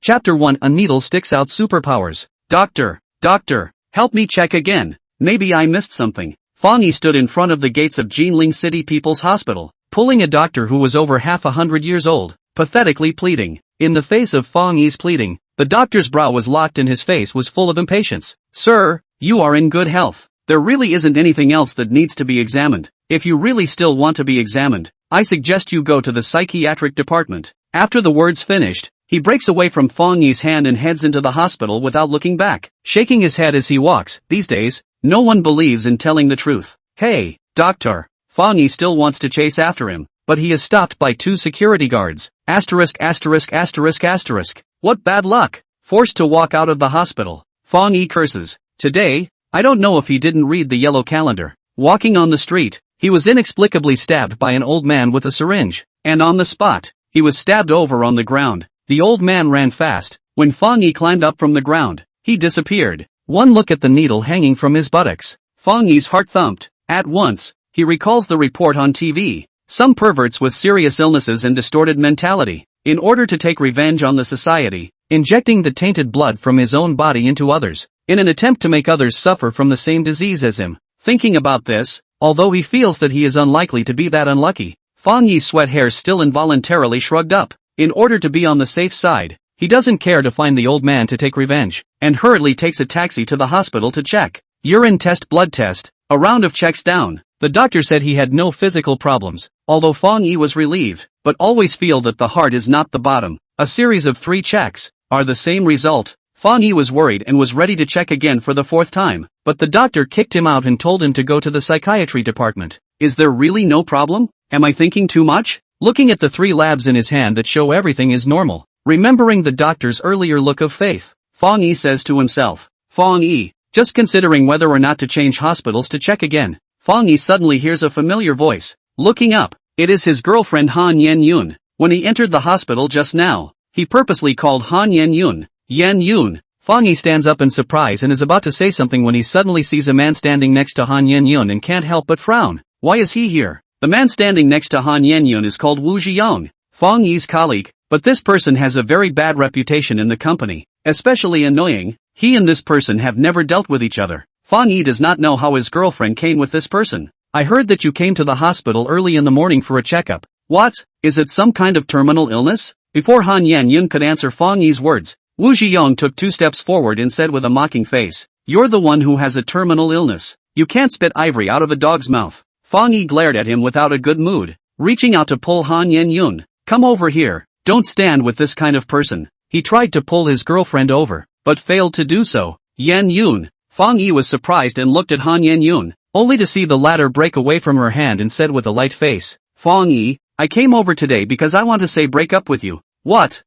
Chapter 1 A Needle Sticks Out Superpowers. Doctor, help me check again. Maybe I missed something. Fang Yi stood in front of the gates of Jinling City People's Hospital, pulling a doctor who was over half 100 years old, pathetically pleading. In the face of Fang Yi's pleading, the doctor's brow was locked and his face was full of impatience. Sir, you are in good health. There really isn't anything else that needs to be examined. If you really still want to be examined, I suggest you go to the psychiatric department. After the words finished, he breaks away from Fang Yi's hand and heads into the hospital without looking back, shaking his head as he walks. These days, no one believes in telling the truth. Hey, doctor. Fang Yi still wants to chase after him, but he is stopped by 2 security guards. Asterisk. What bad luck. Forced to walk out of the hospital. Fang Yi curses. Today, I don't know if he didn't read the yellow calendar. Walking on the street, he was inexplicably stabbed by an old man with a syringe, and on the spot, he was stabbed over on the ground. The old man ran fast. When Fang Yi climbed up from the ground, he disappeared. One look at the needle hanging from his buttocks. Fang Yi's heart thumped. At once, he recalls the report on TV. Some perverts with serious illnesses and distorted mentality, in order to take revenge on the society, injecting the tainted blood from his own body into others, in an attempt to make others suffer from the same disease as him. Thinking about this, although he feels that he is unlikely to be that unlucky, Fang Yi's sweat hairs still involuntarily shrugged up. In order to be on the safe side, he doesn't care to find the old man to take revenge, and hurriedly takes a taxi to the hospital to check. Urine test, blood test, a round of checks down. The doctor said he had no physical problems, although Fang Yi was relieved, but always feel that the heart is not the bottom. A series of 3 checks are the same result. Fang Yi was worried and was ready to check again for the 4th time, but the doctor kicked him out and told him to go to the psychiatry department. Is there really no problem? Am I thinking too much? Looking at the 3 labs in his hand that show everything is normal, remembering the doctor's earlier look of faith, Fang Yi says to himself. Fang Yi, just considering whether or not to change hospitals to check again. Fang Yi suddenly hears a familiar voice. Looking up, it is his girlfriend Han Yen-yun. When he entered the hospital just now, he purposely called Han Yen-yun. Yen-yun. Fang Yi stands up in surprise and is about to say something when he suddenly sees a man standing next to Han Yen-yun and can't help but frown. Why is he here? The man standing next to Han Yen-yun is called Wu Ziyong, Fang Yi's colleague, but this person has a very bad reputation in the company, especially annoying. He and this person have never dealt with each other. Fang Yi does not know how his girlfriend came with this person. I heard that you came to the hospital early in the morning for a checkup. What? Is it some kind of terminal illness? Before Han Yen-yun could answer Fang Yi's words, Wu Ziyong took 2 steps forward and said with a mocking face, "You're the one who has a terminal illness. You can't spit ivory out of a dog's mouth." Fang Yi glared at him without a good mood, reaching out to pull Han Yen-yun. "Come over here. Don't stand with this kind of person." He tried to pull his girlfriend over, but failed to do so. Yen-yun. Fang Yi was surprised and looked at Han Yen-yun, only to see the latter break away from her hand and said with a light face, "Fang Yi, I came over today because I want to say break up with you." What?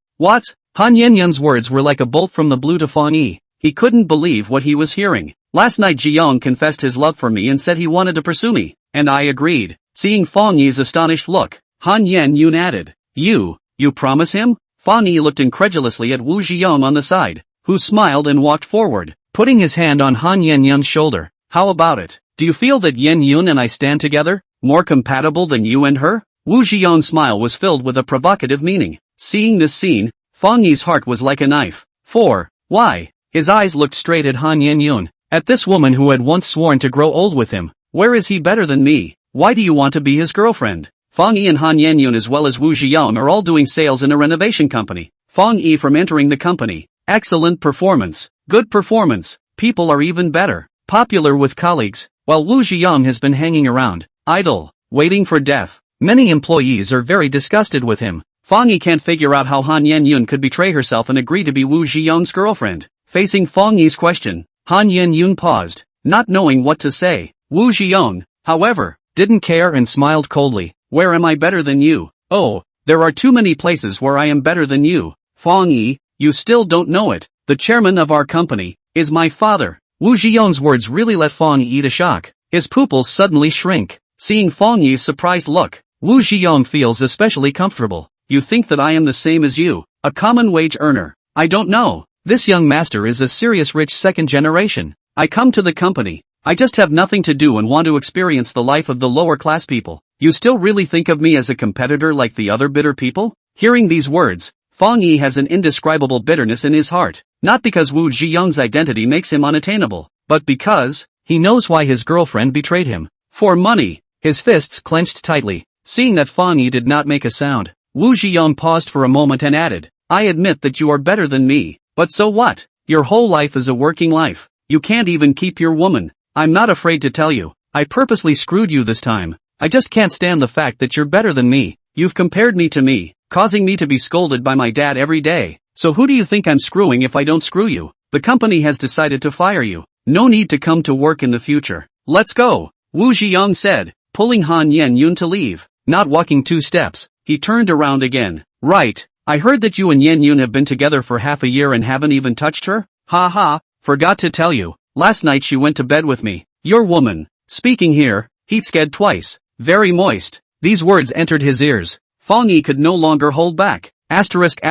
Han Yen-yun's words were like a bolt from the blue to Fang Yi. He couldn't believe what he was hearing. Last night Ziyong confessed his love for me and said he wanted to pursue me, and I agreed. Seeing Fang Yi's astonished look, Han Yen-yun added, You promise him?" Fang Yi looked incredulously at Wu Ziyong on the side, who smiled and walked forward, putting his hand on Han Yen-yun's shoulder. "How about it? Do you feel that Yen-yun and I stand together, more compatible than you and her?" Wu Ziyong's smile was filled with a provocative meaning. Seeing this scene, Fang Yi's heart was like a knife. Why? His eyes looked straight at Han Yen-yun, at this woman who had once sworn to grow old with him. Where is he better than me? Why do you want to be his girlfriend? Fang Yi and Han Yen-yun as well as Wu Ziyong are all doing sales in a renovation company. Fang Yi from entering the company. Excellent performance. Good performance. People are even better. Popular with colleagues, while Wu Ziyong has been hanging around, idle, waiting for death. Many employees are very disgusted with him. Fang Yi can't figure out how Han Yen-yun could betray herself and agree to be Wu Ziyong's girlfriend. Facing Fang Yi's question, Han Yen-yun paused, not knowing what to say. Wu Ziyong, however, didn't care and smiled coldly. "Where am I better than you?" "Oh, there are too many places where I am better than you." "Fang Yi, you still don't know it. The chairman of our company is my father." Wu Ziyong's words really let Fang Yi eat a shock. His pupils suddenly shrink. Seeing Fang Yi's surprised look, Wu Ziyong feels especially comfortable. "You think that I am the same as you, a common wage earner? I don't know. This young master is a serious rich second generation. I come to the company. I just have nothing to do and want to experience the life of the lower class people. You still really think of me as a competitor like the other bitter people?" Hearing these words, Fang Yi has an indescribable bitterness in his heart, not because Wu Ziyang's identity makes him unattainable, but because he knows why his girlfriend betrayed him. For money. His fists clenched tightly. Seeing that Fang Yi did not make a sound, Wu Ziyang paused for a moment and added, I admit that you are better than me, but so what? Your whole life is a working life. You can't even keep your woman. I'm not afraid to tell you. I purposely screwed you this time. I just can't stand the fact that you're better than me. You've compared me to me, causing me to be scolded by my dad every day. So who do you think I'm screwing if I don't screw you? The company has decided to fire you. No need to come to work in the future. Let's go, Wu Ziyang said, pulling Han Yan-yun to leave. Not walking 2 steps, he turned around again. Right, I heard that you and Yan-yun have been together for half a year and haven't even touched her? Ha ha, forgot to tell you. Last night she went to bed with me. Your woman. Speaking here, heat sked twice. Very moist. These words entered his ears. Fang Yi could no longer hold back. Asterisk.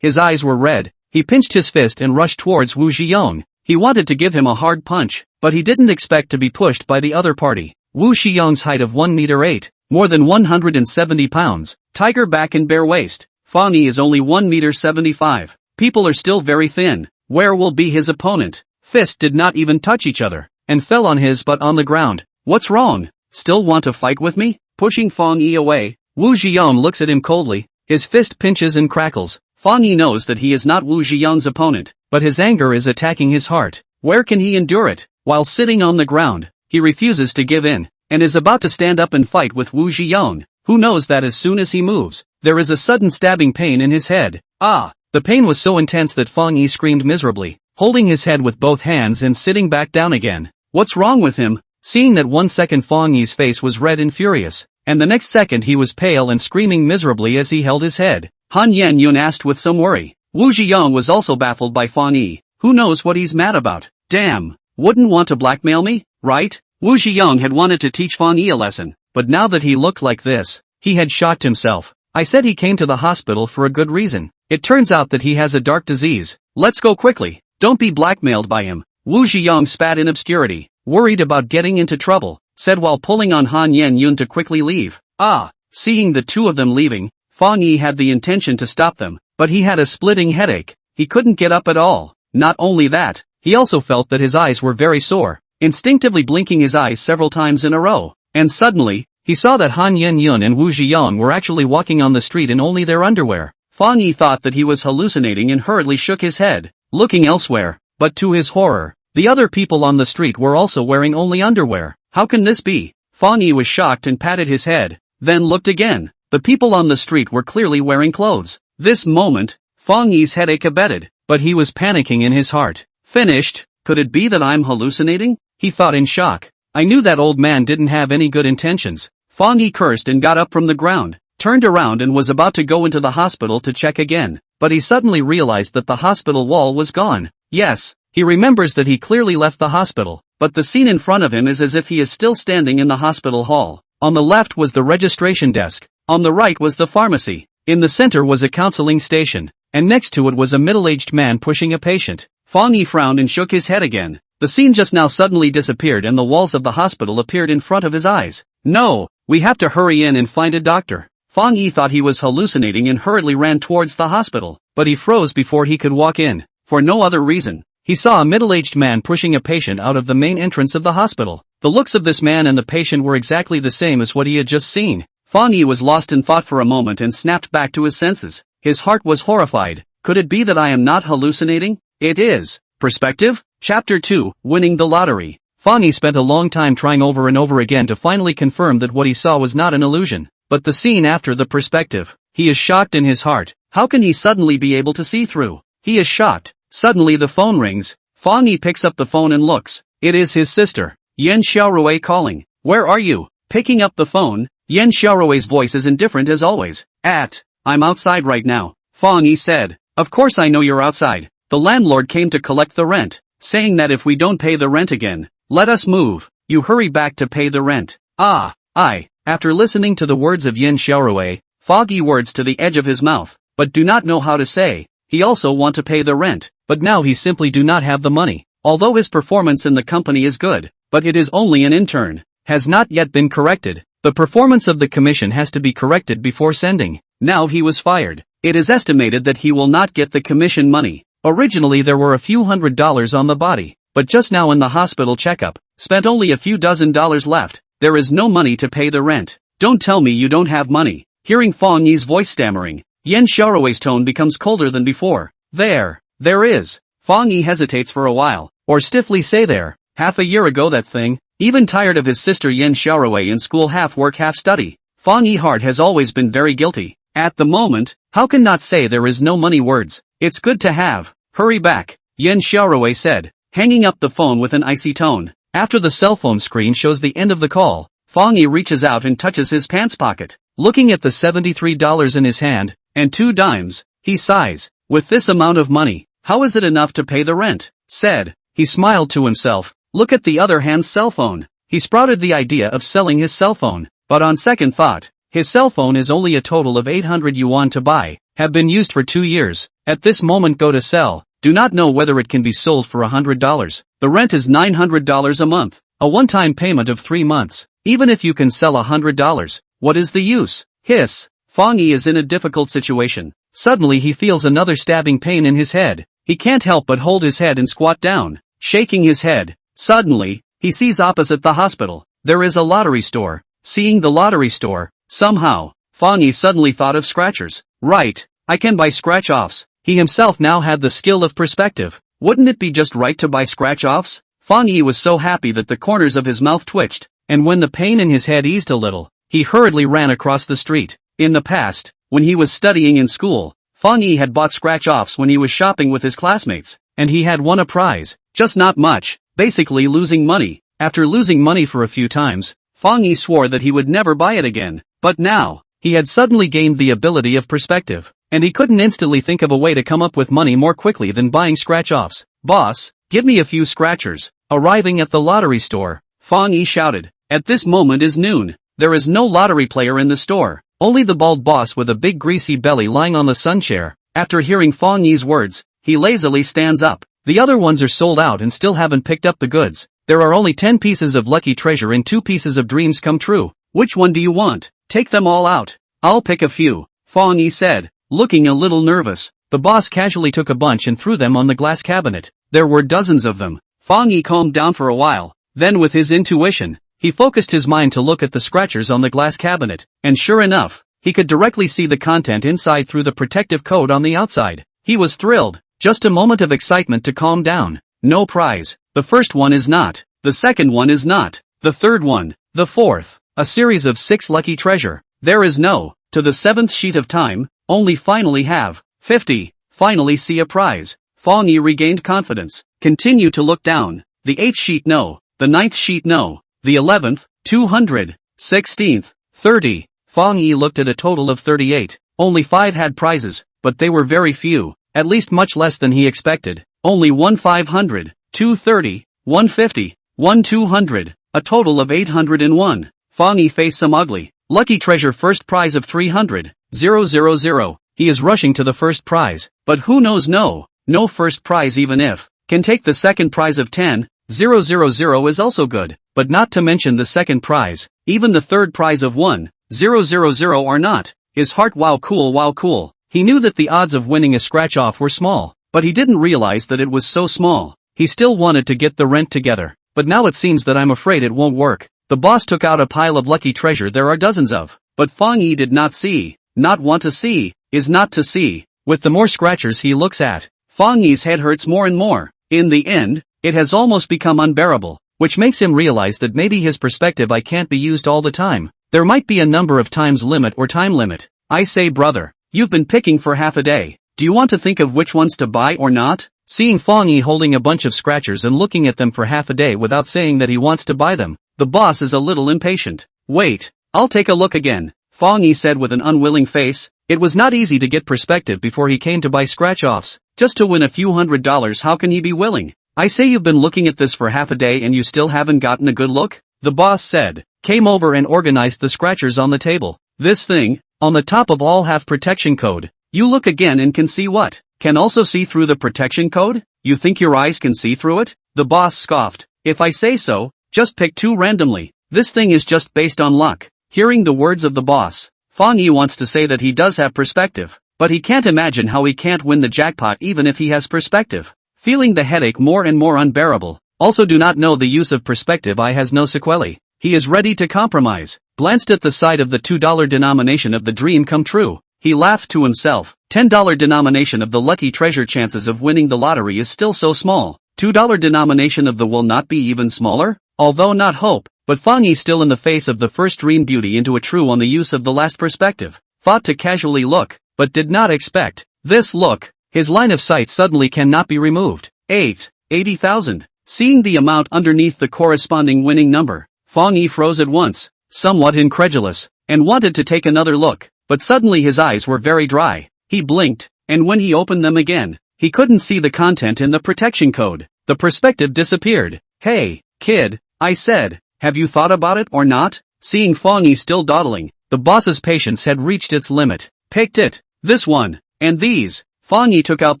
His eyes were red. He pinched his fist and rushed towards Wu Ziyang. He wanted to give him a hard punch, but he didn't expect to be pushed by the other party. Wu Ziyang's height of 1 meter 8, more than 170 pounds, tiger back and bare waist. Fang Yi is only 1 meter 75. People are still very thin. Where will be his opponent? Fists did not even touch each other, and fell on his butt on the ground. What's wrong? Still want to fight with me? Pushing Fang Yi away, Wu Ziyang looks at him coldly. His fist pinches and crackles. Fang Yi knows that he is not Wu Ziyang's opponent, but his anger is attacking his heart. Where can he endure it? While sitting on the ground, he refuses to give in, and is about to stand up and fight with Wu Ziyang, who knows that as soon as he moves, there is a sudden stabbing pain in his head. Ah! The pain was so intense that Fang Yi screamed miserably, holding his head with both hands and sitting back down again. What's wrong with him? Seeing that 1 second Fang Yi's face was red and furious, and the next second he was pale and screaming miserably as he held his head, Han Yan-yun asked with some worry. Wu Ziyang was also baffled by Fang Yi. Who knows what he's mad about? Damn! Wouldn't want to blackmail me, right? Wu Ziyang had wanted to teach Fang Yi a lesson, but now that he looked like this, he had shocked himself. I said he came to the hospital for a good reason. It turns out that he has a dark disease. Let's go quickly. Don't be blackmailed by him. Wu Ziyang spat in obscurity, worried about getting into trouble, said while pulling on Han Yan-yun to quickly leave. Ah! Seeing the two of them leaving, Fang Yi had the intention to stop them, but he had a splitting headache. He couldn't get up at all. Not only that, he also felt that his eyes were very sore, instinctively blinking his eyes several times in a row. And suddenly, he saw that Han Yan-yun and Wu Ziyang were actually walking on the street in only their underwear. Fang Yi thought that he was hallucinating and hurriedly shook his head, looking elsewhere, but to his horror, the other people on the street were also wearing only underwear. How can this be? Fang Yi was shocked and patted his head, then looked again. The people on the street were clearly wearing clothes. This moment, Fang Yi's headache abated, but he was panicking in his heart. Finished? Could it be that I'm hallucinating? He thought in shock. I knew that old man didn't have any good intentions. Fang Yi cursed and got up from the ground, turned around and was about to go into the hospital to check again, but he suddenly realized that the hospital wall was gone. Yes, he remembers that he clearly left the hospital, but the scene in front of him is as if he is still standing in the hospital hall. On the left was the registration desk, on the right was the pharmacy, in the center was a counseling station, and next to it was a middle-aged man pushing a patient. Fang Yi frowned and shook his head again. The scene just now suddenly disappeared and the walls of the hospital appeared in front of his eyes. No, we have to hurry in and find a doctor. Fang Yi thought he was hallucinating and hurriedly ran towards the hospital, but he froze before he could walk in. For no other reason, he saw a middle-aged man pushing a patient out of the main entrance of the hospital. The looks of this man and the patient were exactly the same as what he had just seen. Fang Yi was lost in thought for a moment and snapped back to his senses. His heart was horrified. Could it be that I am not hallucinating? It is. Perspective? Chapter 2, Winning the Lottery. Fang Yi spent a long time trying over and over again to finally confirm that what he saw was not an illusion, but the scene after the perspective. He is shocked in his heart. How can he suddenly be able to see through? He is shocked. Suddenly the phone rings. Fang Yi picks up the phone and looks. It is his sister, Yan Xiaorui calling. Where are you? Picking up the phone, Yan Xiaorui's voice is indifferent as always. I'm outside right now, Fang Yi said. Of course I know you're outside. The landlord came to collect the rent, saying that if we don't pay the rent again, let us move. You hurry back to pay the rent. After listening to the words of Yan Xiaorui, Fang Yi words to the edge of his mouth, but do not know how to say. He also want to pay the rent, but now he simply do not have the money. Although his performance in the company is good, but it is only an intern, has not yet been corrected. The performance of the commission has to be corrected before sending. Now he was fired. It is estimated that he will not get the commission money. Originally there were a few $100s on the body, but just now in the hospital checkup, spent only a few dozen left. There is no money to pay the rent. Don't tell me you don't have money. Hearing Fang Yi's voice stammering, Yan Xiaorui's tone becomes colder than before. There is. Fang Yi hesitates for a while, or stiffly say there. Half a year ago that thing. Even tired of his sister Yan Xiaorui in school half work half study. Fang Yi heart has always been very guilty. At the moment, how can not say there is no money words? It's good to have. Hurry back, Yan Xiaorui said, hanging up the phone with an icy tone. After the cell phone screen shows the end of the call, Fang Yi reaches out and touches his pants pocket. Looking at the $73 in his hand, and 2 dimes, he sighs. With this amount of money, how is it enough to pay the rent? Said. He smiled to himself. Look at the other hand's cell phone. He sprouted the idea of selling his cell phone, but on second thought, his cell phone is only a total of 800 yuan to buy, have been used for 2 years. At this moment go to sell. Do not know whether it can be sold for $100. The rent is $900 a month, a one-time payment of 3 months. Even if you can sell $100, what is the use? Hiss. Fang Yi is in a difficult situation. Suddenly he feels another stabbing pain in his head. He can't help but hold his head and squat down, shaking his head. Suddenly, he sees opposite the hospital, there is a lottery store. Seeing the lottery store, somehow, Fang Yi suddenly thought of scratchers. Right, I can buy scratch-offs. He himself now had the skill of perspective. Wouldn't it be just right to buy scratch-offs? Fang Yi was so happy that the corners of his mouth twitched, and when the pain in his head eased a little, he hurriedly ran across the street. In the past, when he was studying in school, Fang Yi had bought scratch-offs when he was shopping with his classmates, and he had won a prize, just not much, basically losing money. After losing money for a few times, Fang Yi swore that he would never buy it again. But now, he had suddenly gained the ability of perspective, and he couldn't instantly think of a way to come up with money more quickly than buying scratch-offs. Boss, give me a few scratchers. Arriving at the lottery store, Fang Yi shouted. At this moment is noon. There is no lottery player in the store, only the bald boss with a big greasy belly lying on the sun chair. After hearing Fang Yi's words, he lazily stands up. The other ones are sold out and still haven't picked up the goods. There are only 10 pieces of lucky treasure and 2 pieces of dreams come true. Which one do you want? Take them all out. I'll pick a few, Fang Yi said, looking a little nervous. The boss casually took a bunch and threw them on the glass cabinet. There were dozens of them. Fang Yi calmed down for a while. Then with his intuition, he focused his mind to look at the scratchers on the glass cabinet, and sure enough, he could directly see the content inside through the protective coat on the outside. He was thrilled. Just a moment of excitement to calm down. No prize. The first one is not. The second one is not. The third one. The fourth. A series of 6 lucky treasure. There is no. To the 7th sheet of time, only finally have. 50. Finally see a prize. Fang Yi regained confidence. Continue to look down. The 8th sheet no. The 9th sheet no. The 11th, 200. 16th, 30. Fang Yi looked at a total of 38. Only 5 had prizes, but they were very few. At least much less than he expected. Only 1 500, 230, 150, 1 200, a total of 801. Fang Yi faced some ugly. Lucky treasure first prize of 300, 000. He is rushing to the first prize, but who knows no first prize even if, can take the second prize of 10, 000 is also good, but not to mention the second prize, even the third prize of 1, 000 are not. His heart wow cool. He knew that the odds of winning a scratch-off were small, but he didn't realize that it was so small. He still wanted to get the rent together, but now it seems that I'm afraid it won't work. The boss took out a pile of lucky treasure there are dozens of, but Fang Yi did not see. Not want to see, is not to see. With the more scratchers he looks at, Fang Yi's head hurts more and more. In the end, it has almost become unbearable, which makes him realize that maybe his perspective eye can't be used all the time. There might be a number of times limit or time limit. I say brother, you've been picking for half a day. Do you want to think of which ones to buy or not? Seeing Fang Yi holding a bunch of scratchers and looking at them for half a day without saying that he wants to buy them, the boss is a little impatient. Wait, I'll take a look again, Fang Yi said with an unwilling face. It was not easy to get perspective before he came to buy scratch-offs. Just to win a few $100s, how can he be willing? I say you've been looking at this for half a day and you still haven't gotten a good look? The boss said, came over and organized the scratchers on the table. This thing, on the top of all have protection code. You look again and can see what? Can also see through the protection code? You think your eyes can see through it? The boss scoffed. If I say so, just pick 2 randomly. This thing is just based on luck. Hearing the words of the boss, Fang Yi wants to say that he does have perspective, but he can't imagine how he can't win the jackpot even if he has perspective. Feeling the headache more and more unbearable, also do not know the use of perspective I has no sequelae. He is ready to compromise, glanced at the side of the $2 denomination of the dream come true. He laughed to himself. $10 denomination of the lucky treasure, chances of winning the lottery is still so small. $2 denomination of the will not be even smaller? Although not hope, but Fang Yi still in the face of the first dream beauty into a true on the use of the last perspective. Thought to casually look, but did not expect this look. His line of sight suddenly cannot be removed. 80,000. Seeing the amount underneath the corresponding winning number, Fang Yi froze at once, somewhat incredulous, and wanted to take another look, but suddenly his eyes were very dry. He blinked, and when he opened them again, he couldn't see the content in the protection code. The perspective disappeared. Hey, kid, I said, have you thought about it or not? Seeing Fang Yi still dawdling, the boss's patience had reached its limit. Picked it. This one. And these. Fang Yi took out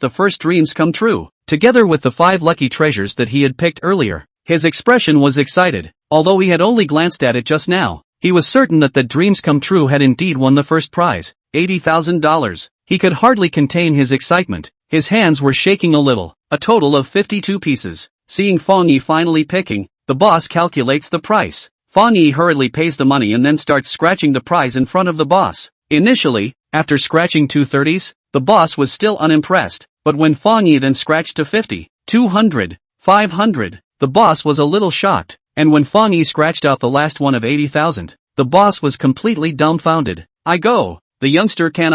the first dreams come true, together with the 5 lucky treasures that he had picked earlier. His expression was excited, although he had only glanced at it just now. He was certain that the dreams come true had indeed won the first prize, $80,000. He could hardly contain his excitement. His hands were shaking a little. A total of 52 pieces. Seeing Fang Yi finally picking, the boss calculates the price. Fang Yi hurriedly pays the money and then starts scratching the prize in front of the boss. Initially, after scratching 2 30s, the boss was still unimpressed, but when Fang Yi then scratched to 50, 200, 500, the boss was a little shocked. And when Fang Yi scratched out the last one of 80,000, the boss was completely dumbfounded. I go, the youngster can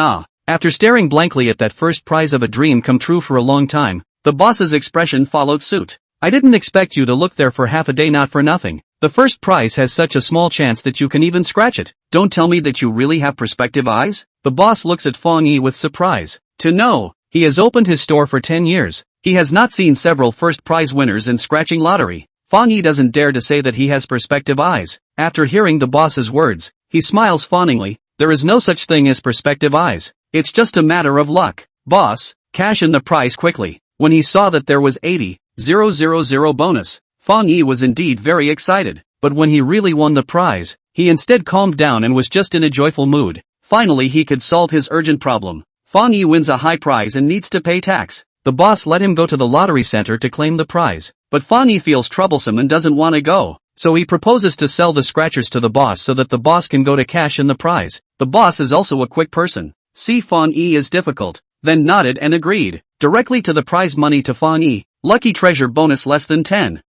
After staring blankly at that first prize of a dream come true for a long time, the boss's expression followed suit. I didn't expect you to look there for half a day not for nothing. The first prize has such a small chance that you can even scratch it. Don't tell me that you really have perspective eyes? The boss looks at Fang Yi with surprise. To know, he has opened his store for 10 years. He has not seen several first prize winners in scratching lottery. Fang Yi doesn't dare to say that he has perspective eyes. After hearing the boss's words, he smiles fawningly. There is no such thing as perspective eyes. It's just a matter of luck. Boss, cash in the prize quickly. When he saw that there was 80,000 bonus, Fang Yi was indeed very excited. But when he really won the prize, he instead calmed down and was just in a joyful mood. Finally he could solve his urgent problem. Fang Yi wins a high prize and needs to pay tax. The boss let him go to the lottery center to claim the prize. But Fang Yi feels troublesome and doesn't want to go. So he proposes to sell the scratchers to the boss so that the boss can go to cash in the prize. The boss is also a quick person. See Fang Yi is difficult, then nodded and agreed. Directly to the prize money to Fang Yi. Lucky treasure bonus less than 10,000.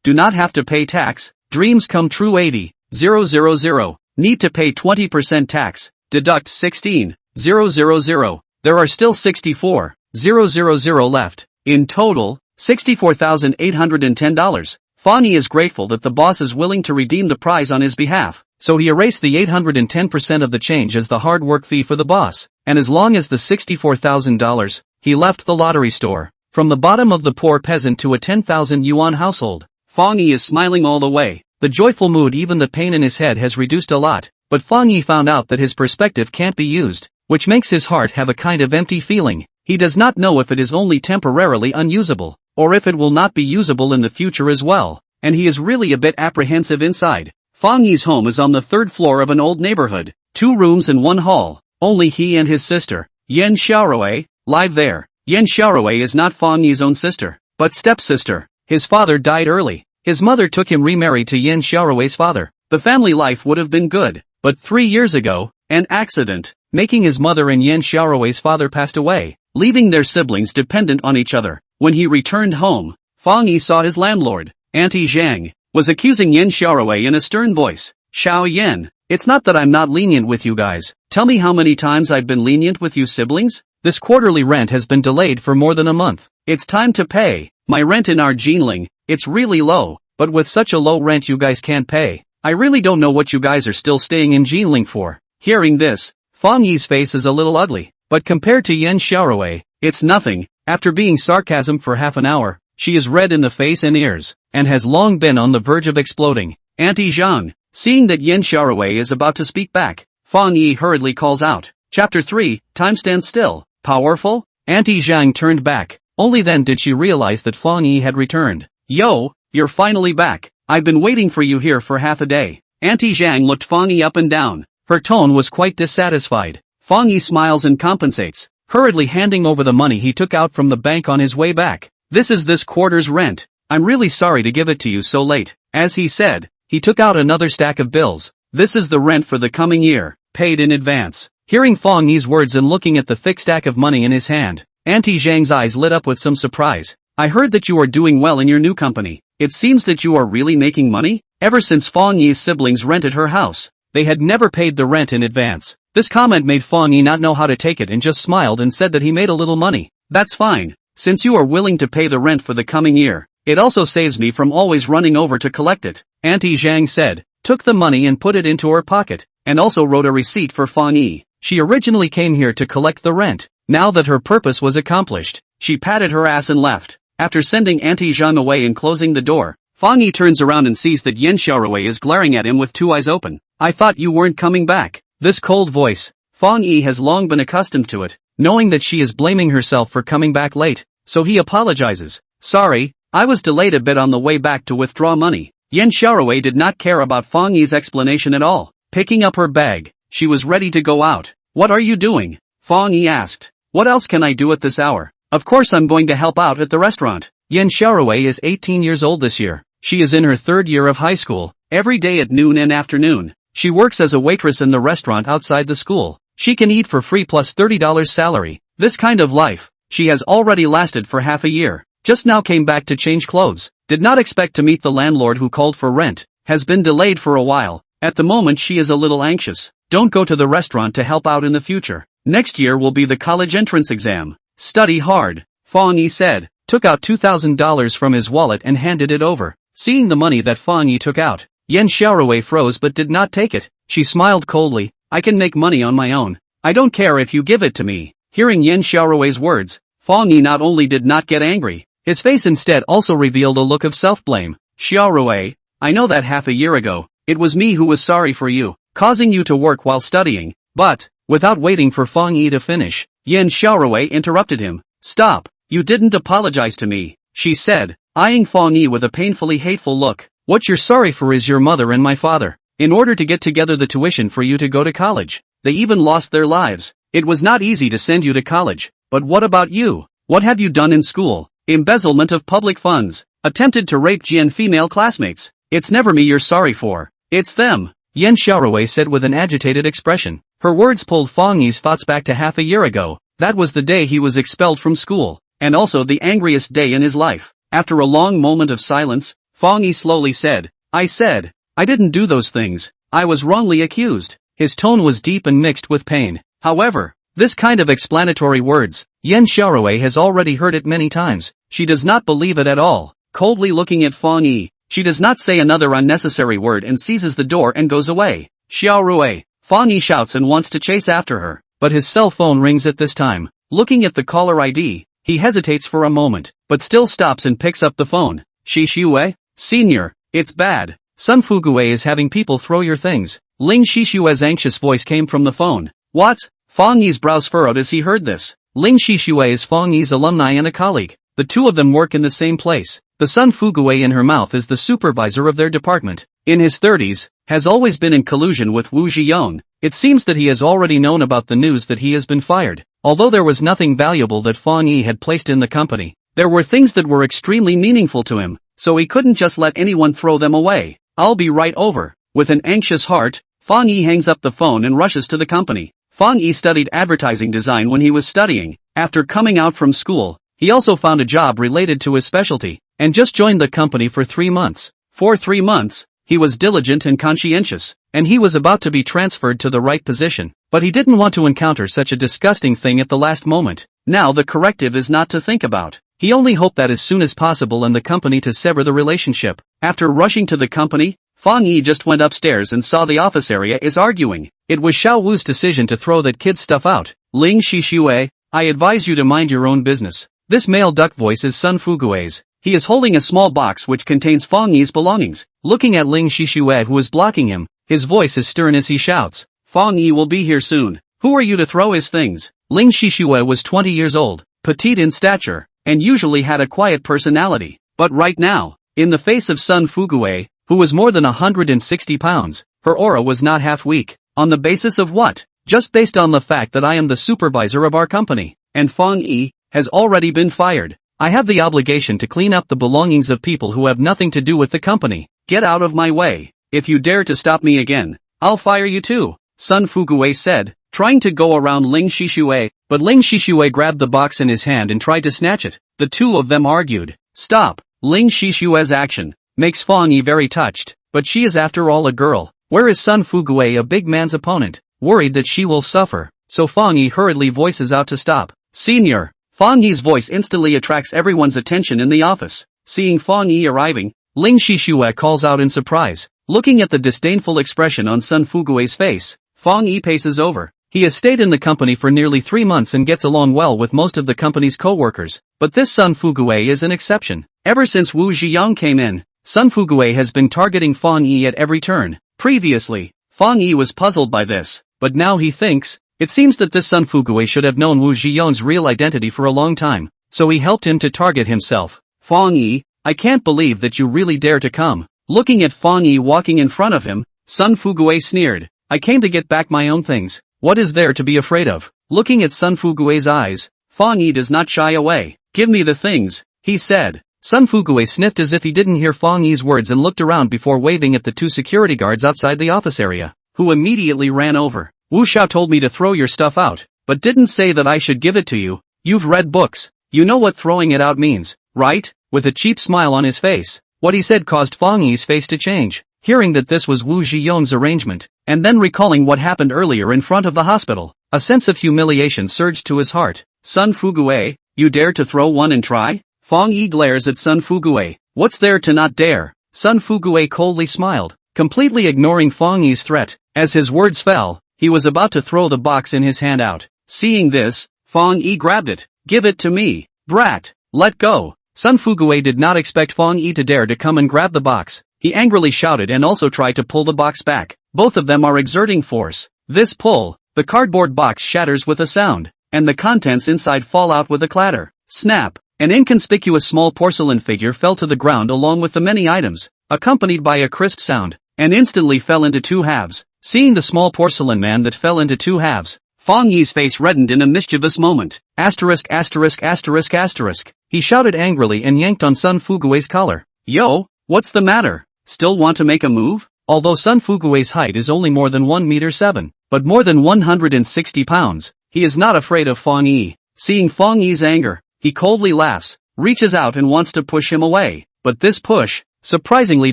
Do not have to pay tax. Dreams come true 80,000. Need to pay 20% tax. Deduct 16,000. There are still 64,000 left. In total, $64,810. Fang Yi is grateful that the boss is willing to redeem the prize on his behalf, so he erased the 810% of the change as the hard work fee for the boss, and as long as the $64,000, he left the lottery store. From the bottom of the poor peasant to a 10,000 yuan household, Fang Yi is smiling all the way. The joyful mood, even the pain in his head has reduced a lot, but Fang Yi found out that his perspective can't be used, which makes his heart have a kind of empty feeling. He does not know if it is only temporarily unusable, or if it will not be usable in the future as well, and he is really a bit apprehensive inside. Fang Yi's home is on the 3rd floor of an old neighborhood, 2 rooms and 1 hall. Only he and his sister, Yan Xiaorui, live there. Yan Xiaorui is not Fang Yi's own sister, but stepsister. His father died early. His mother took him remarried to Yan Xiaorui's father. The family life would have been good, but 3 years ago, an accident, making his mother and Yan Xiaorui's father passed away, leaving their siblings dependent on each other. When he returned home, Fang Yi saw his landlord, Auntie Zhang, was accusing Yan Xiaorui in a stern voice. Xiao Yan, it's not that I'm not lenient with you guys. Tell me how many times I've been lenient with you siblings? This quarterly rent has been delayed for more than a month. It's time to pay. My rent in our Jinling, it's really low, but with such a low rent you guys can't pay. I really don't know what you guys are still staying in Jinling for. Hearing this, Fang Yi's face is a little ugly, but compared to Yan Xiaorui, it's nothing. After being sarcasm for half an hour, she is red in the face and ears, and has long been on the verge of exploding. Auntie Zhang, seeing that Yan Xiaorui is about to speak back, Fang Yi hurriedly calls out. Chapter 3, Time Stands Still. Powerful? Auntie Zhang turned back. Only then did she realize that Fang Yi had returned. Yo, you're finally back. I've been waiting for you here for half a day. Auntie Zhang looked Fang Yi up and down. Her tone was quite dissatisfied. Fang Yi smiles and compensates, hurriedly handing over the money he took out from the bank on his way back. This is this quarter's rent. I'm really sorry to give it to you so late. As he said, he took out another stack of bills. This is the rent for the coming year, paid in advance. Hearing Fang Yi's words and looking at the thick stack of money in his hand, Auntie Zhang's eyes lit up with some surprise. I heard that you are doing well in your new company. It seems that you are really making money? Ever since Fang Yi's siblings rented her house, they had never paid the rent in advance. This comment made Fang Yi not know how to take it and just smiled and said that he made a little money. That's fine. Since you are willing to pay the rent for the coming year, it also saves me from always running over to collect it, Auntie Zhang said, took the money and put it into her pocket, and also wrote a receipt for Fang Yi. She originally came here to collect the rent. Now that her purpose was accomplished, she patted her ass and left. After sending Auntie Zhang away and closing the door, Fang Yi turns around and sees that Yan Xiaorui is glaring at him with two eyes open. I thought you weren't coming back. This cold voice, Fang Yi has long been accustomed to it, knowing that she is blaming herself for coming back late, so he apologizes. Sorry, I was delayed a bit on the way back to withdraw money. Yan Xiaorui did not care about Fang Yi's explanation at all. Picking up her bag, she was ready to go out. What are you doing? Fang Yi asked. What else can I do at this hour? Of course I'm going to help out at the restaurant. Yan Xiaorui is 18 years old this year. She is in her third year of high school. Every day at noon and afternoon, she works as a waitress in the restaurant outside the school. She can eat for free plus $30 salary. This kind of life, she has already lasted for half a year. Just now came back to change clothes. Did not expect to meet the landlord who called for rent. Has been delayed for a while. At the moment she is a little anxious. Don't go to the restaurant to help out in the future. Next year will be the college entrance exam. Study hard, Fang Yi said, took out $2,000 from his wallet and handed it over. Seeing the money that Fang Yi took out, Yan Xiaorui froze but did not take it. She smiled coldly. I can make money on my own. I don't care if you give it to me. Hearing Yan Xiaorui's words, Fang Yi not only did not get angry, his face instead also revealed a look of self-blame. Xiaorui, I know that half a year ago, it was me who was sorry for you, causing you to work while studying, but, without waiting for Fang Yi to finish, Yan Xiaorui interrupted him. Stop, you didn't apologize to me, she said, eyeing Fang Yi with a painfully hateful look. What you're sorry for is your mother and my father. In order to get together the tuition for you to go to college, they even lost their lives. It was not easy to send you to college, but what about you? What have you done in school? Embezzlement of public funds, attempted to rape Jian female classmates. It's never me you're sorry for, it's them, Yan Xiaorui said with an agitated expression. Her words pulled Fang Yi's thoughts back to half a year ago. That was the day he was expelled from school, and also the angriest day in his life. After a long moment of silence, Fang Yi slowly said, I didn't do those things. I was wrongly accused. His tone was deep and mixed with pain. However, this kind of explanatory words, Yan Xiaorui has already heard it many times. She does not believe it at all. Coldly looking at Fang Yi, she does not say another unnecessary word and seizes the door and goes away. Xiaorui, Fang Yi shouts and wants to chase after her, but his cell phone rings at this time. Looking at the caller ID, he hesitates for a moment, but still stops and picks up the phone. Shixue? Senior, it's bad. Sun Fugue is having people throw your things. Ling Shishue's anxious voice came from the phone. What? Fang Yi's brows furrowed as he heard this. Ling Shishue is Fang Yi's alumni and a colleague. The two of them work in the same place. The Sun Fugue in her mouth is the supervisor of their department. In his 30s, has always been in collusion with Wu Zhiyong. It seems that he has already known about the news that he has been fired. Although there was nothing valuable that Fang Yi had placed in the company, there were things that were extremely meaningful to him, so he couldn't just let anyone throw them away. I'll be right over. With an anxious heart, Fang Yi hangs up the phone and rushes to the company. Fang Yi studied advertising design when he was studying. After coming out from school, he also found a job related to his specialty, and just joined the company for 3 months. For 3 months, he was diligent and conscientious, and he was about to be transferred to the right position, but he didn't want to encounter such a disgusting thing at the last moment. Now the corrective is not to think about. He only hoped that as soon as possible and the company to sever the relationship. After rushing to the company, Fang Yi just went upstairs and saw the office area is arguing. It was Xiao Wu's decision to throw that kid's stuff out. Ling Shishue, I advise you to mind your own business. This male duck voice is Sun Fugue's. He is holding a small box which contains Fang Yi's belongings. Looking at Ling Shishue who is blocking him, his voice is stern as he shouts, Fang Yi will be here soon. Who are you to throw his things? Ling Shishue was 20 years old, petite in stature, and usually had a quiet personality. But right now, in the face of Sun Fugue, who was more than 160 pounds, her aura was not half weak. On the basis of what? just based on the fact that I am the supervisor of our company, and Fang Yi has already been fired. I have the obligation to clean up the belongings of people who have nothing to do with the company. Get out of my way. If you dare to stop me again, I'll fire you too, Sun Fuguwei said, trying to go around Ling Shishui, but Ling Shishui grabbed the box in his hand and tried to snatch it. The two of them argued. Stop. Ling Shishui's action makes Fang Yi very touched, but she is after all a girl. Where is Sun Fuguwei, a big man's opponent? Worried that she will suffer, so Fang Yi hurriedly voices out to stop. Senior. Fang Yi's voice instantly attracts everyone's attention in the office. Seeing Fang Yi arriving, Ling Shishui calls out in surprise. Looking at the disdainful expression on Sun Fuguwei's face, Fang Yi paces over. He has stayed in the company for nearly 3 months and gets along well with most of the company's co-workers, but this Sun Fuguwei is an exception. Ever since Wu Ziyang came in, Sun Fuguwei has been targeting Fang Yi at every turn. Previously, Fang Yi was puzzled by this, but now he thinks, it seems that this Sun Fuguwei should have known Wu Ziyang's real identity for a long time, so he helped him to target himself. Fang Yi, I can't believe that you really dare to come. Looking at Fang Yi walking in front of him, Sun Fuguwei sneered. I came to get back my own things. What is there to be afraid of? Looking at Sun Fuguwei's eyes, Fang Yi does not shy away. Give me the things, he said. Sun Fuguwei sniffed as if he didn't hear Fang Yi's words and looked around before waving at the 2 security guards outside the office area, who immediately ran over. Wu Xiao told me to throw your stuff out, but didn't say that I should give it to you. You've read books. You know what throwing it out means, right? With a cheap smile on his face. What he said caused Fang Yi's face to change. Hearing that this was Wu Ziyang's arrangement, and then recalling what happened earlier in front of the hospital, a sense of humiliation surged to his heart. Sun Fuguwei, you dare to throw one and try? Fang Yi glares at Sun Fuguwei. What's there to not dare? Sun Fuguwei coldly smiled, completely ignoring Fang Yi's threat. As his words fell, he was about to throw the box in his hand out. Seeing this, Fang Yi grabbed it. Give it to me, brat. Let go. Sun Fuguwei did not expect Fang Yi to dare to come and grab the box. He angrily shouted and also tried to pull the box back. Both of them are exerting force. This pull, the cardboard box shatters with a sound, and the contents inside fall out with a clatter. Snap! An inconspicuous small porcelain figure fell to the ground along with the many items, accompanied by a crisp sound, and instantly fell into 2 halves. Seeing the small porcelain man that fell into 2 halves, Fang Yi's face reddened in a mischievous moment. Asterisk asterisk asterisk asterisk. He shouted angrily and yanked on Sun Fuguwei's collar. Yo, what's the matter? Still want to make a move? Although Sun Fuguwei's height is only more than 1 meter 7, but more than 160 pounds, he is not afraid of Fang Yi. Seeing Fang Yi's anger, he coldly laughs, reaches out and wants to push him away, but this push, surprisingly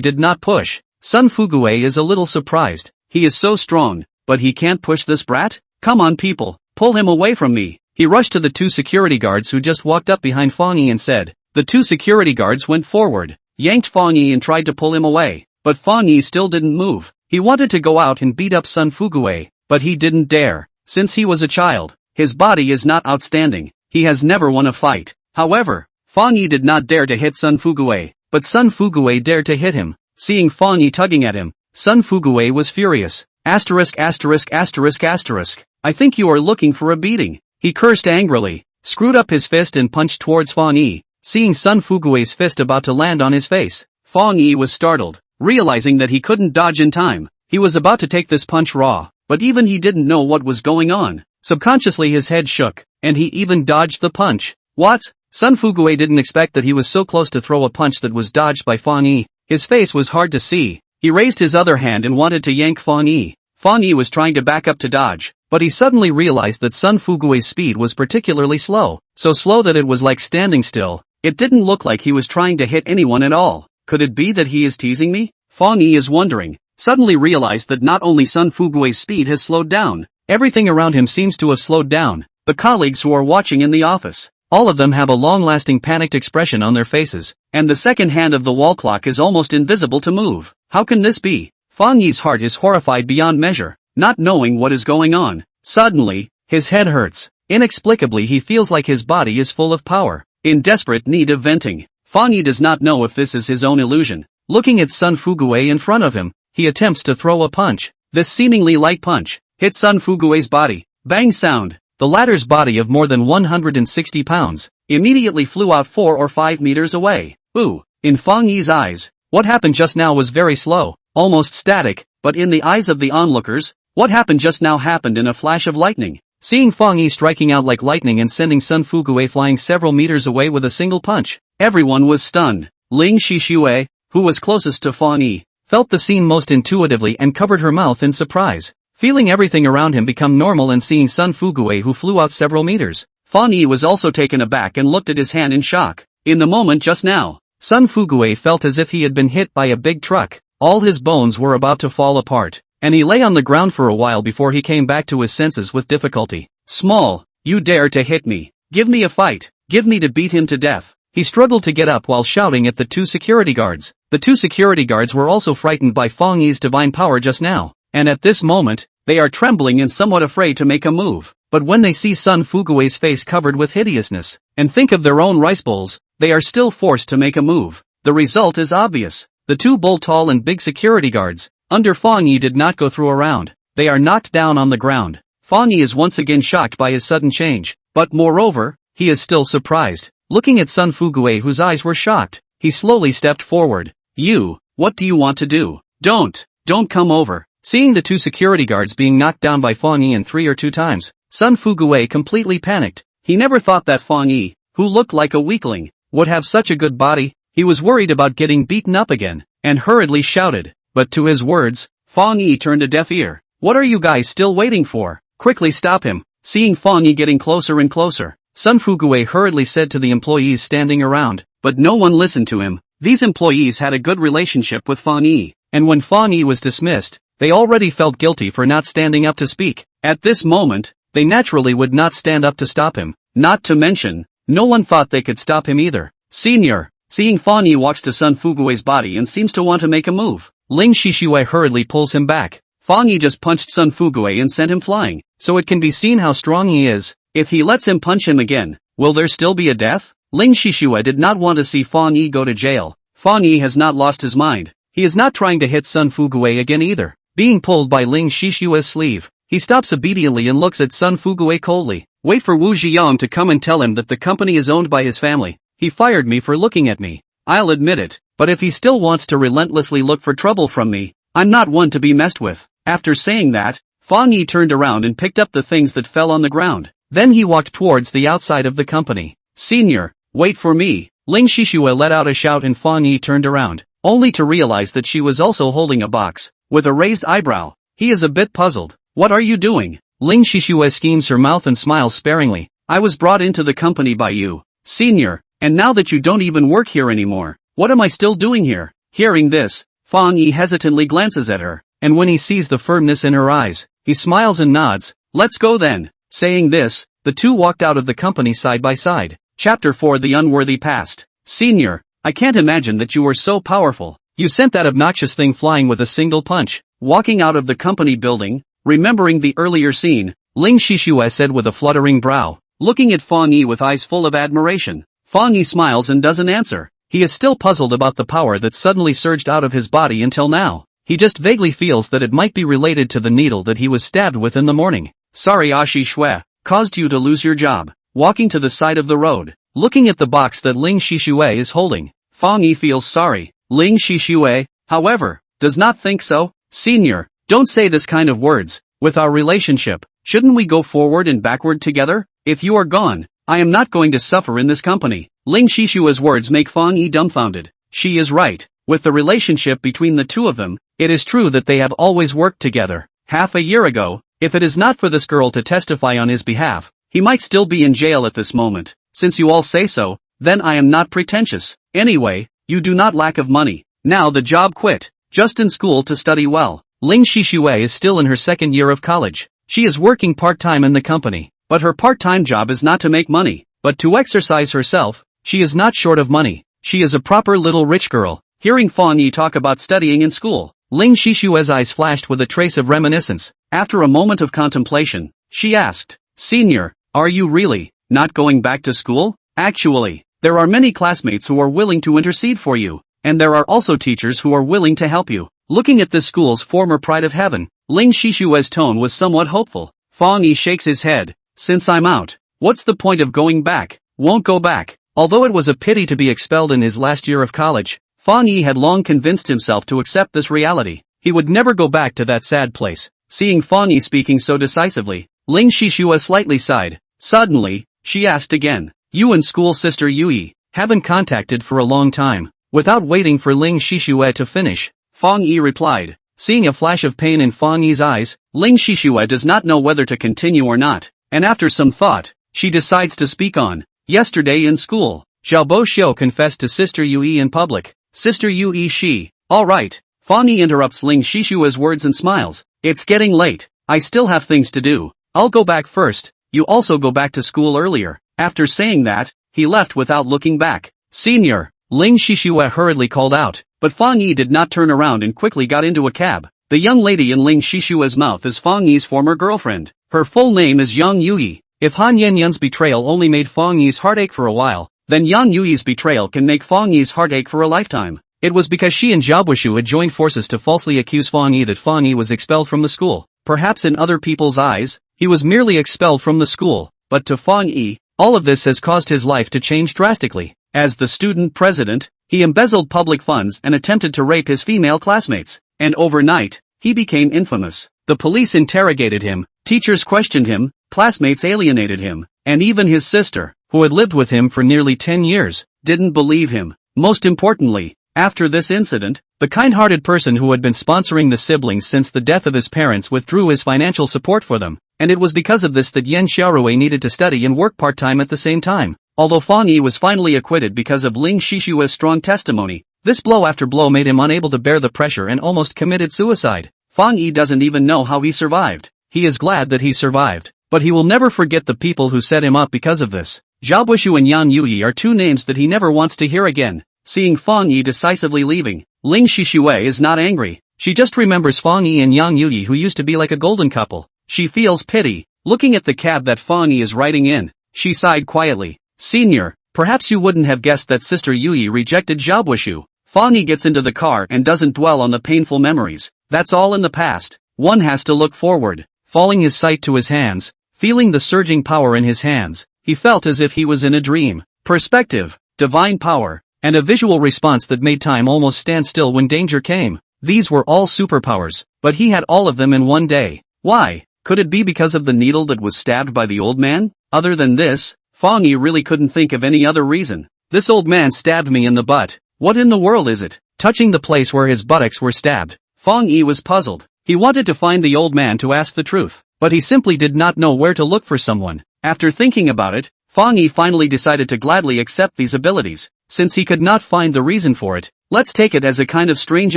did not push. Sun Fuguwei is a little surprised. He is so strong, but he can't push this brat? Come on people, pull him away from me. He rushed to the 2 security guards who just walked up behind Fang Yi and said. The 2 security guards went forward, yanked Fang Yi and tried to pull him away, but Fang Yi still didn't move. He wanted to go out and beat up Sun Fuguwei, but he didn't dare. Since he was a child, his body is not outstanding. He has never won a fight. However, Fang Yi did not dare to hit Sun Fuguwei, but Sun Fuguwei dared to hit him. Seeing Fang Yi tugging at him, Sun Fuguwei was furious. Asterisk asterisk asterisk asterisk. I think you are looking for a beating. He cursed angrily, screwed up his fist and punched towards Fang Yi. Seeing Sun Fuguwei's fist about to land on his face, Fang Yi was startled, realizing that he couldn't dodge in time. He was about to take this punch raw, but even he didn't know what was going on. Subconsciously his head shook, and he even dodged the punch. What? Sun Fuguwei didn't expect that he was so close to throw a punch that was dodged by Fang Yi. His face was hard to see. He raised his other hand and wanted to yank Fang Yi. Fang Yi was trying to back up to dodge, but he suddenly realized that Sun Fuguwei's speed was particularly slow, so slow that it was like standing still. It didn't look like he was trying to hit anyone at all. Could it be that he is teasing me? Fang Yi is wondering, suddenly realized that not only Sun Fuguwei's speed has slowed down, everything around him seems to have slowed down. The colleagues who are watching in the office, all of them have a long-lasting panicked expression on their faces, and the second hand of the wall clock is almost invisible to move. How can this be? Fang Yi's heart is horrified beyond measure, not knowing what is going on. Suddenly, his head hurts. Inexplicably he feels like his body is full of power, in desperate need of venting. Fang Yi does not know if this is his own illusion. Looking at Sun Fuguwei in front of him, he attempts to throw a punch. This seemingly light punch hits Sun Fuguwei's body. Bang sound. The latter's body of more than 160 pounds immediately flew out 4 or 5 meters away. Ooh. In Fang Yi's eyes, what happened just now was very slow, almost static, but in the eyes of the onlookers, What happened just now happened in a flash of lightning. Seeing Fang Yi striking out like lightning and sending Sun Fuguwei flying several meters away with a single punch, everyone was stunned. Ling Shixue, who was closest to Fang Yi, felt the scene most intuitively and covered her mouth in surprise. Feeling everything around him become normal and seeing Sun Fuguwei who flew out several meters, Fang Yi was also taken aback and looked at his hand in shock. In the moment just now, Sun Fuguwei felt as if he had been hit by a big truck. All his bones were about to fall apart, and he lay on the ground for a while before he came back to his senses with difficulty. Small, you dare to hit me. Give me a fight. Give me to beat him to death. He struggled to get up while shouting at the two security guards. The two security guards were also frightened by Fang Yi's divine power just now, and at this moment, they are trembling and somewhat afraid to make a move. But when they see Sun Fuguwei's face covered with hideousness, and think of their own rice bowls, they are still forced to make a move. The result is obvious. The two tall and big security guards, under Fang Yi did not go through a round. They are knocked down on the ground. Fang Yi is once again shocked by his sudden change, but moreover, he is still surprised. Looking at Sun Fuguwei whose eyes were shocked, he slowly stepped forward. You, what do you want to do? Don't come over. Seeing the two security guards being knocked down by Fang Yi in 3 or 2 times, Sun Fuguwei completely panicked. He never thought that Fang Yi, who looked like a weakling, would have such a good body. He was worried about getting beaten up again, and hurriedly shouted. But to his words, Fang Yi turned a deaf ear. What are you guys still waiting for? Quickly stop him. Seeing Fang Yi getting closer and closer, Sun Fuguwei hurriedly said to the employees standing around, but no one listened to him. These employees had a good relationship with Fang Yi, and when Fang Yi was dismissed, they already felt guilty for not standing up to speak. At this moment, they naturally would not stand up to stop him. Not to mention, no one thought they could stop him either. Senior, seeing Fang Yi walks to Sun Fuguwei's body and seems to want to make a move, Ling Shixue hurriedly pulls him back. Fang Yi just punched Sun Fuguwei and sent him flying, so it can be seen how strong he is. If he lets him punch him again, will there still be a death? Ling Shixue did not want to see Fang Yi go to jail. Fang Yi has not lost his mind. He is not trying to hit Sun Fuguwei again either. Being pulled by Ling Shixue's sleeve, he stops obediently and looks at Sun Fuguwei coldly. Wait for Wu Ziyang to come and tell him that the company is owned by his family. He fired me for looking at me. I'll admit it, but if he still wants to relentlessly look for trouble from me, I'm not one to be messed with. After saying that, Fang Yi turned around and picked up the things that fell on the ground. Then he walked towards the outside of the company. Senior, wait for me. Ling Shixue let out a shout and Fang Yi turned around, only to realize that she was also holding a box, with a raised eyebrow. He is a bit puzzled. What are you doing? Ling Shixue schemes her mouth and smiles sparingly. I was brought into the company by you, Senior, and now that you don't even work here anymore, what am I still doing here? Hearing this, Fang Yi hesitantly glances at her, and when he sees the firmness in her eyes, he smiles and nods. Let's go then. Saying this, the two walked out of the company side by side. Chapter 4: The Unworthy Past. Senior, I can't imagine that you were so powerful. You sent that obnoxious thing flying with a single punch. Walking out of the company building, remembering the earlier scene, Ling Shixue said with a fluttering brow, looking at Fang Yi with eyes full of admiration. Fang Yi smiles and doesn't answer. He is still puzzled about the power that suddenly surged out of his body until now. He just vaguely feels that it might be related to the needle that he was stabbed with in the morning. Sorry Ashi Shui, caused you to lose your job. Walking to the side of the road, looking at the box that Ling Shixue is holding, Fang Yi feels sorry. Ling Shixue, however, does not think so. Senior, don't say this kind of words. With our relationship, shouldn't we go forward and backward together? If you are gone, I am not going to suffer in this company. Ling Shixue's words make Fang Yi dumbfounded. She is right. With the relationship between the two of them, it is true that they have always worked together. Half a year ago, if it is not for this girl to testify on his behalf, he might still be in jail at this moment. Since you all say so, then I am not pretentious. Anyway, you do not lack of money. Now the job quit. Just in school to study well. Ling Shixue is still in her 2nd year of college. She is working part-time in the company, but her part-time job is not to make money, but to exercise herself. She is not short of money. She is a proper little rich girl. Hearing Fang Yi talk about studying in school, Ling Shixue's eyes flashed with a trace of reminiscence. After a moment of contemplation, she asked, Senior, are you really not going back to school? Actually, there are many classmates who are willing to intercede for you, and there are also teachers who are willing to help you. Looking at this school's former pride of heaven, Ling Shixue's tone was somewhat hopeful. Fang Yi shakes his head. Since I'm out, what's the point of going back? Won't go back. Although it was a pity to be expelled in his last year of college, Fang Yi had long convinced himself to accept this reality. He would never go back to that sad place. Seeing Fang Yi speaking so decisively, Ling Shishua slightly sighed. Suddenly, she asked again, "You and school sister Yui haven't contacted for a long time?" Without waiting for Ling Shishua to finish, Fang Yi replied. Seeing a flash of pain in Fang Yi's eyes, Ling Shishua does not know whether to continue or not, and after some thought, she decides to speak on. Yesterday in school, Xiaobo Xiu confessed to Sister Yui in public. Sister Yui she. Alright. Fang Yi interrupts Ling Shishua's words and smiles. It's getting late. I still have things to do. I'll go back first. You also go back to school earlier. After saying that, he left without looking back. Senior, Ling Shishua hurriedly called out, but Fang Yi did not turn around and quickly got into a cab. The young lady in Ling Shishua's mouth is Fang Yi's former girlfriend. Her full name is Yang Yui. If Han Yanyan's betrayal only made Fang Yi's heart ache for a while, then Yang Yui's betrayal can make Fang Yi's heart ache for a lifetime. It was because she and Xiaobuishu had joined forces to falsely accuse Fang Yi that Fang Yi was expelled from the school. Perhaps in other people's eyes, he was merely expelled from the school, but to Fang Yi, all of this has caused his life to change drastically. As the student president, he embezzled public funds and attempted to rape his female classmates. And overnight, he became infamous. The police interrogated him, teachers questioned him, classmates alienated him, and even his sister, who had lived with him for nearly 10 years, didn't believe him. Most importantly, after this incident, the kind-hearted person who had been sponsoring the siblings since the death of his parents withdrew his financial support for them, and it was because of this that Yan Xiaorui needed to study and work part-time at the same time. Although Fang Yi was finally acquitted because of Ling Shishua's strong testimony, this blow after blow made him unable to bear the pressure and almost committed suicide. Fang Yi doesn't even know how he survived. He is glad that he survived, but he will never forget the people who set him up because of this. Xiaobuishu and Yang Yui are two names that he never wants to hear again. Seeing Fang Yi decisively leaving, Ling Shishua is not angry. She just remembers Fang Yi and Yang Yui who used to be like a golden couple. She feels pity. Looking at the cab that Fang Yi is riding in, she sighed quietly. Senior, perhaps you wouldn't have guessed that Sister Yui rejected Xiaobuishu. Fang Yi gets into the car and doesn't dwell on the painful memories. That's all in the past. One has to look forward. Falling his sight to his hands, feeling the surging power in his hands, he felt as if he was in a dream. Perspective, divine power, and a visual response that made time almost stand still when danger came. These were all superpowers, but he had all of them in one day. Why? Could it be because of the needle that was stabbed by the old man? Other than this, Fang Yi really couldn't think of any other reason. This old man stabbed me in the butt. What in the world is it? Touching the place where his buttocks were stabbed, Fang Yi was puzzled. He wanted to find the old man to ask the truth, but he simply did not know where to look for someone. After thinking about it, Fang Yi finally decided to gladly accept these abilities, since he could not find the reason for it. Let's take it as a kind of strange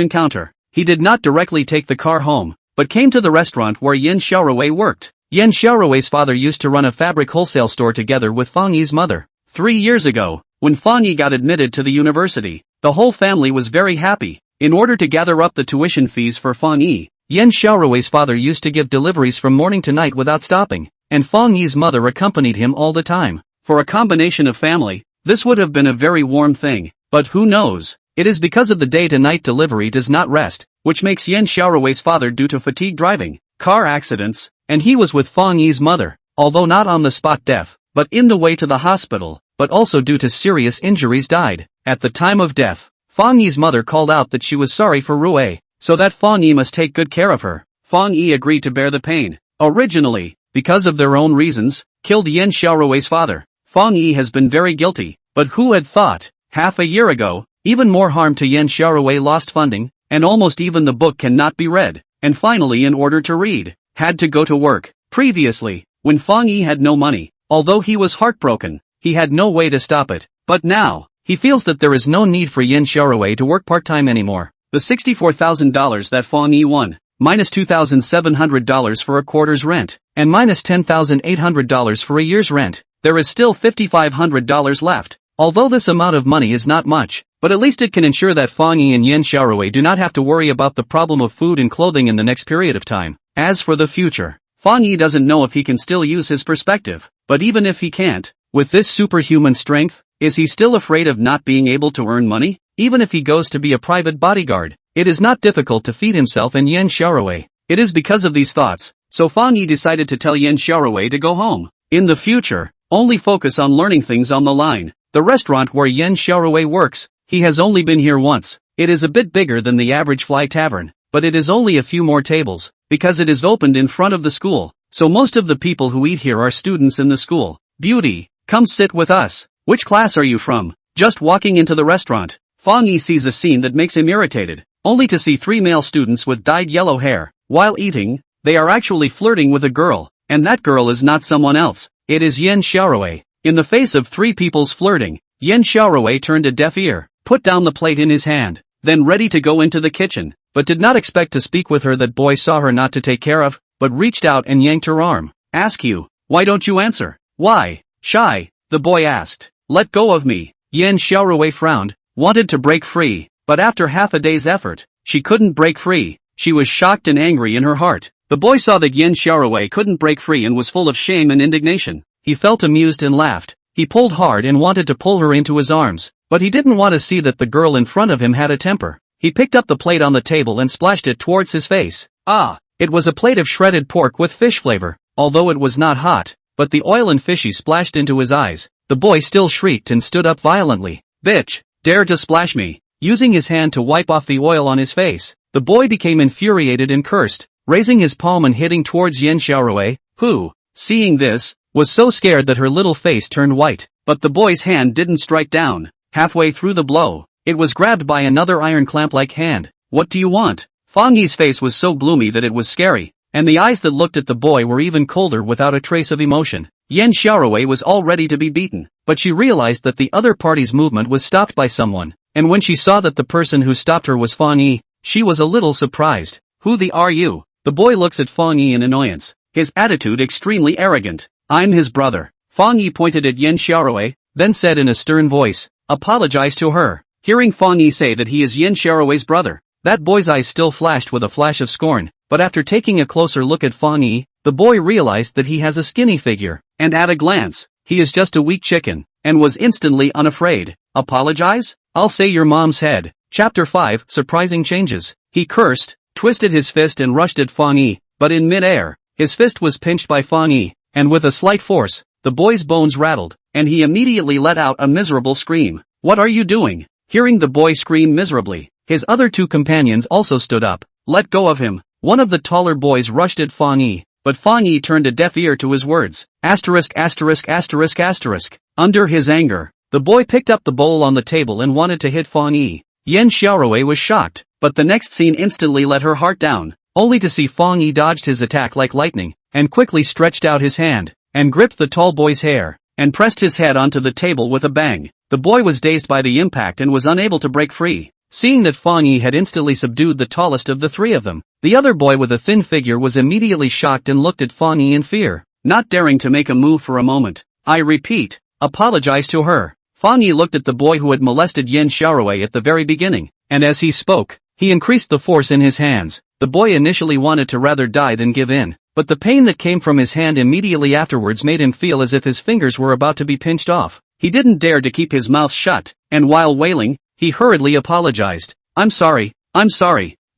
encounter. He did not directly take the car home, but came to the restaurant where Yan Xiaorui worked. Yan Xiaorui's father used to run a fabric wholesale store together with Fang Yi's mother. 3 years ago, when Fang Yi got admitted to the university, the whole family was very happy. In order to gather up the tuition fees for Fang Yi, Yan Xiaorui's father used to give deliveries from morning to night without stopping, and Fang Yi's mother accompanied him all the time. For a combination of family, this would have been a very warm thing, but who knows? It is because of the day-to-night delivery does not rest, which makes Yan Xiaorui's father due to fatigue driving, car accidents, and he was with Fang Yi's mother, although not on the spot death, but in the way to the hospital, but also due to serious injuries died. At the time of death, Fang Yi's mother called out that she was sorry for Rui, so that Fang Yi must take good care of her. Fang Yi agreed to bear the pain. Originally, because of their own reasons, killed Yan Xiaorui's father. Fang Yi has been very guilty, but who had thought, half a year ago, even more harm to Yan Xiaorui lost funding, and almost even the book cannot be read, and finally in order to read, had to go to work. Previously, when Fang Yi had no money, although he was heartbroken, he had no way to stop it, but now, he feels that there is no need for Yan Xiaorui to work part-time anymore. The $64,000 that Fang Yi won, minus $2,700 for a quarter's rent, and minus $10,800 for a year's rent, there is still $5,500 left. Although this amount of money is not much, but at least it can ensure that Fang Yi and Yan Xiaorui do not have to worry about the problem of food and clothing in the next period of time. As for the future, Fang Yi doesn't know if he can still use his perspective, but even if he can't, with this superhuman strength, is he still afraid of not being able to earn money? Even if he goes to be a private bodyguard, it is not difficult to feed himself and Yan Xiaorui. It is because of these thoughts, so Fang Yi decided to tell Yan Xiaorui to go home. In the future, only focus on learning things on the line. The restaurant where Yan Xiaorui works, he has only been here once. It is a bit bigger than the average fly tavern, but it is only a few more tables. because it is opened in front of the school, so most of the people who eat here are students in the school. Beauty, come sit with us. Which class are you from? Just walking into the restaurant, Fang Yi sees a scene that makes him irritated, only to see 3 male students with dyed yellow hair. While eating, they are actually flirting with a girl, and that girl is not someone else, it is Yan Xiaorui. In the face of 3 people's flirting, Yan Xiaorui turned a deaf ear, put down the plate in his hand, then ready to go into the kitchen, but did not expect to speak with her. That boy saw her not to take care of, but reached out and yanked her arm. Ask you, why don't you answer? Why? Shy, the boy asked. Let go of me. Yan Xiaorui frowned, wanted to break free, but after half a day's effort, she couldn't break free. She was shocked and angry in her heart. The boy saw that Yan Xiaorui couldn't break free and was full of shame and indignation. He felt amused and laughed. He pulled hard and wanted to pull her into his arms, but he didn't want to see that the girl in front of him had a temper. He picked up the plate on the table and splashed it towards his face. Ah! It was a plate of shredded pork with fish flavor, although it was not hot, but the oil and fishy splashed into his eyes. The boy still shrieked and stood up violently. Bitch, dare to splash me. Using his hand to wipe off the oil on his face, the boy became infuriated and cursed, raising his palm and hitting towards Yan Xiaorui, who, seeing this, was so scared that her little face turned white. But the boy's hand didn't strike down. Halfway through the blow, it was grabbed by another iron clamp-like hand. What do you want? Fang Yi's face was so gloomy that it was scary, and the eyes that looked at the boy were even colder without a trace of emotion. Yan Xiaorui was all ready to be beaten, but she realized that the other party's movement was stopped by someone, and when she saw that the person who stopped her was Fang Yi, she was a little surprised. Who the are you? The boy looks at Fang Yi in annoyance, his attitude extremely arrogant. I'm his brother. Fang Yi pointed at Yan Xiaorui, then said in a stern voice, apologize to her. Hearing Fang Yi say that he is Yan Xiaorui's brother, that boy's eyes still flashed with a flash of scorn, but after taking a closer look at Fang Yi, the boy realized that he has a skinny figure, and at a glance, he is just a weak chicken, and was instantly unafraid. Apologize? I'll say your mom's head. Chapter 5, Surprising Changes. He cursed, twisted his fist and rushed at Fang Yi, but in mid-air, his fist was pinched by Fang Yi, and with a slight force, the boy's bones rattled, and he immediately let out a miserable scream. What are you doing? Hearing the boy scream miserably, his other 2 companions also stood up. Let go of him. One of the taller boys rushed at Fang Yi, but Fang Yi turned a deaf ear to his words. Asterisk asterisk asterisk asterisk. Under his anger, the boy picked up the bowl on the table and wanted to hit Fang Yi. Yan Xiaorui was shocked, but the next scene instantly let her heart down, only to see Fang Yi dodged his attack like lightning, and quickly stretched out his hand, and gripped the tall boy's hair, and pressed his head onto the table with a bang. The boy was dazed by the impact and was unable to break free. Seeing that Fang Yi had instantly subdued the tallest of the 3 of them, the other boy with a thin figure was immediately shocked and looked at Fang Yi in fear, not daring to make a move for a moment. I repeat, apologize to her. Fang Yi looked at the boy who had molested Yan Xiaorui at the very beginning, and as he spoke, he increased the force in his hands. The boy initially wanted to rather die than give in, but the pain that came from his hand immediately afterwards made him feel as if his fingers were about to be pinched off. He didn't dare to keep his mouth shut, and while wailing, he hurriedly apologized. I'm sorry.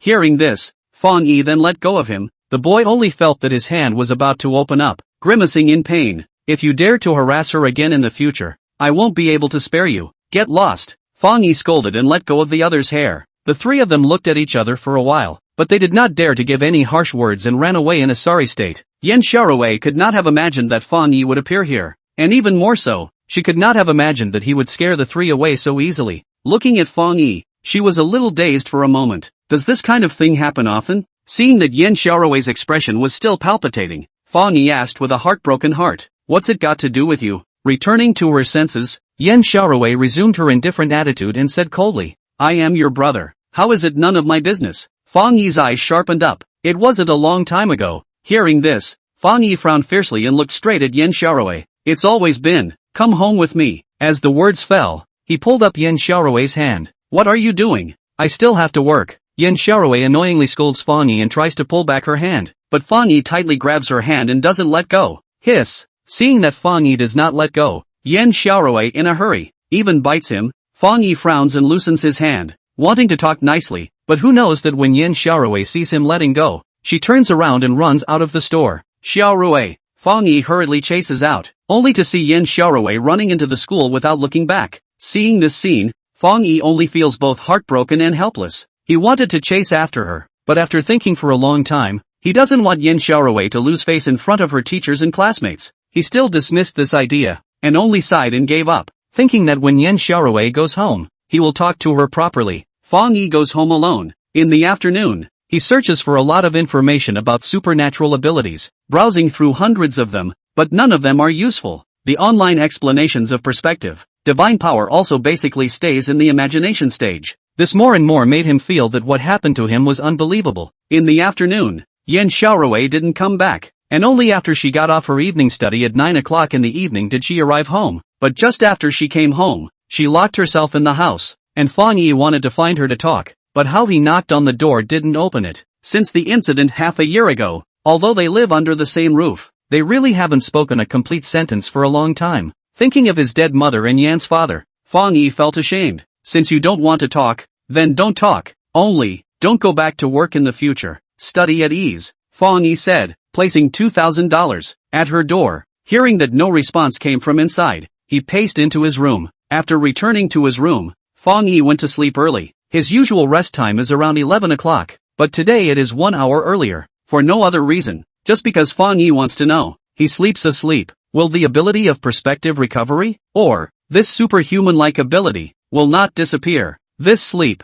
Hearing this, Fang Yi then let go of him. The boy only felt that his hand was about to open up, grimacing in pain. If you dare to harass her again in the future, I won't be able to spare you. Get lost. Fang Yi scolded and let go of the other's hair. The 3 of them looked at each other for a while, but they did not dare to give any harsh words and ran away in a sorry state. Yan Xiaorui could not have imagined that Fang Yi would appear here, and even more so, she could not have imagined that he would scare the 3 away so easily. Looking at Fang Yi, she was a little dazed for a moment. Does this kind of thing happen often? Seeing that Yan Xiaorui's expression was still palpitating, Fang Yi asked with a heartbroken heart, what's it got to do with you? Returning to her senses, Yan Xiaorui resumed her indifferent attitude and said coldly, I am your brother. How is it none of my business? Fang Yi's eyes sharpened up. It wasn't a long time ago. Hearing this, Fang Yi frowned fiercely and looked straight at Yan Xiaorui. It's always been. Come home with me. As the words fell, he pulled up Yan Xiaorui's hand. What are you doing? I still have to work. Yan Xiaorui annoyingly scolds Fang Yi and tries to pull back her hand, but Fang Yi tightly grabs her hand and doesn't let go. Hiss. Seeing that Fang Yi does not let go, Yan Xiaorui in a hurry even bites him. Fang Yi frowns and loosens his hand, wanting to talk nicely, but who knows that when Yan Xiaorui sees him letting go, she turns around and runs out of the store. Xiaorui. Fang Yi hurriedly chases out, only to see Yan Xiaorui running into the school without looking back. Seeing this scene, Fang Yi only feels both heartbroken and helpless. He wanted to chase after her, but after thinking for a long time, He doesn't want Yin Xiaorui to lose face in front of her teachers and classmates. He still dismissed this idea, and only sighed and gave up, thinking that when Yin Xiaorui goes home, he will talk to her properly. Fang Yi goes home alone. In the afternoon, he searches for a lot of information about supernatural abilities, browsing through hundreds of them, but none of them are useful. The online explanations of perspective, divine power also basically stays in the imagination stage. This more and more made him feel that what happened to him was unbelievable. In the afternoon, Yin Xiaorui didn't come back, and only after she got off her evening study at 9 o'clock in the evening did she arrive home. But just after she came home, she locked herself in the house, and Fang Yi wanted to find her to talk, but how he knocked on the door didn't open it. Since the incident half a year ago, although they live under the same roof, they really haven't spoken a complete sentence for a long time. Thinking of his dead mother and Yan's father, Fang Yi felt ashamed. Since you don't want to talk, then don't talk. Only, don't go back to work in the future. Study at ease, Fang Yi said, placing $2,000 at her door. Hearing that no response came from inside, he paced into his room. After returning to his room, Fang Yi went to sleep early. His usual rest time is around 11 o'clock, but today it is 1 hour earlier, for no other reason, just because Fang Yi wants to know. He sleeps asleep. Will the ability of perspective recovery, or this superhuman-like ability, will not disappear? This sleep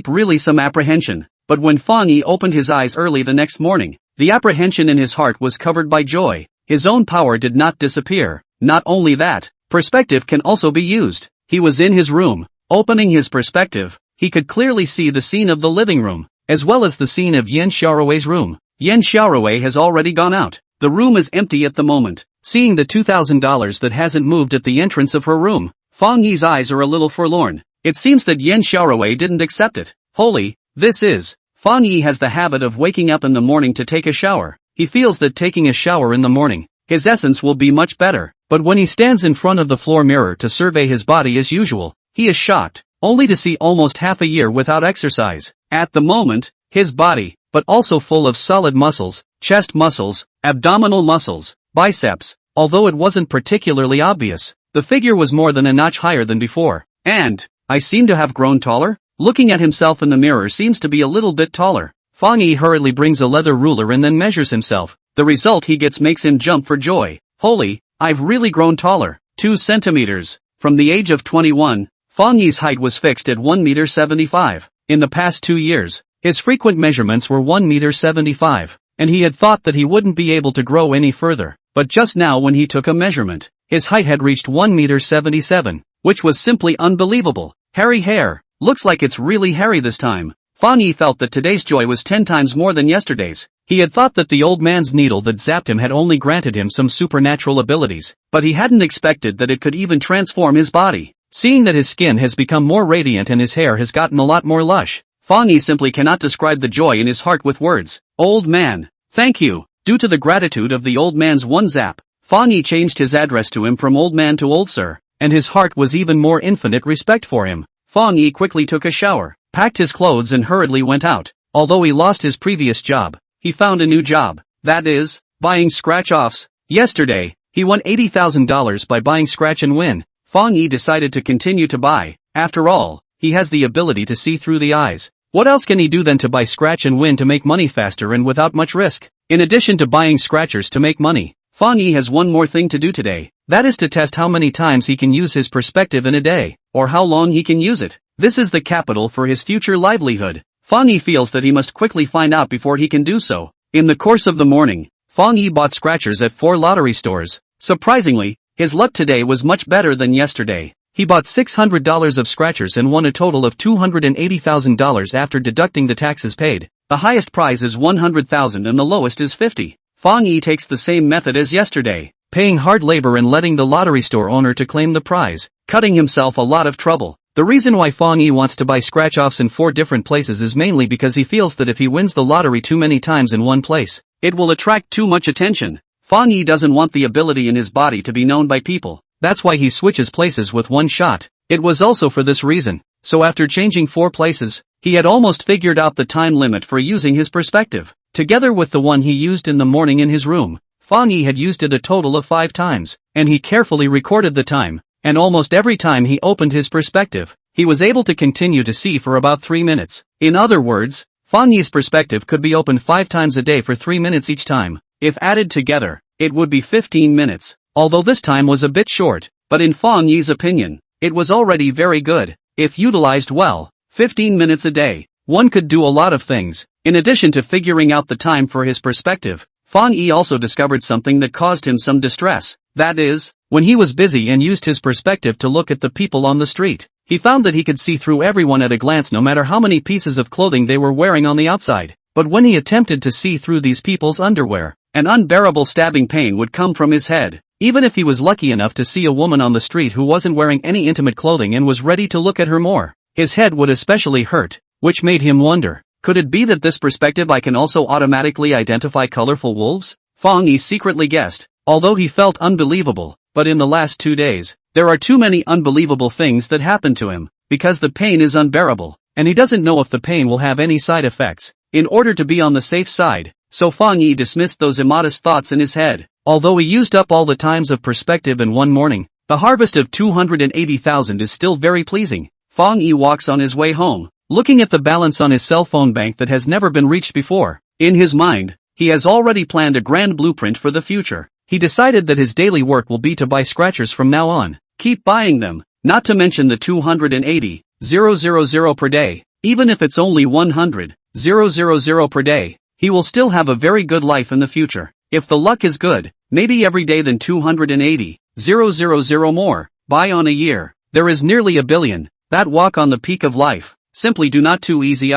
really some apprehension. But when Fang Yi opened his eyes early the next morning, the apprehension in his heart was covered by joy. His own power did not disappear. Not only that, perspective can also be used. He was in his room, opening his perspective. He could clearly see the scene of the living room, as well as the scene of Yin Xiaorui's room. Yin Xiaorui has already gone out. The room is empty at the moment. Seeing the $2,000 that hasn't moved at the entrance of her room, Fang Yi's eyes are a little forlorn. It seems that Yin Xiaorui didn't accept it. Holy, this is. Fang Yi has the habit of waking up in the morning to take a shower. He feels that taking a shower in the morning, his essence will be much better. But when he stands in front of the floor mirror to survey his body as usual, he is shocked, only to see almost half a year without exercise. At the moment, his body, but also full of solid muscles, chest muscles, abdominal muscles, biceps, although it wasn't particularly obvious. The figure was more than a notch higher than before. And, I seem to have grown taller? Looking at himself in the mirror seems to be a little bit taller. Fang Yi hurriedly brings a leather ruler and then measures himself. The result he gets makes him jump for joy. Holy, I've really grown taller. 2 centimeters. From the age of 21, Fang Yi's height was fixed at 1.75 meters. In the past 2 years, his frequent measurements were 1.75 meters, and he had thought that he wouldn't be able to grow any further. But just now when he took a measurement, his height had reached 1.77 meters, which was simply unbelievable. Hairy hair. Looks like it's really hairy this time. Fang Yi felt that today's joy was 10 times more than yesterday's. He had thought that the old man's needle that zapped him had only granted him some supernatural abilities, but he hadn't expected that it could even transform his body. Seeing that his skin has become more radiant and his hair has gotten a lot more lush, Fang Yi simply cannot describe the joy in his heart with words. Old man, thank you. Due to the gratitude of the old man's one zap, Fang Yi changed his address to him from old man to old sir, and his heart was even more infinite respect for him. Fang Yi quickly took a shower, packed his clothes and hurriedly went out. Although he lost his previous job, he found a new job. That is, buying scratch-offs. Yesterday, he won $80,000 by buying scratch and win. Fang Yi decided to continue to buy. After all, he has the ability to see through the eyes. What else can he do than to buy scratch and win to make money faster and without much risk? In addition to buying scratchers to make money, Fang Yi has one more thing to do today. That is to test how many times he can use his perspective in a day, or how long he can use it. This is the capital for his future livelihood. Fang Yi feels that he must quickly find out before he can do so. In the course of the morning, Fang Yi bought scratchers at 4 lottery stores. Surprisingly, his luck today was much better than yesterday. He bought $600 of scratchers and won a total of $280,000 after deducting the taxes paid. The highest prize is $100,000 and the lowest is $50,000. Fang Yi takes the same method as yesterday, paying hard labor and letting the lottery store owner to claim the prize, cutting himself a lot of trouble. The reason why Fang Yi wants to buy scratch-offs in 4 different places is mainly because he feels that if he wins the lottery too many times in one place, it will attract too much attention. Fang Yi doesn't want the ability in his body to be known by people. That's why he switches places with one shot. It was also for this reason. So after changing 4 places, he had almost figured out the time limit for using his perspective. Together with the one he used in the morning in his room, Fang Yi had used it a total of 5 times, and he carefully recorded the time, and almost every time he opened his perspective, he was able to continue to see for about 3 minutes. In other words, Fang Yi's perspective could be opened 5 times a day for 3 minutes each time. If added together, it would be 15 minutes. Although this time was a bit short, but in Fang Yi's opinion, it was already very good. If utilized well, 15 minutes a day, one could do a lot of things. In addition to figuring out the time for his perspective, Fang Yi also discovered something that caused him some distress. That is, when he was busy and used his perspective to look at the people on the street, he found that he could see through everyone at a glance no matter how many pieces of clothing they were wearing on the outside. But when he attempted to see through these people's underwear, an unbearable stabbing pain would come from his head. Even if he was lucky enough to see a woman on the street who wasn't wearing any intimate clothing and was ready to look at her more, his head would especially hurt, which made him wonder, could it be that this perspective I can also automatically identify colorful wolves? Fang Yi secretly guessed, although he felt unbelievable, but in the last 2 days, there are too many unbelievable things that happen to him, because the pain is unbearable, and he doesn't know if the pain will have any side effects. In order to be on the safe side, so Fang Yi dismissed those immodest thoughts in his head. Although he used up all the times of perspective in one morning, the harvest of 280,000 is still very pleasing. Fang Yi walks on his way home, looking at the balance on his cell phone bank that has never been reached before. In his mind, he has already planned a grand blueprint for the future. He decided that his daily work will be to buy scratchers from now on. Keep buying them, not to mention the 280,000 per day. Even if it's only 100,000 per day, he will still have a very good life in the future. If the luck is good, maybe every day than 280,000 more. Buy on a year. There is nearly a billion. That walk on the peak of life. Simply do not too easy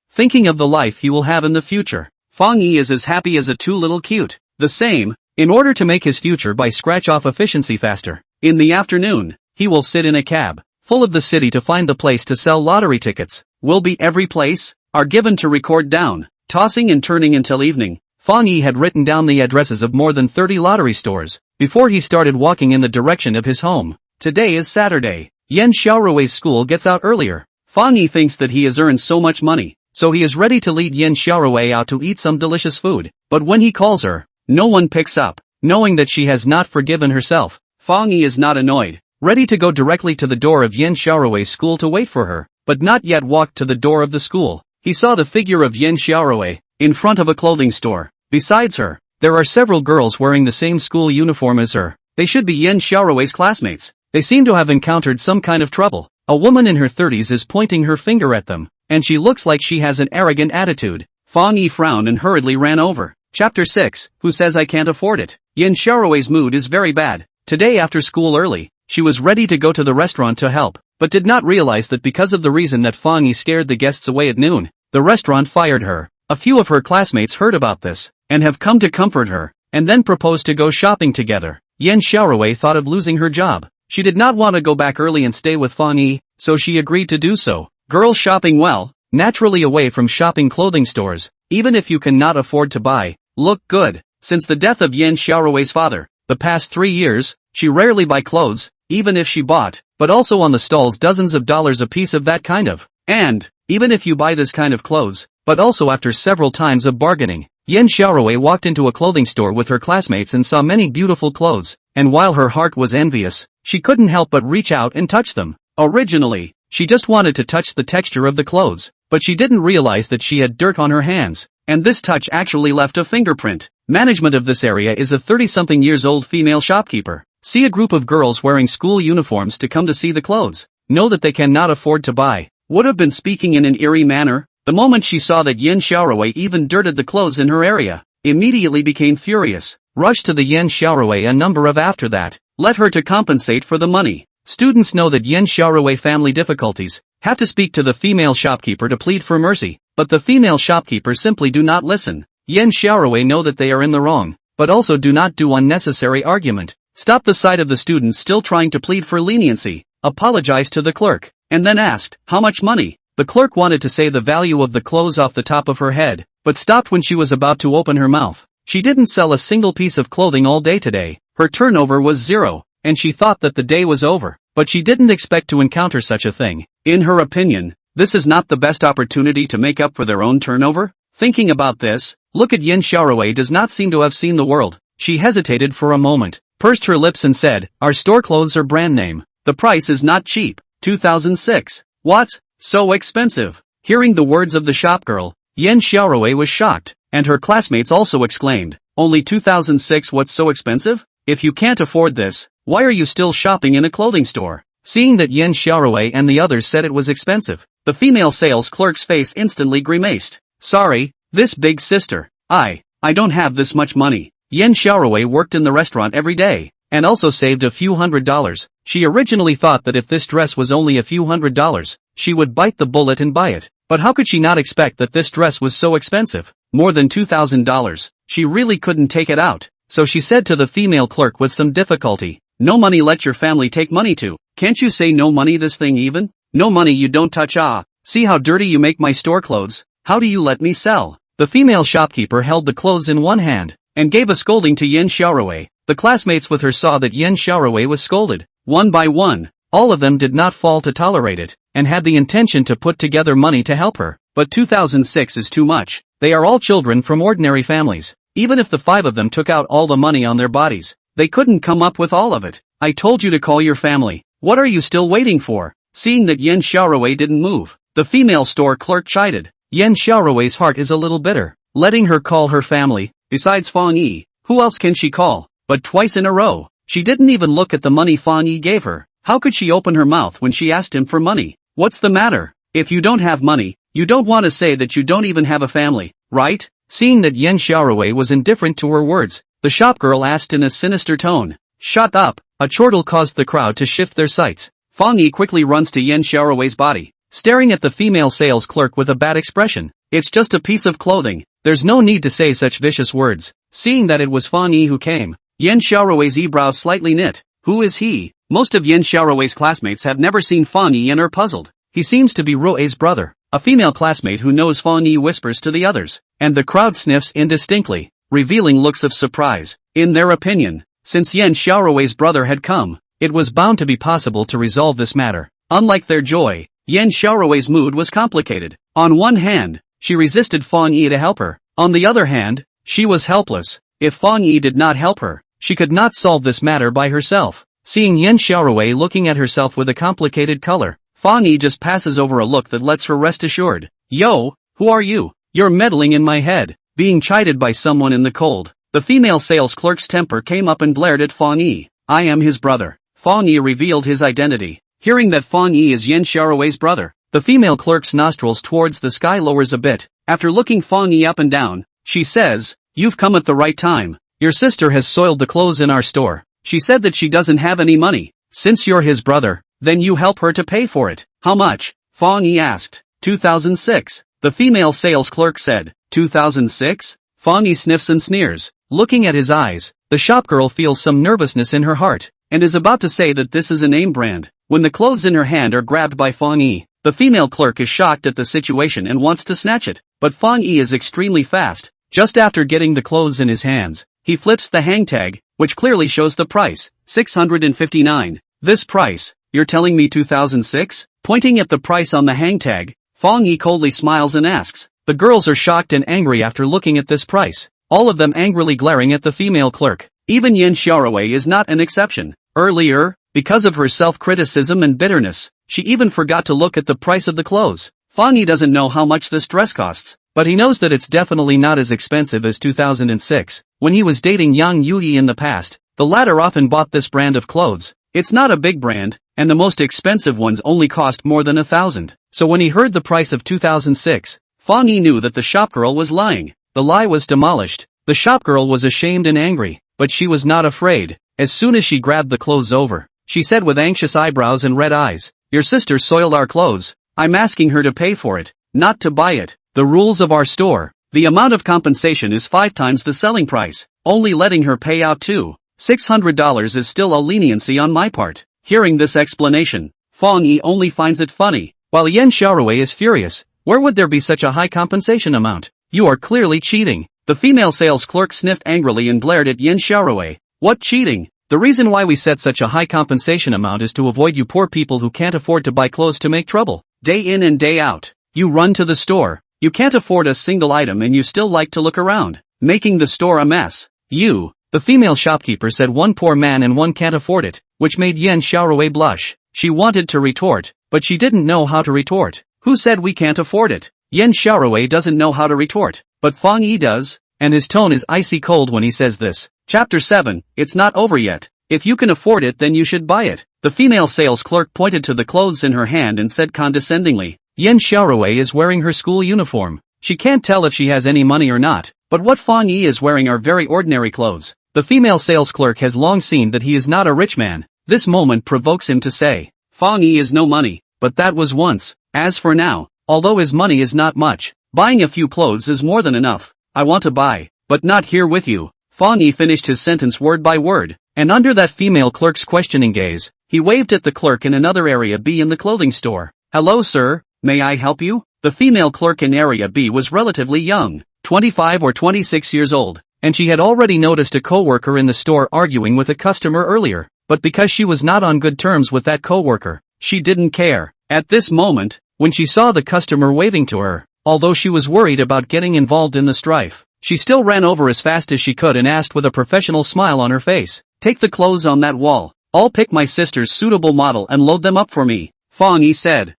Thinking of the life he will have in the future. Fang Yi is as happy as a too little cute. The same, in order to make his future by scratch off efficiency faster. In the afternoon, he will sit in a cab, full of the city to find the place to sell lottery tickets. Will be every place, are given to record down, tossing and turning until evening. Fang Yi had written down the addresses of more than 30 lottery stores, before he started walking in the direction of his home. Today is Saturday. Yan Xiaorui's school gets out earlier. Fang Yi thinks that he has earned so much money, so he is ready to lead Yan Xiaorui out to eat some delicious food. But when he calls her, no one picks up. Knowing that she has not forgiven herself, Fang Yi is not annoyed, ready to go directly to the door of Yan Xiaorui's school to wait for her, but not yet walked to the door of the school. He saw the figure of Yan Xiaorui in front of a clothing store. Besides her, there are several girls wearing the same school uniform as her. They should be Yan Xiaorui's classmates. They seem to have encountered some kind of trouble. A woman in her 30s is pointing her finger at them, and she looks like she has an arrogant attitude. Fang Yi frowned and hurriedly ran over. Chapter 6, Who Says I Can't Afford It? Yan Xiaorui's mood is very bad. Today after school early, she was ready to go to the restaurant to help, but did not realize that because of the reason that Fang Yi scared the guests away at noon, the restaurant fired her. A few of her classmates heard about this, and have come to comfort her, and then proposed to go shopping together. Yan Xiaorui thought of losing her job. She did not want to go back early and stay with Fang Yi, so she agreed to do so. Girls shopping well, naturally away from shopping clothing stores, even if you cannot afford to buy, look good. Since the death of Yan Xiaorui's father, the past 3 years, she rarely buy clothes, even if she bought, but also on the stalls dozens of dollars a piece of that kind of. And, even if you buy this kind of clothes, but also after several times of bargaining, Yan Xiaorui walked into a clothing store with her classmates and saw many beautiful clothes, and while her heart was envious, she couldn't help but reach out and touch them. Originally, she just wanted to touch the texture of the clothes, but she didn't realize that she had dirt on her hands, and this touch actually left a fingerprint. Management of this area is a 30-something years old female shopkeeper. See a group of girls wearing school uniforms to come to see the clothes. Know that they cannot afford to buy. Would have been speaking in an eerie manner. The moment she saw that Yan Xiaorui even dirted the clothes in her area, immediately became furious, rushed to the Yan Xiaorui a number of after that, let her to compensate for the money. Students know that Yan Xiaorui family difficulties, have to speak to the female shopkeeper to plead for mercy, but the female shopkeeper simply do not listen. Yan Xiaorui know that they are in the wrong, but also do not do unnecessary argument. Stop the sight of the students still trying to plead for leniency, apologized to the clerk, and then asked, how much money? The clerk wanted to say the value of the clothes off the top of her head, but stopped when she was about to open her mouth. She didn't sell a single piece of clothing all day today. Her turnover was 0, and she thought that the day was over, but she didn't expect to encounter such a thing. In her opinion, this is not the best opportunity to make up for their own turnover. Thinking about this, look at Yan Xiaorui does not seem to have seen the world. She hesitated for a moment, pursed her lips and said, our store clothes are brand name. The price is not cheap. 2006. What? So expensive. Hearing the words of the shopgirl, Yen Xiaorui was shocked, and her classmates also exclaimed, "Only 2006? What's so expensive? If you can't afford this, why are you still shopping in a clothing store?" Seeing that Yen Xiaorui and the others said it was expensive, the female sales clerk's face instantly grimaced. "Sorry, this big sister. I don't have this much money." Yen Xiaorui worked in the restaurant every day, and also saved a few $100s. She originally thought that if this dress was only a few $100s, she would bite the bullet and buy it. But how could she not expect that this dress was so expensive? More than $2,000. She really couldn't take it out, so she said to the female clerk with some difficulty, "No money, let your family take money too. Can't you say no money this thing even? No money, you don't touch. See how dirty you make my store clothes. How do you let me sell?" The female shopkeeper held the clothes in one hand, and gave a scolding to Yen Xiaorui. The classmates with her saw that Yen Xiaorui was scolded. One by one, all of them did not fall to tolerate it, and had the intention to put together money to help her. But 2006 is too much. They are all children from ordinary families. Even if the 5 of them took out all the money on their bodies, they couldn't come up with all of it. "I told you to call your family. What are you still waiting for?" Seeing that Yen Xiaorui didn't move, the female store clerk chided. Yen Xiaorui's heart is a little bitter, letting her call her family. Besides Fang Yi, who else can she call? But twice in a row, she didn't even look at the money Fang Yi gave her. How could she open her mouth when she asked him for money? What's the matter? If you don't have money, you don't want to say that you don't even have a family, right? Seeing that Yen Xiaorui was indifferent to her words, the shopgirl asked in a sinister tone. "Shut up!" A chortle caused the crowd to shift their sights. Fang Yi quickly runs to Yen Xiaorui's body, staring at the female sales clerk with a bad expression. "It's just a piece of clothing. There's no need to say such vicious words." Seeing that it was Fang Yi who came, Yen Xiaorui's eyebrows slightly knit. Who is he? Most of Yen Xiaorui's classmates have never seen Fang Yi and are puzzled. He seems to be Rue's brother. A female classmate who knows Fang Yi whispers to the others, and the crowd sniffs indistinctly, revealing looks of surprise. In their opinion, since Yen Xiaorui's brother had come, it was bound to be possible to resolve this matter. Unlike their joy, Yen Xiaorui's mood was complicated. On one hand, she resisted Fang Yi to help her. On the other hand, she was helpless. If Fang Yi did not help her, she could not solve this matter by herself. Seeing Yen Xiaorui looking at herself with a complicated color, Fang Yi just passes over a look that lets her rest assured. "Yo, who are you? You're meddling in my head." Being chided by someone in the cold, the female sales clerk's temper came up and blared at Fang Yi. "I am his brother." Fang Yi revealed his identity. Hearing that Fang Yi is Yen Xiaorui's brother, the female clerk's nostrils towards the sky lowers a bit. After looking Fang Yi up and down, she says, "You've come at the right time. Your sister has soiled the clothes in our store. She said that she doesn't have any money. Since you're his brother, then you help her to pay for it." "How much?" Fang Yi asked. 2006. The female sales clerk said. 2006? Fang Yi sniffs and sneers. Looking at his eyes, the shopgirl feels some nervousness in her heart, and is about to say that this is a name brand, when the clothes in her hand are grabbed by Fang Yi. The female clerk is shocked at the situation and wants to snatch it, but Fang Yi is extremely fast. Just after getting the clothes in his hands, he flips the hang tag, which clearly shows the price, 659. "This price, you're telling me 2006? Pointing at the price on the hang tag, Fang Yi coldly smiles and asks. The girls are shocked and angry after looking at this price, all of them angrily glaring at the female clerk. Even Yen Xiaorui is not an exception. Earlier, because of her self-criticism and bitterness, she even forgot to look at the price of the clothes. Fang Yi doesn't know how much this dress costs, but he knows that it's definitely not as expensive as 2006. When he was dating Yang Yuyi in the past, the latter often bought this brand of clothes. It's not a big brand, and the most expensive ones only cost more than 1,000. So when he heard the price of 2006, Fang Yi knew that the shopgirl was lying. The lie was demolished. The shopgirl was ashamed and angry, but she was not afraid. As soon as she grabbed the clothes over, she said with anxious eyebrows and red eyes, "Your sister soiled our clothes. I'm asking her to pay for it, not to buy it. The rules of our store, the amount of compensation is 5 times the selling price. Only letting her pay out $600 is still a leniency on my part." Hearing this explanation, Fang Yi only finds it funny, while Yen Xiaorui is furious. Where would there be such a high compensation amount? You are clearly cheating. The female sales clerk sniffed angrily and glared at Yen Xiaorui. What cheating? The reason why we set such a high compensation amount is to avoid you poor people who can't afford to buy clothes to make trouble. Day in and day out, you run to the store. You can't afford a single item and you still like to look around, making the store a mess. The female shopkeeper said one poor man and one can't afford it, which made Yen Xiaorui blush. She wanted to retort, but she didn't know how to retort. Who said we can't afford it? Yan Xiaorui doesn't know how to retort, but Fang Yi does, and his tone is icy cold when he says this. Chapter 7, it's not over yet. If you can afford it then you should buy it. The female sales clerk pointed to the clothes in her hand and said condescendingly, Yan Xiaorui is wearing her school uniform. She can't tell if she has any money or not, but what Fang Yi is wearing are very ordinary clothes. The female sales clerk has long seen that he is not a rich man. This moment provokes him to say, Fang Yi has no money, but that was once. As for now, although his money is not much, buying a few clothes is more than enough. I want to buy, but not here with you. Fang Yi finished his sentence word by word, and under that female clerk's questioning gaze, he waved at the clerk in another area B in the clothing store. Hello sir, may I help you? The female clerk in area B was relatively young, 25 or 26 years old, and she had already noticed a coworker in the store arguing with a customer earlier, but because she was not on good terms with that coworker, she didn't care. At this moment, when she saw the customer waving to her, although she was worried about getting involved in the strife, she still ran over as fast as she could and asked with a professional smile on her face, take the clothes on that wall. I'll pick my sister's suitable model and load them up for me. Fang Yi said,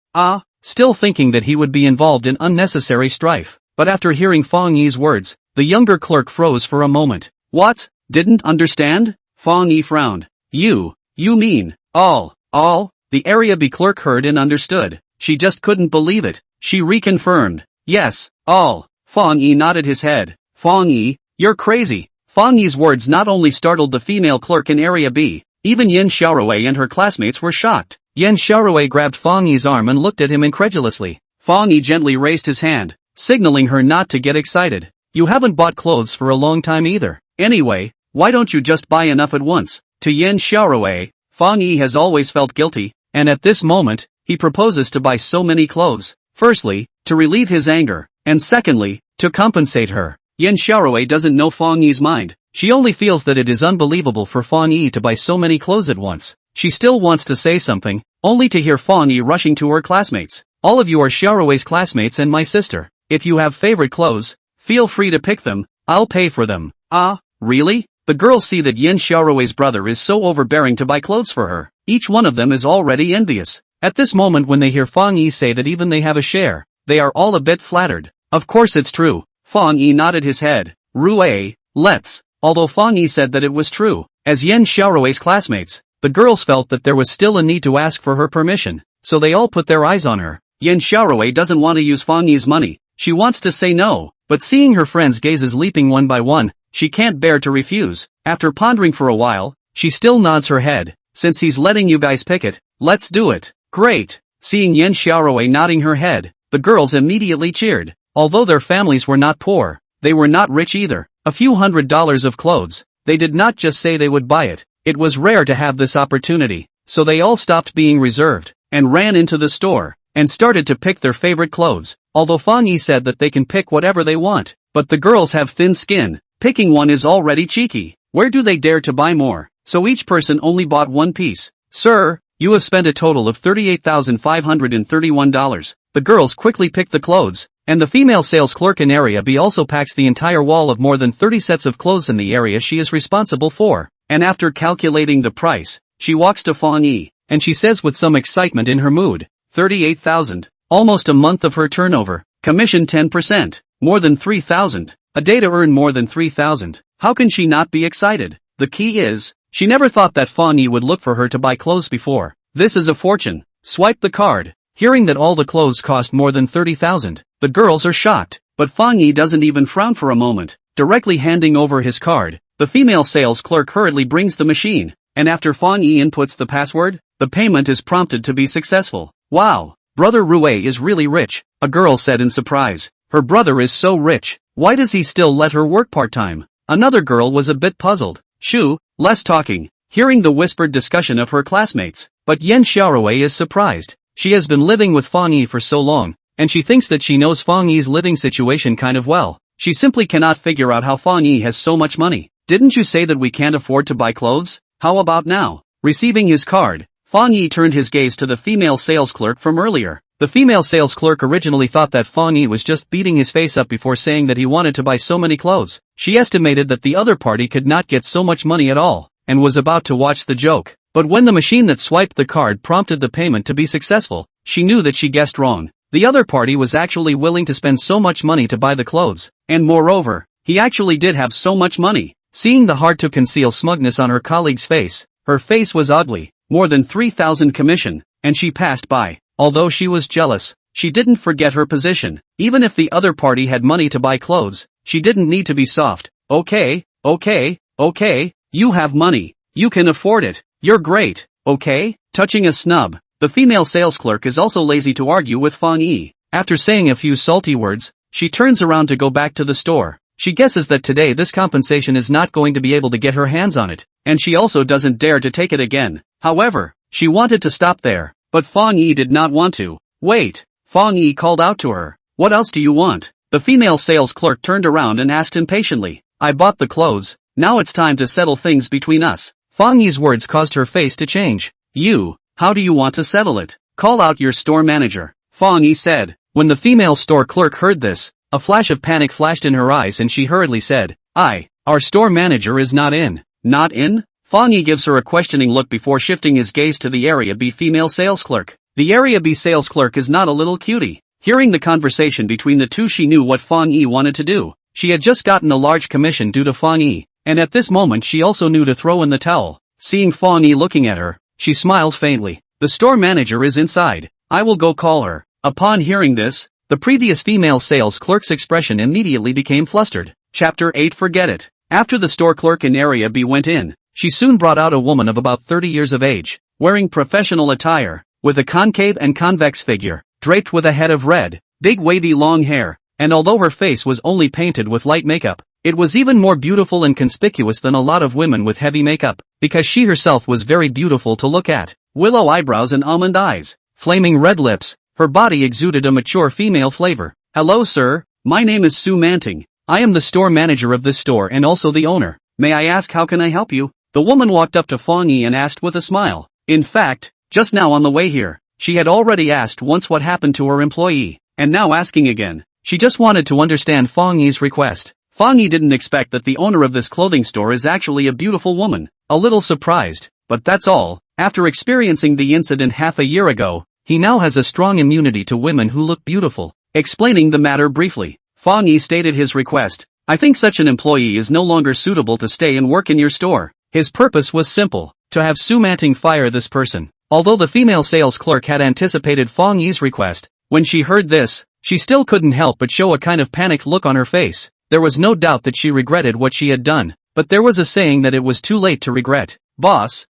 still thinking that he would be involved in unnecessary strife, but after hearing Fang Yi's words, the younger clerk froze for a moment. What? Didn't understand? Fang Yi frowned. You mean, all? The area B clerk heard and understood. She just couldn't believe it. She reconfirmed, yes, all. Fang Yi nodded his head. Fang Yi, you're crazy. Fang Yi's words not only startled the female clerk in area B, even Yan Xiaorui and her classmates were shocked. Yan Xiaorui grabbed Fang Yi's arm and looked at him incredulously. Fang Yi gently raised his hand, signaling her not to get excited. You haven't bought clothes for a long time either. Anyway, why don't you just buy enough at once? To Yan Xiaorui, Fang Yi has always felt guilty, and at this moment, he proposes to buy so many clothes. Firstly, to relieve his anger, and secondly, to compensate her. Yan Xiaorui doesn't know Fang Yi's mind. She only feels that it is unbelievable for Fang Yi to buy so many clothes at once. She still wants to say something, only to hear Fang Yi rushing to her classmates. All of you are Xiaorui's classmates and my sister. If you have favorite clothes, feel free to pick them, I'll pay for them. Really? The girls see that Yan Xiaorui's brother is so overbearing to buy clothes for her. Each one of them is already envious. At this moment when they hear Fang Yi say that even they have a share, they are all a bit flattered. Of course it's true. Fang Yi nodded his head. Rui, let's. Although Fang Yi said that it was true, as Yan Xiaorui's classmates, the girls felt that there was still a need to ask for her permission, so they all put their eyes on her. Yan Xiaorui doesn't want to use Fang Yi's money. She wants to say no, but seeing her friends' gazes leaping one by one, she can't bear to refuse. After pondering for a while, she still nods her head. Since he's letting you guys pick it, let's do it. Great. Seeing Yan Xiaorui nodding her head, the girls immediately cheered. Although their families were not poor, they were not rich either. A few $100s of clothes. They did not just say they would buy it. It was rare to have this opportunity, so they all stopped being reserved, and ran into the store, and started to pick their favorite clothes. Although Fang Yi said that they can pick whatever they want, but the girls have thin skin. Picking one is already cheeky. Where do they dare to buy more? So each person only bought one piece. Sir, you have spent a total of $38,531. The girls quickly picked the clothes, and the female sales clerk in area B also packs the entire wall of more than 30 sets of clothes in the area she is responsible for. And after calculating the price, she walks to Fang Yi, and she says with some excitement in her mood, 38,000. Almost a month of her turnover. Commission 10%. More than 3,000. A day to earn more than 3,000. How can she not be excited? The key is, she never thought that Fang Yi would look for her to buy clothes before. This is a fortune. Swipe the card. Hearing that all the clothes cost more than 30,000, the girls are shocked, but Fang Yi doesn't even frown for a moment. Directly handing over his card, the female sales clerk hurriedly brings the machine, and after Fang Yi inputs the password, the payment is prompted to be successful. Wow, brother Rui is really rich, a girl said in surprise. Her brother is so rich, why does he still let her work part-time? Another girl was a bit puzzled. Shoo, less talking, hearing the whispered discussion of her classmates, but Yan Xiaorui is surprised. She has been living with Fang Yi for so long, and she thinks that she knows Fang Yi's living situation kind of well. She simply cannot figure out how Fang Yi has so much money. Didn't you say that we can't afford to buy clothes? How about now? Receiving his card, Fang Yi turned his gaze to the female sales clerk from earlier. The female sales clerk originally thought that Fang Yi was just beating his face up before saying that he wanted to buy so many clothes. She estimated that the other party could not get so much money at all, and was about to watch the joke. But when the machine that swiped the card prompted the payment to be successful, she knew that she guessed wrong. The other party was actually willing to spend so much money to buy the clothes, and moreover, he actually did have so much money. Seeing the hard-to-conceal smugness on her colleague's face, her face was ugly, more than 3,000 commission, and she passed by. Although she was jealous, she didn't forget her position. Even if the other party had money to buy clothes, she didn't need to be soft. Okay, you have money. You can afford it. You're great, okay? Touching a snub. The female sales clerk is also lazy to argue with Fang Yi. After saying a few salty words, she turns around to go back to the store. She guesses that today this compensation is not going to be able to get her hands on it, and she also doesn't dare to take it again. However, she wanted to stop there, but Fang Yi did not want to. Wait, Fang Yi called out to her. What else do you want? The female sales clerk turned around and asked impatiently. I bought the clothes, now it's time to settle things between us. Fang Yi's words caused her face to change. How do you want to settle it? Call out your store manager, Fang Yi said. When the female store clerk heard this, a flash of panic flashed in her eyes and she hurriedly said, Our store manager is not in. Not in? Fang Yi gives her a questioning look before shifting his gaze to the Area B female sales clerk. The Area B sales clerk is not a little cutie. Hearing the conversation between the two, she knew what Fang Yi wanted to do. She had just gotten a large commission due to Fang Yi, and at this moment she also knew to throw in the towel. Seeing Fang Yi looking at her, she smiled faintly. The store manager is inside. I will go call her. Upon hearing this, the previous female sales clerk's expression immediately became flustered. Chapter 8. Forget it. After the store clerk in Area B went in, she soon brought out a woman of about 30 years of age, wearing professional attire, with a concave and convex figure, draped with a head of red, big wavy long hair, and although her face was only painted with light makeup, it was even more beautiful and conspicuous than a lot of women with heavy makeup, because she herself was very beautiful to look at. Willow eyebrows and almond eyes, flaming red lips, her body exuded a mature female flavor. Hello sir, my name is Su Manting. I am the store manager of this store and also the owner. May I ask how can I help you? The woman walked up to Fang Yi and asked with a smile. In fact, just now on the way here, she had already asked once what happened to her employee, and now asking again. She just wanted to understand Fang Yi's request. Fang Yi didn't expect that the owner of this clothing store is actually a beautiful woman. A little surprised, but that's all. After experiencing the incident half a year ago, he now has a strong immunity to women who look beautiful. Explaining the matter briefly, Fang Yi stated his request. I think such an employee is no longer suitable to stay and work in your store. His purpose was simple, to have Su Manting fire this person. Although the female sales clerk had anticipated Fang Yi's request, when she heard this, she still couldn't help but show a kind of panicked look on her face. There was no doubt that she regretted what she had done, but there was a saying that it was too late to regret. Boss,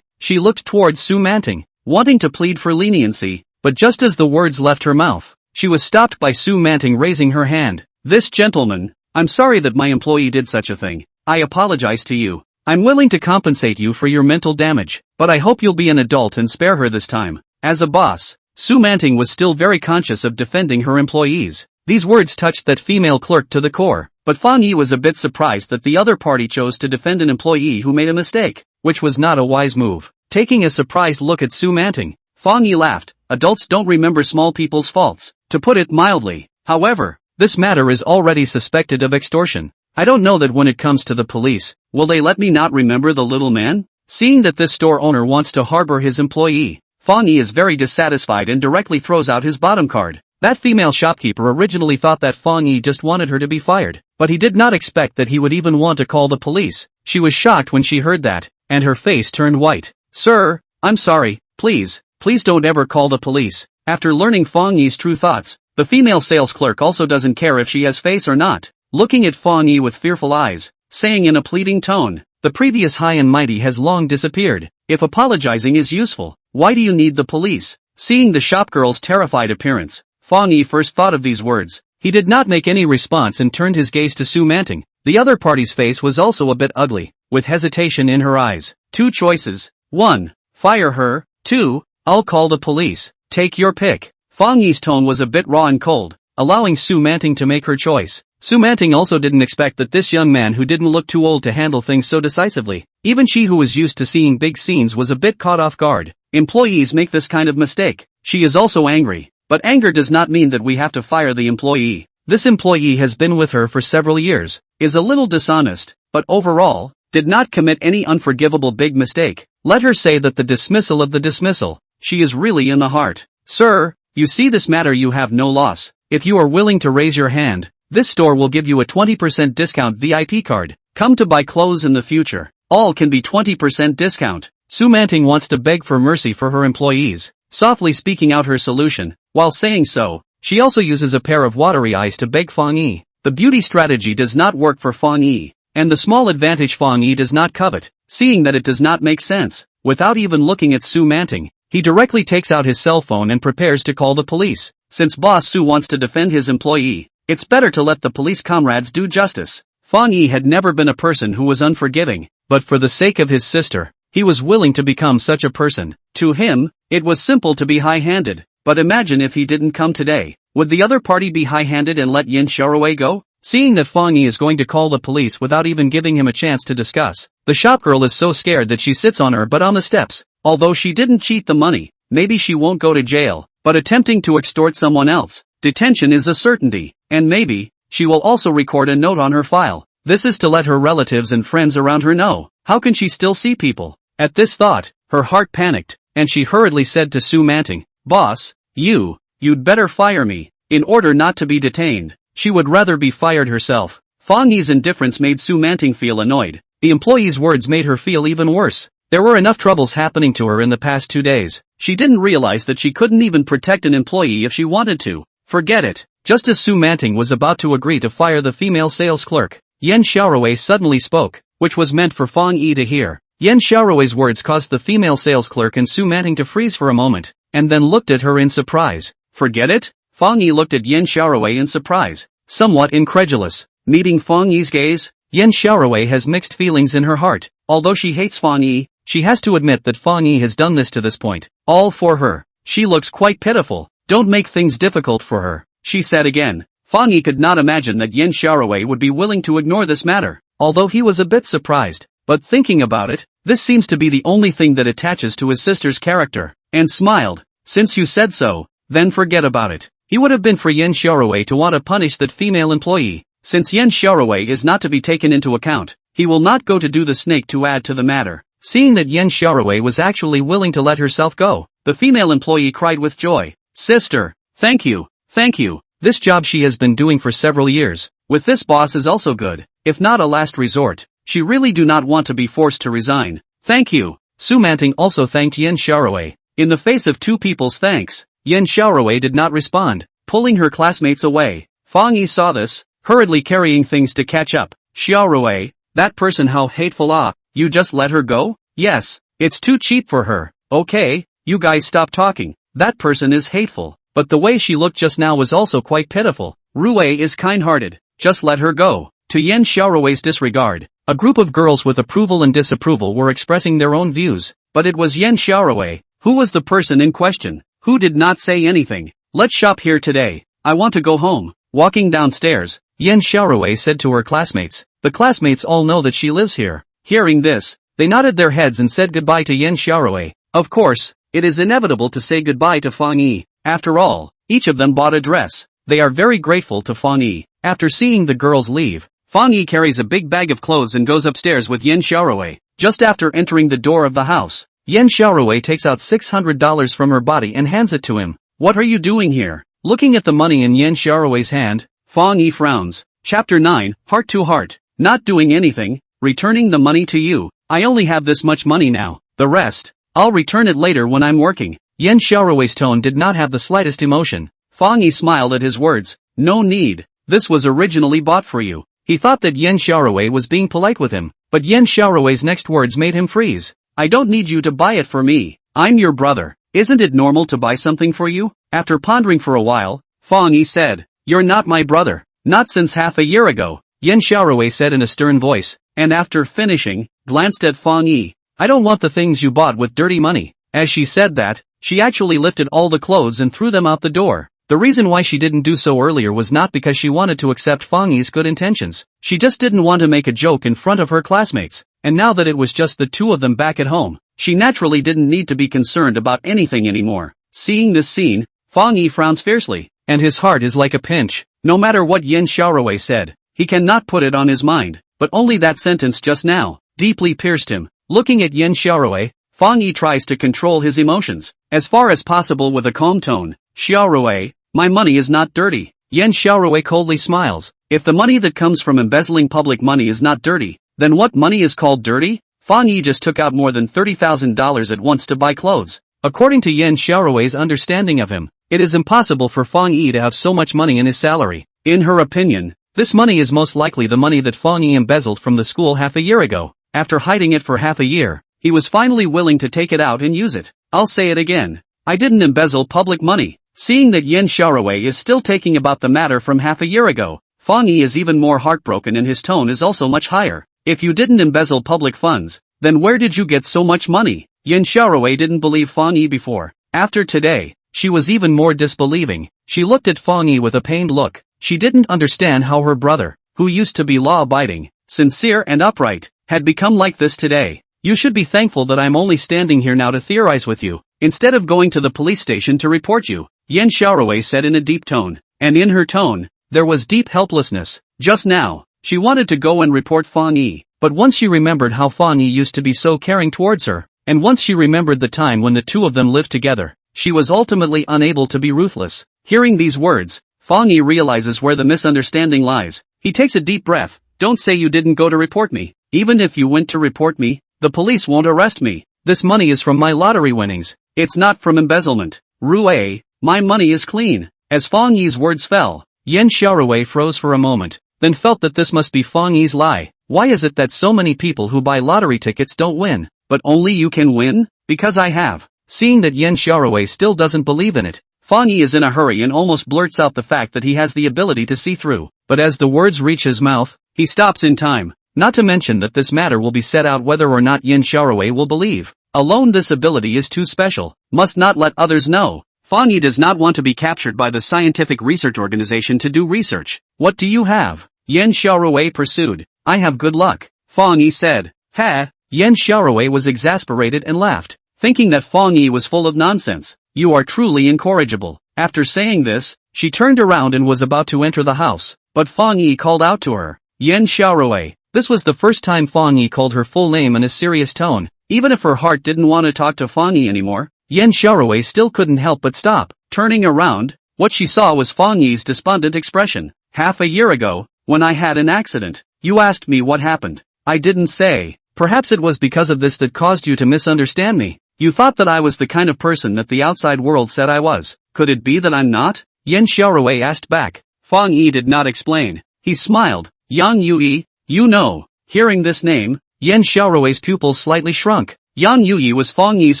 she looked towards Su Manting, wanting to plead for leniency, but just as the words left her mouth, she was stopped by Su Manting raising her hand. This gentleman, I'm sorry that my employee did such a thing. I apologize to you. I'm willing to compensate you for your mental damage, but I hope you'll be an adult and spare her this time. As a boss, Su Manting was still very conscious of defending her employees. These words touched that female clerk to the core, but Fang Yi was a bit surprised that the other party chose to defend an employee who made a mistake, which was not a wise move. Taking a surprised look at Su Manting, Fang Yi laughed. Adults don't remember small people's faults, to put it mildly. However, this matter is already suspected of extortion. I don't know that when it comes to the police, will they let me not remember the little man? Seeing that this store owner wants to harbor his employee, Fang Yi is very dissatisfied and directly throws out his bottom card. That female shopkeeper originally thought that Fang Yi just wanted her to be fired, but he did not expect that he would even want to call the police. She was shocked when she heard that, and her face turned white. Sir, I'm sorry, please don't ever call the police. After learning Fang Yi's true thoughts, the female sales clerk also doesn't care if she has face or not. Looking at Fang Yi with fearful eyes, saying in a pleading tone, the previous high and mighty has long disappeared. If apologizing is useful, why do you need the police? Seeing the shopgirl's terrified appearance, Fang Yi first thought of these words. He did not make any response and turned his gaze to Su Manting. The other party's face was also a bit ugly, with hesitation in her eyes. Two choices. 1. Fire her. 2. I'll call the police. Take your pick. Fang Yi's tone was a bit raw and cold, allowing Su Manting to make her choice. Su Manting also didn't expect that this young man who didn't look too old to handle things so decisively. Even she who was used to seeing big scenes was a bit caught off guard. Employees make this kind of mistake. She is also angry, but anger does not mean that we have to fire the employee. This employee has been with her for several years, is a little dishonest, but overall, did not commit any unforgivable big mistake. Let her say that the dismissal of the dismissal. She is really in the heart. Sir, You see, this matter you have no loss. If you are willing to raise your hand, this store will give you a 20% discount VIP card. Come to buy clothes in the future. All can be 20% discount. Su Manting wants to beg for mercy for her employees, softly speaking out her solution. While saying so, she also uses a pair of watery eyes to beg Fang Yi. The beauty strategy does not work for Fang Yi, and the small advantage Fang Yi does not covet, seeing that it does not make sense. Without even looking at Su Manting, he directly takes out his cell phone and prepares to call the police. Since Boss Su wants to defend his employee, it's better to let the police comrades do justice. Fang Yi had never been a person who was unforgiving, but for the sake of his sister, he was willing to become such a person. To him, it was simple to be high-handed, but imagine if he didn't come today. Would the other party be high-handed and let Yin Xiaowei go? Seeing that Fang Yi is going to call the police without even giving him a chance to discuss, the shopgirl is so scared that she sits on her butt on the steps. Although she didn't cheat the money, maybe she won't go to jail, but attempting to extort someone else, detention is a certainty, and maybe, she will also record a note on her file. This is to let her relatives and friends around her know. How can she still see people? At this thought, her heart panicked, and she hurriedly said to Su Manting, "Boss, you'd better fire me, in order not to be detained." She would rather be fired herself. Fang Yi's indifference made Su Manting feel annoyed. The employee's words made her feel even worse. There were enough troubles happening to her in the past 2 days. She didn't realize that she couldn't even protect an employee if she wanted to. Forget it. Just as Su Manting was about to agree to fire the female sales clerk, Yen Xiaowei suddenly spoke, which was meant for Fang Yi to hear. Yen Xiaowei's words caused the female sales clerk and Su Manting to freeze for a moment, and then looked at her in surprise. Forget it? Fang Yi looked at Yen Xiaowei in surprise, somewhat incredulous. Meeting Fang Yi's gaze, Yen Xiaowei has mixed feelings in her heart. Although she hates Fang Yi, she has to admit that Fang Yi has done this to this point, all for her. She looks quite pitiful. Don't make things difficult for her, she said again. Fang Yi could not imagine that Yen Xiaowei would be willing to ignore this matter, although he was a bit surprised. But thinking about it, this seems to be the only thing that attaches to his sister's character, and smiled. Since you said so, then forget about it. He would have been for Yen Xiaowei to want to punish that female employee. Since Yen Xiaowei is not to be taken into account, he will not go to do the snake to add to the matter. Seeing that Yen Xiaowei was actually willing to let herself go, the female employee cried with joy. "Sister, thank you, thank you. This job she has been doing for several years, with this boss is also good, if not a last resort. She really do not want to be forced to resign. Thank you." Su Manting also thanked Yen Xiaowei. In the face of two people's thanks, Yen Xiaowei did not respond, pulling her classmates away. Fang Yi saw this, hurriedly carrying things to catch up. "Xiaowei, that person, how hateful. You just let her go?" "Yes, it's too cheap for her." "Okay, you guys stop talking. That person is hateful, but the way she looked just now was also quite pitiful. Ruei is kind-hearted, just let her go." To Yen Xiaowei's disregard, a group of girls with approval and disapproval were expressing their own views, but it was Yen Xiaowei who was the person in question, who did not say anything. "Let's shop here today. I want to go home." Walking downstairs, Yen Xiaowei said to her classmates. The classmates all know that she lives here. Hearing this, they nodded their heads and said goodbye to Yen Xiaowei. Of course, it is inevitable to say goodbye to Fang Yi. After all, each of them bought a dress. They are very grateful to Fang Yi. After seeing the girls leave, Fang Yi carries a big bag of clothes and goes upstairs with Yen Xiaowei. Just after entering the door of the house, Yen Xiaowei takes out $600 from her body and hands it to him. "What are you doing here?" Looking at the money in Yen Xiaowei's hand, Fang Yi frowns. Chapter 9, Heart to Heart. "Not doing anything, returning the money to you. I only have this much money now. The rest, I'll return it later when I'm working." Yen Xiaowei's tone did not have the slightest emotion. Fang Yi smiled at his words. "No need. This was originally bought for you." He thought that Yen Xiaowei was being polite with him, but Yen Xiaowei's next words made him freeze. "I don't need you to buy it for me. I'm your brother. Isn't it normal to buy something for you?" After pondering for a while, Fang Yi said, "You're not my brother. Not since half a year ago," Yen Xiaowei said in a stern voice, and after finishing, glanced at Fang Yi. "I don't want the things you bought with dirty money." As she said that, she actually lifted all the clothes and threw them out the door. The reason why she didn't do so earlier was not because she wanted to accept Fang Yi's good intentions. She just didn't want to make a joke in front of her classmates, and now that it was just the two of them back at home, she naturally didn't need to be concerned about anything anymore. Seeing this scene, Fang Yi frowns fiercely, and his heart is like a pinch. No matter what Yen Xiaowei said, he cannot put it on his mind, but only that sentence just now deeply pierced him. Looking at Yen Xiaowei, Fang Yi tries to control his emotions, as far as possible with a calm tone. Xiaorui, my money is not dirty. Yan Xiaorui coldly smiles. If the money that comes from embezzling public money is not dirty, then what money is called dirty? Fang Yi just took out more than $30,000 at once to buy clothes. According to Yan Xiaorui's understanding of him, it is impossible for Fang Yi to have so much money in his salary. In her opinion, this money is most likely the money that Fang Yi embezzled from the school half a year ago. After hiding it for half a year, he was finally willing to take it out and use it. I'll say it again. I didn't embezzle public money. Seeing that Yan Xiaorui is still taking about the matter from half a year ago, Fang Yi is even more heartbroken and his tone is also much higher. If you didn't embezzle public funds, then where did you get so much money? Yan Xiaorui didn't believe Fang Yi before. After today, she was even more disbelieving. She looked at Fang Yi with a pained look. She didn't understand how her brother, who used to be law-abiding, sincere and upright, had become like this today. You should be thankful that I'm only standing here now to theorize with you, instead of going to the police station to report you, Yan Xiaorui said in a deep tone. And in her tone, there was deep helplessness. Just now, she wanted to go and report Fang Yi, but once she remembered how Fang Yi used to be so caring towards her, and once she remembered the time when the two of them lived together, she was ultimately unable to be ruthless. Hearing these words, Fang Yi realizes where the misunderstanding lies. He takes a deep breath. Don't say you didn't go to report me. Even if you went to report me, the police won't arrest me. This money is from my lottery winnings. It's not from embezzlement. Rui, my money is clean. As Fang Yi's words fell, Yan Xiaorui froze for a moment, then felt that this must be Fang Yi's lie. Why is it that so many people who buy lottery tickets don't win? But only you can win? Because I have. Seeing that Yan Xiaorui still doesn't believe in it, Fang Yi is in a hurry and almost blurts out the fact that he has the ability to see through. But as the words reach his mouth, he stops in time. Not to mention that this matter will be set out whether or not Yan Xiaorui will believe. Alone this ability is too special. Must not let others know. Fang Yi does not want to be captured by the scientific research organization to do research. What do you have? Yan Xiaorui pursued. I have good luck. Fang Yi said. Ha! Yan Xiaorui was exasperated and laughed, thinking that Fang Yi was full of nonsense. You are truly incorrigible. After saying this, she turned around and was about to enter the house, but Fang Yi called out to her. Yan Xiaorui. This was the first time Fang Yi called her full name in a serious tone. Even if her heart didn't want to talk to Fang Yi anymore, Yan Xiaorui still couldn't help but stop. Turning around, what she saw was Fang Yi's despondent expression. Half a year ago, when I had an accident, you asked me what happened. I didn't say. Perhaps it was because of this that caused you to misunderstand me. You thought that I was the kind of person that the outside world said I was. Could it be that I'm not? Yan Xiaorui asked back. Fang Yi did not explain. He smiled. Yang Yui, you know. Hearing this name, Yan Xiaorui's pupils slightly shrunk. Yang Yui was Fang Yi's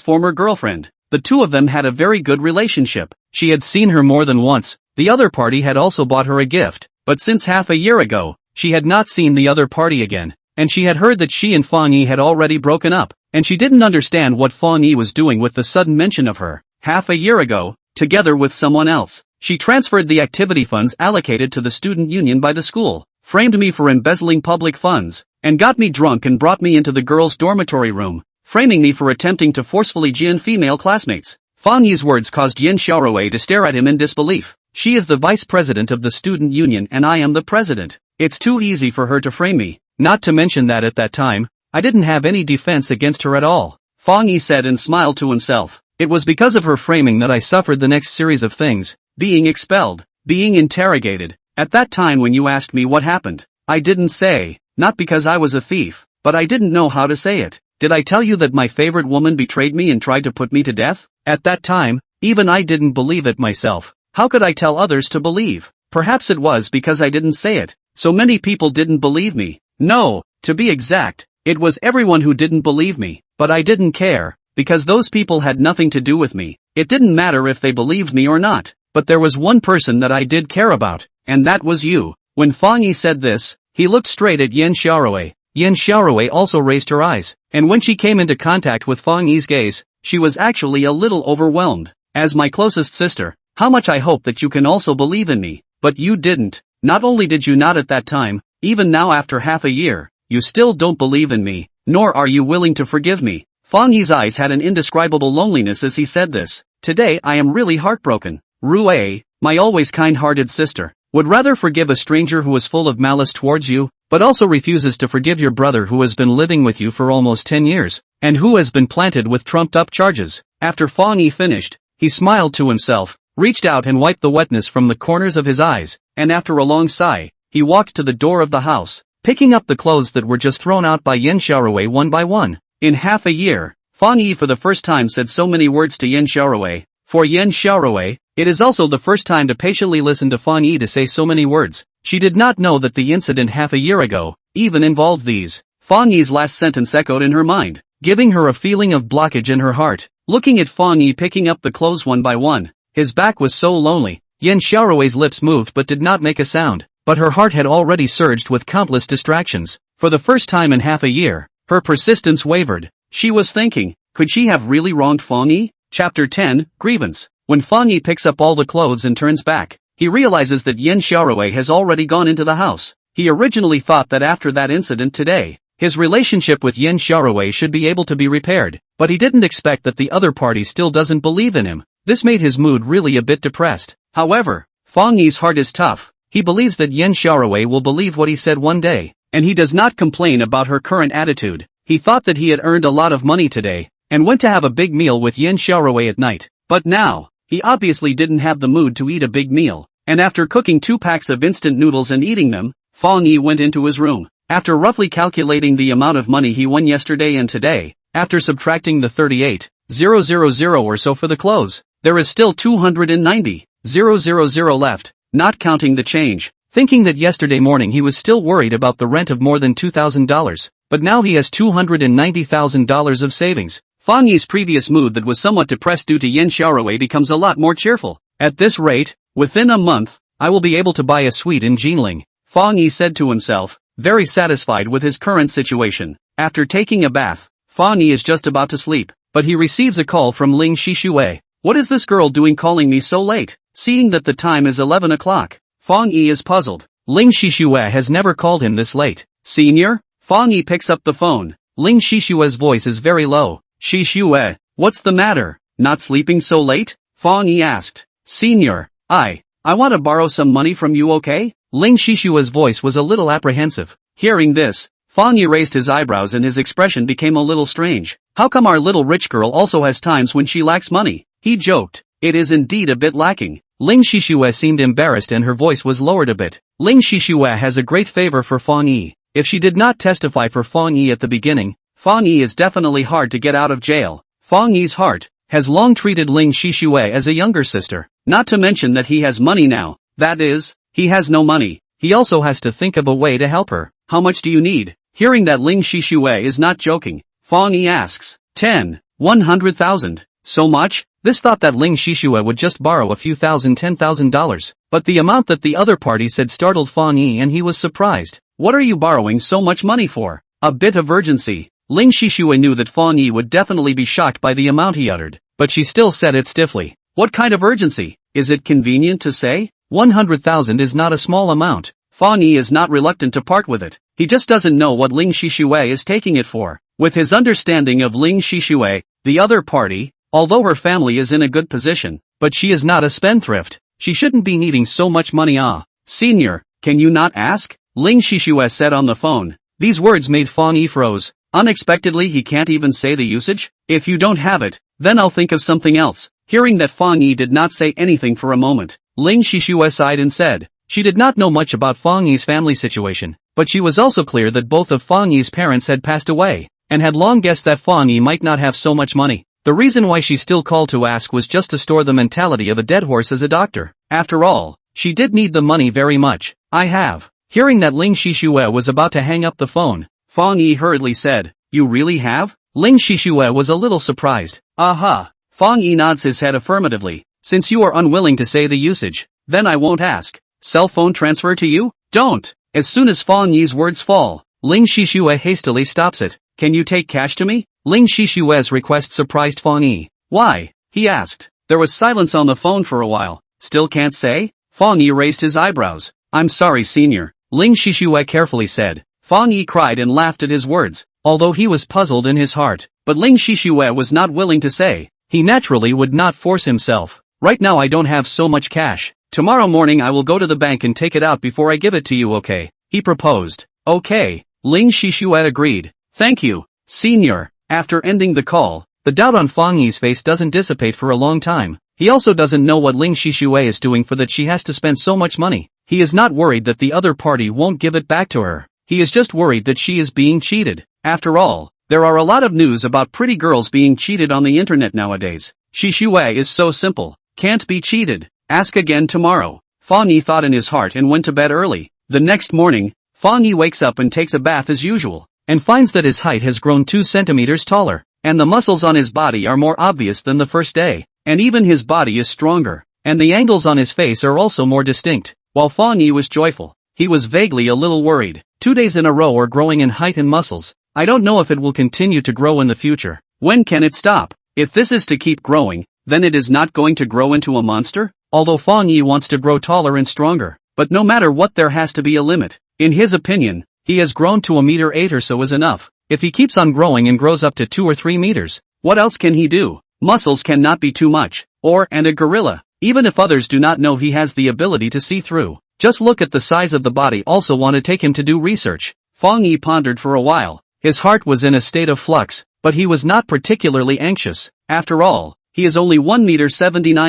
former girlfriend. The two of them had a very good relationship. She had seen her more than once. The other party had also bought her a gift. But since half a year ago, she had not seen the other party again. And she had heard that she and Fang Yi had already broken up. And she didn't understand what Fang Yi was doing with the sudden mention of her. Half a year ago, together with someone else, she transferred the activity funds allocated to the student union by the school, framed me for embezzling public funds, and got me drunk and brought me into the girls' dormitory room, framing me for attempting to forcefully gin female classmates. Fang Yi's words caused Yan Xiaorui to stare at him in disbelief. She is the vice president of the student union and I am the president. It's too easy for her to frame me. Not to mention that at that time, I didn't have any defense against her at all. Fang Yi said and smiled to himself. It was because of her framing that I suffered the next series of things. Being expelled. Being interrogated. At that time when you asked me what happened, I didn't say. Not because I was a thief, but I didn't know how to say it. Did I tell you that my favorite woman betrayed me and tried to put me to death? At that time, even I didn't believe it myself. How could I tell others to believe? Perhaps it was because I didn't say it. So many people didn't believe me. No, to be exact, it was everyone who didn't believe me. But I didn't care, because those people had nothing to do with me. It didn't matter if they believed me or not. But there was one person that I did care about, and that was you. When Fang Yi said this, he looked straight at Yan Xiaorui. Yan Xiaorui also raised her eyes, and when she came into contact with Fang Yi's gaze, she was actually a little overwhelmed. As my closest sister, how much I hope that you can also believe in me. But you didn't. Not only did you not at that time, even now after half a year, you still don't believe in me, nor are you willing to forgive me. Fang Yi's eyes had an indescribable loneliness as he said this. Today I am really heartbroken. Rui, my always kind-hearted sister, would rather forgive a stranger who is full of malice towards you, but also refuses to forgive your brother who has been living with you for almost 10 years, and who has been planted with trumped-up charges. After Fang Yi finished, he smiled to himself. reached out and wiped the wetness from the corners of his eyes, and after a long sigh, he walked to the door of the house, picking up the clothes that were just thrown out by Yin Xiaorui one by one. In half a year, Fang Yi for the first time said so many words to Yin Xiaorui. For Yin Xiaorui, it is also the first time to patiently listen to Fang Yi to say so many words. She did not know that the incident half a year ago even involved these. Fang Yi's last sentence echoed in her mind, giving her a feeling of blockage in her heart. Looking at Fang Yi picking up the clothes one by one, his back was so lonely. Yin Xiaorui's lips moved but did not make a sound, but her heart had already surged with countless distractions. For the first time in half a year, her persistence wavered. She was thinking, could she have really wronged Fang Yi? Chapter 10, Grievance. When Fang Yi picks up all the clothes and turns back, he realizes that Yin Xiaorui has already gone into the house. He originally thought that after that incident today, his relationship with Yin Xiaorui should be able to be repaired, but he didn't expect that the other party still doesn't believe in him. This made his mood really a bit depressed. However, Fang Yi's heart is tough. He believes that Yin Xiaorui will believe what he said one day, and he does not complain about her current attitude. He thought that he had earned a lot of money today, and went to have a big meal with Yin Xiaorui at night. But now, he obviously didn't have the mood to eat a big meal, and after cooking 2 packs of instant noodles and eating them, Fang Yi went into his room. After roughly calculating the amount of money he won yesterday and today, after subtracting the 38,000 or so for the clothes, there is still 290,000 left, not counting the change. Thinking that yesterday morning he was still worried about the rent of more than $2,000, but now he has $290,000 of savings. Fang Yi's previous mood that was somewhat depressed due to Yin Xiaorui becomes a lot more cheerful. At this rate, within a month, I will be able to buy a suite in Jinling, Fang Yi said to himself, very satisfied with his current situation. After taking a bath, Fang Yi is just about to sleep, but he receives a call from Ling Shixue. What is this girl doing calling me so late? Seeing that the time is 11 o'clock, Fang Yi is puzzled. Ling Shixue has never called him this late. Senior? Fang Yi picks up the phone. Ling Shixue's voice is very low. Shixue, what's the matter? Not sleeping so late? Fang Yi asked. Senior, I want to borrow some money from you, okay? Ling Shixue's voice was a little apprehensive. Hearing this, Fang Yi raised his eyebrows and his expression became a little strange. How come our little rich girl also has times when she lacks money? He joked. It is indeed a bit lacking. Ling Shixue seemed embarrassed and her voice was lowered a bit. Ling Shixue has a great favor for Fang Yi. If she did not testify for Fang Yi at the beginning, Fang Yi is definitely hard to get out of jail. Fang Yi's heart has long treated Ling Shixue as a younger sister. Not to mention that he has money now. That is, he has no money. He also has to think of a way to help her. How much do you need? Hearing that Ling Shixue is not joking, Fang Yi asks. 100,000. So much? This thought that Ling Shixue would just borrow a few $10,000, but the amount that the other party said startled Fang Yi and he was surprised. What are you borrowing so much money for? A bit of urgency. Ling Shixue knew that Fang Yi would definitely be shocked by the amount he uttered, but she still said it stiffly. What kind of urgency? Is it convenient to say? 100,000 is not a small amount. Fang Yi is not reluctant to part with it. He just doesn't know what Ling Shixue is taking it for. With his understanding of Ling Shixue, the other party, although her family is in a good position, but she is not a spendthrift. She shouldn't be needing so much money. Senior, can you not ask? Ling Shixue said on the phone. These words made Fang Yi froze. Unexpectedly he can't even say the usage? If you don't have it, then I'll think of something else. Hearing that Fang Yi did not say anything for a moment, Ling Shixue sighed and said, she did not know much about Fang Yi's family situation, but she was also clear that both of Fang Yi's parents had passed away, and had long guessed that Fang Yi might not have so much money. The reason why she still called to ask was just to store the mentality of a dead horse as a doctor. After all, she did need the money very much. I have. Hearing that Ling Shixue was about to hang up the phone, Fang Yi hurriedly said, you really have? Ling Shixue was a little surprised. Aha. Fang Yi nods his head affirmatively. Since you are unwilling to say the usage, then I won't ask. Cell phone transfer to you? Don't. As soon as Fang Yi's words fall, Ling Shixue hastily stops it. Can you take cash to me? Ling Shixue's request surprised Fang Yi. Why? He asked. There was silence on the phone for a while. Still can't say? Fang Yi raised his eyebrows. I'm sorry, senior, Ling Shixue carefully said. Fang Yi cried and laughed at his words, although he was puzzled in his heart. But Ling Shixue was not willing to say. He naturally would not force himself. Right now I don't have so much cash. Tomorrow morning I will go to the bank and take it out before I give it to you, okay? He proposed. Okay. Ling Shixue agreed. Thank you, senior. After ending the call, the doubt on Fang Yi's face doesn't dissipate for a long time. He also doesn't know what Ling Shishue is doing for that she has to spend so much money. He is not worried that the other party won't give it back to her. He is just worried that she is being cheated. After all, there are a lot of news about pretty girls being cheated on the internet nowadays. Shishue is so simple. Can't be cheated. Ask again tomorrow. Fang Yi thought in his heart and went to bed early. The next morning, Fang Yi wakes up and takes a bath as usual, and finds that his height has grown 2 centimeters taller, and the muscles on his body are more obvious than the first day, and even his body is stronger, and the angles on his face are also more distinct. While Fang Yi was joyful, he was vaguely a little worried. 2 days in a row are growing in height and muscles. I don't know if it will continue to grow in the future. When can it stop? If this is to keep growing, then it is not going to grow into a monster? Although Fang Yi wants to grow taller and stronger, but no matter what there has to be a limit. In his opinion, he has grown to 1.8 meters or so is enough. If he keeps on growing and grows up to 2 or 3 meters, what else can he do? Muscles cannot be too much. And a gorilla, even if others do not know he has the ability to see through. Just look at the size of the body also want to take him to do research. Fang Yi pondered for a while. His heart was in a state of flux, but he was not particularly anxious. After all, he is only 1.79 meters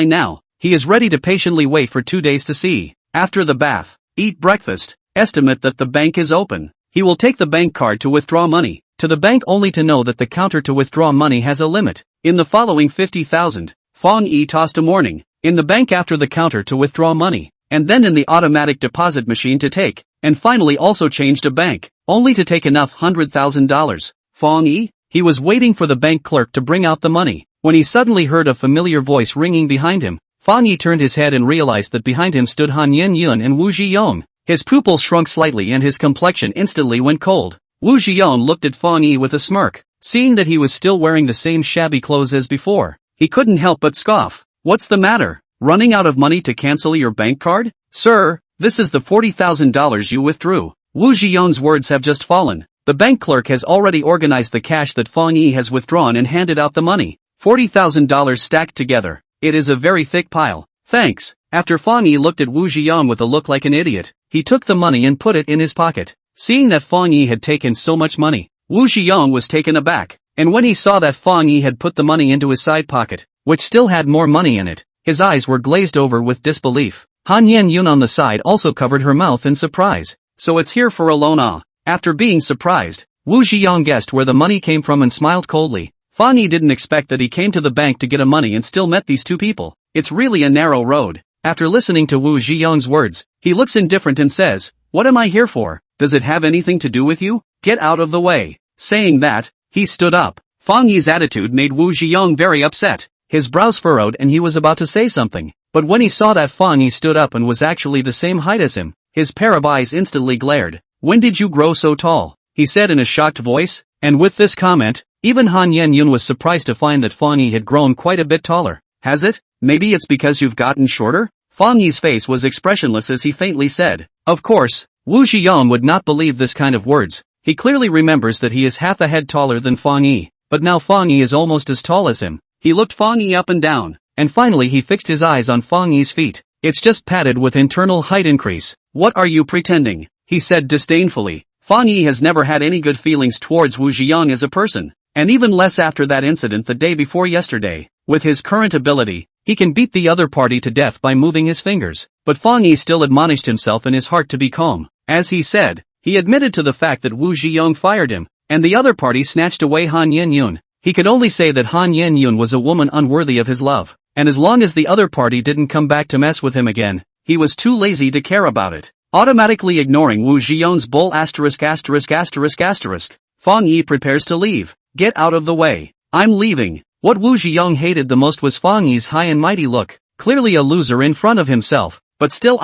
now. He is ready to patiently wait for 2 days to see. After the bath, eat breakfast, estimate that the bank is open. He will take the bank card to withdraw money to the bank only to know that the counter to withdraw money has a limit. In the following 50,000, Fang Yi tossed a morning, in the bank after the counter to withdraw money, and then in the automatic deposit machine to take, and finally also changed a bank, only to take enough $100,000. Fang Yi? He was waiting for the bank clerk to bring out the money, when he suddenly heard a familiar voice ringing behind him. Fang Yi turned his head and realized that behind him stood Han Yen-yun and Wu Zhiyong. His pupils shrunk slightly and his complexion instantly went cold. Wu Zhiyong looked at Fang Yi with a smirk, seeing that he was still wearing the same shabby clothes as before. He couldn't help but scoff. What's the matter? Running out of money to cancel your bank card? Sir, this is the $40,000 you withdrew. Wu Zhiyong's words have just fallen. The bank clerk has already organized the cash that Fang Yi has withdrawn and handed out the money. $40,000 stacked together. It is a very thick pile. Thanks. After Fang Yi looked at Wu Zhiyong with a look like an idiot, he took the money and put it in his pocket. Seeing that Fang Yi had taken so much money, Wu Zhiyong was taken aback, and when he saw that Fang Yi had put the money into his side pocket, which still had more money in it, his eyes were glazed over with disbelief. Han Yen-yun on the side also covered her mouth in surprise. So it's here for a loan, ah? After being surprised, Wu Zhiyong guessed where the money came from and smiled coldly. Fang Yi didn't expect that he came to the bank to get a money and still met these two people. It's really a narrow road. After listening to Wu Zhiyong's words, he looks indifferent and says, "What am I here for? Does it have anything to do with you? Get out of the way." Saying that, he stood up. Fang Yi's attitude made Wu Zhiyong very upset. His brows furrowed and he was about to say something, but when he saw that Fang Yi stood up and was actually the same height as him, his pair of eyes instantly glared. "When did you grow so tall?" he said in a shocked voice, and with this comment, even Han Yen-yun was surprised to find that Fang Yi had grown quite a bit taller. "Has it? Maybe it's because you've gotten shorter?" Fang Yi's face was expressionless as he faintly said. Of course, Wu Zhiyong would not believe this kind of words. He clearly remembers that he is half a head taller than Fang Yi, but now Fang Yi is almost as tall as him. He looked Fang Yi up and down, and finally he fixed his eyes on Fang Yi's feet. "It's just padded with internal height increase. What are you pretending?" he said disdainfully. Fang Yi has never had any good feelings towards Wu Zhiyong as a person, and even less after that incident the day before yesterday. With his current ability, he can beat the other party to death by moving his fingers, but Fang Yi still admonished himself in his heart to be calm. As he said, he admitted to the fact that Wu Zhiyong fired him, and the other party snatched away Han Yen-yun. He could only say that Han Yen-yun was a woman unworthy of his love, and as long as the other party didn't come back to mess with him again, he was too lazy to care about it. Automatically ignoring Wu Zhiyong's bull ********, Fang Yi prepares to leave. "Get out of the way. I'm leaving." What Wu Zhiyong hated the most was Fang Yi's high and mighty look, clearly a loser in front of himself, but still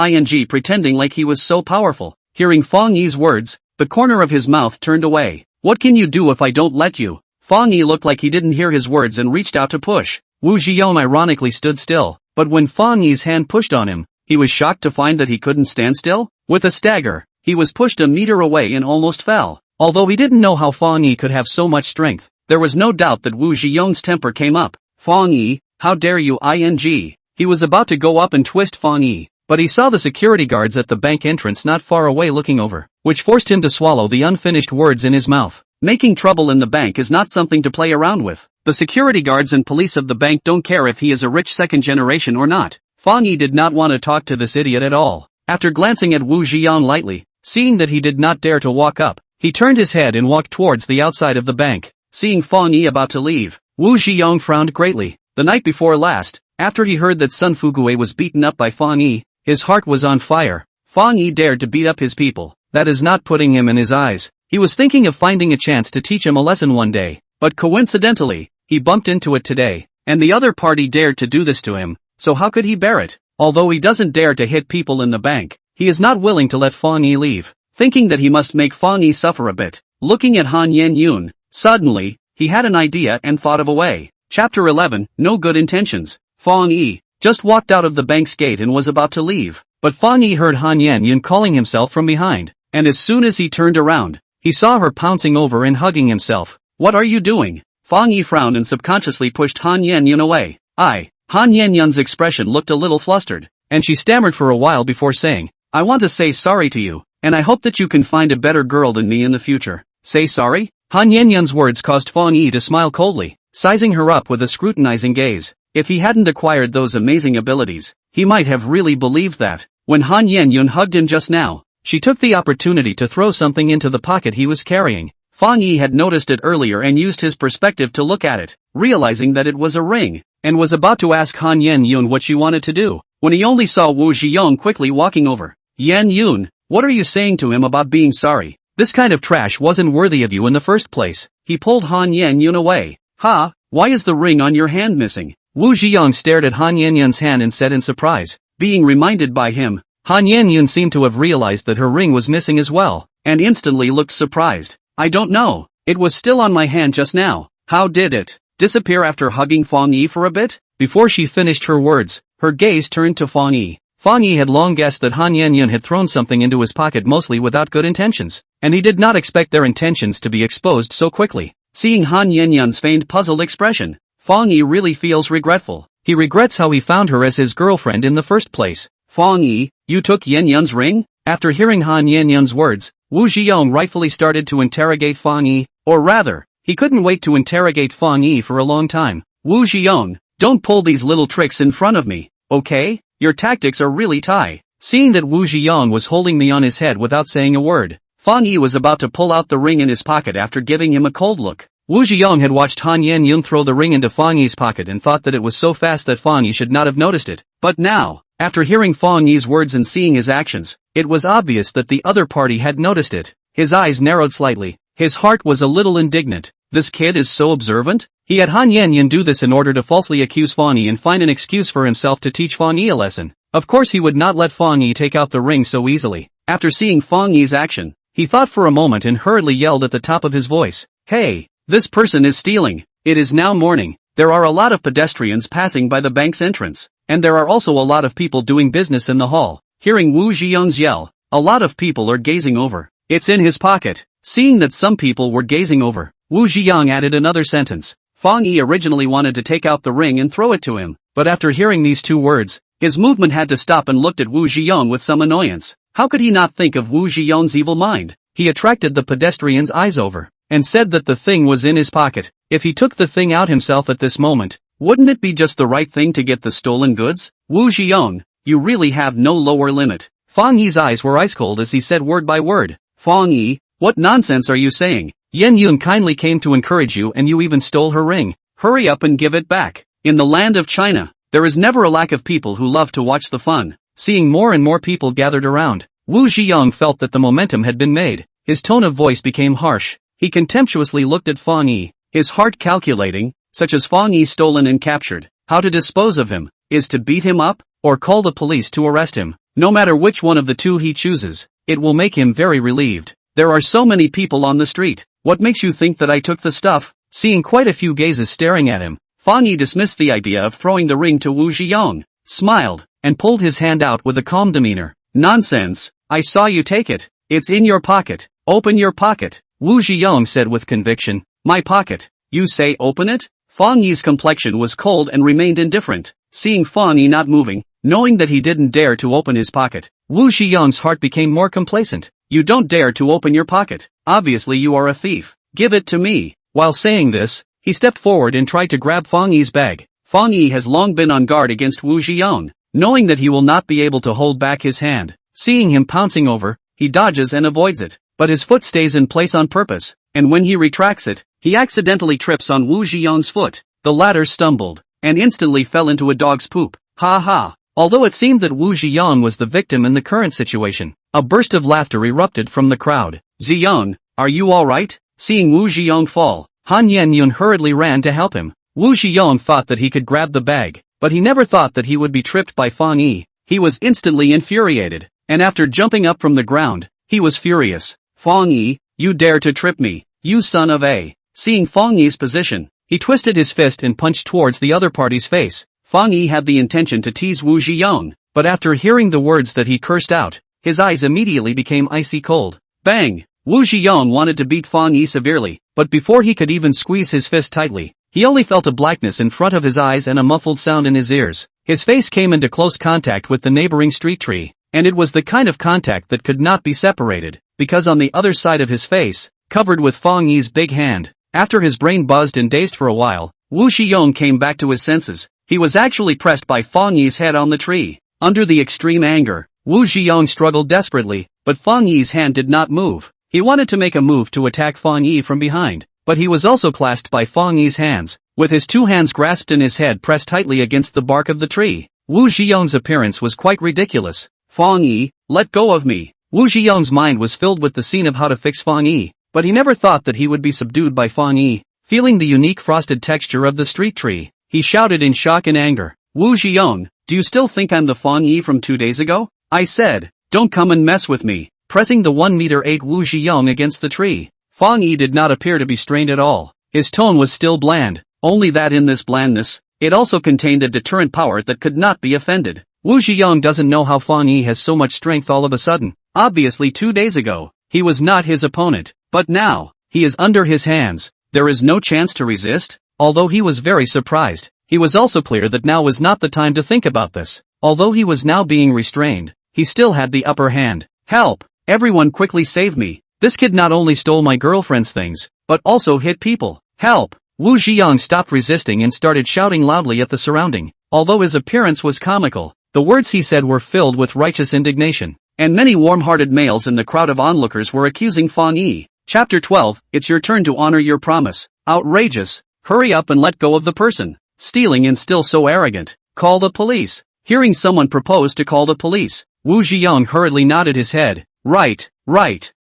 pretending like he was so powerful. Hearing Fang Yi's words, the corner of his mouth turned away. "What can you do if I don't let you?" Fang Yi looked like he didn't hear his words and reached out to push. Wu Zhiyong ironically stood still, but when Fang Yi's hand pushed on him, he was shocked to find that he couldn't stand still. With a stagger, he was pushed a meter away and almost fell. Although he didn't know how Fang Yi could have so much strength, there was no doubt that Wu Zhiyong's temper came up. "Fang Yi, how dare you ing." He was about to go up and twist Fang Yi, but he saw the security guards at the bank entrance not far away looking over, which forced him to swallow the unfinished words in his mouth. Making trouble in the bank is not something to play around with. The security guards and police of the bank don't care if he is a rich second generation or not. Fang Yi did not want to talk to this idiot at all. After glancing at Wu Ziyang lightly, seeing that he did not dare to walk up, he turned his head and walked towards the outside of the bank. Seeing Fang Yi about to leave, Wu Ziyang frowned greatly. The night before last, after he heard that Sun Fugue was beaten up by Fang Yi, his heart was on fire. Fang Yi dared to beat up his people. That is not putting him in his eyes. He was thinking of finding a chance to teach him a lesson one day, but coincidentally, he bumped into it today, and the other party dared to do this to him, so how could he bear it? Although he doesn't dare to hit people in the bank, he is not willing to let Fang Yi leave, thinking that he must make Fang Yi suffer a bit. Looking at Han Yen Yun, suddenly, he had an idea and thought of a way. Chapter 11, No Good Intentions. Fang Yi just walked out of the bank's gate and was about to leave, but Fang Yi heard Han Yen Yun calling himself from behind, and as soon as he turned around, he saw her pouncing over and hugging himself. What are you doing? Fang Yi frowned and subconsciously pushed Han Yen Yun away. Han Yen Yun's expression looked a little flustered, and she stammered for a while before saying, I want to say sorry to you, and I hope that you can find a better girl than me in the future. Say sorry? Han Yen Yun's words caused Fang Yi to smile coldly, sizing her up with a scrutinizing gaze. If he hadn't acquired those amazing abilities, he might have really believed that. When Han Yen Yun hugged him just now, she took the opportunity to throw something into the pocket he was carrying. Fang Yi had noticed it earlier and used his perspective to look at it, realizing that it was a ring, and was about to ask Han Yen Yun what she wanted to do, when he only saw Wu Ziyang quickly walking over. Yen Yun, what are you saying to him about being sorry? This kind of trash wasn't worthy of you in the first place. He pulled Han Yen Yun away. Ha, why is the ring on your hand missing? Wu Ziyang stared at Han Yen Yun's hand and said in surprise. Being reminded by him, Han Yen Yun seemed to have realized that her ring was missing as well, and instantly looked surprised. I don't know, it was still on my hand just now. How did it disappear after hugging Fang Yi for a bit? Before she finished her words, her gaze turned to Fang Yi. Fang Yi had long guessed that Han Yen Yun had thrown something into his pocket mostly without good intentions, and he did not expect their intentions to be exposed so quickly. Seeing Han Yen Yun's feigned puzzled expression, Fang Yi really feels regretful. He regrets how he found her as his girlfriend in the first place. Fang Yi, you took Yen Yun's ring? After hearing Han Yen Yun's words, Wu Ziyang rightfully started to interrogate Fang Yi, or rather, he couldn't wait to interrogate Fang Yi for a long time. Wu Ziyang, don't pull these little tricks in front of me, okay? Your tactics are really Thai. Seeing that Wu Ziyang was holding me on his head without saying a word, Fang Yi was about to pull out the ring in his pocket after giving him a cold look. Wu Ziyang had watched Han Yen Yun throw the ring into Fang Yi's pocket and thought that it was so fast that Fang Yi should not have noticed it. But now, after hearing Fang Yi's words and seeing his actions, it was obvious that the other party had noticed it. His eyes narrowed slightly. His heart was a little indignant. This kid is so observant? He had Han Yen Yun do this in order to falsely accuse Fang Yi and find an excuse for himself to teach Fang Yi a lesson. Of course he would not let Fang Yi take out the ring so easily. After seeing Fang Yi's action, he thought for a moment and hurriedly yelled at the top of his voice. Hey, this person is stealing. It is now morning. There are a lot of pedestrians passing by the bank's entrance, and there are also a lot of people doing business in the hall. Hearing Wu Ziyang's yell, a lot of people are gazing over. It's in his pocket. Seeing that some people were gazing over, Wu Ziyang added another sentence. Fang Yi originally wanted to take out the ring and throw it to him, but after hearing these two words, his movement had to stop and looked at Wu Ziyang with some annoyance. How could he not think of Wu Ziyang's evil mind? He attracted the pedestrian's eyes over, and said that the thing was in his pocket. If he took the thing out himself at this moment, wouldn't it be just the right thing to get the stolen goods? Wu Ziyang, you really have no lower limit. Fang Yi's eyes were ice cold as he said word by word. Fang Yi, what nonsense are you saying? Yen Yun kindly came to encourage you and you even stole her ring. Hurry up and give it back. In the land of China, there is never a lack of people who love to watch the fun. Seeing more and more people gathered around, Wu Ziyang felt that the momentum had been made. His tone of voice became harsh. He contemptuously looked at Fang Yi, his heart calculating, such as Fang Yi stolen and captured. How to dispose of him, is to beat him up, or call the police to arrest him. No matter which one of the two he chooses, it will make him very relieved. There are so many people on the street. What makes you think that I took the stuff? Seeing quite a few gazes staring at him, Fang Yi dismissed the idea of throwing the ring to Wu Ziyang, smiled, and pulled his hand out with a calm demeanor. Nonsense, I saw you take it. It's in your pocket. Open your pocket. Wu Ziyang said with conviction. My pocket? You say open it? Fang Yi's complexion was cold and remained indifferent. Seeing Fang Yi not moving, knowing that he didn't dare to open his pocket, Wu Ziyang's heart became more complacent. You don't dare to open your pocket. Obviously you are a thief. Give it to me. While saying this, he He stepped forward and tried to grab Fang Yi's bag. Fang Yi has long been on guard against Wu Ziyang, knowing that he will not be able to hold back his hand. Seeing him pouncing over, he dodges and avoids it, but his foot stays in place on purpose, and when he retracts it, he accidentally trips on Wu Ziyang's foot. The latter stumbled, and instantly fell into a dog's poop. Ha ha! Although it seemed that Wu Ziyang was the victim in the current situation, a burst of laughter erupted from the crowd. Ziyang, are you alright? Seeing Wu Ziyang fall, Han Yenyun hurriedly ran to help him. Wu Ziyang thought that he could grab the bag, but he never thought that he would be tripped by Fang Yi. He was instantly infuriated, and after jumping up from the ground, he was furious. Fang Yi, you dare to trip me, you son of a. Seeing Fang Yi's position, he twisted his fist and punched towards the other party's face. Fang Yi had the intention to tease Wu Ziyang, but after hearing the words that he cursed out, his eyes immediately became icy cold. Bang! Wu Ziyang wanted to beat Fang Yi severely, but before he could even squeeze his fist tightly, he only felt a blackness in front of his eyes and a muffled sound in his ears. His face came into close contact with the neighboring street tree, and it was the kind of contact that could not be separated, because on the other side of his face, covered with Fang Yi's big hand. After his brain buzzed and dazed for a while, Wu Ziyang came back to his senses. He was actually pressed by Fang Yi's head on the tree. Under the extreme anger, Wu Ziyang struggled desperately, but Fang Yi's hand did not move. He wanted to make a move to attack Fang Yi from behind, but he was also clasped by Fang Yi's hands, with his two hands grasped and his head pressed tightly against the bark of the tree. Wu Ziyang's appearance was quite ridiculous. Fang Yi, let go of me. Wu Ziyang's mind was filled with the scene of how to fix Fang Yi, but he never thought that he would be subdued by Fang Yi. Feeling the unique frosted texture of the street tree, he shouted in shock and anger. Wu Ziyang, do you still think I'm the Fang Yi from 2 days ago? I said, don't come and mess with me. Pressing the 1-meter-8 Wu Ziyang against the tree, Fang Yi did not appear to be strained at all. His tone was still bland, only that in this blandness, it also contained a deterrent power that could not be offended. Wu Ziyang doesn't know how Fang Yi has so much strength all of a sudden. Obviously 2 days ago, he was not his opponent, but now, he is under his hands. There is no chance to resist? Although he was very surprised, he was also clear that now was not the time to think about this. Although he was now being restrained, he still had the upper hand. Help! Everyone quickly save me. This kid not only stole my girlfriend's things, but also hit people. Help! Wu Ziyang stopped resisting and started shouting loudly at the surrounding. Although his appearance was comical, the words he said were filled with righteous indignation, and many warm-hearted males in the crowd of onlookers were accusing Fang Yi. Chapter 12, it's your turn to honor your promise. Outrageous. Hurry up and let go of the person. Stealing and still so arrogant. Call the police. Hearing someone propose to call the police, Wu Ziyang hurriedly nodded his head. Right.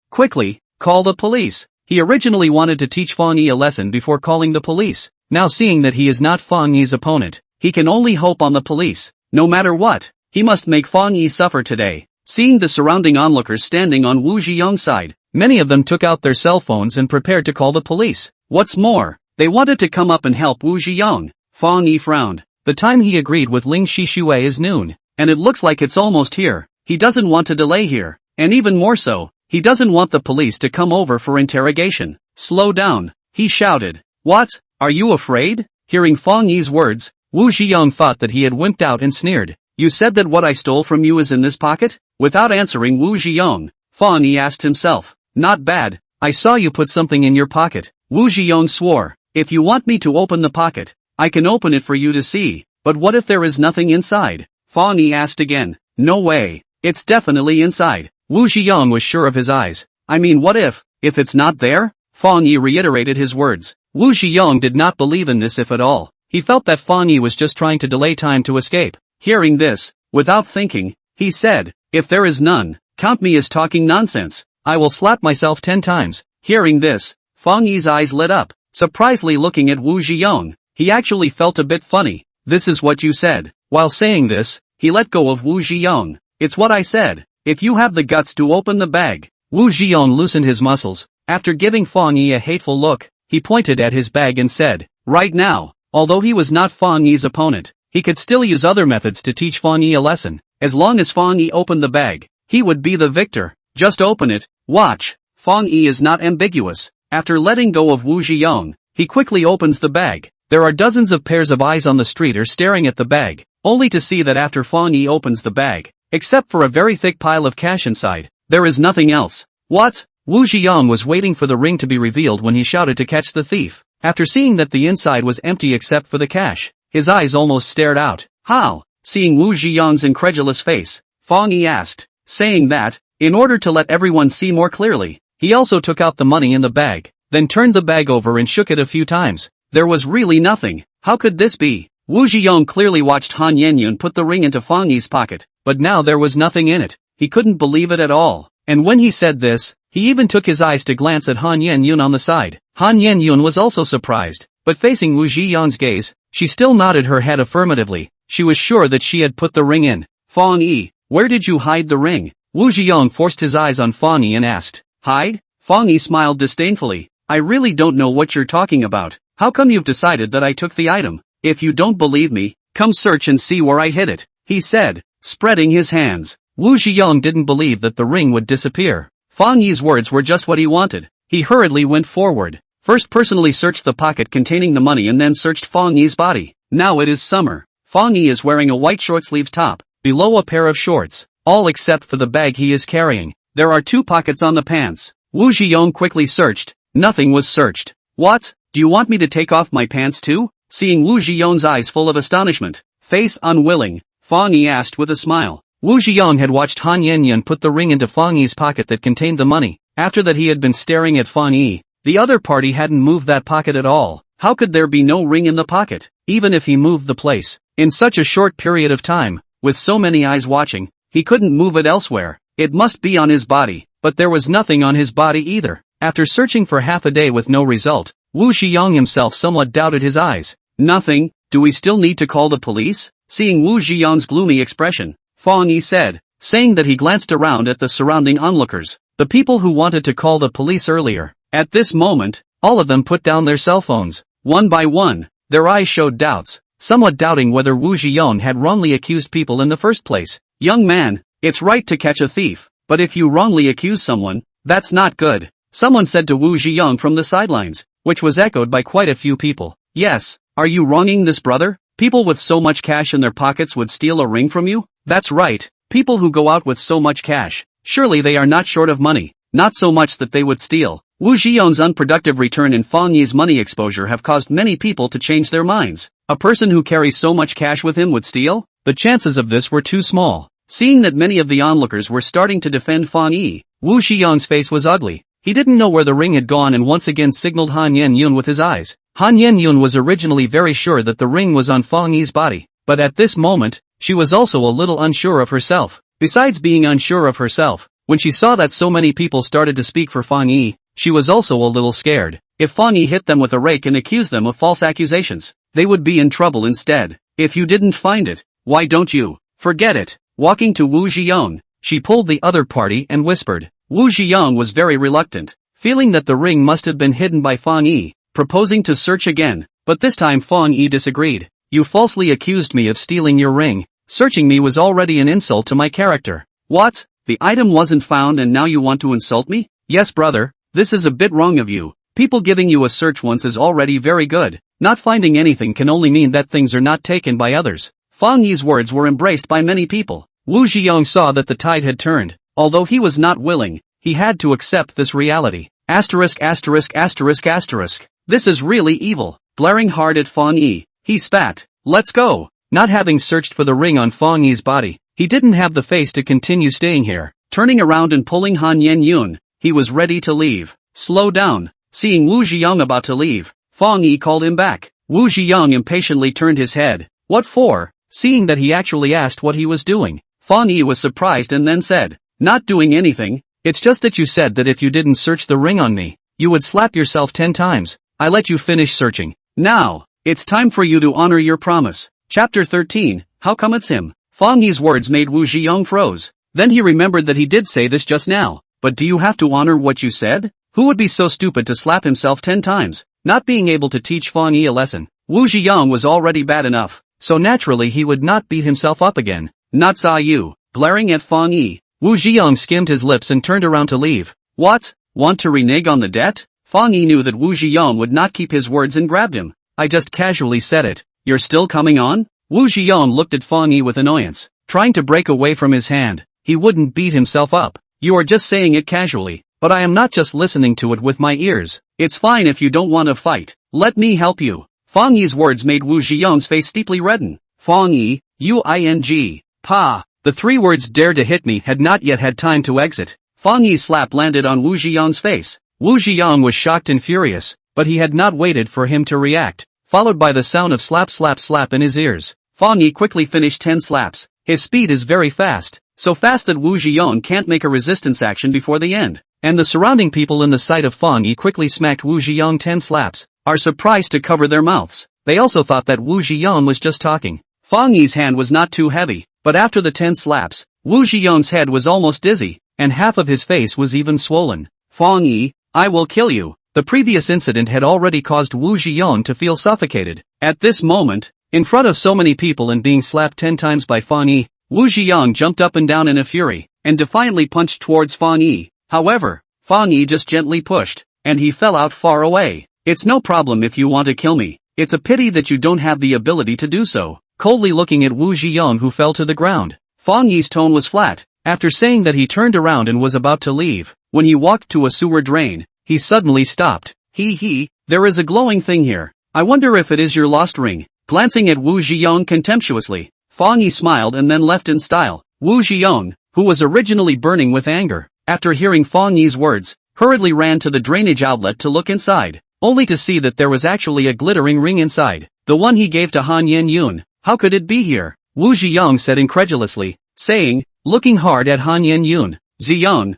Quickly, call the police. He originally wanted to teach Fang Yi a lesson before calling the police. Now seeing that he is not Fang Yi's opponent, he can only hope on the police. No matter what, he must make Fang Yi suffer today. Seeing the surrounding onlookers standing on Wu Ziyang's side, many of them took out their cell phones and prepared to call the police. What's more, they wanted to come up and help Wu Ziyang. Fang Yi frowned. The time he agreed with Ling Shishue is noon, and it looks like it's almost here. He doesn't want to delay here, and even more so, he doesn't want the police to come over for interrogation. Slow down, he shouted. What? Are you afraid? Hearing Fang Yi's words, Wu Ziyang thought that he had wimped out and sneered. You said that what I stole from you is in this pocket? Without answering Wu Ziyang, Fang Yi asked himself. Not bad, I saw you put something in your pocket. Wu Ziyang swore. If you want me to open the pocket, I can open it for you to see, but what if there is nothing inside? Fang Yi asked again. No way, it's definitely inside. Wu Ziyang was sure of his eyes. I mean, what if it's not there? Fang Yi reiterated his words. Wu Ziyang did not believe in this if at all. He felt that Fang Yi was just trying to delay time to escape. Hearing this, without thinking, he said, if there is none, count me as talking nonsense. I will slap myself 10 times. Hearing this, Fang Yi's eyes lit up, surprisingly looking at Wu Ziyang. He actually felt a bit funny. This is what you said. While saying this, he let go of Wu Ziyang. It's what I said. If you have the guts to open the bag. Wu Ziyang loosened his muscles. After giving Fang Yi a hateful look, he pointed at his bag and said, right now, although he was not Fang Yi's opponent, he could still use other methods to teach Fang Yi a lesson. As long as Fang Yi opened the bag, he would be the victor. Just open it. Watch. Fang Yi is not ambiguous. After letting go of Wu Ziyang, he quickly opens the bag. There are dozens of pairs of eyes on the street are staring at the bag, only to see that after Fang Yi opens the bag, except for a very thick pile of cash inside, there is nothing else. What? Wu Ziyang was waiting for the ring to be revealed when he shouted to catch the thief. After seeing that the inside was empty except for the cash, his eyes almost stared out. How? Seeing Wu Ziyang's incredulous face, Fang Yi asked, saying that, in order to let everyone see more clearly, he also took out the money in the bag, then turned the bag over and shook it a few times. There was really nothing. How could this be? Wu Ziyang clearly watched Han Yenyun put the ring into Fang Yi's pocket, but now there was nothing in it. He couldn't believe it at all. And when he said this, he even took his eyes to glance at Han Yenyun on the side. Han Yenyun was also surprised, but facing Wu Ziyang's gaze, she still nodded her head affirmatively. She was sure that she had put the ring in. Fang Yi, where did you hide the ring? Wu Ziyang forced his eyes on Fang Yi and asked. Hide? Fang Yi smiled disdainfully. I really don't know what you're talking about. How come you've decided that I took the item? If you don't believe me, come search and see where I hid it, he said, spreading his hands. Wu Ziyang didn't believe that the ring would disappear. Fang Yi's words were just what he wanted. He hurriedly went forward. First personally searched the pocket containing the money and then searched Fang Yi's body. Now it is summer. Fang Yi is wearing a white short-sleeved top, below a pair of shorts, all except for the bag he is carrying. There are 2 pockets on the pants. Wu Ziyang quickly searched. Nothing was searched. What? Do you want me to take off my pants too? Seeing Wu Ziyang's eyes full of astonishment, face unwilling, Fang Yi asked with a smile. Wu Ziyang had watched Han Yenyun put the ring into Fang Yi's pocket that contained the money. After that he had been staring at Fang Yi. The other party hadn't moved that pocket at all. How could there be no ring in the pocket, even if he moved the place? In such a short period of time, with so many eyes watching, he couldn't move it elsewhere. It must be on his body, but there was nothing on his body either. After searching for half a day with no result, Wu Ziyang himself somewhat doubted his eyes. Nothing? Do we still need to call the police? Seeing Wu Ziyang's gloomy expression, Fang Yi said, saying that he glanced around at the surrounding onlookers, the people who wanted to call the police earlier. At this moment, all of them put down their cell phones. One by one, their eyes showed doubts, somewhat doubting whether Wu Ziyang had wrongly accused people in the first place. Young man, it's right to catch a thief, but if you wrongly accuse someone, that's not good. Someone said to Wu Ziyang from the sidelines, which was echoed by quite a few people. Yes, are you wronging this brother? People with so much cash in their pockets would steal a ring from you? That's right, people who go out with so much cash, surely they are not short of money, not so much that they would steal. Wu Ziyang's unproductive return and Fang Yi's money exposure have caused many people to change their minds. A person who carries so much cash with him would steal? The chances of this were too small. Seeing that many of the onlookers were starting to defend Fang Yi, Wu Ziyang's face was ugly. He didn't know where the ring had gone and once again signaled Han Yenyun with his eyes. Han Yenyun was originally very sure that the ring was on Fang Yi's body, but at this moment, she was also a little unsure of herself. Besides being unsure of herself, when she saw that so many people started to speak for Fang Yi, she was also a little scared. If Fang Yi hit them with a rake and accused them of false accusations, they would be in trouble instead. If you didn't find it, why don't you? Forget it. Walking to Wu Ziyang, she pulled the other party and whispered. Wu Ziyang was very reluctant, feeling that the ring must have been hidden by Fang Yi, proposing to search again, but this time Fang Yi disagreed. You falsely accused me of stealing your ring. Searching me was already an insult to my character. What? The item wasn't found and now you want to insult me? Yes, brother, this is a bit wrong of you. People giving you a search once is already very good. Not finding anything can only mean that things are not taken by others. Fang Yi's words were embraced by many people. Wu Ziyang saw that the tide had turned. Although he was not willing, he had to accept this reality. Asterisk asterisk asterisk asterisk. This is really evil. Glaring hard at Fang Yi, he spat. Let's go. Not having searched for the ring on Fang Yi's body, he didn't have the face to continue staying here. Turning around and pulling Han Yenyun, he was ready to leave. Slow down. Seeing Wu Ziyang about to leave, Fang Yi called him back. Wu Ziyang impatiently turned his head. What for? Seeing that he actually asked what he was doing, Fang Yi was surprised and then said, not doing anything, it's just that you said that if you didn't search the ring on me, you would slap yourself 10 times. I let you finish searching. Now, it's time for you to honor your promise. Chapter 13, How come it's him? Fang Yi's words made Wu Ziyang froze. Then he remembered that he did say this just now. But do you have to honor what you said? Who would be so stupid to slap himself 10 times? Not being able to teach Fang Yi a lesson. Wu Ziyang was already bad enough, so naturally he would not beat himself up again. Not saw you. Glaring at Fang Yi, Wu Ziyang skimmed his lips and turned around to leave. What? Want to renege on the debt? Fang Yi knew that Wu Ziyang would not keep his words and grabbed him. I just casually said it. You're still coming on? Wu Ziyang looked at Fang Yi with annoyance, trying to break away from his hand. He wouldn't beat himself up. You are just saying it casually. but I am not just listening to it with my ears. It's fine if you don't want to fight. Let me help you. Fang Yi's words made Wu Ziyang's face steeply redden. Fang Yi, U-I-N-G. Pa. The 3 words dare to hit me had not yet had time to exit. Fang Yi's slap landed on Wu Ziyang's face. Wu Ziyang was shocked and furious, but he had not waited for him to react, followed by the sound of slap slap slap in his ears. Fang Yi quickly finished 10 slaps. His speed is very fast, so fast that Wu Ziyang can't make a resistance action before the end. And the surrounding people in the sight of Fang Yi quickly smacked Wu Ziyang 10 slaps, are surprised to cover their mouths. They also thought that Wu Ziyang was just talking. Fang Yi's hand was not too heavy, but after the 10 slaps, Wu Ziyang's head was almost dizzy, and half of his face was even swollen. Fang Yi, I will kill you. The previous incident had already caused Wu Ziyang to feel suffocated. At this moment, in front of so many people and being slapped 10 times by Fang Yi, Wu Ziyang jumped up and down in a fury, and defiantly punched towards Fang Yi. However, Fang Yi just gently pushed, and he fell out far away. It's no problem if you want to kill me. It's a pity that you don't have the ability to do so. Coldly looking at Wu Ziyang who fell to the ground, Fang Yi's tone was flat. After saying that, he turned around and was about to leave. When he walked to a sewer drain, he suddenly stopped. There is a glowing thing here. I wonder if it is your lost ring. Glancing at Wu Ziyang contemptuously, Fang Yi smiled and then left in style. Wu Ziyang, who was originally burning with anger, after hearing Fang Yi's words, hurriedly ran to the drainage outlet to look inside, only to see that there was actually a glittering ring inside, the one he gave to Han Yen-yun. How could it be here? Wu Ziyang said incredulously, saying, looking hard at Han Yen-yun. Ziyang,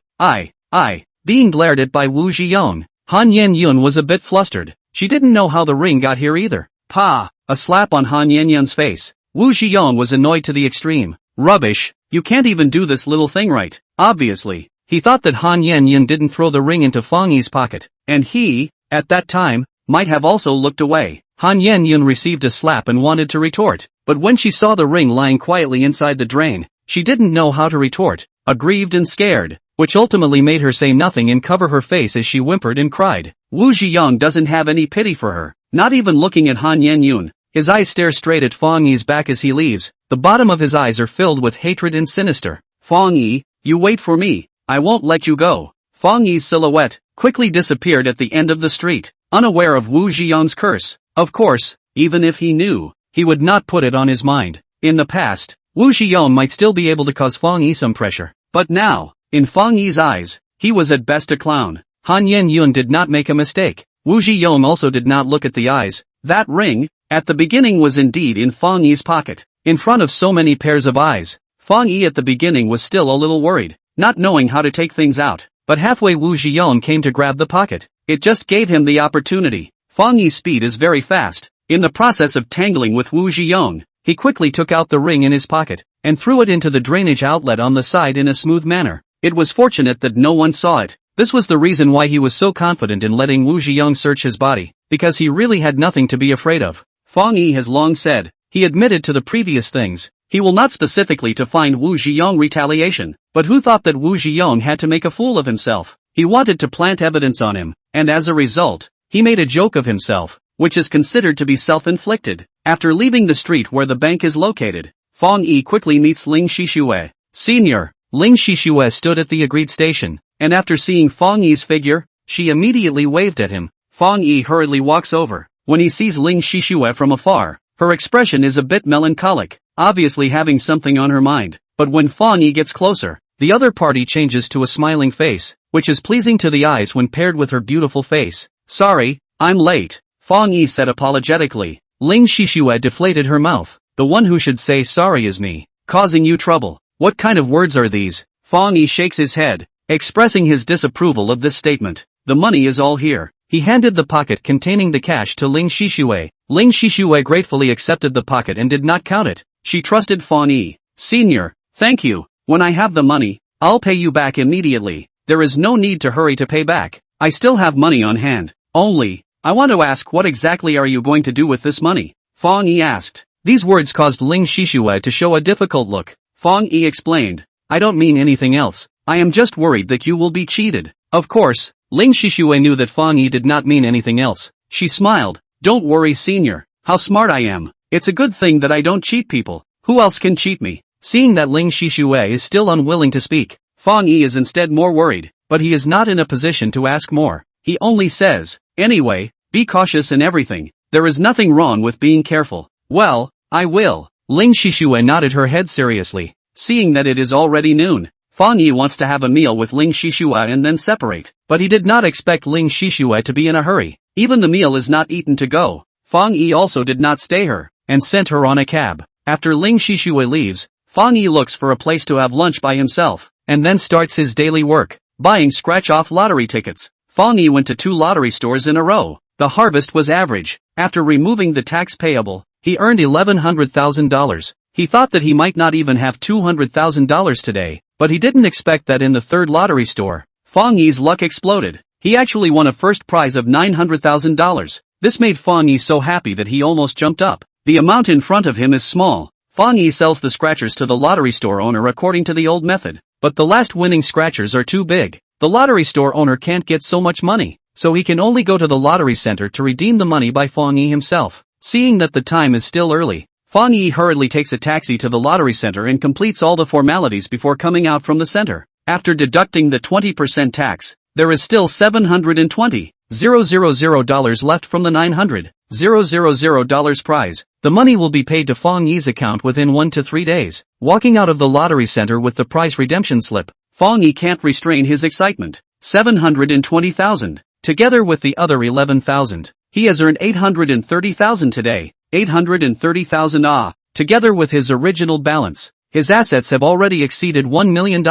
being glared at by Wu Ziyang. Han Yen-yun was a bit flustered. She didn't know how the ring got here either. Pa! A slap on Han Yen-yun's face. Wu Ziyang was annoyed to the extreme. Rubbish, you can't even do this little thing right. Obviously, he thought that Han Yen-yun didn't throw the ring into Fang Yi's pocket, and he, at that time, might have also looked away. Han Yen-yun received a slap and wanted to retort, but when she saw the ring lying quietly inside the drain, she didn't know how to retort, aggrieved and scared, which ultimately made her say nothing and cover her face as she whimpered and cried. Wu Ziyang doesn't have any pity for her, not even looking at Han Yen-yun. His eyes stare straight at Fang Yi's back as he leaves. The bottom of his eyes are filled with hatred and sinister. Fang Yi, you wait for me. I won't let you go. Fang Yi's silhouette quickly disappeared at the end of the street, unaware of Wu Ziyang's curse. Of course, even if he knew, he would not put it on his mind. In the past, Wu Ziyang might still be able to cause Fang Yi some pressure. But now, in Fang Yi's eyes, he was at best a clown. Han Yen-yun did not make a mistake. Wu Ziyang also did not look at the eyes. That ring, at the beginning, was indeed in Fang Yi's pocket. In front of so many pairs of eyes, Fang Yi at the beginning was still a little worried, not knowing how to take things out. But halfway Wu Ziyang came to grab the pocket. It just gave him the opportunity. Fang Yi's speed is very fast. In the process of tangling with Wu Ziyang, he quickly took out the ring in his pocket, and threw it into the drainage outlet on the side in a smooth manner. It was fortunate that no one saw it. This was the reason why he was so confident in letting Wu Ziyang search his body, because he really had nothing to be afraid of. Fang Yi has long said, he admitted to the previous things, he will not specifically to find Wu Ziyang retaliation, but who thought that Wu Ziyang had to make a fool of himself? He wanted to plant evidence on him, and as a result, he made a joke of himself, which is considered to be self-inflicted. After leaving the street where the bank is located, Fang Yi quickly meets Ling Shishue. Senior, Ling Shishue stood at the agreed station, and after seeing Fang Yi's figure, she immediately waved at him. Fang Yi hurriedly walks over. When he sees Ling Shishue from afar, her expression is a bit melancholic, obviously having something on her mind. But when Fang Yi gets closer, the other party changes to a smiling face, which is pleasing to the eyes when paired with her beautiful face. Sorry, I'm late, Fang Yi said apologetically. Ling Shishue deflated her mouth. The one who should say sorry is me, causing you trouble. What kind of words are these? Fang Yi shakes his head, expressing his disapproval of this statement. The money is all here. He handed the pocket containing the cash to Ling Shishue. Ling Shishue gratefully accepted the pocket and did not count it. She trusted Fang Yi. Senior, thank you. When I have the money, I'll pay you back immediately. There is no need to hurry to pay back. I still have money on hand. Only, I want to ask, what exactly are you going to do with this money? Fang Yi asked. These words caused Ling Shishue to show a difficult look. Fang Yi explained. I don't mean anything else. I am just worried that you will be cheated. Of course, Ling Shishue knew that Fang Yi did not mean anything else. She smiled. Don't worry, senior. How smart I am. It's a good thing that I don't cheat people. Who else can cheat me? Seeing that Ling Shishue is still unwilling to speak, Fang Yi is instead more worried. but he is not in a position to ask more. He only says, "Anyway, be cautious in everything. There is nothing wrong with being careful." "Well, I will." Ling Shishue nodded her head seriously. Seeing that it is already noon, Fang Yi wants to have a meal with Ling Shishue and then separate. But he did not expect Ling Shishue to be in a hurry. Even the meal is not eaten to go. Fang Yi also did not stay her, and sent her on a cab. After Ling Shishue leaves, Fang Yi looks for a place to have lunch by himself, and then starts his daily work, buying scratch-off lottery tickets. Fang Yi went to 2 lottery stores in a row. The harvest was average. After removing the tax payable, he earned $1,100,000. He thought that he might not even have $200,000 today, but he didn't expect that in the 3rd lottery store. Fang Yi's luck exploded. He actually won a first prize of $900,000. This made Fang Yi so happy that he almost jumped up. The amount in front of him is small. Fang Yi sells the scratchers to the lottery store owner according to the old method, but the last winning scratchers are too big. The lottery store owner can't get so much money, so he can only go to the lottery center to redeem the money by Fang Yi himself. Seeing that the time is still early, Fang Yi hurriedly takes a taxi to the lottery center and completes all the formalities before coming out from the center. After deducting the 20% tax, there is still $720,000 left from the $900,000 prize. The money will be paid to Fang Yi's account within 1 to 3 days. Walking out of the lottery center with the prize redemption slip, Fang Yi can't restrain his excitement. 720,000. Together with the other 11,000, he has earned 830,000 today. 830,000 together with his original balance. His assets have already exceeded $1 million.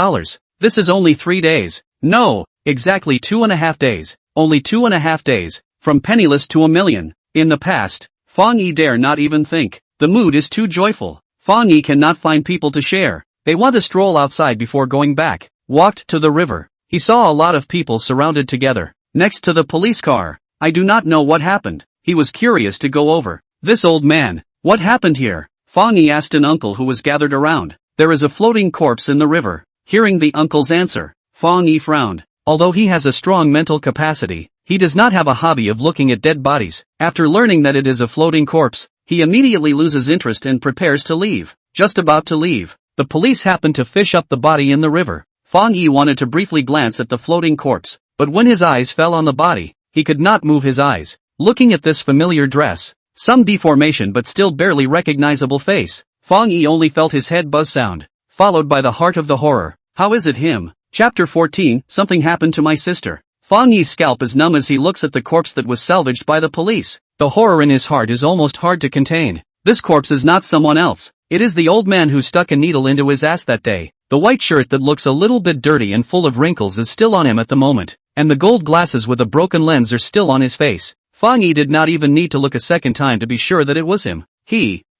This is only 3 days. No, exactly 2.5 days. Only 2.5 days. From penniless to $1 million. In the past, Fang Yi dare not even think. The mood is too joyful. Fang Yi cannot find people to share. They want to stroll outside before going back. Walked to the river. He saw a lot of people surrounded together, next to the police car. I do not know what happened. He was curious to go over. This old man, what happened here? Fang Yi asked an uncle who was gathered around. There is a floating corpse in the river. Hearing the uncle's answer, Fang Yi frowned. Although he has a strong mental capacity, he does not have a hobby of looking at dead bodies. After learning that it is a floating corpse, he immediately loses interest and prepares to leave. Just about to leave, the police happen to fish up the body in the river. Fang Yi wanted to briefly glance at the floating corpse, but when his eyes fell on the body, he could not move his eyes. Looking at this familiar dress, some deformation but still barely recognizable face, Fang Yi only felt his head buzz sound, followed by the heart of the horror. How is it him? Chapter 14, Something happened to my sister. Fang Yi's scalp is numb as he looks at the corpse that was salvaged by the police. The horror in his heart is almost hard to contain. This corpse is not someone else. It is the old man who stuck a needle into his ass that day. The white shirt that looks a little bit dirty and full of wrinkles is still on him at the moment, and the gold glasses with a broken lens are still on his face. Fang Yi did not even need to look a second time to be sure that it was him.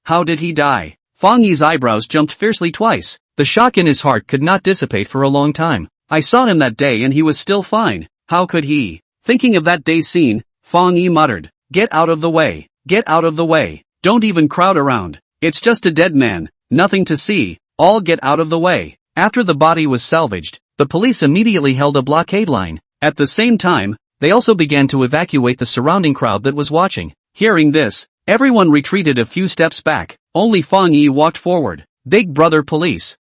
How did he die? Fang Yi's eyebrows jumped fiercely twice. The shock in his heart could not dissipate for a long time. I saw him that day and he was still fine. How could he? Thinking of that day's scene, Fang Yi muttered, "Get out of the way. Get out of the way. Don't even crowd around. It's just a dead man. Nothing to see. All get out of the way." After the body was salvaged, the police immediately held a blockade line. At the same time, they also began to evacuate the surrounding crowd that was watching. Hearing this, everyone retreated a few steps back. Only Fang Yi walked forward. Big brother police.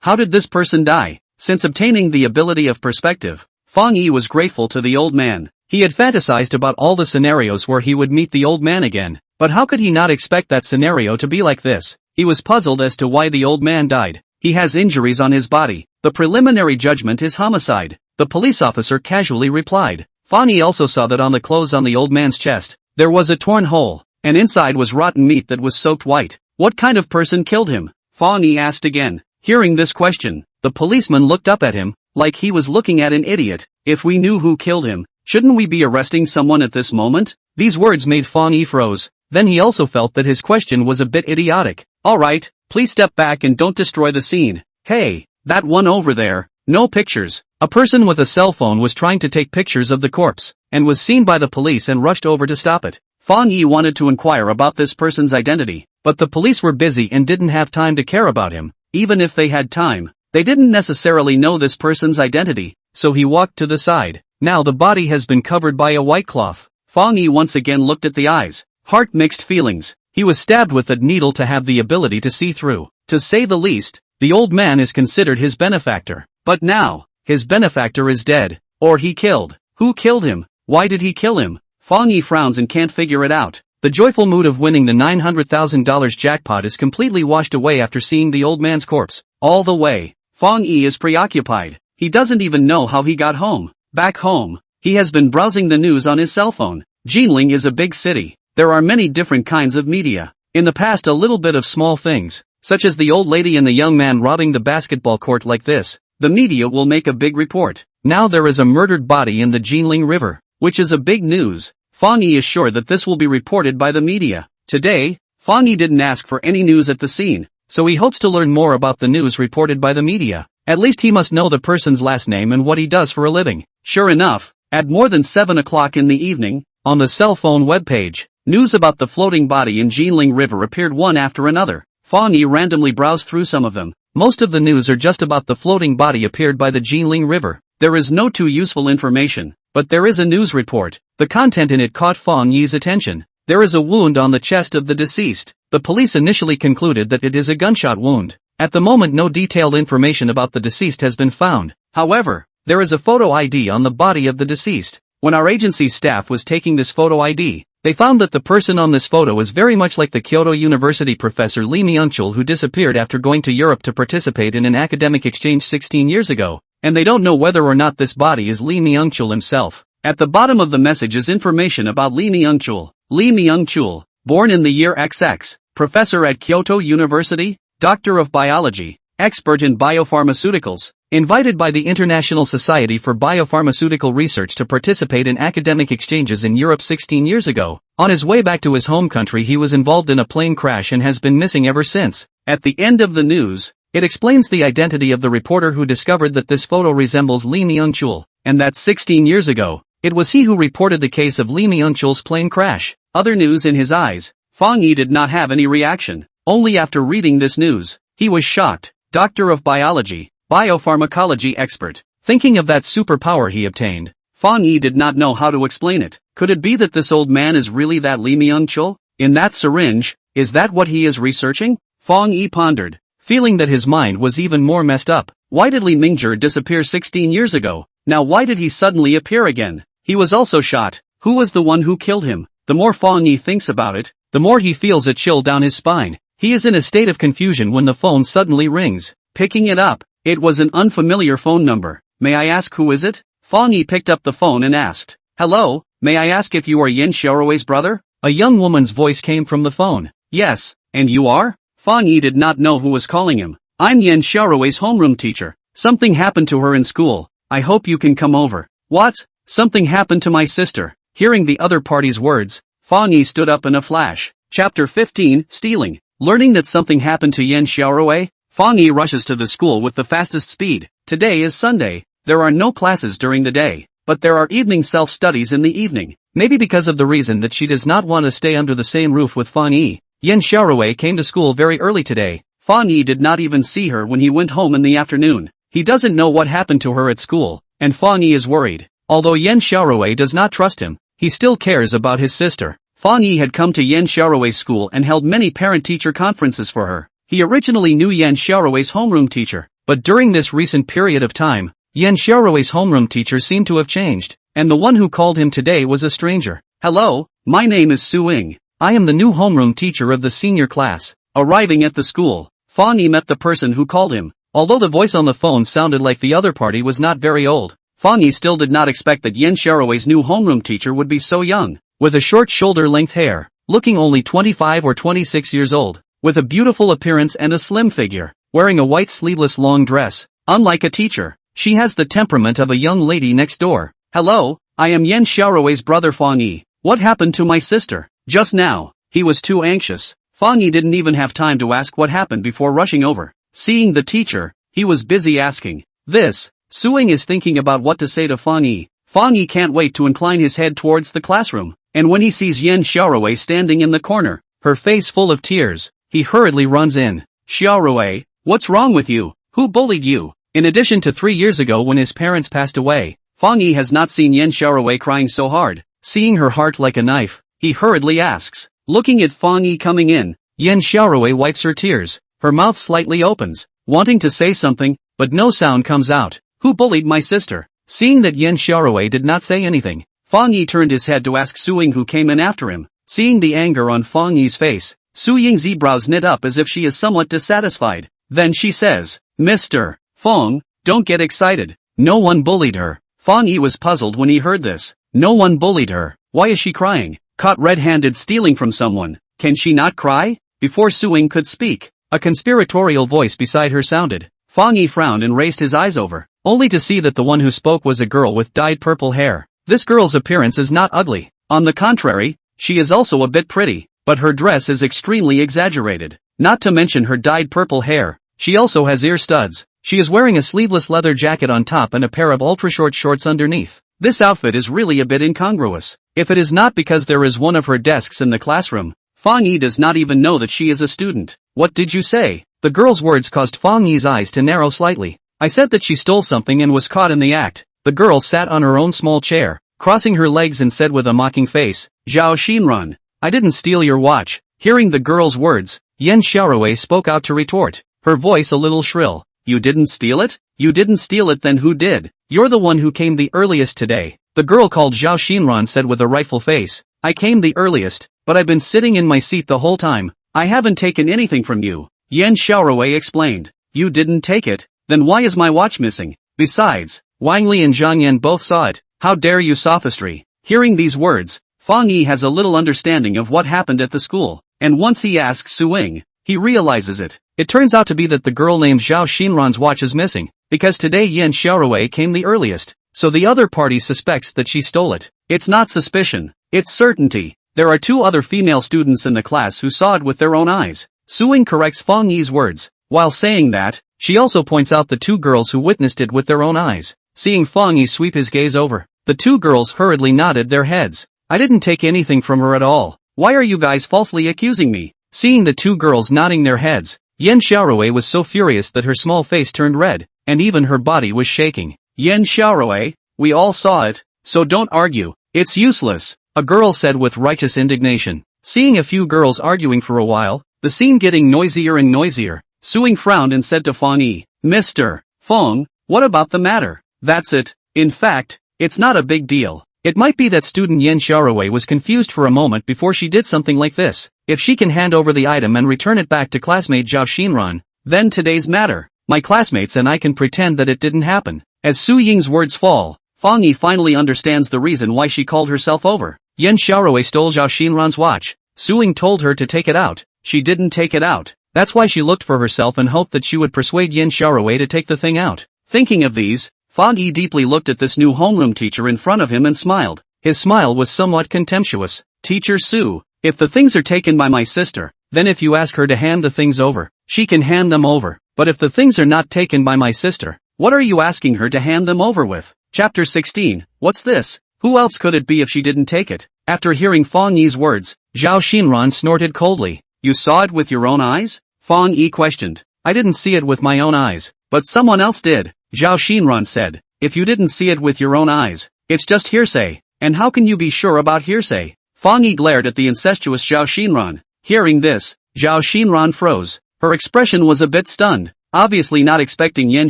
How did this person die? Since obtaining the ability of perspective, Fang Yi was grateful to the old man. He had fantasized about all the scenarios where he would meet the old man again, but how could he not expect that scenario to be like this? He was puzzled as to why the old man died. He has injuries on his body. The preliminary judgment is homicide. The police officer casually replied. Fang Yi also saw that on the clothes on the old man's chest, there was a torn hole, and inside was rotten meat that was soaked white. What kind of person killed him? Fang Yi asked again. Hearing this question, the policeman looked up at him, like he was looking at an idiot. If we knew who killed him, shouldn't we be arresting someone at this moment? These words made Fang Yi froze. Then he also felt that his question was a bit idiotic. Alright, please step back and don't destroy the scene. Hey, that one over there, no pictures. A person with a cell phone was trying to take pictures of the corpse, and was seen by the police and rushed over to stop it. Fang Yi wanted to inquire about this person's identity, but the police were busy and didn't have time to care about him. Even if they had time, they didn't necessarily know this person's identity, so he walked to the side. Now the body has been covered by a white cloth. Fang Yi once again looked at the eyes. Heart mixed feelings. He was stabbed with a needle to have the ability to see through. To say the least, the old man is considered his benefactor. But now, his benefactor is dead. Or he killed. Who killed him? Why did he kill him? Fang Yi frowns and can't figure it out. The joyful mood of winning the $900,000 jackpot is completely washed away after seeing the old man's corpse. All the way, Fang Yi is preoccupied. He doesn't even know how he got home. Back home, he has been browsing the news on his cell phone. Jinling is a big city. There are many different kinds of media. In the past, a little bit of small things, such as the old lady and the young man robbing the basketball court like this, the media will make a big report. Now there is a murdered body in the Jinling River, which is a big news. Fang Yi is sure that this will be reported by the media. Today, Fang Yi didn't ask for any news at the scene, so he hopes to learn more about the news reported by the media. At least he must know the person's last name and what he does for a living. Sure enough, at more than 7 o'clock in the evening, on the cell phone webpage, news about the floating body in Jinling River appeared one after another. Fang Yi randomly browsed through some of them. Most of the news are just about the floating body appeared by the Jinling River. There is no too useful information, but there is a news report. The content in it caught Fang Yi's attention. There is a wound on the chest of the deceased. The police initially concluded that it is a gunshot wound. At the moment, no detailed information about the deceased has been found. However, there is a photo ID on the body of the deceased. When our agency's staff was taking this photo ID, they found that the person on this photo is very much like the Kyoto University professor Lee Myung-chul, who disappeared after going to Europe to participate in an academic exchange 16 years ago, and they don't know whether or not this body is Lee Myung-chul himself. At the bottom of the message is information about Lee Myung-chul. Lee Myung-chul, born in the year XX, professor at Kyoto University, doctor of biology, expert in biopharmaceuticals, invited by the International Society for Biopharmaceutical Research to participate in academic exchanges in Europe 16 years ago. On his way back to his home country, he was involved in a plane crash and has been missing ever since. At the end of the news, it explains the identity of the reporter who discovered that this photo resembles Lee Myung-chul, and that 16 years ago, it was he who reported the case of Lee Myung-chul's plane crash. Other news in his eyes. Fang Yi did not have any reaction. Only after reading this news, he was shocked. Doctor of biology, biopharmacology expert. Thinking of that superpower he obtained, Fang Yi did not know how to explain it. Could it be that this old man is really that Lee Myung-chul? In that syringe, is that what he is researching? Fang Yi pondered, feeling that his mind was even more messed up. Why did Lee Mingjie disappear 16 years ago? Now why did he suddenly appear again? He was also shot. Who was the one who killed him? The more Fang Yi thinks about it, the more he feels a chill down his spine. He is in a state of confusion when the phone suddenly rings. Picking it up, it was an unfamiliar phone number. May I ask who is it? Fang Yi picked up the phone and asked, "Hello, may I ask if you are Yin Xiaorui's brother?" A young woman's voice came from the phone. "Yes, and you are?" Fang Yi did not know who was calling him. "I'm Yin Xiaorui's homeroom teacher. Something happened to her in school. I hope you can come over." "What? Something happened to my sister?" Hearing the other party's words, Fang Yi stood up in a flash. Chapter 15, Stealing. Learning that something happened to Yin Xiaorui, Fang Yi rushes to the school with the fastest speed. Today is Sunday. There are no classes during the day, but there are evening self-studies in the evening. Maybe because of the reason that she does not want to stay under the same roof with Fang Yi, Yin Xiaorui came to school very early today. Fang Yi did not even see her when he went home in the afternoon. He doesn't know what happened to her at school, and Fang Yi is worried. Although Yin Xiaorui does not trust him, he still cares about his sister. Fang Yi had come to Yin Xiaorui's school and held many parent-teacher conferences for her. He originally knew Yin Xiaorui's homeroom teacher, but during this recent period of time, Yin Xiaorui's homeroom teacher seemed to have changed, and the one who called him today was a stranger. "Hello, my name is Su Ying. I am the new homeroom teacher of the senior class." Arriving at the school, Fang Yi met the person who called him. Although the voice on the phone sounded like the other party was not very old, Fang Yi still did not expect that Yin Xiaorui's new homeroom teacher would be so young. With a short shoulder-length hair, looking only 25 or 26 years old, with a beautiful appearance and a slim figure, wearing a white sleeveless long dress. Unlike a teacher, she has the temperament of a young lady next door. "Hello, I am Yin Xiaorui's brother Fang Yi. What happened to my sister?" Just now, he was too anxious. Fang Yi didn't even have time to ask what happened before rushing over. Seeing the teacher, he was busy asking. This, Su Ying is thinking about what to say to Fang Yi. Fang Yi can't wait to incline his head towards the classroom. And when he sees Yin Xiaorui standing in the corner, her face full of tears, he hurriedly runs in. "Xiaorui, what's wrong with you? Who bullied you?" In addition to 3 years ago when his parents passed away, Fang Yi has not seen Yin Xiaorui crying so hard. Seeing her heart like a knife, he hurriedly asks. Looking at Fang Yi coming in, Yin Xiaorui wipes her tears. Her mouth slightly opens, wanting to say something, but no sound comes out. Who bullied my sister? Seeing that Yan Xiaorui did not say anything, Fang Yi turned his head to ask Su Ying who came in after him. Seeing the anger on Fang Yi's face, Su Ying's eyebrows knit up as if she is somewhat dissatisfied. Then she says, Mr. Fang, don't get excited. No one bullied her. Fang Yi was puzzled when he heard this. No one bullied her. Why is she crying? Caught red-handed stealing from someone. Can she not cry? Before Su Ying could speak, a conspiratorial voice beside her sounded. Fang Yi frowned and raised his eyes over, only to see that the one who spoke was a girl with dyed purple hair. This girl's appearance is not ugly. On the contrary, she is also a bit pretty, but her dress is extremely exaggerated. Not to mention her dyed purple hair, she also has ear studs. She is wearing a sleeveless leather jacket on top and a pair of ultra-short shorts underneath. This outfit is really a bit incongruous. If it is not because there is one of her desks in the classroom, Fang Yi does not even know that she is a student. What did you say? The girl's words caused Fang Yi's eyes to narrow slightly. I said that she stole something and was caught in the act. The girl sat on her own small chair, crossing her legs and said with a mocking face, Zhao Xinran, I didn't steal your watch. Hearing the girl's words, Yan Xiaorui spoke out to retort, her voice a little shrill. You didn't steal it? You didn't steal it, then who did? You're the one who came the earliest today. The girl called Zhao Xinran said with a rightful face, I came the earliest, but I've been sitting in my seat the whole time. I haven't taken anything from you. Yan Xiaorui explained. You didn't take it? Then why is my watch missing? Besides, Wang Li and Zhang Yan both saw it. How dare you sophistry? Hearing these words, Fang Yi has a little understanding of what happened at the school, and once he asks Su Ying, he realizes it. It turns out to be that the girl named Zhao Xinran's watch is missing, because today Yan Xiaorui came the earliest, so the other party suspects that she stole it. It's not suspicion, it's certainty. There are two other female students in the class who saw it with their own eyes. Su Ying corrects Fang Yi's words. While saying that, she also points out the two girls who witnessed it with their own eyes. Seeing Fang Yi sweep his gaze over, the two girls hurriedly nodded their heads. I didn't take anything from her at all. Why are you guys falsely accusing me? Seeing the two girls nodding their heads, Yan Xiaorui was so furious that her small face turned red, and even her body was shaking. Yan Xiaorui, we all saw it, so don't argue. It's useless, a girl said with righteous indignation. Seeing a few girls arguing for a while, the scene getting noisier and noisier, Su Ying frowned and said to Fang Yi, Mr. Fang, what about the matter? That's it. In fact, it's not a big deal. It might be that student Yan Xiaorui was confused for a moment before she did something like this. If she can hand over the item and return it back to classmate Zhao Xinran, then today's matter. My classmates and I can pretend that it didn't happen. As Su Ying's words fall, Fang Yi finally understands the reason why she called herself over. Yan Xiaorui stole Zhao Xinran's watch. Su Ying told her to take it out. She didn't take it out. That's why she looked for herself and hoped that she would persuade Yan Xiaorui to take the thing out. Thinking of these, Fang Yi deeply looked at this new homeroom teacher in front of him and smiled. His smile was somewhat contemptuous. Teacher Su, if the things are taken by my sister, then if you ask her to hand the things over, she can hand them over. But if the things are not taken by my sister, what are you asking her to hand them over with? Chapter 16, what's this? Who else could it be if she didn't take it? After hearing Fang Yi's words, Zhao Xinran snorted coldly. You saw it with your own eyes? Fang Yi questioned. I didn't see it with my own eyes, but someone else did. Zhao Xinran said, if you didn't see it with your own eyes, it's just hearsay, and how can you be sure about hearsay? Fang Yi glared at the incestuous Zhao Xinran. Hearing this, Zhao Xinran froze. Her expression was a bit stunned, obviously not expecting Yan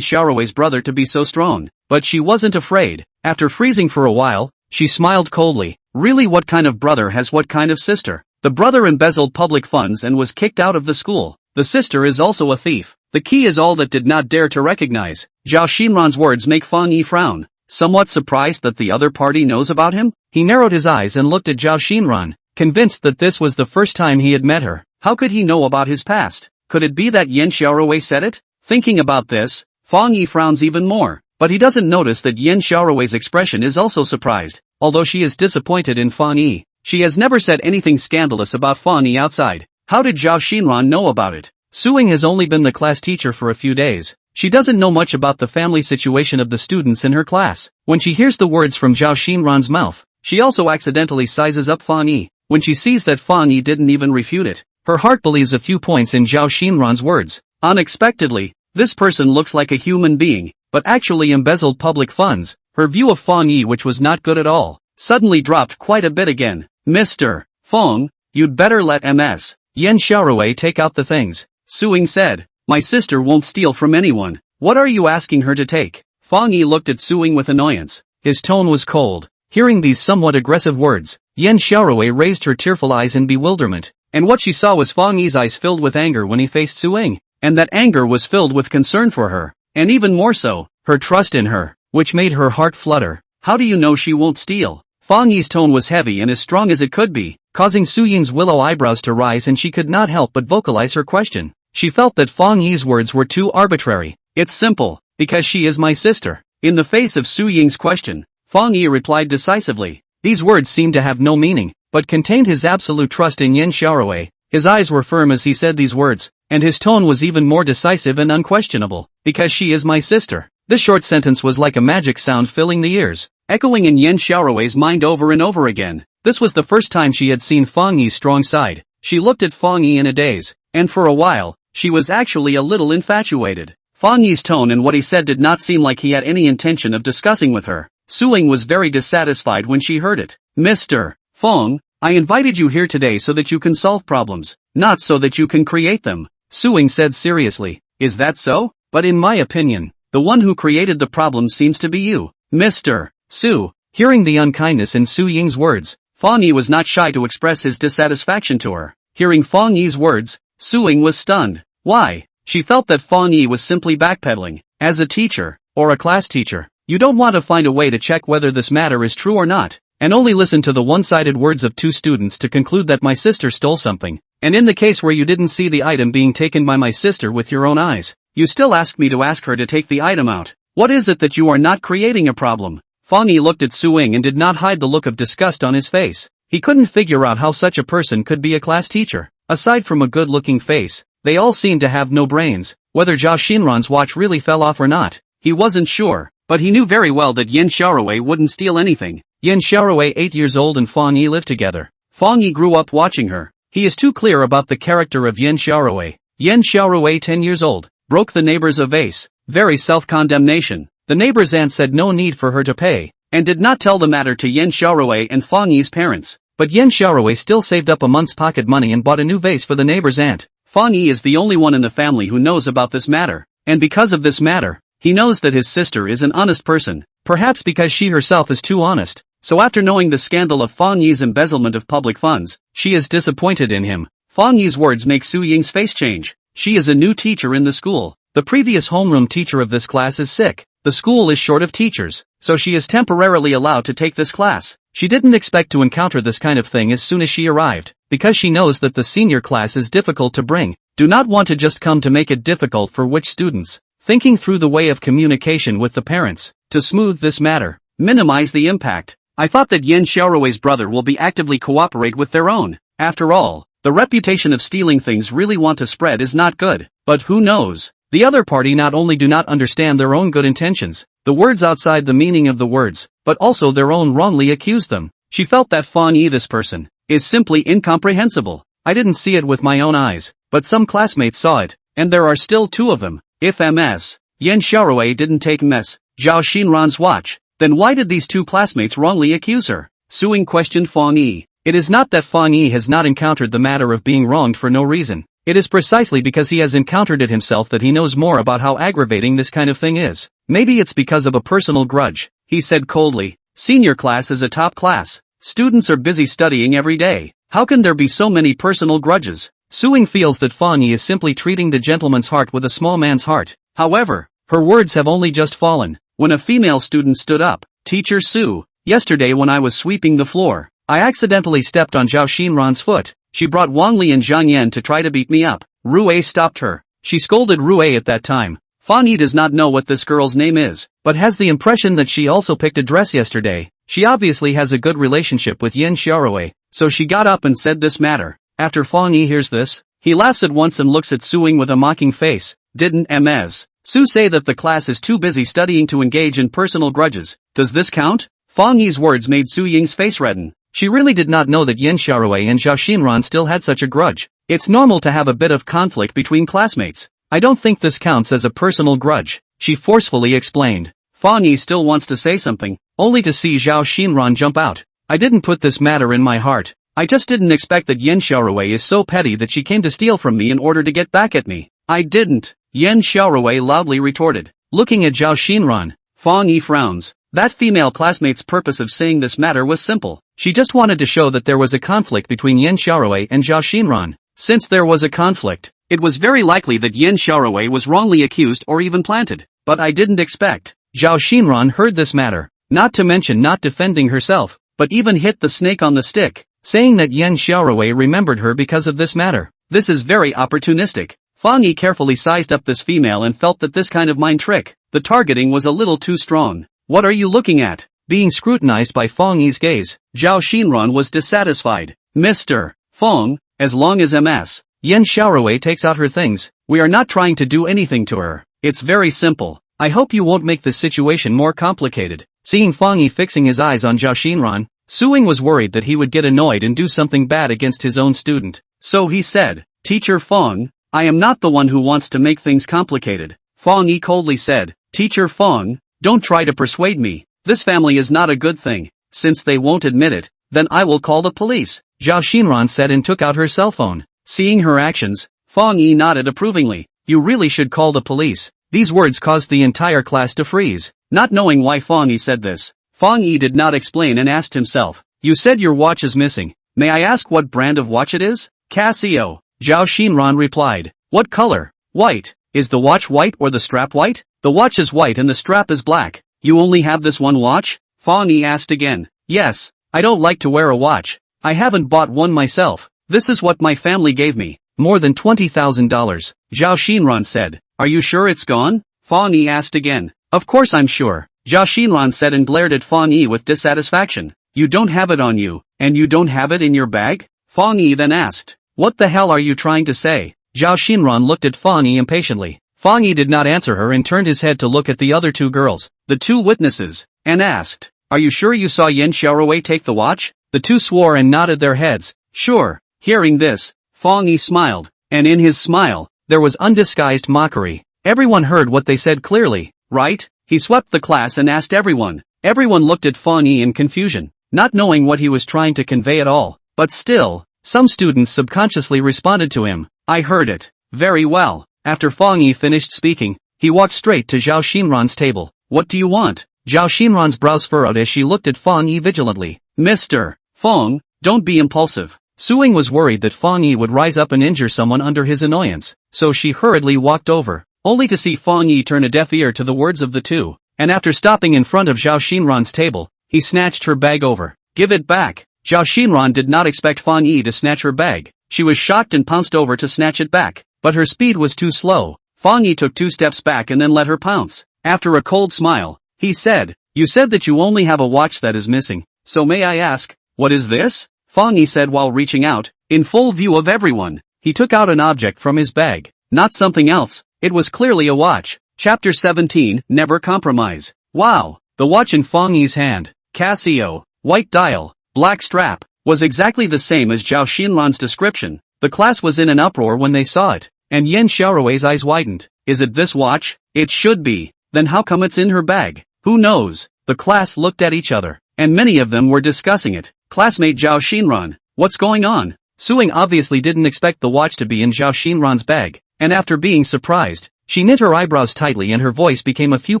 Xiaorui's brother to be so strong, but she wasn't afraid. After freezing for a while, she smiled coldly. Really, what kind of brother has what kind of sister? The brother embezzled public funds and was kicked out of the school. The sister is also a thief. The key is all that did not dare to recognize. Zhao Xinran's words make Fang Yi frown. Somewhat surprised that the other party knows about him, he narrowed his eyes and looked at Zhao Xinran, convinced that this was the first time he had met her. How could he know about his past? Could it be that Yan Xiaorui said it? Thinking about this, Fang Yi frowns even more, but he doesn't notice that Yan Xiaorui's expression is also surprised. Although she is disappointed in Fang Yi, she has never said anything scandalous about Fang Yi outside. How did Zhao Xinran know about it? Su Ying has only been the class teacher for a few days. She doesn't know much about the family situation of the students in her class. When she hears the words from Zhao Xinran's mouth, she also accidentally sizes up Fang Yi. When she sees that Fang Yi didn't even refute it, her heart believes a few points in Zhao Xinran's words. Unexpectedly, this person looks like a human being, but actually embezzled public funds. Her view of Fang Yi, which was not good at all, suddenly dropped quite a bit again. Mr. Fang, you'd better let Ms. Yan Xiaorui take out the things. Su Ying said, my sister won't steal from anyone. What are you asking her to take? Fang Yi looked at Su Ying with annoyance. His tone was cold. Hearing these somewhat aggressive words, Yan Xiaorui raised her tearful eyes in bewilderment, and what she saw was Fang Yi's eyes filled with anger when he faced Su Ying, and that anger was filled with concern for her, and even more so, her trust in her, which made her heart flutter. How do you know she won't steal? Fang Yi's tone was heavy and as strong as it could be, causing Su Ying's willow eyebrows to rise, and she could not help but vocalize her question. She felt that Fang Yi's words were too arbitrary. It's simple, because she is my sister. In the face of Su Ying's question, Fang Yi replied decisively. These words seemed to have no meaning, but contained his absolute trust in Yan Xiaorui. His eyes were firm as he said these words, and his tone was even more decisive and unquestionable. Because she is my sister. This short sentence was like a magic sound filling the ears, echoing in Yan Xiaorui's mind over and over again. This was the first time she had seen Fang Yi's strong side. She looked at Fang Yi in a daze, and for a while, she was actually a little infatuated. Fang Yi's tone and what he said did not seem like he had any intention of discussing with her. Su Ying was very dissatisfied when she heard it. Mr. Fang, I invited you here today so that you can solve problems, not so that you can create them. Su Ying said seriously. Is that so? But in my opinion, the one who created the problem seems to be you, Mr. Su. Hearing the unkindness in Su Ying's words, Fang Yi was not shy to express his dissatisfaction to her. Hearing Fang Yi's words, Su Ying was stunned. Why? She felt that Fang Yi was simply backpedaling. As a teacher, or a class teacher, you don't want to find a way to check whether this matter is true or not, and only listen to the one-sided words of two students to conclude that my sister stole something. And in the case where you didn't see the item being taken by my sister with your own eyes, you still asked me to ask her to take the item out. What is it that you are not creating a problem? Fang Yi looked at Su Ying and did not hide the look of disgust on his face. He couldn't figure out how such a person could be a class teacher. Aside from a good-looking face, they all seemed to have no brains. Whether Zhao Xinran's watch really fell off or not, he wasn't sure, but he knew very well that Yan Xiaorui wouldn't steal anything. Yan Xiaorui 8 years old and Fang Yi lived together. Fang Yi grew up watching her. He is too clear about the character of Yan Xiaorui. Yan Xiaorui 10 years old, broke the neighbor's a vase. Very self-condemnation. The neighbor's aunt said no need for her to pay, and did not tell the matter to Yan Xiaorui and Fang Yi's parents. But Yan Xiaorui still saved up a month's pocket money and bought a new vase for the neighbor's aunt. Fang Yi is the only one in the family who knows about this matter, and because of this matter, he knows that his sister is an honest person, perhaps because she herself is too honest. So after knowing the scandal of Fang Yi's embezzlement of public funds, she is disappointed in him. Fang Yi's words make Su Ying's face change. She is a new teacher in the school. The previous homeroom teacher of this class is sick. The school is short of teachers, so she is temporarily allowed to take this class. She didn't expect to encounter this kind of thing as soon as she arrived, because she knows that the senior class is difficult to bring. Do not want to just come to make it difficult for which students. Thinking through the way of communication with the parents, to smooth this matter, minimize the impact. I thought that Yan Xiaorui's brother will be actively cooperate with their own. After all, the reputation of stealing things really want to spread is not good. But who knows? The other party not only do not understand their own good intentions, the words outside the meaning of the words, but also their own wrongly accuse them. She felt that Fang Yi, this person, is simply incomprehensible. I didn't see it with my own eyes, but some classmates saw it, and there are still two of them. If Ms. Yan Xiaorui didn't take Ms. Zhao Xinran's watch, then why did these two classmates wrongly accuse her? Su Ying questioned Fang Yi. It is not that Fang Yi has not encountered the matter of being wronged for no reason. It is precisely because he has encountered it himself that he knows more about how aggravating this kind of thing is. Maybe it's because of a personal grudge, he said coldly. Senior class is a top class. Students are busy studying every day. How can there be so many personal grudges? Su Ying feels that Fang Yi is simply treating the gentleman's heart with a small man's heart. However, her words have only just fallen, when a female student stood up. Teacher Su, yesterday when I was sweeping the floor, I accidentally stepped on Zhao Xinran's foot. She brought Wang Li and Zhang Yan to try to beat me up. Rue stopped her. She scolded Rue at that time. Fang Yi does not know what this girl's name is, but has the impression that she also picked a dress yesterday. She obviously has a good relationship with Yan Xiaorui, so she got up and said this matter. After Fang Yi hears this, he laughs at once and looks at Su Ying with a mocking face. Didn't Ms. Su say that the class is too busy studying to engage in personal grudges? Does this count? Fang Yi's words made Su Ying's face redden. She really did not know that Yan Xiaorui and Zhao Xinran still had such a grudge. It's normal to have a bit of conflict between classmates. I don't think this counts as a personal grudge, she forcefully explained. Fang Yi still wants to say something, only to see Zhao Xinran jump out. I didn't put this matter in my heart. I just didn't expect that Yan Xiaorui is so petty that she came to steal from me in order to get back at me. I didn't, Yan Xiaorui loudly retorted. Looking at Zhao Xinran, Fang Yi frowns. That female classmate's purpose of saying this matter was simple. She just wanted to show that there was a conflict between Yin Xiaorui and Zhao Xinran. Since there was a conflict, it was very likely that Yin Xiaorui was wrongly accused or even planted. But I didn't expect. Zhao Xinran heard this matter, not to mention not defending herself, but even hit the snake on the stick, saying that Yin Xiaorui remembered her because of this matter. This is very opportunistic. Fang Yi carefully sized up this female and felt that this kind of mind trick, the targeting was a little too strong. What are you looking at? Being scrutinized by Fang Yi's gaze, Zhao Xinran was dissatisfied. Mr. Fang, as long as amass, Yin Xiaorui takes out her things, we are not trying to do anything to her. It's very simple. I hope you won't make this situation more complicated. Seeing Fang Yi fixing his eyes on Zhao Xinran, Suing was worried that he would get annoyed and do something bad against his own student. So he said, Teacher Fang, I am not the one who wants to make things complicated. Fang Yi coldly said, Teacher Fang, don't try to persuade me. This family is not a good thing. Since they won't admit it, then I will call the police. Zhao Xinran said and took out her cell phone. Seeing her actions, Fang Yi nodded approvingly. You really should call the police. These words caused the entire class to freeze. Not knowing why Fang Yi said this, Fang Yi did not explain and asked himself, You said your watch is missing. May I ask what brand of watch it is? Casio. Zhao Xinran replied. What color? White. Is the watch white or the strap white? The watch is white and the strap is black. You only have this one watch? Fang Yi asked again. Yes, I don't like to wear a watch. I haven't bought one myself. This is what my family gave me. More than $20,000. Zhao Xinran said. Are you sure it's gone? Fang Yi asked again. Of course I'm sure. Zhao Xinran said and glared at Fang Yi with dissatisfaction. You don't have it on you, and you don't have it in your bag? Fang Yi then asked. What the hell are you trying to say? Zhao Xinran looked at Fang Yi impatiently. Fang Yi did not answer her and turned his head to look at the other two girls, the two witnesses, and asked, Are you sure you saw Yin Xiaorui take the watch? The two swore and nodded their heads. Sure. Hearing this, Fang Yi smiled, and in his smile, there was undisguised mockery. Everyone heard what they said clearly, right? He swept the class and asked everyone. Everyone looked at Fang Yi in confusion, not knowing what he was trying to convey at all. But still, some students subconsciously responded to him. I heard it. Very well. After Fang Yi finished speaking, he walked straight to Zhao Xinran's table. What do you want? Zhao Xinran's brows furrowed as she looked at Fang Yi vigilantly. Mr. Fang, don't be impulsive. Suing was worried that Fang Yi would rise up and injure someone under his annoyance, so she hurriedly walked over, only to see Fang Yi turn a deaf ear to the words of the two, and after stopping in front of Zhao Xinran's table, he snatched her bag over. Give it back. Zhao Xinran did not expect Fang Yi to snatch her bag. She was shocked and pounced over to snatch it back, but her speed was too slow. Fang Yi took 2 steps back and then let her pounce. After a cold smile, he said, You said that you only have a watch that is missing, so may I ask, what is this? Fang Yi said while reaching out, in full view of everyone. He took out an object from his bag, not something else. It was clearly a watch. Chapter 17, Never Compromise. Wow, the watch in Fang Yi's hand, Casio, white dial, black strap, was exactly the same as Zhao Xinran's description. The class was in an uproar when they saw it, and Yin Xiaorui's eyes widened. Is it this watch? It should be. Then how come it's in her bag? Who knows? The class looked at each other, and many of them were discussing it. Classmate Zhao Xinran, what's going on? Suing obviously didn't expect the watch to be in Zhao Xinran's bag, and after being surprised, she knit her eyebrows tightly and her voice became a few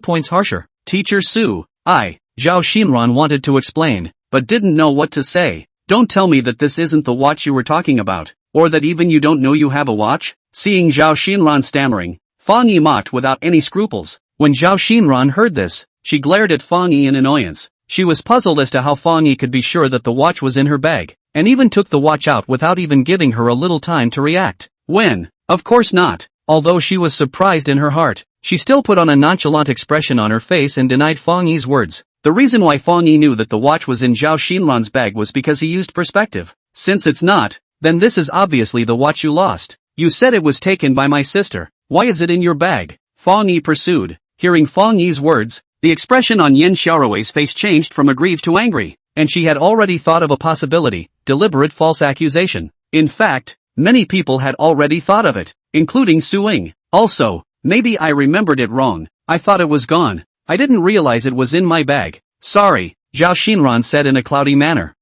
points harsher. Teacher Su, Zhao Xinran wanted to explain, but didn't know what to say. Don't tell me that this isn't the watch you were talking about, or that even you don't know you have a watch? Seeing Zhao Xinran stammering, Fang Yi mocked without any scruples. When Zhao Xinran heard this, she glared at Fang Yi in annoyance. She was puzzled as to how Fang Yi could be sure that the watch was in her bag, and even took the watch out without even giving her a little time to react. When? Of course not. Although she was surprised in her heart, she still put on a nonchalant expression on her face and denied Fang Yi's words. The reason why Fang Yi knew that the watch was in Zhao Xinran's bag was because he used perspective. Since it's not, then this is obviously the watch you lost. You said it was taken by my sister. Why is it in your bag? Fang Yi pursued. Hearing Fang Yi's words, the expression on Yin Xiaorui's face changed from aggrieved to angry, and she had already thought of a possibility, deliberate false accusation. In fact, many people had already thought of it, including Suing. Also, maybe I remembered it wrong. I thought it was gone. I didn't realize it was in my bag. Sorry, Zhao Xinran said in a cloudy manner,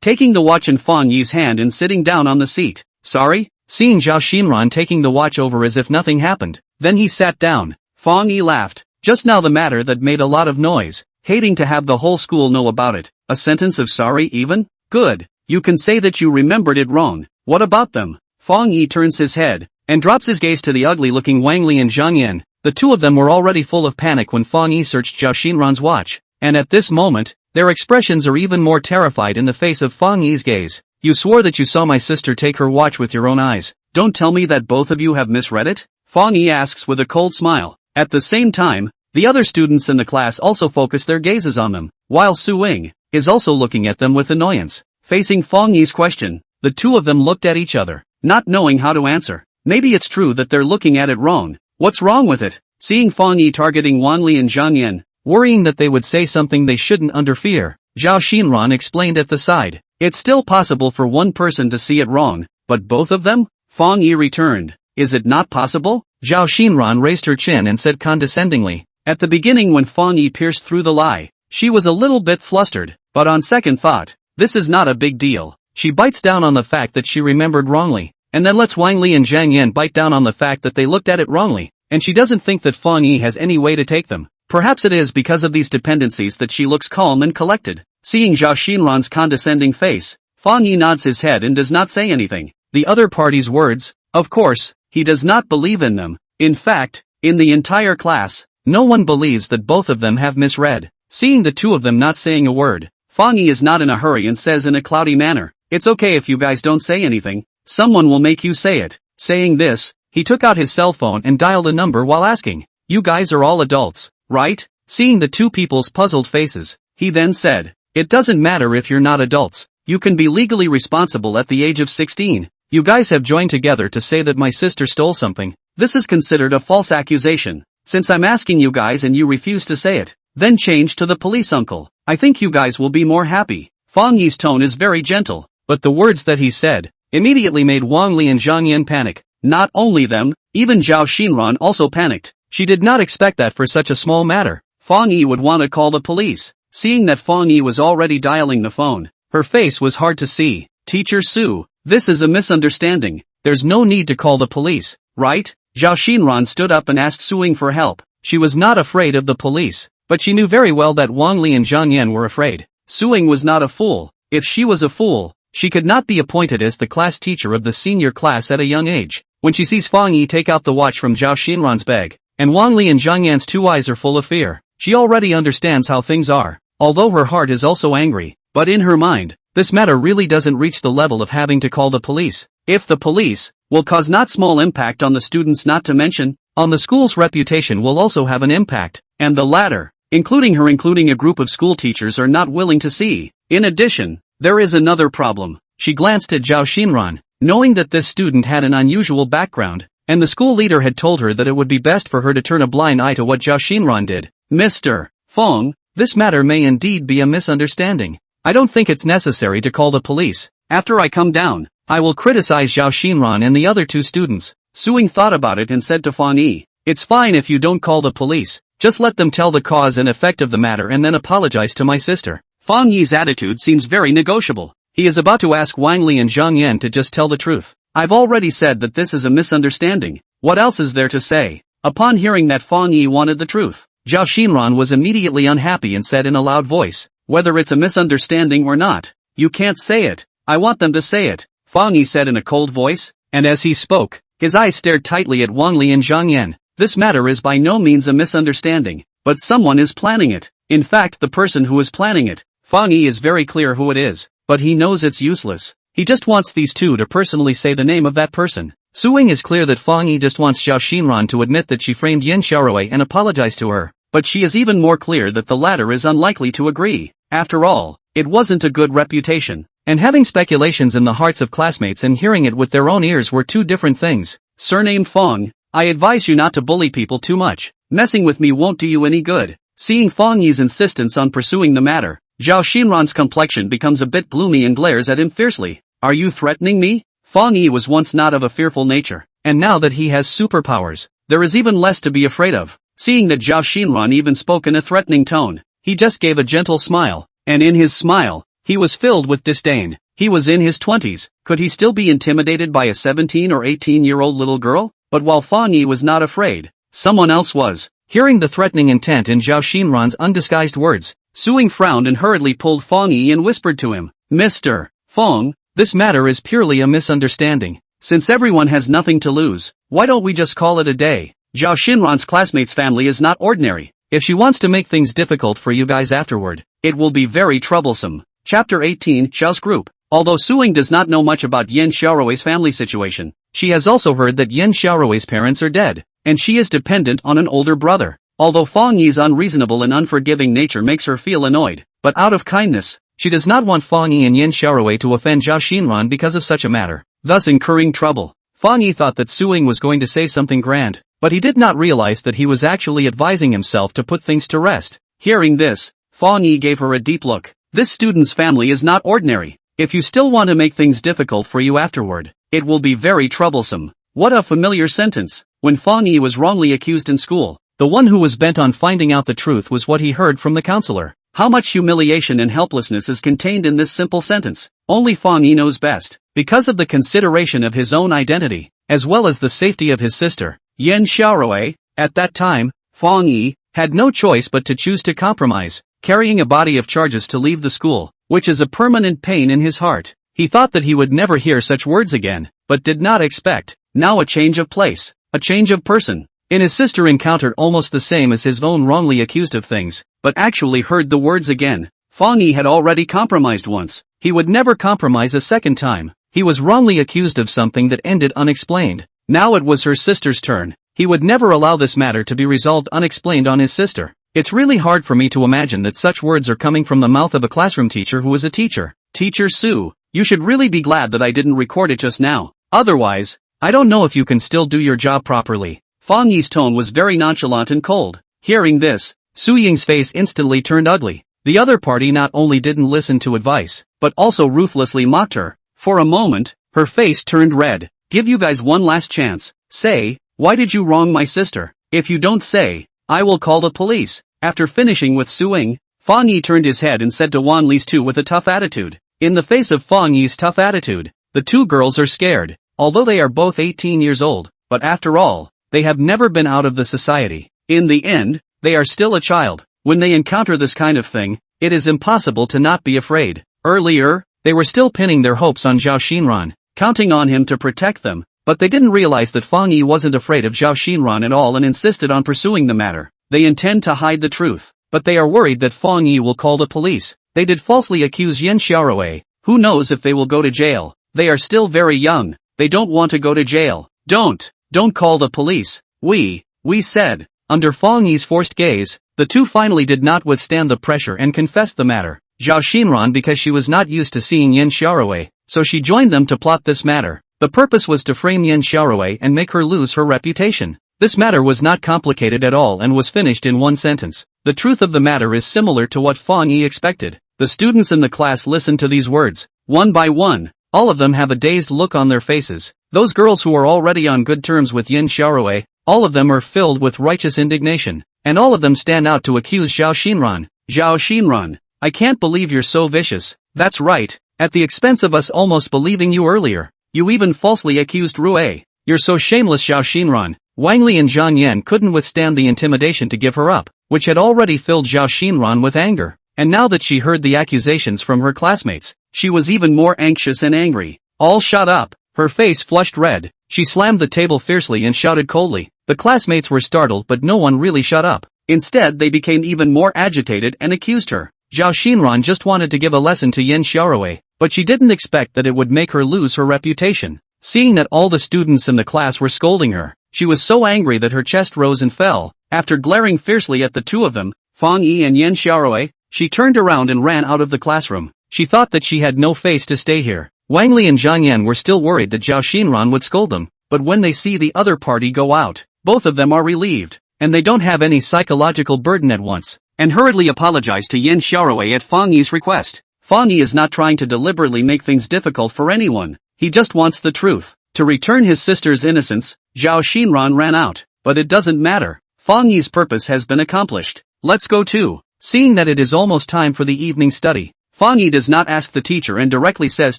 taking the watch in Fang Yi's hand and sitting down on the seat. Sorry? Seeing Zhao Xinran taking the watch over as if nothing happened, then he sat down. Fang Yi laughed. Just now the matter that made a lot of noise, hating to have the whole school know about it. A sentence of sorry even? Good. You can say that you remembered it wrong. What about them? Fang Yi turns his head, and drops his gaze to the ugly-looking Wang Li and Zhang Yan. The two of them were already full of panic when Fang Yi searched Zhao Xinran's watch, and at this moment, their expressions are even more terrified in the face of Fang Yi's gaze. You swore that you saw my sister take her watch with your own eyes. Don't tell me that both of you have misread it? Fang Yi asks with a cold smile. At the same time, the other students in the class also focus their gazes on them, while Su Ying is also looking at them with annoyance. Facing Fang Yi's question, the two of them looked at each other, not knowing how to answer. Maybe it's true that they're looking at it wrong. What's wrong with it? Seeing Fang Yi targeting Wang Li and Zhang Yan, worrying that they would say something they shouldn't under fear, Zhao Xinran explained at the side. It's still possible for one person to see it wrong, but both of them? Fang Yi returned. Is it not possible? Zhao Xinran raised her chin and said condescendingly. At the beginning when Fang Yi pierced through the lie, she was a little bit flustered, but on second thought, this is not a big deal. She bites down on the fact that she remembered wrongly, and then lets Wang Li and Zhang Yan bite down on the fact that they looked at it wrongly, and she doesn't think that Fang Yi has any way to take them. Perhaps it is because of these dependencies that she looks calm and collected. Seeing Zhao Xinran's condescending face, Fang Yi nods his head and does not say anything. The other party's words, of course, he does not believe in them. In fact, in the entire class, no one believes that both of them have misread. Seeing the two of them not saying a word, Fang Yi is not in a hurry and says in a cloudy manner, "It's okay if you guys don't say anything. Someone will make you say it." Saying this, he took out his cell phone and dialed a number while asking, "You guys are all adults, right?" Seeing the two people's puzzled faces, he then said, "It doesn't matter if you're not adults. You can be legally responsible at the age of 16. You guys have joined together to say that my sister stole something. This is considered a false accusation. Since I'm asking you guys and you refuse to say it, then change to the police uncle. I think you guys will be more happy." Fang Yi's tone is very gentle, but the words that he said immediately made Wang Li and Zhang Yan panic. Not only them, even Zhao Xinran also panicked. She did not expect that for such a small matter, Fang Yi would want to call the police. Seeing that Fang Yi was already dialing the phone, her face was hard to see. "Teacher Su, this is a misunderstanding. There's no need to call the police, right?" Zhao Xinran stood up and asked Su Ying for help. She was not afraid of the police, but she knew very well that Wang Li and Zhang Yan were afraid. Su Ying was not a fool. If she was a fool, she could not be appointed as the class teacher of the senior class at a young age. When she sees Fang Yi take out the watch from Zhao Xinran's bag, and Wang Li and Zhang Yan's two eyes are full of fear, she already understands how things are. Although her heart is also angry, but in her mind, this matter really doesn't reach the level of having to call the police. If the police will cause not small impact on the students, not to mention on the school's reputation, will also have an impact, and the latter, including a group of school teachers, are not willing to see. In addition, there is another problem. She glanced at Zhao Xinran, knowing that this student had an unusual background, and the school leader had told her that it would be best for her to turn a blind eye to what Zhao Xinran did. "Mr. Feng, this matter may indeed be a misunderstanding. I don't think it's necessary to call the police. After I come down, I will criticize Zhao Xinran and the other two students." Su Ying thought about it and said to Fang Yi, "It's fine if you don't call the police. Just let them tell the cause and effect of the matter and then apologize to my sister." Fang Yi's attitude seems very negotiable. He is about to ask Wang Li and Zhang Yan to just tell the truth. "I've already said that this is a misunderstanding. What else is there to say?" Upon hearing that Fang Yi wanted the truth, Zhao Xinran was immediately unhappy and said in a loud voice, "Whether it's a misunderstanding or not, you can't say it. I want them to say it," Fang Yi said in a cold voice, and as he spoke, his eyes stared tightly at Wang Li and Zhang Yan. "This matter is by no means a misunderstanding, but someone is planning it. In fact, the person who is planning it, Fang Yi is very clear who it is, but he knows it's useless. He just wants these two to personally say the name of that person." Su Ying is clear that Fang Yi just wants Zhao Xinran to admit that she framed Yin Xiaorui and apologize to her, but she is even more clear that the latter is unlikely to agree. After all, it wasn't a good reputation, and having speculations in the hearts of classmates and hearing it with their own ears were two different things. "Surnamed Fang, I advise you not to bully people too much. Messing with me won't do you any good." Seeing Fang Yi's insistence on pursuing the matter, Zhao Xinran's complexion becomes a bit gloomy and glares at him fiercely. "Are you threatening me?" Fang Yi was once not of a fearful nature, and now that he has superpowers, there is even less to be afraid of. Seeing that Zhao Xinran even spoke in a threatening tone, he just gave a gentle smile, and in his smile, he was filled with disdain. He was in his 20s, could he still be intimidated by a 17 or 18-year-old little girl? But while Fang Yi was not afraid, someone else was. Hearing the threatening intent in Zhao Xinran's undisguised words, Suing frowned and hurriedly pulled Fang Yi and whispered to him, Mr. Fang, this matter is purely a misunderstanding. Since everyone has nothing to lose, why don't we just call it a day? Zhao Xinran's classmate's family is not ordinary. If she wants to make things difficult for you guys afterward, it will be very troublesome. Chapter 18, Zhao's Group. Although Suing does not know much about Yan Xiaorui's family situation, she has also heard that Yan Xiaorui's parents are dead, and she is dependent on an older brother. Although Fang Yi's unreasonable and unforgiving nature makes her feel annoyed, but out of kindness, she does not want Fang Yi and Yan Xiaorui to offend Zhao Xinran because of such a matter, thus incurring trouble. Fang Yi thought that Suing was going to say something grand, but he did not realize that he was actually advising himself to put things to rest. Hearing this, Fang Yi gave her a deep look. This student's family is not ordinary. If you still want to make things difficult for you afterward, it will be very troublesome. What a familiar sentence. When Fang Yi was wrongly accused in school, the one who was bent on finding out the truth was what he heard from the counselor. How much humiliation and helplessness is contained in this simple sentence? Only Fang Yi knows best. Because of the consideration of his own identity, as well as the safety of his sister, Yan Xiaorui, at that time, Fang Yi had no choice but to choose to compromise, carrying a body of charges to leave the school, which is a permanent pain in his heart. He thought that he would never hear such words again, but did not expect, now a change of place, a change of person. In his sister encountered almost the same as his own wrongly accused of things, but actually heard the words again. Fang Yi had already compromised once, he would never compromise a second time. He was wrongly accused of something that ended unexplained. Now it was her sister's turn. He would never allow this matter to be resolved unexplained on his sister. It's really hard for me to imagine that such words are coming from the mouth of a classroom teacher who is a teacher. Teacher Su, you should really be glad that I didn't record it just now. Otherwise, I don't know if you can still do your job properly. Fang Yi's tone was very nonchalant and cold. Hearing this, Su Ying's face instantly turned ugly. The other party not only didn't listen to advice, but also ruthlessly mocked her. For a moment, her face turned red. Give you guys one last chance. Say, why did you wrong my sister? If you don't say, I will call the police. After finishing with Su Ying, Fang Yi turned his head and said to Wan Li's two with a tough attitude. In the face of Fang Yi's tough attitude, the two girls are scared. Although they are both 18 years old, but after all, they have never been out of the society. In the end, they are still a child. When they encounter this kind of thing, it is impossible to not be afraid. Earlier, they were still pinning their hopes on Zhao Xinran, counting on him to protect them, but they didn't realize that Fang Yi wasn't afraid of Zhao Xinran at all and insisted on pursuing the matter. They intend to hide the truth, but they are worried that Fang Yi will call the police. They did falsely accuse Yan Xiaorui. Who knows if they will go to jail? They are still very young. They don't want to go to jail. Don't call the police. We said. Under Fang Yi's forced gaze, the two finally did not withstand the pressure and confessed the matter. Zhao Xinran because she was not used to seeing Yan Xiaorui, so she joined them to plot this matter. The purpose was to frame Yan Xiaorui and make her lose her reputation. This matter was not complicated at all and was finished in one sentence. The truth of the matter is similar to what Fang Yi expected. The students in the class listened to these words. One by one, all of them have a dazed look on their faces. Those girls who are already on good terms with Yan Xiaorui, all of them are filled with righteous indignation, and all of them stand out to accuse Zhao Xinran. Zhao Xinran, I can't believe you're so vicious. That's right, at the expense of us almost believing you earlier. You even falsely accused Rui. You're so shameless, Zhao Xinran. Wang Li and Zhang Yan couldn't withstand the intimidation to give her up, which had already filled Zhao Xinran with anger. And now that she heard the accusations from her classmates, she was even more anxious and angry. All shut up. Her face flushed red. She slammed the table fiercely and shouted coldly. The classmates were startled, but no one really shut up. Instead, they became even more agitated and accused her. Zhao Xinran just wanted to give a lesson to Yan Xiaorui, but she didn't expect that it would make her lose her reputation. Seeing that all the students in the class were scolding her, she was so angry that her chest rose and fell. After glaring fiercely at the two of them, Fang Yi and Yan Xiaorui, she turned around and ran out of the classroom. She thought that she had no face to stay here. Wang Li and Zhang Yan were still worried that Zhao Xinran would scold them, but when they see the other party go out, both of them are relieved, and they don't have any psychological burden at once, and hurriedly apologize to Yan Xiaorui at Fang Yi's request. Fang Yi is not trying to deliberately make things difficult for anyone, he just wants the truth. To return his sister's innocence, Zhao Xinran ran out, but it doesn't matter. Fang Yi's purpose has been accomplished. Let's go too. Seeing that it is almost time for the evening study, Fang Yi does not ask the teacher and directly says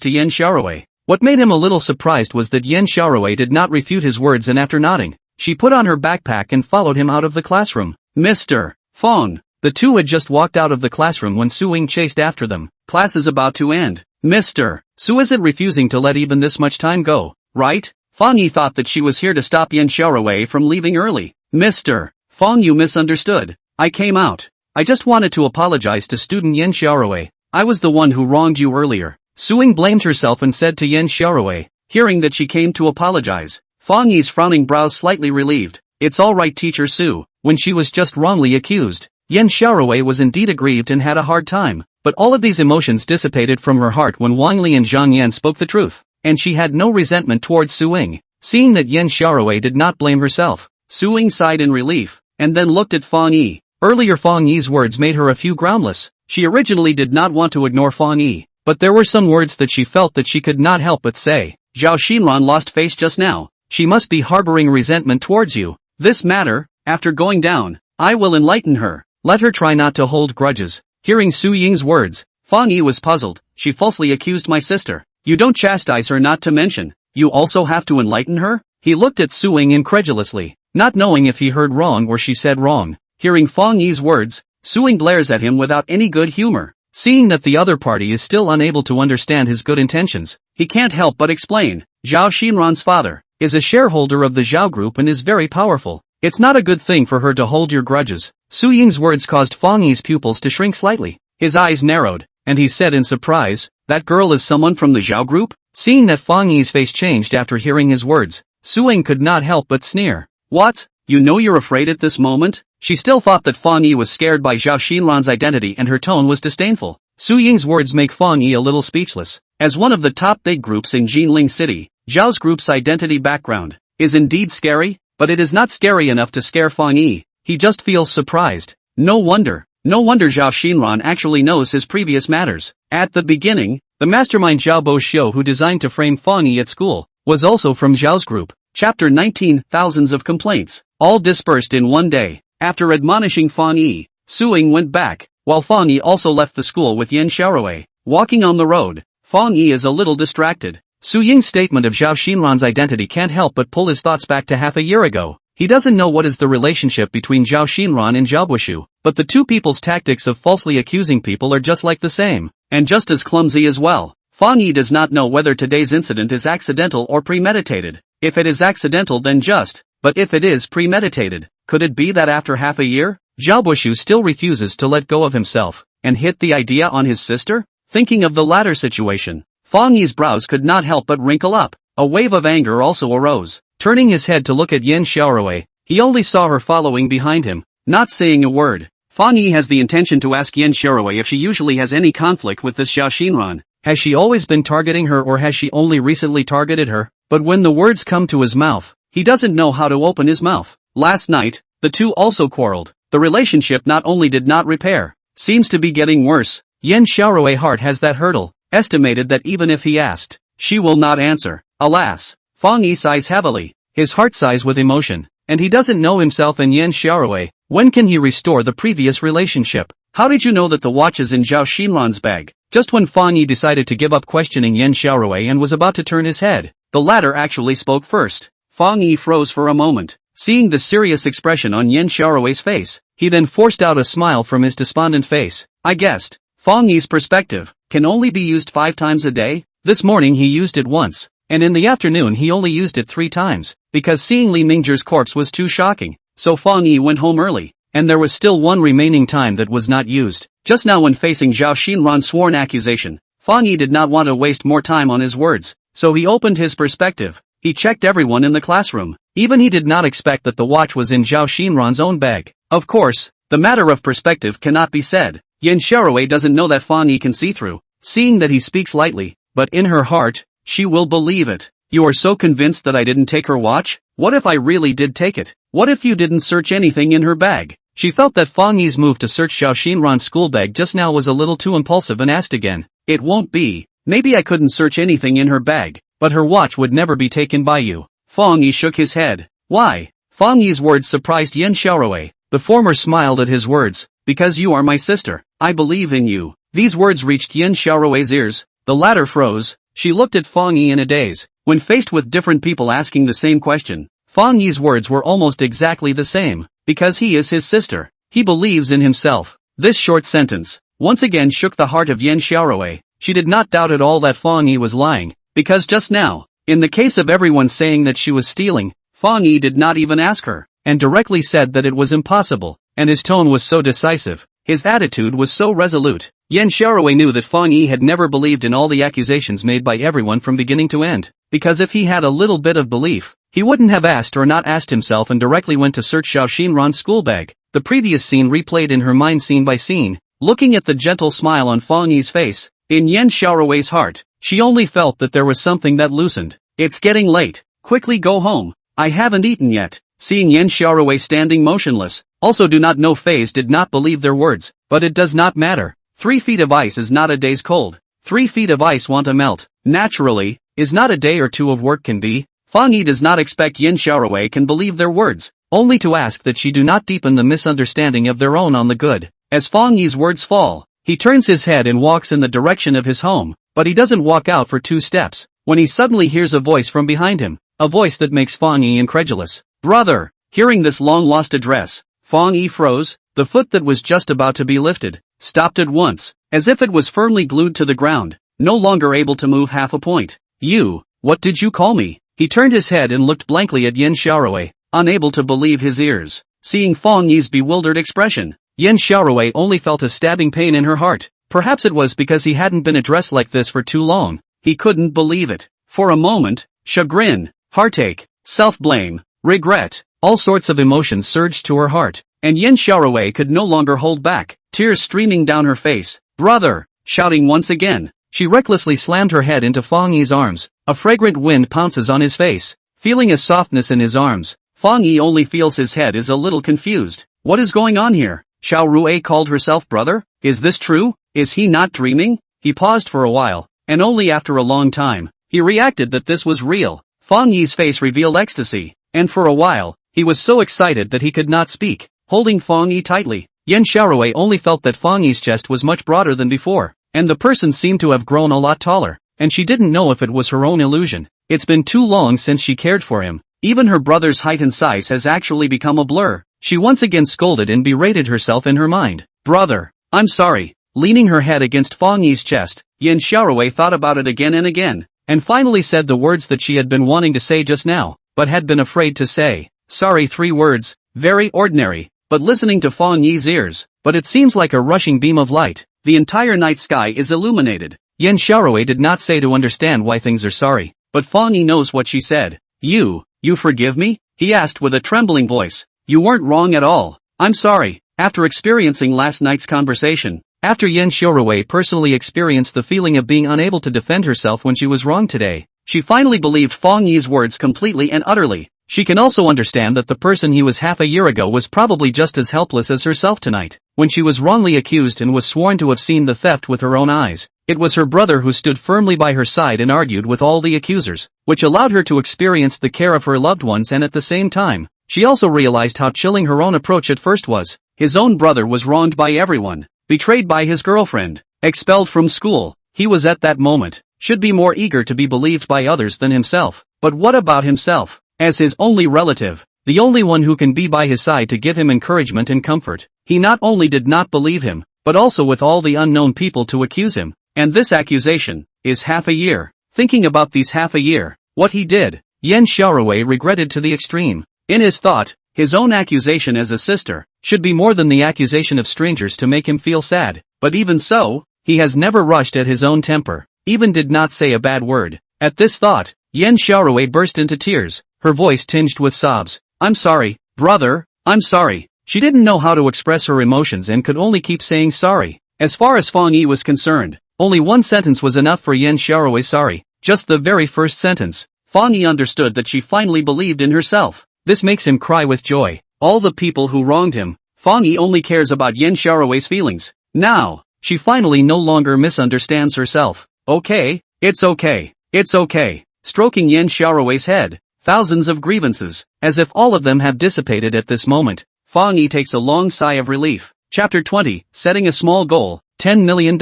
to Yan Xiaorui. What made him a little surprised was that Yan Xiaorui did not refute his words, and after nodding, She put on her backpack and followed him out of the classroom. Mr. Fang. The two had just walked out of the classroom when Su Ying chased after them. Class is about to end. Mr. Su isn't refusing to let even this much time go, right? Fang Yi thought that she was here to stop Yan Xiaorui from leaving early. Mr. Fang, you misunderstood. I came out. I just wanted to apologize to student Yan Xiaorui. I was the one who wronged you earlier. Su Ying blamed herself and said to Yan Xiaorui, hearing that she came to apologize. Fang Yi's frowning brows slightly relieved. It's alright, Teacher Su, when she was just wrongly accused. Yan Xiaorui was indeed aggrieved and had a hard time, but all of these emotions dissipated from her heart when Wang Li and Zhang Yan spoke the truth, and she had no resentment towards Su Ying. Seeing that Yan Xiaorui did not blame herself, Su Ying sighed in relief, and then looked at Fang Yi. Earlier Fang Yi's words made her a few groundless. She originally did not want to ignore Fang Yi, but there were some words that she felt that she could not help but say. Zhao Xinran lost face just now. She must be harboring resentment towards you. This matter, after going down, I will enlighten her. Let her try not to hold grudges. Hearing Su Ying's words, Fang Yi was puzzled. She falsely accused my sister. You don't chastise her, not to mention. You also have to enlighten her? He looked at Su Ying incredulously, not knowing if he heard wrong or she said wrong. Hearing Fang Yi's words, Su Ying glares at him without any good humor. Seeing that the other party is still unable to understand his good intentions, he can't help but explain. Zhao Xinran's father is a shareholder of the Zhao Group and is very powerful. It's not a good thing for her to hold your grudges. Su Ying's words caused Fang Yi's pupils to shrink slightly. His eyes narrowed, and he said in surprise, that girl is someone from the Zhao Group? Seeing that Fang Yi's face changed after hearing his words, Su Ying could not help but sneer. What? You know you're afraid at this moment? She still thought that Fang Yi was scared by Zhao Xinran's identity and her tone was disdainful. Su Ying's words make Fang Yi a little speechless. As one of the top big groups in Jinling City, Zhao's group's identity background is indeed scary, but it is not scary enough to scare Fang Yi. He just feels surprised. No wonder Zhao Xinran actually knows his previous matters. At the beginning, the mastermind Zhao Boxiu who designed to frame Fang Yi at school was also from Zhao's group. Chapter 19, Thousands of Complaints, all dispersed in one day. After admonishing Fang Yi, Su Ying went back, while Fang Yi also left the school with Yan Xiaorui. Walking on the road, Fang Yi is a little distracted. Su Ying's statement of Zhao Xinran's identity can't help but pull his thoughts back to half a year ago. He doesn't know what is the relationship between Zhao Xinran and Zhao Boxiu, but the two people's tactics of falsely accusing people are just like the same, and just as clumsy as well. Fang Yi does not know whether today's incident is accidental or premeditated. If it is accidental, then just, but if it is premeditated, could it be that after half a year, Zhao Boxiu still refuses to let go of himself, and hit the idea on his sister? Thinking of the latter situation, Fang Yi's brows could not help but wrinkle up. A wave of anger also arose. Turning his head to look at Yan Xiaorui, he only saw her following behind him, not saying a word. Fang Yi has the intention to ask Yan Xiaorui if she usually has any conflict with this Zhao Xinran. Has she always been targeting her or has she only recently targeted her? But when the words come to his mouth, he doesn't know how to open his mouth. Last night, the two also quarreled. The relationship not only did not repair, seems to be getting worse. Yan Xiaorui's heart has that hurdle, estimated that even if he asked, she will not answer. Alas, Fang Yi sighs heavily. His heart sighs with emotion, and he doesn't know himself and Yan Xiaorui. When can he restore the previous relationship? How did you know that the watch is in Zhao Xinran's bag? Just when Fang Yi decided to give up questioning Yan Xiaorui and was about to turn his head, the latter actually spoke first. Fang Yi froze for a moment, seeing the serious expression on Yan Xiaorui's face. He then forced out a smile from his despondent face. I guessed. Fang Yi's perspective can only be used 5 times a day. This morning he used it once, and in the afternoon he only used it 3 times, because seeing Li Mingzhi's corpse was too shocking. So Fang Yi went home early, and there was still one remaining time that was not used. Just now when facing Zhao Xinran's sworn accusation, Fang Yi did not want to waste more time on his words, so he opened his perspective. He checked everyone in the classroom. Even he did not expect that the watch was in Zhao Xinran's own bag. Of course, the matter of perspective cannot be said. Yan Xiaorui doesn't know that Fang Yi can see through, seeing that he speaks lightly, but in her heart, she will believe it. You are so convinced that I didn't take her watch? What if I really did take it? What if you didn't search anything in her bag? She felt that Fang Yi's move to search Zhao Xinran's school bag just now was a little too impulsive and asked again. It won't be. Maybe I couldn't search anything in her bag, but her watch would never be taken by you. Fang Yi shook his head. Why? Fang Yi's words surprised Yan Xiaorui. The former smiled at his words. Because you are my sister, I believe in you. These words reached Yan Xiaorui's ears. The latter froze. She looked at Fang Yi in a daze. When faced with different people asking the same question, Fang Yi's words were almost exactly the same. Because he is his sister. He believes in himself. This short sentence once again shook the heart of Yan Xiaorui. She did not doubt at all that Fang Yi was lying, because just now, in the case of everyone saying that she was stealing, Fang Yi did not even ask her, and directly said that it was impossible, and his tone was so decisive, his attitude was so resolute. Yan Xiaorui knew that Fang Yi had never believed in all the accusations made by everyone from beginning to end, because if he had a little bit of belief, he wouldn't have asked or not asked himself and directly went to search Xiao Xinran's school bag. The previous scene replayed in her mind scene by scene, looking at the gentle smile on Fang Yi's face. In Yan Xiaorui's heart, she only felt that there was something that loosened. It's getting late. Quickly go home. I haven't eaten yet. Seeing Yan Xiaorui standing motionless, also do not know Faze did not believe their words, but it does not matter. 3 feet of ice is not a day's cold. 3 feet of ice want to melt. Naturally, is not a day or two of work can be. Fang Yi does not expect Yan Xiaorui can believe their words, only to ask that she do not deepen the misunderstanding of their own on the good. As Fang Yi's words fall, he turns his head and walks in the direction of his home, but he doesn't walk out for 2 steps, when he suddenly hears a voice from behind him, a voice that makes Fang Yi incredulous. Brother! Hearing this long-lost address, Fang Yi froze. The foot that was just about to be lifted stopped at once, as if it was firmly glued to the ground, no longer able to move half a point. You, what did you call me? He turned his head and looked blankly at Yan Xiaorui, unable to believe his ears. Seeing Fang Yi's bewildered expression, Yan Xiaorui only felt a stabbing pain in her heart. Perhaps it was because he hadn't been addressed like this for too long. He couldn't believe it. For a moment, chagrin, heartache, self-blame, regret, all sorts of emotions surged to her heart, and Yan Xiaorui could no longer hold back, tears streaming down her face. Brother! Shouting once again, she recklessly slammed her head into Fang Yi's arms. A fragrant wind pounces on his face. Feeling a softness in his arms, Fang Yi only feels his head is a little confused. What is going on here? Xiao Rui called herself brother? Is this true? Is he not dreaming? He paused for a while, and only after a long time, he reacted that this was real. Fang Yi's face revealed ecstasy, and for a while, he was so excited that he could not speak, holding Fang Yi tightly. Yan Xiaorui only felt that Fang Yi's chest was much broader than before, and the person seemed to have grown a lot taller, and she didn't know if it was her own illusion. It's been too long since she cared for him. Even her brother's height and size has actually become a blur. She once again scolded and berated herself in her mind. Brother, I'm sorry. Leaning her head against Fang Yi's chest, Yan Xiaorui thought about it again and again, and finally said the words that she had been wanting to say just now, but had been afraid to say. Sorry, 3 words, very ordinary, but listening to Fang Yi's ears, but it seems like a rushing beam of light. The entire night sky is illuminated. Yan Xiaorui did not say to understand why things are sorry, but Fang Yi knows what she said. You forgive me? He asked with a trembling voice. You weren't wrong at all. I'm sorry. After experiencing last night's conversation, after Yan Xiaorui personally experienced the feeling of being unable to defend herself when she was wrong today, she finally believed Fang Yi's words completely and utterly. She can also understand that the person he was half a year ago was probably just as helpless as herself tonight, when she was wrongly accused and was sworn to have seen the theft with her own eyes. It was her brother who stood firmly by her side and argued with all the accusers, which allowed her to experience the care of her loved ones, and at the same time, she also realized how chilling her own approach at first was. His own brother was wronged by everyone, betrayed by his girlfriend, expelled from school. He was at that moment, should be more eager to be believed by others than himself. But what about himself? As his only relative, the only one who can be by his side to give him encouragement and comfort, he not only did not believe him, but also with all the unknown people to accuse him. And this accusation is half a year. Thinking about these half a year, what he did, Yan Xiaorui regretted to the extreme. In his thought, his own accusation as a sister should be more than the accusation of strangers to make him feel sad. But even so, he has never rushed at his own temper, even did not say a bad word. At this thought, Yan Xiaorui burst into tears, her voice tinged with sobs. I'm sorry, brother, I'm sorry. She didn't know how to express her emotions and could only keep saying sorry. As far as Fang Yi was concerned, only one sentence was enough for Yan Xiaorui. Sorry. Just the very first sentence. Fang Yi understood that she finally believed in herself. This makes him cry with joy. All the people who wronged him, Fang Yi only cares about Yan Xiaorui's feelings. Now, she finally no longer misunderstands herself. Okay, it's okay, it's okay. Stroking Yan Xiaorui's head, thousands of grievances, as if all of them have dissipated at this moment. Fang Yi takes a long sigh of relief. Chapter 20, Setting a Small Goal, $10 million.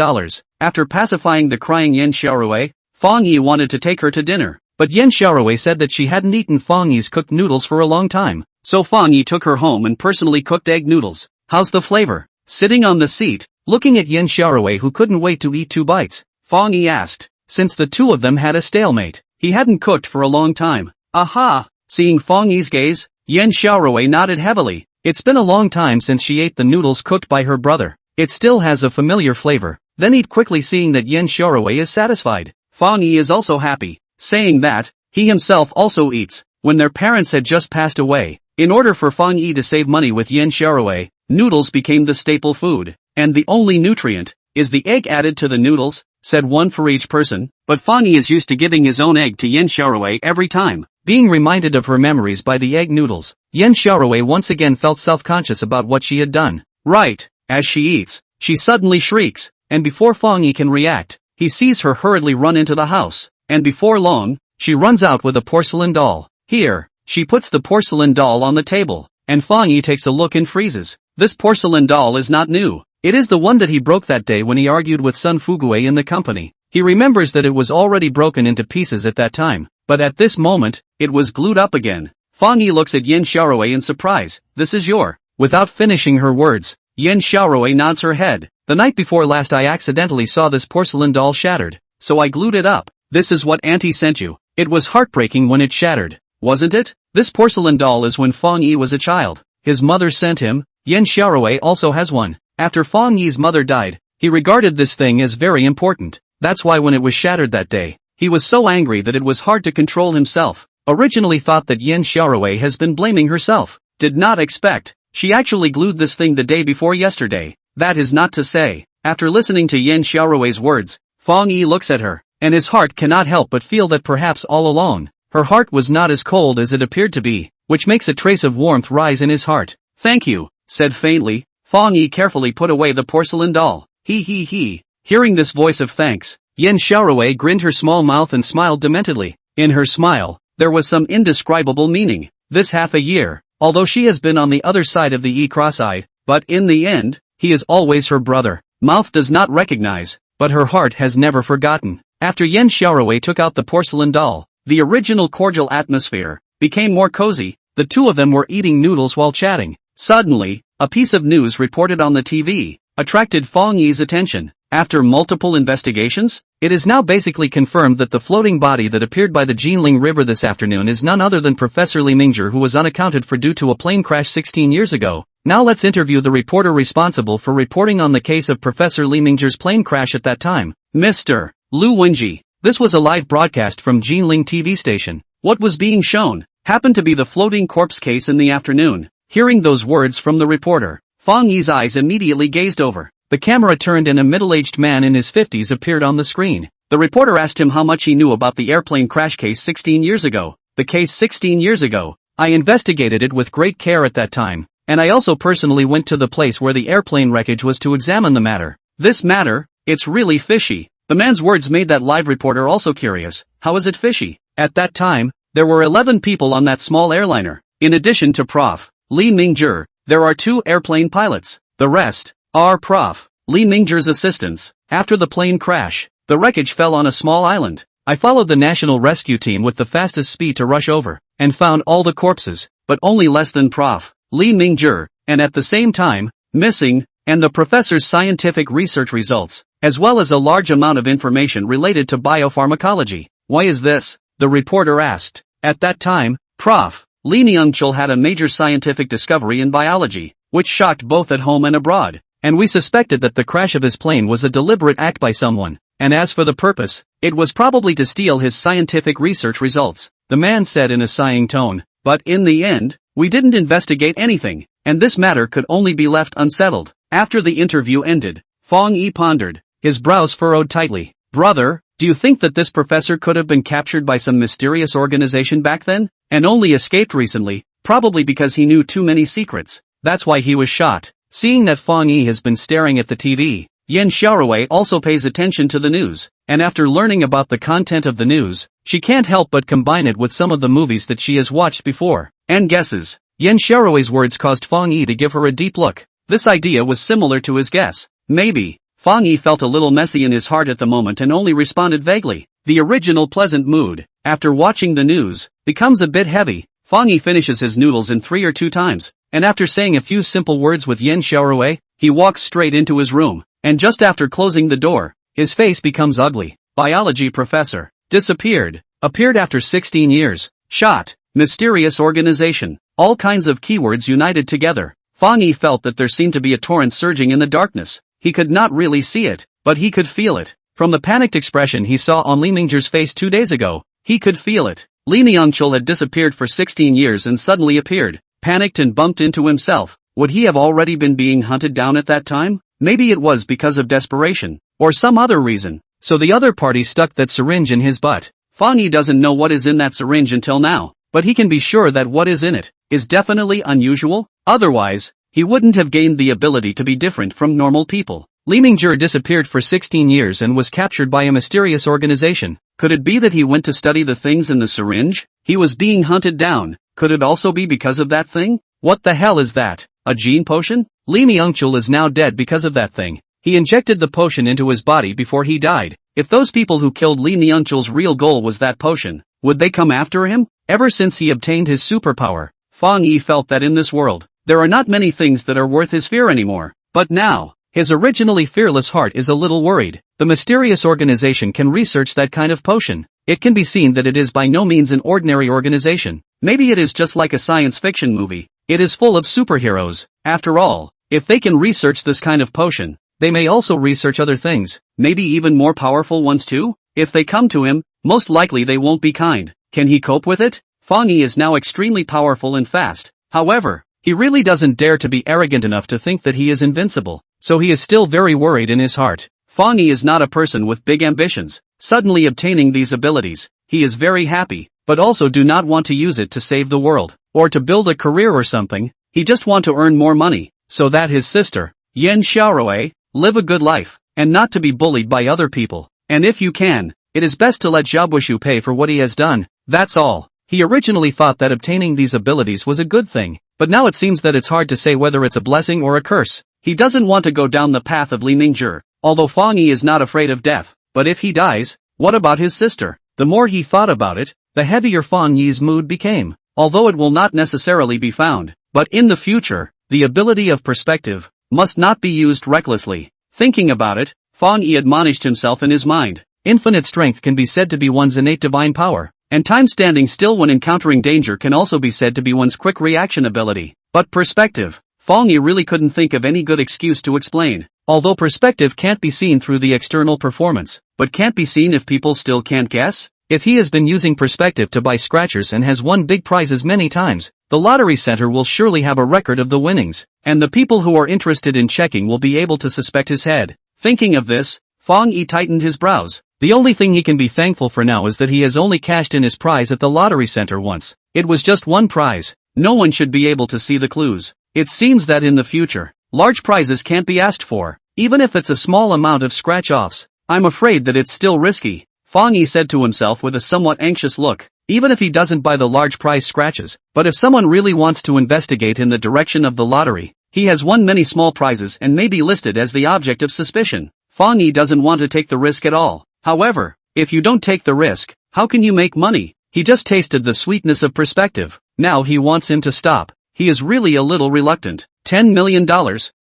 After pacifying the crying Yan Xiaorui, Fang Yi wanted to take her to dinner. but Yen Xiaorui said that she hadn't eaten Fang Yi's cooked noodles for a long time. So Fang Yi took her home and personally cooked egg noodles. How's the flavor? Sitting on the seat, looking at Yen Xiaorui who couldn't wait to eat 2 bites, Fang Yi asked. Since the two of them had a stalemate, he hadn't cooked for a long time. Aha! Seeing Fang Yi's gaze, Yen Xiaorui nodded heavily. It's been a long time since she ate the noodles cooked by her brother. It still has a familiar flavor. Then eat quickly seeing that Yen Xiaorui is satisfied. Fang Yi is also happy. Saying that, he himself also eats. When their parents had just passed away, in order for Fang Yi to save money with Yen Xiaorui, noodles became the staple food. And the only nutrient is the egg added to the noodles, said one for each person, but Fang Yi is used to giving his own egg to Yen Xiaorui every time. Being reminded of her memories by the egg noodles, Yen Xiaorui once again felt self-conscious about what she had done. Right, as she eats, she suddenly shrieks, and before Fang Yi can react, he sees her hurriedly run into the house, and before long, she runs out with a porcelain doll. Here, she puts the porcelain doll on the table, and Fang Yi takes a look and freezes. This porcelain doll is not new. It is the one that he broke that day when he argued with Sun Fugue in the company. He remembers that it was already broken into pieces at that time, but at this moment, it was glued up again. Fang Yi looks at Yen Xiaorui in surprise. This is your. Without finishing her words, Yen Xiaorui nods her head. The night before last I accidentally saw this porcelain doll shattered, so I glued it up. This is what Auntie sent you. It was heartbreaking when it shattered, wasn't it? This porcelain doll is when Fang Yi was a child. His mother sent him. Yen Xiaorui also has one. After Fang Yi's mother died, he regarded this thing as very important. That's why when it was shattered that day, he was so angry that it was hard to control himself. Originally thought that Yen Xiaorui has been blaming herself. Did not expect. She actually glued this thing the day before yesterday. That is not to say. After listening to Yen Xiaorui's words, Fang Yi looks at her, and his heart cannot help but feel that perhaps all along, her heart was not as cold as it appeared to be, which makes a trace of warmth rise in his heart. Thank you, said faintly. Fang Yi carefully put away the porcelain doll. He. Hearing this voice of thanks, Yen Xiaorui grinned her small mouth and smiled dementedly. In her smile, there was some indescribable meaning. This half a year, although she has been on the other side of the cross-eyed, but in the end, he is always her brother. Mouth does not recognize, but her heart has never forgotten. After Yen Xiaorui took out the porcelain doll, the original cordial atmosphere became more cozy. The two of them were eating noodles while chatting. Suddenly, a piece of news reported on the TV attracted Fang Yi's attention. After multiple investigations, it is now basically confirmed that the floating body that appeared by the Jinling River this afternoon is none other than Professor Li Mingzhi, who was unaccounted for due to a plane crash 16 years ago. Now let's interview the reporter responsible for reporting on the case of Professor Li Mingzhi's plane crash at that time. Mr. Lu Wenji. This was a live broadcast from Jinling TV station. What was being shown happened to be the floating corpse case in the afternoon. Hearing those words from the reporter, Fang Yi's eyes immediately gazed over. The camera turned and a middle-aged man in his 50s appeared on the screen. The reporter asked him how much he knew about the airplane crash case 16 years ago. The case 16 years ago. I investigated it with great care at that time, and I also personally went to the place where the airplane wreckage was to examine the matter. This matter, it's really fishy. The man's words made that live reporter also curious. How is it fishy? At that time, there were 11 people on that small airliner. In addition to Prof. Li Mingzhi, there are 2 airplane pilots. The rest are Prof. Li Mingzhi's assistants. After the plane crash, the wreckage fell on a small island. I followed the national rescue team with the fastest speed to rush over, and found all the corpses, but only less than Prof. Li Mingzhi, and at the same time, missing, and the professor's scientific research results, as well as a large amount of information related to biopharmacology. Why is this? The reporter asked. At that time, Prof. Li Mingzhi had a major scientific discovery in biology, which shocked both at home and abroad, and we suspected that the crash of his plane was a deliberate act by someone, and as for the purpose, it was probably to steal his scientific research results, the man said in a sighing tone. But in the end, we didn't investigate anything, and this matter could only be left unsettled. After the interview ended, Fang Yi pondered, his brows furrowed tightly. Brother, do you think that this professor could have been captured by some mysterious organization back then, and only escaped recently, probably because he knew too many secrets? That's why he was shot. Seeing that Fang Yi has been staring at the TV, Yen Xiaorui also pays attention to the news, and after learning about the content of the news, she can't help but combine it with some of the movies that she has watched before, and guesses. Yen Xiaorui's words caused Fang Yi to give her a deep look. This idea was similar to his guess. Maybe Fang Yi felt a little messy in his heart at the moment and only responded vaguely. The original pleasant mood, after watching the news, becomes a bit heavy. Fang Yi finishes his noodles in 3 or 2 times, and after saying a few simple words with Yan Xiaorui, he walks straight into his room, and just after closing the door, his face becomes ugly. Biology professor. Disappeared. Appeared after 16 years. Shot. Mysterious organization. All kinds of keywords united together. Fang Yi felt that there seemed to be a torrent surging in the darkness. He could not really see it, but he could feel it. From the panicked expression he saw on Li Mingzhi's face 2 days ago, he could feel it. Li Niangchul had disappeared for 16 years and suddenly appeared, panicked and bumped into himself. Would he have already been being hunted down at that time? Maybe it was because of desperation, or some other reason. So the other party stuck that syringe in his butt. Fang Yi doesn't know what is in that syringe until now, but he can be sure that what is in it is definitely unusual. Otherwise, he wouldn't have gained the ability to be different from normal people. Li Mingzhi disappeared for 16 years and was captured by a mysterious organization. Could it be that he went to study the things in the syringe? He was being hunted down. Could it also be because of that thing? What the hell is that? A gene potion? Li Niangchul is now dead because of that thing. He injected the potion into his body before he died. If those people who killed Li Niangchul's real goal was that potion, would they come after him? Ever since he obtained his superpower, Fang Yi felt that in this world, there are not many things that are worth his fear anymore. But now, his originally fearless heart is a little worried. The mysterious organization can research that kind of potion. It can be seen that it is by no means an ordinary organization. Maybe it is just like a science fiction movie. It is full of superheroes. After all, if they can research this kind of potion, they may also research other things, maybe even more powerful ones too? If they come to him, most likely they won't be kind. Can he cope with it? Fang Yi is now extremely powerful and fast. However, he really doesn't dare to be arrogant enough to think that he is invincible, so he is still very worried in his heart. Fang Yi is not a person with big ambitions. Suddenly obtaining these abilities, he is very happy, but also do not want to use it to save the world, or to build a career or something. He just want to earn more money, so that his sister, Yan Xiaorui, live a good life, and not to be bullied by other people. And if you can, it is best to let Xiaobuishu pay for what he has done. That's all. He originally thought that obtaining these abilities was a good thing, but now it seems that it's hard to say whether it's a blessing or a curse. He doesn't want to go down the path of Li Mingzhi, although Fang Yi is not afraid of death. But if he dies, what about his sister? The more he thought about it, the heavier Fang Yi's mood became. Although it will not necessarily be found, but in the future, the ability of perspective must not be used recklessly. Thinking about it, Fang Yi admonished himself in his mind. Infinite strength can be said to be one's innate divine power, and time standing still when encountering danger can also be said to be one's quick reaction ability. But perspective, Fang Yi really couldn't think of any good excuse to explain. Although perspective can't be seen through the external performance, but can't be seen if people still can't guess? If he has been using perspective to buy scratchers and has won big prizes many times, the lottery center will surely have a record of the winnings, and the people who are interested in checking will be able to suspect his head. Thinking of this, Fang Yi tightened his brows. The only thing he can be thankful for now is that he has only cashed in his prize at the lottery center once. It was just one prize. No one should be able to see the clues. It seems that in the future, large prizes can't be asked for, even if it's a small amount of scratch-offs. I'm afraid that it's still risky, Fang Yi said to himself with a somewhat anxious look. Even if he doesn't buy the large prize scratches, but if someone really wants to investigate in the direction of the lottery, he has won many small prizes and may be listed as the object of suspicion. Fang Yi doesn't want to take the risk at all. However, if you don't take the risk, how can you make money? He just tasted the sweetness of perspective. Now he wants him to stop. He is really a little reluctant. $10 million?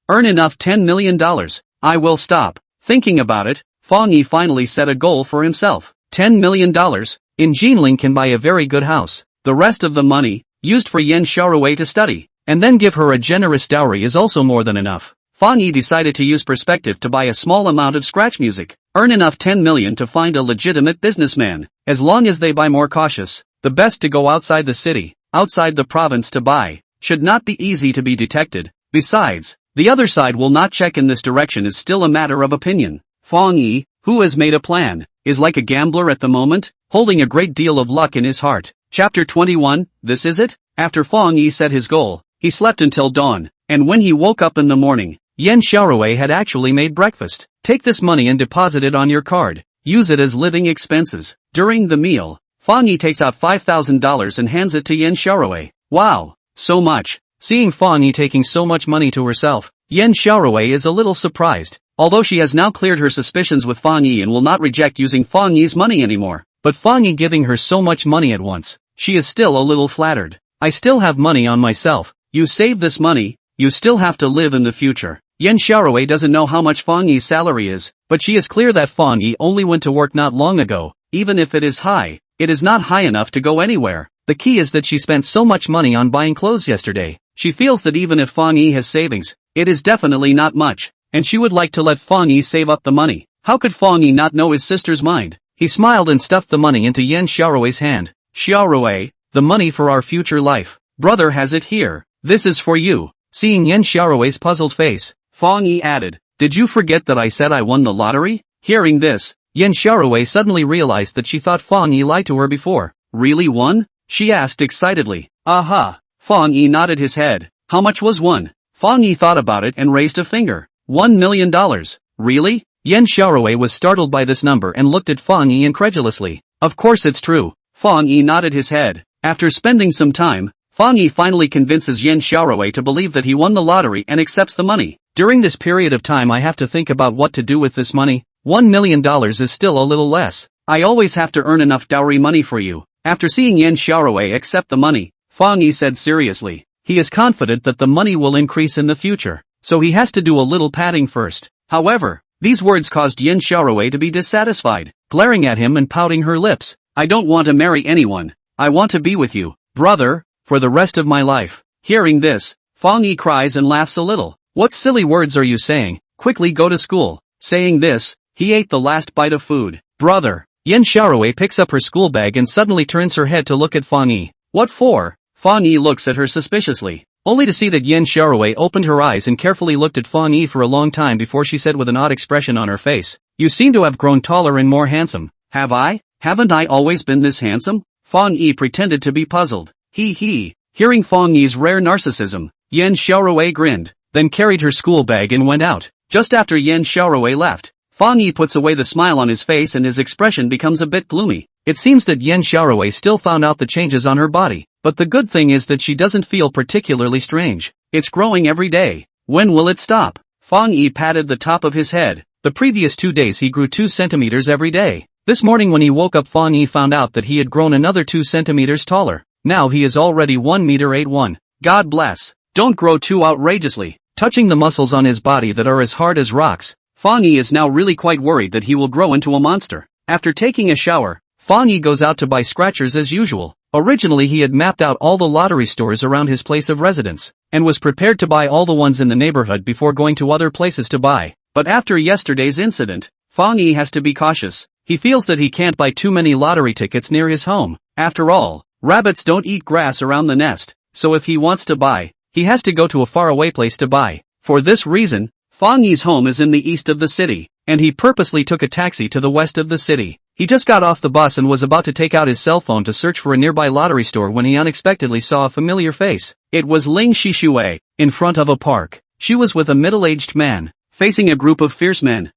Earn enough $10 million. I will stop. Thinking about it, Fang Yi finally set a goal for himself. $10 million? In Jinling can buy a very good house. The rest of the money, used for Yan Xiaorui to study, and then give her a generous dowry is also more than enough. Fang Yi decided to use perspective to buy a small amount of scratch music. Earn enough 10 million to find a legitimate businessman. As long as they buy more cautious, the best to go outside the city, outside the province to buy, should not be easy to be detected. Besides, the other side will not check in this direction is still a matter of opinion. Fang Yi, who has made a plan, is like a gambler at the moment, holding a great deal of luck in his heart. Chapter 21, This Is It? After Fang Yi set his goal, he slept until dawn, and when he woke up in the morning, Yan Xiaorui had actually made breakfast. Take this money and deposit it on your card. Use it as living expenses. During the meal, Fang Yi takes out $5,000 and hands it to Yan Xiaorui. Wow, so much. Seeing Fang Yi taking so much money to herself, Yan Xiaorui is a little surprised. Although she has now cleared her suspicions with Fang Yi and will not reject using Fang Yi's money anymore, but Fang Yi giving her so much money at once, she is still a little flattered. I still have money on myself. You save this money, you still have to live in the future. Yan Xiaorui doesn't know how much Fang Yi's salary is, but she is clear that Fang Yi only went to work not long ago. Even if it is high, it is not high enough to go anywhere. The key is that she spent so much money on buying clothes yesterday. She feels that even if Fang Yi has savings, it is definitely not much, and she would like to let Fang Yi save up the money. How could Fang Yi not know his sister's mind? He smiled and stuffed the money into Yan Xiaorui's hand. Xiaorui, the money for our future life. Brother has it here. This is for you. Seeing Yan Xiaorui's puzzled face, Fang Yi added, did you forget that I said I won the lottery? Hearing this, Yan Xiaorui suddenly realized that she thought Fang Yi lied to her before. Really won? She asked excitedly. Aha! Fang Yi nodded his head. How much was won? Fang Yi thought about it and raised a finger. $1 million. Really? Yan Xiaorui was startled by this number and looked at Fang Yi incredulously. Of course it's true. Fang Yi nodded his head. After spending some time, Fang Yi finally convinces Yan Xiaorui to believe that he won the lottery and accepts the money. During this period of time I have to think about what to do with this money. $1 million is still a little less. I always have to earn enough dowry money for you. After seeing Yan Xiaorui accept the money, Fang Yi said seriously. He is confident that the money will increase in the future, so he has to do a little padding first. However, these words caused Yan Xiaorui to be dissatisfied, glaring at him and pouting her lips. I don't want to marry anyone. I want to be with you, brother, for the rest of my life. Hearing this, Fang Yi cries and laughs a little. What silly words are you saying? Quickly go to school. Saying this, he ate the last bite of food. Brother. Yan Xiaorui picks up her school bag and suddenly turns her head to look at Fang Yi. What for? Fang Yi looks at her suspiciously, only to see that Yan Xiaorui opened her eyes and carefully looked at Fang Yi for a long time before she said with an odd expression on her face, you seem to have grown taller and more handsome. Have I? Haven't I always been this handsome? Fang Yi pretended to be puzzled. He. Hearing Fang Yi's rare narcissism, Yan Xiaorui grinned, then carried her school bag and went out. Just after Yan Xiaorui left, Fang Yi puts away the smile on his face and his expression becomes a bit gloomy. It seems that Yan Xiaorui still found out the changes on her body, but the good thing is that she doesn't feel particularly strange. It's growing every day. When will it stop? Fang Yi patted the top of his head. The previous 2 days he grew 2 centimeters every day. This morning when he woke up Fang Yi found out that he had grown another 2 centimeters taller. Now he is already 1 meter 81. God bless. Don't grow too outrageously. Touching the muscles on his body that are as hard as rocks, Fang Yi is now really quite worried that he will grow into a monster. After taking a shower, Fang Yi goes out to buy scratchers as usual. Originally he had mapped out all the lottery stores around his place of residence, and was prepared to buy all the ones in the neighborhood before going to other places to buy. But after yesterday's incident, Fang Yi has to be cautious. He feels that he can't buy too many lottery tickets near his home. After all, rabbits don't eat grass around the nest, so if he wants to buy, he has to go to a faraway place to buy. For this reason, Fang Yi's home is in the east of the city, and he purposely took a taxi to the west of the city. He just got off the bus and was about to take out his cell phone to search for a nearby lottery store when he unexpectedly saw a familiar face. It was Ling Shixue, in front of a park. She was with a middle-aged man, facing a group of fierce men.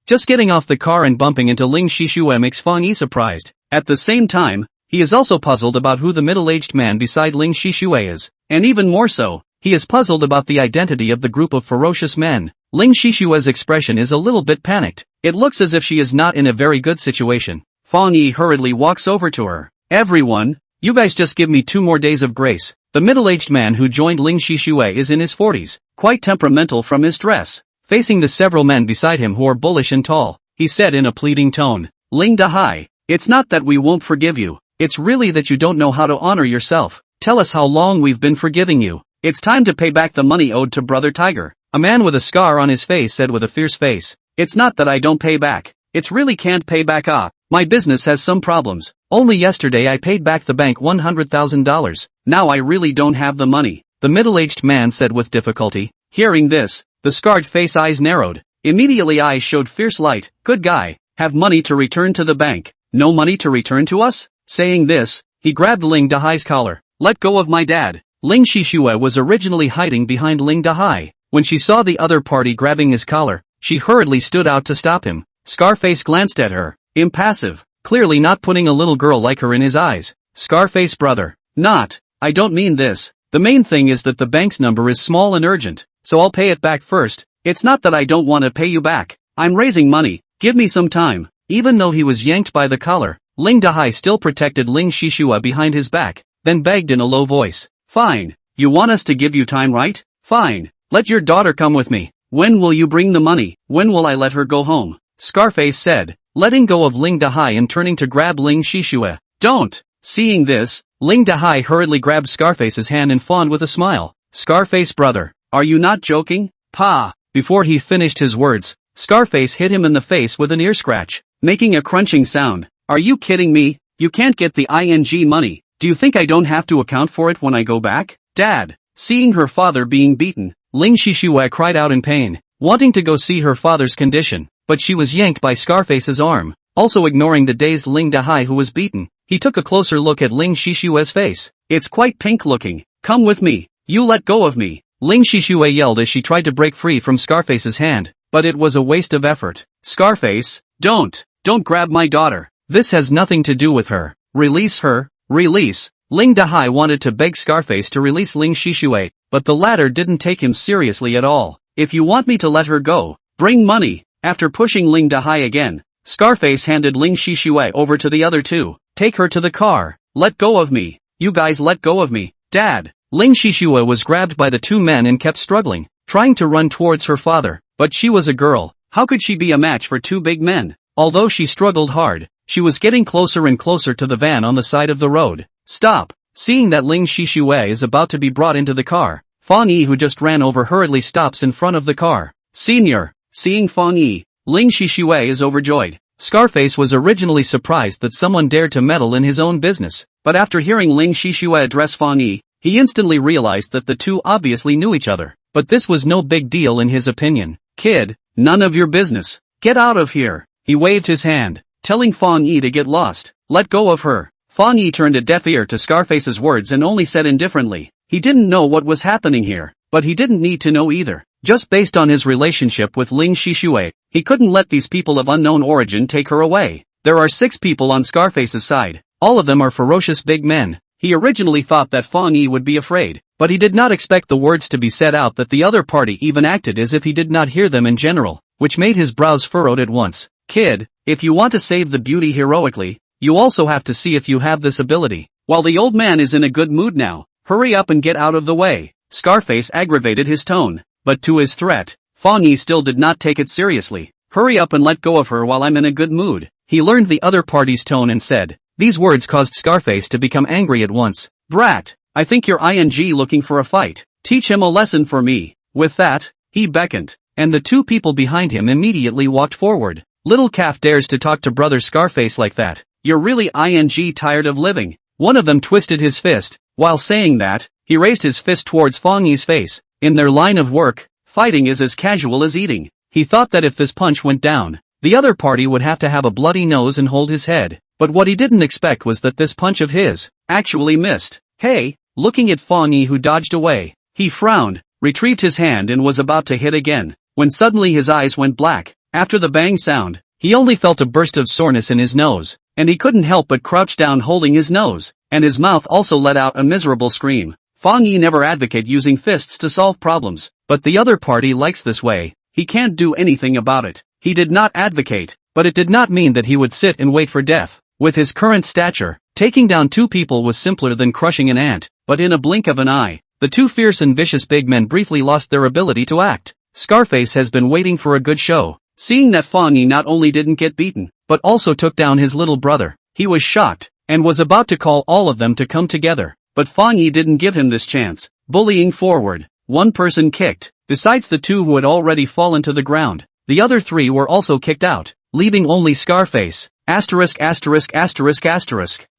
Just getting off the car and bumping into Ling Shixue makes Fang Yi surprised. At the same time, he is also puzzled about who the middle-aged man beside Ling Shixue is, and even more so, he is puzzled about the identity of the group of ferocious men. Ling Shixue's expression is a little bit panicked. It looks as if she is not in a very good situation. Fang Yi hurriedly walks over to her. Everyone, you guys just give me 2 more days of grace. The middle-aged man who joined Ling Shixue is in his 40s, quite temperamental from his dress. Facing the several men beside him who are bullish and tall, he said in a pleading tone, Ling Dahai, it's not that we won't forgive you, it's really that you don't know how to honor yourself. Tell us how long we've been forgiving you. It's time to pay back the money owed to Brother Tiger. A man with a scar on his face said with a fierce face, it's not that I don't pay back, it's really can't pay back. My business has some problems. Only yesterday I paid back the bank $100,000, now I really don't have the money, the middle-aged man said with difficulty. Hearing this, the scarred face eyes narrowed. Immediately eyes showed fierce light. Good guy, have money to return to the bank. No money to return to us? Saying this, he grabbed Ling Dahai's collar. Let go of my dad. Ling Shixue was originally hiding behind Ling Dahai. When she saw the other party grabbing his collar, she hurriedly stood out to stop him. Scarface glanced at her, impassive, clearly not putting a little girl like her in his eyes. Scarface brother. Not, I don't mean this. The main thing is that the bank's number is small and urgent, so I'll pay it back first. It's not that I don't want to pay you back. I'm raising money, give me some time. Even though he was yanked by the collar, Ling Dahai still protected Ling Shishua behind his back, then begged in a low voice. Fine. You want us to give you time, right? Fine. Let your daughter come with me. When will you bring the money? When will I let her go home? Scarface said, letting go of Ling Dahai and turning to grab Ling Shishua. Don't. Seeing this, Ling Dahai hurriedly grabbed Scarface's hand and fawned with a smile. Scarface brother, are you not joking? Pa. Before he finished his words, Scarface hit him in the face with an ear scratch, making a crunching sound. Are you kidding me? You can't get the ing money. Do you think I don't have to account for it when I go back? Dad. Seeing her father being beaten, Ling Shishua cried out in pain, wanting to go see her father's condition, but she was yanked by Scarface's arm. Also ignoring the dazed Ling Dahai who was beaten, he took a closer look at Ling Shishua's face. It's quite pink looking. Come with me. You let go of me. Ling Shishua yelled as she tried to break free from Scarface's hand, but it was a waste of effort. Scarface, don't grab my daughter. This has nothing to do with her. Release her. Release. Ling Dahai wanted to beg Scarface to release Ling Shishua, but the latter didn't take him seriously at all. If you want me to let her go, bring money. After pushing Ling Dahai again, Scarface handed Ling Shishua over to the other two. Take her to the car. Let go of me. You guys let go of me. Dad. Ling Shishua was grabbed by the two men and kept struggling, trying to run towards her father, but she was a girl. How could she be a match for two big men? Although she struggled hard, she was getting closer and closer to the van on the side of the road. Stop. Seeing that Ling Shishua is about to be brought into the car, Fang Yi who just ran over hurriedly stops in front of the car. Senior. Seeing Fang Yi, Ling Shishua is overjoyed. Scarface was originally surprised that someone dared to meddle in his own business, but after hearing Ling Shishua address Fang Yi, he instantly realized that the two obviously knew each other. But this was no big deal in his opinion. Kid, none of your business. Get out of here. He waved his hand, telling Fang Yi to get lost. Let go of her. Fang Yi turned a deaf ear to Scarface's words and only said indifferently. He didn't know what was happening here, but he didn't need to know either. Just based on his relationship with Ling Shishua, he couldn't let these people of unknown origin take her away. There are 6 people on Scarface's side. All of them are ferocious big men. He originally thought that Fang Yi would be afraid, but he did not expect the words to be said out that the other party even acted as if he did not hear them in general, which made his brows furrowed at once. Kid, if you want to save the beauty heroically, you also have to see if you have this ability. While the old man is in a good mood now, hurry up and get out of the way. Scarface aggravated his tone, but to his threat, Fang Yi still did not take it seriously. Hurry up and let go of her while I'm in a good mood. He learned the other party's tone and said. These words caused Scarface to become angry at once. Brat, I think you're looking for a fight. Teach him a lesson for me. With that, he beckoned, and the 2 people behind him immediately walked forward. Little calf dares to talk to brother Scarface like that. You're really tired of living. One of them twisted his fist. While saying that, he raised his fist towards Fang Yi's face. In their line of work, fighting is as casual as eating. He thought that if this punch went down, the other party would have to have a bloody nose and hold his head. But what he didn't expect was that this punch of his actually missed. Hey, looking at Fang Yi who dodged away, he frowned, retrieved his hand and was about to hit again, when suddenly his eyes went black. After the bang sound, he only felt a burst of soreness in his nose, and he couldn't help but crouch down holding his nose, and his mouth also let out a miserable scream. Fang Yi never advocate using fists to solve problems, but the other party likes this way. He can't do anything about it. He did not advocate, but it did not mean that he would sit and wait for death. With his current stature, taking down 2 people was simpler than crushing an ant, but in a blink of an eye, the 2 fierce and vicious big men briefly lost their ability to act. Scarface has been waiting for a good show. Seeing that Fang Yi not only didn't get beaten, but also took down his little brother, he was shocked, and was about to call all of them to come together. But Fang Yi didn't give him this chance. Bullying forward, 1 person kicked. Besides the 2 who had already fallen to the ground, the other 3 were also kicked out, leaving only Scarface.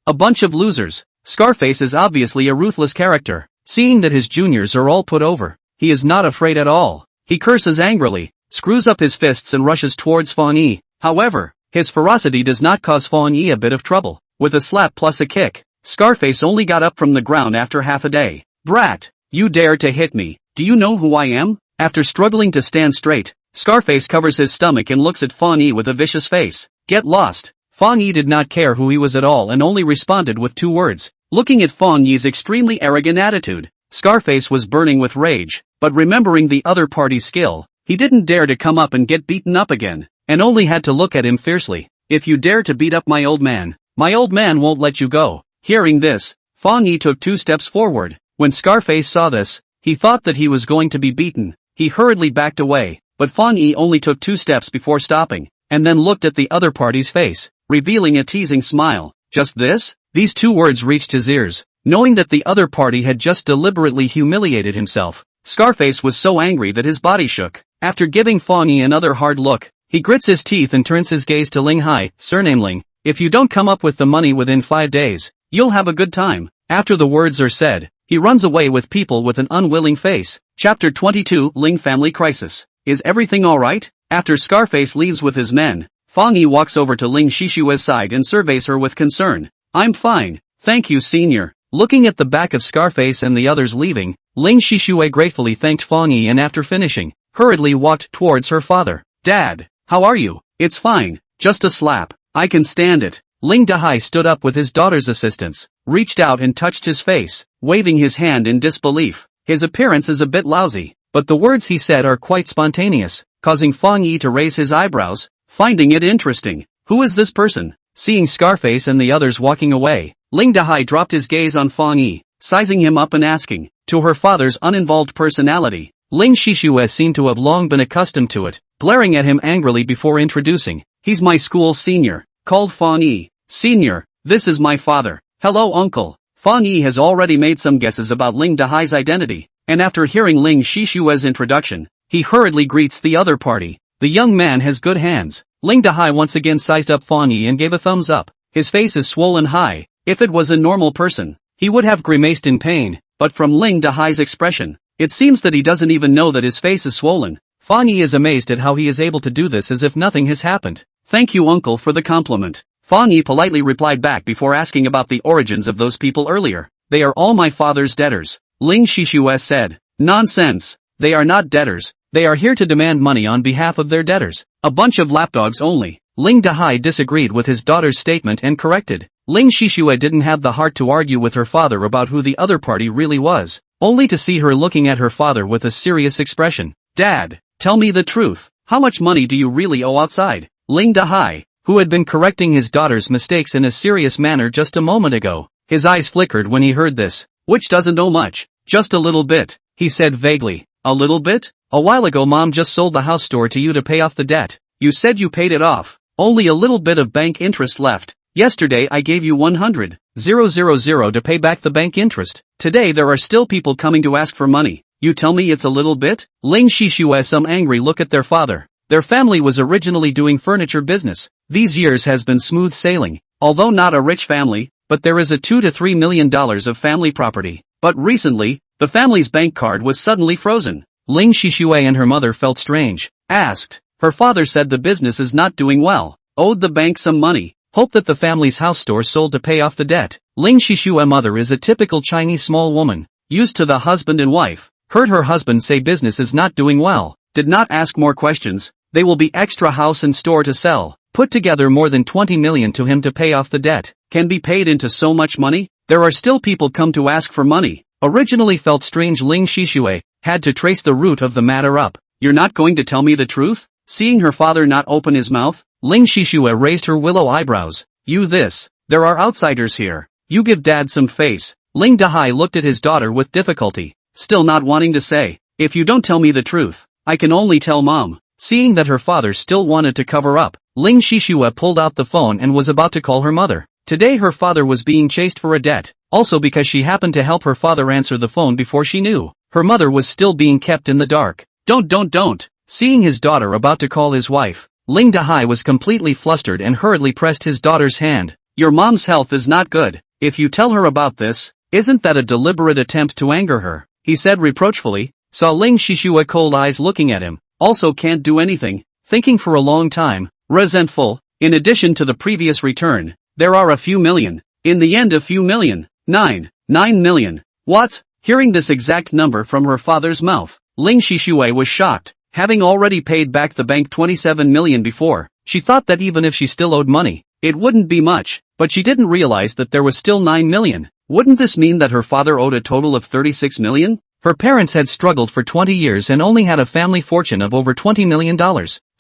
A bunch of losers. Scarface is obviously a ruthless character. Seeing that his juniors are all put over, he is not afraid at all. He curses angrily, screws up his fists and rushes towards Fang Yi. However, his ferocity does not cause Fang Yi a bit of trouble. With a slap plus a kick, Scarface only got up from the ground after half a day. Brat, you dare to hit me. Do you know who I am? After struggling to stand straight, Scarface covers his stomach and looks at Fang Yi with a vicious face. Get lost. Fang Yi did not care who he was at all and only responded with 2 words. Looking at Fang Yi's extremely arrogant attitude, Scarface was burning with rage, but remembering the other party's skill, he didn't dare to come up and get beaten up again, and only had to look at him fiercely. If you dare to beat up my old man won't let you go. Hearing this, Fang Yi took 2 steps forward. When Scarface saw this, he thought that he was going to be beaten. He hurriedly backed away, but Fang Yi only took 2 steps before stopping, and then looked at the other party's face, revealing a teasing smile. Just this? These 2 words reached his ears. Knowing that the other party had just deliberately humiliated himself, Scarface was so angry that his body shook. After giving Fang Yi another hard look, he grits his teeth and turns his gaze to Ling Hai, surname Ling. If you don't come up with the money within 5 days, you'll have a good time. After the words are said, he runs away with people with an unwilling face. Chapter 22 Ling Family Crisis. Is everything alright? After Scarface leaves with his men, Fang Yi walks over to Ling Shishue's side and surveys her with concern. I'm fine, thank you, senior. Looking at the back of Scarface and the others leaving, Ling Shishue gratefully thanked Fang Yi and after finishing, hurriedly walked towards her father. Dad, how are you? It's fine, just a slap. I can stand it. Ling Dahai stood up with his daughter's assistance, reached out and touched his face, waving his hand in disbelief. His appearance is a bit lousy, but the words he said are quite spontaneous, causing Fang Yi to raise his eyebrows, finding it interesting. Who is this person? Seeing Scarface and the others walking away, Ling Dahai dropped his gaze on Fang Yi, sizing him up and asking. To her father's uninvolved personality, Ling Shishue seemed to have long been accustomed to it, glaring at him angrily before introducing. He's my school senior, called Fang Yi. Senior, this is my father. Hello uncle. Fang Yi has already made some guesses about Ling Dahai's identity, and after hearing Ling Shishue's introduction, he hurriedly greets the other party. The young man has good hands. Ling Dahai once again sized up Fang Yi and gave a thumbs up. His face is swollen high. If it was a normal person, he would have grimaced in pain, but from Ling Dahai's expression, it seems that he doesn't even know that his face is swollen. Fang Yi is amazed at how he is able to do this as if nothing has happened. Thank you uncle for the compliment. Fang Yi politely replied back before asking about the origins of those people earlier. They are all my father's debtors. Ling Shishue said. Nonsense. They are not debtors. They are here to demand money on behalf of their debtors. A bunch of lapdogs only. Ling Dahai disagreed with his daughter's statement and corrected. Ling Shishue didn't have the heart to argue with her father about who the other party really was, only to see her looking at her father with a serious expression. Dad, tell me the truth. How much money do you really owe outside? Ling Dahai, who had been correcting his daughter's mistakes in a serious manner just a moment ago, his eyes flickered when he heard this. Which doesn't owe much. Just a little bit, he said vaguely. A little bit? A while ago mom just sold the house store to you to pay off the debt. You said you paid it off. Only a little bit of bank interest left. Yesterday I gave you 100,000 to pay back the bank interest. Today there are still people coming to ask for money. You tell me it's a little bit? Ling Shishue some angry look at their father. Their family was originally doing furniture business. These years has been smooth sailing. Although not a rich family, but there is a $2 to $3 million of family property. But recently, the family's bank card was suddenly frozen. Ling Shishue and her mother felt strange. Asked. Her father said the business is not doing well. Owed the bank some money. Hoped that the family's house store sold to pay off the debt. Ling Shishue mother is a typical Chinese small woman, used to the husband and wife. Heard her husband say business is not doing well. Did not ask more questions. They will be extra house and store to sell. Put together more than 20 million to him to pay off the debt. Can be paid into so much money? There are still people come to ask for money. Originally felt strange. Ling Shishue had to trace the root of the matter up. You're not going to tell me the truth? Seeing her father not open his mouth, Ling Shishue raised her willow eyebrows. You this. There are outsiders here. You give dad some face. Ling Dahai looked at his daughter with difficulty, still not wanting to say. If you don't tell me the truth, I can only tell mom. Seeing that her father still wanted to cover up, Ling Shishue pulled out the phone and was about to call her mother. Today her father was being chased for a debt, also because she happened to help her father answer the phone before she knew. Her mother was still being kept in the dark. Don't. Seeing his daughter about to call his wife, Ling Dahai was completely flustered and hurriedly pressed his daughter's hand. Your mom's health is not good. If you tell her about this, isn't that a deliberate attempt to anger her? He said reproachfully. Saw Ling Shishue cold eyes looking at him. Also can't do anything. Thinking for a long time. Resentful. In addition to the previous return, there are a few million. In the end a few million. 9 million. What? Hearing this exact number from her father's mouth, Ling Shishue was shocked. Having already paid back the bank 27 million before, she thought that even if she still owed money, it wouldn't be much, but she didn't realize that there was still 9 million. Wouldn't this mean that her father owed a total of 36 million? Her parents had struggled for 20 years and only had a family fortune of over $20 million.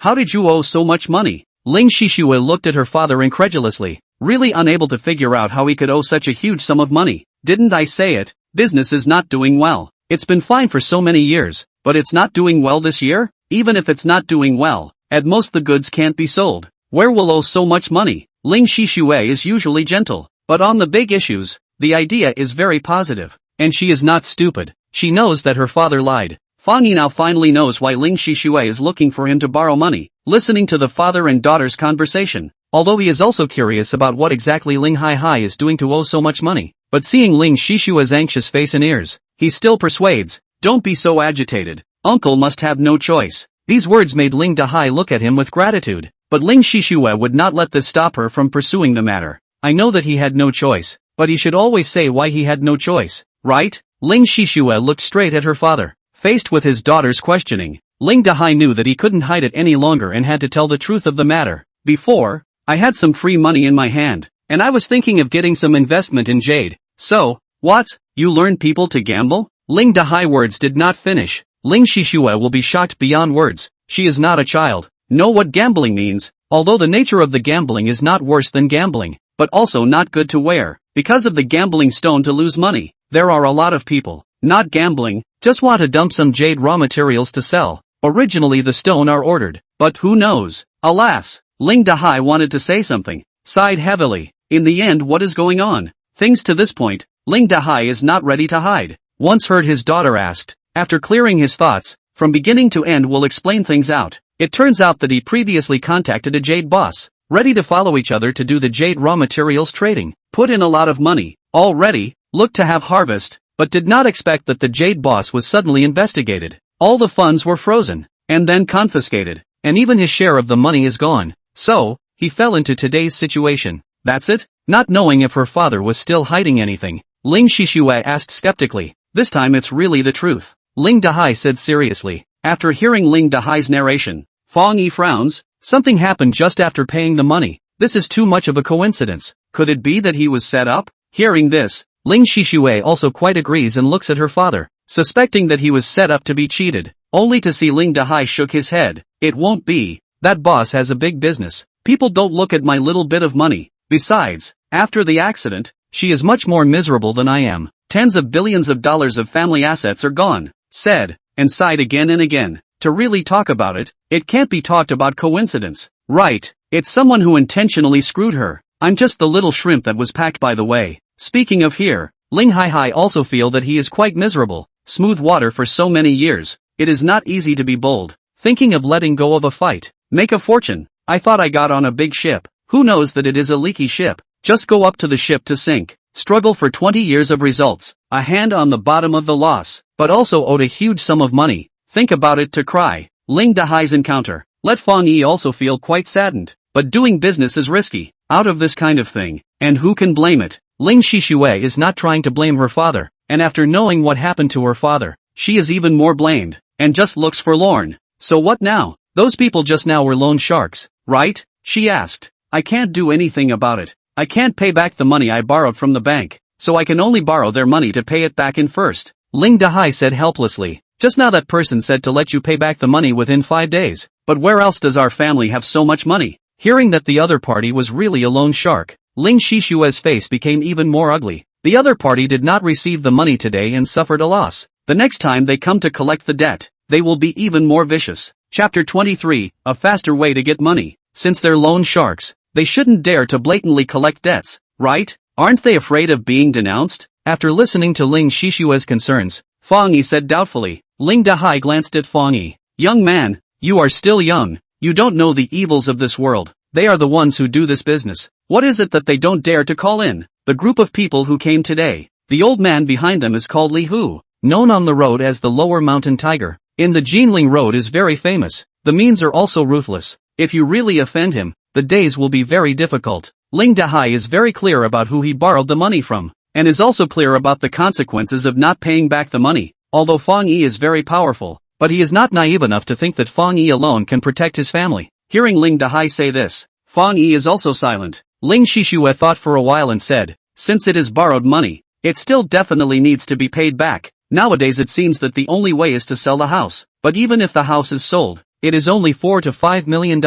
How did you owe so much money? Ling Shishue looked at her father incredulously, really unable to figure out how he could owe such a huge sum of money. Didn't I say it? Business is not doing well. It's been fine for so many years, but it's not doing well this year? Even if it's not doing well, at most the goods can't be sold. Where will owe so much money? Ling Shishue is usually gentle, but on the big issues, the idea is very positive. And she is not stupid. She knows that her father lied. Fang Yi now finally knows why Ling Shishue is looking for him to borrow money, listening to the father and daughter's conversation. Although he is also curious about what exactly Ling Hai is doing to owe so much money. But seeing Ling Shishue's anxious face and ears, he still persuades, "Don't be so agitated. Uncle must have no choice." These words made Ling Dahai look at him with gratitude. But Ling Shishue would not let this stop her from pursuing the matter. I know that he had no choice, but he should always say why he had no choice, right? Ling Shishue looked straight at her father. Faced with his daughter's questioning, Ling Dahai knew that he couldn't hide it any longer and had to tell the truth of the matter. Before, I had some free money in my hand, and I was thinking of getting some investment in jade. So, what? You learn people to gamble? Ling Dahai words did not finish. Ling Shishue will be shocked beyond words. She is not a child. Know what gambling means, although the nature of the gambling is not worse than gambling, but also not good to wear. Because of the gambling stone to lose money, there are a lot of people, not gambling, just want to dump some jade raw materials to sell. Originally the stone are ordered, but who knows? Alas, Ling Dahai wanted to say something, sighed heavily. In the end, what is going on? Things to this point, Ling Dahai is not ready to hide. Once heard his daughter asked, after clearing his thoughts, from beginning to end will explain things out. It turns out that he previously contacted a jade boss, ready to follow each other to do the jade raw materials trading, put in a lot of money, already, looked to have harvest, but did not expect that the jade boss was suddenly investigated. All the funds were frozen, and then confiscated, and even his share of the money is gone. So, he fell into today's situation. That's it? Not knowing if her father was still hiding anything, Ling Shishue asked skeptically. This time it's really the truth. Ling Dahai said seriously. After hearing Ling Dahai's narration, Fang Yi frowns. Something happened just after paying the money. This is too much of a coincidence. Could it be that he was set up? Hearing this, Ling Shishue also quite agrees and looks at her father, suspecting that he was set up to be cheated, only to see Ling Dahai shook his head. It won't be. That boss has a big business. People don't look at my little bit of money. Besides, after the accident, she is much more miserable than I am. Tens of billions of dollars of family assets are gone, said, and sighed again and again. To really talk about it, it can't be talked about coincidence. Right, it's someone who intentionally screwed her. I'm just the little shrimp that was packed by the way. Speaking of here, Ling Hai also feel that he is quite miserable. Smooth water for so many years. It is not easy to be bold. Thinking of letting go of a fight. Make a fortune. I thought I got on a big ship. Who knows that it is a leaky ship? Just go up to the ship to sink. Struggle for 20 years of results. A hand on the bottom of the loss. But also owed a huge sum of money. Think about it to cry. Ling Dahai's encounter. Let Fang Yi also feel quite saddened. But doing business is risky. Out of this kind of thing. And who can blame it? Ling Shishue is not trying to blame her father. And after knowing what happened to her father, she is even more blamed. And just looks forlorn. So what now? Those people just now were loan sharks, right? She asked. I can't do anything about it. I can't pay back the money I borrowed from the bank. So I can only borrow their money to pay it back in first. Ling Dahai said helplessly. Just now that person said to let you pay back the money within 5 days. But where else does our family have so much money? Hearing that the other party was really a loan shark, Ling Shishue's face became even more ugly. The other party did not receive the money today and suffered a loss. The next time they come to collect the debt, they will be even more vicious. Chapter 23, a faster way to get money. Since they're loan sharks, they shouldn't dare to blatantly collect debts, right? Aren't they afraid of being denounced? After listening to Ling Shishue's concerns, Fang Yi said doubtfully. Ling Dahai glanced at Fang Yi. Young man, you are still young. You don't know the evils of this world. They are the ones who do this business. What is it that they don't dare to call in? The group of people who came today. The old man behind them is called Li Hu, known on the road as the Lower Mountain Tiger. In the Jinling Road is very famous. The means are also ruthless. If you really offend him, the days will be very difficult. Ling Dahai is very clear about who he borrowed the money from, and is also clear about the consequences of not paying back the money. Although Fang Yi is very powerful, but he is not naive enough to think that Fang Yi alone can protect his family. Hearing Ling Dahai say this, Fang Yi is also silent. Ling Shishue thought for a while and said, since it is borrowed money, it still definitely needs to be paid back. Nowadays it seems that the only way is to sell the house, but even if the house is sold, it is only $4 to $5 million.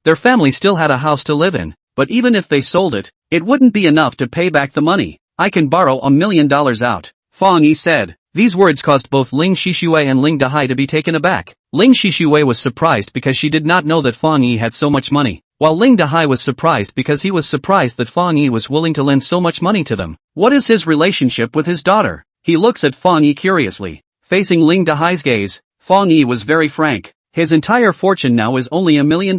Their family still had a house to live in, but even if they sold it, it wouldn't be enough to pay back the money. I can borrow $1 million out, Fang Yi said. These words caused both Ling Shixue and Ling Dahai to be taken aback. Ling Shixue was surprised because she did not know that Fang Yi had so much money, while Ling Dahai was surprised because he was surprised that Fang Yi was willing to lend so much money to them. What is his relationship with his daughter? He looks at Fang Yi curiously. Facing Ling Dahai's gaze, Fang Yi was very frank. His entire fortune now is only $1 million,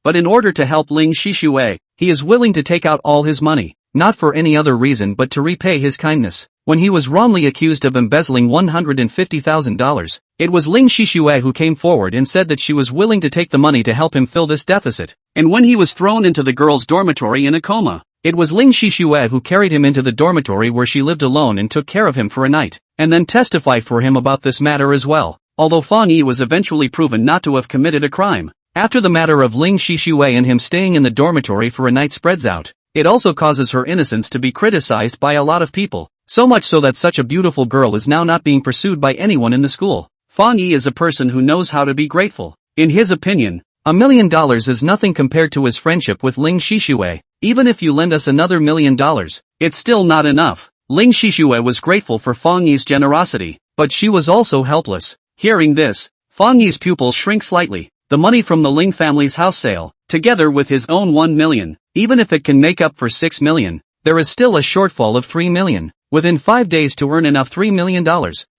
but in order to help Ling Shixue, he is willing to take out all his money, not for any other reason but to repay his kindness. When he was wrongly accused of embezzling $150,000, it was Ling Shixue who came forward and said that she was willing to take the money to help him fill this deficit. And when he was thrown into the girls' dormitory in a coma, it was Ling Shixue who carried him into the dormitory where she lived alone and took care of him for a night, and then testified for him about this matter as well. Although Fang Yi was eventually proven not to have committed a crime. After the matter of Ling Shixue and him staying in the dormitory for a night spreads out, it also causes her innocence to be criticized by a lot of people, so much so that such a beautiful girl is now not being pursued by anyone in the school. Fang Yi is a person who knows how to be grateful. In his opinion, $1 million is nothing compared to his friendship with Ling Shixue. Even if you lend us another $1 million, it's still not enough. Ling Shixue was grateful for Fang Yi's generosity, but she was also helpless. Hearing this, Fang Yi's pupils shrink slightly. The money from the Ling family's house sale, together with his own $1 million, even if it can make up for $6 million, there is still a shortfall of $3 million. Within 5 days to earn enough $3 million,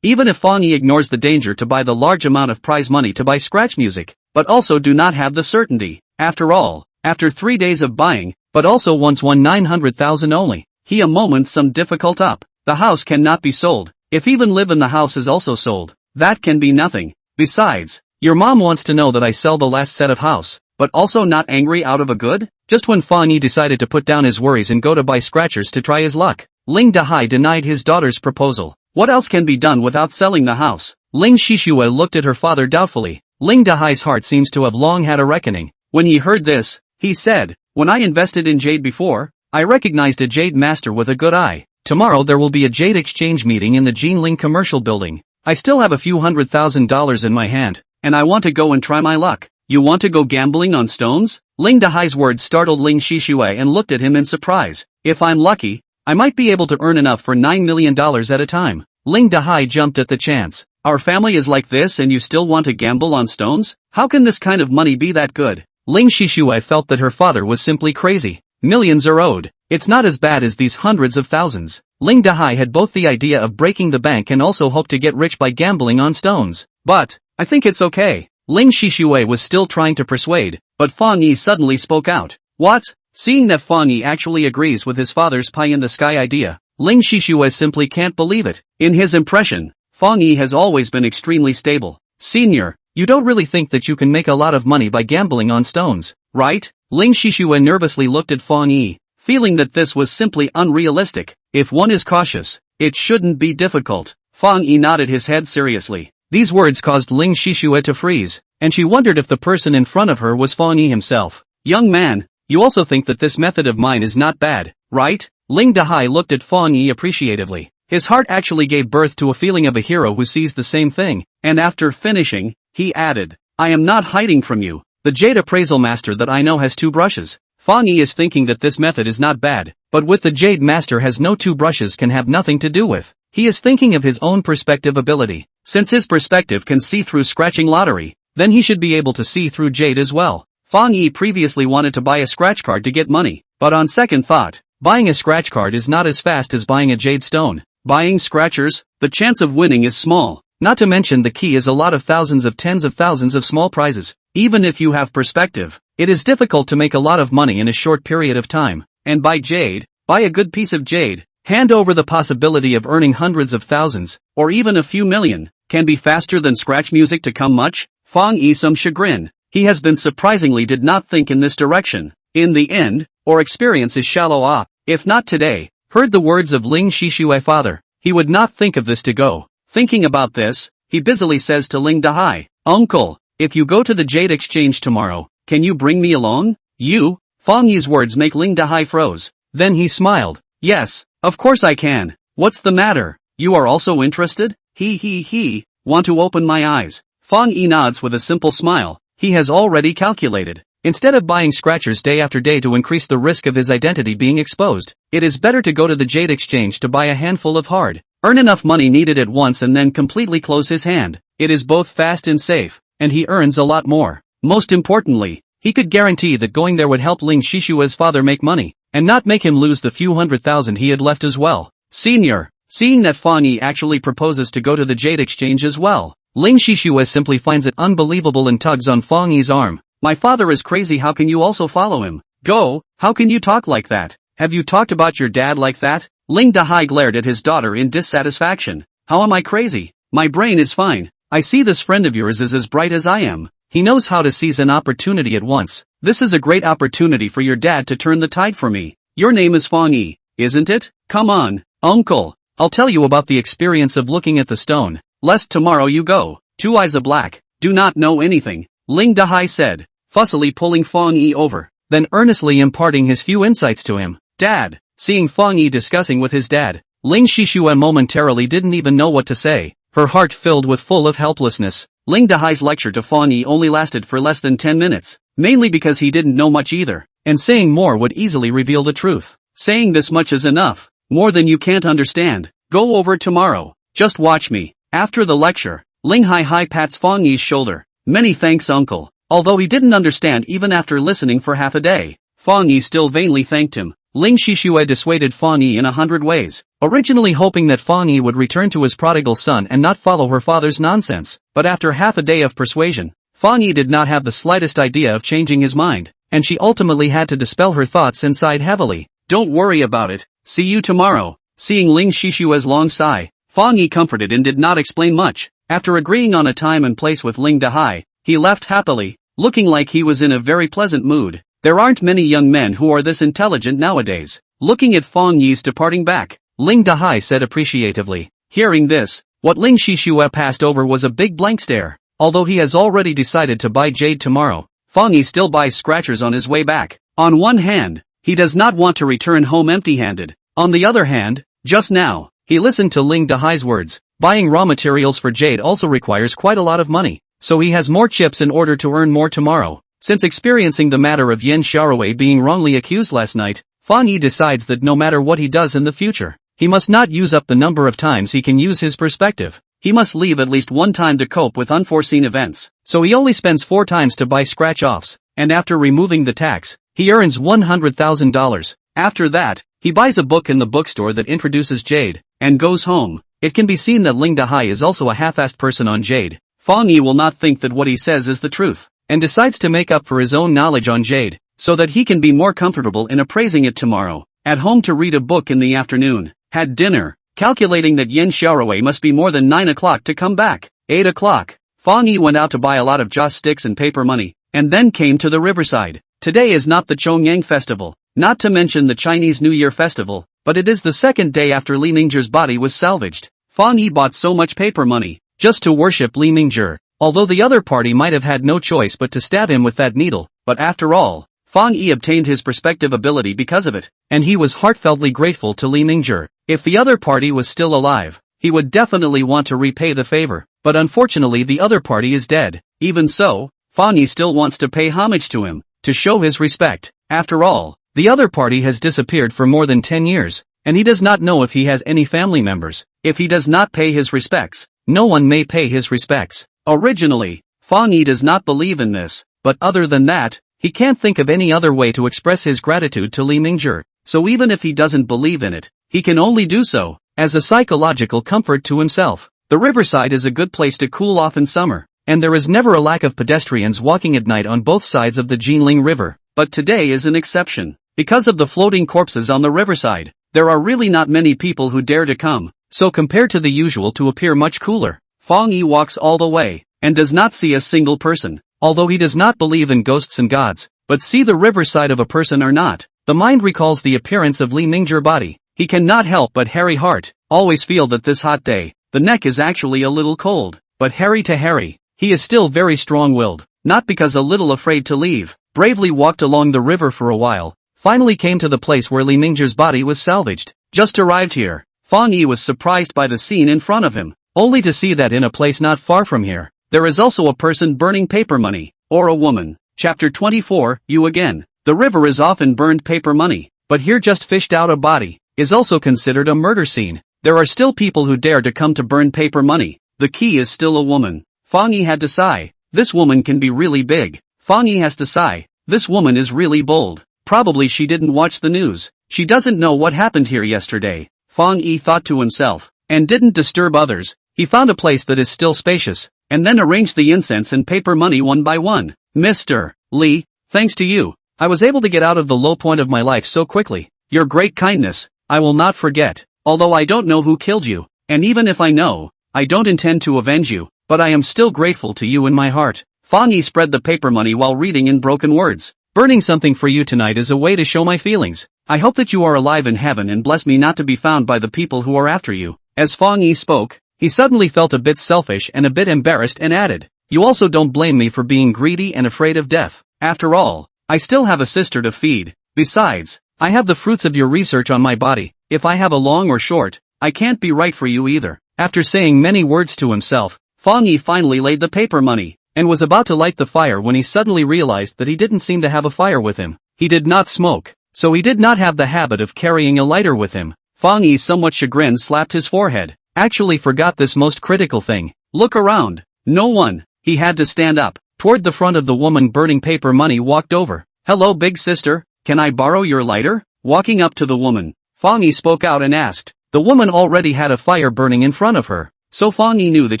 even if Fang Yi ignores the danger to buy the large amount of prize money to buy scratch music, but also do not have the certainty. After all, after 3 days of buying, but also once won 900,000 only, he a moment some difficult up. The house cannot be sold. If even live in the house is also sold, that can be nothing. Besides, your mom wants to know that I sell the last set of house, but also not angry out of a good? Just when Fang Yi decided to put down his worries and go to buy scratchers to try his luck, Ling Dahai denied his daughter's proposal. What else can be done without selling the house? Ling Shixue looked at her father doubtfully. Ling Dahai's heart seems to have long had a reckoning. When he heard this, he said, "When I invested in jade before, I recognized a jade master with a good eye. Tomorrow there will be a jade exchange meeting in the Jinling commercial building. I still have a few $100,000 in my hand, and I want to go and try my luck." "You want to go gambling on stones?" Ling Dahai's words startled Ling Shixue and looked at him in surprise. "If I'm lucky, I might be able to earn enough for $9 million at a time." Ling Dahai jumped at the chance. "Our family is like this and you still want to gamble on stones? How can this kind of money be that good?" Ling Shixue felt that her father was simply crazy. Millions are owed. It's not as bad as these hundreds of thousands. Ling Dahai had both the idea of breaking the bank and also hoped to get rich by gambling on stones. "But, I think it's okay." Ling Shixue was still trying to persuade, but Fang Yi suddenly spoke out. "What?" Seeing that Fang Yi actually agrees with his father's pie-in-the-sky idea, Ling Shixue simply can't believe it. In his impression, Fang Yi has always been extremely stable. "Senior, you don't really think that you can make a lot of money by gambling on stones, right?" Ling Shixue nervously looked at Fang Yi, feeling that this was simply unrealistic. If one is cautious, it shouldn't be difficult. Fang Yi nodded his head seriously. These words caused Ling Shixue to freeze, and she wondered if the person in front of her was Fang Yi himself. "Young man, you also think that this method of mine is not bad, right?" Ling Dahai looked at Fang Yi appreciatively. His heart actually gave birth to a feeling of a hero who sees the same thing, and after finishing, he added, "I am not hiding from you. The jade appraisal master that I know has 2 brushes. Fang Yi is thinking that this method is not bad, but with the jade master has no 2 brushes can have nothing to do with. He is thinking of his own perspective ability. Since his perspective can see through scratching lottery, then he should be able to see through jade as well." Fang Yi previously wanted to buy a scratch card to get money, but on second thought, buying a scratch card is not as fast as buying a jade stone. Buying scratchers, the chance of winning is small. Not to mention the key is a lot of thousands of tens of thousands of small prizes. Even if you have perspective, it is difficult to make a lot of money in a short period of time. And buy jade, buy a good piece of jade, hand over the possibility of earning hundreds of thousands, or even a few million, can be faster than scratch music to come much. Fang Yi some chagrin. He has been surprisingly did not think in this direction. In the end, or experience is shallow if not today, heard the words of Ling Shixue father, he would not think of this to go. Thinking about this, he busily says to Ling Dahai, "Uncle, if you go to the jade exchange tomorrow, can you bring me along?" "You?" Fang Yi's words make Ling Dahai froze. Then he smiled. "Yes, of course I can." What's the matter? You are also interested? He. Want to open my eyes? Fang Yi nods with a simple smile. He has already calculated. Instead of buying scratchers day after day to increase the risk of his identity being exposed, it is better to go to the jade exchange to buy a handful of hard, earn enough money needed at once and then completely close his hand. It is both fast and safe, and he earns a lot more. Most importantly, he could guarantee that going there would help Ling Shishua's father make money, and not make him lose the few $100,000 he had left as well. Senior, seeing that Fang Yi actually proposes to go to the jade exchange as well, Ling Shishua simply finds it unbelievable and tugs on Fang Yi's arm. My father is crazy, how can you also follow him? Go, how can you talk like that? Have you talked about your dad like that? Ling Dahai glared at his daughter in dissatisfaction. How am I crazy? My brain is fine. I see this friend of yours is as bright as I am. He knows how to seize an opportunity at once. This is a great opportunity for your dad to turn the tide for me. Your name is Fang Yi, isn't it? Come on, uncle. I'll tell you about the experience of looking at the stone, lest tomorrow you go, 2 eyes a black, do not know anything, Ling Dahai said, fussily pulling Fang Yi over, then earnestly imparting his few insights to him. Dad, seeing Fang Yi discussing with his dad, Ling Shishua momentarily didn't even know what to say, her heart filled with full of helplessness. Ling Dahai's lecture to Fang Yi only lasted for less than 10 minutes, mainly because he didn't know much either, and saying more would easily reveal the truth. Saying this much is enough, more than you can't understand. Go over tomorrow, just watch me. After the lecture, Ling Hai pats Fang Yi's shoulder. Many thanks, uncle. Although he didn't understand even after listening for half a day, Fang Yi still vainly thanked him. Ling Shishua dissuaded Fang Yi in 100 ways, originally hoping that Fang Yi would return to his prodigal son and not follow her father's nonsense, but after half a day of persuasion, Fang Yi did not have the slightest idea of changing his mind, and she ultimately had to dispel her thoughts and sighed heavily. Don't worry about it, see you tomorrow. Seeing Ling Shishua's long sigh, Fang Yi comforted and did not explain much. After agreeing on a time and place with Ling Dahai, he left happily, looking like he was in a very pleasant mood. There aren't many young men who are this intelligent nowadays. Looking at Fang Yi's departing back, Ling Dahai said appreciatively. Hearing this, what Ling Shishua passed over was a big blank stare. Although he has already decided to buy jade tomorrow, Fang Yi still buys scratchers on his way back. On one hand, he does not want to return home empty-handed. On the other hand, just now, he listened to Ling Dahai's words. Buying raw materials for jade also requires quite a lot of money, so he has more chips in order to earn more tomorrow. Since experiencing the matter of Yen Xiaowei being wrongly accused last night, Fang Yi decides that no matter what he does in the future, he must not use up the number of times he can use his perspective. He must leave at least one time to cope with unforeseen events, so he only spends 4 times to buy scratch-offs, and after removing the tax, he earns $100,000. After that, he buys a book in the bookstore that introduces jade, and goes home. It can be seen that Ling Dahai is also a half-assed person on jade. Fang Yi will not think that what he says is the truth, and decides to make up for his own knowledge on jade, so that he can be more comfortable in appraising it tomorrow. At home to read a book in the afternoon, had dinner, calculating that Yen Xiaowei must be more than 9 o'clock to come back. 8 o'clock, Fang Yi went out to buy a lot of joss sticks and paper money, and then came to the riverside. Today is not the Chongyang festival, not to mention the Chinese New Year festival, but it is the second day after Li Mingzhi's body was salvaged. Fang Yi bought so much paper money, just to worship Li Mingzhi, although the other party might have had no choice but to stab him with that needle, but after all, Fang Yi obtained his perspective ability because of it, and he was heartfeltly grateful to Li Mingzhi. If the other party was still alive, he would definitely want to repay the favor, but unfortunately the other party is dead. Even so, Fang Yi still wants to pay homage to him, to show his respect. After all, the other party has disappeared for more than 10 years, and he does not know if he has any family members. If he does not pay his respects, no one may pay his respects. Originally, Fang Yi does not believe in this, but other than that, he can't think of any other way to express his gratitude to Li Mingzhi, so even if he doesn't believe in it, he can only do so as a psychological comfort to himself. The riverside is a good place to cool off in summer, and there is never a lack of pedestrians walking at night on both sides of the Jinling River, but today is an exception. Because of the floating corpses on the riverside, there are really not many people who dare to come, so compared to the usual to appear much cooler, Fang Yi walks all the way, and does not see a single person. Although he does not believe in ghosts and gods, but see the riverside of a person or not, the mind recalls the appearance of Li Mingzhi's body. He cannot help but Harry heart, always feel that this hot day, the neck is actually a little cold, but Harry to Harry, he is still very strong-willed, not because a little afraid to leave, bravely walked along the river for a while, finally came to the place where Li Mingzhi's body was salvaged. Just arrived here, Fang Yi was surprised by the scene in front of him, only to see that in a place not far from here, there is also a person burning paper money, or a woman. Chapter 24, You Again. The river is often burned paper money, but here just fished out a body, is also considered a murder scene. There are still people who dare to come to burn paper money. The key is still a woman. Fang Yi had to sigh. This woman can be really big. Fang Yi has to sigh. This woman is really bold. Probably she didn't watch the news. She doesn't know what happened here yesterday. Fang Yi thought to himself, and didn't disturb others. He found a place that is still spacious, and then arranged the incense and paper money one by one. Mr. Li, thanks to you, I was able to get out of the low point of my life so quickly. Your great kindness, I will not forget. Although I don't know who killed you, and even if I know, I don't intend to avenge you, but I am still grateful to you in my heart. Fang Yi spread the paper money while reading in broken words. Burning something for you tonight is a way to show my feelings. I hope that you are alive in heaven and bless me not to be found by the people who are after you. As Fang Yi spoke, he suddenly felt a bit selfish and a bit embarrassed and added, You also don't blame me for being greedy and afraid of death. After all, I still have a sister to feed. Besides, I have the fruits of your research on my body. If I have a long or short, I can't be right for you either. After saying many words to himself, Fang Yi finally laid the paper money, and was about to light the fire when he suddenly realized that he didn't seem to have a fire with him. He did not smoke, so he did not have the habit of carrying a lighter with him. Fang Yi, somewhat chagrined, slapped his forehead. Actually forgot this most critical thing. Look around. No one. He had to stand up. Toward the front of the woman burning paper money walked over. Hello big sister, can I borrow your lighter? Walking up to the woman, Fang Yi spoke out and asked. The woman already had a fire burning in front of her, so Fang Yi knew that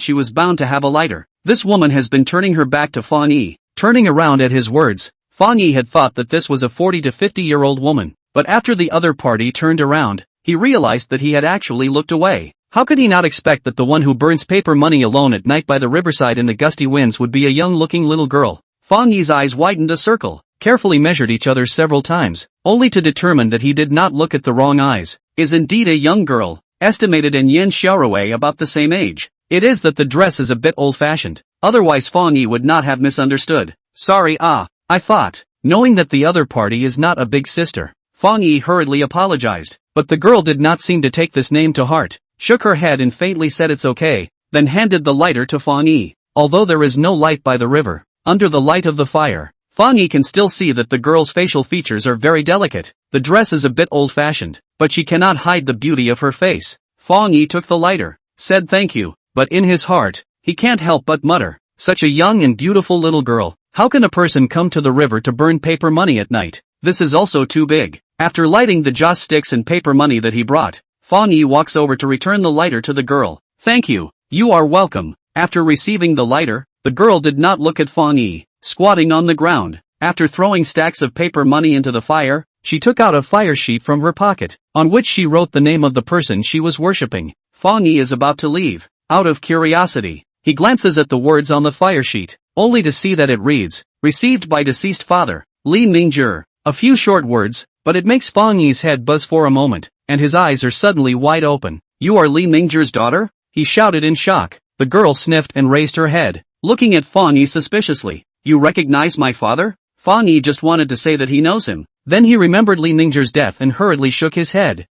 she was bound to have a lighter. This woman has been turning her back to Fang Yi. Turning around at his words, Fang Yi had thought that this was a 40 to 50-year-old woman, but after the other party turned around, he realized that he had actually looked away. How could he not expect that the one who burns paper money alone at night by the riverside in the gusty winds would be a young-looking little girl? Fang Yi's eyes widened a circle, carefully measured each other several times, only to determine that he did not look at the wrong eyes. Is indeed a young girl, estimated in Yen Xiaorui about the same age. It is that the dress is a bit old-fashioned, otherwise Fang Yi would not have misunderstood. Sorry, I thought, knowing that the other party is not a big sister. Fang Yi hurriedly apologized, but the girl did not seem to take this name to heart, shook her head and faintly said it's okay, then handed the lighter to Fang Yi. Although there is no light by the river, under the light of the fire, Fang Yi can still see that the girl's facial features are very delicate. The dress is a bit old-fashioned, but she cannot hide the beauty of her face. Fang Yi took the lighter, said thank you, but in his heart, he can't help but mutter, such a young and beautiful little girl, how can a person come to the river to burn paper money at night? This is also too big. After lighting the joss sticks and paper money that he brought, Fang Yi walks over to return the lighter to the girl. Thank you, you are welcome. After receiving the lighter, the girl did not look at Fang Yi, squatting on the ground. After throwing stacks of paper money into the fire, she took out a fire sheet from her pocket, on which she wrote the name of the person she was worshipping. Fang Yi is about to leave. Out of curiosity, he glances at the words on the fire sheet, only to see that it reads, received by deceased father, Li Mingzhi. A few short words, but it makes Fang Yi's head buzz for a moment, and his eyes are suddenly wide open. You are Li Mingzhi's daughter? He shouted in shock. The girl sniffed and raised her head, looking at Fang Yi suspiciously. You recognize my father? Fang Yi just wanted to say that he knows him. Then he remembered Li Mingzhi's death and hurriedly shook his head.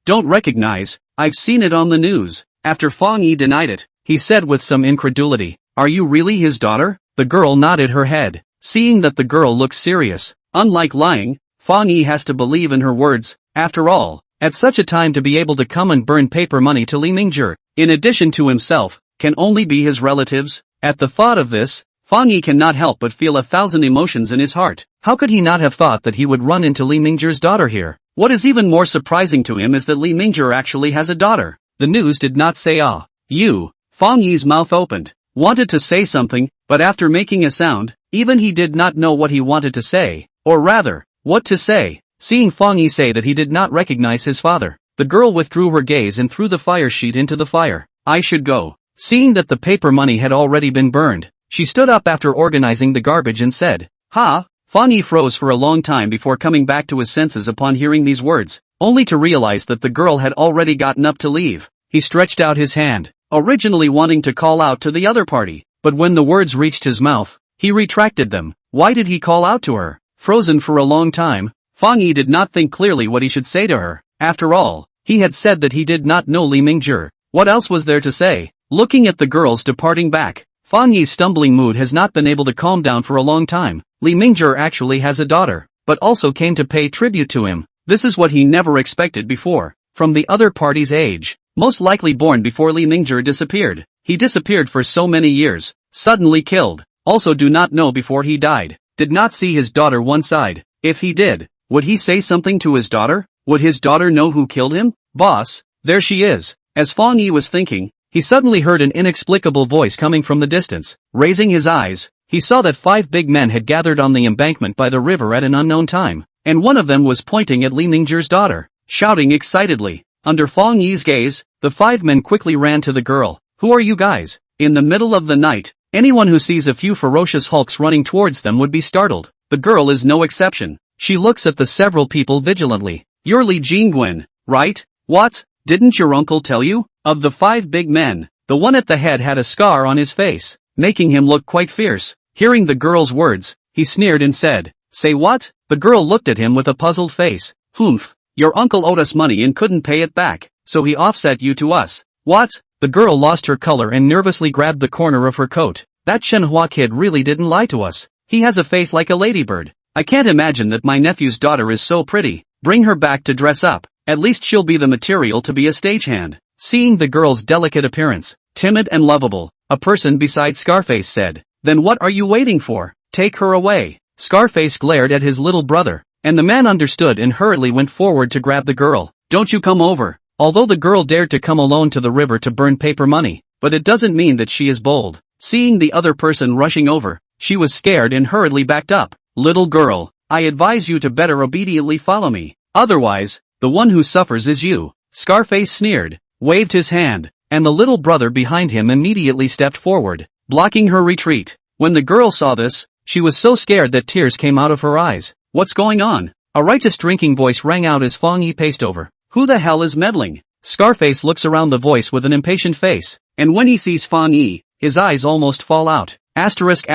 Don't recognize, I've seen it on the news. After Fang Yi denied it, he said with some incredulity, Are you really his daughter? The girl nodded her head, seeing that the girl looked serious. Unlike lying, Fang Yi has to believe in her words. After all, at such a time to be able to come and burn paper money to Li Mingzhi, in addition to himself, can only be his relatives. At the thought of this, Fang Yi cannot help but feel 1,000 emotions in his heart. How could he not have thought that he would run into Li Mingzhi's daughter here? What is even more surprising to him is that Li Mingzhi actually has a daughter. The news did not say you. Fang Yi's mouth opened, wanted to say something, but after making a sound, even he did not know what he wanted to say, or rather, what to say. Seeing Fang Yi say that he did not recognize his father, the girl withdrew her gaze and threw the fire sheet into the fire. I should go. Seeing that the paper money had already been burned, she stood up after organizing the garbage and said, Fang Yi froze for a long time before coming back to his senses upon hearing these words, only to realize that the girl had already gotten up to leave. He stretched out his hand, originally wanting to call out to the other party, but when the words reached his mouth, he retracted them. Why did he call out to her? Frozen for a long time, Fang Yi did not think clearly what he should say to her. After all, He had said that he did not know Li Mingjie. What else was there to say? Looking at the girls departing back, Fang Yi's stumbling mood has not been able to calm down for a long time. Li Mingjie actually has a daughter, but also came to pay tribute to him. This is what he never expected before. From the other party's age, most likely born before Li Mingjie disappeared. He disappeared for so many years, suddenly killed. Also do not know before he died. Did not see his daughter one side. If he did, would he say something to his daughter? Would his daughter know who killed him? Boss, there she is. As Fang Yi was thinking, he suddenly heard an inexplicable voice coming from the distance. Raising his eyes, he saw that 5 big men had gathered on the embankment by the river at an unknown time, and one of them was pointing at Li Mingjie's daughter, shouting excitedly. Under Fang Yi's gaze, the 5 men quickly ran to the girl. Who are you guys? In the middle of the night, anyone who sees a few ferocious hulks running towards them would be startled. The girl is no exception. She looks at the several people vigilantly. You're Li Jingguan, right? What? Didn't your uncle tell you? Of the 5 big men, the one at the head had a scar on his face, making him look quite fierce. Hearing the girl's words, he sneered and said, Say what? The girl looked at him with a puzzled face. Humph. Your uncle owed us money and couldn't pay it back, so he offset you to us. What? The girl lost her color and nervously grabbed the corner of her coat. That Shenhua kid really didn't lie to us. He has a face like a ladybird. I can't imagine that my nephew's daughter is so pretty. Bring her back to dress up. At least she'll be the material to be a stagehand. Seeing the girl's delicate appearance, timid and lovable, a person beside Scarface said, Then what are you waiting for? Take her away. Scarface glared at his little brother, and the man understood and hurriedly went forward to grab the girl. Don't you come over. Although the girl dared to come alone to the river to burn paper money, but it doesn't mean that she is bold. Seeing the other person rushing over, she was scared and hurriedly backed up. Little girl, I advise you to better obediently follow me. Otherwise, the one who suffers is you. Scarface sneered, waved his hand, and the little brother behind him immediately stepped forward, blocking her retreat. When the girl saw this, she was so scared that tears came out of her eyes. What's going on? A righteous drinking voice rang out as Fang Yi paced over. Who the hell is meddling? Scarface looks around the voice with an impatient face, and when he sees Fang Yi, his eyes almost fall out. Asterisk.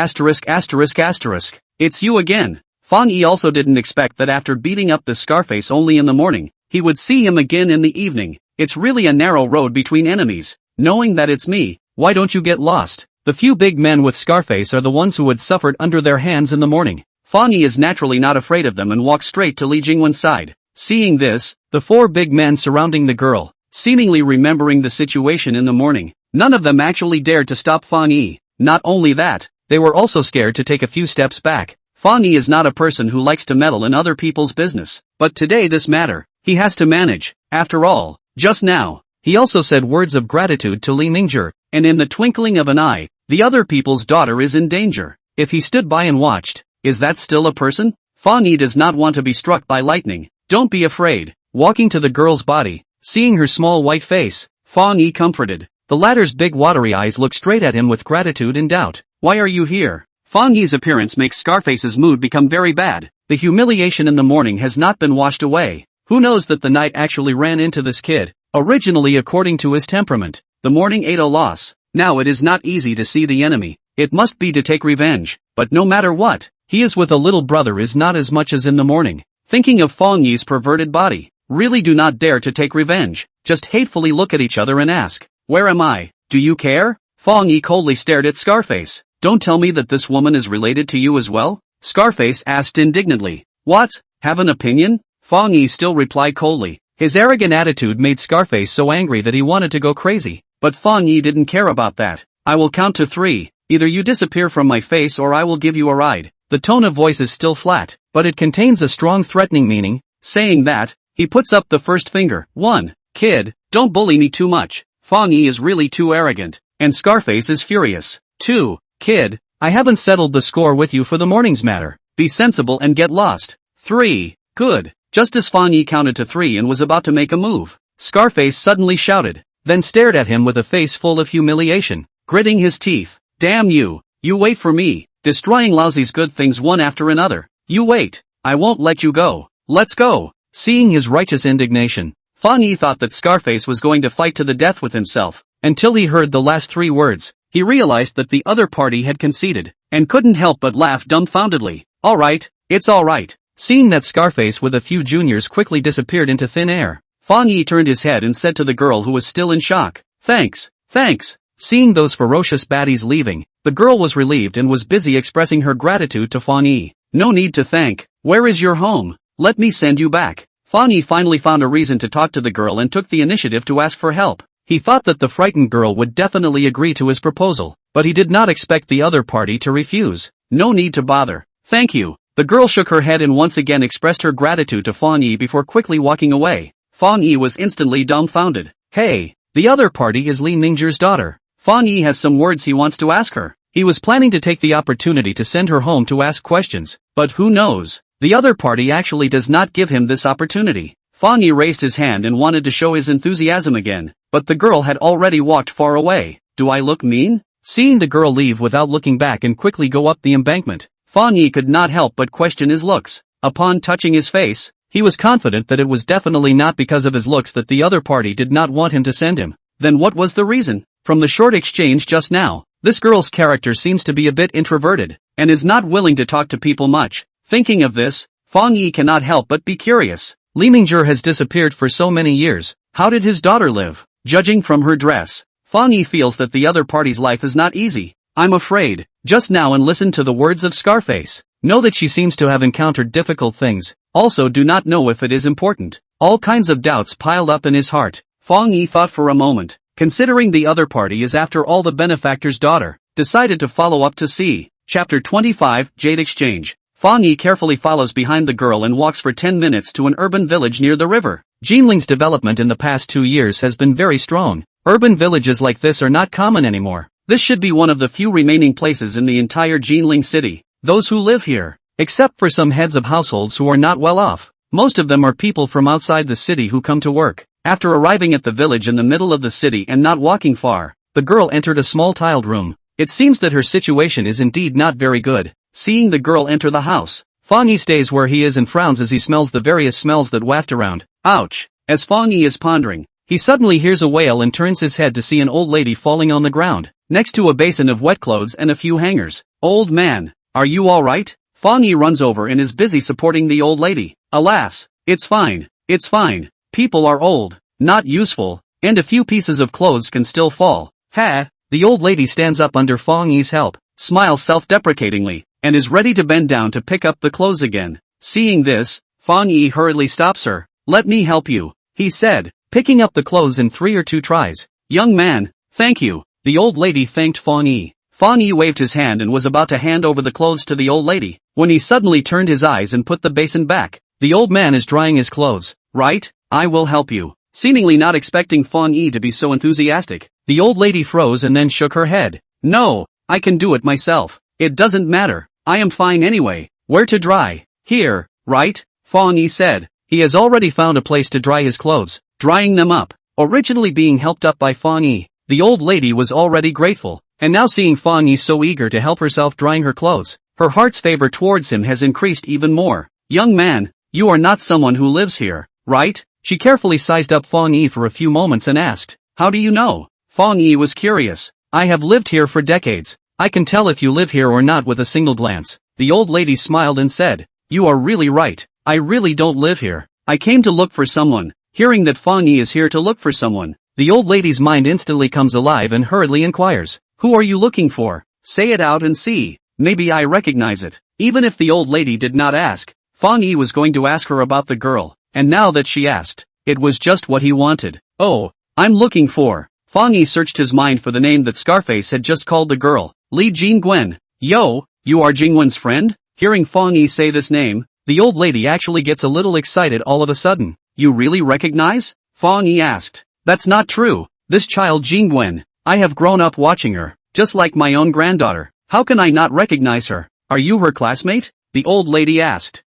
It's you again. Fang Yi also didn't expect that after beating up the Scarface only in the morning, he would see him again in the evening. It's really a narrow road between enemies. Knowing that it's me, why don't you get lost? The few big men with Scarface are the ones who had suffered under their hands in the morning. Fang Yi is naturally not afraid of them and walks straight to Li Jingguan's side. Seeing this, the 4 big men surrounding the girl, seemingly remembering the situation in the morning, none of them actually dared to stop Fang Yi. Not only that, they were also scared to take a few steps back. Fang Yi is not a person who likes to meddle in other people's business, but today this matter, he has to manage. After all, just now, he also said words of gratitude to Li Mingjie, and in the twinkling of an eye, the other people's daughter is in danger. If he stood by and watched, is that still a person? Fang Yi does not want to be struck by lightning. Don't be afraid. Walking to the girl's body, seeing her small white face, Fang Yi comforted. The latter's big watery eyes look straight at him with gratitude and doubt. Why are you here? Fang Yi's appearance makes Scarface's mood become very bad. The humiliation in the morning has not been washed away. Who knows that the night actually ran into this kid? Originally according to his temperament, the morning ate a loss. Now it is not easy to see the enemy. It must be to take revenge. But no matter what, he is with a little brother is not as much as in the morning. Thinking of Fang Yi's perverted body, really do not dare to take revenge. Just hatefully look at each other and ask, where am I? Do you care? Fang Yi coldly stared at Scarface. Don't tell me that this woman is related to you as well? Scarface asked indignantly. What? Have an opinion? Fang Yi still replied coldly. His arrogant attitude made Scarface so angry that he wanted to go crazy. But Fang Yi didn't care about that. I will count to 3. Either you disappear from my face or I will give you a ride. The tone of voice is still flat, but it contains a strong threatening meaning. Saying that, he puts up the first finger. 1. Kid, don't bully me too much. Fang Yi is really too arrogant, and Scarface is furious. 2. Kid, I haven't settled the score with you for the morning's matter. Be sensible and get lost. 3. Good. Just as Fang Yi counted to 3 and was about to make a move, Scarface suddenly shouted, then stared at him with a face full of humiliation, gritting his teeth. Damn you, you wait for me, destroying Lousy's good things one after another. You wait, I won't let you go. Let's go. Seeing his righteous indignation, Fang Yi thought that Scarface was going to fight to the death with himself, until he heard the last 3 words. He realized that the other party had conceded, and couldn't help but laugh dumbfoundedly. Alright, it's alright. Seeing that Scarface with a few juniors quickly disappeared into thin air, Fang Yi turned his head and said to the girl who was still in shock, "Thanks, thanks." Seeing those ferocious baddies leaving, the girl was relieved and was busy expressing her gratitude to Fang Yi. "No need to thank. Where is your home? Let me send you back." Fang Yi finally found a reason to talk to the girl and took the initiative to ask for help. He thought that the frightened girl would definitely agree to his proposal, but he did not expect the other party to refuse. "No need to bother. Thank you." The girl shook her head and once again expressed her gratitude to Fang Yi before quickly walking away. Fang Yi was instantly dumbfounded. "Hey, the other party is Li Ningzhi's daughter. Fang Yi has some words he wants to ask her." He was planning to take the opportunity to send her home to ask questions, but who knows? The other party actually does not give him this opportunity. Fang Yi raised his hand and wanted to show his enthusiasm again, but the girl had already walked far away. "Do I look mean?" Seeing the girl leave without looking back and quickly go up the embankment, Fang Yi could not help but question his looks. Upon touching his face, he was confident that it was definitely not because of his looks that the other party did not want him to send him. Then what was the reason? From the short exchange just now, this girl's character seems to be a bit introverted, and is not willing to talk to people much. Thinking of this, Fang Yi cannot help but be curious. Li Ningzhi has disappeared for so many years. How did his daughter live? Judging from her dress, Fang Yi feels that the other party's life is not easy. "I'm afraid." Just now and listen to the words of Scarface. Know that she seems to have encountered difficult things. Also do not know if it is important. All kinds of doubts piled up in his heart. Fang Yi thought for a moment. Considering the other party is after all the benefactor's daughter, decided to follow up to see. Chapter 25, Jade Exchange. Fang Yi carefully follows behind the girl and walks for 10 minutes to an urban village near the river. Jinling's development in the past 2 years has been very strong. Urban villages like this are not common anymore. This should be one of the few remaining places in the entire Jinling city. Those who live here, except for some heads of households who are not well off, most of them are people from outside the city who come to work. After arriving at the village in the middle of the city and not walking far, the girl entered a small tiled room. It seems that her situation is indeed not very good. Seeing the girl enter the house, Fang Yi stays where he is and frowns as he smells the various smells that waft around. Ouch! As Fang Yi is pondering, he suddenly hears a wail and turns his head to see an old lady falling on the ground, next to a basin of wet clothes and a few hangers. "Old man, are you alright?" Fang Yi runs over and is busy supporting the old lady. "Alas, it's fine, it's fine. People are old, not useful, and a few pieces of clothes can still fall." "Ha!" The old lady stands up under Fang Yi's help, smiles self-deprecatingly, and is ready to bend down to pick up the clothes again. Seeing this, Fang Yi hurriedly stops her. "Let me help you," he said, picking up the clothes in 3 or 2 tries. "Young man, thank you." The old lady thanked Fang Yi. Fang Yi waved his hand and was about to hand over the clothes to the old lady, when he suddenly turned his eyes and put the basin back. The old man is drying his clothes. "Right, I will help you." Seemingly not expecting Fang Yi to be so enthusiastic, the old lady froze and then shook her head. "No, I can do it myself. It doesn't matter. I am fine anyway." "Where to dry?" "Here, right?" Fang Yi said. He has already found a place to dry his clothes, drying them up. Originally being helped up by Fang Yi, the old lady was already grateful, and now seeing Fang Yi so eager to help herself drying her clothes, her heart's favor towards him has increased even more. "Young man, you are not someone who lives here, right?" She carefully sized up Fang Yi for a few moments and asked, "How do you know?" Fang Yi was curious. "I have lived here for decades. I can tell if you live here or not with a single glance." The old lady smiled and said, "You are really right. I really don't live here. I came to look for someone." Hearing that Fang Yi is here to look for someone, the old lady's mind instantly comes alive and hurriedly inquires, "Who are you looking for? Say it out and see. Maybe I recognize it." Even if the old lady did not ask, Fang Yi was going to ask her about the girl, and now that she asked, it was just what he wanted. "Oh, I'm looking for." Fang Yi searched his mind for the name that Scarface had just called the girl, Li Jingwen. "Yo, you are Jingwen's friend?" Hearing Fang Yi say this name, the old lady actually gets a little excited all of a sudden. "You really recognize?" Fang Yi asked. "That's not true. This child Jingwen, I have grown up watching her, just like my own granddaughter. How can I not recognize her?" "Are you her classmate?" the old lady asked.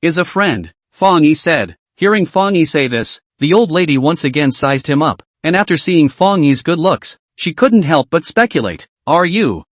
Is a friend," Fang Yi said. Hearing Fang Yi say this, the old lady once again sized him up, and after seeing Fang Yi's good looks, she couldn't help but speculate.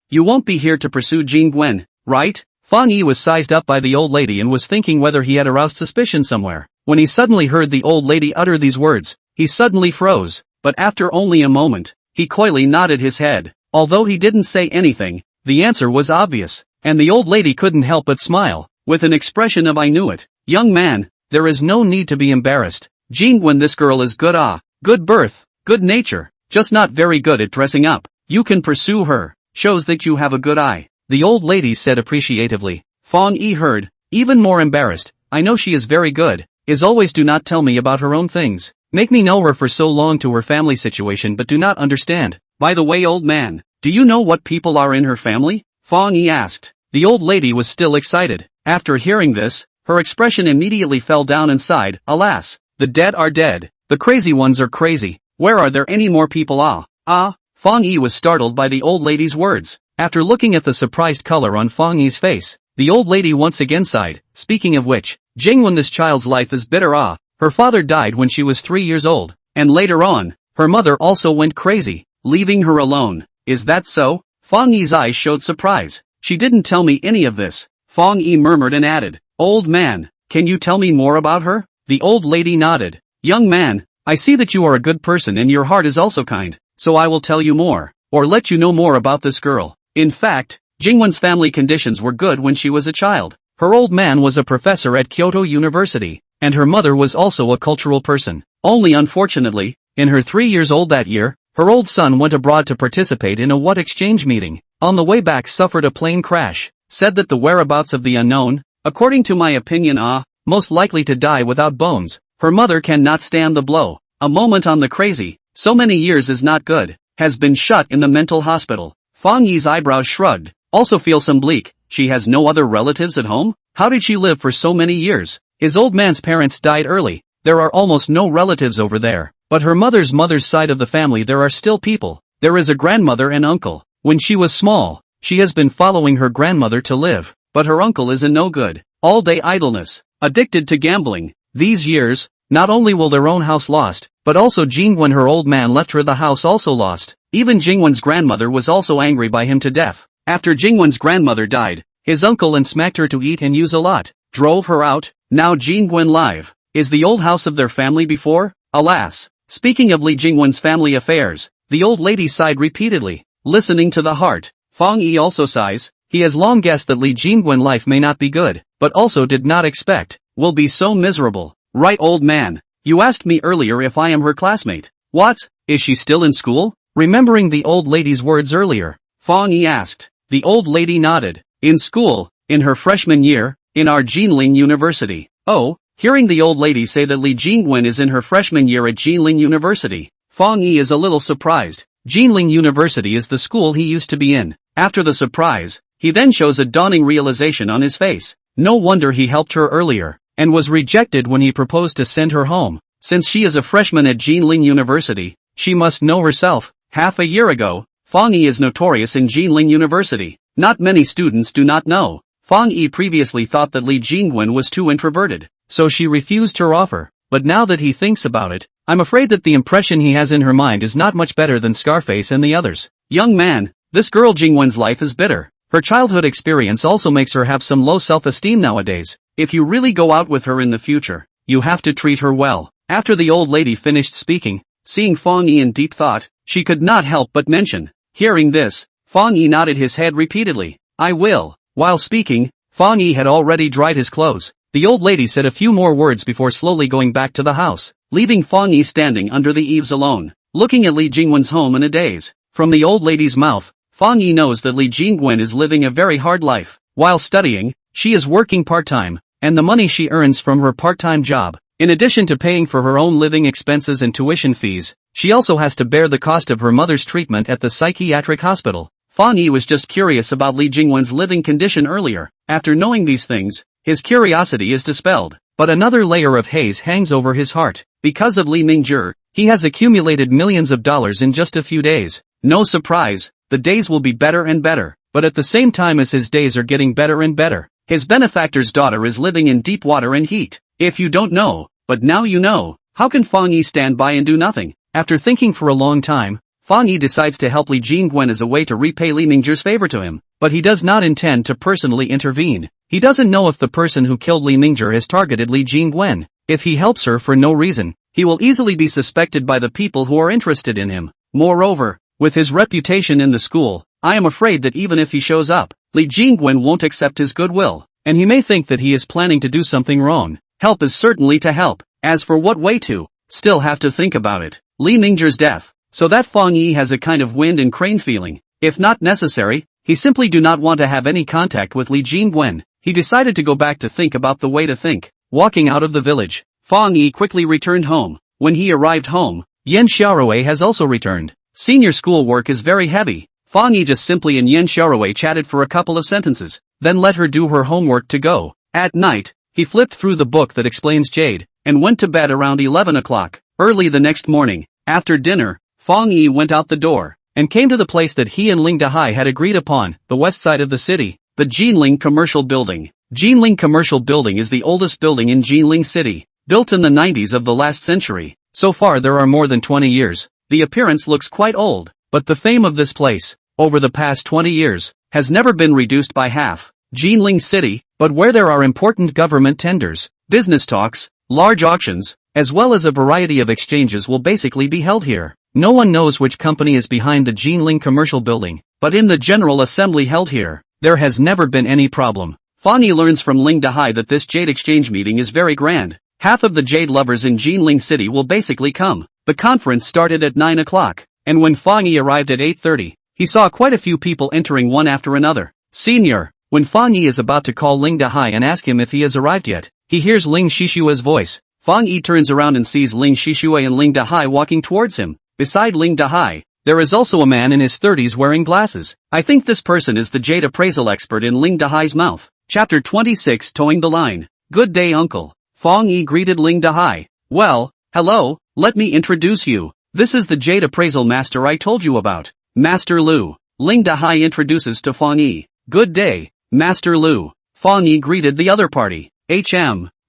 You won't be here to pursue Jingwen, right?" Fang Yi was sized up by the old lady and was thinking whether he had aroused suspicion somewhere, when he suddenly heard the old lady utter these words. He suddenly froze, but after only a moment, he coyly nodded his head. Although he didn't say anything, the answer was obvious, and the old lady couldn't help but smile, with an expression of "I knew it." "Young man, there is no need to be embarrassed. Jingwen, this girl is good good birth, good nature, just not very good at dressing up. You can pursue her, shows that you have a good eye. The old lady said appreciatively. Fang Yi heard, even more embarrassed. I know she is very good, is always do not tell me about her own things. Make me know her for so long to her family situation but do not understand. By the way, old man, do you know what people are in her family? Fang Yi asked. The old lady was still excited. After hearing this, her expression immediately fell down and sighed. Alas, the dead are dead. The crazy ones are crazy. Where are there any more people? Fang Yi was startled by the old lady's words. After looking at the surprised color on Fang Yi's face, the old lady once again sighed. Speaking of which, Jingwen, this child's life is bitter. Her father died when she was 3 years old, and later on, her mother also went crazy, leaving her alone. Is that so? Fang Yi's eyes showed surprise. She didn't tell me any of this. Fang Yi murmured and added, Old man, can you tell me more about her? The old lady nodded. Young man, I see that you are a good person and your heart is also kind, so I will tell you more, or let you know more about this girl. In fact, Jingwen's family conditions were good when she was a child. Her old man was a professor at Kyoto University, and her mother was also a cultural person. Only unfortunately, in her 3 years old that year, her old son went abroad to participate in a exchange meeting. On the way back suffered a plane crash, said that the whereabouts of the unknown, according to my opinion, most likely to die without bones. Her mother cannot stand the blow. A moment on the crazy, so many years is not good, has been shut in the mental hospital. Fang Yi's eyebrows shrugged. Also feel some bleak. She has no other relatives at home? How did she live for so many years? His old man's parents died early. There are almost no relatives over there. But her mother's side of the family there are still people. There is a grandmother and uncle. When she was small, she has been following her grandmother to live. But her uncle is a no good. All day idleness. Addicted to gambling. These years, not only will their own house lost, but also Jingwen, her old man, left her the house also lost. Even Jingwen's grandmother was also angry by him to death. After Jingwen's grandmother died, his uncle and smacked her to eat and use a lot. Drove her out. Now Jingwen live. Is the old house of their family before? Alas. Speaking of Li Jingwen's family affairs, the old lady sighed repeatedly. Listening to the heart, Fang Yi also sighs. He has long guessed that Li Jingwen life may not be good, but also did not expect, will be so miserable. Right, old man. You asked me earlier if I am her classmate. What? Is she still in school? Remembering the old lady's words earlier, Fang Yi asked. The old lady nodded. In school, in her freshman year, in our Jinling University. Oh, hearing the old lady say that Li Jingwen is in her freshman year at Jinling University, Fang Yi is a little surprised. Jinling University is the school he used to be in. After the surprise, he then shows a dawning realization on his face. No wonder he helped her earlier, and was rejected when he proposed to send her home. Since she is a freshman at Jinling University, she must know herself. Half a year ago, Fang Yi is notorious in Jinling University. Not many students do not know. Fang Yi previously thought that Li Jingwen was too introverted, so she refused her offer. But now that he thinks about it, I'm afraid that the impression he has in her mind is not much better than Scarface and the others. Young man, this girl Jingwen's life is bitter. Her childhood experience also makes her have some low self-esteem nowadays. If you really go out with her in the future, you have to treat her well. After the old lady finished speaking, seeing Fang Yi in deep thought, she could not help but mention. Hearing this, Fang Yi nodded his head repeatedly. I will. While speaking, Fang Yi had already dried his clothes. The old lady said a few more words before slowly going back to the house, leaving Fang Yi standing under the eaves alone, looking at Li Jingwen's home in a daze. From the old lady's mouth, Fang Yi knows that Li Jingwen is living a very hard life. While studying, she is working part-time, and the money she earns from her part-time job, in addition to paying for her own living expenses and tuition fees, she also has to bear the cost of her mother's treatment at the psychiatric hospital. Fang Yi was just curious about Li Jingwen's living condition earlier. After knowing these things, his curiosity is dispelled. But another layer of haze hangs over his heart. Because of Li Mingjie, he has accumulated millions of dollars in just a few days. No surprise, the days will be better and better. But at the same time as his days are getting better and better, his benefactor's daughter is living in deep water and heat. If you don't know, but now you know, how can Fang Yi stand by and do nothing? After thinking for a long time, Fang Yi decides to help Li Jingwen as a way to repay Li Mingjie's favor to him, but he does not intend to personally intervene. He doesn't know if the person who killed Li Mingjie has targeted Li Jingwen. If he helps her for no reason, he will easily be suspected by the people who are interested in him. Moreover, with his reputation in the school, I am afraid that even if he shows up, Li Jingwen won't accept his goodwill, and he may think that he is planning to do something wrong. Help is certainly to help. As for what way to, still have to think about it. Li Ningzhi's death. So that Fang Yi has a kind of wind and crane feeling. If not necessary, he simply do not want to have any contact with Li Jingwen. He decided to go back to think about the way to think. Walking out of the village, Fang Yi quickly returned home. When he arrived home, Yan Xiaorui has also returned. Senior school work is very heavy. Fang Yi just simply and Yan Xiaorui chatted for a couple of sentences, then let her do her homework to go. At night, he flipped through the book that explains jade, and went to bed around 11 o'clock. Early the next morning, after dinner, Fang Yi went out the door, and came to the place that he and Ling Dahai had agreed upon, the west side of the city, the Jinling Commercial Building. Jinling Commercial Building is the oldest building in Jinling City, built in the 90s of the last century. So far there are more than 20 years. The appearance looks quite old, but the fame of this place, over the past 20 years, has never been reduced by half. Jinling City, but where there are important government tenders, business talks, large auctions, as well as a variety of exchanges will basically be held here. No one knows which company is behind the Jinling Commercial Building, but in the General Assembly held here, there has never been any problem. Fang Yi learns from Ling Dahai that this Jade Exchange meeting is very grand. Half of the Jade lovers in Jinling City will basically come. The conference started at 9 o'clock, and when Fang Yi arrived at 8:30, he saw quite a few people entering one after another. Senior, when Fang Yi is about to call Ling Dahai and ask him if he has arrived yet, he hears Ling Shishue's voice. Fang Yi turns around and sees Ling Shishue and Ling Dahai walking towards him. Beside Ling Dahai, there is also a man in his 30s wearing glasses. I think this person is the Jade appraisal expert in Ling Dahai's mouth. Chapter 26 Towing the Line. Good day uncle. Fang Yi greeted Ling Dahai. Well, hello, let me introduce you. This is the Jade appraisal master I told you about. Master Lu. Ling Dahai introduces to Fang Yi. Good day, Master Lu. Fang Yi greeted the other party.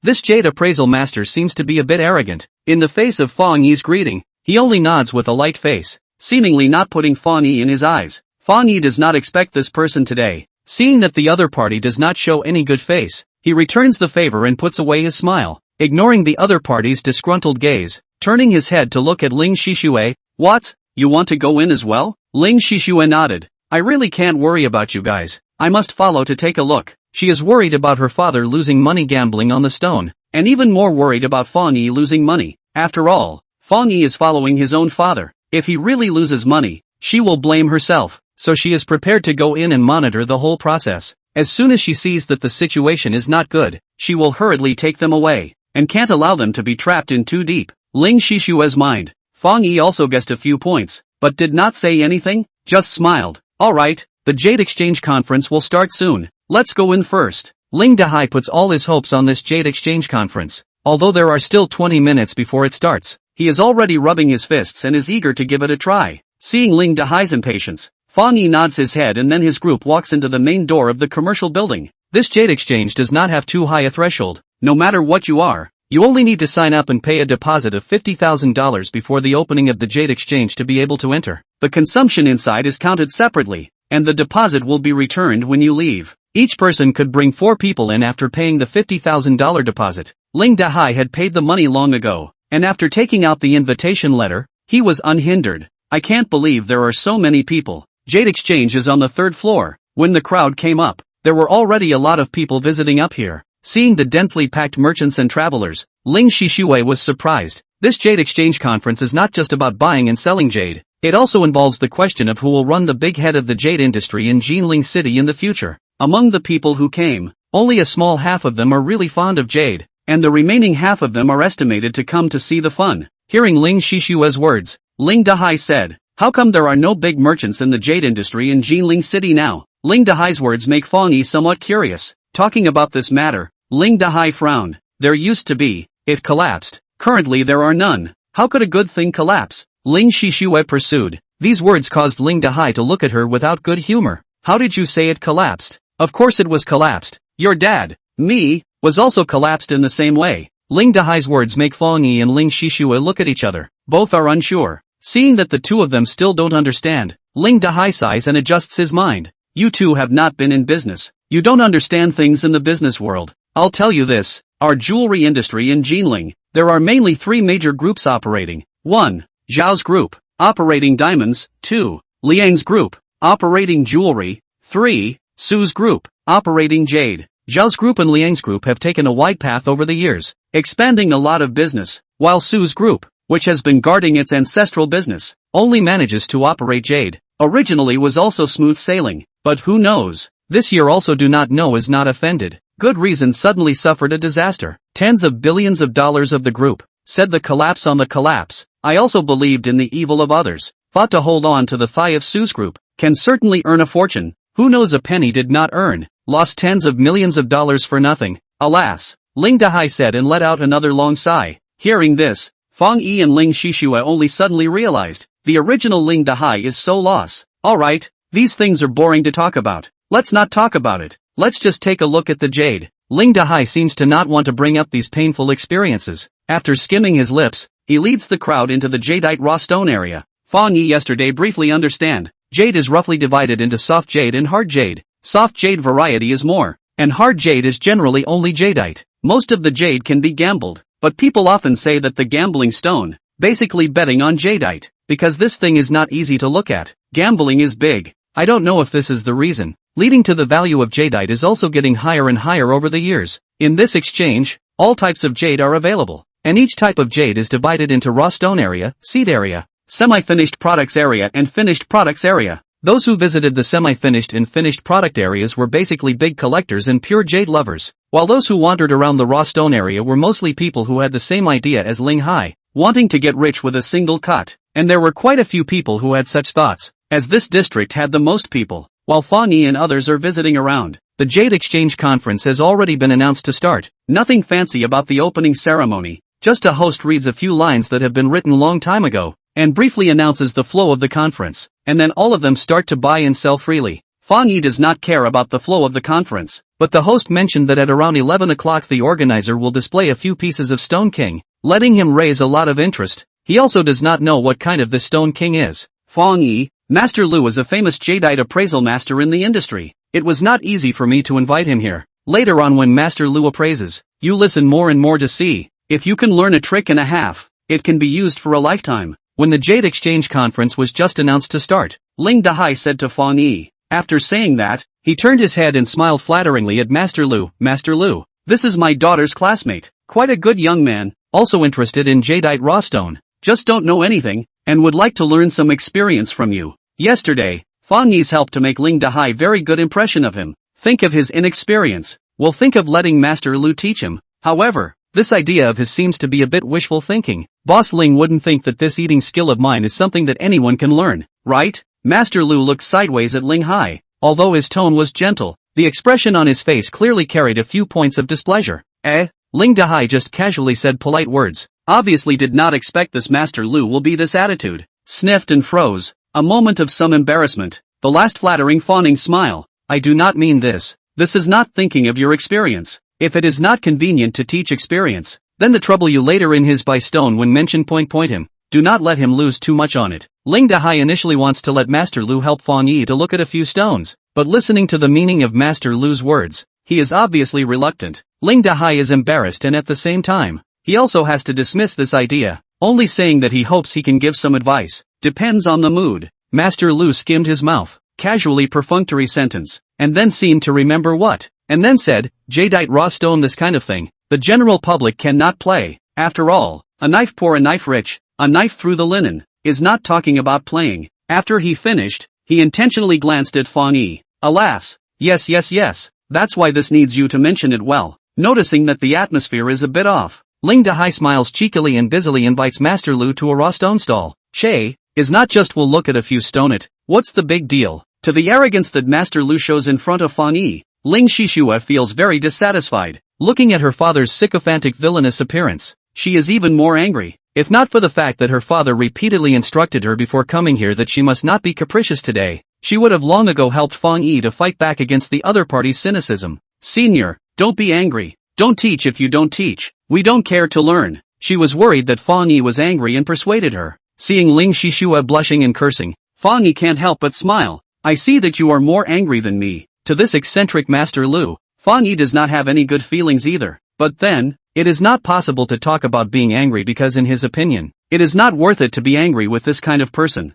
This Jade appraisal master seems to be a bit arrogant. In the face of Fang Yi's greeting, he only nods with a light face, seemingly not putting Fang Yi in his eyes. Fang Yi does not expect this person today. Seeing that the other party does not show any good face, he returns the favor and puts away his smile, ignoring the other party's disgruntled gaze, turning his head to look at Ling Shishue. What? You want to go in as well? Ling Shishue nodded. I really can't worry about you guys. I must follow to take a look. She is worried about her father losing money gambling on the stone, and even more worried about Fang Yi losing money. After all, Fang Yi is following his own father. If he really loses money, she will blame herself, so she is prepared to go in and monitor the whole process. As soon as she sees that the situation is not good, she will hurriedly take them away, and can't allow them to be trapped in too deep. Ling Shishue's mind. Fang Yi also guessed a few points, but did not say anything, just smiled. Alright, the Jade Exchange conference will start soon. Let's go in first. Ling Dahai puts all his hopes on this Jade Exchange conference. Although there are still 20 minutes before it starts, he is already rubbing his fists and is eager to give it a try. Seeing Ling Dahai's impatience, Fang Yi nods his head and then his group walks into the main door of the commercial building. This Jade Exchange does not have too high a threshold. No matter what you are, you only need to sign up and pay a deposit of $50,000 before the opening of the Jade Exchange to be able to enter. The consumption inside is counted separately, and the deposit will be returned when you leave. Each person could bring 4 people in after paying the $50,000 deposit. Ling Dahai had paid the money long ago, and after taking out the invitation letter, he was unhindered. I can't believe there are so many people. Jade Exchange is on the 3rd floor. When the crowd came up, there were already a lot of people visiting up here. Seeing the densely packed merchants and travelers, Ling Shishue was surprised. This Jade Exchange conference is not just about buying and selling jade. It also involves the question of who will run the big head of the jade industry in Jinling City in the future. Among the people who came, only a small half of them are really fond of jade, and the remaining half of them are estimated to come to see the fun. Hearing Ling Shishue's words, Ling Dahai said, how come there are no big merchants in the jade industry in Jinling City now? Ling Dahai's words make Fang Yi somewhat curious. Talking about this matter, Ling Dahai frowned. There used to be. It collapsed. Currently there are none. How could a good thing collapse? Ling Shishue pursued. These words caused Ling Dahai to look at her without good humor. How did you say it collapsed? Of course it was collapsed. Your dad, me, was also collapsed in the same way. Ling Dahai's words make Fang Yi and Ling Shishue look at each other. Both are unsure. Seeing that the two of them still don't understand, Ling Dahai sighs and adjusts his mind. You two have not been in business. You don't understand things in the business world. I'll tell you this, our jewelry industry in Jinling, there are mainly 3 major groups operating. 1. Zhao's group, operating diamonds. 2. Liang's group, operating jewelry. 3. Su's group, operating jade. Zhao's group and Liang's group have taken a wide path over the years, expanding a lot of business, while Su's group, which has been guarding its ancestral business, only manages to operate jade. Originally was also smooth sailing, but who knows? This year also do not know is not offended. Good reason suddenly suffered a disaster. Tens of billions of dollars of the group, said the collapse on the collapse. I also believed in the evil of others, thought to hold on to the thigh of Su's group, can certainly earn a fortune. Who knows a penny did not earn, lost tens of millions of dollars for nothing, alas, Ling Dahai said and let out another long sigh. Hearing this, Fang Yi and Ling Shishua only suddenly realized, the original Ling Dahai is so lost. Alright, these things are boring to talk about. Let's not talk about it. Let's just take a look at the jade. Ling Dahai seems to not want to bring up these painful experiences. After skimming his lips, he leads the crowd into the jadeite raw stone area. Fang Yi yesterday briefly understand. Jade is roughly divided into soft jade and hard jade. Soft jade variety is more, and hard jade is generally only jadeite. Most of the jade can be gambled, but people often say that the gambling stone, basically betting on jadeite, because this thing is not easy to look at. Gambling is big. I don't know if this is the reason, leading to the value of jadeite is also getting higher and higher over the years. In this exchange, all types of jade are available, and each type of jade is divided into raw stone area, seed area, semi-finished products area and finished products area. Those who visited the semi-finished and finished product areas were basically big collectors and pure jade lovers, while those who wandered around the raw stone area were mostly people who had the same idea as Ling Hai, wanting to get rich with a single cut, and there were quite a few people who had such thoughts, as this district had the most people, while Fang Yi and others are visiting around. The Jade Exchange Conference has already been announced to start. Nothing fancy about the opening ceremony, just a host reads a few lines that have been written long time ago, and briefly announces the flow of the conference, and then all of them start to buy and sell freely. Fang Yi does not care about the flow of the conference, but the host mentioned that at around 11 o'clock the organizer will display a few pieces of Stone King, letting him raise a lot of interest. He also does not know what kind of this Stone King is. Fang Yi, Master Lu is a famous jadeite appraisal master in the industry. It was not easy for me to invite him here. Later on when Master Lu appraises, you listen more and more to see. If you can learn a trick and a half, it can be used for a lifetime. When the Jade Exchange Conference was just announced to start, Ling Dahai said to Fang Yi. After saying that, he turned his head and smiled flatteringly at Master Lu. Master Lu, this is my daughter's classmate, quite a good young man, also interested in jadeite raw stone, just don't know anything, and would like to learn some experience from you. Yesterday, Fang Yi's helped to make Ling Dahai very good impression of him. Think of his inexperience. Well, think of letting Master Lu teach him. However, this idea of his seems to be a bit wishful thinking. Boss Ling wouldn't think that this eating skill of mine is something that anyone can learn, right? Master Lu looked sideways at Ling Hai. Although his tone was gentle, the expression on his face clearly carried a few points of displeasure. Ling Dahai just casually said polite words. Obviously did not expect this Master Lu will be this attitude. Sniffed and froze. A moment of some embarrassment. The last flattering fawning smile. I do not mean this. This is not thinking of your experience. If it is not convenient to teach experience, then the trouble you later in his by stone when mention point him. Do not let him lose too much on it. Ling Dahai initially wants to let Master Lu help Fang Yi to look at a few stones, but listening to the meaning of Master Lu's words, he is obviously reluctant. Ling Dahai is embarrassed and at the same time, he also has to dismiss this idea, only saying that he hopes he can give some advice. Depends on the mood. Master Lu skimmed his mouth, casually perfunctory sentence, and then seemed to remember what, and then said, jadeite raw stone this kind of thing, the general public cannot play. After all, a knife poor a knife rich, a knife through the linen, is not talking about playing. After he finished, he intentionally glanced at Fang Yi. Alas, yes, that's why this needs you to mention it well. Noticing that the atmosphere is a bit off, Ling Dahai smiles cheekily and busily invites Master Lu to a raw stone stall. Che, is not just we'll look at a few stone it, what's the big deal? To the arrogance that Master Lu shows in front of Fang Yi, Ling Shishua feels very dissatisfied. Looking at her father's sycophantic villainous appearance, she is even more angry. If not for the fact that her father repeatedly instructed her before coming here that she must not be capricious today, she would have long ago helped Fang Yi to fight back against the other party's cynicism. Senior, don't be angry. Don't teach if you don't teach. We don't care to learn. She was worried that Fang Yi was angry and persuaded her. Seeing Ling Shishua blushing and cursing, Fang Yi can't help but smile. I see that you are more angry than me. To this eccentric Master Lu, Fang Yi does not have any good feelings either. But then, it is not possible to talk about being angry because in his opinion, it is not worth it to be angry with this kind of person.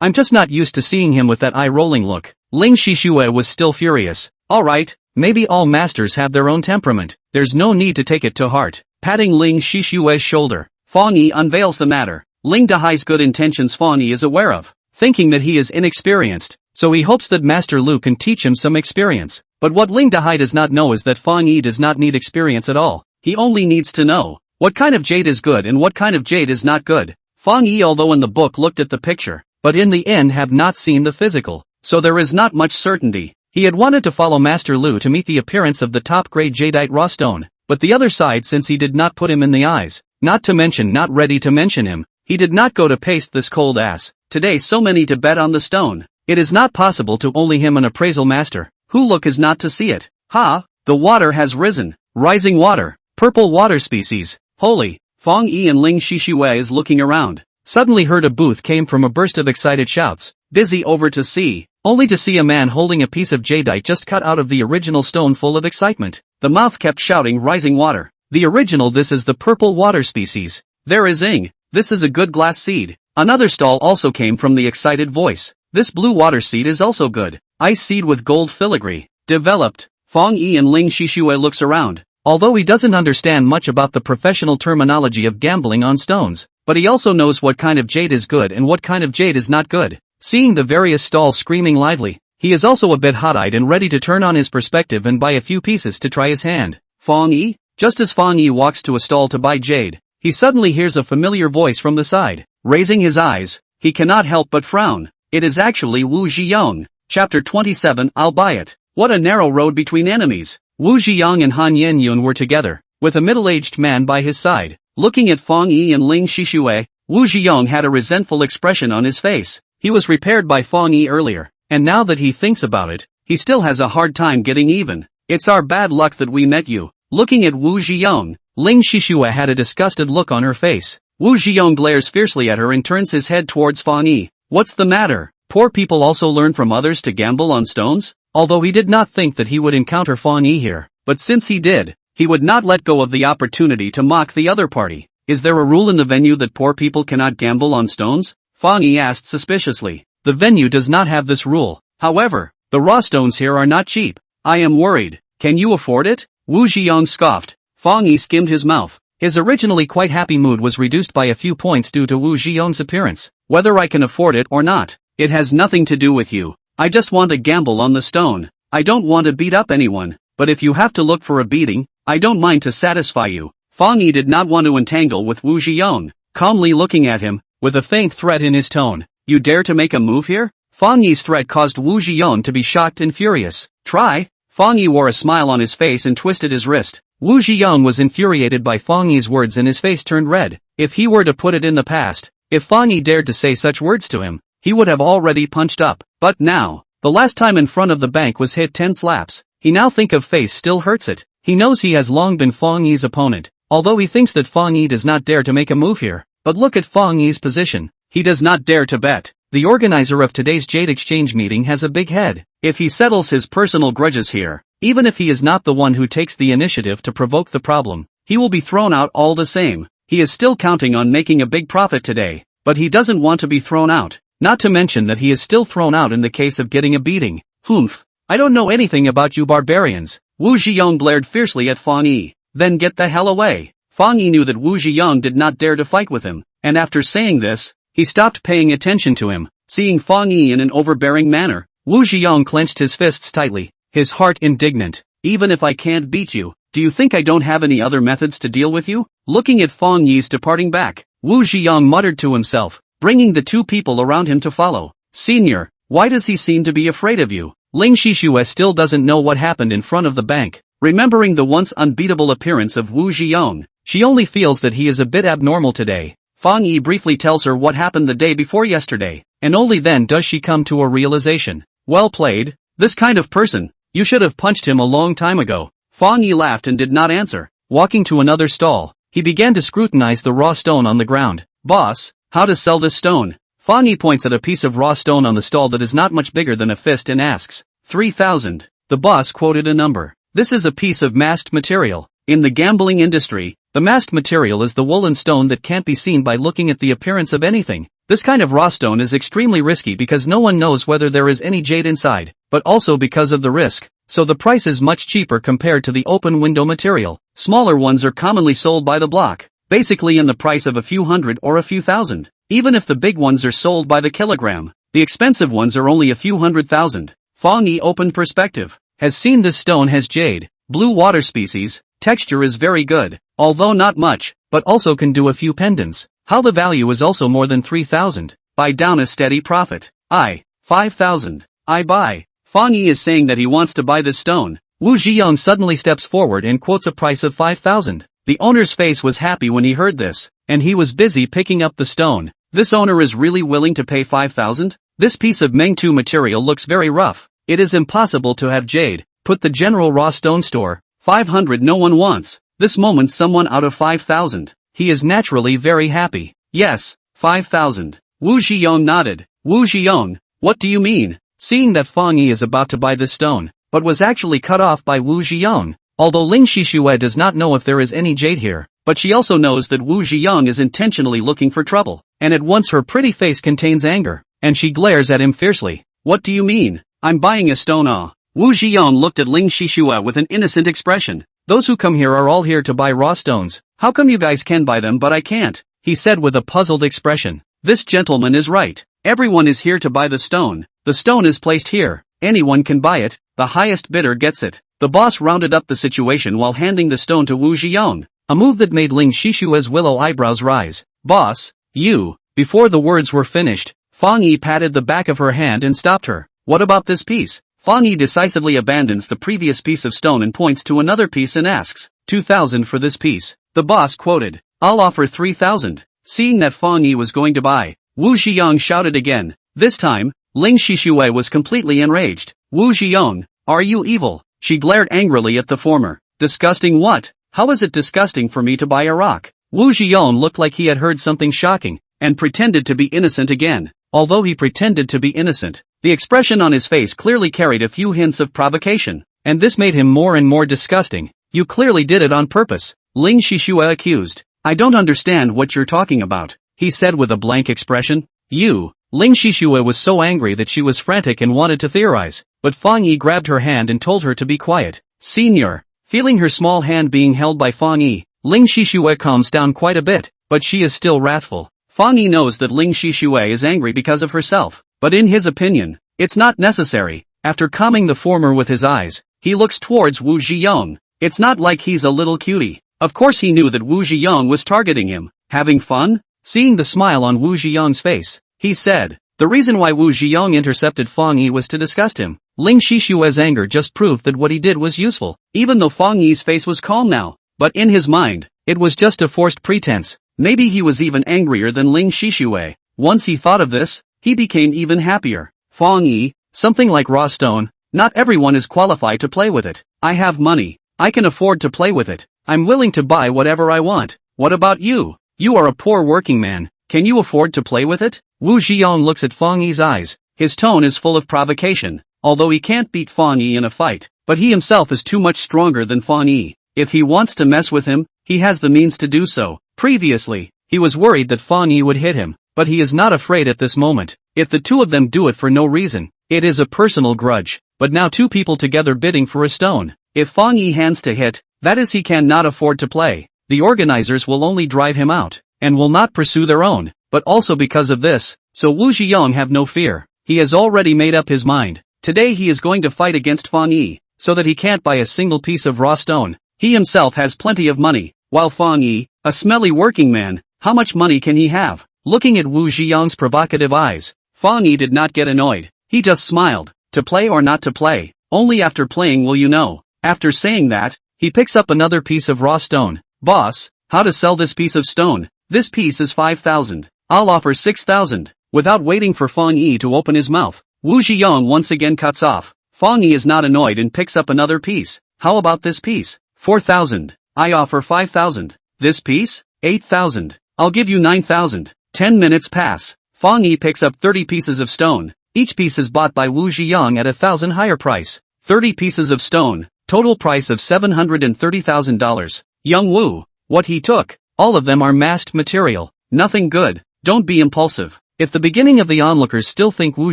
I'm just not used to seeing him with that eye-rolling look. Ling Shishua was still furious. Alright, maybe all masters have their own temperament, there's no need to take it to heart. Patting Ling Shishue's shoulder, Fang Yi unveils the matter. Ling Dahai's good intentions Fang Yi is aware of, thinking that he is inexperienced, so he hopes that Master Lu can teach him some experience. But what Ling Dahai does not know is that Fang Yi does not need experience at all, he only needs to know what kind of jade is good and what kind of jade is not good. Fang Yi although in the book looked at the picture, but in the end have not seen the physical, so there is not much certainty. He had wanted to follow Master Lu to meet the appearance of the top-grade jadeite raw stone, but the other side since he did not put him in the eyes, not to mention not ready to mention him, he did not go to paste this cold ass. Today so many to bet on the stone. It is not possible to only him an appraisal master, who look is not to see it. Ha! The water has risen. Rising water. Purple water species. Holy. Fang Yi and Ling Shishue is looking around. Suddenly heard a booth came from a burst of excited shouts. Busy over to see. Only to see a man holding a piece of jadeite just cut out of the original stone full of excitement. The mouth kept shouting rising water. The original this is the purple water species. There is ing. This is a good glass seed. Another stall also came from the excited voice. This blue water seed is also good. Ice seed with gold filigree. Developed. Fang Yi and Ling Shishue looks around. Although he doesn't understand much about the professional terminology of gambling on stones, but he also knows what kind of jade is good and what kind of jade is not good. Seeing the various stalls screaming lively, he is also a bit hot-eyed and ready to turn on his perspective and buy a few pieces to try his hand. Fang Yi? Just as Fang Yi walks to a stall to buy jade, he suddenly hears a familiar voice from the side. Raising his eyes, he cannot help but frown. It is actually Wu Zhiyong. Chapter 27 I'll buy it. What a narrow road between enemies. Wu Zhiyong and Han Yenyun were together, with a middle-aged man by his side. Looking at Fang Yi and Ling Shishue, Wu Zhiyong had a resentful expression on his face. He was repaired by Fang Yi earlier, and now that he thinks about it, he still has a hard time getting even. It's our bad luck that we met you. Looking at Wu Zhiyong, Ling Shishue had a disgusted look on her face. Wu Zhiyong glares fiercely at her and turns his head towards Fang Yi. What's the matter? Poor people also learn from others to gamble on stones? Although he did not think that he would encounter Fang Yi here, but since he did, he would not let go of the opportunity to mock the other party. Is there a rule in the venue that poor people cannot gamble on stones? Fang Yi asked suspiciously. The venue does not have this rule. However, the raw stones here are not cheap. I am worried. Can you afford it? Wu Zhiyong scoffed. Fang Yi skimmed his mouth. His originally quite happy mood was reduced by a few points due to Wu Zhiyong's appearance. Whether I can afford it or not, it has nothing to do with you. I just want to gamble on the stone. I don't want to beat up anyone, but if you have to look for a beating, I don't mind to satisfy you. Fang Yi did not want to entangle with Wu Zhiyong, calmly looking at him, with a faint threat in his tone. You dare to make a move here? Fang Yi's threat caused Wu Zhiyong to be shocked and furious. Try? Fang Yi wore a smile on his face and twisted his wrist. Wu Zhiyong was infuriated by Fang Yi's words and his face turned red. If he were to put it in the past, if Fang Yi dared to say such words to him, he would have already punched up. But now, the last time in front of the bank was hit 10 slaps. He now think of face still hurts it. He knows he has long been Fang Yi's opponent, although he thinks that Fang Yi does not dare to make a move here. But look at Fang Yi's position. He does not dare to bet. The organizer of today's Jade Exchange meeting has a big head. If he settles his personal grudges here, even if he is not the one who takes the initiative to provoke the problem, he will be thrown out all the same. He is still counting on making a big profit today, but he doesn't want to be thrown out. Not to mention that he is still thrown out in the case of getting a beating. Humph. I don't know anything about you barbarians. Wu Zhiyong blared fiercely at Fang Yi. Then get the hell away. Fang Yi knew that Wu Zhiyong did not dare to fight with him, and after saying this, he stopped paying attention to him. Seeing Fang Yi in an overbearing manner, Wu Zhiyong clenched his fists tightly, his heart indignant. Even if I can't beat you, do you think I don't have any other methods to deal with you? Looking at Fang Yi's departing back, Wu Zhiyong muttered to himself, bringing the two people around him to follow. Senior, why does he seem to be afraid of you? Ling Shishue still doesn't know what happened in front of the bank. Remembering the once unbeatable appearance of Wu Zhiyong, she only feels that he is a bit abnormal today. Fang Yi briefly tells her what happened the day before yesterday, and only then does she come to a realization. Well played. This kind of person, you should have punched him a long time ago. Fang Yi laughed and did not answer. Walking to another stall, he began to scrutinize the raw stone on the ground. Boss, how to sell this stone? Fang Yi points at a piece of raw stone on the stall that is not much bigger than a fist and asks, 3,000. The boss quoted a number. This is a piece of masked material. In the gambling industry, the masked material is the woolen stone that can't be seen by looking at the appearance of anything. This kind of raw stone is extremely risky because no one knows whether there is any jade inside, but also because of the risk. so the price is much cheaper compared to the open window material. Smaller ones are commonly sold by the block, basically in the price of a few hundred or a few thousand. Even if the big ones are sold by the kilogram, the expensive ones are only a few 100,000. Fang Yi open perspective. Has seen this stone has jade, blue water species, texture is very good, although not much, but also can do a few pendants. How the value is also more than 3,000. Buy down a steady profit. 5,000. I buy. Fang Yi is saying that he wants to buy this stone. Wu Zhiyong suddenly steps forward and quotes a price of 5,000. The owner's face was happy when he heard this, and he was busy picking up the stone. This owner is really willing to pay 5,000? This piece of Mengtu material looks very rough. It is impossible to have jade. Put the general raw stone store. 500 no one wants. This moment someone out of 5,000. He is naturally very happy. Yes, 5,000. Wu Zhiyong nodded. Wu Zhiyong, what do you mean? Seeing that Fang Yi is about to buy this stone, but was actually cut off by Wu Zhiyong. Although Ling Shishue does not know if there is any jade here, but she also knows that Wu Zhiyong is intentionally looking for trouble, and at once her pretty face contains anger, and she glares at him fiercely. What do you mean? I'm buying a stone. Wu Zhiyong looked at Ling Shishue with an innocent expression. Those who come here are all here to buy raw stones. How come you guys can buy them but I can't? He said with a puzzled expression. This gentleman is right. Everyone is here to buy the stone. The stone is placed here. Anyone can buy it. The highest bidder gets it. The boss rounded up the situation while handing the stone to Wu Zhiyong, a move that made Ling Shishue's willow eyebrows rise. Boss, you. Before the words were finished, Fang Yi patted the back of her hand and stopped her. What about this piece? Fang Yi decisively abandons the previous piece of stone and points to another piece and asks, 2,000 for this piece. The boss quoted, I'll offer 3,000. Seeing that Fang Yi was going to buy, Wu Zhiyong shouted again. This time, Ling Shishue was completely enraged. Wu Zhiyong, are you evil? She glared angrily at the former. Disgusting what? How is it disgusting for me to buy a rock? Wu Zhiyong looked like he had heard something shocking, and pretended to be innocent again. Although he pretended to be innocent, the expression on his face clearly carried a few hints of provocation, and this made him more and more disgusting. You clearly did it on purpose, Ling Shishue accused. I don't understand what you're talking about, he said with a blank expression. You. Ling Shishue was so angry that she was frantic and wanted to theorize, but Fang Yi grabbed her hand and told her to be quiet. Senior. Feeling her small hand being held by Fang Yi, Ling Shishue calms down quite a bit, but she is still wrathful. Fang Yi knows that Ling Shishue is angry because of herself, but in his opinion, it's not necessary. After calming the former with his eyes, he looks towards Wu Zhiyong. It's not like he's a little cutie. Of course he knew that Wu Zhiyong was targeting him. Having fun? Seeing the smile on Wu Zhiyong's face, he said. The reason why Wu Zhiyong intercepted Fang Yi was to disgust him. Ling Shishue's anger just proved that what he did was useful, even though Fang Yi's face was calm now. But in his mind, it was just a forced pretense. Maybe he was even angrier than Ling Shishue. Once he thought of this, he became even happier. Fang Yi, something like raw stone, not everyone is qualified to play with it. I have money. I can afford to play with it. I'm willing to buy whatever I want. What about you? You are a poor working man. Can you afford to play with it? Wu Zhiyong looks at Fang Yi's eyes. His tone is full of provocation. Although he can't beat Fang Yi in a fight, but he himself is too much stronger than Fang Yi. If he wants to mess with him, he has the means to do so. Previously, he was worried that Fang Yi would hit him, but he is not afraid at this moment. If the two of them do it for no reason, it is a personal grudge. But now two people together bidding for a stone. If Fang Yi hands to hit, that is he cannot afford to play. The organizers will only drive him out, and will not pursue their own. But also because of this, so Wu Zhiyong have no fear. He has already made up his mind. Today he is going to fight against Fang Yi, so that he can't buy a single piece of raw stone. He himself has plenty of money, while Fang Yi, a smelly working man, how much money can he have? Looking at Wu Zhiyong's provocative eyes, Fang Yi did not get annoyed. He just smiled. To play or not to play, only after playing will you know. After saying that, he picks up another piece of raw stone. Boss, how to sell this piece of stone? This piece is 5,000. I'll offer 6,000. Without waiting for Fang Yi to open his mouth, Wu Zhiyong once again cuts off. Fang Yi is not annoyed and picks up another piece. How about this piece? 4,000. I offer 5,000. This piece? 8,000. I'll give you 9,000. 10 minutes pass. Fang Yi picks up 30 pieces of stone. Each piece is bought by Wu Zhiyong at 1,000 higher price. 30 pieces of stone. Total price of $730,000. Young Wu. What he took. All of them are masked material. Nothing good. Don't be impulsive. If the beginning of the onlookers still think Wu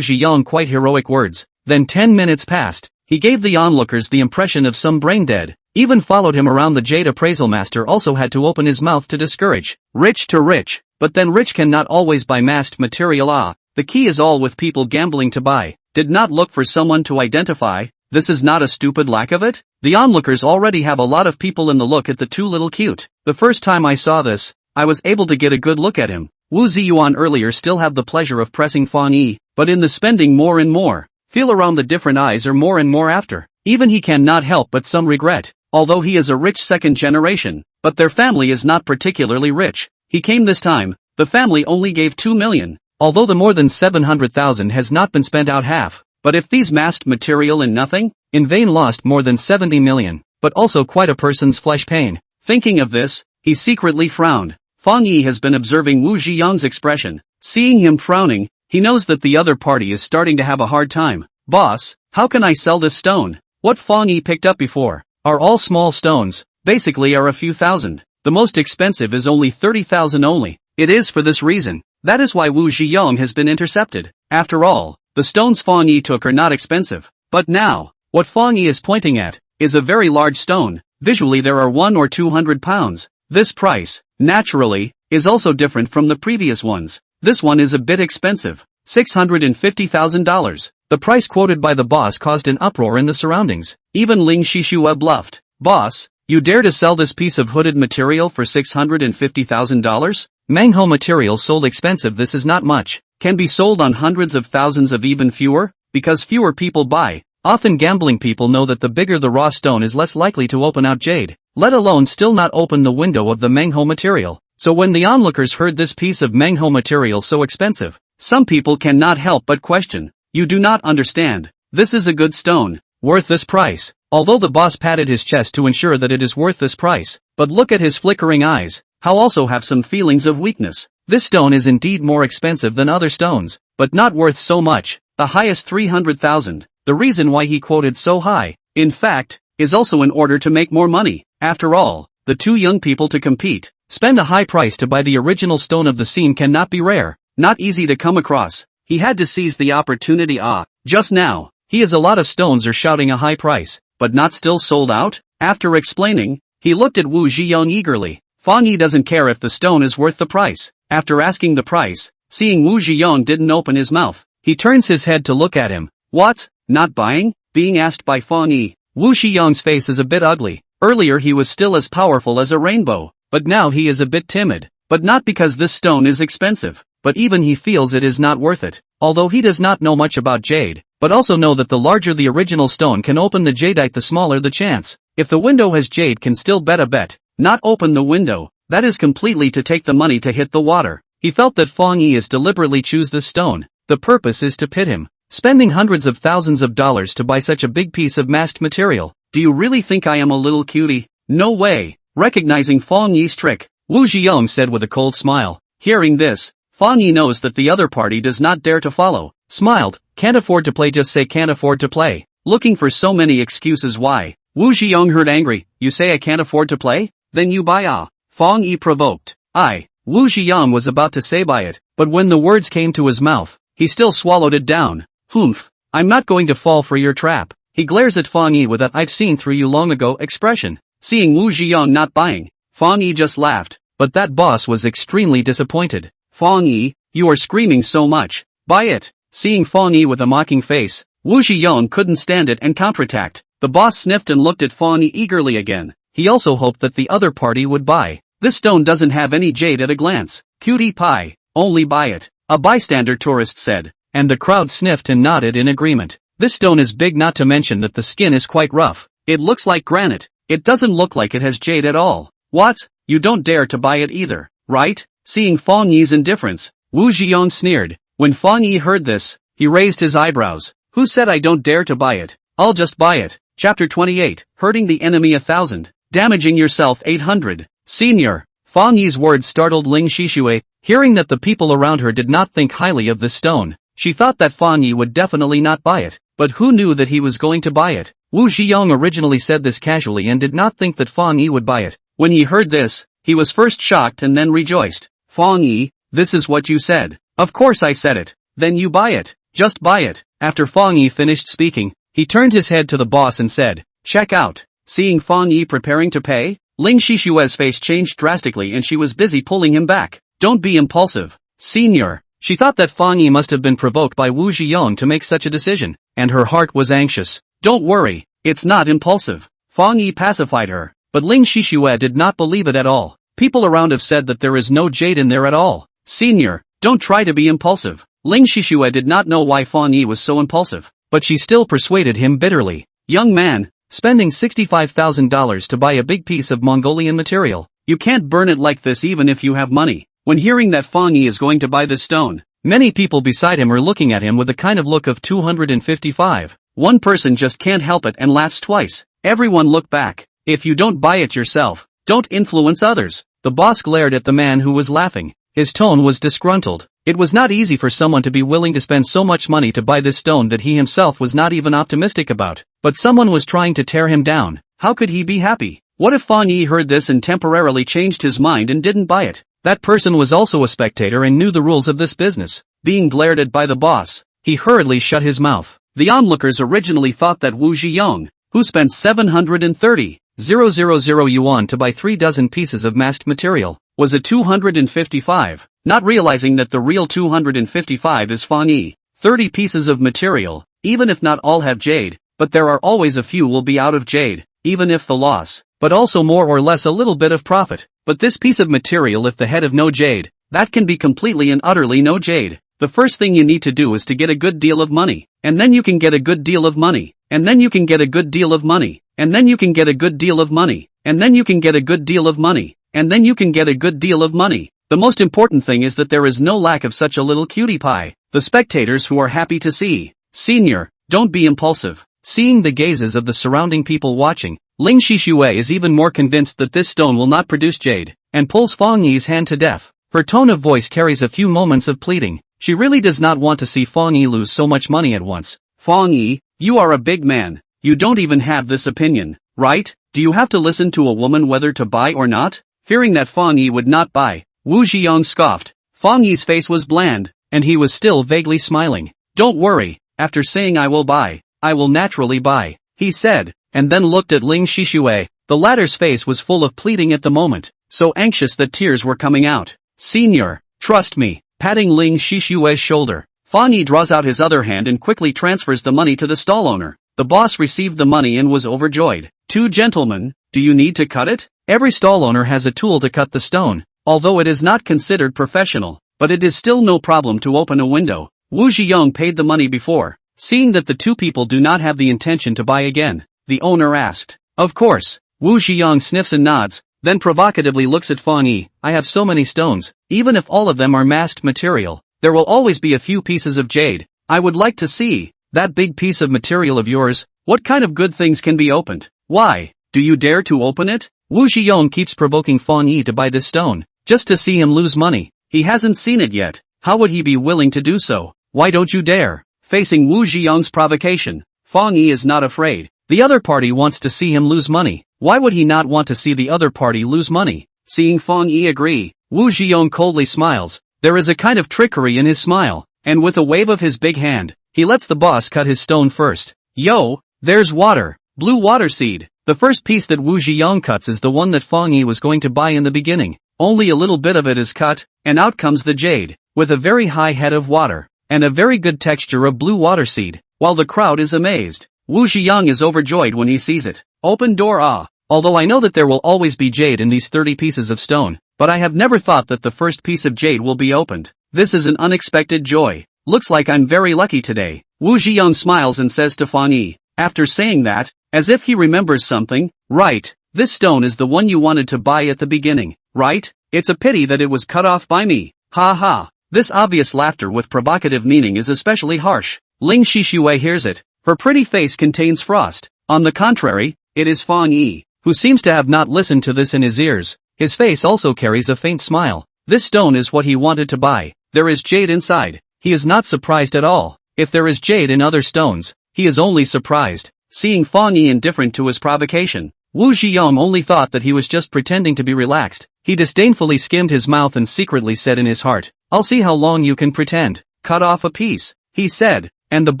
Zhiyong quite heroic words, then 10 minutes passed. He gave the onlookers the impression of some brain dead, even followed him around. The jade appraisal master also had to open his mouth to discourage. Rich to rich, but then rich cannot always buy masked material. The key is all with people gambling to buy. Did not look for someone to identify. This is not a stupid lack of it. The onlookers already have a lot of people in the look at the too little cute. The first time I saw this, I was able to get a good look at him. Wu Ziyuan earlier still have the pleasure of pressing Fang Yi, but in the spending more and more, feel around the different eyes are more and more after. Even he cannot help but some regret, although he is a rich second generation, but their family is not particularly rich. He came this time, the family only gave 2 million, although the more than 700,000 has not been spent out half. But if these masked material in nothing, in vain lost more than 70 million, but also quite a person's flesh pain. Thinking of this, he secretly frowned. Fang Yi has been observing Wu Ziyang's expression. Seeing him frowning, he knows that the other party is starting to have a hard time. Boss, how can I sell this stone? What Fang Yi picked up before are all small stones, basically are a few thousand. The most expensive is only 30,000 only. It is for this reason. That is why Wu Ziyang has been intercepted. After all, the stones Fang Yi took are not expensive. But now, what Fang Yi is pointing at is a very large stone. Visually there are 1 or 200 pounds. This price, naturally, is also different from the previous ones. This one is a bit expensive. $650,000. The price quoted by the boss caused an uproar in the surroundings. Even Ling Shishua bluffed. Boss, you dare to sell this piece of hooded material for $650,000? Manhwa material sold expensive. This is not much. Can be sold on hundreds of thousands of even fewer, because fewer people buy. Often gambling people know that the bigger the raw stone is less likely to open out jade, let alone still not open the window of the manhwa material. So when the onlookers heard this piece of manhwa material so expensive, some people cannot help but question. You do not understand. This is a good stone, worth this price. Although the boss patted his chest to ensure that it is worth this price, but look at his flickering eyes, how also have some feelings of weakness. This stone is indeed more expensive than other stones, but not worth so much. The highest 300,000. The reason why he quoted so high, in fact, is also in order to make more money. After all, the two young people to compete, spend a high price to buy the original stone of the scene cannot be rare, not easy to come across. He had to seize the opportunity. Just now, he is a lot of stones are shouting a high price, but not still sold out? After explaining, he looked at Wu Ziyang eagerly. Fang Yi doesn't care if the stone is worth the price. After asking the price, seeing Wu Ziyang didn't open his mouth, he turns his head to look at him. What? Not buying? Being asked by Fang Yi. Wu Ziyang's face is a bit ugly. Earlier he was still as powerful as a rainbow, but now he is a bit timid. But not because this stone is expensive, but even he feels it is not worth it. Although he does not know much about jade, but also know that the larger the original stone can open the jadeite, the smaller the chance. If the window has jade, can still bet a bet, not open the window. That is completely to take the money to hit the water. He felt that Fang Yi is deliberately choose this stone. The purpose is to pit him. Spending hundreds of thousands of dollars to buy such a big piece of masked material. Do you really think I am a little cutie? No way. Recognizing Fang Yi's trick, Wu Ziyang said with a cold smile. Hearing this, Fang Yi knows that the other party does not dare to follow. Smiled. Can't afford to play, just say can't afford to play. Looking for so many excuses why. Wu Ziyang heard angry. You say I can't afford to play? Then you buy. Fang Yi provoked. Wu Ziyang was about to say buy it, but when the words came to his mouth, he still swallowed it down. Humph. I'm not going to fall for your trap. He glares at Fang Yi with a I've seen through you long ago expression. Seeing Wu Ziyang not buying, Fang Yi just laughed, but that boss was extremely disappointed. Fang Yi, you are screaming so much. Buy it. Seeing Fang Yi with a mocking face, Wu Ziyang couldn't stand it and counterattacked. The boss sniffed and looked at Fang Yi eagerly again. He also hoped that the other party would buy. This stone doesn't have any jade at a glance. Cutie pie. Only buy it. A bystander tourist said, and the crowd sniffed and nodded in agreement. This stone is big, not to mention that the skin is quite rough. It looks like granite. It doesn't look like it has jade at all. What? You don't dare to buy it either, right? Seeing Fang Yi's indifference, Wu Ziyang sneered. When Fang Yi heard this, he raised his eyebrows. Who said I don't dare to buy it? I'll just buy it. Chapter 28, Hurting the enemy 1,000, damaging yourself 800. Senior. Fang Yi's words startled Ling Shishue. Hearing that the people around her did not think highly of this stone, she thought that Fang Yi would definitely not buy it, but who knew that he was going to buy it? Wu Ziyang originally said this casually and did not think that Fang Yi would buy it. When he heard this, he was first shocked and then rejoiced. Fang Yi, this is what you said. Of course I said it. Then you buy it. Just buy it. After Fang Yi finished speaking, He turned his head to the boss and said, "Check out." Seeing Fang Yi preparing to pay, Ling Shishue's face changed drastically and she was busy pulling him back. "Don't be impulsive, senior." She thought that Fang Yi must have been provoked by Wu Ziyong to make such a decision, and her heart was anxious. "Don't worry, it's not impulsive." Fang Yi pacified her, but Ling Shishue did not believe it at all. "People around have said that there is no jade in there at all. Senior, don't try to be impulsive." Ling Shishue did not know why Fang Yi was so impulsive, but she still persuaded him bitterly. "Young man, spending $65,000 to buy a big piece of Mongolian material, you can't burn it like this even if you have money." When hearing that Fang Yi is going to buy this stone, many people beside him are looking at him with a kind of look of 255. One person just can't help it and laughs twice. Everyone look back. "If you don't buy it yourself, don't influence others." The boss glared at the man who was laughing. His tone was disgruntled. It was not easy for someone to be willing to spend so much money to buy this stone that he himself was not even optimistic about. But someone was trying to tear him down. How could he be happy? What if Fang Yi heard this and temporarily changed his mind and didn't buy it? That person was also a spectator and knew the rules of this business. Being glared at by the boss, he hurriedly shut his mouth. The onlookers originally thought that Wu Ziyong, who spent 730,000 yuan to buy 3 dozen pieces of masked material, was a 255, not realizing that the real 255 is Fang Yi. 30 pieces of material, even if not all have jade, but there are always a few will be out of jade, even if the loss, but also more or less a little bit of profit. But this piece of material, if the head of no jade, that can be completely and utterly no jade. The first thing you need to do is to get a good deal of money, and then you can get a good deal of money, and then you can get a good deal of money, and then you can get a good deal of money, and then you can get a good deal of money, and then you can get a good deal of money. The most important thing is that there is no lack of such a little cutie pie. The spectators who are happy to see. Senior, don't be impulsive. Seeing the gazes of the surrounding people watching, Ling Shishue is even more convinced that this stone will not produce jade, and pulls Fang Yi's hand to death. Her tone of voice carries a few moments of pleading. She really does not want to see Fang Yi lose so much money at once. "Fang Yi, you are a big man. You don't even have this opinion, right? Do you have to listen to a woman whether to buy or not?" Fearing that Fang Yi would not buy, Wu Ziyong scoffed. Fang Yi's face was bland, and he was still vaguely smiling. "Don't worry, after saying I will buy, I will naturally buy," he said, and then looked at Ling Shishue. The latter's face was full of pleading at the moment, so anxious that tears were coming out. "Senior, trust me." Patting Ling Shishue's shoulder, Fang Yi draws out his other hand and quickly transfers the money to the stall owner. The boss received the money and was overjoyed. "Two gentlemen, do you need to cut it?" Every stall owner has a tool to cut the stone, although it is not considered professional, but it is still no problem to open a window. Wu Ziyong paid the money before. Seeing that the two people do not have the intention to buy again, the owner asked. "Of course." Wu Ziyong sniffs and nods, then provocatively looks at Fang Yi. "I have so many stones, even if all of them are masked material, there will always be a few pieces of jade. I would like to see that big piece of material of yours. What kind of good things can be opened? Why, do you dare to open it?" Wu Ziyong keeps provoking Fang Yi to buy this stone, just to see him lose money. He hasn't seen it yet. How would he be willing to do so? "Why don't you dare?" Facing Wu Ziyong's provocation, Fang Yi is not afraid. The other party wants to see him lose money. Why would he not want to see the other party lose money? Seeing Fang Yi agree, Wu Ziyong coldly smiles. There is a kind of trickery in his smile, and with a wave of his big hand, he lets the boss cut his stone first. "Yo, there's water, blue water seed." The first piece that Wu Ziyong cuts is the one that Fang Yi was going to buy in the beginning. Only a little bit of it is cut, and out comes the jade, with a very high head of water, and a very good texture of blue water seed, while the crowd is amazed. Wu Ziyong is overjoyed when he sees it. "Open door ah." Although I know that there will always be jade in these 30 pieces of stone, but I have never thought that the first piece of jade will be opened. This is an unexpected joy. Looks like I'm very lucky today. Wu Ziyong smiles and says to Fang Yi, after saying that, as if he remembers something, "Right, this stone is the one you wanted to buy at the beginning, right? It's a pity that it was cut off by me. Ha ha." This obvious laughter with provocative meaning is especially harsh. Ling Shishue hears it. Her pretty face contains frost. On the contrary, it is Fang Yi, who seems to have not listened to this in his ears. His face also carries a faint smile. This stone is what he wanted to buy. There is jade inside. He is not surprised at all. If there is jade in other stones, he is only surprised. Seeing Fang Yi indifferent to his provocation, Wu Ziyong only thought that he was just pretending to be relaxed. He disdainfully skimmed his mouth and secretly said in his heart, "I'll see how long you can pretend. Cut off a piece," he said, and the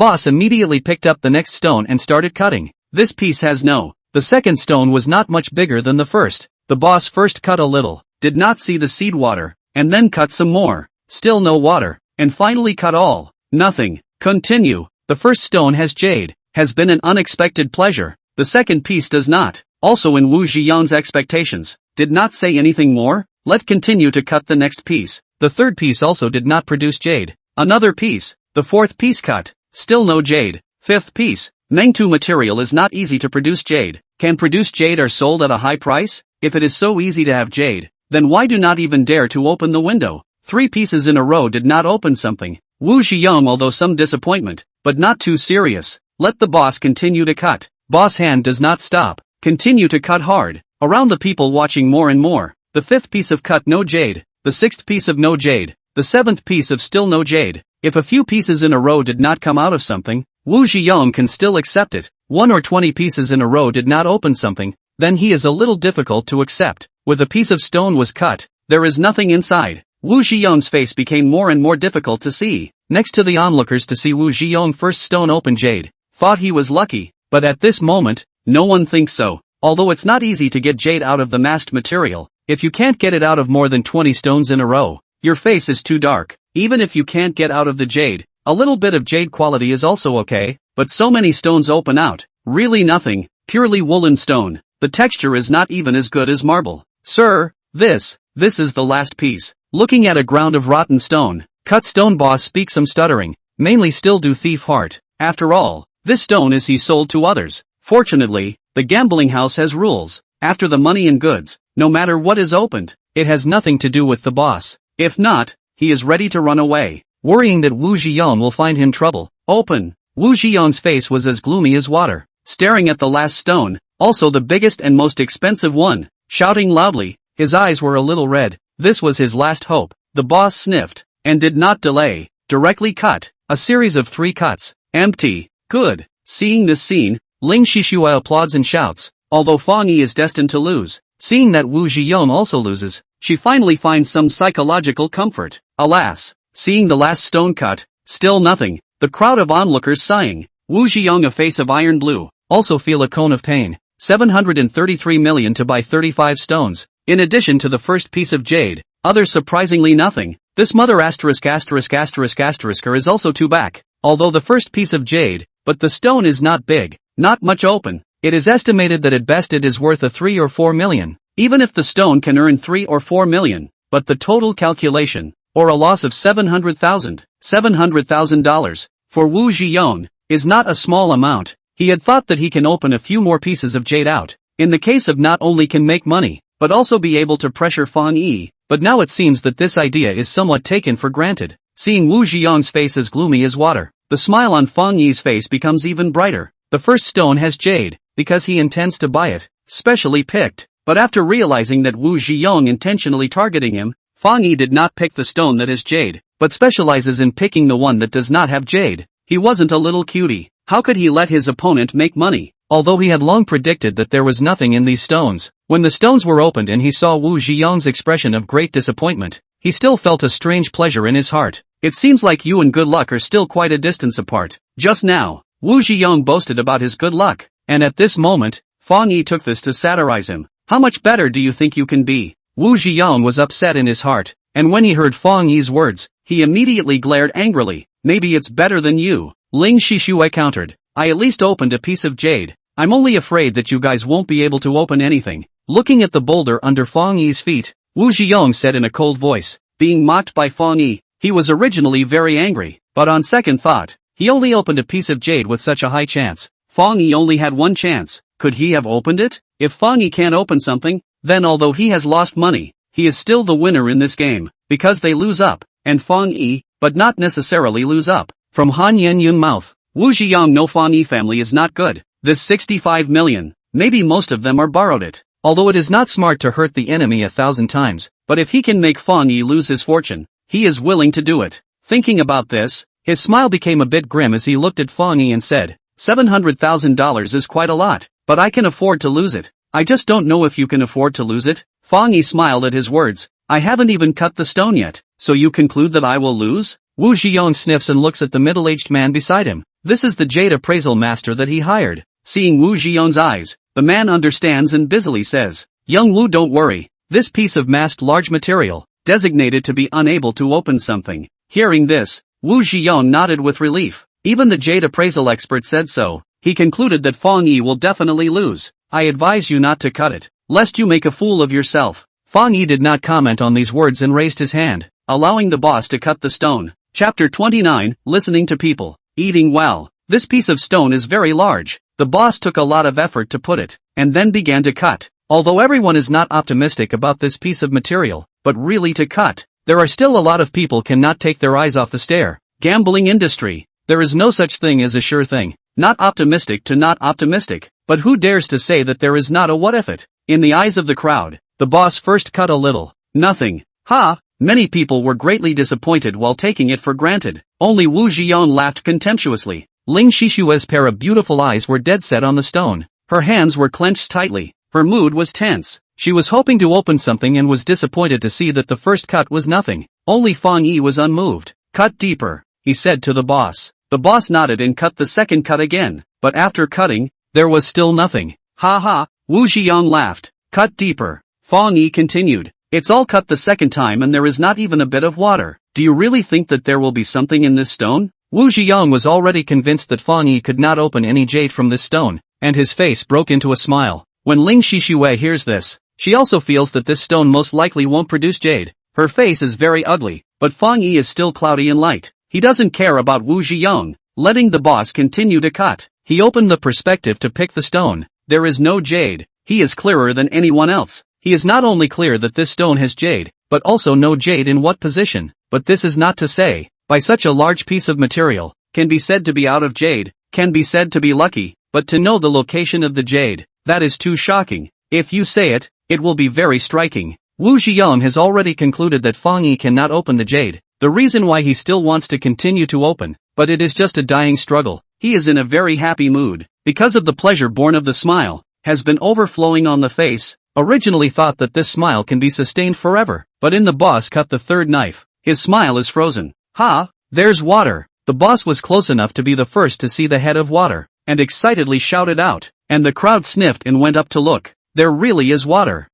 boss immediately picked up the next stone and started cutting. This piece has no. The second stone was not much bigger than the first. The boss first cut a little, did not see the seed water, and then cut some more. Still no water, and finally cut all. Nothing. Continue. The first stone has jade. Has been an unexpected pleasure. The second piece does not. Also in Wu Zhiyang's expectations. Did not say anything more. Let continue to cut the next piece. The third piece also did not produce jade. Another piece. The fourth piece cut. Still no jade. Fifth piece. Mengtu material is not easy to produce jade. Can produce jade are sold at a high price? If it is so easy to have jade, then why do not even dare to open the window? 3 pieces in a row did not open something. Wu Zhiyang, although some disappointment, but not too serious. Let the boss continue to cut. Boss hand does not stop. Continue to cut hard. Around the people watching more and more. The 5th piece of cut no jade. The 6th piece of no jade. The 7th piece of still no jade. If a few pieces in a row did not come out of something, Wu Zhiyang can still accept it. 1 or 20 pieces in a row did not open something, then he is a little difficult to accept. With a piece of stone was cut, there is nothing inside. Wu Zhiyang's face became more and more difficult to see. Next to the onlookers to see Wu Zhiyang first stone open jade, thought he was lucky, but at this moment, no one thinks so. Although it's not easy to get jade out of the masked material, if you can't get it out of more than 20 stones in a row, your face is too dark. Even if you can't get out of the jade, a little bit of jade quality is also okay, but so many stones open out, really nothing, purely woolen stone. The texture is not even as good as marble. Sir, this is the last piece. Looking at a ground of rotten stone, cut stone boss speaks some stuttering, mainly still do thief heart. After all, this stone is he sold to others. Fortunately, the gambling house has rules. After the money and goods, no matter what is opened, it has nothing to do with the boss. If not, he is ready to run away, worrying that Wu Zhiyang will find him trouble. Open. Wu Zhiyang's face was as gloomy as water, staring at the last stone, also the biggest and most expensive one, shouting loudly. His eyes were a little red. This was his last hope. The boss sniffed, and did not delay, directly cut. A series of 3 cuts. Empty. Good. Seeing this scene, Ling Shishua applauds and shouts. Although Fang Yi is destined to lose, seeing that Wu Zhiyang also loses, she finally finds some psychological comfort. Alas, seeing the last stone cut, still nothing, the crowd of onlookers sighing. Wu Zhiyang, a face of iron blue, also feel a cone of pain. 733 million to buy 35 stones, in addition to the first piece of jade, others surprisingly nothing. This mother asterisk is also 2 back, although the first piece of jade, but the stone is not big, not much open. It is estimated that at best it is worth a 3 or 4 million, even if the stone can earn 3 or 4 million, but the total calculation, or a loss of $700,000, for Wu Zhiyang, is not a small amount. He had thought that he can open a few more pieces of jade out, in the case of not only can make money, but also be able to pressure Fang Yi, but now it seems that this idea is somewhat taken for granted. Seeing Wu Zhiyang's face as gloomy as water, the smile on Fang Yi's face becomes even brighter. The first stone has jade, because he intends to buy it, specially picked, but after realizing that Wu Zhiyang intentionally targeting him, Fang Yi did not pick the stone that has jade, but specializes in picking the one that does not have jade. He wasn't a little cutie. How could he let his opponent make money? Although he had long predicted that there was nothing in these stones, when the stones were opened and he saw Wu Zhiyang's expression of great disappointment, he still felt a strange pleasure in his heart. It seems like you and good luck are still quite a distance apart. Just now, Wu Zhiyang boasted about his good luck, and at this moment, Fang Yi took this to satirize him. How much better do you think you can be? Wu Zhiyang was upset in his heart, and when he heard Fang Yi's words, he immediately glared angrily. Maybe it's better than you. Ling Shishue countered. I at least opened a piece of jade. I'm only afraid that you guys won't be able to open anything. Looking at the boulder under Fang Yi's feet, Wu Zhiyang said in a cold voice. Being mocked by Fang Yi, he was originally very angry, but on second thought, he only opened a piece of jade with such a high chance. Fang Yi only had one chance. Could he have opened it? If Fang Yi can't open something, then although he has lost money, he is still the winner in this game, because they lose up, and Fang Yi, but not necessarily lose up. From Han Yenyun mouth, Wu Zhiyang no Fang Yi family is not good. This 65 million, maybe most of them are borrowed it. Although it is not smart to hurt the enemy 1,000 times, but if he can make Fang Yi lose his fortune, he is willing to do it. Thinking about this, his smile became a bit grim as he looked at Fang Yi and said, $700,000 is quite a lot, but I can afford to lose it. I just don't know if you can afford to lose it. Fang Yi smiled at his words. I haven't even cut the stone yet, so you conclude that I will lose? Wu Zhiyong sniffs and looks at the middle-aged man beside him. This is the jade appraisal master that he hired. Seeing Wu Zhiyong's eyes, the man understands and busily says, "Young Wu, don't worry. This piece of masked large material, designated to be unable to open something." Hearing this, Wu Zhiyong nodded with relief. Even the jade appraisal expert said so. He concluded that Fang Yi will definitely lose. "I advise you not to cut it, lest you make a fool of yourself." Fang Yi did not comment on these words and raised his hand, allowing the boss to cut the stone. Chapter 29, Listening to People. Eating well. This piece of stone is very large. The boss took a lot of effort to put it, and then began to cut. Although everyone is not optimistic about this piece of material, but really to cut, there are still a lot of people cannot take their eyes off the stair. Gambling industry. There is no such thing as a sure thing. Not optimistic to not optimistic, but who dares to say that there is not a what if it? In the eyes of the crowd, the boss first cut a little. Nothing. Ha! Many people were greatly disappointed while taking it for granted. Only Wu Zhiyong laughed contemptuously. Ling Shishue's pair of beautiful eyes were dead set on the stone. Her hands were clenched tightly. Her mood was tense. She was hoping to open something and was disappointed to see that the first cut was nothing. Only Fang Yi was unmoved. "Cut deeper," he said to the boss. The boss nodded and cut the second cut again, but after cutting, there was still nothing. "Ha ha," Wu Zhiyong laughed. "Cut deeper." Fang Yi continued. "It's all cut the second time and there is not even a bit of water. Do you really think that there will be something in this stone?" Wu Zhiyong was already convinced that Fang Yi could not open any jade from this stone, and his face broke into a smile. When Ling Shishue hears this, she also feels that this stone most likely won't produce jade. Her face is very ugly, but Fang Yi is still cloudy and light. He doesn't care about Wu Zhiyong, letting the boss continue to cut. He opened the perspective to pick the stone. There is no jade. He is clearer than anyone else. He is not only clear that this stone has jade, but also no jade in what position. But this is not to say, by such a large piece of material, can be said to be out of jade, can be said to be lucky, but to know the location of the jade, that is too shocking. If you say it, it will be very striking. Wu Zhiyong has already concluded that Fang Yi cannot open the jade. The reason why he still wants to continue to open, but it is just a dying struggle. He is in a very happy mood, because of the pleasure born of the smile, has been overflowing on the face. Originally thought that this smile can be sustained forever, but in the boss cut the third knife, his smile is frozen. "Ha! There's water." The boss was close enough to be the first to see the head of water, and excitedly shouted out, and the crowd sniffed and went up to look. There really is water.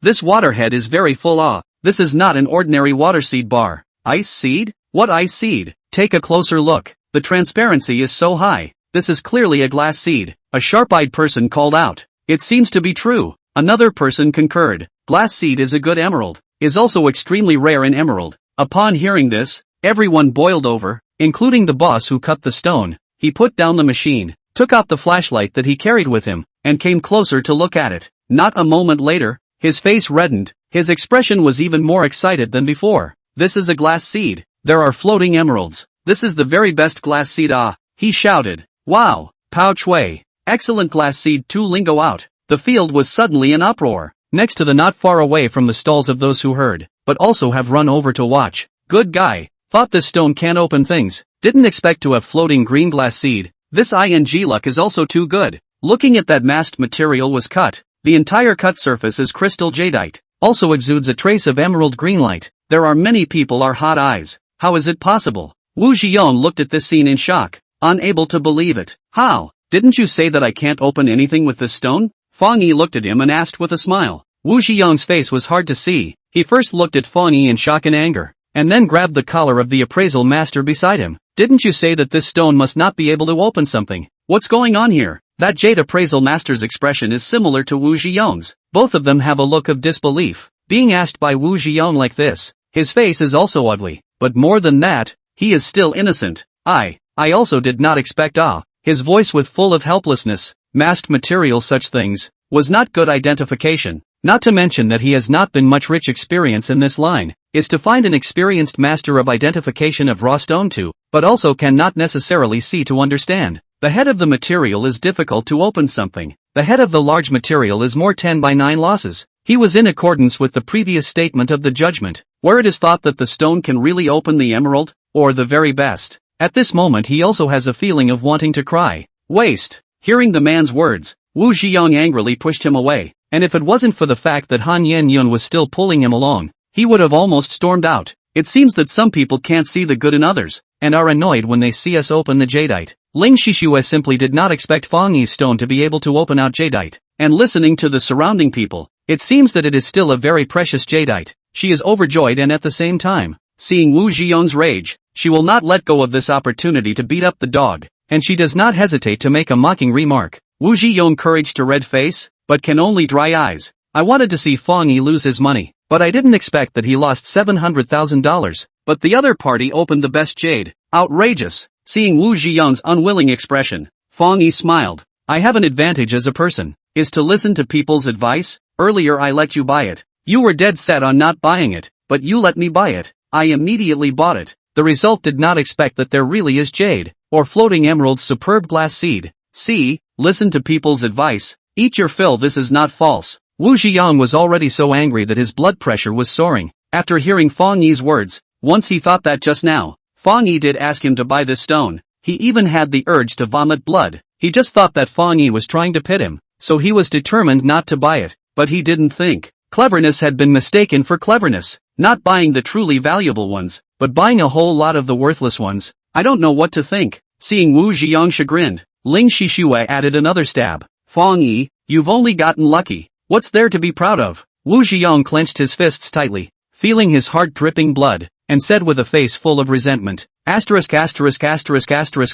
This water head is very full. This is not an ordinary water seed bar. Ice seed? What ice seed? Take a closer look. The transparency is so high. This is clearly a glass seed. A sharp-eyed person called out. It seems to be true. Another person concurred. Glass seed is a good emerald. Is also extremely rare in emerald. Upon hearing this, everyone boiled over, including the boss who cut the stone. He put down the machine, took out the flashlight that he carried with him, and came closer to look at it. Not a moment later, his face reddened. His expression was even more excited than before. "This is a glass seed. There are floating emeralds. This is the very best glass seed. He shouted. "Wow! Pao Chui! Excellent glass seed too." Lingo out. The field was suddenly in uproar. Next to the not far away from the stalls of those who heard, but also have run over to watch. "Good guy. Thought this stone can open things. Didn't expect to have floating green glass seed. This ing luck is also too good." Looking at that masked material was cut. The entire cut surface is crystal jadeite. Also exudes a trace of emerald green light. There are many people are hot eyes. How is it possible? Wu Zhiyong looked at this scene in shock, unable to believe it. "How? Didn't you say that I can't open anything with this stone?" Fang Yi looked at him and asked with a smile. Wu Zhiyong's face was hard to see. He first looked at Fang Yi in shock and anger, and then grabbed the collar of the appraisal master beside him. "Didn't you say that this stone must not be able to open something? What's going on here?" That jade appraisal master's expression is similar to Wu Zhiyong's. Both of them have a look of disbelief. Being asked by Wu Zhiyong like this, his face is also ugly, but more than that, he is still innocent. I also did not expect." His voice was full of helplessness. Masked material, such things, was not good identification. Not to mention that he has not been much rich experience in this line, is to find an experienced master of identification of raw stone too, but also cannot necessarily see to understand. The head of the material is difficult to open something. The head of the large material is more 10 by 9 losses. He was in accordance with the previous statement of the judgment, where it is thought that the stone can really open the emerald, or the very best. At this moment he also has a feeling of wanting to cry. Waste. Hearing the man's words, Wu Zhiyong angrily pushed him away, and if it wasn't for the fact that Han Yen Yun was still pulling him along, he would have almost stormed out. It seems that some people can't see the good in others, and are annoyed when they see us open the jadeite. Ling Shishue simply did not expect Fang Yi's stone to be able to open out jadeite, and listening to the surrounding people, it seems that it is still a very precious jadeite. She is overjoyed and at the same time, seeing Wu Zhiyong's rage, she will not let go of this opportunity to beat up the dog, and she does not hesitate to make a mocking remark. Wu Zhiyong courage to red face, but can only dry eyes. I wanted to see Fang Yi lose his money, but I didn't expect that he lost $700,000. But the other party opened the best jade. Outrageous. Seeing Wu Zhiyong's unwilling expression, Fang Yi smiled. I have an advantage as a person, is to listen to people's advice. Earlier I let you buy it. You were dead set on not buying it, but you let me buy it. I immediately bought it. The result did not expect that there really is jade, or floating emerald's superb glass seed. See, listen to people's advice. Eat your fill, this is not false. Wu Zhiyong was already so angry that his blood pressure was soaring. After hearing Fang Yi's words, once he thought that just now, Fang Yi did ask him to buy this stone. He even had the urge to vomit blood. He just thought that Fang Yi was trying to pit him, so he was determined not to buy it. But he didn't think cleverness had been mistaken for cleverness. Not buying the truly valuable ones, but buying a whole lot of the worthless ones. I don't know what to think. Seeing Wu Zhiyong chagrined, Ling Shishue added another stab. Fang Yi, you've only gotten lucky. What's there to be proud of? Wu Zhiyong clenched his fists tightly, feeling his heart dripping blood, and said with a face full of resentment,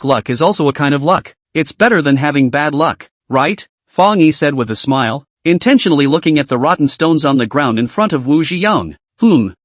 luck is also a kind of luck. It's better than having bad luck, right? Fang Yi said with a smile, intentionally looking at the rotten stones on the ground in front of Wu Zhiyong.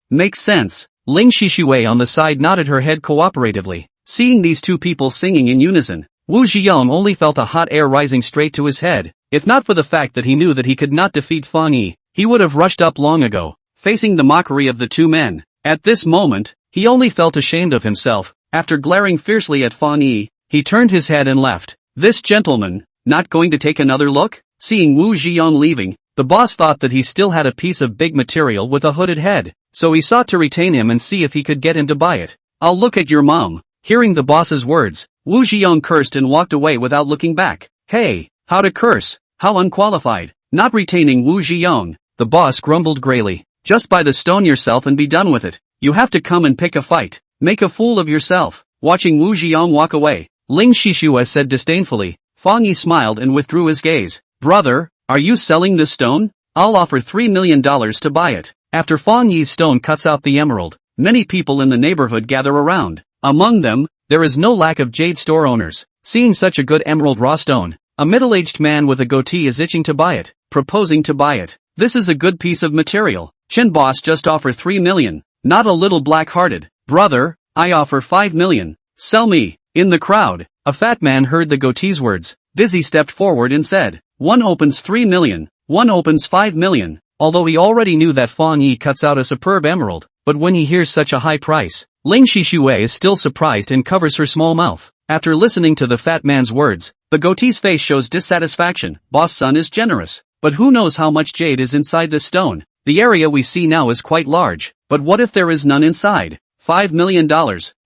Makes sense. Ling Shishue on the side nodded her head cooperatively. Seeing these two people singing in unison, Wu Zhiyong only felt a hot air rising straight to his head. If not for the fact that he knew that he could not defeat Fang Yi, he would have rushed up long ago, facing the mockery of the two men. At this moment, he only felt ashamed of himself. After glaring fiercely at Fang Yi, he turned his head and left. This gentleman, not going to take another look? Seeing Wu Zhiyong leaving, the boss thought that he still had a piece of big material with a hooded head, so he sought to retain him and see if he could get him to buy it. I'll look at your mom. Hearing the boss's words, Wu Zhiyong cursed and walked away without looking back. Hey, how to curse? How unqualified. Not retaining Wu Zhiyong, the boss grumbled grayly. Just buy the stone yourself and be done with it. You have to come and pick a fight. Make a fool of yourself. Watching Wu Zhiyong walk away, Ling Shishue said disdainfully. Fang Yi smiled and withdrew his gaze. Brother, are you selling this stone? I'll offer $3 million to buy it. After Fang Yi's stone cuts out the emerald, many people in the neighborhood gather around. Among them, there is no lack of jade store owners. Seeing such a good emerald raw stone, a middle-aged man with a goatee is itching to buy it, proposing to buy it. This is a good piece of material. Chin boss just offer $3 million. Not a little black-hearted. Brother, I offer $5 million. Sell me. In the crowd, a fat man heard the goatee's words. Busy stepped forward and said, one opens $3 million, one opens $5 million. Although he already knew that Fang Yi cuts out a superb emerald, but when he hears such a high price, Ling Shishue is still surprised and covers her small mouth. After listening to the fat man's words, the goatee's face shows dissatisfaction. Boss son is generous, but who knows how much jade is inside this stone? The area we see now is quite large, but what if there is none inside? $5 million.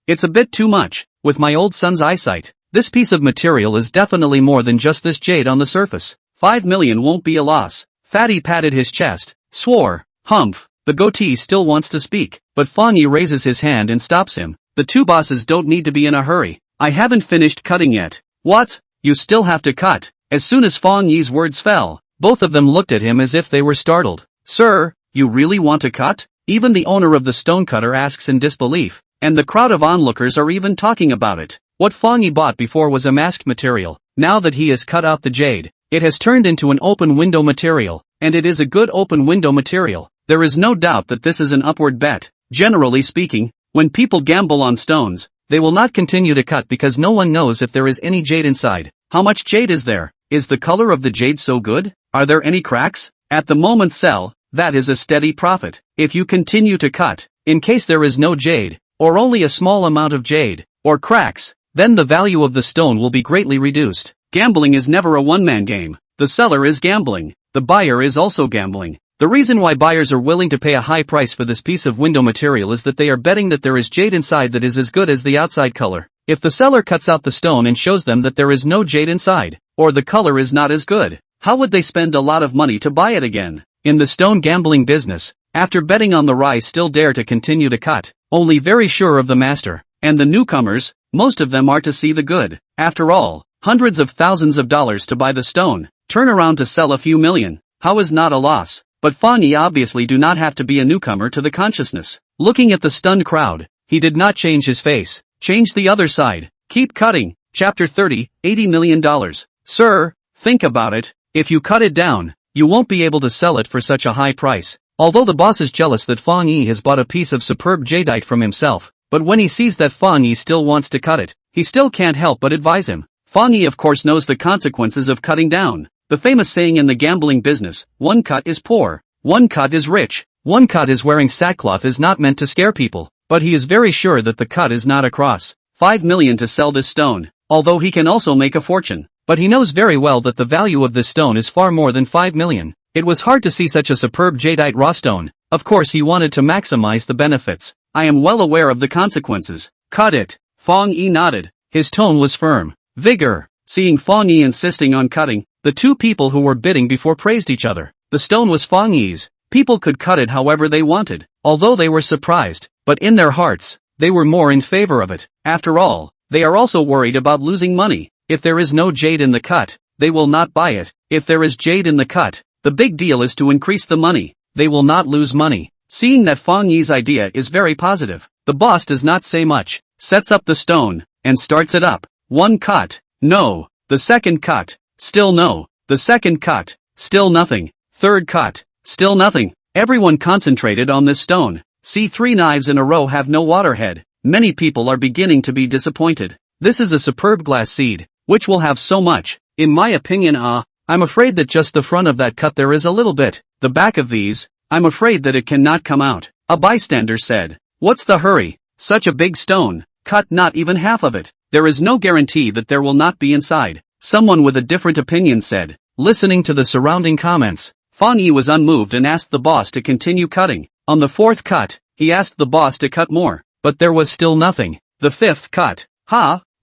It's a bit too much. With my old son's eyesight, this piece of material is definitely more than just this jade on the surface. $5 million won't be a loss. Fatty patted his chest, swore, humph. The goatee still wants to speak, but Fang Yi raises his hand and stops him. The two bosses don't need to be in a hurry. I haven't finished cutting yet. What? You still have to cut. As soon as Fang Yi's words fell, both of them looked at him as if they were startled. Sir, you really want to cut? Even the owner of the stonecutter asks in disbelief, and the crowd of onlookers are even talking about it. What Fang Yi bought before was a masked material. Now that he has cut out the jade, it has turned into an open window material, and it is a good open window material. There is no doubt that this is an upward bet. Generally speaking, when people gamble on stones, they will not continue to cut because no one knows if there is any jade inside. How much jade is there? Is the color of the jade so good? Are there any cracks? At the moment sell, that is a steady profit. If you continue to cut, in case there is no jade, or only a small amount of jade, or cracks, then the value of the stone will be greatly reduced. Gambling is never a one-man game. The seller is gambling. The buyer is also gambling. The reason why buyers are willing to pay a high price for this piece of window material is that they are betting that there is jade inside that is as good as the outside color. If the seller cuts out the stone and shows them that there is no jade inside, or the color is not as good, how would they spend a lot of money to buy it again? In the stone gambling business, After betting on the rise still dare to continue to cut, only very sure of the master. And the newcomers, most of them are to see the good. After all, hundreds of thousands of dollars to buy the stone, turn around to sell a few million. How is not a loss? But Fang Yi obviously do not have to be a newcomer to the consciousness. Looking at the stunned crowd, he did not change his face. Change the other side. Keep cutting. Chapter 30, $80 million. Sir, think about it. If you cut it down, you won't be able to sell it for such a high price. Although the boss is jealous that Fang Yi has bought a piece of superb jadeite from himself, but when he sees that Fang Yi still wants to cut it, he still can't help but advise him. Fang Yi of course knows the consequences of cutting down. The famous saying in the gambling business, one cut is poor, one cut is rich, one cut is wearing sackcloth is not meant to scare people, but he is very sure that the cut is not across. 5 million to sell this stone, although he can also make a fortune. But he knows very well that the value of this stone is far more than 5 million. It was hard to see such a superb jadeite raw stone. Of course he wanted to maximize the benefits. I am well aware of the consequences. Cut it. Fang Yi nodded. His tone was firm. Vigor. Seeing Fang Yi insisting on cutting, the two people who were bidding before praised each other. The stone was Fang Yi's. People could cut it however they wanted, although they were surprised, but in their hearts, they were more in favor of it. After all, they are also worried about losing money. If there is no jade in the cut, they will not buy it. If there is jade in the cut, the big deal is to increase the money. They will not lose money. Seeing that Fang Yi's idea is very positive, the boss does not say much, sets up the stone, and starts it up. One cut. No. The second cut. Still no. The second cut. Still nothing. Third cut. Still nothing. Everyone concentrated on this stone. See, 3 knives in a row have no waterhead. Many people are beginning to be disappointed. This is a superb glass seed, which will have so much. In my opinion, I'm afraid that just the front of that cut there is a little bit. The back of these, I'm afraid that it cannot come out. A bystander said. What's the hurry? Such a big stone. Cut not even half of it. There is no guarantee that there will not be inside. Someone with a different opinion said. Listening to the surrounding comments, Fang Yi was unmoved and asked the boss to continue cutting. On the 4th cut, he asked the boss to cut more, but there was still nothing. The 5th cut.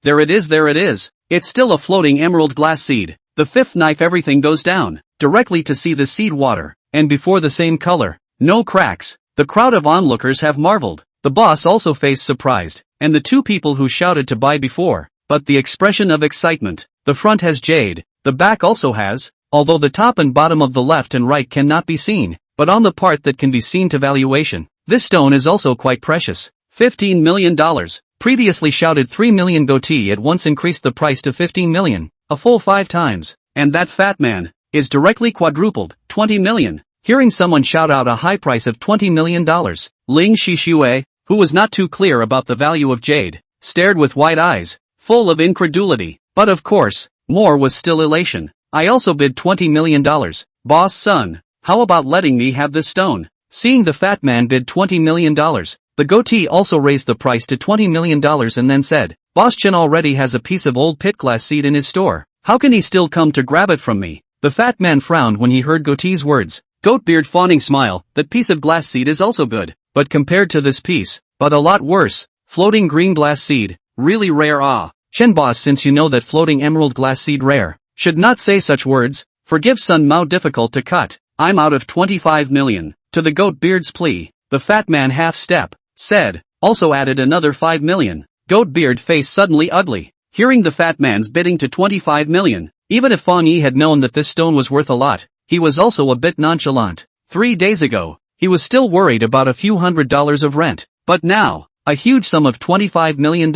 There it is, there it is. It's still a floating emerald glass seed. The 5th knife, everything goes down, directly to see the seed water, and before the same color. No cracks. The crowd of onlookers have marveled. The boss also faced surprised, and the two people who shouted to buy before, but the expression of excitement. The front has jade, the back also has, although the top and bottom of the left and right cannot be seen, but on the part that can be seen to valuation, this stone is also quite precious. $15 million. Previously shouted 3 million goatee at once increased the price to 15 million, a full 5 times, and that fat man, is directly quadrupled, 20 million. Hearing someone shout out a high price of $20 million, Ling Shishue, who was not too clear about the value of jade, stared with wide eyes, full of incredulity, but of course, more was still elation. I also bid $20 million. Boss son, how about letting me have this stone? Seeing the fat man bid $20 million, the goatee also raised the price to $20 million and then said, Boss Chen already has a piece of old pit glass seed in his store. How can he still come to grab it from me? The fat man frowned when he heard goatee's words. Goatbeard fawning smile, that piece of glass seed is also good, but compared to this piece, but a lot worse. Floating green glass seed, really rare. Chen boss, since you know that floating emerald glass seed rare, should not say such words. Forgive son Mao, difficult to cut. I'm out of 25 million. To the Goatbeard's plea, the fat man half step, said, also added another 5 million. Goatbeard face suddenly ugly, hearing the fat man's bidding to 25 million. Even if Fang Yi had known that this stone was worth a lot, he was also a bit nonchalant. 3 days ago, he was still worried about a few $100s of rent, but now, a huge sum of $25 million,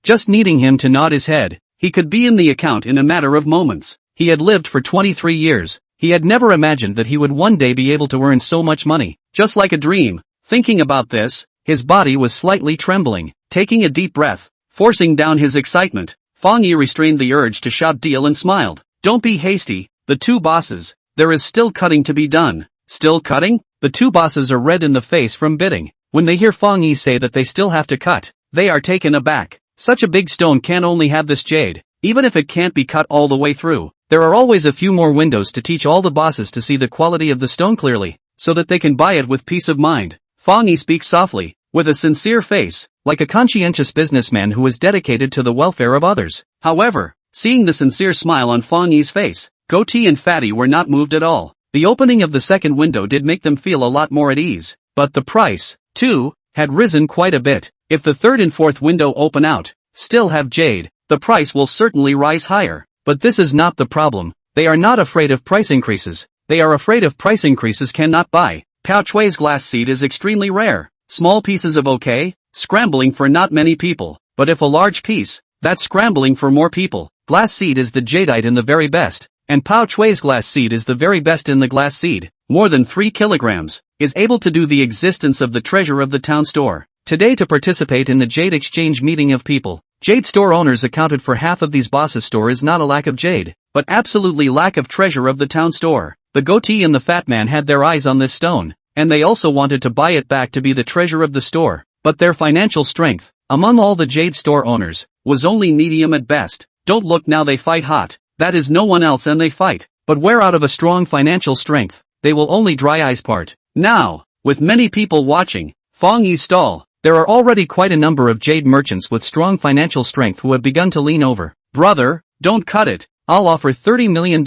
just needing him to nod his head, he could be in the account in a matter of moments. He had lived for 23 years. He had never imagined that he would one day be able to earn so much money, just like a dream. Thinking about this, his body was slightly trembling. Taking a deep breath, forcing down his excitement, Fang Yi restrained the urge to shout deal and smiled. Don't be hasty, the two bosses. There is still cutting to be done. Still cutting? The two bosses are red in the face from bidding. When they hear Fang Yi say that they still have to cut, they are taken aback. Such a big stone can only have this jade, even if it can't be cut all the way through. There are always a few more windows to teach all the bosses to see the quality of the stone clearly, so that they can buy it with peace of mind. Fang Yi speaks softly, with a sincere face, like a conscientious businessman who is dedicated to the welfare of others. However, seeing the sincere smile on Fang Yi's face, Goatee and Fatty were not moved at all. The opening of the second window did make them feel a lot more at ease, but the price, too, had risen quite a bit. If the third and fourth window open out, still have jade, the price will certainly rise higher. But this is not the problem. They are not afraid of price increases. They are afraid of price increases cannot buy. Pouchway's glass seed is extremely rare. Small pieces of okay, scrambling for not many people. But if a large piece, that's scrambling for more people. Glass seed is the jadeite in the very best, and Pouchway's glass seed is the very best in the glass seed. More than 3 kilograms, is able to do the existence of the treasure of the town store. Today to participate in the jade exchange meeting of people. Jade store owners accounted for half of these bosses' store is not a lack of jade, but absolutely lack of treasure of the town store. The goatee and the fat man had their eyes on this stone, and they also wanted to buy it back to be the treasure of the store, but their financial strength, among all the jade store owners, was only medium at best. Don't look now, they fight hot, that is no one else and they fight, but where out of a strong financial strength, they will only dry eyes part. Now, with many people watching, Fang Yi's stall, there are already quite a number of jade merchants with strong financial strength who have begun to lean over. Brother, don't cut it, I'll offer $30 million,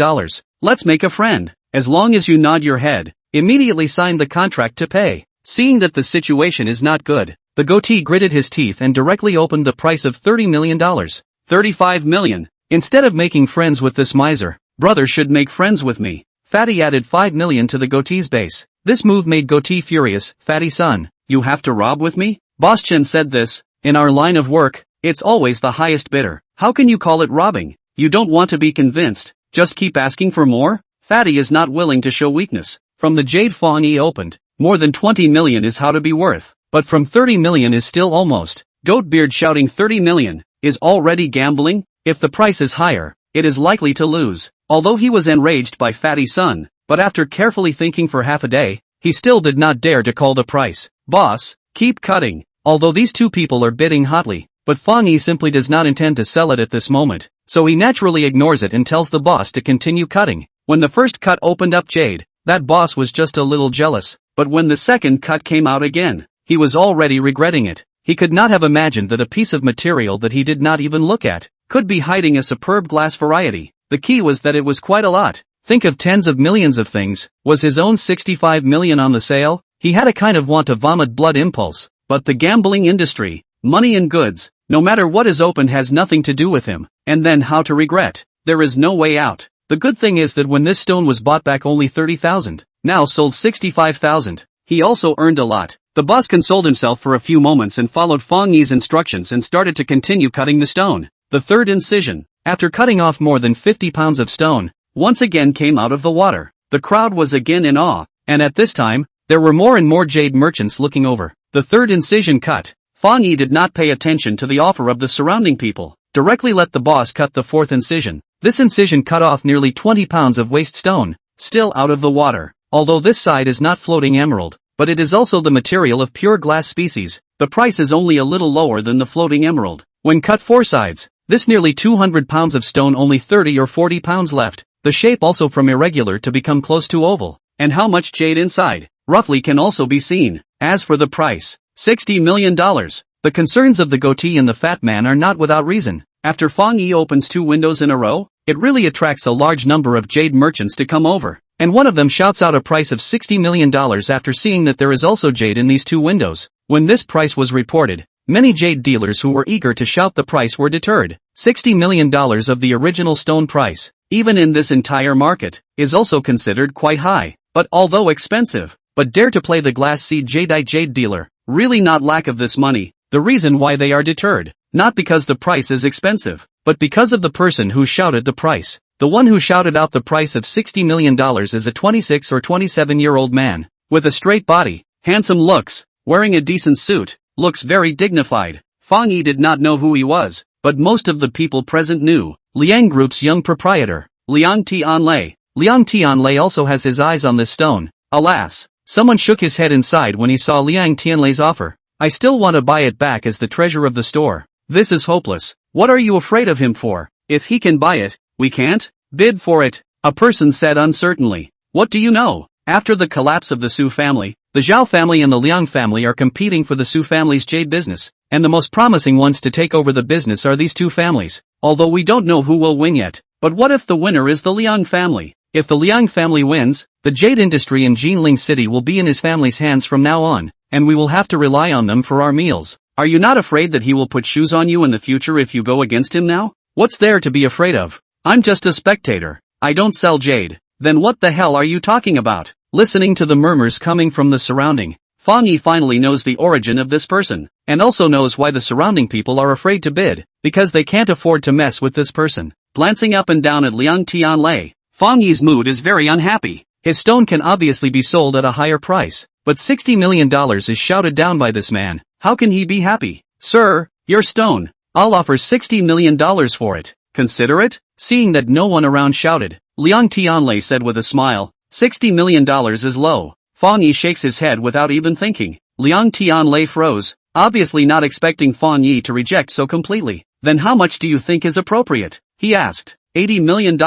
let's make a friend, as long as you nod your head. Immediately sign the contract to pay. Seeing that the situation is not good, the goatee gritted his teeth and directly opened the price of $30 million. $35 million. Instead of making friends with this miser, brother should make friends with me. Fatty added $5 million to the goatee's base. This move made goatee furious. Fatty son, you have to rob with me? Boss Chen said this, in our line of work, it's always the highest bidder. How can you call it robbing? You don't want to be convinced, just keep asking for more? Fatty is not willing to show weakness. From the jade Fang Yi opened, more than 20 million is how to be worth, but from 30 million is still almost. Goatbeard shouting 30 million, is already gambling? If the price is higher, it is likely to lose. Although he was enraged by Fatty's son, but after carefully thinking for half a day, he still did not dare to call the price. Boss, keep cutting. Although these two people are bidding hotly, but Fang Yi simply does not intend to sell it at this moment, so he naturally ignores it and tells the boss to continue cutting. When the first cut opened up jade, that boss was just a little jealous, but when the second cut came out again, he was already regretting it. He could not have imagined that a piece of material that he did not even look at, could be hiding a superb glass variety. The key was that it was quite a lot. Think of tens of millions of things. Was his own 65 million on the sale? He had a kind of want to vomit blood impulse, but the gambling industry, money and goods, no matter what is open has nothing to do with him, and then how to regret. There is no way out. The good thing is that when this stone was bought back only 30,000, now sold 65,000. He also earned a lot. The boss consoled himself for a few moments and followed Fang Yi's instructions and started to continue cutting the stone. The third incision, after cutting off more than 50 pounds of stone, once again came out of the water. The crowd was again in awe, and at this time, there were more and more jade merchants looking over. The third incision cut. Fang Yi did not pay attention to the offer of the surrounding people. Directly let the boss cut the fourth incision. This incision cut off nearly 20 pounds of waste stone, still out of the water. Although this side is not floating emerald, but it is also the material of pure glass species, the price is only a little lower than the floating emerald. When cut four sides, this nearly 200 pounds of stone only 30 or 40 pounds left, the shape also from irregular to become close to oval, and how much jade inside, roughly can also be seen. As for the price, $60 million. The concerns of the goatee and the fat man are not without reason. After Fang Yi opens 2 windows in a row, it really attracts a large number of jade merchants to come over, and one of them shouts out a price of $60 million after seeing that there is also jade in these 2 windows. When this price was reported, many jade dealers who were eager to shout the price were deterred. $60 million of the original stone price, even in this entire market, is also considered quite high, but although expensive, but dare to play the glass seed jadeite jade dealer, really not lack of this money. The reason why they are deterred, not because the price is expensive, but because of the person who shouted the price. The one who shouted out the price of $60 million is a 26 or 27-year-old man, with a straight body, handsome looks, wearing a decent suit, looks very dignified. Fang Yi did not know who he was, but most of the people present knew. Liang Group's young proprietor, Liang Tianlei. Liang Tianlei also has his eyes on this stone. Alas, someone shook his head inside when he saw Liang Tianlei's offer. I still want to buy it back as the treasure of the store. This is hopeless. What are you afraid of him for? If he can buy it, we can't bid for it, a person said uncertainly. What do you know? After the collapse of the Su family, the Zhao family and the Liang family are competing for the Su family's jade business, and the most promising ones to take over the business are these 2 families, although we don't know who will win yet. But what if the winner is the Liang family? If the Liang family wins, the jade industry in Jinling City will be in his family's hands from now on, and we will have to rely on them for our meals. Are you not afraid that he will put shoes on you in the future if you go against him now? What's there to be afraid of? I'm just a spectator. I don't sell jade. Then what the hell are you talking about? Listening to the murmurs coming from the surrounding, Fang Yi finally knows the origin of this person, and also knows why the surrounding people are afraid to bid, because they can't afford to mess with this person. Glancing up and down at Liang Tianlei, Fang Yi's mood is very unhappy. His stone can obviously be sold at a higher price, but $60 million is shouted down by this man. How can he be happy? Sir, your stone. I'll offer $60 million for it. Consider it? Seeing that no one around shouted, Liang Tianlei said with a smile, $60 million is low. Fang Yi shakes his head without even thinking. Liang Tianlei froze, obviously not expecting Fang Yi to reject so completely. Then how much do you think is appropriate? He asked. $80 million.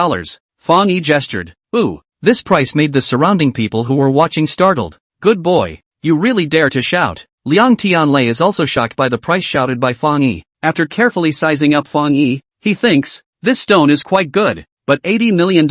Fang Yi gestured. Ooh, this price made the surrounding people who were watching startled. Good boy, you really dare to shout. Liang Tianlei is also shocked by the price shouted by Fang Yi. After carefully sizing up Fang Yi, he thinks, this stone is quite good, but $80 million,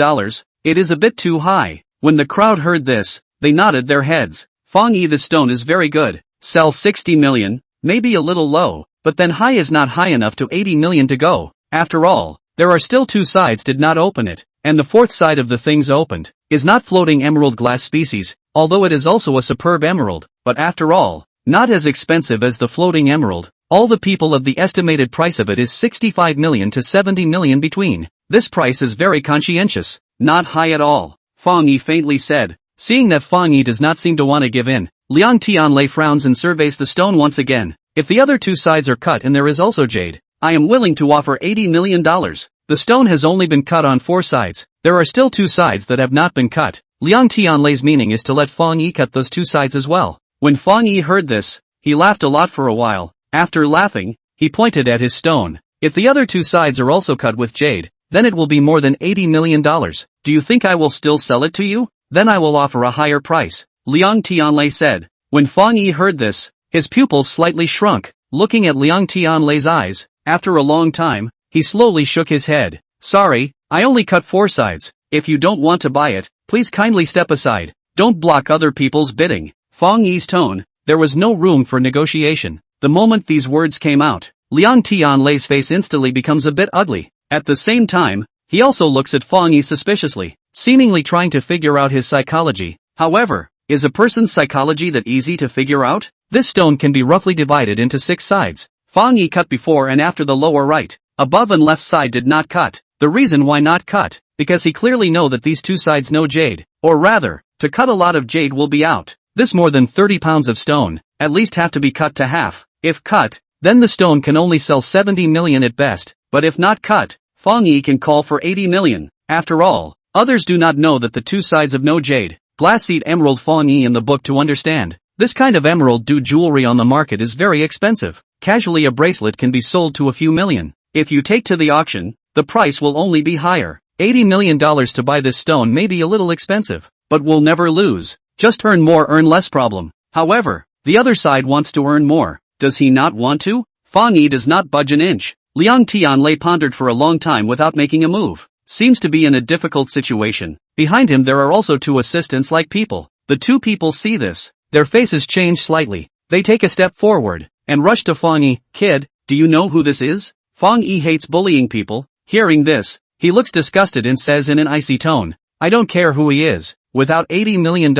it is a bit too high. When the crowd heard this, they nodded their heads. Fang Yi, the stone is very good. Sell 60 million, maybe a little low, but then high is not high enough to 80 million to go. After all, there are still two sides did not open it, and the fourth side of the things opened, is not floating emerald glass species, although it is also a superb emerald, but after all, not as expensive as the floating emerald. All the people of the estimated price of it is 65 million to 70 million between. This price is very conscientious, not high at all. Fang Yi faintly said. Seeing that Fang Yi does not seem to want to give in, Liang Tianlei frowns and surveys the stone once again. If the other two sides are cut and there is also jade, I am willing to offer $80 million. The stone has only been cut on 4 sides. There are still 2 sides that have not been cut. Liang Tianlei's meaning is to let Fang Yi cut those 2 sides as well. When Fang Yi heard this, he laughed a lot for a while. After laughing, he pointed at his stone. If the other 2 sides are also cut with jade, then it will be more than $80 million. Do you think I will still sell it to you? Then I will offer a higher price, Liang Tianlei said. When Fang Yi heard this, his pupils slightly shrunk, looking at Liang Tianlei's eyes. After a long time, he slowly shook his head. Sorry, I only cut 4 sides. If you don't want to buy it, please kindly step aside. Don't block other people's bidding. Fang Yi's tone, there was no room for negotiation. The moment these words came out, Liang Tianlei's face instantly becomes a bit ugly. At the same time, he also looks at Fang Yi suspiciously, seemingly trying to figure out his psychology. However, is a person's psychology that easy to figure out? This stone can be roughly divided into 6 sides. Fang Yi cut before and after the lower right, above and left side did not cut. The reason why not cut, because he clearly know that these 2 sides no jade, or rather, to cut a lot of jade will be out. This more than 30 pounds of stone, at least have to be cut to half. If cut, then the stone can only sell 70 million at best, but if not cut, Fang Yi can call for 80 million. After all, others do not know that the 2 sides of no jade, glass seed emerald Fang Yi in the book to understand. This kind of emerald jewelry on the market is very expensive. Casually a bracelet can be sold to a few million. If you take to the auction, the price will only be higher. $80 million to buy this stone may be a little expensive, but will never lose. Just earn more, earn less problem. However, the other side wants to earn more. Does he not want to? Fang Yi does not budge an inch. Liang Tianlei pondered for a long time without making a move. Seems to be in a difficult situation. Behind him there are also 2 assistants-like people. The 2 people see this. Their faces change slightly. They take a step forward, and rush to Fang Yi. Kid, do you know who this is? Fang Yi hates bullying people. Hearing this, he looks disgusted and says in an icy tone, I don't care who he is. Without $80 million,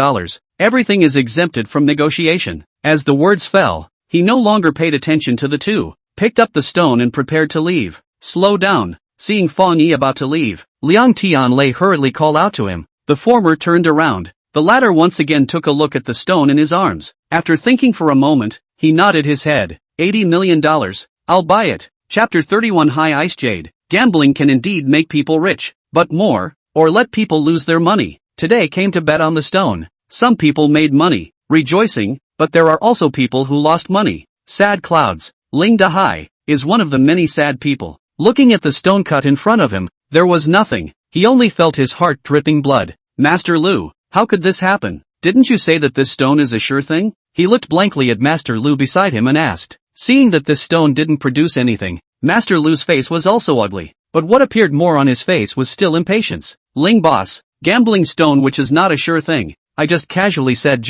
everything is exempted from negotiation. As the words fell, he no longer paid attention to the 2, picked up the stone and prepared to leave. Slow down. Seeing Fang Yi about to leave, Liang Tianlei hurriedly called out to him. The former turned around. The latter once again took a look at the stone in his arms. After thinking for a moment, he nodded his head. $80 million. I'll buy it. Chapter 31 High Ice Jade. Gambling can indeed make people rich, but more, or let people lose their money. Today came to bet on the stone. Some people made money, rejoicing, but there are also people who lost money. Sad clouds. Ling Dahai is one of the many sad people. Looking at the stone cut in front of him, there was nothing. He only felt his heart dripping blood. Master Lu, how could this happen? Didn't you say that this stone is a sure thing? He looked blankly at Master Lu beside him and asked. Seeing that this stone didn't produce anything, Master Lu's face was also ugly, but what appeared more on his face was still impatience. Ling boss, Gambling stone, which is not a sure thing. I just casually said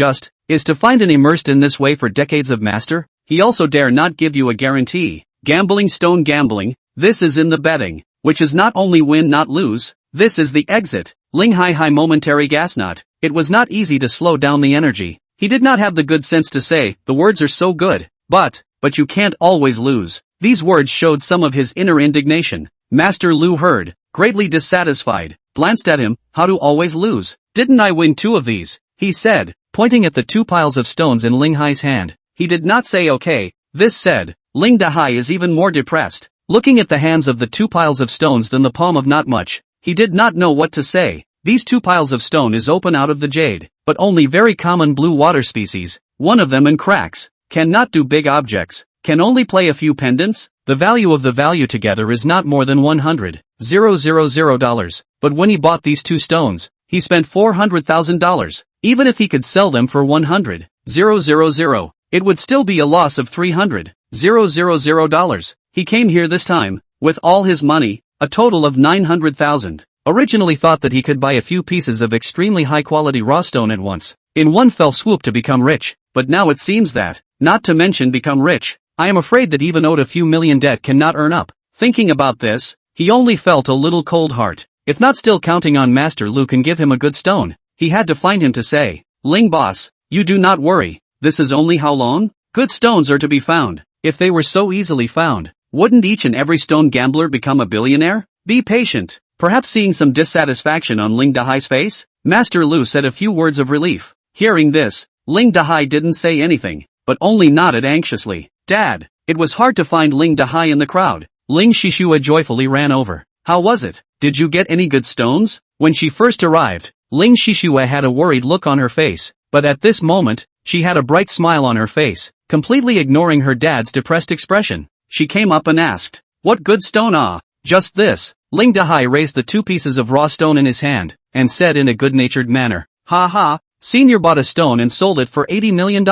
is to find an immersed in this way for decades of master. He also dare not give you a guarantee. Gambling stone gambling, this is in the betting, which is not only win not lose, this is the exit. Ling Hai momentary gas knot. It was not easy to slow down the energy. He did not have the good sense to say, the words are so good, but you can't always lose. These words showed some of his inner indignation. Master Lu heard, greatly dissatisfied, glanced at him. How to always lose? Didn't I win 2 of these? He said, pointing at the 2 piles of stones in Ling Hai's hand. He did not say okay. This said, Ling Hai is even more depressed, looking at the hands of the 2 piles of stones than the palm of not much. He did not know what to say. These 2 piles of stone is open out of the jade, but only very common blue water species. One of them in cracks, cannot do big objects, can only play a few pendants. The value of the value together is not more than $100,000, but when he bought these 2 stones, he spent $400,000. Even if he could sell them for $100,000, it would still be a loss of $300,000. He came here this time, with all his money, a total of $900,000. Originally thought that he could buy a few pieces of extremely high-quality raw stone at once, in one fell swoop to become rich, but now it seems that, not to mention become rich, I am afraid that even owed a few million debt cannot earn up. Thinking about this, he only felt a little cold heart. If not still counting on Master Lu can give him a good stone, he had to find him to say, Ling boss, you do not worry, this is only how long? Good stones are to be found. If they were so easily found, wouldn't each and every stone gambler become a billionaire? Be patient. Perhaps seeing some dissatisfaction on Ling Dahai's face, Master Lu said a few words of relief. Hearing this, Ling Dahai didn't say anything, but only nodded anxiously. Dad, it was hard to find Ling Dahai in the crowd. Ling Shishua joyfully ran over. How was it? Did you get any good stones? When she first arrived, Ling Shishua had a worried look on her face, but at this moment, she had a bright smile on her face, completely ignoring her dad's depressed expression. She came up and asked, what good stone? Ah, just this. Ling Dahai raised the 2 pieces of raw stone in his hand, and said in a good-natured manner, ha ha, Senior bought a stone and sold it for $80 million.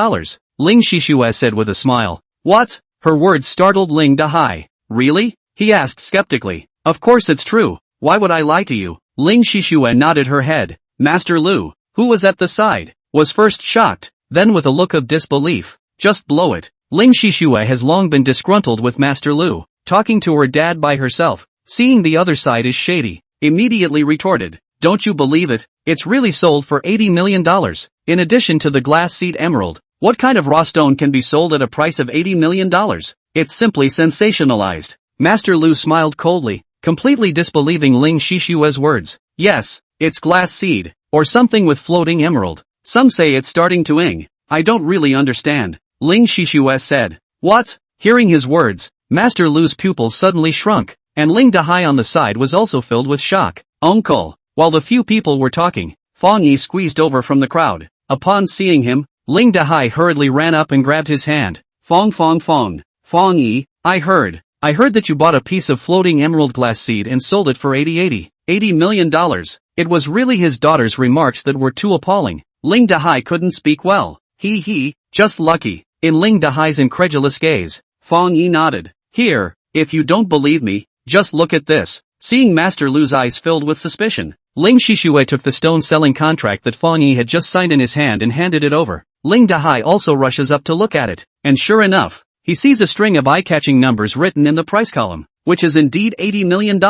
Ling Shishua said with a smile. What? Her words startled Ling Dahai. Really? He asked skeptically. Of course it's true, why would I lie to you? Ling Shishua nodded her head. Master Lu, who was at the side, was first shocked, then with a look of disbelief. Just blow it. Ling Shishua has long been disgruntled with Master Lu, talking to her dad by herself. Seeing the other side is shady, immediately retorted, don't you believe it? It's really sold for $80 million. In addition to the glass seed emerald, what kind of raw stone can be sold at a price of $80 million? It's simply sensationalized. Master Lu smiled coldly, completely disbelieving Ling Shishua's words. Yes, it's glass seed, or something with floating emerald. Some say it's starting to ing. I don't really understand. Ling Shishua said. What? Hearing his words, Master Lu's pupils suddenly shrunk. And Ling Dahai on the side was also filled with shock. Uncle. While the few people were talking, Fang Yi squeezed over from the crowd. Upon seeing him, Ling Dahai hurriedly ran up and grabbed his hand. Fang. Fang Yi, I heard that you bought a piece of floating emerald glass seed and sold it for $80 million. It was really his daughter's remarks that were too appalling. Ling Dahai couldn't speak well. Just lucky. In Ling Dahai's incredulous gaze, Fang Yi nodded. Here, if you don't believe me, just look at this. Seeing Master Lu's eyes filled with suspicion, Ling Shishue took the stone-selling contract that Fang Yi had just signed in his hand and handed it over. Ling Dahai also rushes up to look at it, and sure enough, he sees a string of eye-catching numbers written in the price column, which is indeed $80 million.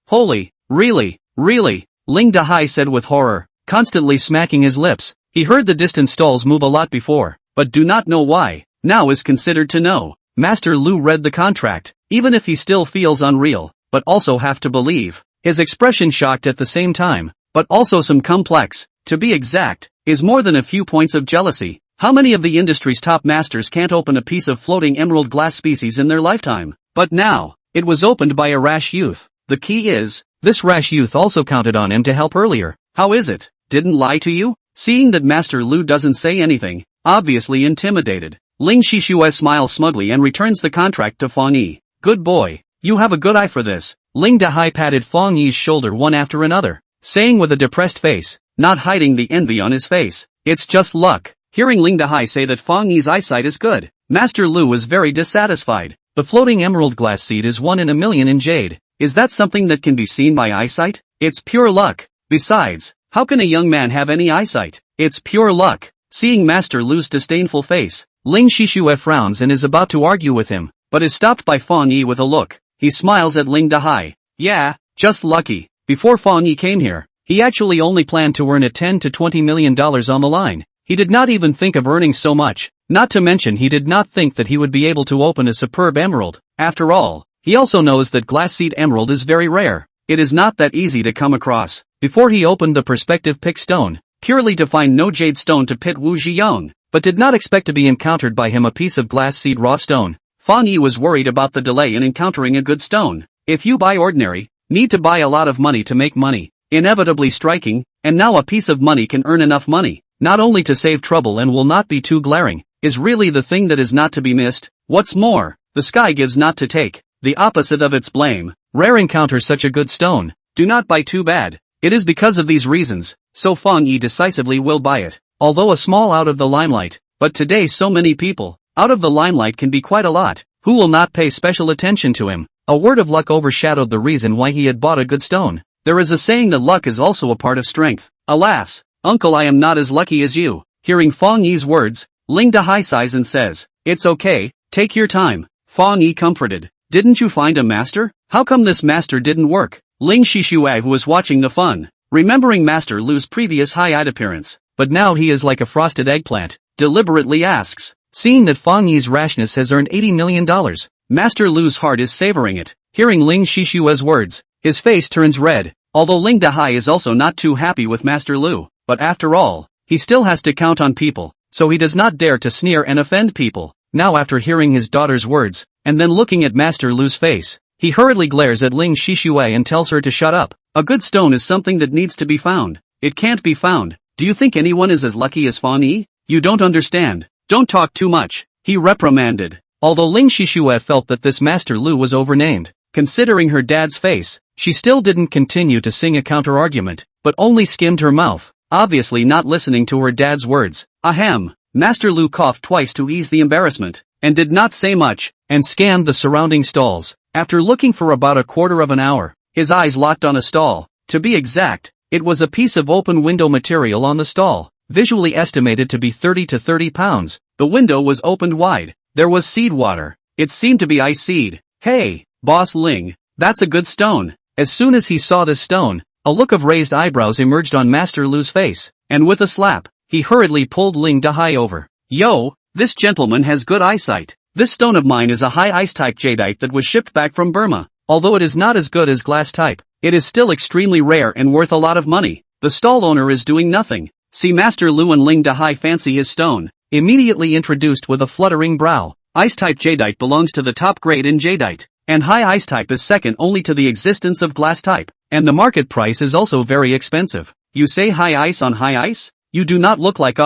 Holy, really? Ling Dahai said with horror, constantly smacking his lips. He heard the distant stalls move a lot before, but do not know why. Now is considered to know. Master Lu read the contract, even if he still feels unreal, but also have to believe. His expression shocked at the same time, but also some complex, to be exact, is more than a few points of jealousy. How many of the industry's top masters can't open a piece of floating emerald glass species in their lifetime? But now, it was opened by a rash youth. The key is, this rash youth also counted on him to help earlier. How is it? Didn't lie to you? Seeing that Master Lu doesn't say anything, obviously intimidated, Ling Shishue smiles smugly and returns the contract to Fang Yi. Good boy, you have a good eye for this. Ling Dahai patted Fang Yi's shoulder one after another, saying with a depressed face, not hiding the envy on his face, it's just luck. Hearing Ling Dahai say that Fang Yi's eyesight is good, Master Lu was very dissatisfied. The floating emerald glass seed is 1 in a million in jade. Is that something that can be seen by eyesight? It's pure luck. Besides, How can a young man have any eyesight? It's pure luck. Seeing Master Lu's disdainful face, Ling Shishue frowns and is about to argue with him, but is stopped by Fang Yi with a look. He smiles at Ling Dahai. Yeah, just lucky. Before Fang Yi came here, he actually only planned to earn a $10 to $20 million on the line. He did not even think of earning so much, not to mention he did not think that he would be able to open a superb emerald. After all, he also knows that glass seed emerald is very rare. It is not that easy to come across. Before he opened the perspective pick stone, purely to find no jade stone to pit Wu Ziyang, but did not expect to be encountered by him a piece of glass seed raw stone. Fang Yi was worried about the delay in encountering a good stone. If you buy ordinary, need to buy a lot of money to make money, inevitably striking, and now a piece of money can earn enough money, not only to save trouble and will not be too glaring, is really the thing that is not to be missed. What's more, the sky gives not to take, the opposite of its blame. Rare encounter such a good stone, do not buy too bad. It is because of these reasons, so Fang Yi decisively will buy it. Although a small out of the limelight, but today so many people, out of the limelight can be quite a lot, who will not pay special attention to him. A word of luck overshadowed the reason why he had bought a good stone. There is a saying that luck is also a part of strength. Alas, uncle, I am not as lucky as you. Hearing Fang Yi's words, Ling Dahai sighs and says, it's okay, take your time. Fang Yi comforted. Didn't you find a master? How come this master didn't work? Ling Shishue was watching the fun, remembering Master Lu's previous high-eyed appearance, but now he is like a frosted eggplant, deliberately asks. Seeing that Fang Yi's rashness has earned $80 million, Master Lu's heart is savoring it. Hearing Ling Shishue's words, his face turns red, although Ling Dahai is also not too happy with Master Lu, but after all, he still has to count on people, so he does not dare to sneer and offend people. Now after hearing his daughter's words, and then looking at Master Lu's face, he hurriedly glares at Ling Shishue and tells her to shut up. A good stone is something that needs to be found. It can't be found. Do you think anyone is as lucky as Fang Yi? You don't understand. Don't talk too much, he reprimanded. Although Ling Shishue felt that this Master Lu was overnamed, considering her dad's face, she still didn't continue to sing a counter-argument, but only skimmed her mouth, obviously not listening to her dad's words. Ahem. Master Lu coughed twice to ease the embarrassment, and did not say much, and scanned the surrounding stalls. After looking for about a quarter of an hour, his eyes locked on a stall. To be exact, it was a piece of open window material on the stall, visually estimated to be 30 to 30 pounds. The window was opened wide. There was seed water. It seemed to be ice seed. Hey, Boss Ling, that's a good stone. As soon as he saw this stone, a look of raised eyebrows emerged on Master Lu's face, and with a slap, he hurriedly pulled Ling Dahai over. Yo, this gentleman has good eyesight. This stone of mine is a high ice type jadeite that was shipped back from Burma. Although it is not as good as glass type, it is still extremely rare and worth a lot of money. The stall owner is doing nothing. See Master Lu and Ling Dahai fancy his stone, immediately introduced with a fluttering brow. Ice type jadeite belongs to the top grade in jadeite, and high ice type is second only to the existence of glass type, and the market price is also very expensive. You say high ice on high ice? You do not look like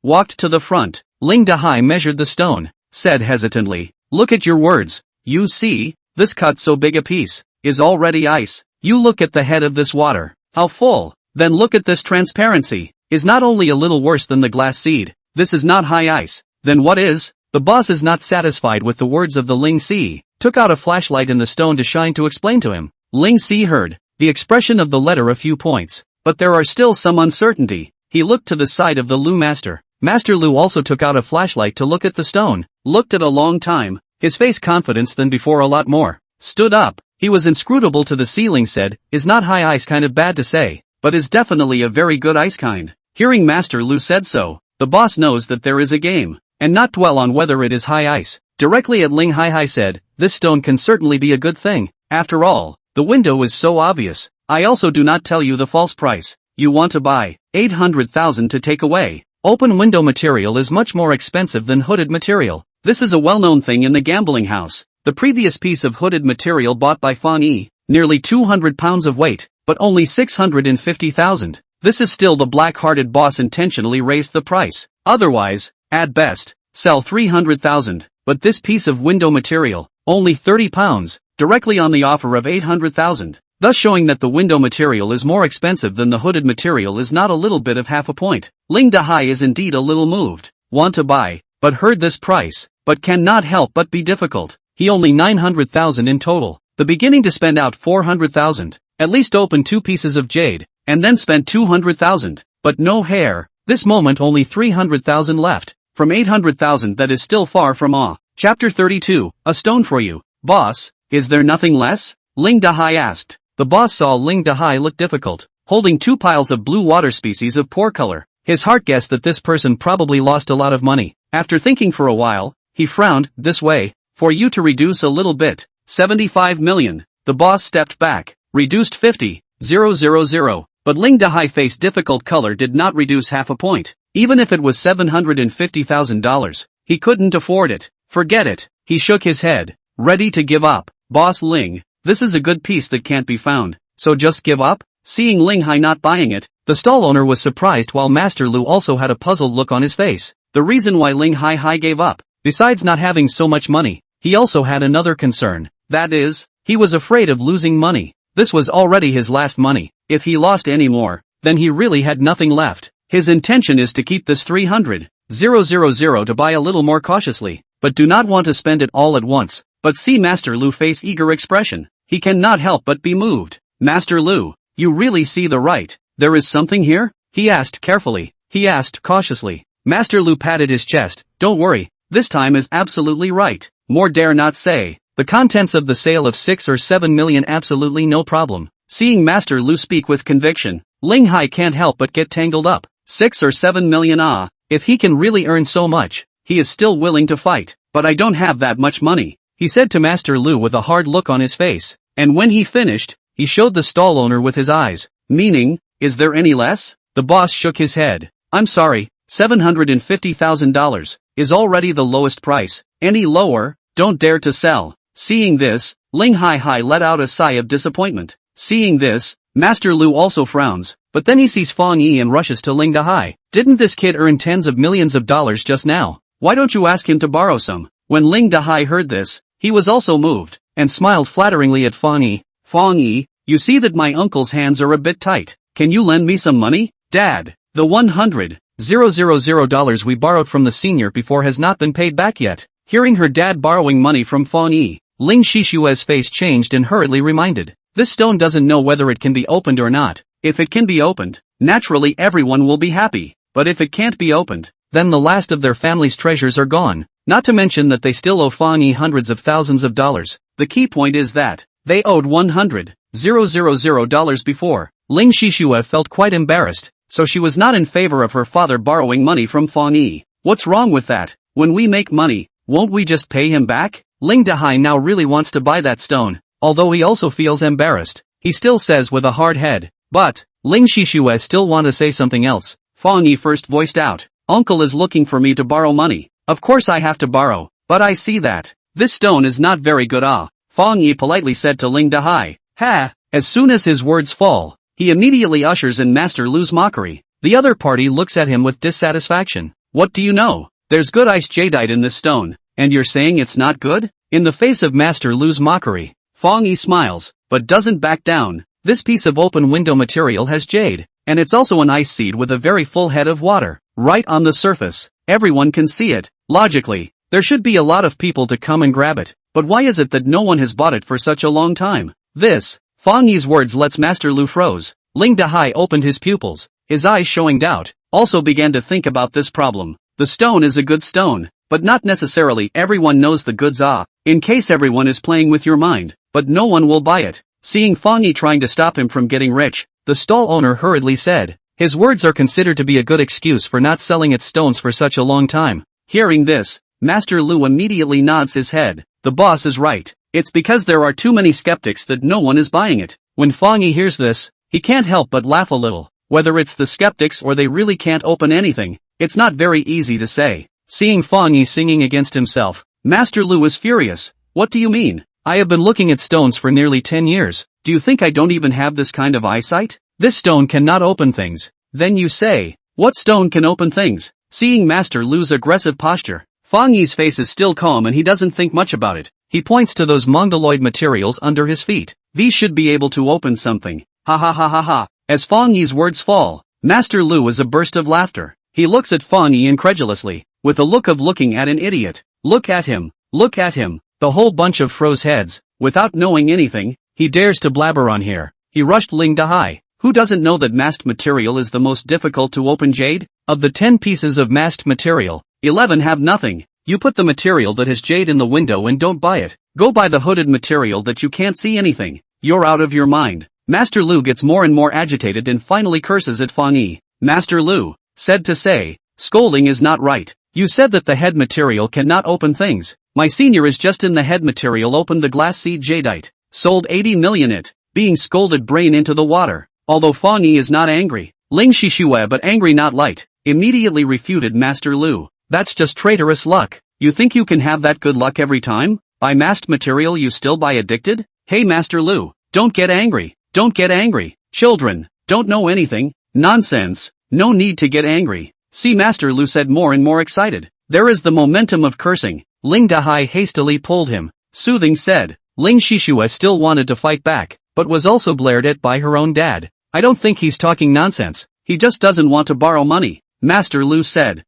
walked to the front. Ling Dahai measured the stone, said hesitantly, look at your words. You see, this cut so big a piece, is already ice. You look at the head of this water, how full. Then look at this transparency, is not only a little worse than the glass seed. This is not high ice. Then what is? The boss is not satisfied with the words of the Ling Si, took out a flashlight in the stone to shine to explain to him. Ling Si heard the expression of the letter a few points, but there are still some uncertainty. He looked to the side of the Lu master. Master Lu also took out a flashlight to look at the stone, looked at a long time, his face confidence than before a lot more, stood up, he was inscrutable to the ceiling, said, is not high ice kind of bad to say, but is definitely a very good ice kind. Hearing Master Lu said so, the boss knows that there is a game, and not dwell on whether it is high ice. Directly at Ling Hai said, this stone can certainly be a good thing. After all, the window is so obvious. I also do not tell you the false price. You want to buy 800,000 to take away. Open window material is much more expensive than hooded material. This is a well-known thing in the gambling house. The previous piece of hooded material bought by Fang Yi, nearly 200 pounds of weight, but only 650,000. This is still the black-hearted boss intentionally raised the price. Otherwise, at best, sell 300,000. But this piece of window material, only 30 pounds, directly on the offer of 800,000. Thus showing that the window material is more expensive than the hooded material is not a little bit of half a point. Ling Dahai is indeed a little moved. Want to buy, but heard this price, but cannot help but be difficult. He only 900,000 in total. The beginning to spend out 400,000. At least open two pieces of jade. and then spent 200,000. But no hair. This moment only 300,000 left. From 800,000 that is still far from awe. Chapter 32, a stone for you. Boss, is there nothing less? Ling Dahai asked. The boss saw Ling Dahai look difficult, holding 2 piles of blue water species of poor color. His heart guessed that this person probably lost a lot of money. After thinking for a while, he frowned. This way, for you to reduce a little bit. 75 million. The boss stepped back, reduced 50,000. But Ling Dahai face difficult color did not reduce half a point. Even if it was $750,000, he couldn't afford it. Forget it. He shook his head, ready to give up. Boss Ling, this is a good piece that can't be found, so just give up? Seeing Ling Hai not buying it, the stall owner was surprised while Master Lu also had a puzzled look on his face. The reason why Ling Hai gave up, besides not having so much money, he also had another concern. That is, he was afraid of losing money. This was already his last money. If he lost any more, then he really had nothing left. His intention is to keep this 300,000 to buy a little more cautiously, but do not want to spend it all at once. But see Master Lu face eager expression. He cannot help but be moved. Master Lu, you really see the right. There is something here? He asked carefully. He asked cautiously. Master Lu patted his chest. Don't worry, this time is absolutely right. More dare not say. The contents of the sale of 6 or 7 million absolutely no problem. Seeing Master Lu speak with conviction, Ling Hai can't help but get tangled up. 6 or 7 million if he can really earn so much, he is still willing to fight. But I don't have that much money, he said to Master Lu with a hard look on his face. And when he finished, he showed the stall owner with his eyes. Meaning, is there any less? The boss shook his head. I'm sorry, $750,000 is already the lowest price. Any lower, don't dare to sell. Seeing this, Ling Hai let out a sigh of disappointment. Seeing this, Master Lu also frowns, but then he sees Fang Yi and rushes to Ling Dahai. Didn't this kid earn tens of millions of dollars just now? Why don't you ask him to borrow some? When Ling Dahai heard this, he was also moved, and smiled flatteringly at Fang Yi. Fang Yi, you see that my uncle's hands are a bit tight. Can you lend me some money? Dad, the $100,000 we borrowed from the senior before has not been paid back yet. Hearing her dad borrowing money from Fang Yi, Ling Shishue's face changed and hurriedly reminded. This stone doesn't know whether it can be opened or not. If it can be opened, naturally everyone will be happy. But if it can't be opened, then the last of their family's treasures are gone. Not to mention that they still owe Fang Yi hundreds of thousands of dollars. The key point is that they owed $100,000 before. Ling Shishue felt quite embarrassed, so she was not in favor of her father borrowing money from Fang Yi. What's wrong with that? When we make money, won't we just pay him back? Ling Dahai now really wants to buy that stone. Although he also feels embarrassed, he still says with a hard head. But, Ling Shishue still want to say something else. Fang Yi first voiced out. Uncle is looking for me to borrow money. Of course I have to borrow, but I see that this stone is not very good. Fang Yi politely said to Ling Dahai. Ha! As soon as his words fall, he immediately ushers in Master Lu's mockery. The other party looks at him with dissatisfaction. What do you know? There's good ice jadeite in this stone, and you're saying it's not good? In the face of Master Lu's mockery, Fang Yi smiles, but doesn't back down. This piece of open window material has jade, and it's also an ice seed with a very full head of water, right on the surface. Everyone can see it. Logically, there should be a lot of people to come and grab it, but why is it that no one has bought it for such a long time? This, Fang Yi's words lets Master Lu froze. Ling Dahai opened his pupils, his eyes showing doubt, also began to think about this problem. The stone is a good stone, but not necessarily everyone knows the goods in case everyone is playing with your mind, but no one will buy it. Seeing Fang Yi trying to stop him from getting rich, the stall owner hurriedly said. His words are considered to be a good excuse for not selling its stones for such a long time. Hearing this, Master Lu immediately nods his head. The boss is right. It's because there are too many skeptics that no one is buying it. When Fang Yi hears this, he can't help but laugh a little. Whether it's the skeptics or they really can't open anything, it's not very easy to say. Seeing Fang Yi singing against himself, Master Lu is furious. What do you mean? I have been looking at stones for nearly 10 years. Do you think I don't even have this kind of eyesight? This stone cannot open things. Then you say, what stone can open things? Seeing Master Lu's aggressive posture, Fang Yi's face is still calm and he doesn't think much about it. He points to those mongoloid materials under his feet. These should be able to open something. Ha ha ha ha ha. As Fang Yi's words fall, Master Lu is a burst of laughter. He looks at Fang Yi incredulously, with a look of looking at an idiot. Look at him. Look at him. The whole bunch of froze heads. Without knowing anything, he dares to blabber on here. He rushed Ling Dahai, Who doesn't know that masked material is the most difficult to open jade? Of the 10 pieces of masked material, 11 have nothing. You put the material that has jade in the window and don't buy it. Go buy the hooded material that you can't see anything. You're out of your mind. Master Lu gets more and more agitated and finally curses at Fang Yi. Master Lu said to say, scolding is not right. You said that the head material cannot open things. My senior is just in the head material opened the glass seed jadeite. Sold 80 million it. Being scolded brain into the water. Although Fang Yi is not angry. Ling Shishue but angry not light. Immediately refuted Master Lu. That's just traitorous luck. You think you can have that good luck every time? Buy masked material you still buy addicted? Hey Master Lu, don't get angry. Don't get angry. Children, don't know anything. Nonsense. No need to get angry. See Master Lu said more and more excited. There is the momentum of cursing. Ling Dahai hastily pulled him. Soothing said. Ling Shishue still wanted to fight back, but was also blared at by her own dad. I don't think he's talking nonsense. He just doesn't want to borrow money. Master Lu said.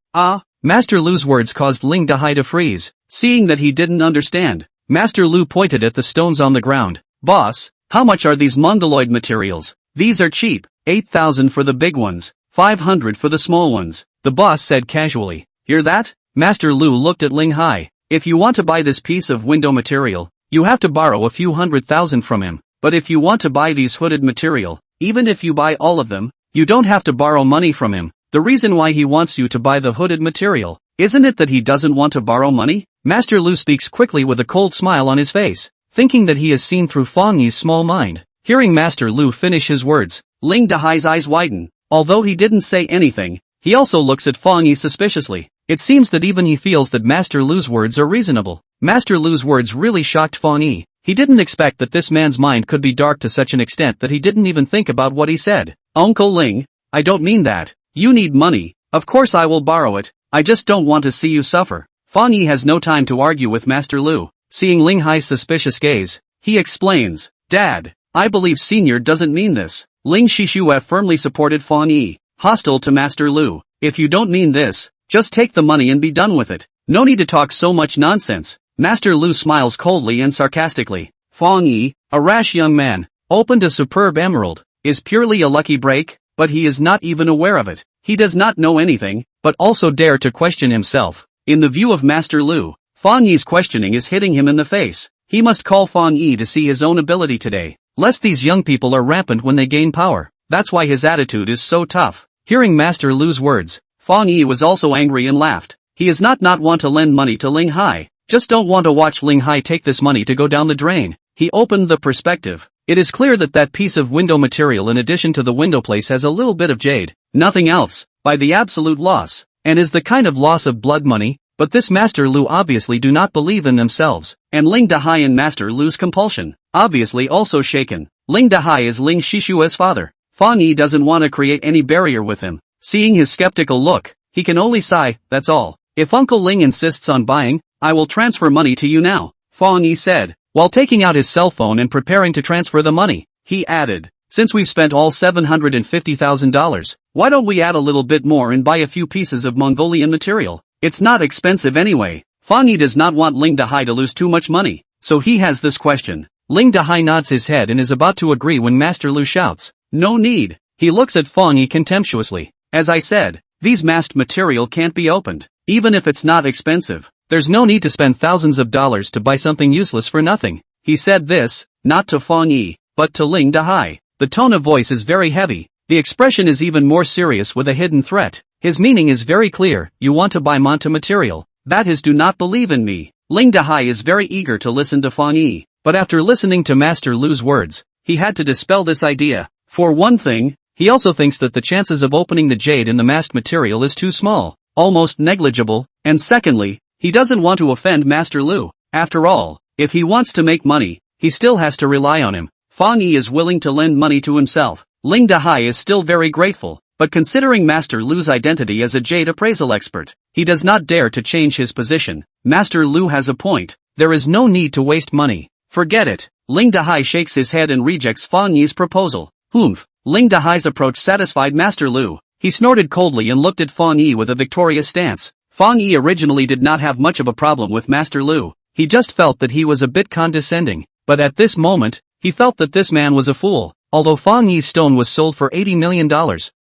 Master Lu's words caused Ling Dahai to freeze. Seeing that he didn't understand, Master Lu pointed at the stones on the ground. Boss, how much are these mongoloid materials? These are cheap. 8,000 for the big ones. 500 for the small ones. The boss said casually. Hear that? Master Lu looked at Ling Hai. If you want to buy this piece of window material, you have to borrow a few 100,000 from him. But if you want to buy these hooded material, even if you buy all of them, you don't have to borrow money from him. The reason why he wants you to buy the hooded material, isn't it that he doesn't want to borrow money? Master Lu speaks quickly with a cold smile on his face, thinking that he has seen through Fang Yi's small mind. Hearing Master Lu finish his words, Ling Dahai's eyes widen. Although he didn't say anything, he also looks at Fang Yi suspiciously. It seems that even he feels that Master Lu's words are reasonable. Master Lu's words really shocked Fang Yi. He didn't expect that this man's mind could be dark to such an extent that he didn't even think about what he said. Uncle Ling, I don't mean that. You need money. Of course I will borrow it. I just don't want to see you suffer. Fang Yi has no time to argue with Master Lu. Seeing Ling Hai's suspicious gaze, he explains. Dad, I believe Senior doesn't mean this. Ling Shishue firmly supported Fang Yi, hostile to Master Lu. If you don't mean this, just take the money and be done with it. No need to talk so much nonsense. Master Lu smiles coldly and sarcastically. Fang Yi, a rash young man, opened a superb emerald, is purely a lucky break, but he is not even aware of it. He does not know anything, but also dare to question himself. In the view of Master Lu, Fang Yi's questioning is hitting him in the face. He must call Fang Yi to see his own ability today, lest these young people are rampant when they gain power. That's why his attitude is so tough. Hearing Master Lu's words, Fang Yi was also angry and laughed. He does not want to lend money to Ling Hai, just don't want to watch Ling Hai take this money to go down the drain. He opened the perspective. It is clear that that piece of window material in addition to the window place has a little bit of jade, nothing else, by the absolute loss, and is the kind of loss of blood money, but this Master Lu obviously do not believe in themselves, and Ling Dahai and Master Lu's compulsion, obviously also shaken. Ling Dahai is Ling Shishue's father. Fang Yi doesn't want to create any barrier with him. Seeing his skeptical look, he can only sigh, that's all. If Uncle Ling insists on buying, I will transfer money to you now, Fang Yi said. While taking out his cell phone and preparing to transfer the money, he added, since we've spent all $750,000, why don't we add a little bit more and buy a few pieces of Mongolian material? It's not expensive anyway. Fang Yi does not want Ling Dahai to lose too much money, so he has this question. Ling Dahai nods his head and is about to agree when Master Lu shouts, no need. He looks at Fang Yi contemptuously. As I said, these masked material can't be opened, even if it's not expensive. There's no need to spend thousands of dollars to buy something useless for nothing. He said this, not to Fang Yi, but to Ling Dahai. The tone of voice is very heavy. The expression is even more serious with a hidden threat. His meaning is very clear. You want to buy Manta material. That is do not believe in me. Ling Dahai is very eager to listen to Fang Yi, but after listening to Master Lu's words, he had to dispel this idea. For one thing, he also thinks that the chances of opening the jade in the masked material is too small, almost negligible, and secondly, he doesn't want to offend Master Lu. After all, if he wants to make money, he still has to rely on him. Fang Yi is willing to lend money to himself. Ling Dahai is still very grateful, but considering Master Lu's identity as a jade appraisal expert, he does not dare to change his position. Master Lu has a point. There is no need to waste money. Forget it. Ling Dahai shakes his head and rejects Fang Yi's proposal. Humph. Ling Dahai's approach satisfied Master Lu. He snorted coldly and looked at Fang Yi with a victorious stance. Fang Yi originally did not have much of a problem with Master Lu. He just felt that he was a bit condescending, but at this moment, he felt that this man was a fool. although Fang Yi's stone was sold for $80 million,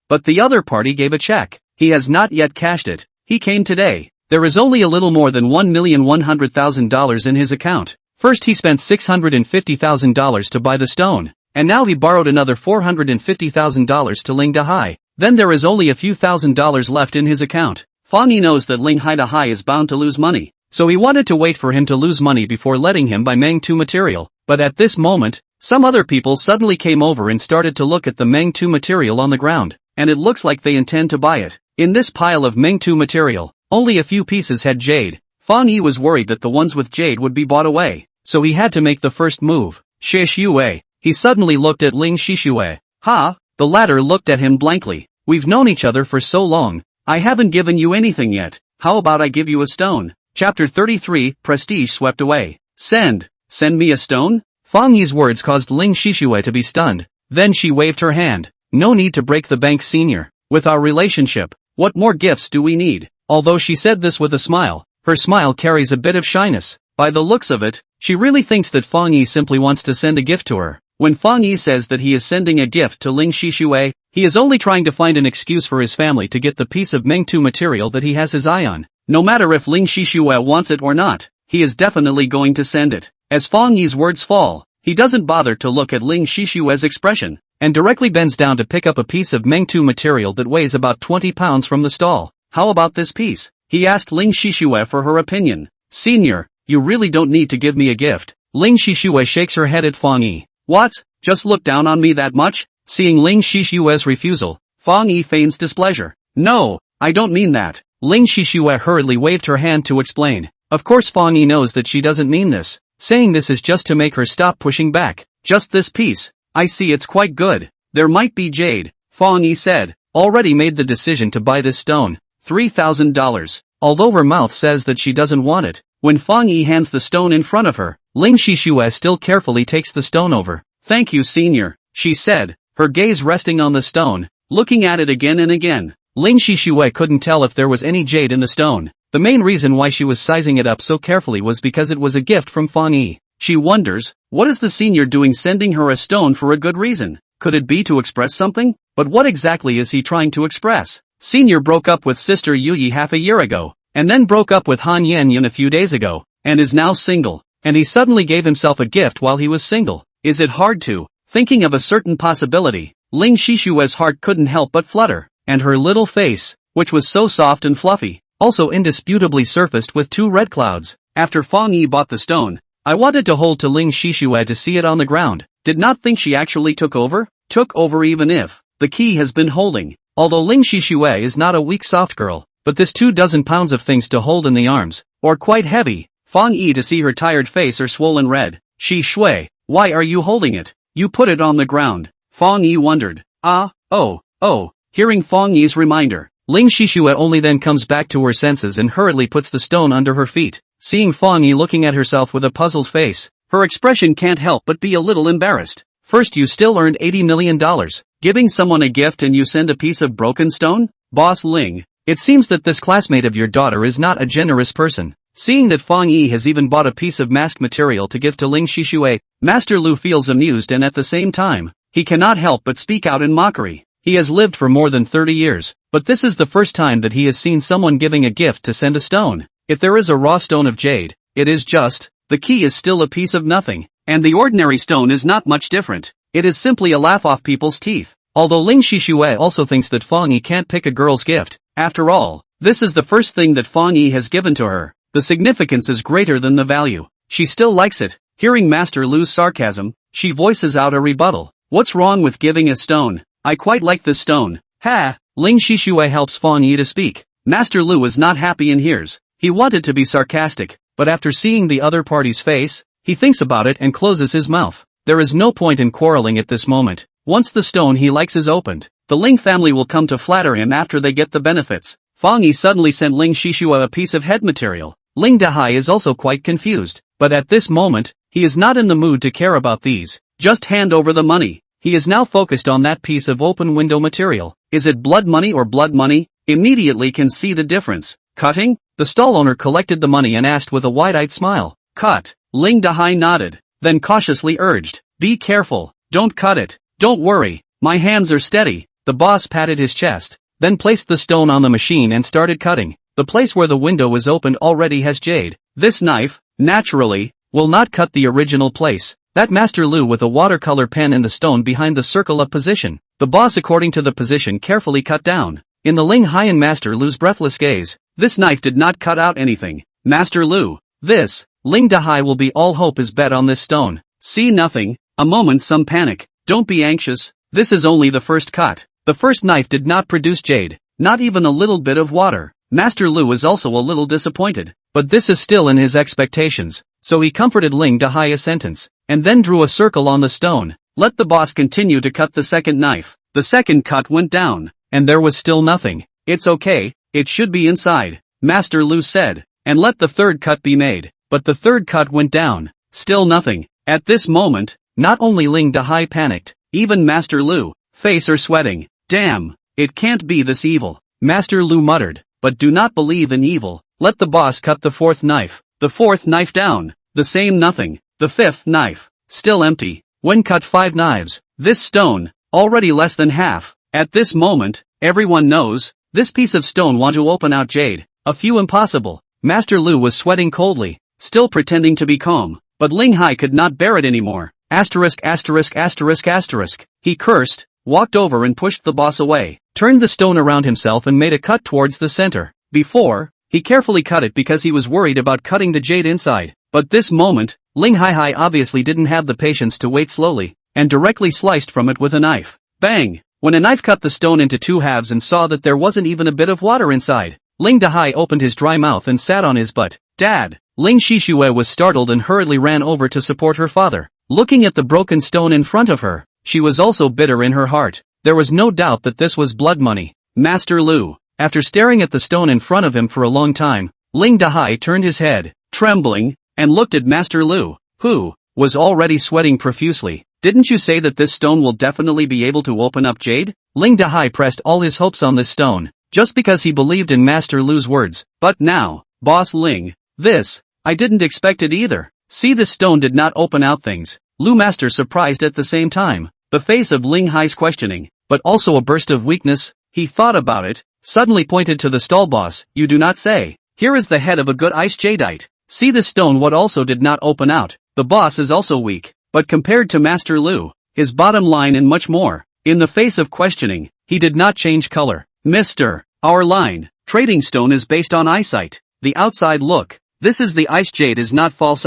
but the other party gave a check. He has not yet cashed it. He came today. There is only a little more than $1,100,000 in his account. First he spent $650,000 to buy the stone, and now he borrowed another $450,000 to Ling Dahai. Then there is only a few $1,000s left in his account. Fang Yi knows that Ling Dahai is bound to lose money, so he wanted to wait for him to lose money before letting him buy Meng-2 material. But at this moment, some other people suddenly came over and started to look at the Meng-2 material on the ground, and it looks like they intend to buy it. In this pile of Meng-2 material, only a few pieces had jade. Fang Yi was worried that the ones with jade would be bought away, so he had to make the first move. Shishue. He suddenly looked at Ling Shishue. Ha! The latter looked at him blankly. We've known each other for so long. I haven't given you anything yet. How about I give you a stone? Chapter 33, Prestige Swept Away. Send me a stone? Fang Yi's words caused Ling Shishue to be stunned. Then she waved her hand. No need to break the bank, senior. With our relationship, what more gifts do we need? Although she said this with a smile, her smile carries a bit of shyness. By the looks of it, she really thinks that Fang Yi simply wants to send a gift to her. When Fang Yi says that he is sending a gift to Ling Shishue, he is only trying to find an excuse for his family to get the piece of Meng-2 material that he has his eye on. No matter if Ling Shishue wants it or not, he is definitely going to send it. As Fang Yi's words fall, he doesn't bother to look at Ling Shishue's expression, and directly bends down to pick up a piece of Meng-2 material that weighs about 20 pounds from the stall. How about this piece? He asked Ling Shishue for her opinion. Senior, you really don't need to give me a gift. Ling Shishue shakes her head at Fang Yi. What? Just look down on me that much? Seeing Ling Shishue's refusal, Fang Yi feigns displeasure. No, I don't mean that. Ling Shishue hurriedly waved her hand to explain. Of course Fang Yi knows that she doesn't mean this. Saying this is just to make her stop pushing back. Just this piece. I see, it's quite good. There might be jade, Fang Yi said. Already made the decision to buy this stone. $3,000. Although her mouth says that she doesn't want it. When Fang Yi hands the stone in front of her, Ling Shishue still carefully takes the stone over. Thank you, senior, she said, her gaze resting on the stone, looking at it again and again. Ling Shishue couldn't tell if there was any jade in the stone. The main reason why she was sizing it up so carefully was because it was a gift from Fang Yi. She wonders, what is the senior doing sending her a stone for a good reason? Could it be to express something? But what exactly is he trying to express? Senior broke up with sister Yuyi half a year ago, and then broke up with Han Yanyan a few days ago, and is now single, and he suddenly gave himself a gift while he was single. Is it hard to? Thinking of a certain possibility, Ling Shishue's heart couldn't help but flutter, and her little face, which was so soft and fluffy, also indisputably surfaced with 2 red clouds. After Fang Yi bought the stone, I wanted to hold to Ling Shishue to see it on the ground. Did not think she actually took over? Took over even if the key has been holding. Although Ling Shishue is not a weak soft girl, but this 24 pounds of things to hold in the arms, or quite heavy. Fang Yi to see her tired face or swollen red. Shishue, why are you holding it? You put it on the ground. Fang Yi wondered. Hearing Fang Yi's reminder, Ling Shishue only then comes back to her senses and hurriedly puts the stone under her feet. Seeing Fang Yi looking at herself with a puzzled face, her expression can't help but be a little embarrassed. First you still earned $80 million, giving someone a gift and you send a piece of broken stone? Boss Ling, it seems that this classmate of your daughter is not a generous person. Seeing that Fang Yi has even bought a piece of masked material to give to Ling Shishue, Master Lu feels amused and at the same time, he cannot help but speak out in mockery. He has lived for more than 30 years, but this is the first time that he has seen someone giving a gift to send a stone. If there is a raw stone of jade, it is just, the key is still a piece of nothing, and the ordinary stone is not much different. It is simply a laugh off people's teeth. Although Ling Shishue also thinks that Fang Yi can't pick a girl's gift, after all, this is the first thing that Fang Yi has given to her. The significance is greater than the value. She still likes it. Hearing Master Lu's sarcasm, she voices out a rebuttal. What's wrong with giving a stone? I quite like this stone. Ha! Ling Shishue helps Fang Yi to speak. Master Lu is not happy and hears. He wanted to be sarcastic, but after seeing the other party's face, he thinks about it and closes his mouth. There is no point in quarreling at this moment. Once the stone he likes is opened, the Ling family will come to flatter him after they get the benefits. Fang Yi suddenly sent Ling Shishue a piece of head material. Ling Dahai is also quite confused, but at this moment, he is not in the mood to care about these. Just hand over the money. He is now focused on that piece of open window material. Is it blood money or blood money? Immediately can see the difference. Cutting? The stall owner collected the money and asked with a wide-eyed smile. Cut. Ling Dahai nodded, then cautiously urged. Be careful, don't cut it. Don't worry, my hands are steady. The boss patted his chest, then placed the stone on the machine and started cutting. The place where the window was opened already has jade. This knife, naturally, will not cut the original place. That Master Lu with a watercolor pen in the stone behind the circle of position. The boss according to the position carefully cut down. In the Ling Hai and Master Lu's breathless gaze, this knife did not cut out anything. Master Lu, this, Ling Dahai will be all hope is bet on this stone. See nothing, a moment some panic, don't be anxious, this is only the first cut. The first knife did not produce jade, not even a little bit of water. Master Lu is also a little disappointed, but this is still in his expectations, so he comforted Ling Dahai a sentence, and then drew a circle on the stone. Let the boss continue to cut the second knife. The second cut went down, and there was still nothing. It's okay, it should be inside, Master Lu said, and let the third cut be made. But the third cut went down, still nothing. At this moment, not only Ling Dahai panicked, even Master Lu, face are sweating. Damn, it can't be this evil, Master Lu muttered, but do not believe in evil. Let the boss cut the fourth knife. The fourth knife down, the same nothing. The fifth knife, still empty. When cut 5 knives, this stone, already less than half. At this moment, everyone knows, this piece of stone want to open out jade. A few impossible. Master Lu was sweating coldly, still pretending to be calm, but Ling Hai could not bear it anymore. Asterisk asterisk asterisk asterisk. He cursed, walked over and pushed the boss away, turned the stone around himself and made a cut towards the center. Before, he carefully cut it because he was worried about cutting the jade inside, but this moment, Ling Hai obviously didn't have the patience to wait slowly, and directly sliced from it with a knife. Bang! When a knife cut the stone into 2 halves and saw that there wasn't even a bit of water inside, Ling Dahai opened his dry mouth and sat on his butt. Dad! Ling Shishue was startled and hurriedly ran over to support her father. Looking at the broken stone in front of her, she was also bitter in her heart. There was no doubt that this was blood money. Master Lu, after staring at the stone in front of him for a long time, Ling Dahai turned his head, trembling, and looked at Master Lu, who was already sweating profusely. Didn't you say that this stone will definitely be able to open up jade? Ling Dahai pressed all his hopes on this stone, just because he believed in Master Lu's words. But now, Boss Ling, this, I didn't expect it either. See, this stone did not open out things. Lu Master surprised at the same time. The face of Ling Hai's questioning, but also a burst of weakness. He thought about it, suddenly pointed to the stall boss. You do not say. Here is the head of a good ice jadeite. See this stone what also did not open out. The boss is also weak, but compared to Master Lu, his bottom line and much more, in the face of questioning, he did not change color. Mister, our line, trading stone is based on eyesight. The outside look, this is the ice jade is not false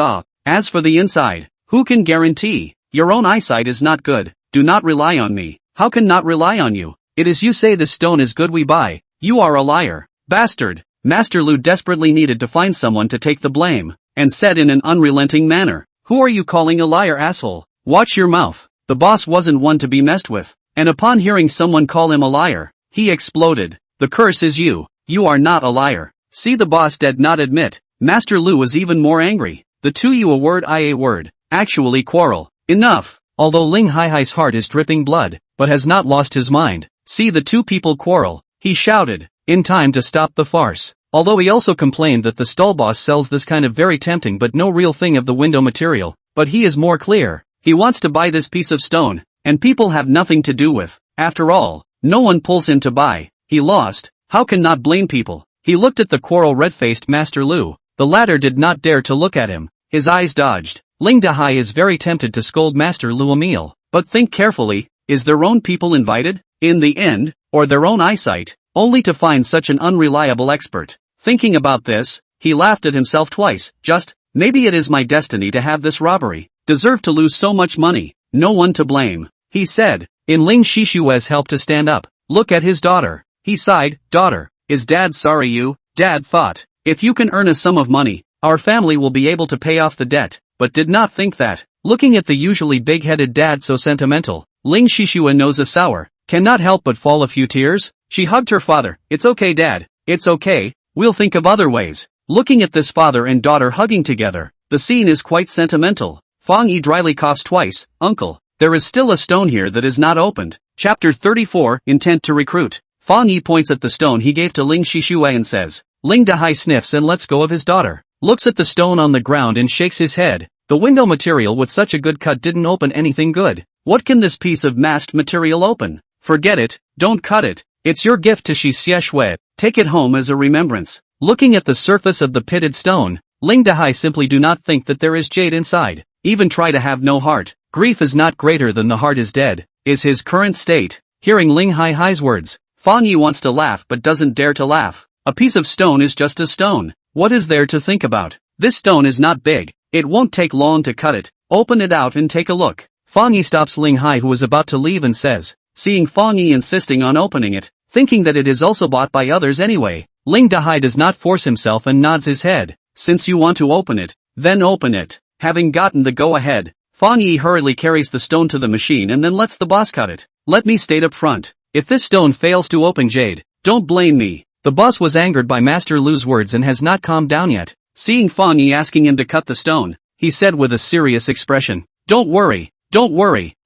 as for the inside, who can guarantee? Your own eyesight is not good. Do not rely on me. How can not rely on you? It is you say this stone is good we buy. You are a liar. Bastard. Master Lu desperately needed to find someone to take the blame, and said in an unrelenting manner, who are you calling a liar, asshole? Watch your mouth. The boss wasn't one to be messed with, and upon hearing someone call him a liar, he exploded. The curse is you. You are not a liar. See, the boss did not admit. Master Lu was even more angry. The two you a word I a word. Actually quarrel. Enough. Although Ling Hai's heart is dripping blood, but has not lost his mind. See, the two people quarrel. He shouted, in time to stop the farce. Although he also complained that the stall boss sells this kind of very tempting but no real thing of the window material, but he is more clear. He wants to buy this piece of stone, and people have nothing to do with. After all, no one pulls him to buy. He lost. How can not blame people? He looked at the quarrel red-faced Master Lu. The latter did not dare to look at him. His eyes dodged. Ling Dahai is very tempted to scold Master Lu a meal, but think carefully, is their own people invited? In the end, or their own eyesight, only to find such an unreliable expert. Thinking about this, he laughed at himself twice. Just, maybe it is my destiny to have this robbery. Deserve to lose so much money. No one to blame, he said, in Ling Shishue's help to stand up. Look at his daughter. He sighed. Daughter, is Dad sorry you? Dad thought, if you can earn a sum of money, our family will be able to pay off the debt, but did not think that. Looking at the usually big-headed dad so sentimental, Ling Shishue knows a sour, cannot help but fall a few tears. She hugged her father. It's okay, Dad. It's okay. We'll think of other ways. Looking at this father and daughter hugging together, the scene is quite sentimental. Fang Yi dryly coughs twice. Uncle, there is still a stone here that is not opened. Chapter 34, Intent to Recruit. Fang Yi points at the stone he gave to Ling Shishue and says. Ling Dahai sniffs and lets go of his daughter. Looks at the stone on the ground and shakes his head. The window material with such a good cut didn't open anything good. What can this piece of masked material open? Forget it, don't cut it. It's your gift to Shi Xie Shui. Take it home as a remembrance. Looking at the surface of the pitted stone, Ling Dahai simply do not think that there is jade inside. Even try to have no heart. Grief is not greater than the heart is dead, is his current state. Hearing Ling Hai's words, Fang Yi wants to laugh but doesn't dare to laugh. A piece of stone is just a stone. What is there to think about? This stone is not big. It won't take long to cut it. Open it out and take a look. Fang Yi stops Ling Hai, who is about to leave, and says, seeing Fang Yi insisting on opening it, thinking that it is also bought by others anyway, Ling Dahai does not force himself and nods his head. Since you want to open it, then open it. Having gotten the go-ahead, Fang Yi hurriedly carries the stone to the machine and then lets the boss cut it. Let me state up front, if this stone fails to open jade, don't blame me. The boss was angered by Master Lu's words and has not calmed down yet. Seeing Fang Yi asking him to cut the stone, he said with a serious expression, don't worry,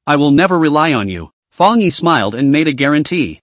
I will never rely on you. Fang Yi smiled and made a guarantee.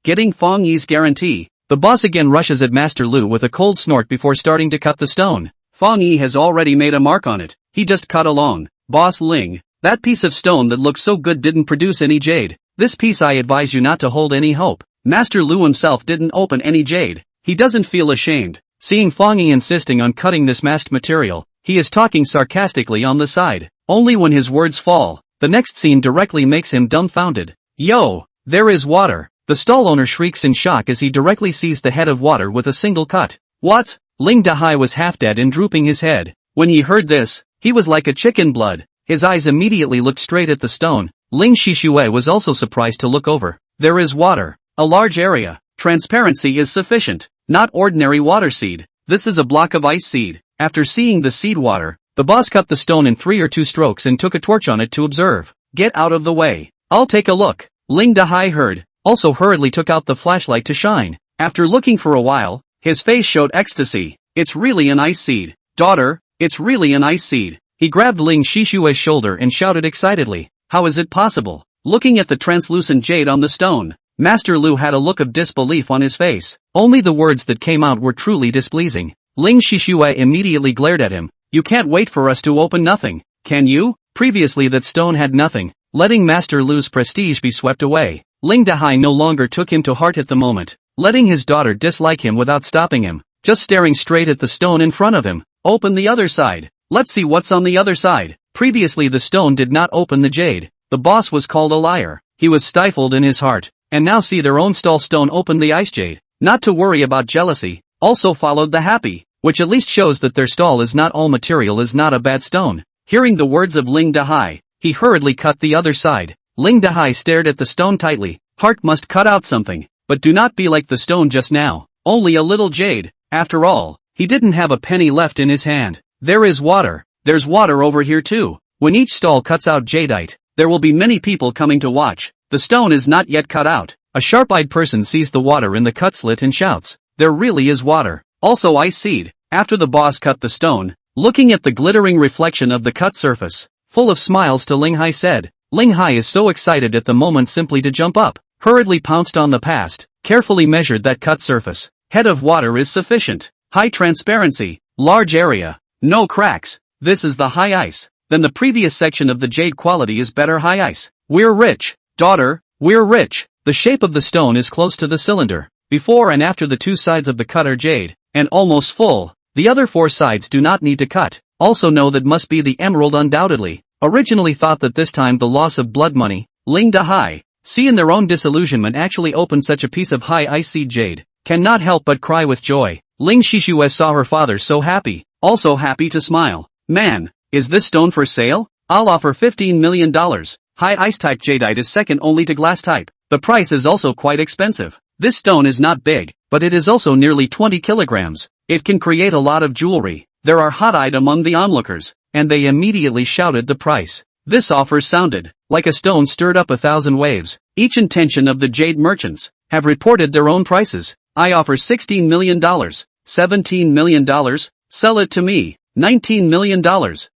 Getting Fang Yi's guarantee, the boss again rushes at Master Lu with a cold snort before starting to cut the stone. Fang Yi has already made a mark on it. He just cut along. Boss Ling, that piece of stone that looks so good didn't produce any jade. This piece I advise you not to hold any hope. Master Lu himself didn't open any jade. He doesn't feel ashamed. Seeing Fang Yi insisting on cutting this masked material, he is talking sarcastically on the side. Only when his words fall, the next scene directly makes him dumbfounded. Yo, there is water. The stall owner shrieks in shock as he directly sees the head of water with a single cut. What? Ling Dahai was half dead and drooping his head. When he heard this, he was like a chicken blood. His eyes immediately looked straight at the stone. Ling Shishue was also surprised to look over. There is water. A large area. Transparency is sufficient. Not ordinary water seed. This is a block of ice seed. After seeing the seed water, the boss cut the stone in 3 or 2 strokes and took a torch on it to observe. Get out of the way. I'll take a look. Ling Dahai heard, also hurriedly took out the flashlight to shine. After looking for a while, his face showed ecstasy. It's really an ice seed. Daughter, it's really an ice seed. He grabbed Ling Shishue's shoulder and shouted excitedly, how is it possible? Looking at the translucent jade on the stone, Master Lu had a look of disbelief on his face. Only the words that came out were truly displeasing. Ling Shishue immediately glared at him. You can't wait for us to open nothing, can you? Previously that stone had nothing, letting Master Lu's prestige be swept away. Ling Dahai no longer took him to heart at the moment, letting his daughter dislike him without stopping him, just staring straight at the stone in front of him. Open the other side. Let's see what's on the other side. Previously the stone did not open the jade. The boss was called a liar. He was stifled in his heart, and now see their own stall stone open the ice jade. Not to worry about jealousy, also followed the happy, which at least shows that their stall is not all material is not a bad stone. Hearing the words of Ling Dahai, he hurriedly cut the other side. Ling Dahai stared at the stone tightly. Heart must cut out something, but do not be like the stone just now. Only a little jade. After all, he didn't have a penny left in his hand. There is water. There's water over here too. When each stall cuts out jadeite, there will be many people coming to watch. The stone is not yet cut out. A sharp-eyed person sees the water in the cut slit and shouts, there really is water. Also ice seed. After the boss cut the stone, looking at the glittering reflection of the cut surface, full of smiles to Ling Hai said, Ling Hai is so excited at the moment simply to jump up, hurriedly pounced on the past, carefully measured that cut surface. Head of water is sufficient. High transparency, large area, no cracks. This is the high ice. Then the previous section of the jade quality is better high ice. We're rich. Daughter, we're rich. The shape of the stone is close to the cylinder. Before and after the 2 sides of the cut are jade, and almost full. The other 4 sides do not need to cut. Also know that must be the emerald undoubtedly. Originally thought that this time the loss of blood money, Ling Dahai, see in their own disillusionment actually open such a piece of high ice seed jade, cannot help but cry with joy. Ling Shishue saw her father so happy, also happy to smile. Man, is this stone for sale? I'll offer $15 million. High ice type jadeite is second only to glass type. The price is also quite expensive. This stone is not big, but it is also nearly 20 kilograms. It can create a lot of jewelry. There are hot-eyed among the onlookers, and they immediately shouted the price. This offer sounded like a stone stirred up 1,000 waves. Each intention of the jade merchants have reported their own prices. I offer $16 million, $17 million, sell it to me, $19 million.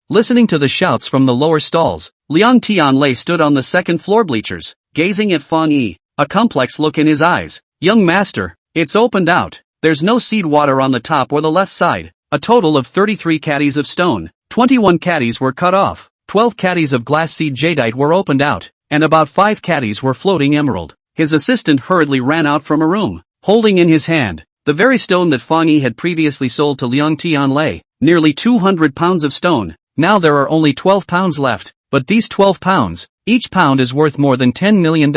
Listening to the shouts from the lower stalls, Liang Tianlei stood on the second floor bleachers, gazing at Fang Yi, a complex look in his eyes. Young master, it's opened out. There's no seed water on the top or the left side. A total of 33 caddies of stone, 21 caddies were cut off. 12 caddies of glass seed jadeite were opened out, and about 5 caddies were floating emerald. His assistant hurriedly ran out from a room, holding in his hand the very stone that Fang Yi had previously sold to Liang Tianlei, nearly 200 pounds of stone. Now there are only 12 pounds left, but these 12 pounds, each pound is worth more than $10 million.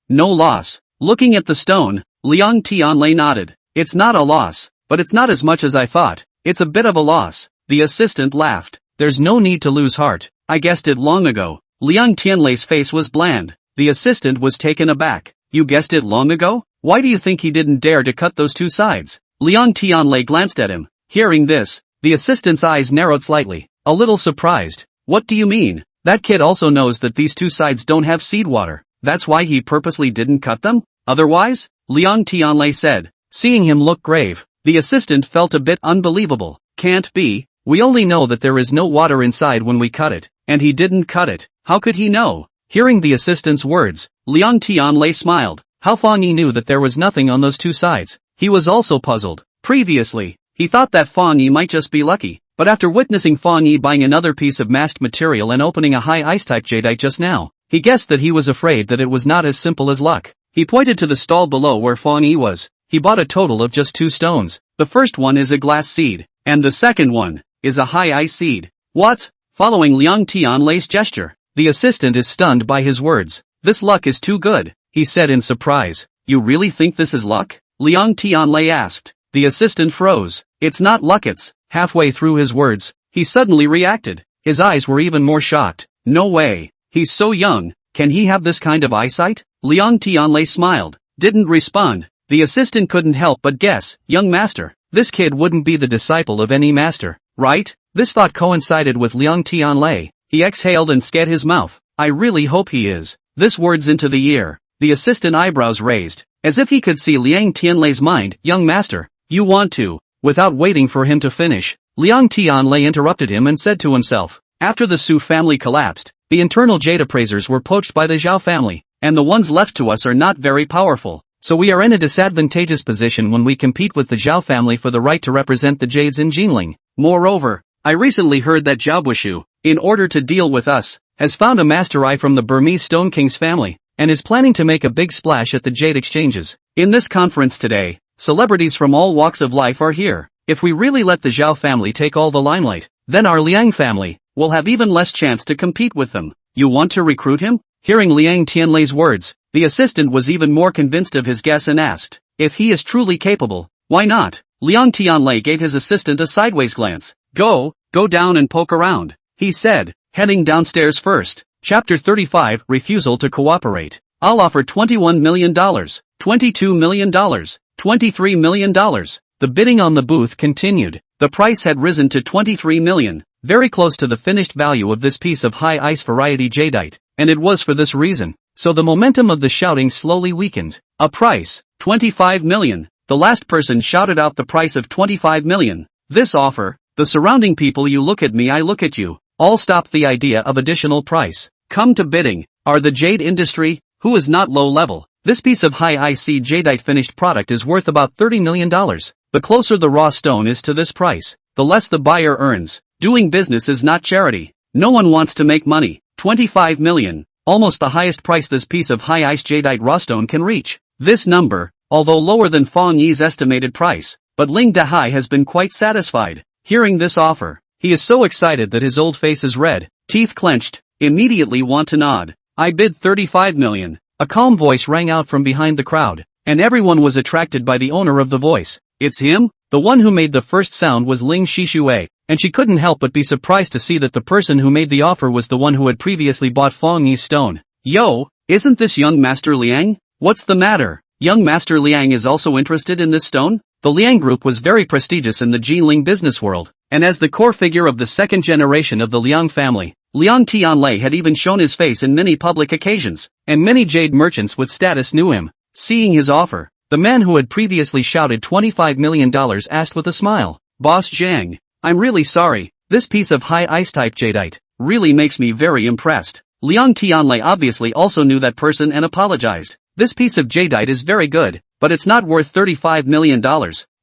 No loss. Looking at the stone, Liang Tianlei nodded. It's not a loss, but it's not as much as I thought. It's a bit of a loss. The assistant laughed. There's no need to lose heart. I guessed it long ago. Liang Tianlei's face was bland. The assistant was taken aback. You guessed it long ago? Why do you think he didn't dare to cut those two sides? Liang Tianlei glanced at him. Hearing this, the assistant's eyes narrowed slightly, a little surprised. What do you mean? That kid also knows that these two sides don't have seed water. That's why he purposely didn't cut them? Otherwise? Liang Tianlei said. Seeing him look grave, the assistant felt a bit unbelievable. Can't be. We only know that there is no water inside when we cut it, and he didn't cut it. How could he know? Hearing the assistant's words, Liang Tianlei smiled. How Fang Yi knew that there was nothing on those two sides? He was also puzzled. Previously, he thought that Fang Yi might just be lucky, but after witnessing Fang Yi buying another piece of masked material and opening a high ice-type jadeite just now, he guessed that he was afraid that it was not as simple as luck. He pointed to the stall below where Fang Yi was. He bought a total of just 2 stones. The first one is a glass seed, and the second one is a high ice seed. What? Following Liang Tianlei's gesture, the assistant is stunned by his words. This luck is too good, he said in surprise. You really think this is luck? Liang Tianlei asked. The assistant froze. It's not luck, it's. Halfway through his words, he suddenly reacted. His eyes were even more shocked. No way. He's so young. Can he have this kind of eyesight? Liang Tianlei smiled. Didn't respond. The assistant couldn't help but guess. Young master. This kid wouldn't be the disciple of any master, right? This thought coincided with Liang Tianlei. He exhaled and scat his mouth. I really hope he is. This words into the ear. The assistant eyebrows raised, as if he could see Liang Tianlei's mind. Young master, you want to. Without waiting for him to finish, Liang Tianlei interrupted him and said to himself. After the Su family collapsed, the internal jade appraisers were poached by the Zhao family, and the ones left to us are not very powerful. So we are in a disadvantageous position when we compete with the Zhao family for the right to represent the jades in Jinling. Moreover, I recently heard that Zhao Buishu, in order to deal with us, has found a master eye from the Burmese Stone King's family, and is planning to make a big splash at the jade exchanges. In this conference today, celebrities from all walks of life are here. If we really let the Zhao family take all the limelight, then our Liang family will have even less chance to compete with them. You want to recruit him? Hearing Liang Tianlei's words, the assistant was even more convinced of his guess and asked, if he is truly capable, why not? Liang Tianlei gave his assistant a sideways glance. Go down and poke around, he said, heading downstairs first. Chapter 35, Refusal to Cooperate. I'll offer $21 million, $22 million, $23 million. The bidding on the booth continued. The price had risen to $23 million, very close to the finished value of this piece of high ice variety jadeite, and it was for this reason. So the momentum of the shouting slowly weakened. A price, $25 million. The last person shouted out the price of $25 million. This offer, the surrounding people, you look at me, I look at you, all stopped the idea of additional price. Come to bidding. Are the jade industry, who is not low level. This piece of high IC jadeite finished product is worth about $30 million. The closer the raw stone is to this price, the less the buyer earns. Doing business is not charity. No one wants to make money. $25 million, almost the highest price this piece of high ice jadeite raw stone can reach. This number, although lower than Fang Yi's estimated price, but Ling Dahai has been quite satisfied. Hearing this offer, he is so excited that his old face is red, teeth clenched, immediately want to nod. I bid $35 million. A calm voice rang out from behind the crowd, and everyone was attracted by the owner of the voice. It's him? The one who made the first sound was Ling Shishue, and she couldn't help but be surprised to see that the person who made the offer was the one who had previously bought Fang Yi's stone. Yo, isn't this young Master Liang? What's the matter? Young Master Liang is also interested in this stone? The Liang group was very prestigious in the Jinling business world, and as the core figure of the second generation of the Liang family, Liang Tianlei had even shown his face in many public occasions, and many jade merchants with status knew him. Seeing his offer, the man who had previously shouted $25 million asked with a smile, Boss Zhang, I'm really sorry, this piece of high ice type jadeite really makes me very impressed. Liang Tianlei obviously also knew that person and apologized. This piece of jadeite is very good, but it's not worth $35 million.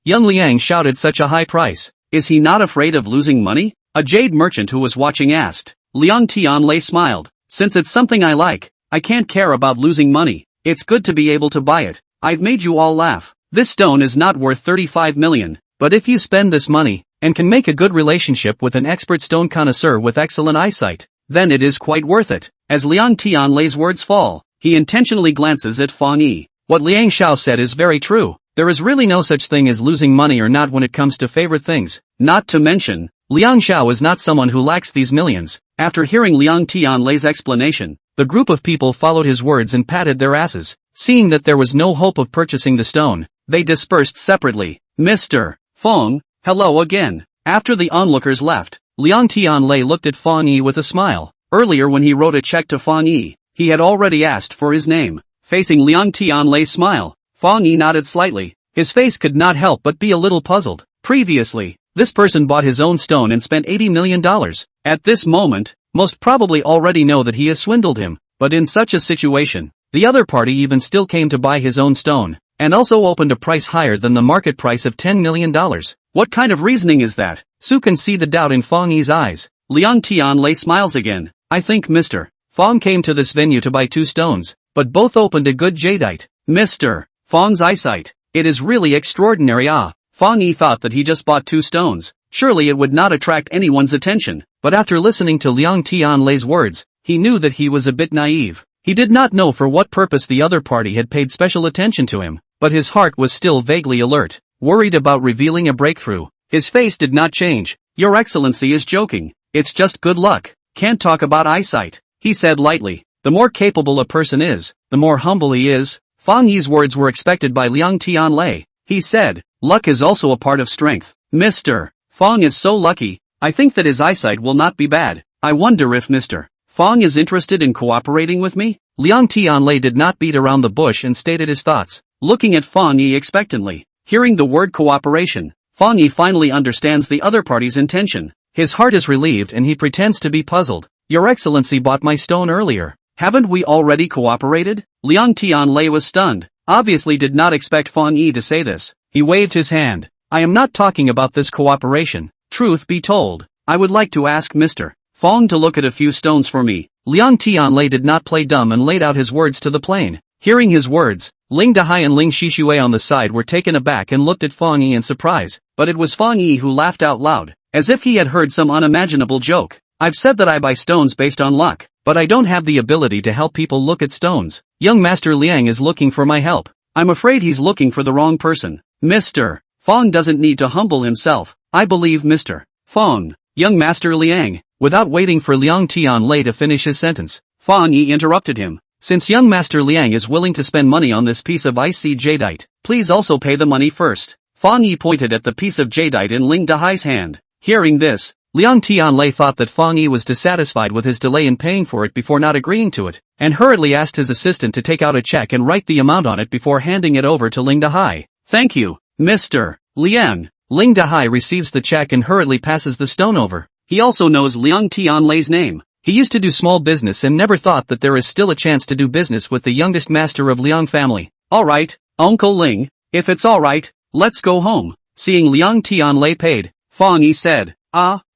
Young Liang shouted such a high price. Is he not afraid of losing money? A jade merchant who was watching asked. Liang Tianlei smiled. Since it's something I like, I can't care about losing money. It's good to be able to buy it. I've made you all laugh. This stone is not worth 35 million, but if you spend this money, and can make a good relationship with an expert stone connoisseur with excellent eyesight, then it is quite worth it. As Liang Tianlei's words fall, he intentionally glances at Fang Yi. What Liang Xiao said is very true. There is really no such thing as losing money or not when it comes to favorite things. Not to mention, Liang Xiao is not someone who lacks these millions. After hearing Liang Tianlei's explanation, the group of people followed his words and patted their asses. Seeing that there was no hope of purchasing the stone, they dispersed separately. Mr. Feng, hello again. After the onlookers left, Liang Tianlei looked at Fang Yi with a smile. Earlier when he wrote a check to Fang Yi, he had already asked for his name. Facing Liang Tianlei's smile, Fang Yi nodded slightly. His face could not help but be a little puzzled. Previously, this person bought his own stone and spent $80 million. At this moment, most probably already know that he has swindled him, but in such a situation, the other party even still came to buy his own stone, and also opened a price higher than the market price of $10 million. What kind of reasoning is that? Su can see the doubt in Fang Yi's eyes. Liang Tianlei smiles again. I think Mr. Fang came to this venue to buy 2 stones, but both opened a good jadeite. Mr. Fang's eyesight. It is really extraordinary. Fang Yi thought that he just bought 2 stones. Surely it would not attract anyone's attention, but after listening to Liang Tianlei's words, he knew that he was a bit naive. He did not know for what purpose the other party had paid special attention to him, but his heart was still vaguely alert, worried about revealing a breakthrough. His face did not change. Your Excellency is joking. It's just good luck. Can't talk about eyesight, he said lightly. The more capable a person is, the more humble he is. Fang Yi's words were expected by Liang Tianlei. He said, luck is also a part of strength. Mr. Fang is so lucky, I think that his eyesight will not be bad. I wonder if Mr. Fang is interested in cooperating with me? Liang Tianlei did not beat around the bush and stated his thoughts, looking at Fang Yi expectantly. Hearing the word cooperation, Fang Yi finally understands the other party's intention. His heart is relieved and he pretends to be puzzled. Your Excellency bought my stone earlier. Haven't we already cooperated? Liang Tianlei was stunned, obviously did not expect Fang Yi to say this. He waved his hand. I am not talking about this cooperation. Truth be told, I would like to ask Mr. Fang to look at a few stones for me. Liang Tianlei did not play dumb and laid out his words to the plain. Hearing his words, Ling Dahai and Ling Shixue on the side were taken aback and looked at Fang Yi in surprise, but it was Fang Yi who laughed out loud, as if he had heard some unimaginable joke. I've said that I buy stones based on luck, but I don't have the ability to help people look at stones. Young Master Liang is looking for my help. I'm afraid he's looking for the wrong person. Mr. Fang doesn't need to humble himself. I believe Mr. Fang. Young Master Liang. Without waiting for Liang Tianlei to finish his sentence, Fang Yi interrupted him. Since young Master Liang is willing to spend money on this piece of icy jadeite, please also pay the money first. Fang Yi pointed at the piece of jadeite in Ling Dahai's hand. Hearing this, Liang Tianlei thought that Fang Yi was dissatisfied with his delay in paying for it before not agreeing to it, and hurriedly asked his assistant to take out a check and write the amount on it before handing it over to Ling Dahai. Thank you, Mr. Liang. Ling Dahai receives the check and hurriedly passes the stone over. He also knows Liang Tianlei's name. He used to do small business and never thought that there is still a chance to do business with the youngest master of Liang family. Alright, Uncle Ling, if it's alright, let's go home. Seeing Liang Tianlei paid, Fang Yi said,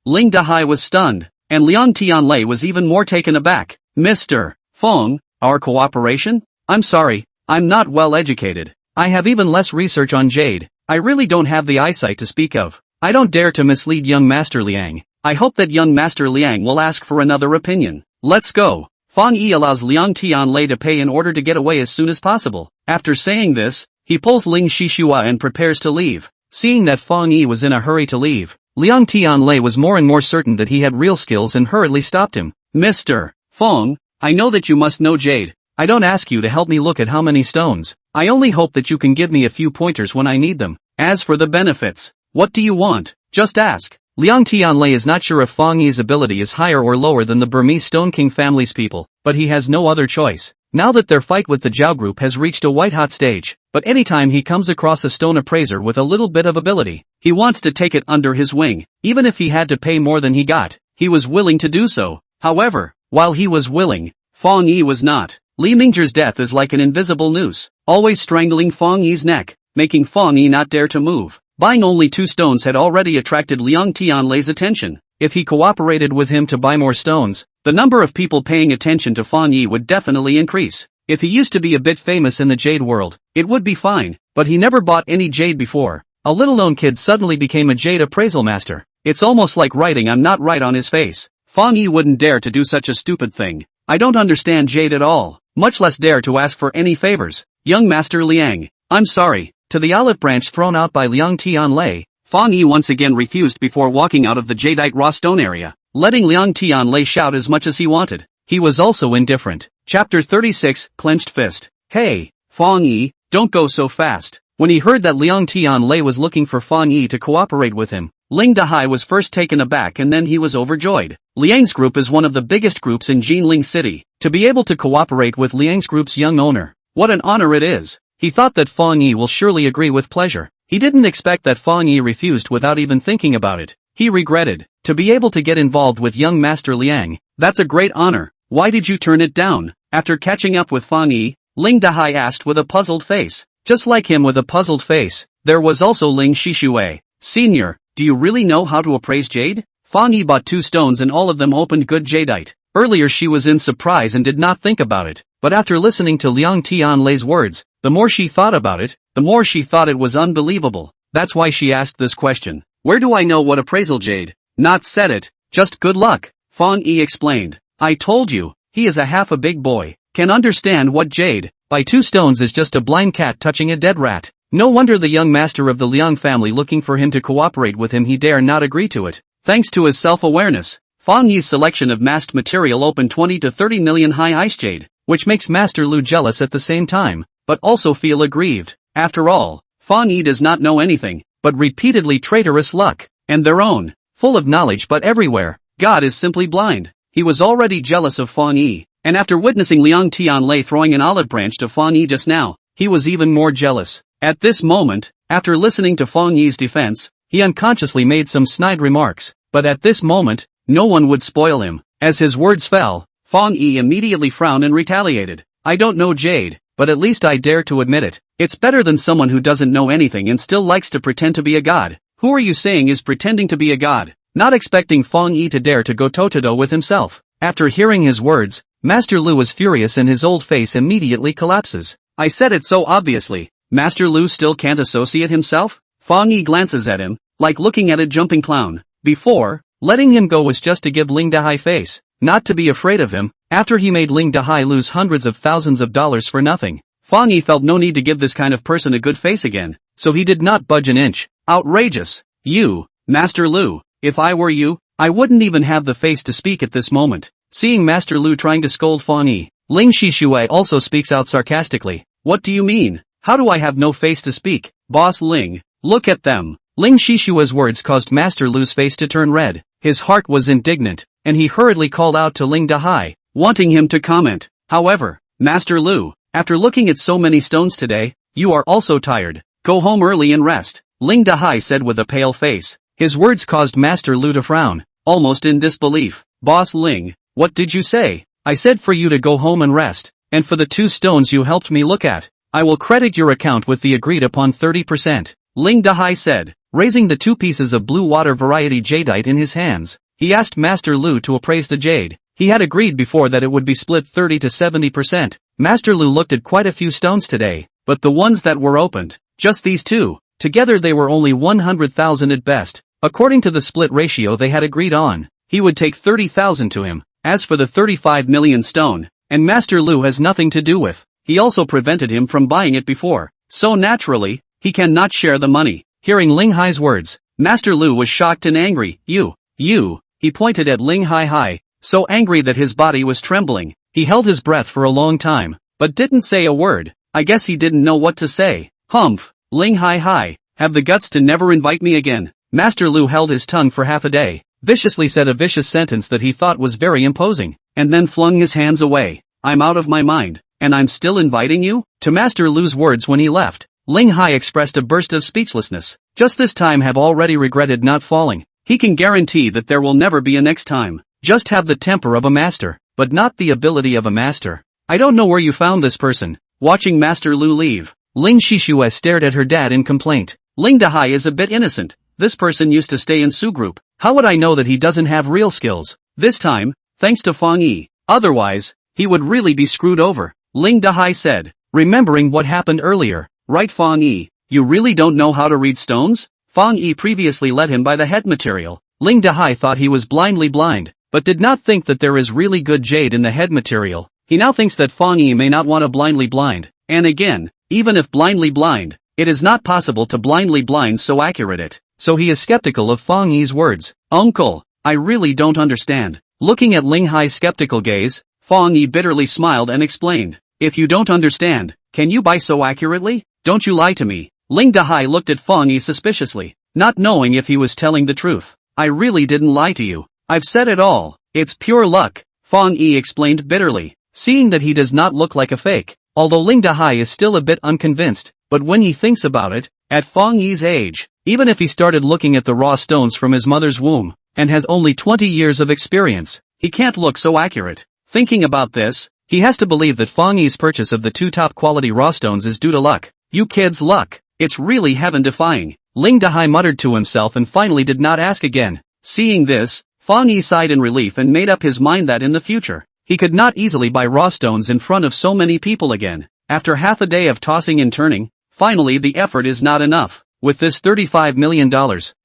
Ling Dahai was stunned, and Liang Tianlei was even more taken aback. Mr. Feng, our cooperation? I'm sorry, I'm not well educated. I have even less research on jade. I really don't have the eyesight to speak of. I don't dare to mislead young Master Liang. I hope that young Master Liang will ask for another opinion. Let's go. Fang Yi allows Liang Tianlei to pay in order to get away as soon as possible. After saying this, he pulls Ling Shixue and prepares to leave. Seeing that Fang Yi was in a hurry to leave, Liang Tianlei was more and more certain that he had real skills and hurriedly stopped him. Mr. Feng, I know that you must know jade. I don't ask you to help me look at how many stones. I only hope that you can give me a few pointers when I need them. As for the benefits, what do you want? Just ask. Liang Tianlei is not sure if Fang Yi's ability is higher or lower than the Burmese Stone King family's people, but he has no other choice. Now that their fight with the Zhao group has reached a white-hot stage, but anytime he comes across a stone appraiser with a little bit of ability, he wants to take it under his wing. Even if he had to pay more than he got, he was willing to do so. However, while he was willing, Fang Yi was not. Li Mingzhi's death is like an invisible noose, always strangling Fang Yi's neck, making Fang Yi not dare to move. Buying only 2 stones had already attracted Liang Tianlei's attention. If he cooperated with him to buy more stones, the number of people paying attention to Fang Yi would definitely increase. If he used to be a bit famous in the jade world, it would be fine, but he never bought any jade before. A little-known kid suddenly became a jade appraisal master. It's almost like writing "I'm not right" on his face. Fang Yi wouldn't dare to do such a stupid thing. I don't understand jade at all, much less dare to ask for any favors. Young Master Liang, I'm sorry. To the olive branch thrown out by Liang Tianlei, Fang Yi once again refused before walking out of the jadeite raw stone area, letting Liang Tianlei shout as much as he wanted. He was also indifferent. Chapter 36, Clenched Fist. Hey, Fang Yi, don't go so fast. When he heard that Liang Tianlei was looking for Fang Yi to cooperate with him, Ling Dahai was first taken aback and then he was overjoyed. Liang's group is one of the biggest groups in Jinling City. To be able to cooperate with Liang's group's young owner, what an honor it is. He thought that Fang Yi will surely agree with pleasure. He didn't expect that Fang Yi refused without even thinking about it. He regretted. To be able to get involved with young Master Liang, that's a great honor. Why did you turn it down? After catching up with Fang Yi, Ling Dahai asked with a puzzled face. Just like him with a puzzled face, there was also Ling Shishui. Senior, do you really know how to appraise jade? Fang Yi bought 2 stones and all of them opened good jadeite. Earlier she was in surprise and did not think about it, but after listening to Liang Tianlei's words, the more she thought about it, the more she thought it was unbelievable. That's why she asked this question. Where do I know what appraisal jade? Not said it, just good luck. Fang Yi explained. I told you, he is a big boy, can understand what jade, by 2 stones is just a blind cat touching a dead rat. No wonder the young master of the Liang family looking for him to cooperate with him, he dare not agree to it. Thanks to his self-awareness, Fang Yi's selection of masked material opened 20 to 30 million high ice jade, which makes Master Lu jealous at the same time, but also feel aggrieved. After all, Fang Yi does not know anything, but repeatedly traitorous luck, and their own, full of knowledge but everywhere, God is simply blind. He was already jealous of Fang Yi, and after witnessing Liang Tianlei throwing an olive branch to Fang Yi just now, he was even more jealous. At this moment, after listening to Fang Yi's defense, he unconsciously made some snide remarks, but at this moment, no one would spoil him. As his words fell, Fang Yi immediately frowned and retaliated. I don't know jade, but at least I dare to admit it. It's better than someone who doesn't know anything and still likes to pretend to be a god. Who are you saying is pretending to be a god? Not expecting Fang Yi to dare to go toe-to-toe with himself. After hearing his words, Master Lu is furious and his old face immediately collapses. I said it so obviously. Master Lu still can't associate himself? Fang Yi glances at him, like looking at a jumping clown. Before, letting him go was just to give Ling Dahai face, not to be afraid of him. After he made Ling Dahai lose hundreds of thousands of dollars for nothing, Fang Yi felt no need to give this kind of person a good face again, so he did not budge an inch. Outrageous. You, Master Lu. If I were you, I wouldn't even have the face to speak at this moment. Seeing Master Lu trying to scold Fang Yi, Ling Shishui also speaks out sarcastically. What do you mean? How do I have no face to speak? Boss Ling, look at them. Ling Shishui's words caused Master Lu's face to turn red. His heart was indignant, and he hurriedly called out to Ling Dahai, wanting him to comment. However, Master Lu, after looking at so many stones today, you are also tired. Go home early and rest. Ling Dahai said with a pale face. His words caused Master Lu to frown, almost in disbelief. Boss Ling, what did you say? I said for you to go home and rest, and for the 2 stones you helped me look at, I will credit your account with the agreed upon 30%. Ling Dahai said, raising the 2 pieces of blue water variety jadeite in his hands. He asked Master Lu to appraise the jade. He had agreed before that it would be split 30 to 70%. Master Lu looked at quite a few stones today, but the ones that were opened, just these 2, together they were only 100,000 at best. According to the split ratio they had agreed on, he would take 30,000 to him. As for the 35 million stone, and Master Lu has nothing to do with, he also prevented him from buying it before, so naturally, he cannot share the money. Hearing Ling Hai's words, Master Lu was shocked and angry. You, he pointed at Ling Hai, so angry that his body was trembling. He held his breath for a long time, but didn't say a word. I guess he didn't know what to say. Humph, Ling Hai, have the guts to never invite me again. Master Lu held his tongue for half a day, viciously said a vicious sentence that he thought was very imposing, and then flung his hands away. I'm out of my mind, and I'm still inviting you? To Master Lu's words when he left, Ling Hai expressed a burst of speechlessness. Just this time have already regretted not falling. He can guarantee that there will never be a next time. Just have the temper of a master, but not the ability of a master. I don't know where you found this person. Watching Master Lu leave, Ling Shishui stared at her dad in complaint. Ling Dahai is a bit innocent. This person used to stay in Su group, How would I know that he doesn't have real skills? This time, thanks to Fang Yi. Otherwise, he would really be screwed over. Ling Dahai said, remembering what happened earlier. Right, Fang Yi, you really don't know how to read stones? Fang Yi previously led him by the head material. Ling Dahai thought he was blindly blind, but did not think that there is really good jade in the head material. He now thinks that Fang Yi may not want to blindly blind. And again, even if blindly blind, it is not possible to blindly blind so accurate it. So he is skeptical of Fang Yi's words. Uncle, I really don't understand. Looking at Ling Hai's skeptical gaze, Fang Yi bitterly smiled and explained. If you don't understand, can you buy so accurately? Don't you lie to me. Ling Dahai looked at Fang Yi suspiciously, not knowing if he was telling the truth. I really didn't lie to you. I've said it all. It's pure luck, Fang Yi explained bitterly, seeing that he does not look like a fake. Although Ling Dahai is still a bit unconvinced, but when he thinks about it, at Fang Yi's age, even if he started looking at the raw stones from his mother's womb, and has only 20 years of experience, he can't look so accurate. Thinking about this, he has to believe that Fang Yi's purchase of the 2 top quality raw stones is due to luck. You kids' luck. It's really heaven-defying. Ling Dahai muttered to himself and finally did not ask again. Seeing this, Fang Yi sighed in relief and made up his mind that in the future, he could not easily buy raw stones in front of so many people again. After half a day of tossing and turning, finally the effort is not enough. With this $35 million,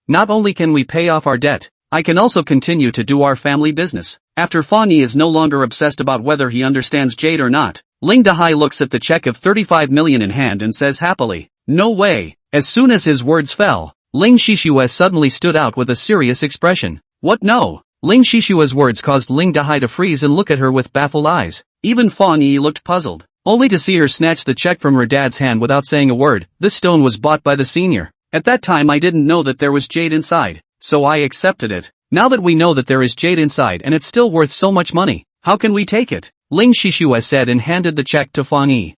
not only can we pay off our debt, I can also continue to do our family business. After Fang Yi is no longer obsessed about whether he understands jade or not, Ling Dahai looks at the check of 35 million in hand and says happily, no way. As soon as his words fell, Ling Shishue suddenly stood out with a serious expression. What no? Ling Shishue's words caused Ling Dahai to freeze and look at her with baffled eyes. Even Fang Yi looked puzzled, only to see her snatch the check from her dad's hand without saying a word. This stone was bought by the senior. At that time I didn't know that there was jade inside, so I accepted it. Now that we know that there is jade inside and it's still worth so much money, how can we take it? Ling Shishue said and handed the check to Fang Yi.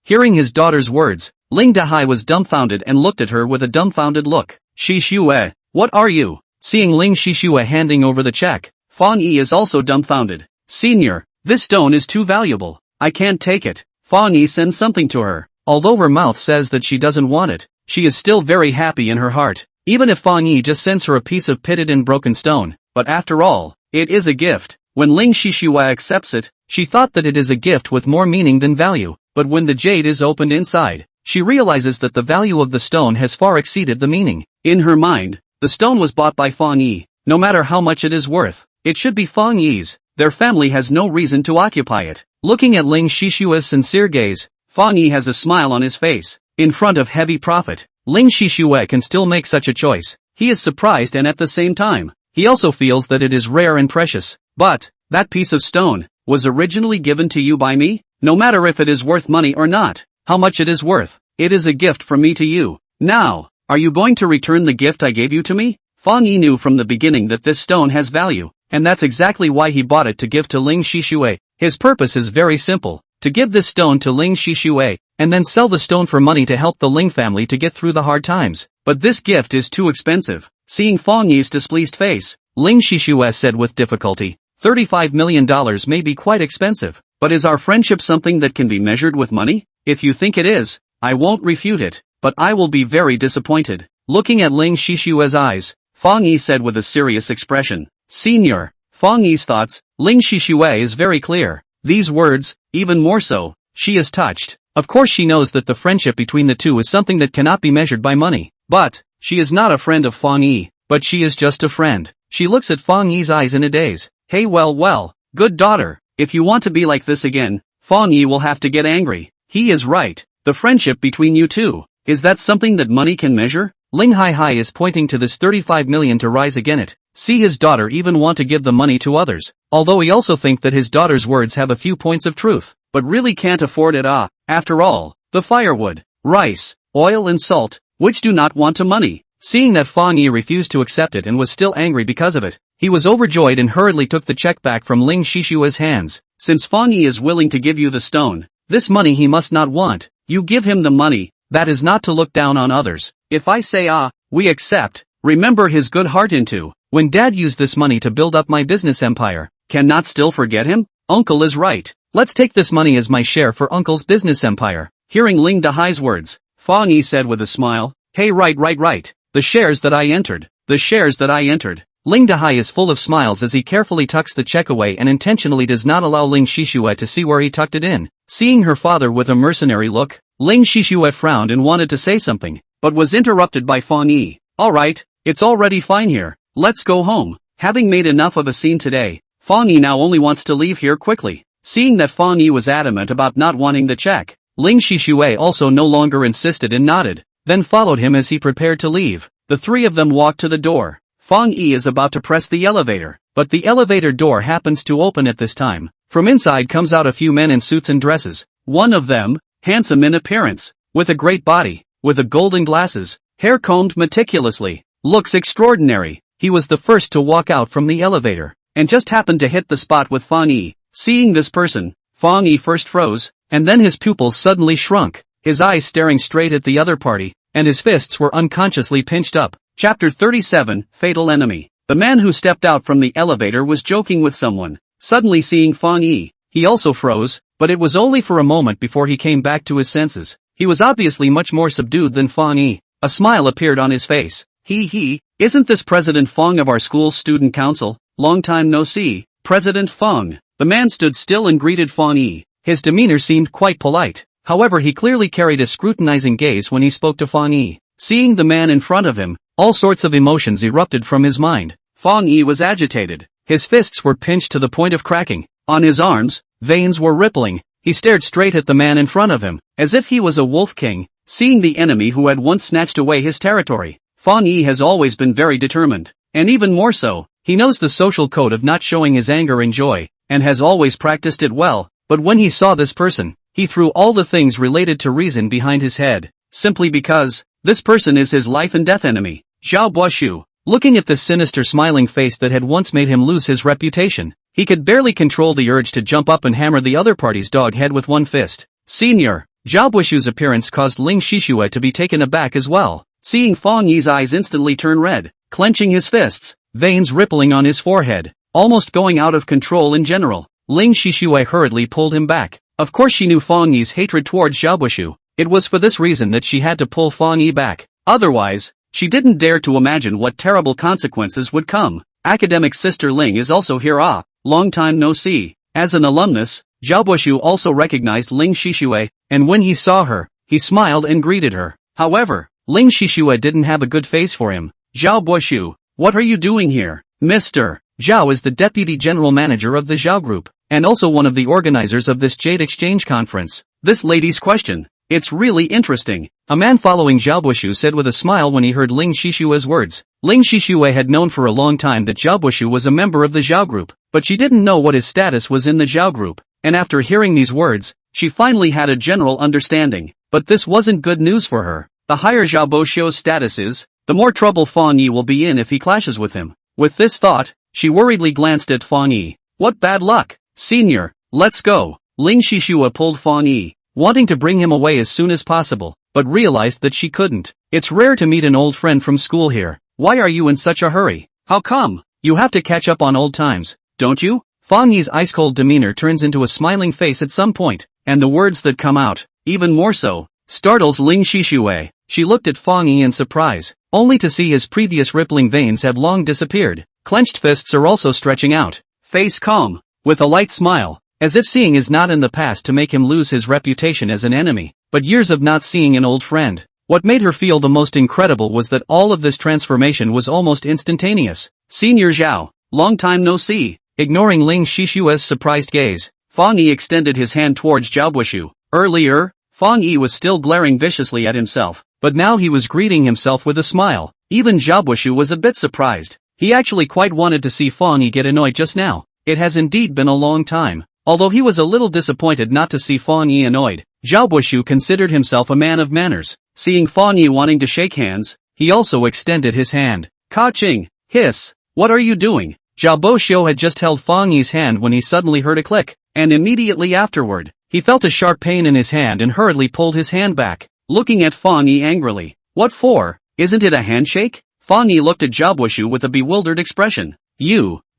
Hearing his daughter's words, Ling Dahai was dumbfounded and looked at her with a dumbfounded look. Shishue, what are you? Seeing Ling Shishue handing over the check, Fang Yi is also dumbfounded. Senior, this stone is too valuable. I can't take it. Fang Yi sends something to her. Although her mouth says that she doesn't want it, she is still very happy in her heart. Even if Fang Yi just sends her a piece of pitted and broken stone, but after all, it is a gift. When Ling Shishue accepts it, she thought that it is a gift with more meaning than value, but when the jade is opened inside, she realizes that the value of the stone has far exceeded the meaning. In her mind, the stone was bought by Fang Yi. No matter how much it is worth, it should be Fang Yi's. Their family has no reason to occupy it. Looking at Ling Shishue's sincere gaze, Fang Yi has a smile on his face. In front of heavy profit, Ling Shishue can still make such a choice. He is surprised and at the same time, he also feels that it is rare and precious. But, that piece of stone, was originally given to you by me? No matter if it is worth money or not, how much it is worth, it is a gift from me to you. Now, are you going to return the gift I gave you to me? Fang Yi knew from the beginning that this stone has value, and that's exactly why he bought it to give to Ling Shishue. His purpose is very simple, to give this stone to Ling Shishue, and then sell the stone for money to help the Ling family to get through the hard times. But this gift is too expensive. Seeing Fang Yi's displeased face, Ling Shishue said with difficulty, $35 million may be quite expensive, but is our friendship something that can be measured with money? If you think it is, I won't refute it, but I will be very disappointed. Looking at Ling Shishue's eyes, Fang Yi said with a serious expression, Senior, Fang Yi's thoughts, Ling Shishue is very clear. These words, even more so, she is touched. Of course she knows that the friendship between the two is something that cannot be measured by money. But, she is not a friend of Fang Yi, but she is just a friend. She looks at Fang Yi's eyes in a daze. Hey well, good daughter, if you want to be like this again, Fang Yi will have to get angry. He is right. The friendship between you two, is that something that money can measure? Ling Hai is pointing to this 35 million to rise again it. See his daughter even want to give the money to others, although he also think that his daughter's words have a few points of truth, but really can't afford it. After all, the firewood, rice, oil and salt, which do not want to money. Seeing that Fang Yi refused to accept it and was still angry because of it, he was overjoyed and hurriedly took the check back from Ling Shishue's hands. Since Fang Yi is willing to give you the stone, this money he must not want. You give him the money, that is not to look down on others. If I say we accept, remember his good heart into, when dad used this money to build up my business empire, cannot still forget him? Uncle is right. Let's take this money as my share for uncle's business empire. Hearing Ling Dahai's words, Fang Yi said with a smile, hey right. The shares that I entered, The shares that I entered. Ling Dahai is full of smiles as he carefully tucks the check away and intentionally does not allow Ling Shishue to see where he tucked it in. Seeing her father with a mercenary look, Ling Shishue frowned and wanted to say something, but was interrupted by Fang Yi. Alright, it's already fine here. Let's go home. Having made enough of a scene today, Fang Yi now only wants to leave here quickly. Seeing that Fang Yi was adamant about not wanting the check, Ling Shishue also no longer insisted and nodded, then followed him as he prepared to leave. The three of them walked to the door. Fang Yi is about to press the elevator, but the elevator door happens to open at this time. From inside comes out a few men in suits and dresses. One of them, handsome in appearance, with a great body, with a golden glasses, hair combed meticulously, looks extraordinary. He was the first to walk out from the elevator, and just happened to hit the spot with Fang Yi. Seeing this person, Fang Yi first froze, and then his pupils suddenly shrunk, his eyes staring straight at the other party, and his fists were unconsciously pinched up. Chapter 37, Fatal Enemy. The man who stepped out from the elevator was joking with someone. Suddenly seeing Fang Yi, he also froze, but it was only for a moment before he came back to his senses. He was obviously much more subdued than Fang Yi. A smile appeared on his face. Isn't this President Fang of our school's student council? Long time no see, President Fang. The man stood still and greeted Fang Yi. His demeanor seemed quite polite. However, he clearly carried a scrutinizing gaze when he spoke to Fang Yi. Seeing the man in front of him, all sorts of emotions erupted from his mind. Fang Yi was agitated. His fists were pinched to the point of cracking. On his arms, veins were rippling. He stared straight at the man in front of him, as if he was a wolf king, seeing the enemy who had once snatched away his territory. Fang Yi has always been very determined, and even more so, he knows the social code of not showing his anger and joy, and has always practiced it well, but when he saw this person, he threw all the things related to reason behind his head, simply because, this person is his life and death enemy, Zhao Buoshu. Looking at the sinister smiling face that had once made him lose his reputation, he could barely control the urge to jump up and hammer the other party's dog head with one fist. Senior, Zhao Buoshu's appearance caused Ling Shishue to be taken aback as well. Seeing Fang Yi's eyes instantly turn red, clenching his fists, veins rippling on his forehead, almost going out of control in general, Ling Shishue hurriedly pulled him back. Of course she knew Fang Yi's hatred towards Zhao Buoshu. It was for this reason that she had to pull Fang Yi back. Otherwise, she didn't dare to imagine what terrible consequences would come. Academic sister Ling is also here. Long time no see. As an alumnus, Zhao Buoshu also recognized Ling Shishue, and when he saw her, he smiled and greeted her. However, Ling Shishue didn't have a good face for him. Zhao Buoshu, what are you doing here? Mr. Zhao is the deputy general manager of the Zhao Group, and also one of the organizers of this Jade Exchange Conference. This lady's question. It's really interesting. A man following Zhao Buoshu said with a smile when he heard Ling Shishue's words. Ling Shishue had known for a long time that Zhao Buoshu was a member of the Zhao Group, but she didn't know what his status was in the Zhao Group, and after hearing these words, she finally had a general understanding. But this wasn't good news for her. The higher Zhao Buoshu's status is, the more trouble Fang Yi will be in if he clashes with him. With this thought, she worriedly glanced at Fang Yi. What bad luck. Senior, let's go. Ling Shishue pulled Fang Yi, wanting to bring him away as soon as possible, but realized that she couldn't. It's rare to meet an old friend from school here. Why are you in such a hurry? How come? You have to catch up on old times, don't you? Fang Yi's ice-cold demeanor turns into a smiling face at some point, and the words that come out, even more so, startles Ling Shishue. She looked at Fang Yi in surprise, only to see his previous rippling veins have long disappeared. Clenched fists are also stretching out. Face calm, with a light smile, as if seeing is not in the past to make him lose his reputation as an enemy, but years of not seeing an old friend. What made her feel the most incredible was that all of this transformation was almost instantaneous. Senior Zhao, long time no see. Ignoring Ling Shishue's surprised gaze, Fang Yi extended his hand towards Zhao Buoshu. Earlier, Fang Yi was still glaring viciously at himself, but now he was greeting himself with a smile. Even Zhao Buoshu was a bit surprised. He actually quite wanted to see Fang Yi get annoyed just now. It has indeed been a long time. Although he was a little disappointed not to see Fang Yi annoyed, Zhao Buoshu considered himself a man of manners. Seeing Fang Yi wanting to shake hands, he also extended his hand. Ka-ching, hiss, what are you doing? Zhao Buoshu had just held Fang Yi's hand when he suddenly heard a click, and immediately afterward, he felt a sharp pain in his hand and hurriedly pulled his hand back, looking at Fang Yi angrily. What for? Isn't it a handshake? Fang Yi looked at Zhao Buoshu with a bewildered expression.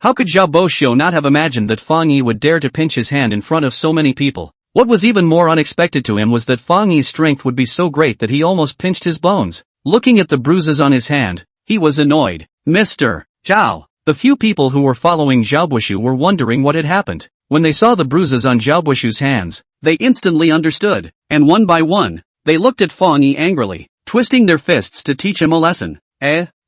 How could Zhao Buoshu not have imagined that Fang Yi would dare to pinch his hand in front of so many people? What was even more unexpected to him was that Fang Yi's strength would be so great that he almost pinched his bones. Looking at the bruises on his hand, he was annoyed. Mr. Zhao. The few people who were following Zhao Buishu were wondering what had happened. When they saw the bruises on Zhao Buishu's hands, they instantly understood, and one by one, they looked at Fang Yi angrily, twisting their fists to teach him a lesson.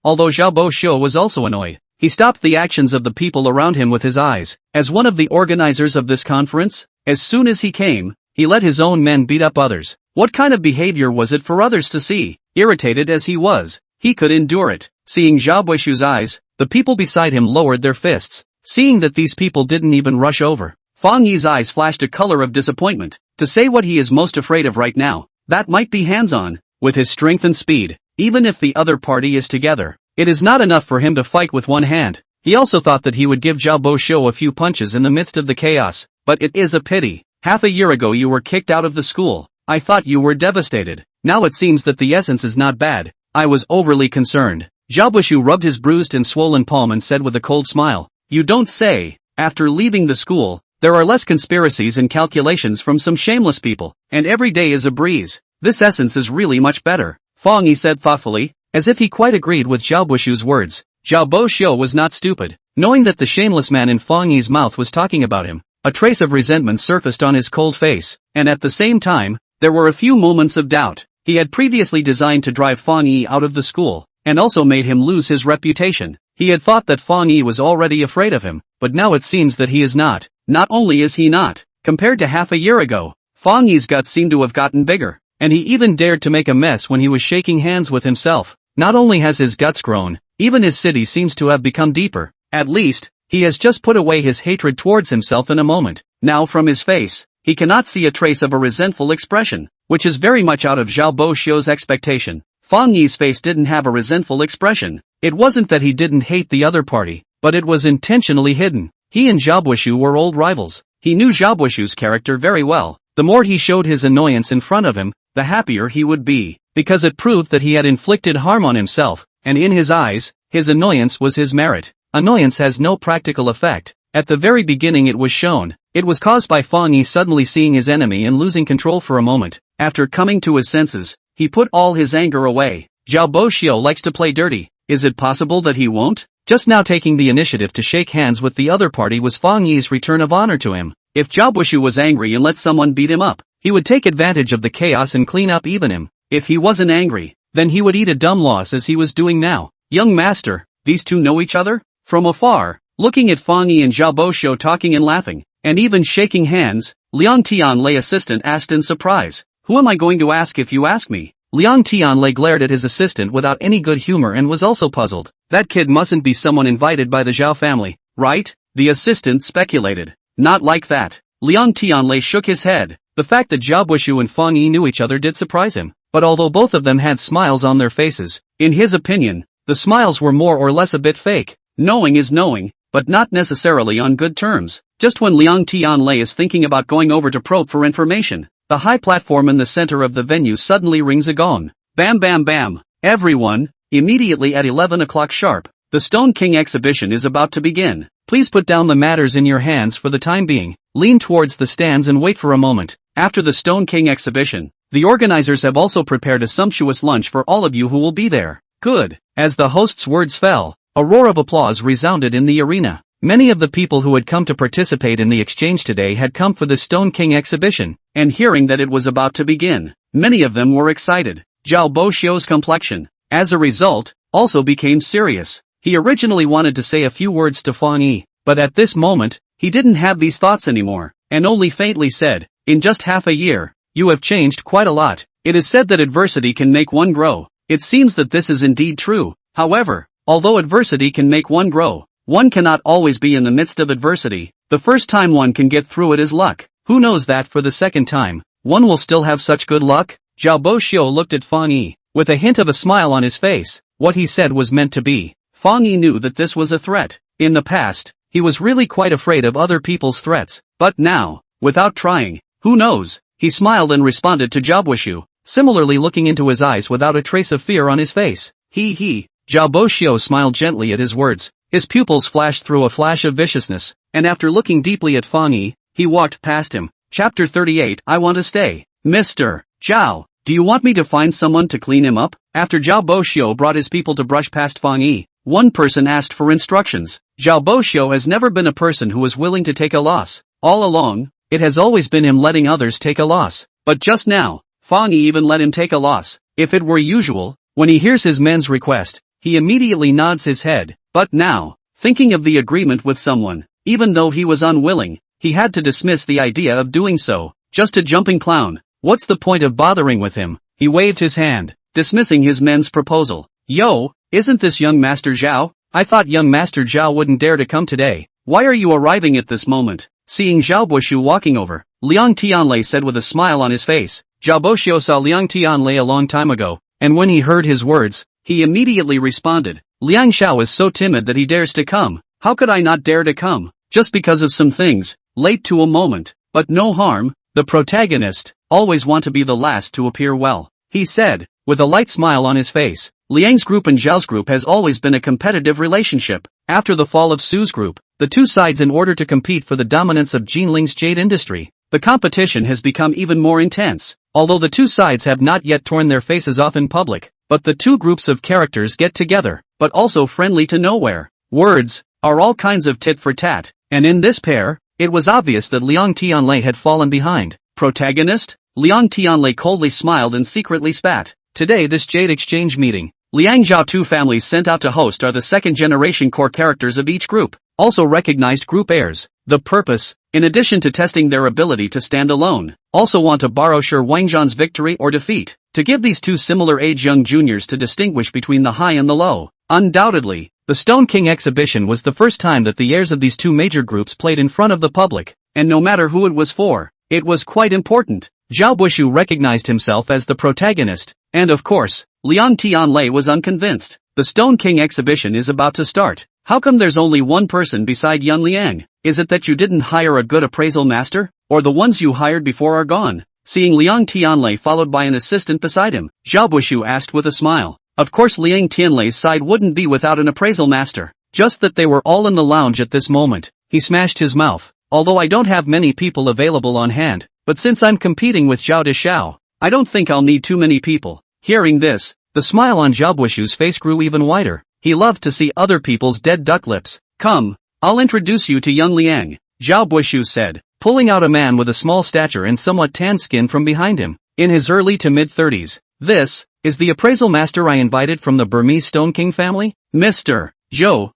Although Zhao Buishu was also annoyed, he stopped the actions of the people around him with his eyes. As one of the organizers of this conference, as soon as he came, he let his own men beat up others. What kind of behavior was it for others to see? Irritated as he was, he could endure it. Seeing Zhao Buishu's eyes, the people beside him lowered their fists. Seeing that these people didn't even rush over, Fang Yi's eyes flashed a color of disappointment. To say what he is most afraid of right now, that might be hands-on. With his strength and speed, even if the other party is together, it is not enough for him to fight with one hand. He also thought that he would give Zhao Buishu a few punches in the midst of the chaos, but it is a pity. Half a year ago you were kicked out of the school. I thought you were devastated. Now it seems that the essence is not bad. I was overly concerned. Zhao Buishu rubbed his bruised and swollen palm and said with a cold smile, "You don't say." After leaving the school, there are less conspiracies and calculations from some shameless people, and every day is a breeze. This essence is really much better, Fang Yi said thoughtfully, as if he quite agreed with Zhao Buishu's words. Zhao Buishu was not stupid. Knowing that the shameless man in Fang Yi's mouth was talking about him, a trace of resentment surfaced on his cold face, and at the same time, there were a few moments of doubt. He had previously designed to drive Fang Yi out of the school, and also made him lose his reputation. He had thought that Fang Yi was already afraid of him, but now it seems that he is not. Not only is he not, compared to half a year ago, Fang Yi's guts seem to have gotten bigger, and he even dared to make a mess when he was shaking hands with himself. Not only has his guts grown, even his city seems to have become deeper. At least, he has just put away his hatred towards himself in a moment. Now from his face, he cannot see a trace of a resentful expression, which is very much out of Zhao Buishu's expectation. Fang Yi's face didn't have a resentful expression. It wasn't that he didn't hate the other party, but it was intentionally hidden. He and Zhao Buishu were old rivals. He knew Zhao Buishu's character very well. The more he showed his annoyance in front of him, the happier he would be, because it proved that he had inflicted harm on himself, and in his eyes, his annoyance was his merit. Annoyance has no practical effect. At the very beginning it was shown. It was caused by Fang Yi suddenly seeing his enemy and losing control for a moment. After coming to his senses, he put all his anger away. Zhao Buishu likes to play dirty. Is it possible that he won't? Just now taking the initiative to shake hands with the other party was Fang Yi's return of honor to him. If Zhao Buishu was angry and let someone beat him up, he would take advantage of the chaos and clean up even him. If he wasn't angry, then he would eat a dumb loss as he was doing now. Young master, these two know each other? From afar, looking at Fang Yi and Zhao Buishu talking and laughing, and even shaking hands, Liang Tianlei assistant asked in surprise, "Who am I going to ask if you ask me?" Liang Tianlei glared at his assistant without any good humor and was also puzzled. That kid mustn't be someone invited by the Zhao family, right? The assistant speculated. Not like that. Liang Tianlei shook his head. The fact that Zhao Buishu and Fang Yi knew each other did surprise him, but although both of them had smiles on their faces, in his opinion, the smiles were more or less a bit fake. Knowing is knowing, but not necessarily on good terms. Just when Liang Tianlei is thinking about going over to probe for information, the high platform in the center of the venue suddenly rings a gong. Bam bam bam. Everyone, immediately at 11 o'clock sharp, the Stone King exhibition is about to begin. Please put down the matters in your hands for the time being. Lean towards the stands and wait for a moment. After the Stone King exhibition, the organizers have also prepared a sumptuous lunch for all of you who will be there. Good. As the host's words fell, a roar of applause resounded in the arena. Many of the people who had come to participate in the exchange today had come for the Stone King exhibition, and hearing that it was about to begin, many of them were excited. Zhao Buishu's complexion, as a result, also became serious. He originally wanted to say a few words to Fang Yi, but at this moment, he didn't have these thoughts anymore, and only faintly said, "In just half a year, you have changed quite a lot. It is said that adversity can make one grow. It seems that this is indeed true. However, although adversity can make one grow, one cannot always be in the midst of adversity. The first time one can get through it is luck. Who knows that for the second time, one will still have such good luck?" Zhao Buishu looked at Fang Yi, with a hint of a smile on his face. What he said was meant to be. Fang Yi knew that this was a threat. In the past, he was really quite afraid of other people's threats, but now, without trying, who knows? He smiled and responded to Zhao Buishu, similarly looking into his eyes without a trace of fear on his face. He. Zhao Buishu smiled gently at his words. His pupils flashed through a flash of viciousness, and after looking deeply at Fang Yi, he walked past him. Chapter 38. I want to stay. Mr. Zhao, do you want me to find someone to clean him up? After Zhao Buishu brought his people to brush past Fang Yi, one person asked for instructions. Zhao Boxiu has never been a person who is willing to take a loss. All along, it has always been him letting others take a loss. But just now, Fang Yi even let him take a loss. If it were usual, when he hears his men's request, he immediately nods his head. But now, thinking of the agreement with someone, even though he was unwilling, he had to dismiss the idea of doing so. Just a jumping clown. What's the point of bothering with him? He waved his hand, dismissing his men's proposal. Yo, isn't this young Master Zhao? I thought young Master Zhao wouldn't dare to come today. Why are you arriving at this moment? Seeing Zhao Boxiu walking over, Liang Tianlei said with a smile on his face. Zhao Boxiu saw Liang Tianlei a long time ago, and when he heard his words, he immediately responded. Liang Xiao is so timid that he dares to come. How could I not dare to come? Just because of some things, late to a moment, but no harm. The protagonist always want to be the last to appear well, he said, with a light smile on his face. Liang's group and Zhao's group has always been a competitive relationship. After the fall of Su's group, the two sides in order to compete for the dominance of Jinling's jade industry, the competition has become even more intense. Although the two sides have not yet torn their faces off in public, but the two groups of characters get together, but also friendly to nowhere. Words are all kinds of tit for tat, and in this pair, it was obvious that Liang Tianlei had fallen behind. Protagonist? Liang Tianlei coldly smiled and secretly spat. Today this jade exchange meeting, Liang Zhao two families sent out to host are the second-generation core characters of each group, also recognized group heirs. The purpose, in addition to testing their ability to stand alone, also want to borrow Shi Wangzhan's victory or defeat, to give these two similar age young juniors to distinguish between the high and the low. Undoubtedly, the Stone King exhibition was the first time that the heirs of these two major groups played in front of the public, and no matter who it was for, it was quite important. Zhao Boxiu recognized himself as the protagonist, and of course, Liang Tianlei was unconvinced. The Stone King exhibition is about to start. How come there's only one person beside Yan Liang? Is it that you didn't hire a good appraisal master? Or the ones you hired before are gone? Seeing Liang Tianlei followed by an assistant beside him, Zhao Boxiu asked with a smile. Of course Liang Tianlei's side wouldn't be without an appraisal master. Just that they were all in the lounge at this moment. He smashed his mouth. Although I don't have many people available on hand, but since I'm competing with Zhao Deshao, I don't think I'll need too many people. Hearing this, the smile on Zhao Boxiu's face grew even wider. He loved to see other people's dead duck lips. Come, I'll introduce you to young Liang, Zhao Boxiu said, pulling out a man with a small stature and somewhat tan skin from behind him, in his early to mid-30s. This is the appraisal master I invited from the Burmese Stone King family? Mr. Zhou,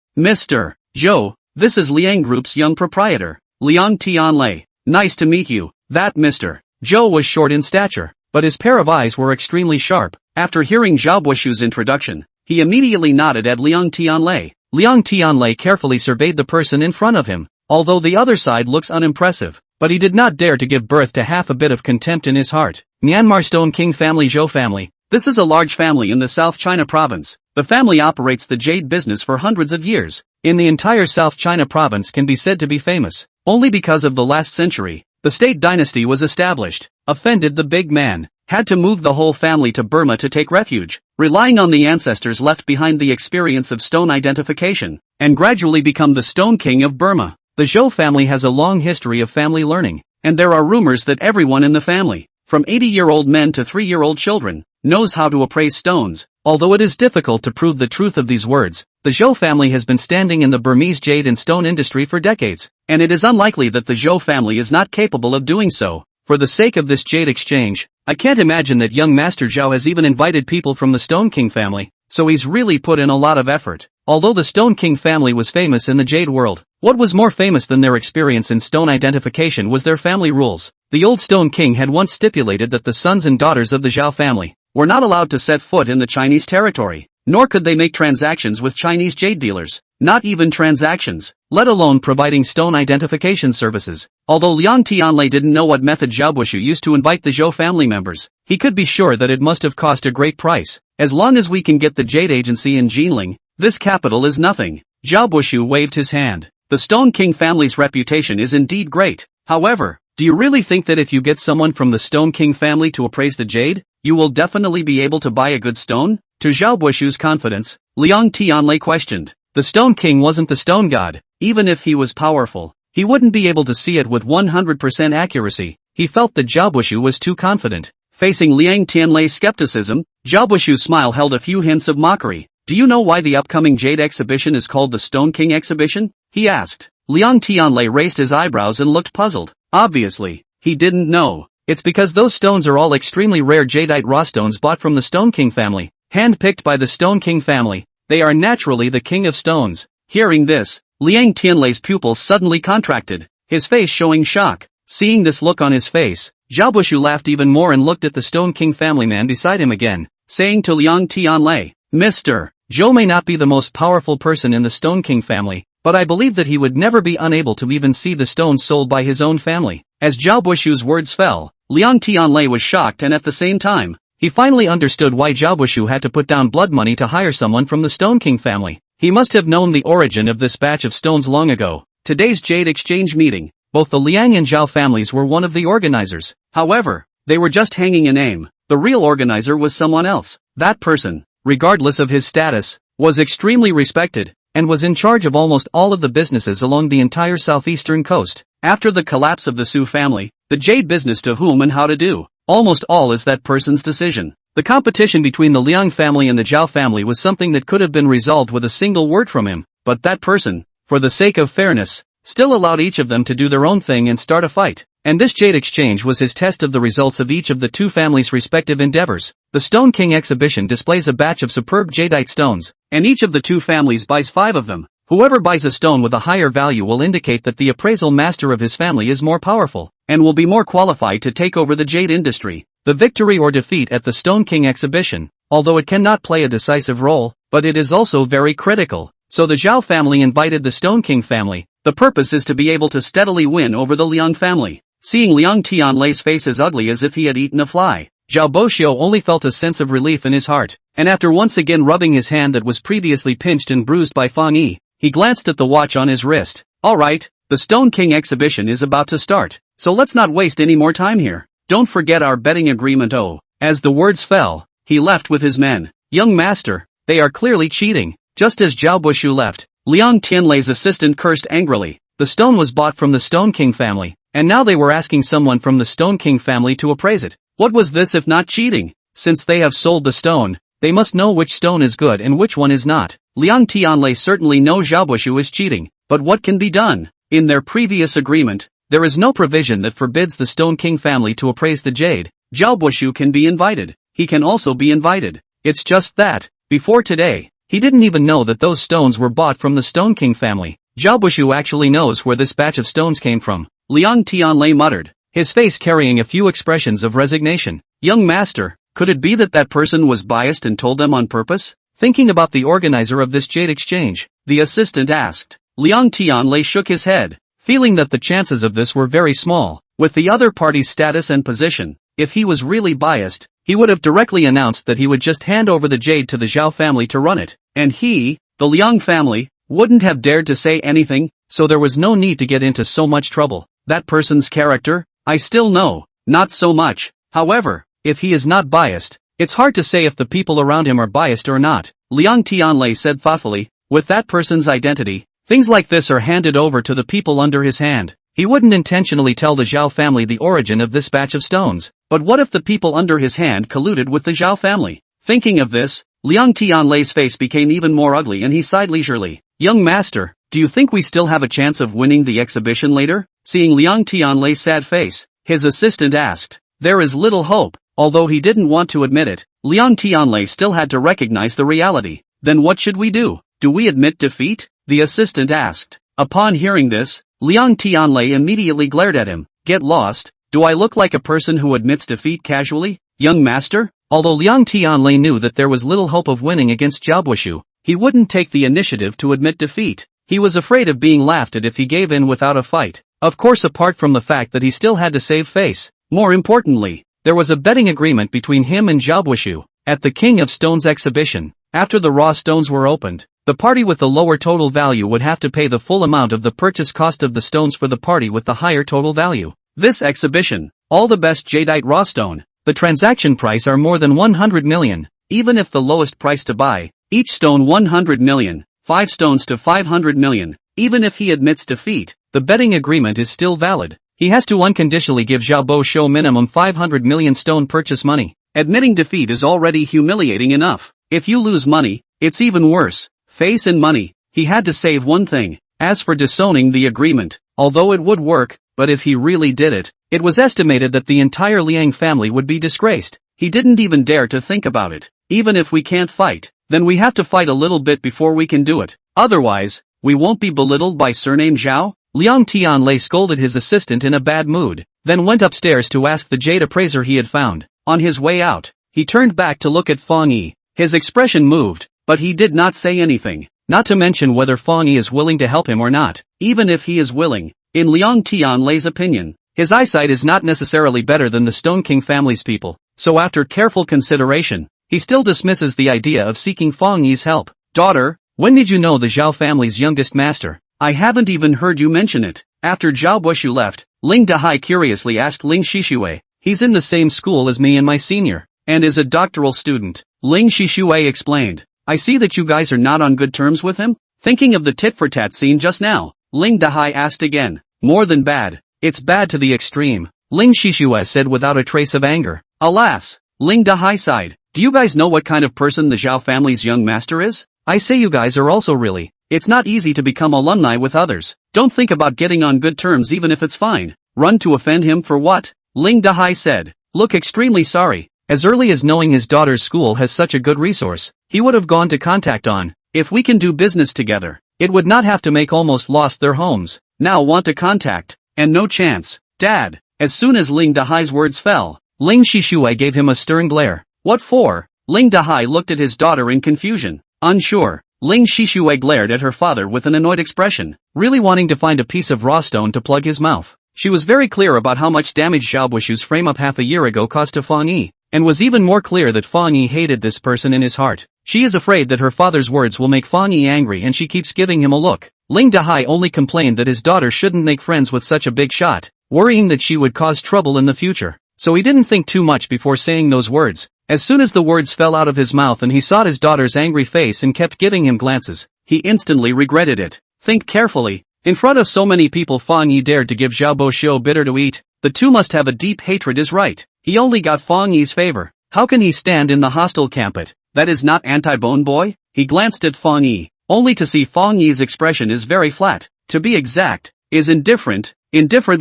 this is Liang Group's young proprietor, Liang Tianlei. Nice to meet you. That Mr. Zhou was short in stature, but his pair of eyes were extremely sharp. After hearing Zhao Boxiu's introduction, he immediately nodded at Liang Tianlei. Liang Tianlei carefully surveyed the person in front of him. Although the other side looks unimpressive, but he did not dare to give birth to half a bit of contempt in his heart. Myanmar Stone King family Zhou family. This is a large family in the South China province. The family operates the jade business for hundreds of years. In the entire South China province can be said to be famous. Only because of the last century, the state dynasty was established. Offended the big man, had to move the whole family to Burma to take refuge, relying on the ancestors left behind the experience of stone identification, and gradually become the Stone King of Burma. The Zhou family has a long history of family learning, and there are rumors that everyone in the family, from 80-year-old men to 3-year-old children, knows how to appraise stones. Although it is difficult to prove the truth of these words, the Zhou family has been standing in the Burmese jade and stone industry for decades, and it is unlikely that the Zhou family is not capable of doing so. For the sake of this jade exchange, I can't imagine that young Master Zhao has even invited people from the Stone King family, so he's really put in a lot of effort. Although the Stone King family was famous in the jade world, what was more famous than their experience in stone identification was their family rules. The old Stone King had once stipulated that the sons and daughters of the Zhao family were not allowed to set foot in the Chinese territory, nor could they make transactions with Chinese jade dealers, not even transactions, let alone providing stone identification services. Although Liang Tianlei didn't know what method Zhao Boxiu used to invite the Zhou family members, he could be sure that it must have cost a great price. As long as we can get the jade agency in Jinling, this capital is nothing. Zhao Boxiu waved his hand. The Stone King family's reputation is indeed great. However, do you really think that if you get someone from the Stone King family to appraise the jade, you will definitely be able to buy a good stone? To Zhao Boxiu's confidence, Liang Tianlei questioned. The Stone King wasn't the stone god. Even if he was powerful, he wouldn't be able to see it with 100% accuracy. He felt that Zhao Boxiu was too confident. Facing Liang Tianlei's skepticism, Zhao Boxiu's smile held a few hints of mockery. "Do you know why the upcoming Jade exhibition is called the Stone King exhibition?" he asked. Liang Tianlei raised his eyebrows and looked puzzled. Obviously, he didn't know. It's because those stones are all extremely rare jadeite raw stones bought from the Stone King family, hand-picked by the Stone King family. They are naturally the king of stones. Hearing this, Liang Tianlei's pupils suddenly contracted, his face showing shock. Seeing this look on his face, Zhao Bushu laughed even more and looked at the Stone King family man beside him again, saying to Liang Tianlei, "Mr. Zhou may not be the most powerful person in the Stone King family, but I believe that he would never be unable to even see the stones sold by his own family." As Zhao Bushu's words fell, Liang Tianlei was shocked, and at the same time, he finally understood why Zhao Bushu had to put down blood money to hire someone from the Stone King family. He must have known the origin of this batch of stones long ago. Today's Jade Exchange meeting, both the Liang and Zhao families were one of the organizers. However, they were just hanging a name. The real organizer was someone else. That person, regardless of his status, was extremely respected, and was in charge of almost all of the businesses along the entire southeastern coast. After the collapse of the Su family, the Jade business to whom and how to do, almost all is that person's decision. The competition between the Liang family and the Zhao family was something that could have been resolved with a single word from him, but that person, for the sake of fairness, still allowed each of them to do their own thing and start a fight. And this Jade exchange was his test of the results of each of the two families' respective endeavors. The Stone King exhibition displays a batch of superb jadeite stones, and each of the two families buys 5 of them. Whoever buys a stone with a higher value will indicate that the appraisal master of his family is more powerful, and will be more qualified to take over the jade industry. The victory or defeat at the Stone King exhibition, although it cannot play a decisive role, but it is also very critical. So the Zhao family invited the Stone King family. The purpose is to be able to steadily win over the Liang family. Seeing Liang Tianlei's face as ugly as if he had eaten a fly, Zhao Boxiu only felt a sense of relief in his heart, and after once again rubbing his hand that was previously pinched and bruised by Fang Yi, he glanced at the watch on his wrist. "Alright, the Stone King exhibition is about to start, so let's not waste any more time here. Don't forget our betting agreement." Oh, as the words fell, he left with his men. "Young master, they are clearly cheating." Just as Zhao Bushu left, Liang Tianlei's assistant cursed angrily. The stone was bought from the Stone King family, and now they were asking someone from the Stone King family to appraise it. What was this if not cheating? Since they have sold the stone, they must know which stone is good and which one is not. Liang Tianlei certainly knows Zhao Bushu is cheating, but what can be done? In their previous agreement, there is no provision that forbids the Stone King family to appraise the jade. Zhao Bushu can be invited. He can also be invited. It's just that, before today, he didn't even know that those stones were bought from the Stone King family. Zhao Bushu actually knows where this batch of stones came from. Liang Tianlei muttered, his face carrying a few expressions of resignation. "Young master, could it be that that person was biased and told them on purpose?" Thinking about the organizer of this jade exchange, the assistant asked. Liang Tianlei shook his head, feeling that the chances of this were very small. With the other party's status and position, if he was really biased, he would have directly announced that he would just hand over the jade to the Zhao family to run it, and he, the Liang family, wouldn't have dared to say anything, so there was no need to get into so much trouble. That person's character, I still know, not so much. However, if he is not biased, it's hard to say if the people around him are biased or not. Liang Tianlei said thoughtfully, with that person's identity, things like this are handed over to the people under his hand. He wouldn't intentionally tell the Zhao family the origin of this batch of stones, but what if the people under his hand colluded with the Zhao family? Thinking of this, Liang Tianlei's face became even more ugly and he sighed leisurely. "Young master, do you think we still have a chance of winning the exhibition later?" Seeing Liang Tianlei's sad face, his assistant asked. There is little hope. Although he didn't want to admit it, Liang Tianlei still had to recognize the reality. Then what should we do? Do we admit defeat? The assistant asked. Upon hearing this, Liang Tianlei immediately glared at him. Get lost? Do I look like a person who admits defeat casually? Young master? Although Liang Tianlei knew that there was little hope of winning against Zhao Bushu, he wouldn't take the initiative to admit defeat. He was afraid of being laughed at if he gave in without a fight. Of course, apart from the fact that he still had to save face. More importantly, there was a betting agreement between him and Zhao Bushu. At the King of Stones exhibition, after the raw stones were opened, the party with the lower total value would have to pay the full amount of the purchase cost of the stones for the party with the higher total value. This exhibition, all the best jadeite raw stone, the transaction price are more than 100 million, even if the lowest price to buy, each stone 100 million, 5 stones to 500 million, even if he admits defeat, the betting agreement is still valid. He has to unconditionally give Zhao Boxiu minimum 500 million stone purchase money. Admitting defeat is already humiliating enough. If you lose money, it's even worse. Face and money. He had to save one thing. As for disowning the agreement, although it would work, but if he really did it, it was estimated that the entire Liang family would be disgraced. He didn't even dare to think about it. Even if we can't fight, then we have to fight a little bit before we can do it. Otherwise, we won't be belittled by surname Zhao? Liang Tianlei scolded his assistant in a bad mood, then went upstairs to ask the jade appraiser he had found. On his way out, he turned back to look at Fang Yi. His expression moved, but he did not say anything, not to mention whether Fang Yi is willing to help him or not. Even if he is willing, in Liang Tianlei's opinion, his eyesight is not necessarily better than the Stone King family's people, so after careful consideration, he still dismisses the idea of seeking Fang Yi's help. Daughter, when did you know the Zhao family's youngest master? I haven't even heard you mention it. After Zhao Bushu left, Ling Dahai curiously asked Ling Shishue. He's in the same school as me and my senior, and is a doctoral student. Ling Shishue explained. I see that you guys are not on good terms with him? Thinking of the tit-for-tat scene just now, Ling Dahai asked again. More than bad. It's bad to the extreme, Ling Shishue said without a trace of anger. Alas, Ling Dahai sighed. Do you guys know what kind of person the Zhao family's young master is? I say you guys are also really. It's not easy to become alumni with others. Don't think about getting on good terms even if it's fine. Run to offend him for what? Ling Dahai said. Look extremely sorry. As early as knowing his daughter's school has such a good resource, he would have gone to contact on. If we can do business together, it would not have to make almost lost their homes. Now want to contact, and no chance. Dad. As soon as Ling Dahai's words fell, Ling Shishue gave him a stern glare. What for? Ling Dahai looked at his daughter in confusion. Unsure, Ling Shishue glared at her father with an annoyed expression, really wanting to find a piece of raw stone to plug his mouth. She was very clear about how much damage Xiaobushu's frame-up half a year ago caused to Fang Yi, and was even more clear that Fang Yi hated this person in his heart. She is afraid that her father's words will make Fang Yi angry and she keeps giving him a look. Ling Dahai only complained that his daughter shouldn't make friends with such a big shot, worrying that she would cause trouble in the future. So he didn't think too much before saying those words. As soon as the words fell out of his mouth and he saw his daughter's angry face and kept giving him glances, he instantly regretted it. Think carefully. In front of so many people Fang Yi dared to give Zhao Boxiu bitter to eat. The two must have a deep hatred is right. He only got Fang Yi's favor. How can he stand in the hostile camp? That is not anti-bone boy? He glanced at Fang Yi, only to see Fang Yi's expression is very flat. To be exact, is indifferent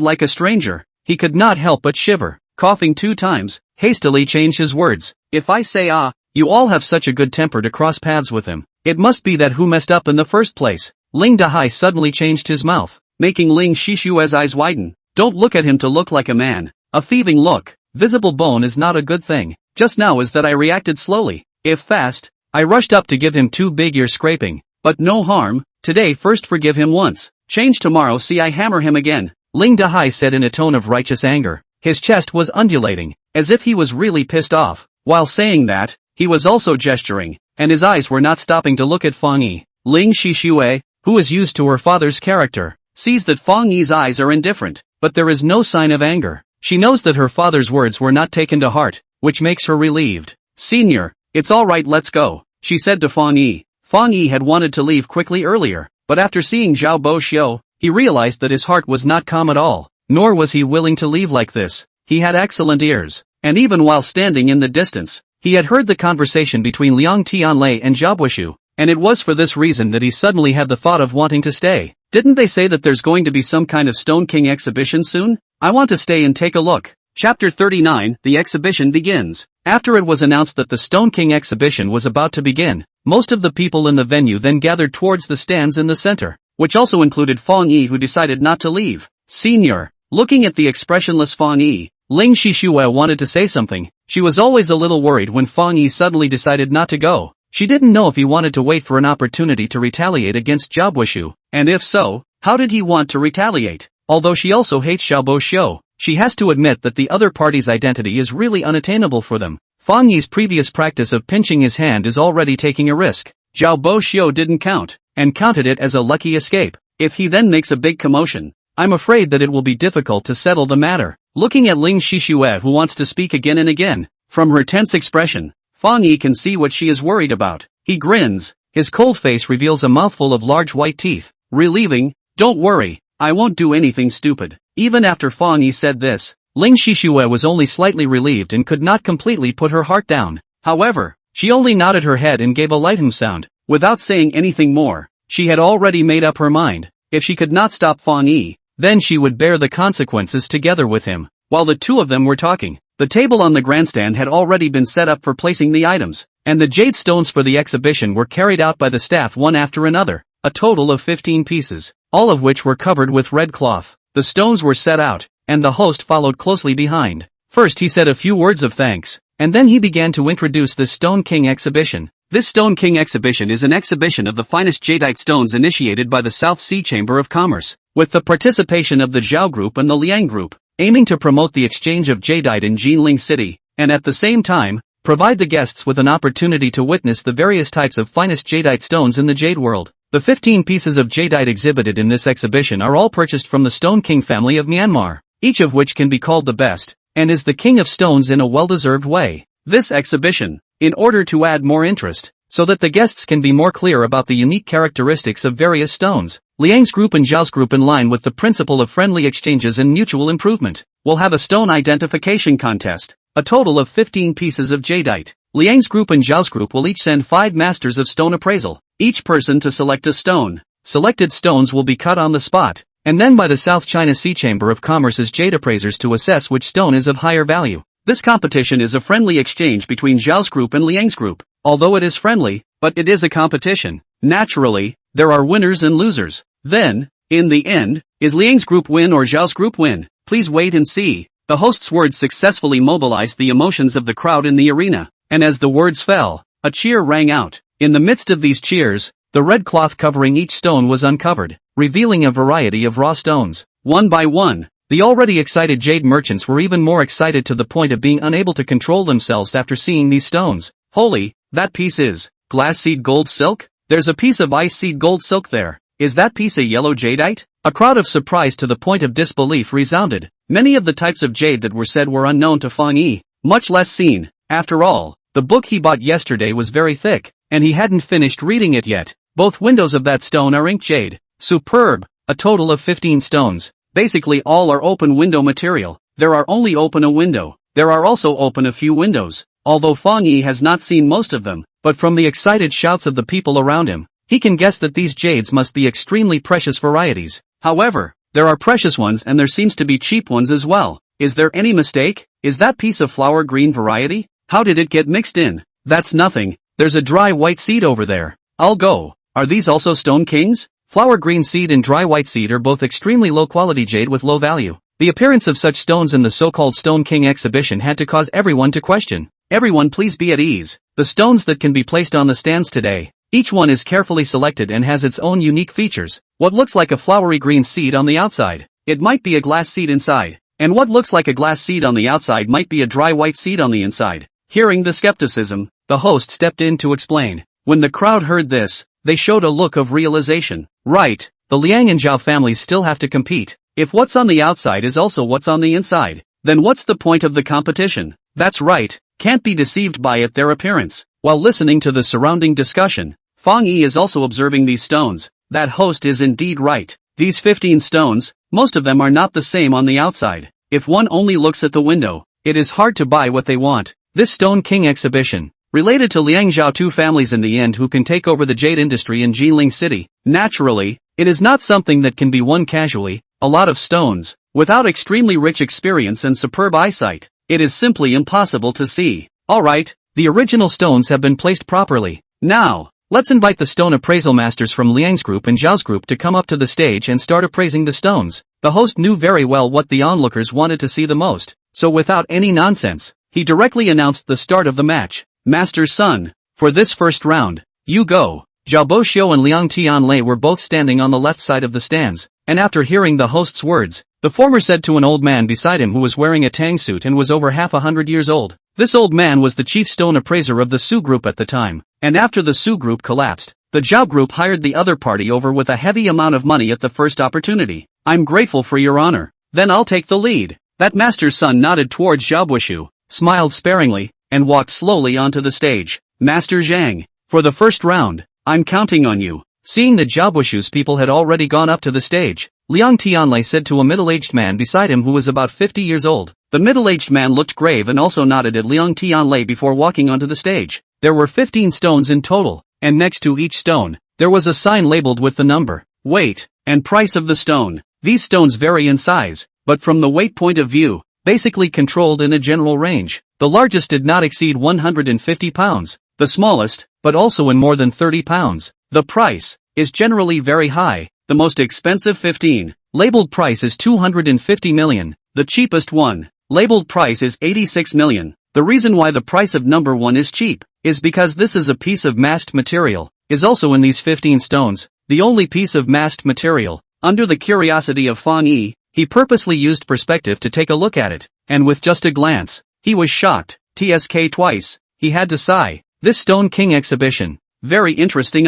like a stranger. He could not help but shiver. Coughing 2 times, hastily changed his words. If I say you all have such a good temper to cross paths with him, it must be that who messed up in the first place. Ling Dahai suddenly changed his mouth, making Ling Shishue's eyes widen. Don't look at him to look like a man. A thieving look. Visible bone is not a good thing. Just now is that I reacted slowly. If fast, I rushed up to give him 2 big ear scraping. But no harm. Today first forgive him once. Change tomorrow see I hammer him again. Ling Dahai said in a tone of righteous anger. His chest was undulating, as if he was really pissed off. While saying that, he was also gesturing, and his eyes were not stopping to look at Fang Yi. Ling Shishue, who is used to her father's character, sees that Fang Yi's eyes are indifferent, but there is no sign of anger. She knows that her father's words were not taken to heart, which makes her relieved. Senior, it's alright, let's go, she said to Fang Yi. Fang Yi had wanted to leave quickly earlier, but after seeing Zhao Boxiu, he realized that his heart was not calm at all. Nor was he willing to leave like this. He had excellent ears, and even while standing in the distance, he had heard the conversation between Liang Tianlei and Zhao Bushu, and it was for this reason that he suddenly had the thought of wanting to stay. Didn't they say that there's going to be some kind of Stone King exhibition soon? I want to stay and take a look. Chapter 39, the exhibition begins. After it was announced that the Stone King exhibition was about to begin, most of the people in the venue then gathered towards the stands in the center, which also included Fang Yi, who decided not to leave. Senior. Looking at the expressionless Fang Yi, Ling Shishue wanted to say something. She was always a little worried when Fang Yi suddenly decided not to go. She didn't know if he wanted to wait for an opportunity to retaliate against Zhao Bushu, and if so, how did he want to retaliate? Although she also hates Zhao Boxiu, she has to admit that the other party's identity is really unattainable for them. Fang Yi's previous practice of pinching his hand is already taking a risk. Zhao Boxiu didn't count, and counted it as a lucky escape. If he then makes a big commotion, I'm afraid that it will be difficult to settle the matter. Looking at Ling Shishue, who wants to speak again and again, from her tense expression, Fang Yi can see what she is worried about. He grins. His cold face reveals a mouthful of large white teeth. Relieving. Don't worry, I won't do anything stupid. Even after Fang Yi said this, Ling Shishue was only slightly relieved and could not completely put her heart down. However, She only nodded her head and gave a light sound. Without saying anything more, she had already made up her mind. If she could not stop Fang Yi, then she would bear the consequences together with him. While the two of them were talking, the table on the grandstand had already been set up for placing the items, and the jade stones for the exhibition were carried out by the staff one after another, a total of 15 pieces, all of which were covered with red cloth. The stones were set out, and the host followed closely behind. First he said a few words of thanks, and then he began to introduce the Stone King exhibition. This Stone King exhibition is an exhibition of the finest jadeite stones initiated by the South Sea Chamber of Commerce, with the participation of the Zhao Group and the Liang Group, aiming to promote the exchange of jadeite in Jinling City, and at the same time, provide the guests with an opportunity to witness the various types of finest jadeite stones in the jade world. The 15 pieces of jadeite exhibited in this exhibition are all purchased from the Stone King family of Myanmar, each of which can be called the best, and is the king of stones in a well-deserved way. This exhibition, in order to add more interest, so that the guests can be more clear about the unique characteristics of various stones, Liang's group and Zhao's group, in line with the principle of friendly exchanges and mutual improvement, will have a stone identification contest. A total of 15 pieces of jadeite. Liang's group and Zhao's group will each send 5 masters of stone appraisal, each person to select a stone. Selected stones will be cut on the spot, and then by the South China Sea Chamber of Commerce's jade appraisers to assess which stone is of higher value. This competition is a friendly exchange between Zhao's group and Liang's group. Although it is friendly, but it is a competition. Naturally, there are winners and losers. Then, in the end, is Liang's group win or Zhao's group win? Please wait and see. The host's words successfully mobilized the emotions of the crowd in the arena, and as the words fell, a cheer rang out. In the midst of these cheers, the red cloth covering each stone was uncovered, revealing a variety of raw stones. One by one, the already excited jade merchants were even more excited, to the point of being unable to control themselves after seeing these stones. Holy, that piece is glass seed gold silk? There's a piece of ice seed gold silk there. Is that piece a yellow jadeite? A crowd of surprise to the point of disbelief resounded. Many of the types of jade that were said were unknown to Fang Yi, much less seen. After all, the book he bought yesterday was very thick, and he hadn't finished reading it yet. Both windows of that stone are inked jade. Superb. A total of 15 stones. Basically all are open window material. There are only open a window. There are also open a few windows. Although Fang Yi has not seen most of them, but from the excited shouts of the people around him, he can guess that these jades must be extremely precious varieties. However, there are precious ones and there seems to be cheap ones as well. Is there any mistake? Is that piece of flower green variety? How did it get mixed in? That's nothing. There's a dry white seed over there. I'll go. Are these also Stone Kings? Flower green seed and dry white seed are both extremely low quality jade with low value. The appearance of such stones in the so-called Stone King exhibition had to cause everyone to question. Everyone please be at ease. The stones that can be placed on the stands today, each one is carefully selected and has its own unique features. What looks like a flowery green seed on the outside, it might be a glass seed inside. And what looks like a glass seed on the outside might be a dry white seed on the inside. Hearing the skepticism, the host stepped in to explain. When the crowd heard this, they showed a look of realization. Right, the Liang and Zhao families still have to compete. If what's on the outside is also what's on the inside, then what's the point of the competition? That's right, can't be deceived by their appearance. While listening to the surrounding discussion, Fang Yi is also observing these stones. That host is indeed right. These 15 stones, most of them are not the same on the outside. If one only looks at the window, it is hard to buy what they want. This Stone King exhibition, related to Liang Zhao two families in the end who can take over the jade industry in Jinling City. Naturally, it is not something that can be won casually. A lot of stones, without extremely rich experience and superb eyesight, it is simply impossible to see. Alright, the original stones have been placed properly. Now, let's invite the stone appraisal masters from Liang's group and Zhao's group to come up to the stage and start appraising the stones. The host knew very well what the onlookers wanted to see the most, so without any nonsense, he directly announced the start of the match. Master Sun, for this first round, you go. Zhao Boxiu and Liang Tianlei were both standing on the left side of the stands, and after hearing the host's words, the former said to an old man beside him who was wearing a tang suit and was over half 100 years old. This old man was the chief stone appraiser of the Su group at the time, and after the Su group collapsed, the Zhao group hired the other party over with a heavy amount of money at the first opportunity. I'm grateful for your honor. Then I'll take the lead. That master's son nodded towards Zhao Boxiu, smiled sparingly, and walked slowly onto the stage. Master Zhang, for the first round, I'm counting on you. Seeing that Zhao Boxiu's people had already gone up to the stage, Liang Tianlei said to a middle-aged man beside him who was about 50 years old. The middle-aged man looked grave and also nodded at Liang Tianlei before walking onto the stage. There were 15 stones in total, and next to each stone, there was a sign labeled with the number, weight, and price of the stone. These stones vary in size, but from the weight point of view, basically controlled in a general range. The largest did not exceed 150 pounds, the smallest, but also in more than 30 pounds. The price is generally very high. The most expensive 15, labeled price is 250 million. The cheapest one, labeled price is 86 million. The reason why the price of number 1 is cheap is because this is a piece of masked material, is also in these 15 stones, the only piece of masked material. Under the curiosity of Fang Yi, he purposely used perspective to take a look at it, and with just a glance, he was shocked. TSK twice, he had to sigh. This Stone King exhibition, very interesting.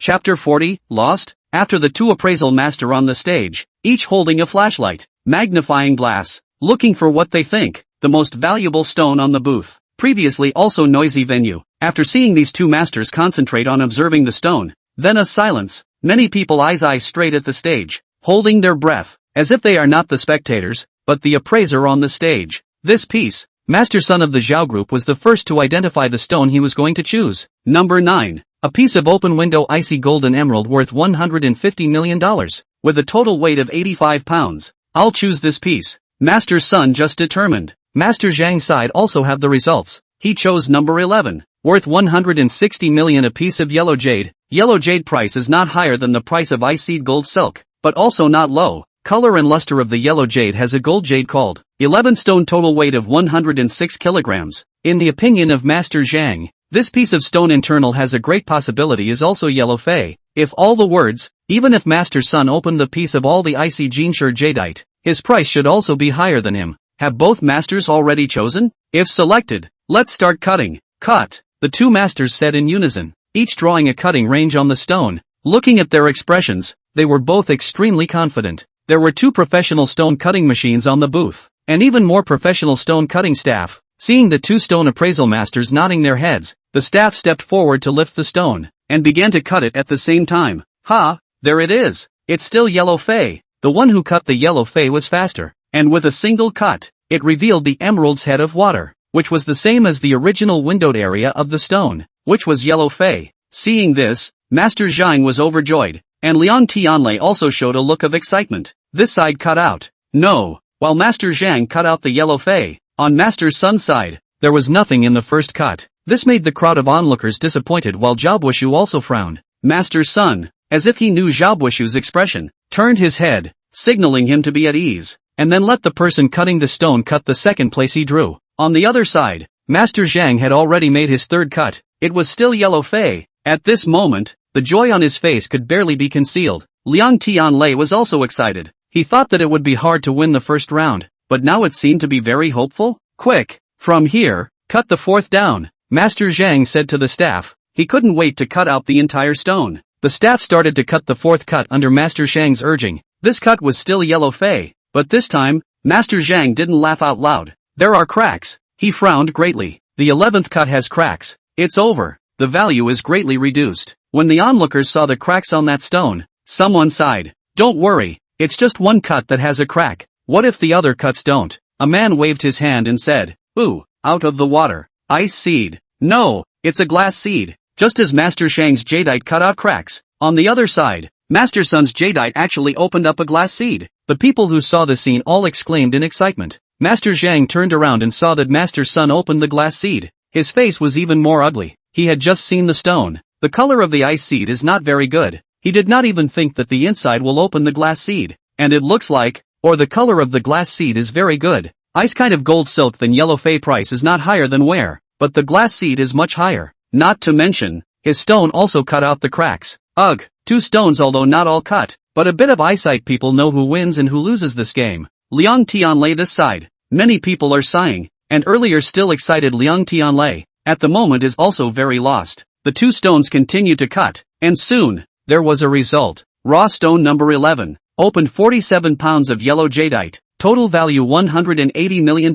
Chapter 40, Lost. After the two appraisal master on the stage, each holding a flashlight, magnifying glass, looking for what they think, the most valuable stone on the booth. Previously also noisy venue. After seeing these two masters concentrate on observing the stone, then a silence, many people eyes straight at the stage, holding their breath, as if they are not the spectators, but the appraiser on the stage. This piece, Master Son of the Zhao group was the first to identify the stone he was going to choose. Number 9. A piece of open window icy golden emerald worth $150 million, with a total weight of 85 pounds. I'll choose this piece. Master Sun just determined. Master Zhang's side also have the results. He chose number 11, worth 160 million. A piece of yellow jade. Yellow jade price is not higher than the price of ice-seed gold silk, but also not low. Color and luster of the yellow jade has a gold jade called 11 stone, total weight of 106 kilograms. In the opinion of Master Zhang, this piece of stone internal has a great possibility is also yellow fei. If all the words, even if Master Sun opened the piece of all the icy Jinshur jadeite, his price should also be higher than him. Have both masters already chosen? If selected, let's start cutting. Cut, the two masters said in unison, each drawing a cutting range on the stone. Looking at their expressions, they were both extremely confident. There were two professional stone cutting machines on the booth, and even more professional stone cutting staff. Seeing the two stone appraisal masters nodding their heads, the staff stepped forward to lift the stone, and began to cut it at the same time. There it is. It's still yellow fei. The one who cut the yellow fei was faster, and with a single cut, it revealed the emerald's head of water, which was the same as the original windowed area of the stone, which was yellow fei. Seeing this, Master Zhang was overjoyed, and Liang Tianlei also showed a look of excitement. This side cut out. No, while Master Zhang cut out the yellow fei, on Master Sun's side, there was nothing in the first cut. This made the crowd of onlookers disappointed, while Zhao Buishu also frowned. Master Sun, as if he knew Zhao Buishu's expression, turned his head, signaling him to be at ease, and then let the person cutting the stone cut the second place he drew. On the other side, Master Zhang had already made his third cut. It was still yellow fei. At this moment, the joy on his face could barely be concealed. Liang Tianlei was also excited. He thought that it would be hard to win the first round, but now it seemed to be very hopeful. Quick, from here, cut the fourth down, Master Zhang said to the staff. He couldn't wait to cut out the entire stone. The staff started to cut the fourth cut under Master Zhang's urging. This cut was still yellow fei, but this time, Master Zhang didn't laugh out loud. There are cracks. He frowned greatly. The 11th cut has cracks. It's over. The value is greatly reduced. When the onlookers saw the cracks on that stone, someone sighed. Don't worry, it's just one cut that has a crack. What if the other cuts don't? A man waved his hand and said, "Ooh, out of the water. Ice seed." No, it's a glass seed. Just as Master Shang's jadeite cut out cracks, on the other side, Master Sun's jadeite actually opened up a glass seed. The people who saw the scene all exclaimed in excitement. Master Zhang turned around and saw that Master Sun opened the glass seed. His face was even more ugly. He had just seen the stone. The color of the ice seed is not very good. He did not even think that the inside will open the glass seed. And it looks like, or the color of the glass seed is very good. Ice kind of gold silk than yellow fei price is not higher than where, but the glass seed is much higher. Not to mention, his stone also cut out the cracks. Ugh, two stones although not all cut, but a bit of eyesight. People know who wins and who loses this game. Liang Tianlei this side. Many people are sighing, and earlier still excited Liang Tianlei, at the moment is also very lost. The two stones continue to cut, and soon, there was a result. Raw stone number 11, opened 47 pounds of yellow jadeite, total value $180 million.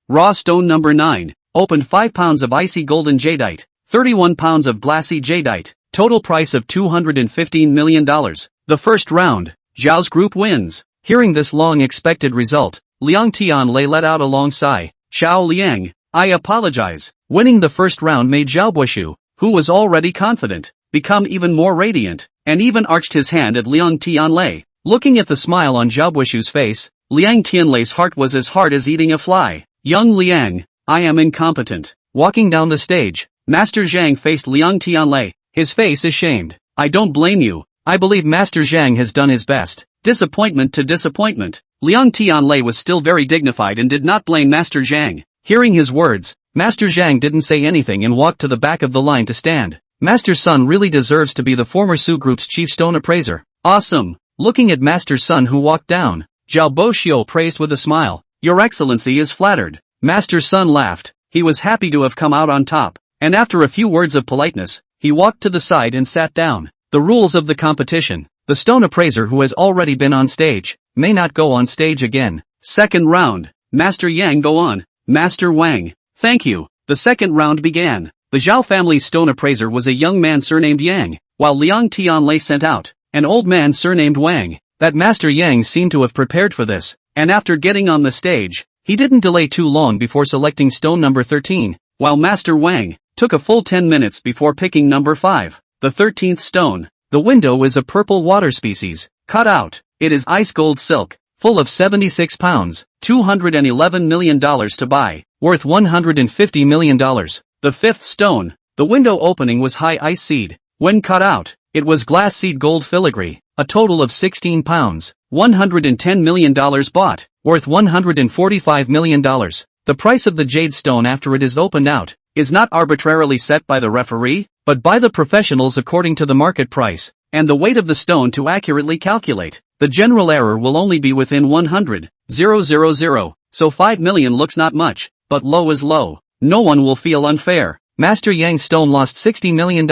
Raw stone number 9, opened 5 pounds of icy golden jadeite, 31 pounds of glassy jadeite, total price of $215 million. The first round, Zhao's group wins. Hearing this long-expected result, Liang Tianlei let out a long sigh. Xiao Liang, I apologize. Winning the first round made Zhao Buishu, who was already confident, become even more radiant, and even arched his hand at Liang Tianlei. Looking at the smile on Zhao Buishu's face, Liang Tianlei's heart was as hard as eating a fly. Young Liang, I am incompetent. Walking down the stage, Master Zhang faced Liang Tianlei, his face ashamed. I don't blame you. I believe Master Zhang has done his best. Disappointment to disappointment. Liang Tianlei was still very dignified and did not blame Master Zhang. Hearing his words, Master Zhang didn't say anything and walked to the back of the line to stand. Master Sun really deserves to be the former Su Group's chief stone appraiser. Awesome. Looking at Master Sun who walked down, Zhao Boxiu praised with a smile. Your Excellency is flattered. Master Sun laughed. He was happy to have come out on top, and after a few words of politeness, he walked to the side and sat down. The rules of the competition. The stone appraiser who has already been on stage, may not go on stage again. Second round. Master Yang go on. Master Wang. Thank you. The second round began. The Zhao family's stone appraiser was a young man surnamed Yang, while Liang Tianlei sent out an old man surnamed Wang. That Master Yang seemed to have prepared for this, and after getting on the stage, he didn't delay too long before selecting stone number 13, while Master Wang took a full 10 minutes before picking number 5, the 13th stone. The window is a purple water species, cut out. It is ice gold silk, full of 76 pounds, $211 million to buy, worth $150 million. The 5th stone. The window opening was high ice seed. When cut out, it was glass seed gold filigree, a total of 16 pounds, $110 million bought, worth $145 million. The price of the jade stone after it is opened out is not arbitrarily set by the referee, but by the professionals according to the market price and the weight of the stone to accurately calculate. The general error will only be within 100,000, so 5 million looks not much, but low is low. No one will feel unfair. Master Yang's stone lost $60 million,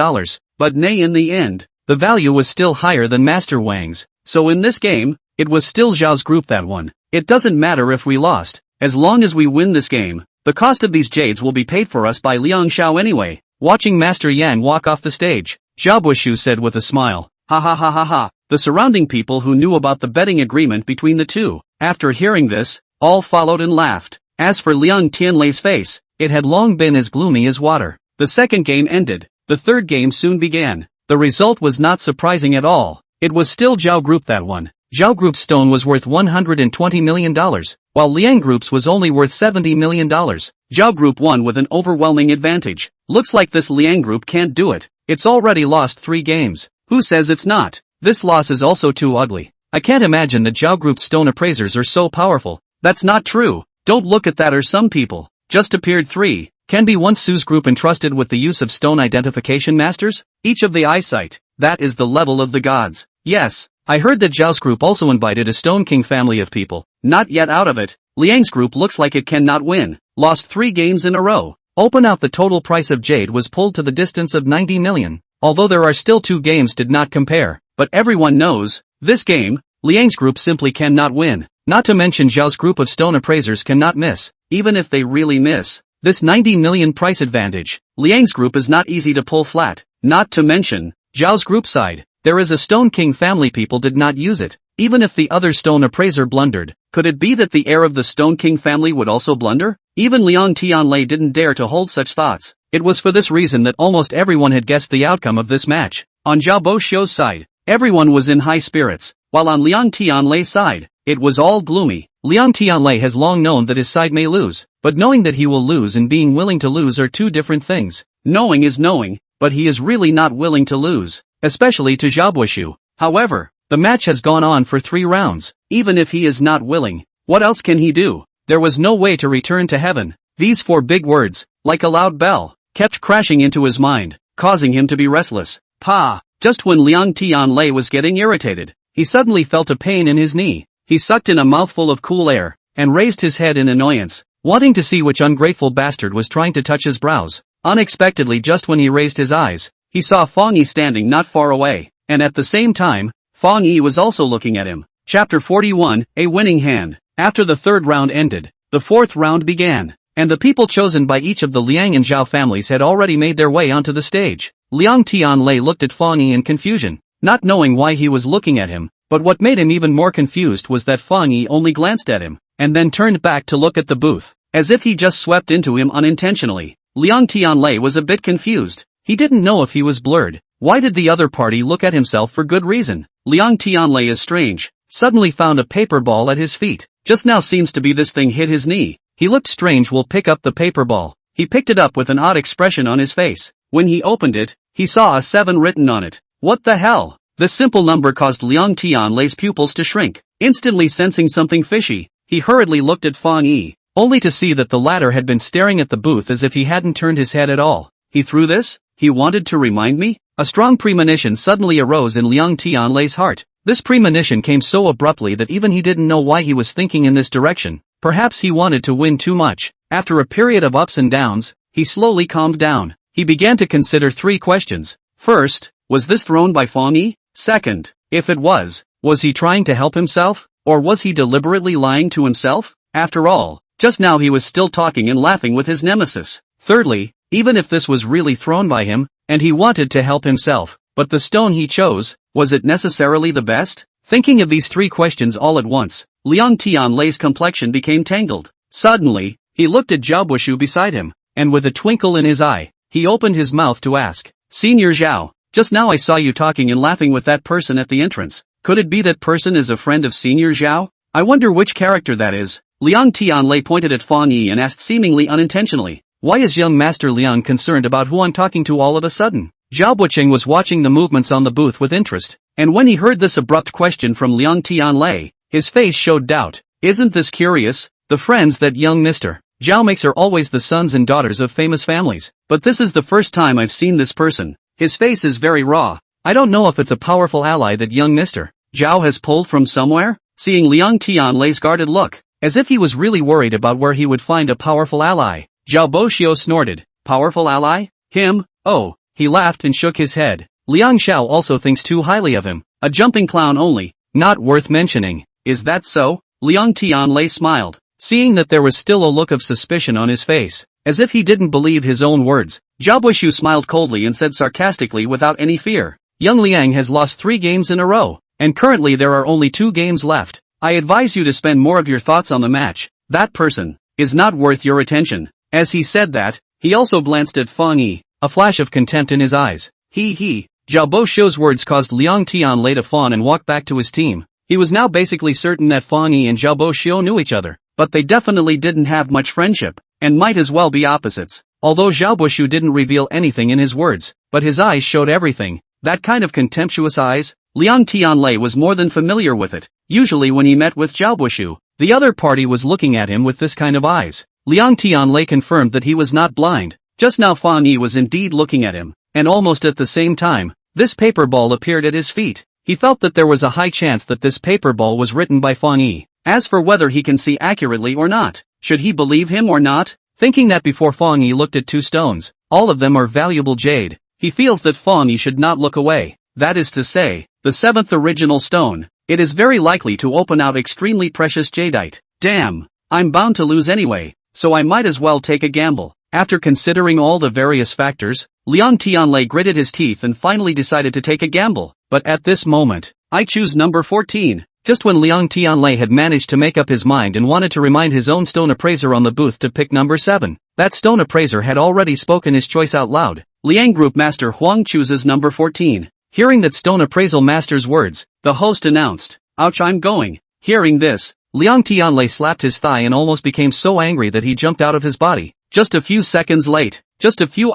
but nay, in the end, the value was still higher than Master Wang's, so in this game, it was still Zhao's group that won. It doesn't matter if we lost, as long as we win this game. The cost of these jades will be paid for us by Liang Xiao anyway. Watching Master Yang walk off the stage, Zhao Buishu said with a smile, ha ha ha ha ha. The surrounding people who knew about the betting agreement between the two, after hearing this, all followed and laughed. As for Liang Tianlei's face, it had long been as gloomy as water. The second game ended. The third game soon began. The result was not surprising at all. It was still Zhao Group that won. Zhao Group's stone was worth $120 million, while Liang Group's was only worth $70 million. Zhao Group won with an overwhelming advantage. Looks like this Liang Group can't do it. It's already lost 3 games. Who says it's not? This loss is also too ugly. I can't imagine that Zhao Group's stone appraisers are so powerful. That's not true. Don't look at that, or some people just appeared 3. Can be once Su's group entrusted with the use of stone identification masters? Each of the eyesight. That is the level of the gods. Yes, I heard that Zhao's group also invited a Stone King family of people. Not yet out of it. Liang's group looks like it cannot win. Lost 3 games in a row. Open out. The total price of jade was pulled to the distance of 90 million. Although there are still 2 games did not compare. But everyone knows, this game, Liang's group simply cannot win. Not to mention Zhao's group of stone appraisers cannot miss. Even if they really miss this 90 million price advantage, Liang's group is not easy to pull flat. Not to mention, Zhao's group side, there is a Stone King family people did not use it. Even if the other stone appraiser blundered, could it be that the heir of the Stone King family would also blunder? Even Liang Tianlei didn't dare to hold such thoughts. It was for this reason that almost everyone had guessed the outcome of this match. On Zhao Boxiu's side, everyone was in high spirits, while on Liang Tianlei's side, it was all gloomy. Liang Tianlei has long known that his side may lose, but knowing that he will lose and being willing to lose are 2 different things. Knowing is knowing, but he is really not willing to lose, especially to Zhao Buishu. However, the match has gone on for 3 rounds. Even if he is not willing, what else can he do? There was no way to return to heaven. These 4 big words, like a loud bell, kept crashing into his mind, causing him to be restless. Pa! Just when Liang Tianlei was getting irritated, he suddenly felt a pain in his knee. He sucked in a mouthful of cool air, and raised his head in annoyance, wanting to see which ungrateful bastard was trying to touch his brows. Unexpectedly, just when he raised his eyes, he saw Fang Yi standing not far away, and at the same time, Fang Yi was also looking at him. Chapter 41, A Winning Hand. After the 3rd round ended, the 4th round began, and the people chosen by each of the Liang and Zhao families had already made their way onto the stage. Liang Tianlei looked at Fang Yi in confusion, not knowing why he was looking at him, but what made him even more confused was that Fang Yi only glanced at him, and then turned back to look at the booth. as if he just swept into him unintentionally. Liang Tianlei was a bit confused. He didn't know if he was blurred. Why did the other party look at himself for good reason? Liang Tianlei is strange. Suddenly found a paper ball at his feet. Just now seems to be this thing hit his knee. He looked strange. Will pick up the paper ball. He picked it up with an odd expression on his face. When he opened it, he saw a 7 written on it. What the hell? The simple number caused Liang Tianlei's pupils to shrink. Instantly sensing something fishy, he hurriedly looked at Fang Yi, only to see that the latter had been staring at the booth as if he hadn't turned his head at all. He threw this? He wanted to remind me? A strong premonition suddenly arose in Liang Tianlei's heart. This premonition came so abruptly that even he didn't know why he was thinking in this direction. Perhaps he wanted to win too much. After a period of ups and downs, he slowly calmed down. He began to consider 3 questions. First, was this thrown by Fang Yi? Second, if it was he trying to help himself? Or was he deliberately lying to himself? After all, just now he was still talking and laughing with his nemesis. Thirdly, even if this was really thrown by him, and he wanted to help himself, but the stone he chose, was it necessarily the best? Thinking of these 3 questions all at once, Liang Tianlei's complexion became tangled. Suddenly, he looked at Zhao Buishu beside him, and with a twinkle in his eye, he opened his mouth to ask, Senior Zhao, just now I saw you talking and laughing with that person at the entrance. Could it be that person is a friend of Senior Zhao? I wonder which character that is. Liang Tianlei pointed at Fang Yi and asked seemingly unintentionally, why is young Master Liang concerned about who I'm talking to all of a sudden? Zhao Bucheng was watching the movements on the booth with interest, and when he heard this abrupt question from Liang Tianlei, his face showed doubt. Isn't this curious? The friends that young Mr. Zhao makes are always the sons and daughters of famous families, but this is the first time I've seen this person. His face is very raw. I don't know if it's a powerful ally that young Mr. Zhao has pulled from somewhere? Seeing Liang Tianlei's guarded look, as if he was really worried about where he would find a powerful ally, Zhao Boxiu snorted. Powerful ally? Him? Oh, he laughed and shook his head. Liang Xiao also thinks too highly of him. A jumping clown only, not worth mentioning. Is that so? Liang Tianlei smiled, seeing that there was still a look of suspicion on his face, as if he didn't believe his own words. Zhao Buishu smiled coldly and said sarcastically without any fear, young Liang has lost 3 games in a row, and currently there are only 2 games left. I advise you to spend more of your thoughts on the match. That person is not worth your attention. As he said that, he also glanced at Fang Yi, a flash of contempt in his eyes. Zhao Boxiu's words caused Liang Tianlei to fawn and walk back to his team. He was now basically certain that Fang Yi and Zhao Boxiu knew each other, but they definitely didn't have much friendship, and might as well be opposites. Although Zhao Buishu didn't reveal anything in his words, but his eyes showed everything. That kind of contemptuous eyes, Liang Tianlei was more than familiar with it. Usually when he met with Zhao Buishu, the other party was looking at him with this kind of eyes. Liang Tianlei confirmed that he was not blind. Just now Fang Yi was indeed looking at him, and almost at the same time, this paper ball appeared at his feet. He felt that there was a high chance that this paper ball was written by Fang Yi. As for whether he can see accurately or not, should he believe him or not? Thinking that before Fang Yi looked at 2 stones, all of them are valuable jade, he feels that Fang Yi should not look away. That is to say, the 7th original stone. It is very likely to open out extremely precious jadeite. Damn, I'm bound to lose anyway, so I might as well take a gamble. After considering all the various factors, Liang Tianlei gritted his teeth and finally decided to take a gamble. But at this moment, I choose number 14. Just when Liang Tianlei had managed to make up his mind and wanted to remind his own stone appraiser on the booth to pick number 7, that stone appraiser had already spoken his choice out loud. Liang Group Master Huang chooses number 14. Hearing that stone appraisal master's words, the host announced, ouch, I'm going. Hearing this, Liang Tianlei slapped his thigh and almost became so angry that he jumped out of his body. Just a few seconds late. Just a few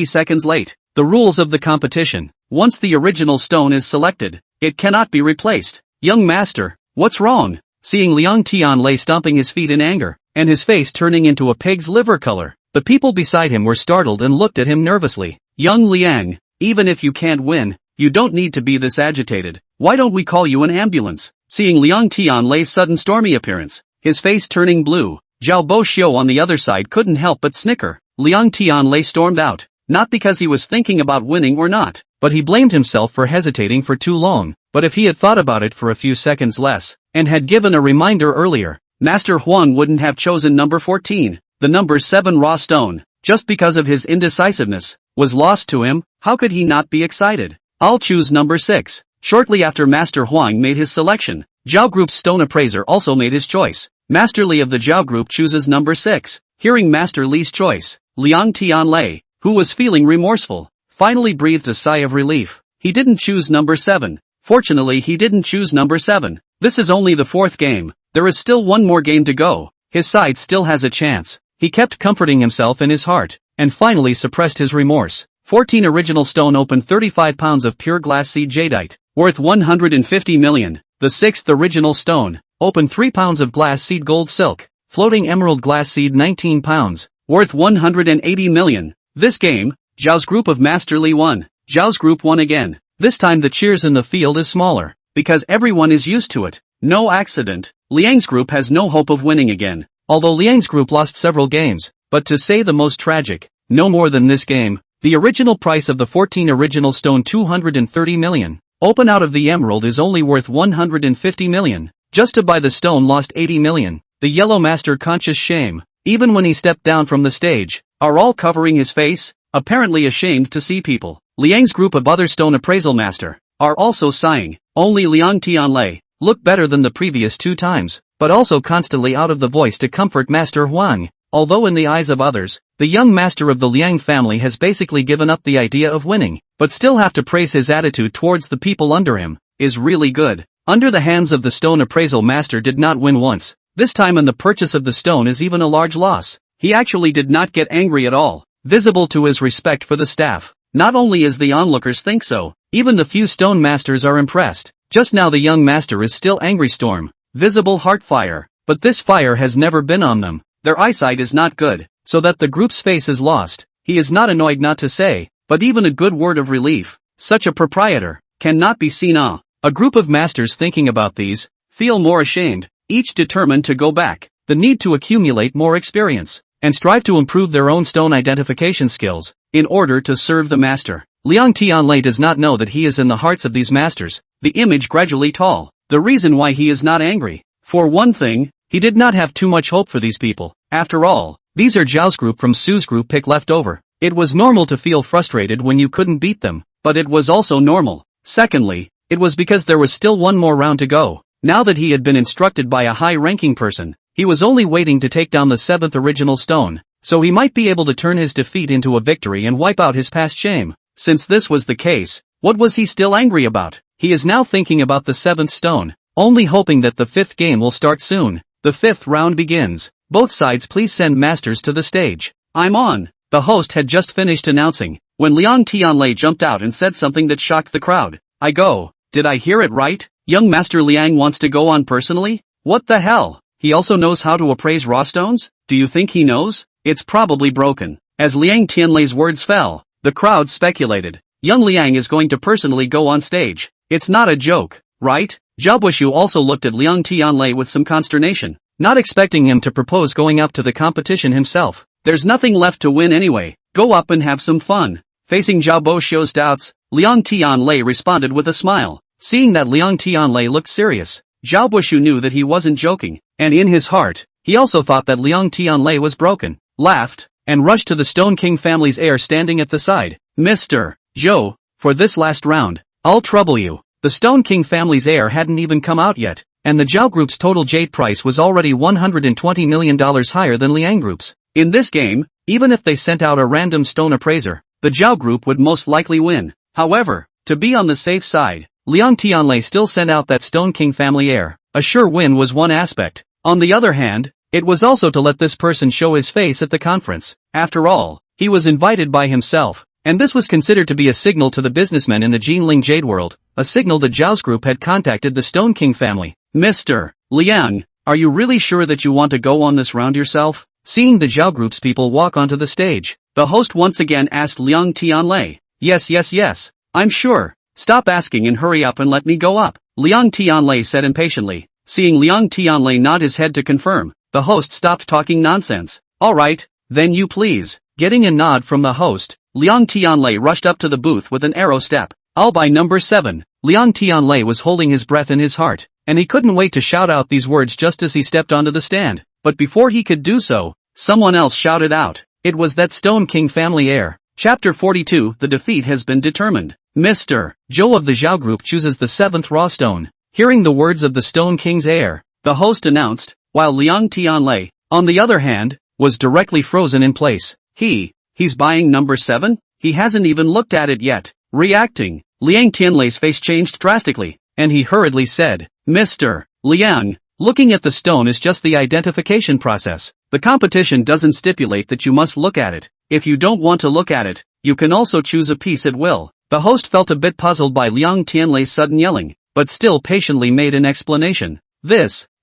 seconds late. The rules of the competition. Once the original stone is selected, it cannot be replaced. Young master, what's wrong? Seeing Liang Tianlei stomping his feet in anger, and his face turning into a pig's liver color, the people beside him were startled and looked at him nervously. Young Liang, even if you can't win, you don't need to be this agitated. Why don't we call you an ambulance? Seeing Liang Tianlei's sudden stormy appearance, his face turning blue, Zhao Boxiu on the other side couldn't help but snicker. Liang Tianlei stormed out, not because he was thinking about winning or not, but he blamed himself for hesitating for too long. But if he had thought about it for a few seconds less, and had given a reminder earlier, Master Huang wouldn't have chosen number 14. The number 7 raw stone, just because of his indecisiveness, was lost to him. How could he not be excited? I'll choose number 6. Shortly after Master Huang made his selection, Zhao Group's stone appraiser also made his choice. Master Li of the Zhao Group chooses number 6. Hearing Master Li's choice, Liang Tianlei, who was feeling remorseful, finally breathed a sigh of relief. He didn't choose number 7. Fortunately, he didn't choose number 7. This is only the 4th game. There is still one more game to go. His side still has a chance. He kept comforting himself in his heart, and finally suppressed his remorse. 14 original stone opened 35 pounds of pure glass seed jadeite, worth 150 million. The 6th original stone opened 3 pounds of glass seed gold silk, floating emerald glass seed 19 pounds, worth 180 million. This game, Zhao's group of Master Li won. Zhao's group won again. This time the cheers in the field is smaller, because everyone is used to it. No accident. Liang's group has no hope of winning again, although Liang's group lost several games, but to say the most tragic, no more than this game. The original price of the 14 original stone 230 million, open out of the emerald is only worth 150 million. Just to buy the stone lost 80 million. The yellow master conscious shame, even when he stepped down from the stage, are all covering his face, apparently ashamed to see people. Liang's group of other stone appraisal master are also sighing. Only Liang Tianlei looked better than the previous 2 times, but also constantly out of the voice to comfort Master Huang. Although in the eyes of others, the young master of the Liang family has basically given up the idea of winning, but still have to praise his attitude towards the people under him, is really good. Under the hands of the stone appraisal master did not win once. This time in the purchase of the stone is even a large loss. He actually did not get angry at all, visible to his respect for the staff. Not only is the onlookers think so, even the few stone masters are impressed. Just now the young master is still angry storm, visible heart fire, but this fire has never been on them. Their eyesight is not good, so that the group's face is lost. He is not annoyed not to say, but even a good word of relief. Such a proprietor cannot be seen. A group of masters thinking about these feel more ashamed, each determined to go back. The need to accumulate more experience and strive to improve their own stone identification skills in order to serve the master. Liang Tianlei does not know that he is in the hearts of these masters. The image gradually tall. The reason why he is not angry. For one thing, he did not have too much hope for these people. After all, these are Zhao's group from Su's group pick left over. It was normal to feel frustrated when you couldn't beat them, but it was also normal. Secondly, it was because there was still one more round to go. Now that he had been instructed by a high-ranking person, he was only waiting to take down the 7th original stone, so he might be able to turn his defeat into a victory and wipe out his past shame. Since this was the case, what was he still angry about? He is now thinking about the 7th stone, only hoping that the 5th game will start soon. The 5th round begins. Both sides please send masters to the stage. I'm on. The host had just finished announcing, when Liang Tianlei jumped out and said something that shocked the crowd. I go. Did I hear it right? Young Master Liang wants to go on personally? What the hell? He also knows how to appraise raw stones? Do you think he knows? It's probably broken. As Liang Tianlei's words fell, the crowd speculated. Young Liang is going to personally go on stage. It's not a joke, right? Zhao Buishu also looked at Liang Tianlei with some consternation, not expecting him to propose going up to the competition himself. There's nothing left to win anyway. Go up and have some fun. Facing Zhao Buishu's doubts, Liang Tianlei responded with a smile. Seeing that Liang Tianlei looked serious, Zhao Buishu knew that he wasn't joking, and in his heart, he also thought that Liang Tianlei was broken, laughed, and rushed to the Stone King family's heir standing at the side. Mr. Zhou, for this last round, I'll trouble you. The Stone King family's heir hadn't even come out yet, and the Zhao Group's total jade price was already $120 million higher than Liang Group's. In this game, even if they sent out a random stone appraiser, the Zhao Group would most likely win. However, to be on the safe side, Liang Tianlei still sent out that Stone King family heir. A sure win was one aspect. On the other hand, it was also to let this person show his face at the conference. After all, he was invited by himself, and this was considered to be a signal to the businessmen in the Jinling Jade world, a signal that Zhao's group had contacted the Stone King family. Mr. Liang, are you really sure that you want to go on this round yourself? Seeing the Zhao group's people walk onto the stage, the host once again asked Liang Tianlei. Yes, I'm sure. Stop asking and hurry up and let me go up, Liang Tianlei said impatiently. Seeing Liang Tianlei nod his head to confirm, the host stopped talking nonsense. Alright, then you please. Getting a nod from the host, Liang Tianlei rushed up to the booth with an arrow step. I'll buy number 7. Liang Tianlei was holding his breath in his heart, and he couldn't wait to shout out these words just as he stepped onto the stand. But before he could do so, someone else shouted out. It was that Stone King family heir. Chapter 42, the defeat has been determined. Mr. Zhou of the Zhao group chooses the 7th raw stone. Hearing the words of the Stone King's heir, the host announced, while Liang Tianlei, on the other hand, was directly frozen in place. He's buying number 7? He hasn't even looked at it yet. Reacting, Liang Tianlei's face changed drastically, and he hurriedly said, Mr. Liang, looking at the stone is just the identification process. The competition doesn't stipulate that you must look at it. If you don't want to look at it, you can also choose a piece at will. The host felt a bit puzzled by Liang Tianlei's sudden yelling, but still patiently made an explanation.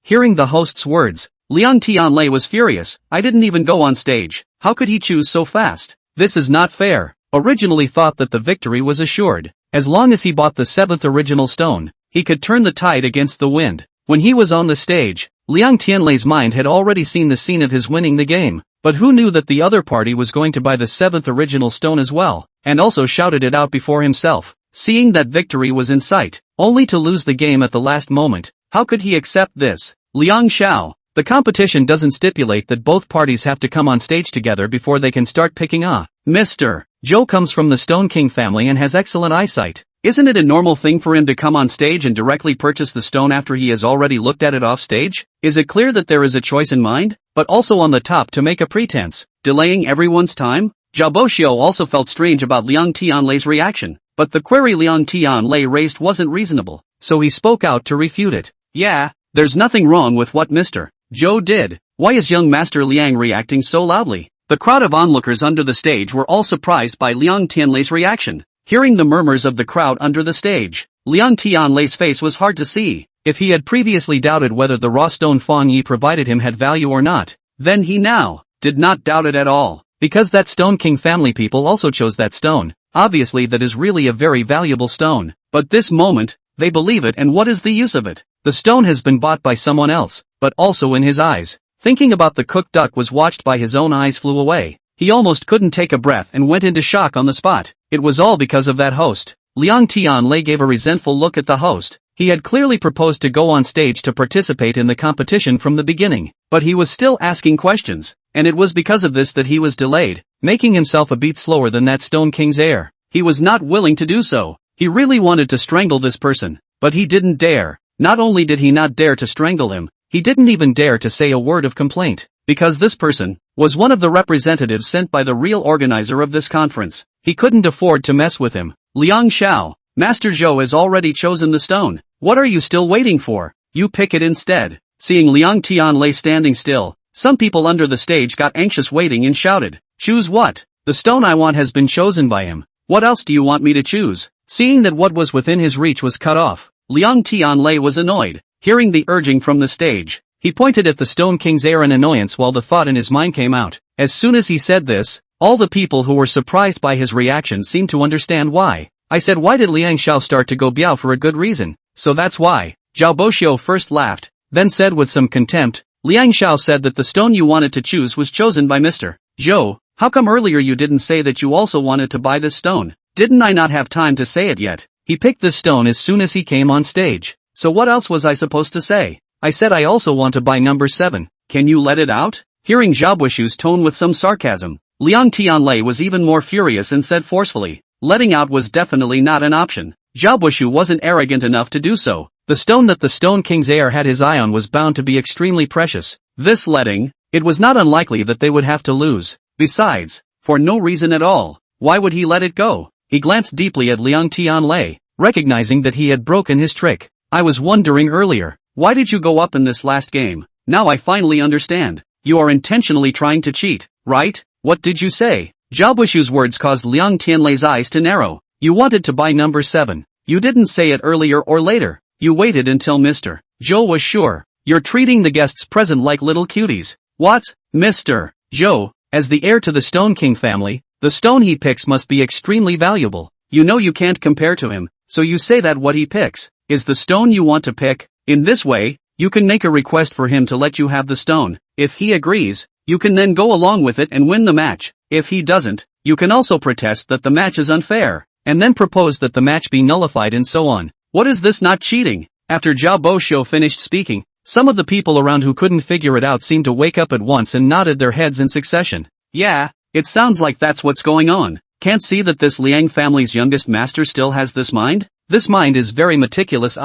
Hearing the host's words, Liang Tianlei was furious. I didn't even go on stage. How could he choose so fast? This is not fair. Originally thought that the victory was assured. As long as he bought the 7th original stone, he could turn the tide against the wind. When he was on the stage, Liang Tianlei's mind had already seen the scene of his winning the game, but who knew that the other party was going to buy the 7th original stone as well, and also shouted it out before himself. Seeing that victory was in sight, only to lose the game at the last moment, how could he accept this? Liang Xiao, the competition doesn't stipulate that both parties have to come on stage together before they can start picking. Mr. Zhou comes from the Stone King family and has excellent eyesight. Isn't it a normal thing for him to come on stage and directly purchase the stone after he has already looked at it off stage? Is it clear that there is a choice in mind, but also on the top to make a pretense, delaying everyone's time? Zhao Boxiu also felt strange about Liang Tianlei's reaction, but the query Liang Tianlei raised wasn't reasonable, so he spoke out to refute it. Yeah, there's nothing wrong with what Mr. Zhou did. Why is young Master Liang reacting so loudly? The crowd of onlookers under the stage were all surprised by Liang Tianlei's reaction. Hearing the murmurs of the crowd under the stage, Liang Tianlei's face was hard to see. If he had previously doubted whether the raw stone Fang Yi provided him had value or not, then he now did not doubt it at all. Because that Stone King family people also chose that stone, obviously that is really a very valuable stone. But this moment, they believe it, and what is the use of it? The stone has been bought by someone else, but also in his eyes. Thinking about the cooked duck was watched by his own eyes flew away. He almost couldn't take a breath and went into shock on the spot. It was all because of that host. Liang Tianlei gave a resentful look at the host. He had clearly proposed to go on stage to participate in the competition from the beginning, but he was still asking questions, and it was because of this that he was delayed, making himself a beat slower than that Stone King's heir. He was not willing to do so. He really wanted to strangle this person, but he didn't dare. Not only did he not dare to strangle him, he didn't even dare to say a word of complaint, because this person was one of the representatives sent by the real organizer of this conference. He couldn't afford to mess with him. Liang Xiao, Master Zhou has already chosen the stone. What are you still waiting for? You pick it instead. Seeing Liang Tianlei standing still, some people under the stage got anxious waiting and shouted, Choose what? The stone I want has been chosen by him. What else do you want me to choose? Seeing that what was within his reach was cut off, Liang Tianlei was annoyed. Hearing the urging from the stage, he pointed at the Stone King's heir in annoyance while the thought in his mind came out. As soon as he said this, all the people who were surprised by his reaction seemed to understand why. I said, why did Liang Xiao start to go biao for a good reason? So that's why. Zhao Boxiu first laughed, then said with some contempt, Liang Xiao said that the stone you wanted to choose was chosen by Mr. Zhou. How come earlier you didn't say that you also wanted to buy this stone? Didn't I not have time to say it yet? He picked this stone as soon as he came on stage. So what else was I supposed to say? I said I also want to buy number 7. Can you let it out? Hearing Zhao Boxiu's tone with some sarcasm, Liang Tianlei was even more furious and said forcefully, letting out was definitely not an option. Zhao Boxiu wasn't arrogant enough to do so. The stone that the Stone King's heir had his eye on was bound to be extremely precious. This letting, it was not unlikely that they would have to lose. Besides, for no reason at all, why would he let it go? He glanced deeply at Liang Tianlei, recognizing that he had broken his trick. I was wondering earlier, why did you go up in this last game? Now I finally understand. You are intentionally trying to cheat, right? What did you say? Zhao Boxiu's words caused Liang Tianlei's eyes to narrow. You wanted to buy number 7. You didn't say it earlier or later. You waited until Mr. Zhou was sure. You're treating the guests present like little cuties. What? Mr. Zhou, as the heir to the Stone King family, the stone he picks must be extremely valuable. You know you can't compare to him, so you say that what he picks is the stone you want to pick. In this way, you can make a request for him to let you have the stone. If he agrees, you can then go along with it and win the match. If he doesn't, you can also protest that the match is unfair, and then propose that the match be nullified and so on. What is this not cheating? After Zhao Boxiu finished speaking, some of the people around who couldn't figure it out seemed to wake up at once and nodded their heads in succession. Yeah, it sounds like that's what's going on. Can't see that this Liang family's youngest master still has this mind? This mind is very meticulous.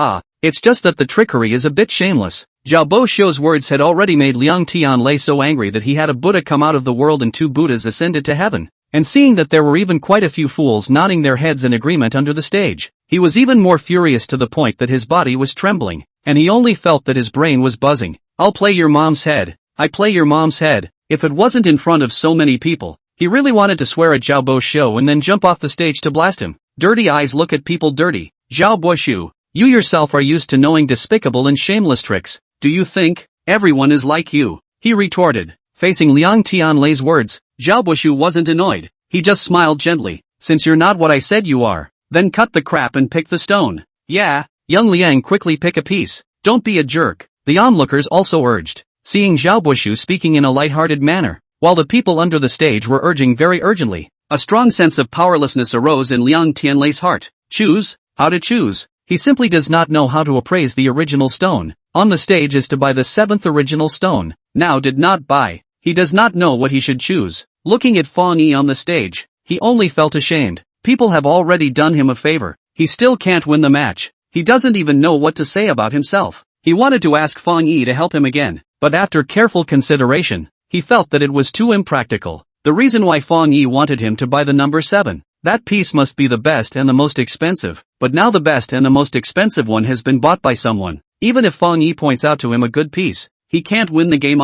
It's just that the trickery is a bit shameless. Zhao Boshou's words had already made Liang Tianlei so angry that he had a Buddha come out of the world and 2 Buddhas ascended to heaven. And seeing that there were even quite a few fools nodding their heads in agreement under the stage, he was even more furious to the point that his body was trembling, and he only felt that his brain was buzzing. I'll play your mom's head. I play your mom's head. If it wasn't in front of so many people, he really wanted to swear at Zhao Boshou and then jump off the stage to blast him. Dirty eyes look at people dirty. Zhao Boshou, you yourself are used to knowing despicable and shameless tricks. Do you think everyone is like you? He retorted. Facing Liang Tianlei's words, Zhao Boshou wasn't annoyed. He just smiled gently. Since you're not what I said you are, then cut the crap and pick the stone. Yeah, young Liang, quickly pick a piece. Don't be a jerk, the onlookers also urged, seeing Zhao Boshou speaking in a light-hearted manner, while the people under the stage were urging very urgently. A strong sense of powerlessness arose in Liang Tianlei's heart. Choose? How to choose? He simply does not know how to appraise the original stone. On the stage is to buy the 7th original stone. Now did not buy. He does not know what he should choose. Looking at Fang Yi on the stage, he only felt ashamed. People have already done him a favor. He still can't win the match. He doesn't even know what to say about himself. He wanted to ask Fang Yi to help him again, but after careful consideration, he felt that it was too impractical. The reason why Fang Yi wanted him to buy the number 7. That piece must be the best and the most expensive, but now the best and the most expensive one has been bought by someone. Even if Fang Yi points out to him a good piece, he can't win the game.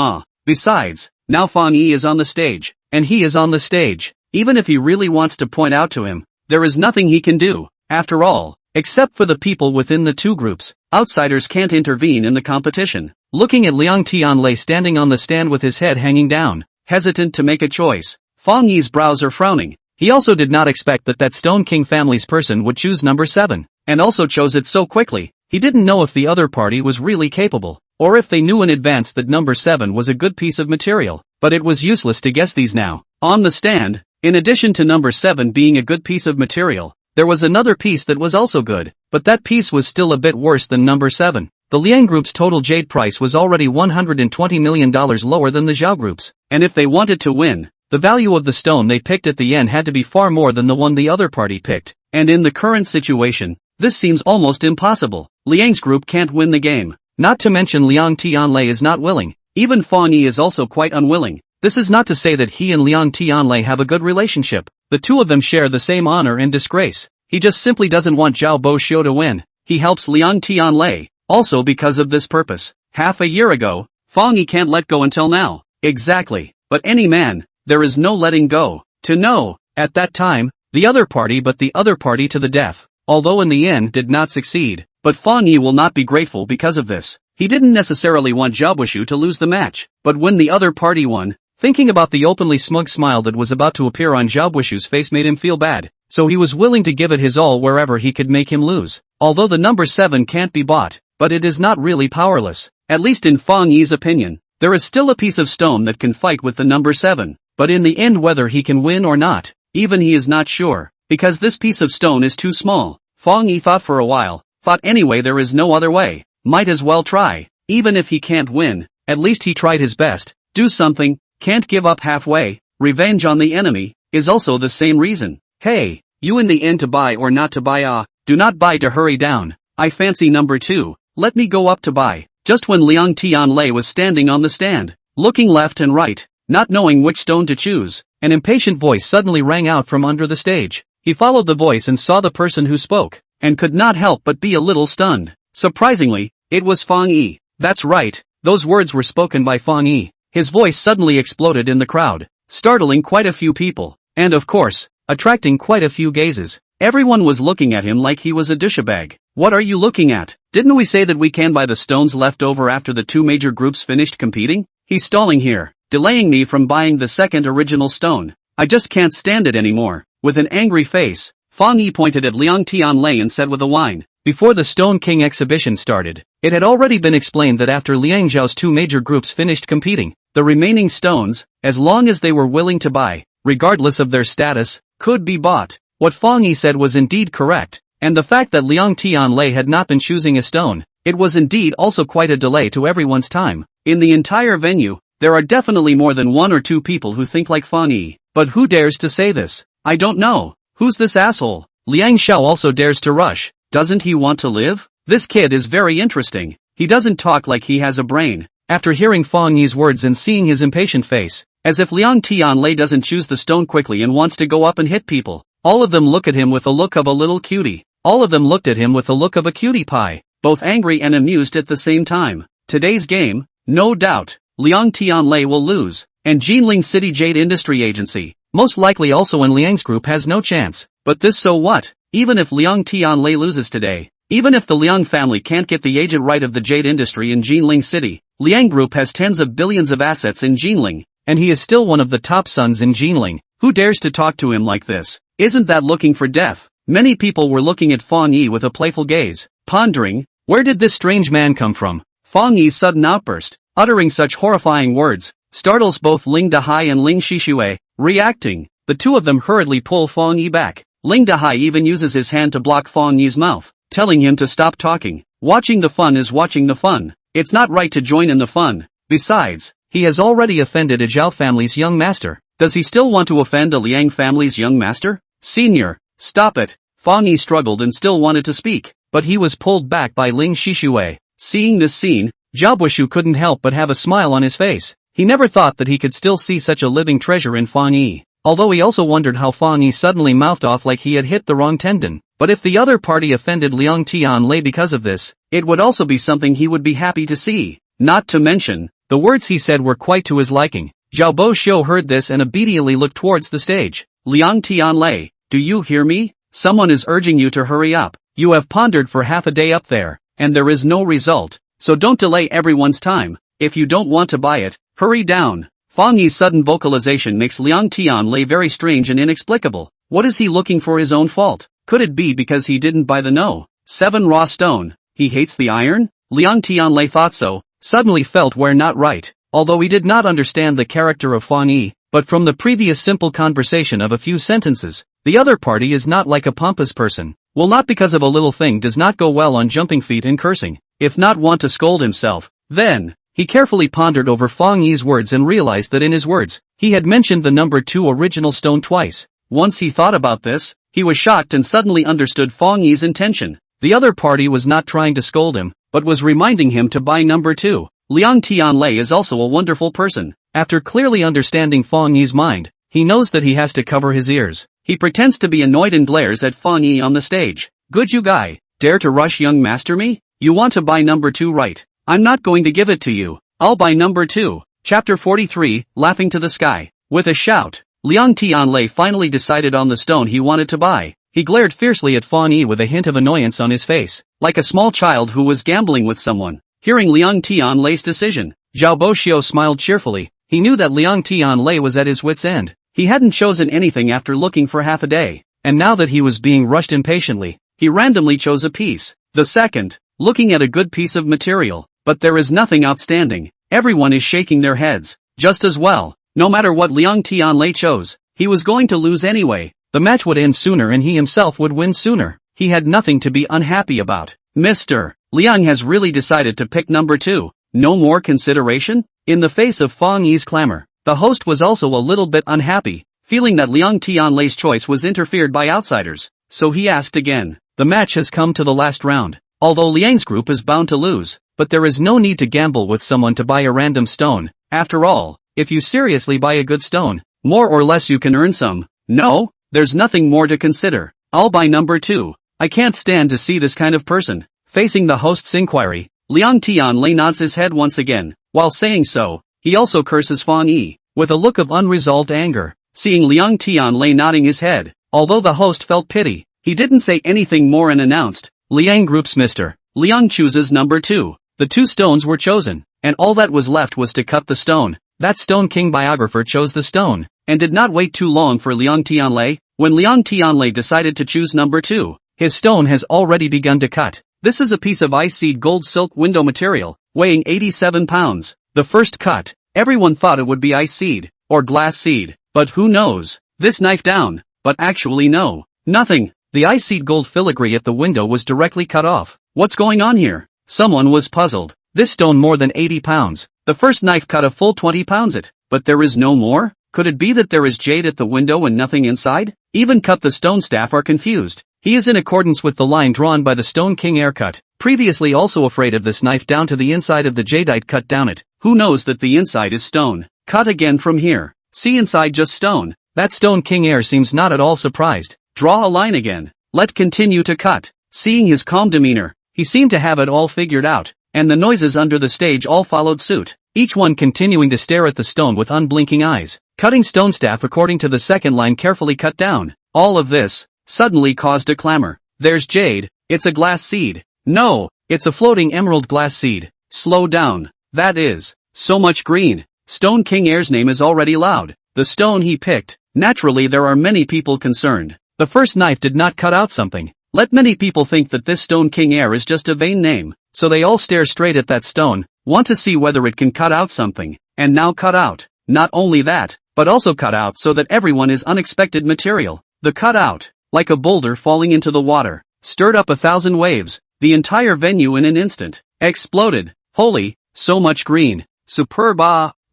Besides, now Fang Yi is on the stage, and he is on the stage. Even if he really wants to point out to him, there is nothing he can do. After all, except for the people within the 2 groups, outsiders can't intervene in the competition. Looking at Liang Tianlei standing on the stand with his head hanging down, hesitant to make a choice, Fang Yi's brows are frowning. He also did not expect that Stone King family's person would choose number 7, and also chose it so quickly. He didn't know if the other party was really capable, or if they knew in advance that number 7 was a good piece of material, but it was useless to guess these now. On the stand, in addition to number 7 being a good piece of material, there was another piece that was also good, but that piece was still a bit worse than number 7. The Liang Group's total jade price was already $120 million lower than the Zhao Group's, and if they wanted to win, the value of the stone they picked at the end had to be far more than the one the other party picked, and in the current situation, this seems almost impossible. Liang's group can't win the game. Not to mention Liang Tianlei is not willing. Even Fang Yi is also quite unwilling. This is not to say that he and Liang Tianlei have a good relationship. The 2 of them share the same honor and disgrace. He just simply doesn't want Zhao Boshou to win. He helps Liang Tianlei, also because of this purpose. Half a year ago, Fang Yi can't let go until now. Exactly. But any man, there is no letting go. To know, at that time, the other party to the death, although in the end did not succeed. But Fang Yi will not be grateful because of this. He didn't necessarily want Zhao Boshou to lose the match, but when the other party won, thinking about the openly smug smile that was about to appear on Zhao Boshou's face made him feel bad, so he was willing to give it his all wherever he could make him lose. Although the number 7 can't be bought, but it is not really powerless, at least in Fang Yi's opinion. There is still a piece of stone that can fight with the number 7, but in the end whether he can win or not, even he is not sure, because this piece of stone is too small. Fang Yi thought for a while, thought anyway there is no other way, might as well try. Even if he can't win, at least he tried his best. Do something, can't give up halfway. Revenge on the enemy is also the same reason. Hey, you in the end to buy or not to buy? Do not buy to hurry down. I fancy number 2, let me go up to buy. Just when Liang Tianlei was standing on the stand, looking left and right, not knowing which stone to choose, an impatient voice suddenly rang out from under the stage. He followed the voice and saw the person who spoke, and could not help but be a little stunned. Surprisingly, it was Fang Yi. That's right, those words were spoken by Fang Yi. His voice suddenly exploded in the crowd, startling quite a few people, and of course, attracting quite a few gazes. Everyone was looking at him like he was a douchebag. What are you looking at? Didn't we say that we can buy the stones left over after the 2 major groups finished competing? He's stalling here, delaying me from buying the 2nd original stone. I just can't stand it anymore. With an angry face, Fang Yi pointed at Liang Tianlei and said with a whine. Before the Stone King exhibition started, it had already been explained that after Liang Zhao's 2 major groups finished competing, the remaining stones, as long as they were willing to buy, regardless of their status, could be bought. What Fang Yi said was indeed correct, and the fact that Liang Tianlei had not been choosing a stone, it was indeed also quite a delay to everyone's time. In the entire venue, there are definitely more than 1 or 2 people who think like Fang Yi, but who dares to say this? I don't know. Who's this asshole? Liang Xiao also dares to rush. Doesn't he want to live? This kid is very interesting. He doesn't talk like he has a brain. After hearing Fang Yi's words and seeing his impatient face, as if Liang Tianlei doesn't choose the stone quickly and wants to go up and hit people, all of them look at him with a look of a little cutie. All of them looked at him with a look of a cutie pie, both angry and amused at the same time. Today's game, no doubt, Liang Tianlei will lose, and Jinling City Jade Industry Agency, most likely also in Liang's group, has no chance. But this, so what? Even if Liang Tianlei loses today, even if the Liang family can't get the agent right of the jade industry in Jinling City, Liang Group has tens of billions of assets in Jinling, and he is still one of the top sons in Jinling. Who dares to talk to him like this? Isn't that looking for death? Many people were looking at Fang Yi with a playful gaze, pondering, where did this strange man come from? Fang Yi's sudden outburst, uttering such horrifying words, startles both Ling Dahai and Ling Shixue. Reacting, the two of them hurriedly pull Fang Yi back. Ling Dahai even uses his hand to block Fang Yi's mouth, telling him to stop talking. Watching the fun is watching the fun. It's not right to join in the fun. Besides, he has already offended a Zhao family's young master. Does he still want to offend a Liang family's young master? Senior, stop it. Fang Yi struggled and still wanted to speak, but he was pulled back by Ling Shixue. Seeing this scene, Zhao Buishu couldn't help but have a smile on his face. He never thought that he could still see such a living treasure in Fang Yi, although he also wondered how Fang Yi suddenly mouthed off like he had hit the wrong tendon. But if the other party offended Liang Tianlei because of this, it would also be something he would be happy to see. Not to mention, the words he said were quite to his liking. Zhao Buishu heard this and obediently looked towards the stage. Liang Tianlei, do you hear me? Someone is urging you to hurry up. You have pondered for half a day up there, and there is no result, so don't delay everyone's time. If you don't want to buy it, hurry down. Fang Yi's sudden vocalization makes Liang Tianlei very strange and inexplicable. What is he looking for his own fault? Could it be because he didn't buy the No. 7 raw stone? He hates the iron? Liang Tianlei thought so, suddenly felt where not right, although he did not understand the character of Fang Yi, but from the previous simple conversation of a few sentences, the other party is not like a pompous person. Will not because of a little thing does not go well on jumping feet and cursing, if not want to scold himself. Then, he carefully pondered over Fang Yi's words and realized that in his words, he had mentioned the number 2 original stone twice. Once he thought about this, he was shocked and suddenly understood Fang Yi's intention. The other party was not trying to scold him, but was reminding him to buy number 2. Liang Tianlei is also a wonderful person. After clearly understanding Fang Yi's mind, he knows that he has to cover his ears. He pretends to be annoyed and glares at Fang Yi on the stage. Good you guy, dare to rush young master me? You want to buy number 2 right? I'm not going to give it to you. I'll buy number 2. Chapter 43, Laughing to the Sky. With a shout, Liang Tianlei finally decided on the stone he wanted to buy. He glared fiercely at Fang Yi with a hint of annoyance on his face, like a small child who was gambling with someone. Hearing Liang Tianlei's decision, Zhao Buishu smiled cheerfully. He knew that Liang Tianlei was at his wit's end. He hadn't chosen anything after looking for half a day, and now that he was being rushed impatiently, he randomly chose a piece. The second, looking at a good piece of material, but there is nothing outstanding. Everyone is shaking their heads. Just as well, no matter what Liang Tianlei chose, he was going to lose anyway. The match would end sooner and he himself would win sooner. He had nothing to be unhappy about. Mr. Liang has really decided to pick number 2. No more consideration? In the face of Fang Yi's clamor, the host was also a little bit unhappy, feeling that Liang Tianlei's choice was interfered by outsiders. So he asked again. The match has come to the last round. Although Liang's group is bound to lose, but there is no need to gamble with someone to buy a random stone. After all, if you seriously buy a good stone, more or less you can earn some. No, there's nothing more to consider. I'll buy number 2. I can't stand to see this kind of person. Facing the host's inquiry, Liang Tianlei nods his head once again. While saying so, he also curses Fang Yi, with a look of unresolved anger. Seeing Liang Tianlei nodding his head, although the host felt pity, he didn't say anything more and announced, Liang Group's Mr. Liang chooses number 2. The 2 stones were chosen, and all that was left was to cut the stone. That Stone King biographer chose the stone, and did not wait too long for Liang Tianlei. When Liang Tianlei decided to choose number 2, his stone has already begun to cut. This is a piece of ice-seed gold silk window material, weighing 87 pounds. The first cut, everyone thought it would be ice seed, or glass seed, but who knows? This knife down, but actually no, nothing. The ice seed gold filigree at the window was directly cut off. What's going on here? Someone was puzzled. This stone more than 80 pounds. The first knife cut a full 20 pounds it, but there is no more? Could it be that there is jade at the window and nothing inside? Even cut the stone staff are confused. He is in accordance with the line drawn by the Stone King haircut. previously also afraid of this knife down to the inside of the jadeite cut down it. Who knows that the inside is stone? Cut again from here. See inside just stone. That Stone King heir seems not at all surprised. Draw a line again. Let continue to cut. Seeing his calm demeanor, he seemed to have it all figured out, and the noises under the stage all followed suit, each one continuing to stare at the stone with unblinking eyes. Cutting stone staff according to the second line carefully cut down. All of this suddenly caused a clamor. There's jade. It's a glass seed. No, it's a floating emerald glass seed. Slow down. That is so much green. Stone King heir's name is already loud. The stone he picked. Naturally there are many people concerned. The first knife did not cut out something. Let many people think that this Stone King heir is just a vain name, so they all stare straight at that stone, want to see whether it can cut out something, and now cut out. Not only that, but also cut out so that everyone is unexpected material. The cut out, like a boulder falling into the water, stirred up 1,000 waves, the entire venue in an instant, exploded. Holy, so much green. Superb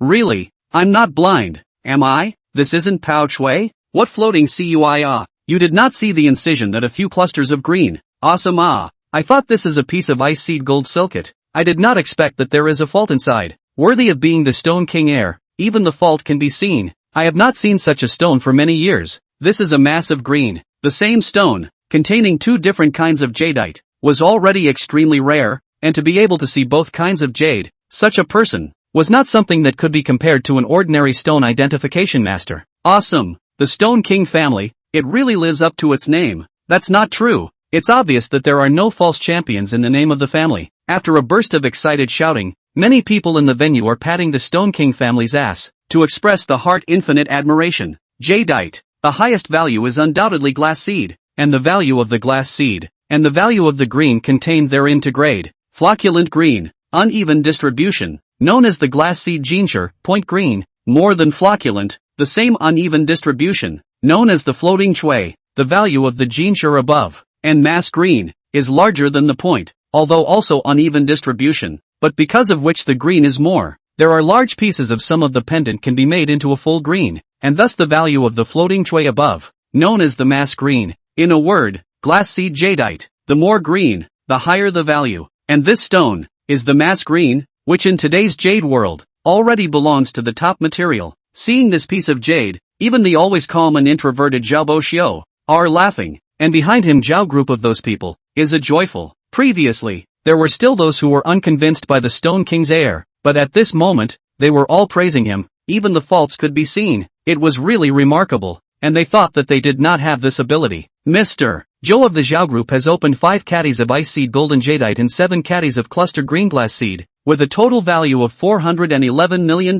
really, I'm not blind, am I? This isn't Pao Chui? What floating cui You did not see the incision that a few clusters of green. Awesome I thought this is a piece of ice seed gold silicate. I did not expect that there is a fault inside. Worthy of being the Stone King heir, even the fault can be seen. I have not seen such a stone for many years. This is a massive green. The same stone, containing two different kinds of jadeite, was already extremely rare, and to be able to see both kinds of jade, such a person, was not something that could be compared to an ordinary stone identification master. Awesome. The Stone King family, it really lives up to its name. That's not true. It's obvious that there are no false champions in the name of the family. After a burst of excited shouting, many people in the venue are patting the Stone King family's ass, to express the heart infinite admiration. Jadeite, the highest value is undoubtedly glass seed, and the value of the glass seed, and the value of the green contained therein to grade. Flocculent green, uneven distribution, known as the glass seed ginsher, point green, more than flocculent, the same uneven distribution, known as the floating chui, the value of the ginsher above, and mass green, is larger than the point, although also uneven distribution, but because of which the green is more. There are large pieces of some of the pendant can be made into a full green, and thus the value of the floating chui above, known as the mass green. In a word, glass seed jadeite, the more green, the higher the value, and this stone, is the mass green, which in today's jade world, already belongs to the top material. Seeing this piece of jade, even the always calm and introverted Zhao Boxiu, are laughing, and behind him Zhao group of those people, is a joyful. Previously, there were still those who were unconvinced by the Stone King's heir, but at this moment, they were all praising him, even the faults could be seen. It was really remarkable, and they thought that they did not have this ability. Mr. Zhou of the Zhao group has opened 5 caddies of ice seed golden jadeite and 7 caddies of clustered green glass seed, with a total value of $411 million.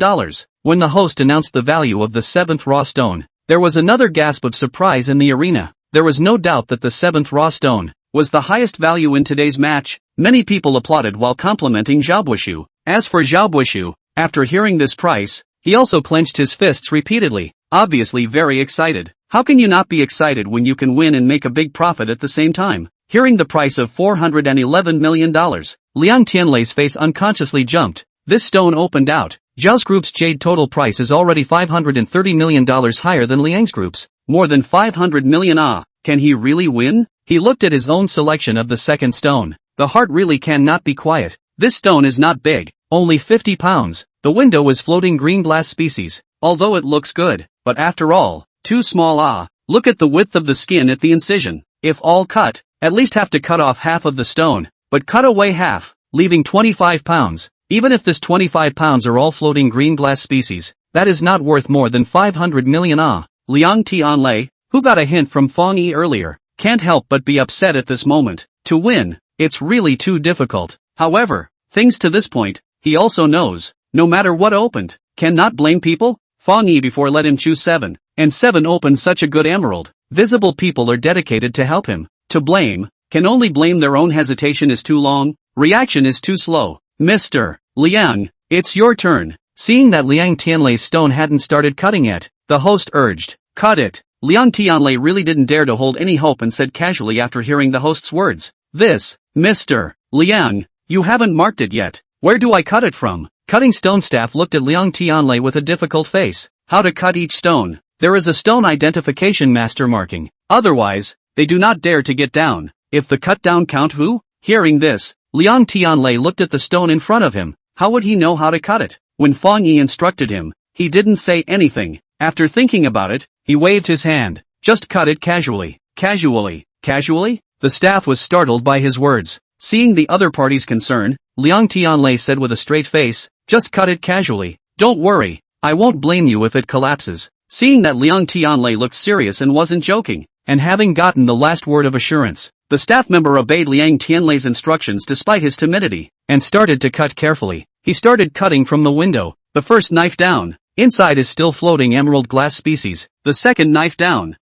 When the host announced the value of the 7th raw stone, there was another gasp of surprise in the arena. There was no doubt that the 7th raw stone was the highest value in today's match. Many people applauded while complimenting Zhao Boxiu. As for Zhao Boxiu, after hearing this price, he also clenched his fists repeatedly, obviously very excited. How can you not be excited when you can win and make a big profit at the same time? Hearing the price of $411 million, Liang Tianlei's face unconsciously jumped. This stone opened out. Zhao's group's jade total price is already $530 million higher than Liang's group's. More than 500 million. Can he really win? He looked at his own selection of the second stone. The heart really cannot be quiet. This stone is not big, only 50 pounds. The window is floating green glass species, although it looks good, but after all, too small. Look at the width of the skin at the incision. If all cut, at least have to cut off half of the stone, but cut away half, leaving 25 pounds. Even if this 25 pounds are all floating green glass species, that is not worth more than 500 million. Liang Tianlei, who got a hint from Fang Yi earlier, can't help but be upset at this moment. To win, it's really too difficult. However, things to this point, he also knows, no matter what opened, cannot blame people. Fang Yi before let him choose 7, and 7 opened such a good emerald. Visible people are dedicated to help him. To blame, can only blame their own. Hesitation is too long, reaction is too slow. Mr. Liang, it's your turn. Seeing that Liang Tianlei's stone hadn't started cutting yet, the host urged, cut it. Liang Tianlei really didn't dare to hold any hope and said casually after hearing the host's words, this, Mr. Liang, you haven't marked it yet. Where do I cut it from? Cutting stone staff looked at Liang Tianlei with a difficult face. How to cut each stone? There is a stone identification master marking. Otherwise, they do not dare to get down. If the cut down count who? Hearing this, Liang Tianlei looked at the stone in front of him. How would he know how to cut it? When Fang Yi instructed him, he didn't say anything. After thinking about it, he waved his hand. Just cut it casually. Casually? Casually? The staff was startled by his words. Seeing the other party's concern, Liang Tianlei said with a straight face, just cut it casually. Don't worry, I won't blame you if it collapses. Seeing that Liang Tianlei looked serious and wasn't joking, and having gotten the last word of assurance, the staff member obeyed Liang Tianlei's instructions despite his timidity, and started to cut carefully. He started cutting from the window. The first knife down. Inside is still floating emerald glass species. The second knife down.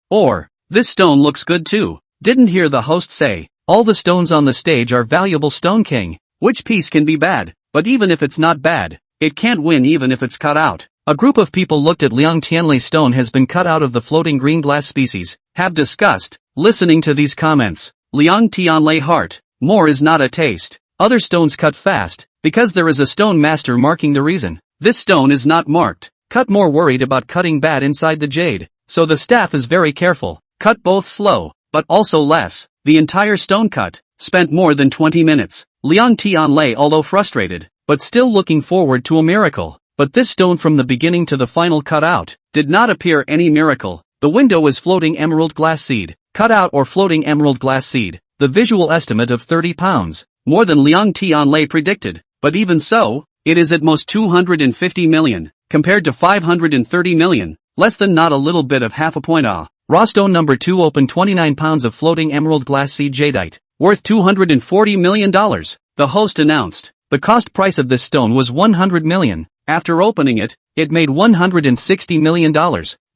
This stone looks good too. Didn't hear the host say, all the stones on the stage are valuable, Stone King. Which piece can be bad? But even if it's not bad, it can't win even if it's cut out. A group of people looked at Liang Tianlei's stone has been cut out of the floating green glass species, have discussed. Listening to these comments, Liang Tianlei heart. More is not a taste. Other stones cut fast, because there is a stone master marking the reason. This stone is not marked. Cut more worried about cutting bad inside the jade. So the staff is very careful. Cut both slow, but also less. The entire stone cut, spent more than 20 minutes. Liang Tianlei, although frustrated, but still looking forward to a miracle. But this stone from the beginning to the final cut out, did not appear any miracle. The window is floating emerald glass seed, cut out or floating emerald glass seed. The visual estimate of 30 pounds, more than Liang Tianlei predicted. But even so, it is at most 250 million, compared to 530 million, less than not a little bit of half a point. Raw stone number 2 opened 29 pounds of floating emerald glass seed jadeite, worth $240 million, the host announced. The cost price of this stone was 100 million. After opening it, it made $160 million.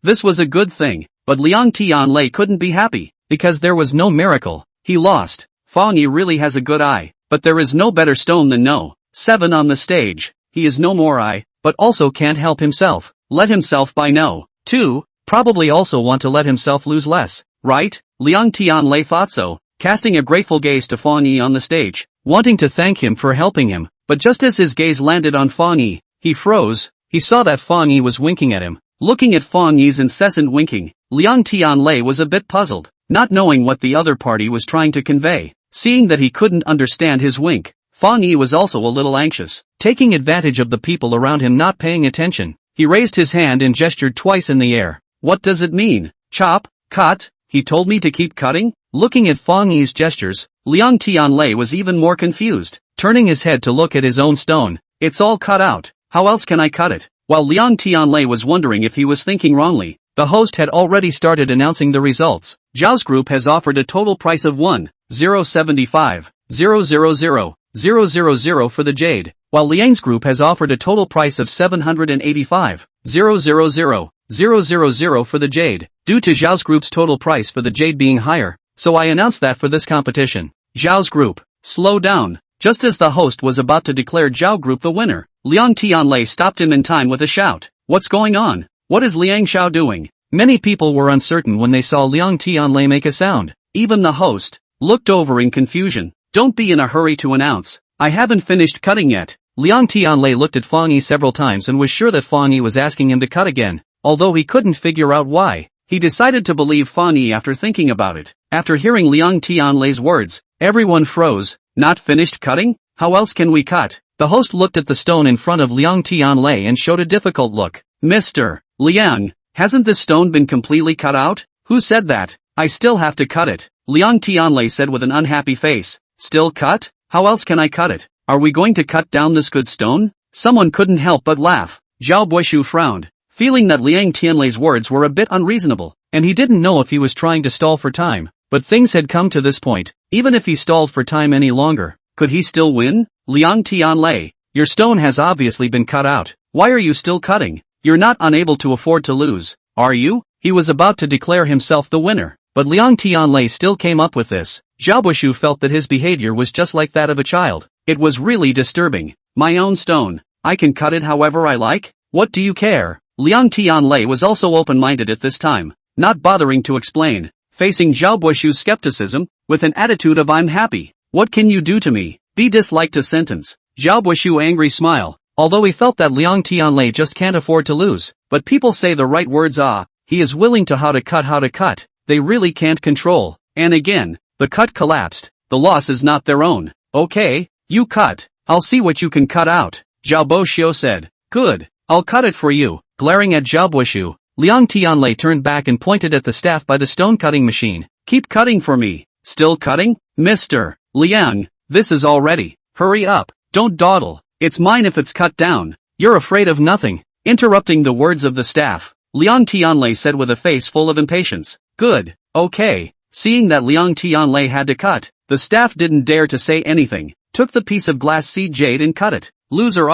This was a good thing, but Liang Tianlei couldn't be happy, because there was no miracle. He lost. Fang Yi really has a good eye, but there is no better stone than No. 7 on the stage. He is no more eye, but also can't help himself. Let himself by No. 2, probably also want to let himself lose less, right? Liang Tianlei thought so, casting a grateful gaze to Fang Yi on the stage, wanting to thank him for helping him, but just as his gaze landed on Fang Yi, he froze. He saw that Fang Yi was winking at him. Looking at Fang Yi's incessant winking, Liang Tianlei was a bit puzzled, not knowing what the other party was trying to convey. Seeing that he couldn't understand his wink, Fang Yi was also a little anxious. Taking advantage of the people around him not paying attention, he raised his hand and gestured twice in the air. What does it mean? Chop? Cut? He told me to keep cutting? Looking at Fang Yi's gestures, Liang Tianlei was even more confused, turning his head to look at his own stone. It's all cut out. How else can I cut it? While Liang Tianlei was wondering if he was thinking wrongly, the host had already started announcing the results. Zhao's group has offered a total price of 1,075,000 for the jade, while Liang's group has offered a total price of 785,000 for the jade, due to Zhao's group's total price for the jade being higher, so I announced that for this competition. Zhao's group. Slow down. Just as the host was about to declare Zhao group the winner, Liang Tianlei stopped him in time with a shout. What's going on? What is Liang Xiao doing? Many people were uncertain when they saw Liang Tianlei make a sound. Even the host looked over in confusion. Don't be in a hurry to announce. I haven't finished cutting yet. Liang Tianlei looked at Fang Yi several times and was sure that Fang Yi was asking him to cut again. Although he couldn't figure out why, he decided to believe Fang Yi after thinking about it. After hearing Liang Tianlei's words, everyone froze. Not finished cutting? How else can we cut? The host looked at the stone in front of Liang Tianlei and showed a difficult look. Mr. Liang, hasn't this stone been completely cut out? Who said that? I still have to cut it. Liang Tianlei said with an unhappy face. Still cut? How else can I cut it? Are we going to cut down this good stone? Someone couldn't help but laugh. Zhao Buishu frowned, feeling that Liang Tianlei's words were a bit unreasonable, and he didn't know if he was trying to stall for time. But things had come to this point. Even if he stalled for time any longer, could he still win? Liang Tianlei, your stone has obviously been cut out. Why are you still cutting? You're not unable to afford to lose, are you? He was about to declare himself the winner, but Liang Tianlei still came up with this. Zhao Buishu felt that his behavior was just like that of a child. It was really disturbing. My own stone. I can cut it however I like? What do you care? Liang Tianlei was also open-minded at this time, not bothering to explain. Facing Zhao Buishu's skepticism, with an attitude of I'm happy. What can you do to me? Be disliked a sentence. Zhao Buishu angry smile, although he felt that Liang Tianlei just can't afford to lose. But people say the right words he is willing to how to cut. They really can't control. And again, the cut collapsed. The loss is not their own. Okay, You cut. I'll see what you can cut out, Zhao Boxiu said. Good. I'll cut it for you. Glaring at Zhao Boxiu, Liang Tianlei turned back and pointed at the staff by the stone cutting machine. Keep cutting for me. Still cutting? Mr. Liang, this is all ready. Hurry up. Don't dawdle. It's mine if it's cut down. You're afraid of nothing. Interrupting the words of the staff, Liang Tianlei said with a face full of impatience. Good. Okay. Seeing that Liang Tianlei had to cut, the staff didn't dare to say anything, took the piece of glass seed jade and cut it. Loser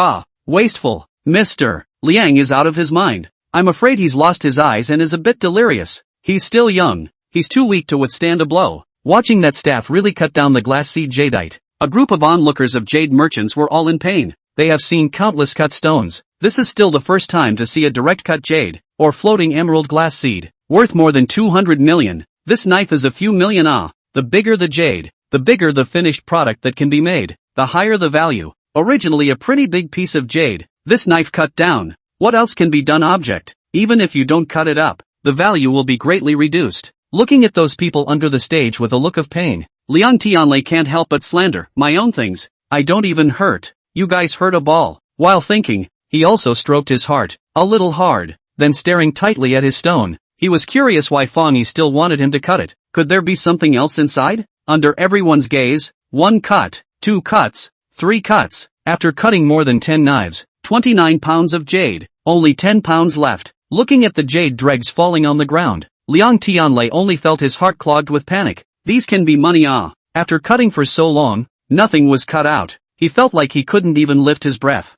wasteful. Mr. Liang is out of his mind. I'm afraid he's lost his eyes and is a bit delirious. He's still young. He's too weak to withstand a blow. Watching that staff really cut down the glass seed jadeite, a group of onlookers of jade merchants were all in pain. They have seen countless cut stones. This is still the first time to see a direct cut jade, or floating emerald glass seed, worth more than 200 million. This knife is a few million. The bigger the jade, the bigger the finished product that can be made, the higher the value. Originally a pretty big piece of jade, this knife cut down. What else can be done object? Even if you don't cut it up, the value will be greatly reduced. Looking at those people under the stage with a look of pain, Liang Tianlei can't help but slander. My own things. I don't even hurt. You guys hurt a ball. While thinking, he also stroked his heart, a little hard, then staring tightly at his stone. He was curious why Fang Yi still wanted him to cut it. Could there be something else inside? Under everyone's gaze, 1 cut, 2 cuts, 3 cuts. After cutting more than 10 knives, 29 pounds of jade, only 10 pounds left. Looking at the jade dregs falling on the ground, Liang Tianlei only felt his heart clogged with panic. These can be money. After cutting for so long, nothing was cut out. He felt like he couldn't even lift his breath.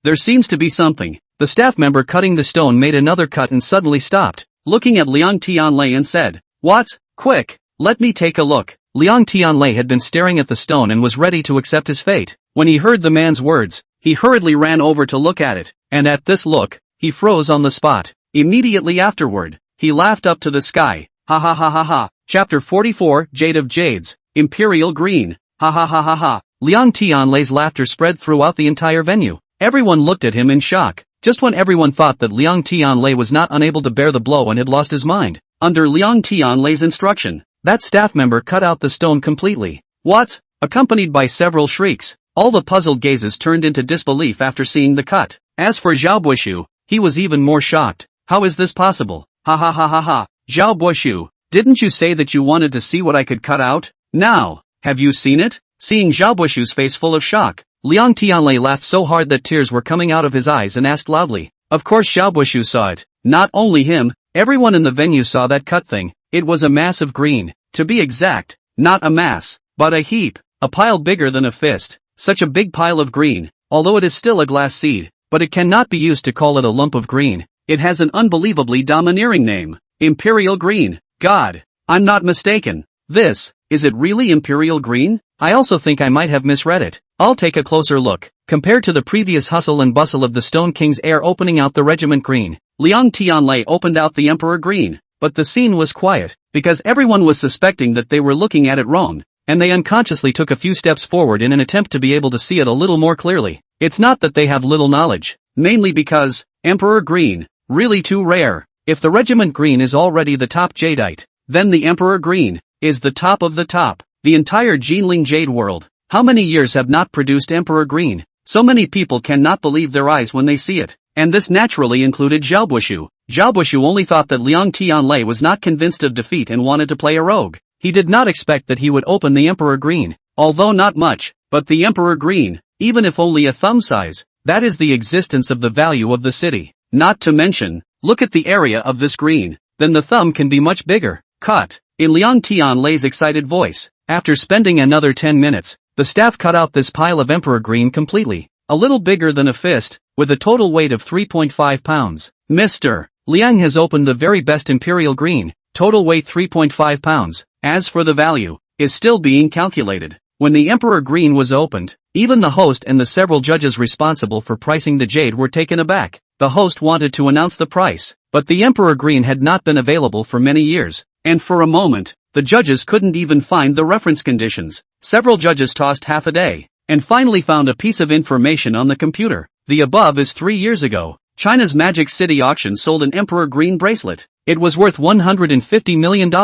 There seems to be something. The staff member cutting the stone made another cut and suddenly stopped, looking at Liang Tianlei and said, What? Quick, let me take a look. Liang Tianlei had been staring at the stone and was ready to accept his fate. When he heard the man's words, he hurriedly ran over to look at it, and at this look, he froze on the spot. Immediately afterward, he laughed up to the sky. Ha ha ha ha ha. Chapter 44, Jade of Jades, Imperial Green. Ha ha ha ha ha. Liang Tianlei's laughter spread throughout the entire venue. Everyone looked at him in shock. Just when everyone thought that Liang Tianlei was not unable to bear the blow and had lost his mind, under Liang Tianlei's instruction, that staff member cut out the stone completely. What? Accompanied by several shrieks, all the puzzled gazes turned into disbelief after seeing the cut. As for Zhao Boxiu, he was even more shocked. How is this possible? Ha ha ha ha ha. Zhao Boxiu, didn't you say that you wanted to see what I could cut out? Now, have you seen it? Seeing Zhao Boxiu's face full of shock, Liang Tianlei laughed so hard that tears were coming out of his eyes and asked loudly. Of course Zhao Boxiu saw it. Not only him, everyone in the venue saw that cut thing. It was a mass of green. To be exact, not a mass, but a heap, a pile bigger than a fist. Such a big pile of green, although it is still a glass seed, but it cannot be used to call it a lump of green. It has an unbelievably domineering name. Imperial Green. God, I'm not mistaken. Is it really Imperial Green? I also think I might have misread it. I'll take a closer look. Compared to the previous hustle and bustle of the Stone King's heir opening out the Regiment Green, Liang Tianlei opened out the Emperor Green, but the scene was quiet, because everyone was suspecting that they were looking at it wrong, and they unconsciously took a few steps forward in an attempt to be able to see it a little more clearly. It's not that they have little knowledge, mainly because, Emperor Green, really too rare. If the Regiment Green is already the top jadeite, then the Emperor Green is the top of the top. The entire Jinling Jade world, how many years have not produced Emperor Green? So many people cannot believe their eyes when they see it, and this naturally included Zhao Boxiu. Zhao Boxiu only thought that Liang Tianlei was not convinced of defeat and wanted to play a rogue. He did not expect that he would open the Emperor Green, although not much, but the Emperor Green, even if only a thumb size, that is the existence of the value of the city. Not to mention, look at the area of this green, then the thumb can be much bigger. Cut. In Liang Tianlei's excited voice. After spending another 10 minutes, the staff cut out this pile of Emperor Green completely, a little bigger than a fist, with a total weight of 3.5 pounds. Mr. Liang has opened the very best Imperial Green, total weight 3.5 pounds, as for the value, is still being calculated. When the Emperor Green was opened, even the host and the several judges responsible for pricing the jade were taken aback. The host wanted to announce the price, but the Emperor Green had not been available for many years, and for a moment, the judges couldn't even find the reference conditions. Several judges tossed half a day, and finally found a piece of information on the computer. The above is 3 years ago. China's Magic City auction sold an Emperor Green bracelet. It was worth $150 million.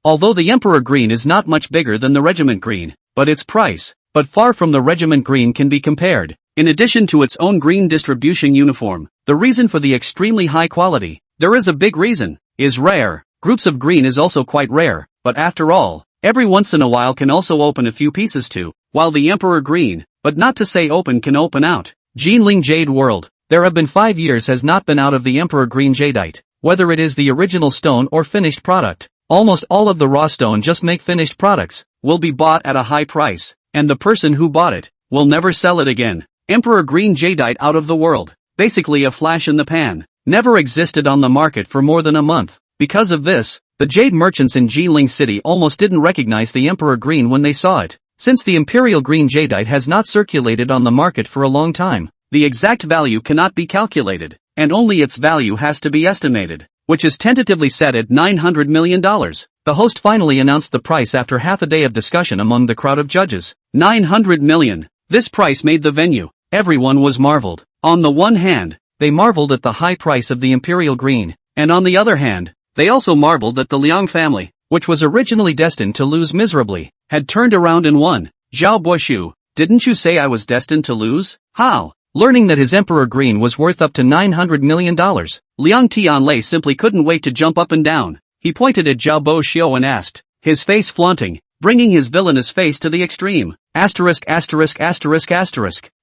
Although the Emperor Green is not much bigger than the Regiment Green, but its price, but far from the regiment green can be compared. In addition to its own green distribution uniform, the reason for the extremely high quality, there is a big reason, is rare. Groups of green is also quite rare, but after all, every once in a while can also open a few pieces too, while the Emperor green, but not to say open can open out. Jinling Jade World. There have been 5 years has not been out of the Emperor green jadeite, whether it is the original stone or finished product. Almost all of the raw stone just make finished products, will be bought at a high price, and the person who bought it, will never sell it again. Emperor green jadeite out of the world, basically a flash in the pan, never existed on the market for more than a month. Because of this, the jade merchants in Jinling City almost didn't recognize the Emperor green when they saw it. Since the imperial green jadeite has not circulated on the market for a long time, the exact value cannot be calculated, and only its value has to be estimated, which is tentatively set at $900 million. The host finally announced the price after half a day of discussion among the crowd of judges. 900 million. This price made the venue. Everyone was marveled. On the one hand, they marveled at the high price of the imperial green, and on the other hand, they also marveled that the Liang family, which was originally destined to lose miserably, had turned around and won. Zhao Buoshu, didn't you say I was destined to lose? How? Learning that his Emperor green was worth up to $900 million, Liang Tianlei simply couldn't wait to jump up and down. He pointed at Zhao Buoshu and asked, his face flaunting, bringing his villainous face to the extreme. Asterisk.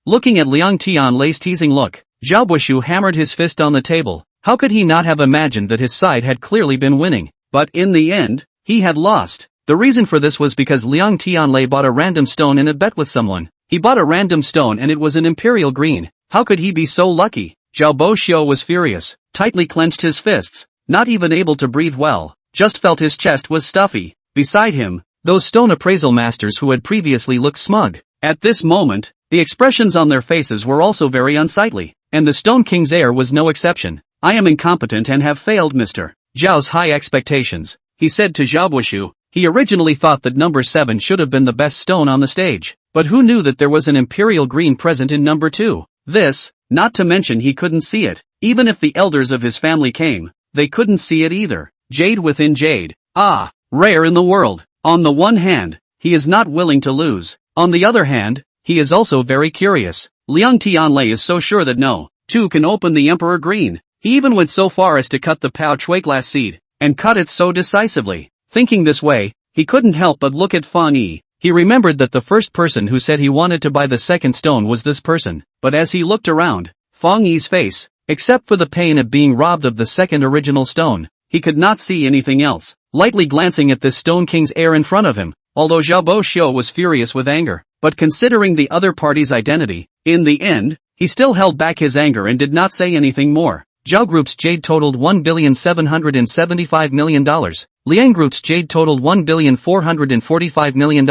Looking at Liang Tianlei's teasing look, Zhao Buoshu hammered his fist on the table. How could he not have imagined that his side had clearly been winning? But in the end, he had lost. The reason for this was because Liang Tianlei bought a random stone in a bet with someone. He bought a random stone and it was an imperial green. How could he be so lucky? Zhao Buoshu was furious, tightly clenched his fists, not even able to breathe well, just felt his chest was stuffy. Beside him, those stone appraisal masters who had previously looked smug. At this moment, the expressions on their faces were also very unsightly, and the Stone King's heir was no exception. I am incompetent and have failed Mr. Zhao's high expectations, he said to Zhao Buoshu. He originally thought that number 7 should have been the best stone on the stage, but who knew that there was an imperial green present in number 2? This, not to mention he couldn't see it. Even if the elders of his family came, they couldn't see it either. Jade within jade. Ah, rare in the world. On the one hand, he is not willing to lose. On the other hand, he is also very curious. Liang Tianlei is so sure that no, 2 can open the Emperor green. He even went so far as to cut the Pao Chui glass seed, and cut it so decisively. Thinking this way, he couldn't help but look at Fang Yi. He remembered that the first person who said he wanted to buy the second stone was this person, but as he looked around, Fang Yi's face, except for the pain of being robbed of the second original stone, he could not see anything else. Lightly glancing at this Stone King's heir in front of him, although Zhao Buoshu was furious with anger, but considering the other party's identity, in the end, he still held back his anger and did not say anything more. Zhao Group's jade totaled $1,775 million. Liang Group's jade totaled $1,445 million.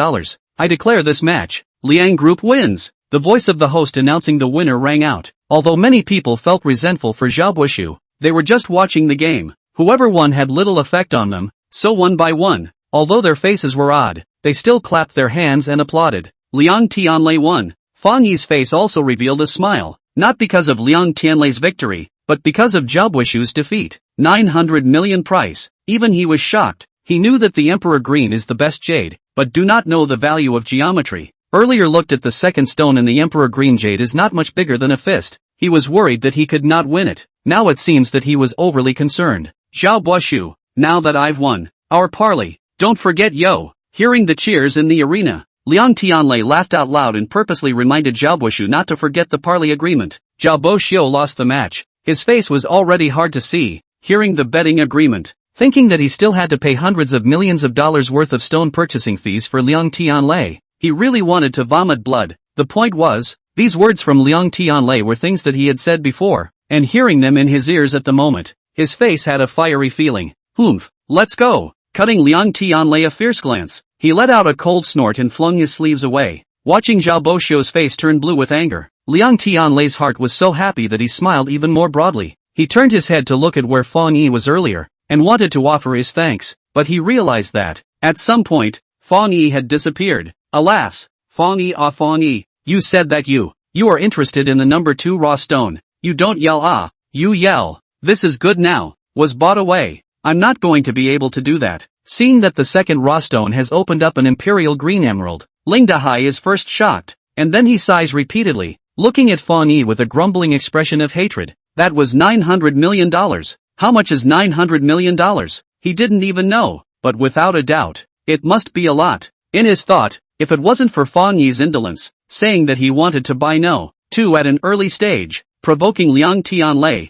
I declare this match. Liang Group wins. The voice of the host announcing the winner rang out. Although many people felt resentful for Zhao Buoshu, they were just watching the game. Whoever won had little effect on them, so one by one, although their faces were odd, they still clapped their hands and applauded. Liang Tianlei won. Fang Yi's face also revealed a smile, not because of Liang Tianlei's victory, but because of Zhao Buoshu's defeat. 900 million price. Even he was shocked. He knew that the Emperor green is the best jade, but do not know the value of geometry. Earlier looked at the second stone in the Emperor green jade is not much bigger than a fist. He was worried that he could not win it. Now it seems that he was overly concerned. Zhao Buoshu, now that I've won our parley, don't forget yo. Hearing the cheers in the arena, Liang Tianlei laughed out loud and purposely reminded Zhao Buoshu not to forget the parley agreement. Zhao Buoshu lost the match. His face was already hard to see, hearing the betting agreement, thinking that he still had to pay hundreds of millions of dollars worth of stone purchasing fees for Liang Tianlei. He really wanted to vomit blood. The point was, these words from Liang Tianlei were things that he had said before, and hearing them in his ears at the moment, his face had a fiery feeling. Oomph, let's go. Cutting Liang Tianlei a fierce glance, he let out a cold snort and flung his sleeves away. Watching Zhao Buoshu's face turn blue with anger, Liang Tianlei's heart was so happy that he smiled even more broadly. He turned his head to look at where Fang Yi was earlier, and wanted to offer his thanks, but he realized that, at some point, Fang Yi had disappeared. Alas, Fang Yi, you said that you are interested in the number 2 raw stone. You don't yell you yell, this is good now, was bought away. I'm not going to be able to do that. Seeing that the second raw stone has opened up an imperial green emerald, Ling Dahai is first shocked, and then he sighs repeatedly, looking at Fang Yi with a grumbling expression of hatred. That was $900 million. How much is $900 million? He didn't even know, but without a doubt, it must be a lot. In his thought, if it wasn't for Fang Yi's indolence, saying that he wanted to buy no, too at an early stage, provoking Liang Tianlei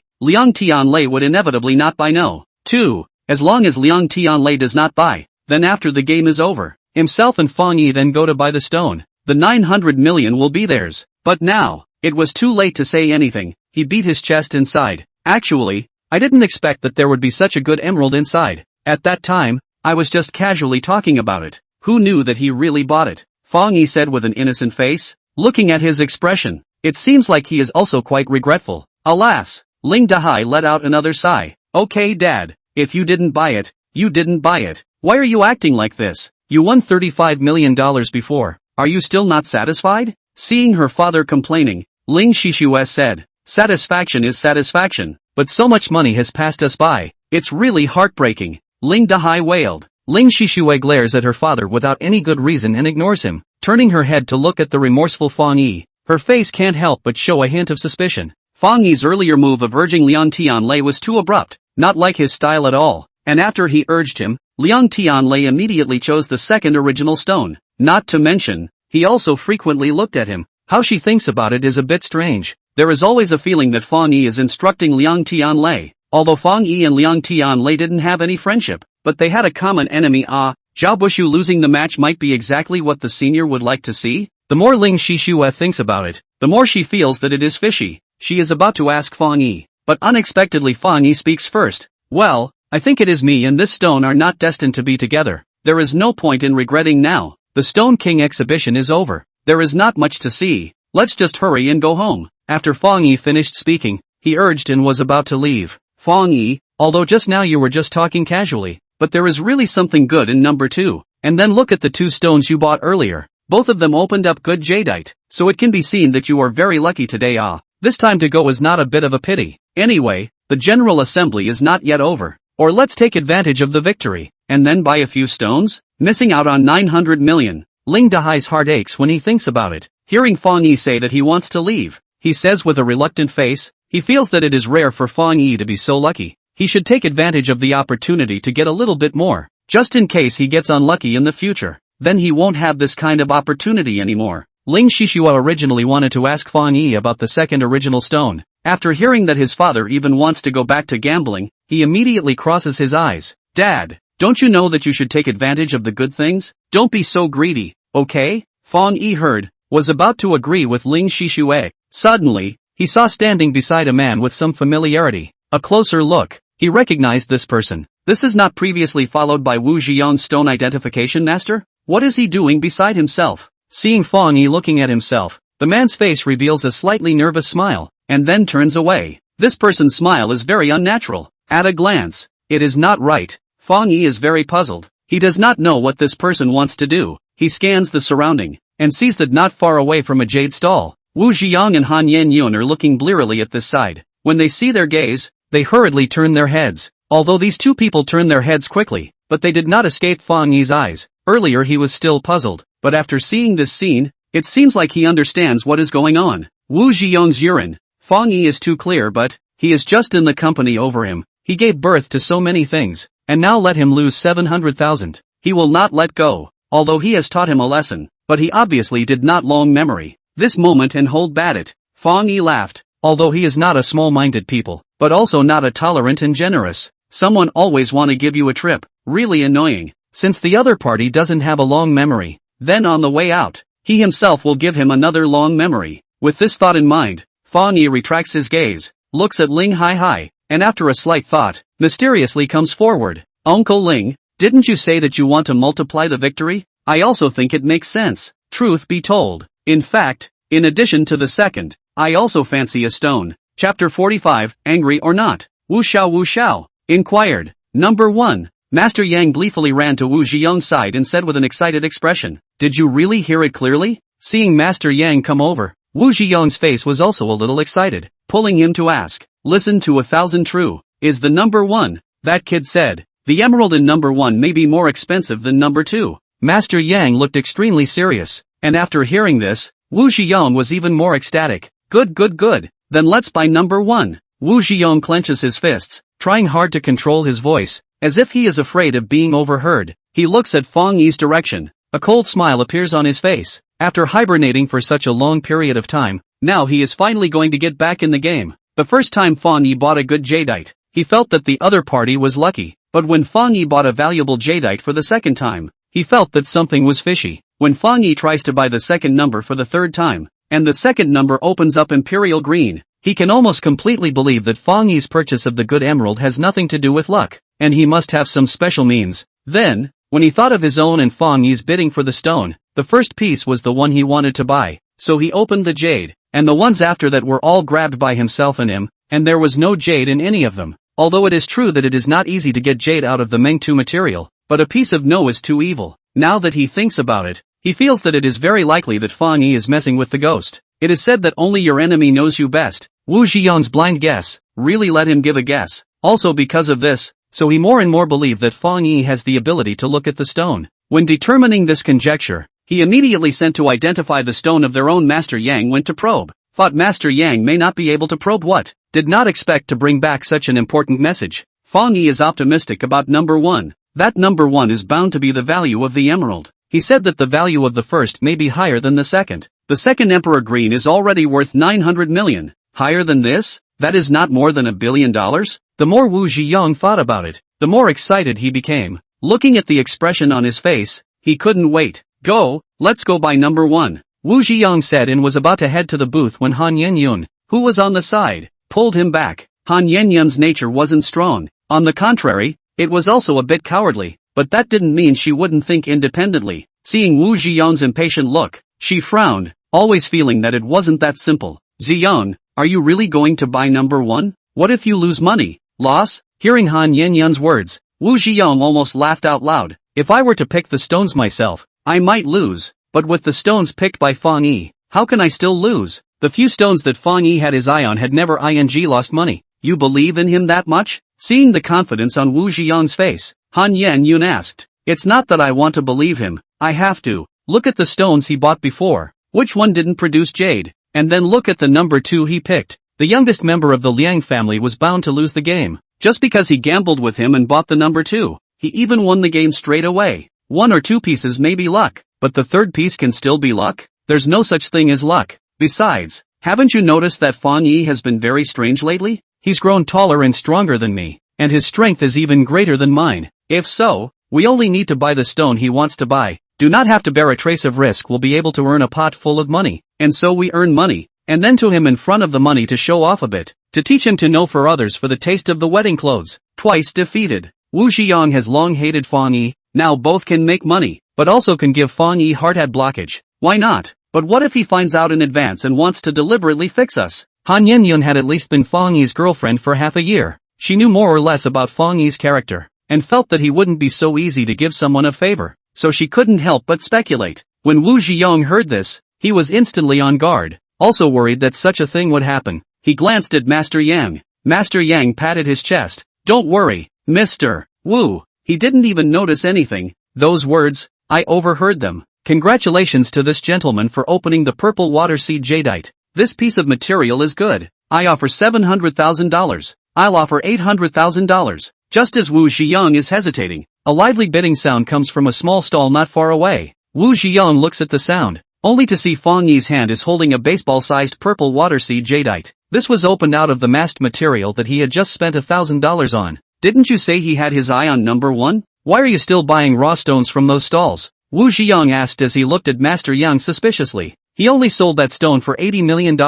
would inevitably not buy no, too. As long as Liang Tianlei does not buy, then after the game is over, himself and Fang Yi then go to buy the stone. The 900 million will be theirs. But now, it was too late to say anything. He beat his chest inside. Actually, I didn't expect that there would be such a good emerald inside. At that time, I was just casually talking about it. Who knew that he really bought it? Fang Yi said with an innocent face, looking at his expression. It seems like he is also quite regretful. Alas, Ling Dahai let out another sigh. Okay, Dad, if you didn't buy it, you didn't buy it. Why are you acting like this? You won $35 million before. Are you still not satisfied? Seeing her father complaining, Ling Shishue said, satisfaction is satisfaction, but so much money has passed us by. It's really heartbreaking. Ling Dahai wailed. Ling Shishue glares at her father without any good reason and ignores him, turning her head to look at the remorseful Fang Yi. Her face can't help but show a hint of suspicion. Fang Yi's earlier move of urging Liang Tianlei was too abrupt, not like his style at all, and after he urged him, Liang Tianlei immediately chose the second original stone. Not to mention, he also frequently looked at him. How she thinks about it is a bit strange. There is always a feeling that Fang Yi is instructing Liang Tianlei, although Fang Yi and Liang Tianlei didn't have any friendship, but they had a common enemy. Zhao Bushu losing the match might be exactly what the senior would like to see. The more Ling Shishue thinks about it, the more she feels that it is fishy. She is about to ask Fang Yi, but unexpectedly Fang Yi speaks first. Well, I think it is me and this stone are not destined to be together. There is no point in regretting now. The Stone King exhibition is over. There is not much to see. Let's just hurry and go home. After Fang Yi finished speaking, he urged and was about to leave. Fang Yi, although just now you were just talking casually, but there is really something good in number 2. And then look at the 2 stones you bought earlier. Both of them opened up good jadeite, so it can be seen that you are very lucky today. This time to go is not a bit of a pity. Anyway, the General Assembly is not yet over. Or let's take advantage of the victory, and then buy a few stones? Missing out on 900 million. Ling Dahai's heart aches when he thinks about it. Hearing Fang Yi say that he wants to leave, he says with a reluctant face, he feels that it is rare for Fang Yi to be so lucky. He should take advantage of the opportunity to get a little bit more, just in case he gets unlucky in the future. Then he won't have this kind of opportunity anymore. Ling Shishue originally wanted to ask Fang Yi about the second original stone. After hearing that his father even wants to go back to gambling, he immediately crosses his eyes. Dad, don't you know that you should take advantage of the good things? Don't be so greedy, okay? Fang Yi heard, was about to agree with Ling Shishue. Suddenly, he saw standing beside a man with some familiarity. A closer look, he recognized this person. This is not previously followed by Wu Ziyang's stone identification master? What is he doing beside himself? Seeing Fang Yi looking at himself, the man's face reveals a slightly nervous smile, and then turns away. This person's smile is very unnatural. At a glance, it is not right. Fang Yi is very puzzled. He does not know what this person wants to do. He scans the surrounding, and sees that not far away from a jade stall, Wu Ziyang and Han Yan are looking blearily at this side. When they see their gaze, they hurriedly turn their heads. Although these two people turn their heads quickly, but they did not escape Fang Yi's eyes. Earlier he was still puzzled, but after seeing this scene, it seems like he understands what is going on. Wu Ziyang's urine. Fang Yi is too clear, but he is just in the company over him. He gave birth to so many things, and now let him lose 700,000. He will not let go, although he has taught him a lesson, but he obviously did not long memory this moment and hold bad it. Fang Yi laughed. Although he is not a small-minded people, but also not a tolerant and generous. Someone always want to give you a trip. Really annoying. Since the other party doesn't have a long memory, then on the way out, he himself will give him another long memory. With this thought in mind, Fang Yi retracts his gaze, looks at Ling Hai, and after a slight thought, mysteriously comes forward. Uncle Ling, didn't you say that you want to multiply the victory? I also think it makes sense. Truth be told. In fact, in addition to the second, I also fancy a stone. Chapter 45, Angry or Not? Wu Xiao, inquired. Number 1. Master Yang gleefully ran to Wu Ziyang's side and said with an excited expression, Did you really hear it clearly? Seeing Master Yang come over, Wu Ziyang's face was also a little excited, pulling him to ask, Listen to 1,000 true. Is the number 1? That kid said. The emerald in number 1 may be more expensive than number 2. Master Yang looked extremely serious, and after hearing this, Wu Zhiyong was even more ecstatic. Good, good, good. Then let's buy number 1. Wu Zhiyong clenches his fists, trying hard to control his voice, as if he is afraid of being overheard. He looks at Fang Yi's direction. A cold smile appears on his face. After hibernating for such a long period of time, now he is finally going to get back in the game. The first time Fang Yi bought a good jadeite, he felt that the other party was lucky. But when Fang Yi bought a valuable jadeite for the second time, he felt that something was fishy. When Fang Yi tries to buy the second number for the third time, and the second number opens up imperial green, he can almost completely believe that Fang Yi's purchase of the good emerald has nothing to do with luck, and he must have some special means. Then, when he thought of his own and Fang Yi's bidding for the stone, the first piece was the one he wanted to buy, so he opened the jade, and the ones after that were all grabbed by himself and him, and there was no jade in any of them. Although it is true that it is not easy to get jade out of the Meng-2 material, but a piece of no is too evil. Now that he thinks about it, he feels that it is very likely that Fang Yi is messing with the ghost. It is said that only your enemy knows you best. Wu Zhiyong's blind guess really let him give a guess. Also because of this, so he more and more believed that Fang Yi has the ability to look at the stone. When determining this conjecture, he immediately sent to identify the stone of their own Master Yang went to probe. Thought Master Yang may not be able to probe what? Did not expect to bring back such an important message. Fang Yi is optimistic about number 1. That number 1 is bound to be the value of the emerald. He said that the value of the first may be higher than the second. The second Emperor Green is already worth 900 million. Higher than this? That is not more than $1 billion? The more Wu Zhiyong thought about it, the more excited he became. Looking at the expression on his face, he couldn't wait. Go, let's go buy number 1. Wu Zhiyong said and was about to head to the booth when Han Yenyun, who was on the side, pulled him back. Han Yenyun's nature wasn't strong. On the contrary, it was also a bit cowardly, but that didn't mean she wouldn't think independently. Seeing Wu Zhiyong's impatient look, she frowned, always feeling that it wasn't that simple. Ziyong, are you really going to buy number 1? What if you lose money? Loss? Hearing Han Yenyun's words, Wu Zhiyong almost laughed out loud. If I were to pick the stones myself, I might lose. But with the stones picked by Fang Yi, how can I still lose? The few stones that Fang Yi had his eye on had never lost money. You believe in him that much? Seeing the confidence on Wu Zhiyong's face, Han Yenyun asked. It's not that I want to believe him, I have to. Look at the stones he bought before. Which one didn't produce jade? And then look at the number 2 he picked. The youngest member of the Liang family was bound to lose the game. Just because he gambled with him and bought the number 2, he even won the game straight away. 1 or 2 pieces may be luck, but the third piece can still be luck? There's no such thing as luck. Besides, haven't you noticed that Fang Yi has been very strange lately? He's grown taller and stronger than me, and his strength is even greater than mine. If so, we only need to buy the stone he wants to buy. Do not have to bear a trace of risk. We'll be able to earn a pot full of money. And so we earn money, and then to him in front of the money to show off a bit, to teach him to know for others for the taste of the wedding clothes. Twice defeated. Wu Zhiyong has long hated Fang Yi. Now both can make money, but also can give Fang Yi heart-had blockage. Why not? But what if he finds out in advance and wants to deliberately fix us? Han Yenyun had at least been Fang Yi's girlfriend for half a year. She knew more or less about Fang Yi's character, and felt that he wouldn't be so easy to give someone a favor, so she couldn't help but speculate. When Wu Zhiyong heard this, he was instantly on guard, also worried that such a thing would happen. He glanced at Master Yang. Master Yang patted his chest. Don't worry, Mr. Wu. He didn't even notice anything. Those words, I overheard them. Congratulations to this gentleman for opening the purple water seed jadeite. This piece of material is good. I offer $700,000. I'll offer $800,000. Just as Wu Zhiyong is hesitating, a lively bidding sound comes from a small stall not far away. Wu Zhiyong looks at the sound, only to see Fang Yi's hand is holding a baseball-sized purple water seed jadeite. This was opened out of the masked material that he had just spent $1,000 on. Didn't you say he had his eye on number 1? Why are you still buying raw stones from those stalls? Wu Zhiyong asked as he looked at Master Yang suspiciously. He only sold that stone for $80 million,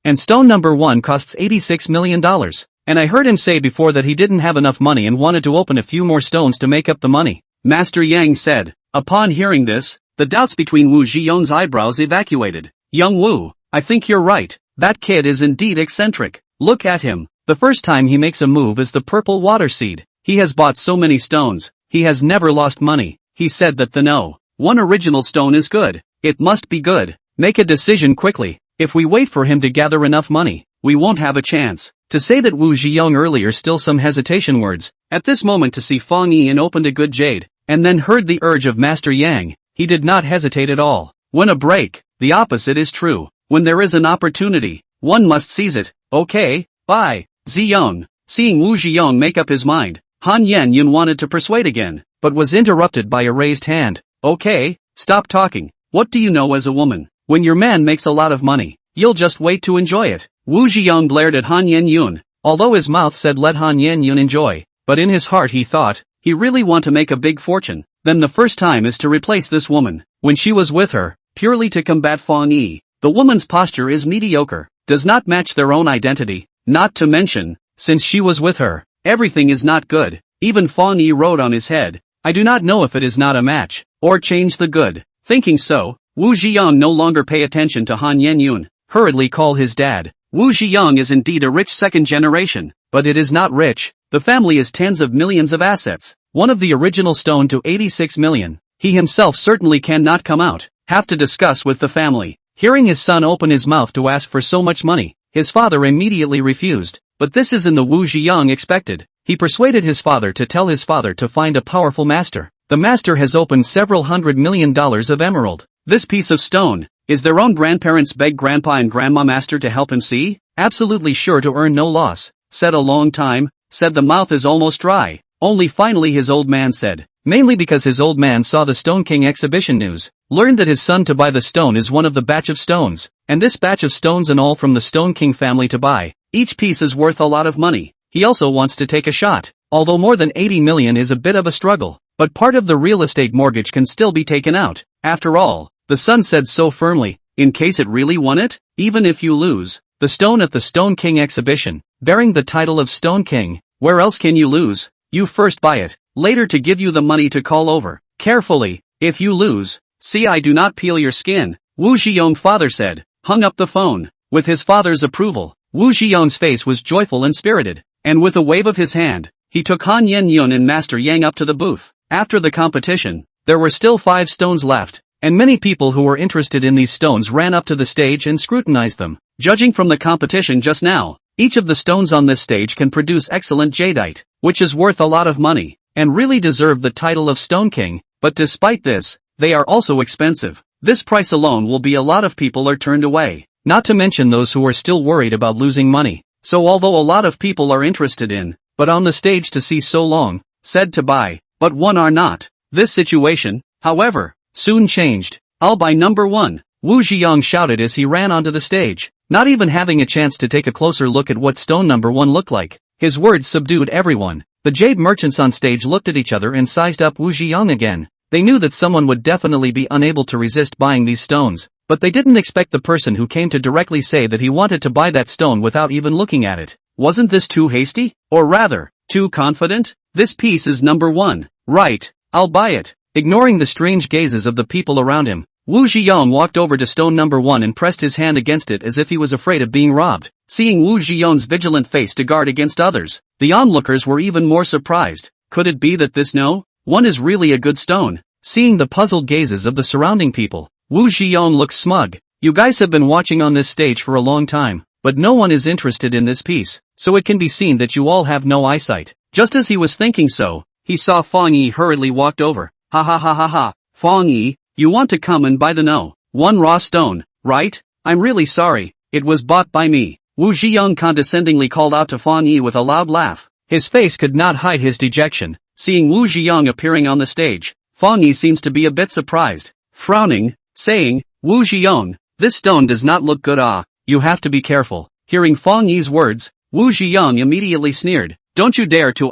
and stone number 1 costs $86 million. And I heard him say before that he didn't have enough money and wanted to open a few more stones to make up the money. Master Yang said. Upon hearing this, the doubts between Wu Zhiyong's eyebrows evacuated. Young Wu, I think you're right. That kid is indeed eccentric. Look at him. The first time he makes a move is the purple water seed. He has bought so many stones. He has never lost money. He said that the no. 1 original stone is good. It must be good. Make a decision quickly. If we wait for him to gather enough money, we won't have a chance. To say that Wu Zhiyong earlier still some hesitation words. At this moment to see Fang Yi and opened a good jade. and then heard the urge of Master Yang. He did not hesitate at all. When a break, the opposite is true. When there is an opportunity, one must seize it. Okay, bye, Ziyong. Seeing Wu Ziyong make up his mind, Han Yun wanted to persuade again, but was interrupted by a raised hand. Okay, stop talking. What do you know as a woman? When your man makes a lot of money, you'll just wait to enjoy it. Wu Ziyong glared at Han Yun. Although his mouth said let Han Yun enjoy, but in his heart he thought, he really want to make a big fortune. Then the first time is to replace this woman. When she was with her, purely to combat Fang Yi, the woman's posture is mediocre, does not match their own identity, not to mention, since she was with her, everything is not good. Even Fang Yi wrote on his head, I do not know if it is not a match, or change the good. Thinking so, Wu Ziyong no longer pay attention to Han Yun, hurriedly call his dad. Wu Ziyong is indeed a rich second generation, but it is not rich. The family is tens of millions of assets, one of the original stone to 86 million. He himself certainly cannot come out, have to discuss with the family. Hearing his son open his mouth to ask for so much money, his father immediately refused. But this isn't the Wu Ziyong expected. He persuaded his father to tell his father to find a powerful master. The master has opened several $100 million of emerald. This piece of stone, is their own grandparents beg grandpa and grandma master to help him see? Absolutely sure to earn no loss. Said a long time, said the mouth is almost dry. Only finally his old man said, mainly because his old man saw the Stone King exhibition news, learned that his son to buy the stone is one of the batch of stones, and this batch of stones and all from the Stone King family to buy. Each piece is worth a lot of money. He also wants to take a shot, although more than 80 million is a bit of a struggle, but part of the real estate mortgage can still be taken out. After all, the son said so firmly, in case it really won it, even if you lose, the stone at the Stone King exhibition, bearing the title of Stone King, where else can you lose? You first buy it, later to give you the money to call over. Carefully, if you lose, see I do not peel your skin. Wu Ziyong father said, hung up the phone. With his father's approval, Wu Ziyong's face was joyful and spirited, and with a wave of his hand, he took Han Yun and Master Yang up to the booth. After the competition, there were still 5 stones left, and many people who were interested in these stones ran up to the stage and scrutinized them. Judging from the competition just now, each of the stones on this stage can produce excellent jadeite, which is worth a lot of money, and really deserve the title of Stone King, but despite this, they are also expensive. This price alone will be a lot of people are turned away, not to mention those who are still worried about losing money. So although a lot of people are interested in, but on the stage to see so long, said to buy, but one are not. This situation, however, soon changed. I'll buy number 1, Wu Ziyong shouted as he ran onto the stage, not even having a chance to take a closer look at what stone number 1 looked like. His words subdued everyone. The jade merchants on stage looked at each other and sized up Wu Ziyong again. They knew that someone would definitely be unable to resist buying these stones, but they didn't expect the person who came to directly say that he wanted to buy that stone without even looking at it. Wasn't this too hasty? Or rather, too confident? This piece is number 1. Right, I'll buy it. Ignoring the strange gazes of the people around him, Wu Ziyong walked over to stone number 1 and pressed his hand against it as if he was afraid of being robbed. Seeing Wu Ziyong's vigilant face to guard against others, the onlookers were even more surprised. Could it be that this one is really a good stone? Seeing the puzzled gazes of the surrounding people, Wu Ziyong looked smug. You guys have been watching on this stage for a long time, but no one is interested in this piece, so it can be seen that you all have no eyesight. Just as he was thinking so, he saw Fang Yi hurriedly walked over. Ha ha ha ha ha, Fang Yi, you want to come and buy the 1 raw stone, right? I'm really sorry, it was bought by me. Wu Ziyong condescendingly called out to Fang Yi with a loud laugh. His face could not hide his dejection. Seeing Wu Ziyong appearing on the stage, Fang Yi seems to be a bit surprised, frowning, saying, Wu Ziyong, this stone does not look good. You have to be careful. Hearing Fang Yi's words, Wu Ziyong immediately sneered. Don't you dare to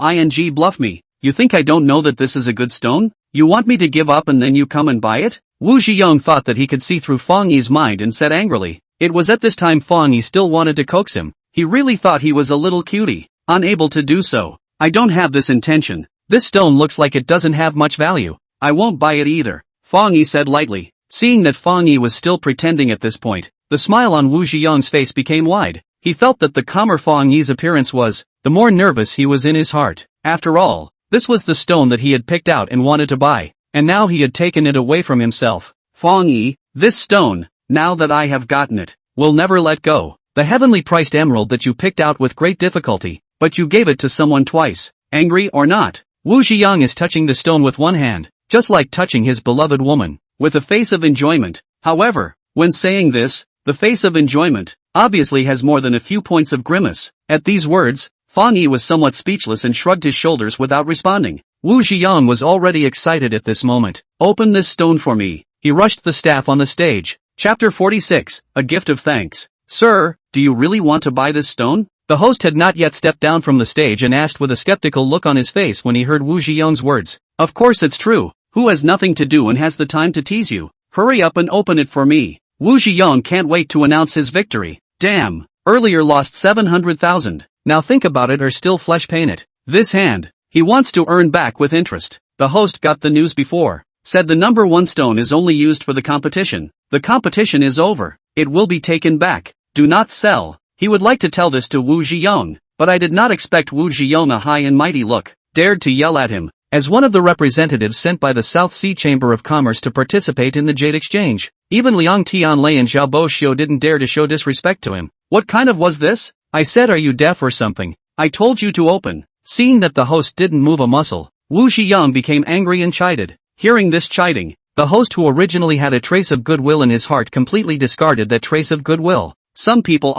bluff me. You think I don't know that this is a good stone? You want me to give up and then you come and buy it? Wu Ziyong thought that he could see through Fang Yi's mind and said angrily. It was at this time Fang Yi still wanted to coax him. He really thought he was a little cutie. Unable to do so. I don't have this intention. This stone looks like it doesn't have much value. I won't buy it either, Fang Yi said lightly. Seeing that Fang Yi was still pretending at this point, the smile on Wu Ziyong's face became wide. He felt that the calmer Fang Yi's appearance was, the more nervous he was in his heart. After all, this was the stone that he had picked out and wanted to buy, and now he had taken it away from himself. Fang Yi, this stone, now that I have gotten it, will never let go. The heavenly priced emerald that you picked out with great difficulty, but you gave it to someone twice. Angry or not, Wu Ziyang is touching the stone with one hand, just like touching his beloved woman, with a face of enjoyment. However, when saying this, the face of enjoyment obviously has more than a few points of grimace. At these words, Fang Yi was somewhat speechless and shrugged his shoulders without responding. Wu Ziyang was already excited at this moment. Open this stone for me. He rushed the staff on the stage. Chapter 46, A Gift of Thanks. Sir, do you really want to buy this stone? The host had not yet stepped down from the stage and asked with a skeptical look on his face when he heard Wu Ziyang's words. Of course it's true. Who has nothing to do and has the time to tease you? Hurry up and open it for me. Wu Ziyang can't wait to announce his victory. Damn. Earlier lost 700,000. Now think about it or still flesh paint it. This hand, he wants to earn back with interest. The host got the news before. Said the number 1 stone is only used for the competition. The competition is over. It will be taken back. Do not sell. He would like to tell this to Wu Ziyang, but I did not expect Wu Ziyang, a high and mighty look, dared to yell at him. As one of the representatives sent by the South Sea Chamber of Commerce to participate in the jade exchange, even Liang Tianlei and Zhao Boxiu didn't dare to show disrespect to him. What kind of was this? I said, are you deaf or something? I told you to open. Seeing that the host didn't move a muscle, Wu Ziyang became angry and chided. Hearing this chiding, the host, who originally had a trace of goodwill in his heart, completely discarded that trace of goodwill. Some people,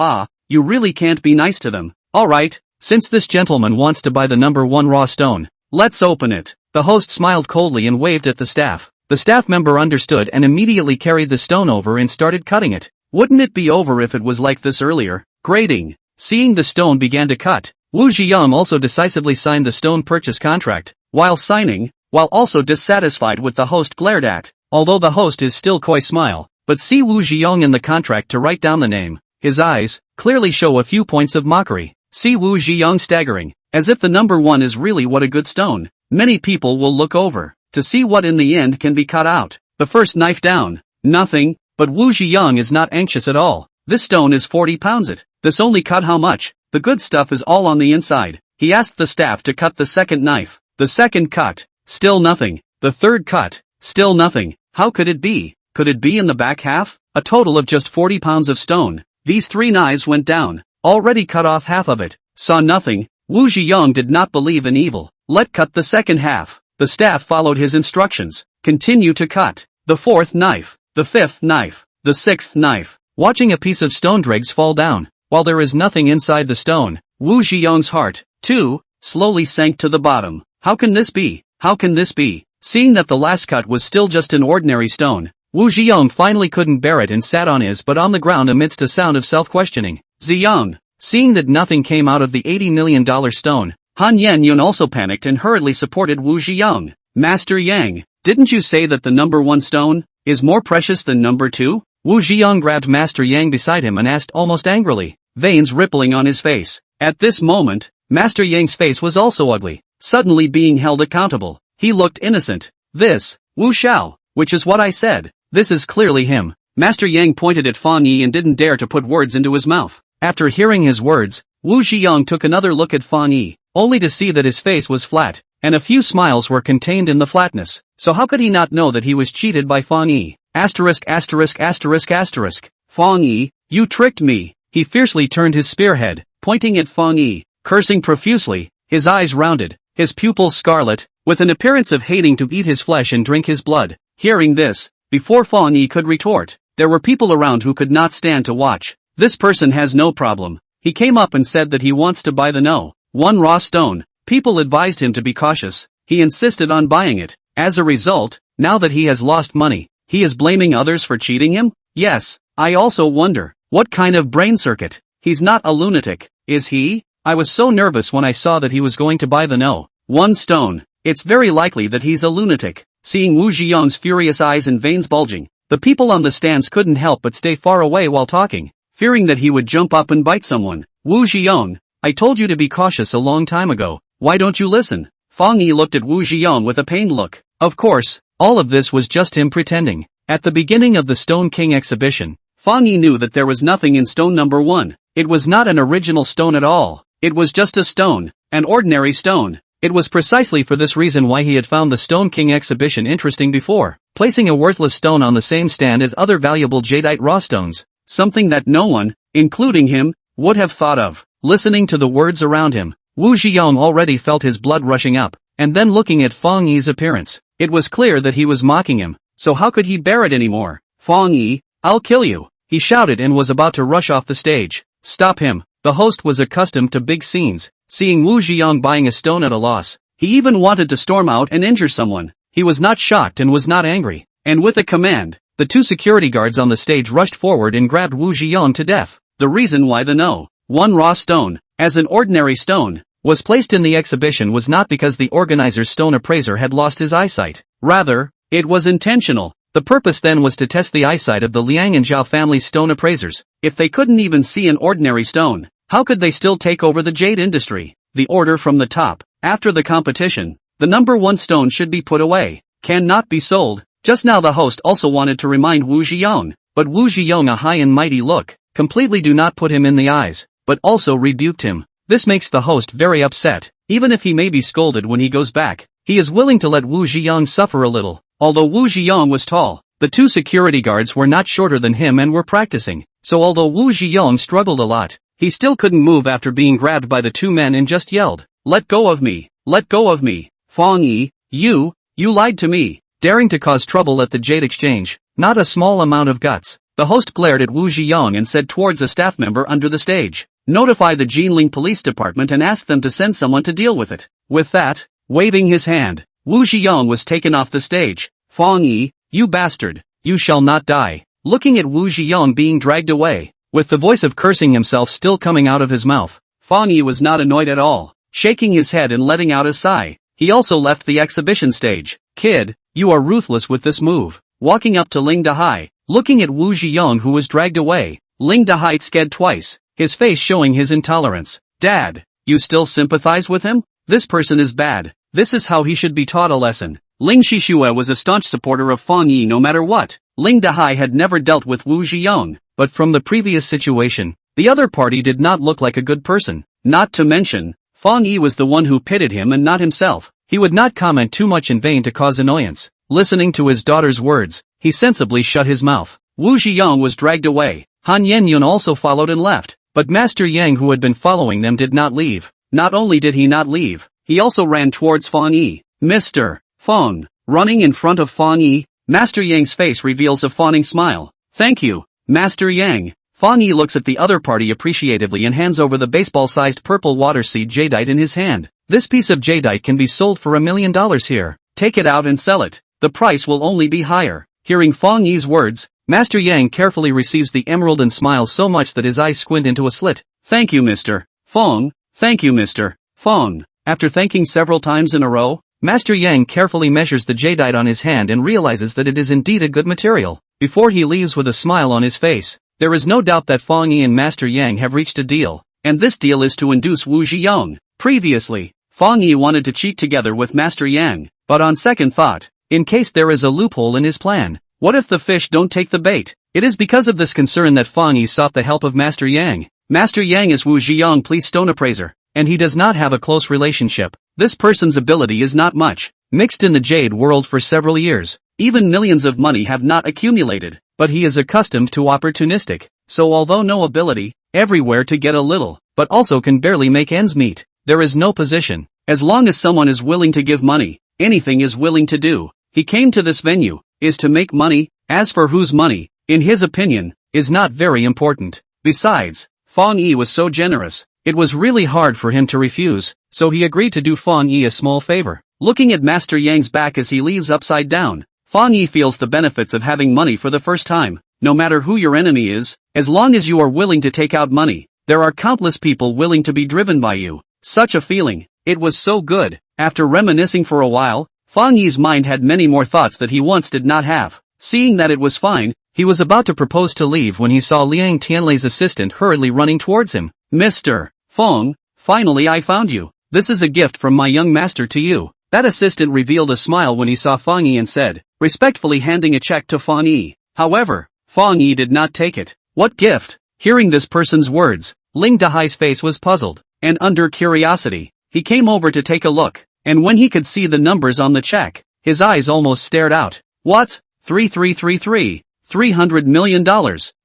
you really can't be nice to them. Alright, since this gentleman wants to buy the number 1 raw stone, let's open it. The host smiled coldly and waved at the staff. The staff member understood and immediately carried the stone over and started cutting it. Wouldn't it be over if it was like this earlier? Grading. Seeing the stone began to cut, Wu Ziyang also decisively signed the stone purchase contract. While signing, while also dissatisfied with the host glared at, although the host is still coy smile, but see Wu Ziyang in the contract to write down the name. His eyes clearly show a few points of mockery. See Wu Ziyang staggering, as if the number 1 is really what a good stone. Many people will look over, to see what in the end can be cut out. The first knife down, nothing, but Wu Ziyang is not anxious at all. This stone is 40 pounds it. This only cut how much? The good stuff is all on the inside. He asked the staff to cut the second knife. The second cut, still nothing. The third cut, still nothing. How could it be? Could it be in the back half? A total of just 40 pounds of stone. These 3 knives went down, already cut off half of it. Saw nothing. Wu Ziyang did not believe in evil. Let cut the second half. The staff followed his instructions. Continue to cut. The 4th knife. The 5th knife. The 6th knife. Watching a piece of stone dregs fall down, while there is nothing inside the stone, Wu Ziyang's heart, too, slowly sank to the bottom. How can this be? How can this be? Seeing that the last cut was still just an ordinary stone, Wu Ziyang finally couldn't bear it and sat on his butt on the ground amidst a sound of self-questioning. Ziyang. Seeing that nothing came out of the $80 million stone, Han Yun also panicked and hurriedly supported Wu Ziyang. Master Yang, didn't you say that the number 1 stone is more precious than number 2? Wu Ziyang grabbed Master Yang beside him and asked almost angrily, veins rippling on his face. At this moment, Master Yang's face was also ugly, suddenly being held accountable. He looked innocent. This, Wu Xiao, which is what I said. This is clearly him. Master Yang pointed at Fang Yi and didn't dare to put words into his mouth. After hearing his words, Wu Ziyang took another look at Fang Yi, only to see that his face was flat, and a few smiles were contained in the flatness. So how could he not know that he was cheated by Fang Yi? Asterisk asterisk asterisk asterisk. Fang Yi, you tricked me. He fiercely turned his spearhead, pointing at Fang Yi, cursing profusely, his eyes rounded, his pupils scarlet, with an appearance of hating to eat his flesh and drink his blood. Hearing this, before Fang Yi could retort, there were people around who could not stand to watch. This person has no problem. He came up and said that he wants to buy the no. 1 raw stone. People advised him to be cautious. He insisted on buying it. As a result, now that he has lost money, he is blaming others for cheating him? Yes, I also wonder, what kind of brain circuit? He's not a lunatic, is he? I was so nervous when I saw that he was going to buy the no. 1 stone. It's very likely that he's a lunatic. Seeing Wu Ziyang's furious eyes and veins bulging, the people on the stands couldn't help but stay far away while talking, fearing that he would jump up and bite someone. Wu Ziyang, I told you to be cautious a long time ago. Why don't you listen? Fang Yi looked at Wu Ziyang with a pained look. Of course, all of this was just him pretending. At the beginning of the Stone King exhibition, Fang Yi knew that there was nothing in stone number 1. It was not an original stone at all. It was just a stone, an ordinary stone. It was precisely for this reason why he had found the Stone King exhibition interesting before, placing a worthless stone on the same stand as other valuable jadeite raw stones, something that no one, including him, would have thought of. Listening to the words around him, Wu Ziyang already felt his blood rushing up. and then looking at Fang Yi's appearance. It was clear that he was mocking him, so how could he bear it anymore? Fang Yi, I'll kill you, he shouted and was about to rush off the stage. Stop him. The host was accustomed to big scenes, seeing Wu Ziyang buying a stone at a loss. He even wanted to storm out and injure someone. He was not shocked and was not angry. And with a command, the two security guards on the stage rushed forward and grabbed Wu Ziyang to death. The reason why the no. One raw stone, as an ordinary stone, was placed in the exhibition was not because the organizer's stone appraiser had lost his eyesight. Rather, it was intentional. The purpose then was to test the eyesight of the Liang and Zhao family's stone appraisers. If they couldn't even see an ordinary stone, how could they still take over the jade industry? The order from the top. After the competition, the number one stone should be put away. Cannot be sold. Just now the host also wanted to remind Wu Ziyang, but Wu Ziyang a high and mighty look, completely do not put him in the eyes, but also rebuked him. This makes the host very upset. Even if he may be scolded when he goes back, he is willing to let Wu Ziyang suffer a little. Although Wu Ziyang was tall, the two security guards were not shorter than him and were practicing, so although Wu Ziyang struggled a lot, he still couldn't move after being grabbed by the two men and just yelled, "Let go of me! Let go of me! Fang Yi, you lied to me!" Daring to cause trouble at the jade exchange, not a small amount of guts. The host glared at Wu Ziyang and said towards a staff member under the stage, "Notify the Jinling Police Department and ask them to send someone to deal with it." With that, waving his hand, Wu Ziyang was taken off the stage. "Fang Yi, you bastard, you shall not die." Looking at Wu Ziyang being dragged away, with the voice of cursing himself still coming out of his mouth, Fang Yi was not annoyed at all, shaking his head and letting out a sigh. He also left the exhibition stage. "Kid, you are ruthless with this move." Walking up to Ling Dahai, looking at Wu Ziyang who was dragged away, Ling Dahai scared twice, his face showing his intolerance. "Dad, you still sympathize with him? This person is bad. This is how he should be taught a lesson." Ling Shishue was a staunch supporter of Fang Yi no matter what. Ling Dahai had never dealt with Wu Ziyang, but from the previous situation, the other party did not look like a good person. Not to mention, Fang Yi was the one who pitted him and not himself. He would not comment too much in vain to cause annoyance. Listening to his daughter's words, he sensibly shut his mouth. Wu Ziyang was dragged away. Han Yenyun also followed and left, but Master Yang who had been following them did not leave. Not only did he not leave, he also ran towards Fang Yi. "Mr. Fang." Running in front of Fang Yi, Master Yang's face reveals a fawning smile. "Thank you, Master Yang." Fang Yi looks at the other party appreciatively and hands over the baseball-sized purple water seed jadeite in his hand. "This piece of jadeite can be sold for $1 million here. Take it out and sell it. The price will only be higher." Hearing Fang Yi's words, Master Yang carefully receives the emerald and smiles so much that his eyes squint into a slit. "Thank you, Mr. Fang. Thank you, Mr. Fang." After thanking several times in a row, Master Yang carefully measures the jadeite on his hand and realizes that it is indeed a good material. Before he leaves with a smile on his face, there is no doubt that Fang Yi and Master Yang have reached a deal, and this deal is to induce Wu Ziyang. Previously, Fang Yi wanted to cheat together with Master Yang, but on second thought, in case there is a loophole in his plan, what if the fish don't take the bait? It is because of this concern that Fang Yi sought the help of Master Yang. Master Yang is Wu Ziyang police stone appraiser, and he does not have a close relationship. This person's ability is not much, mixed in the jade world for several years. Even millions of money have not accumulated, but he is accustomed to opportunistic, so although no ability, everywhere to get a little, but also can barely make ends meet. There is no position. As long as someone is willing to give money, anything is willing to do. He came to this venue, is to make money. As for whose money, in his opinion, is not very important. Besides, Fang Yi was so generous, it was really hard for him to refuse, so he agreed to do Fang Yi a small favor. Looking at Master Yang's back as he leaves upside down, Fang Yi feels the benefits of having money for the first time. No matter who your enemy is, as long as you are willing to take out money, there are countless people willing to be driven by you. Such a feeling, it was so good. After reminiscing for a while, Fang Yi's mind had many more thoughts that he once did not have. Seeing that it was fine, he was about to propose to leave when he saw Liang Tianlei's assistant hurriedly running towards him. "Mr. Fang, finally I found you. This is a gift from my young master to you." That assistant revealed a smile when he saw Fang Yi and said, respectfully handing a check to Fang Yi. However, Fang Yi did not take it. What gift? Hearing this person's words, Ling Dahai's face was puzzled, and under curiosity, he came over to take a look, and when he could see the numbers on the check, his eyes almost stared out. What? 3333, $300 million.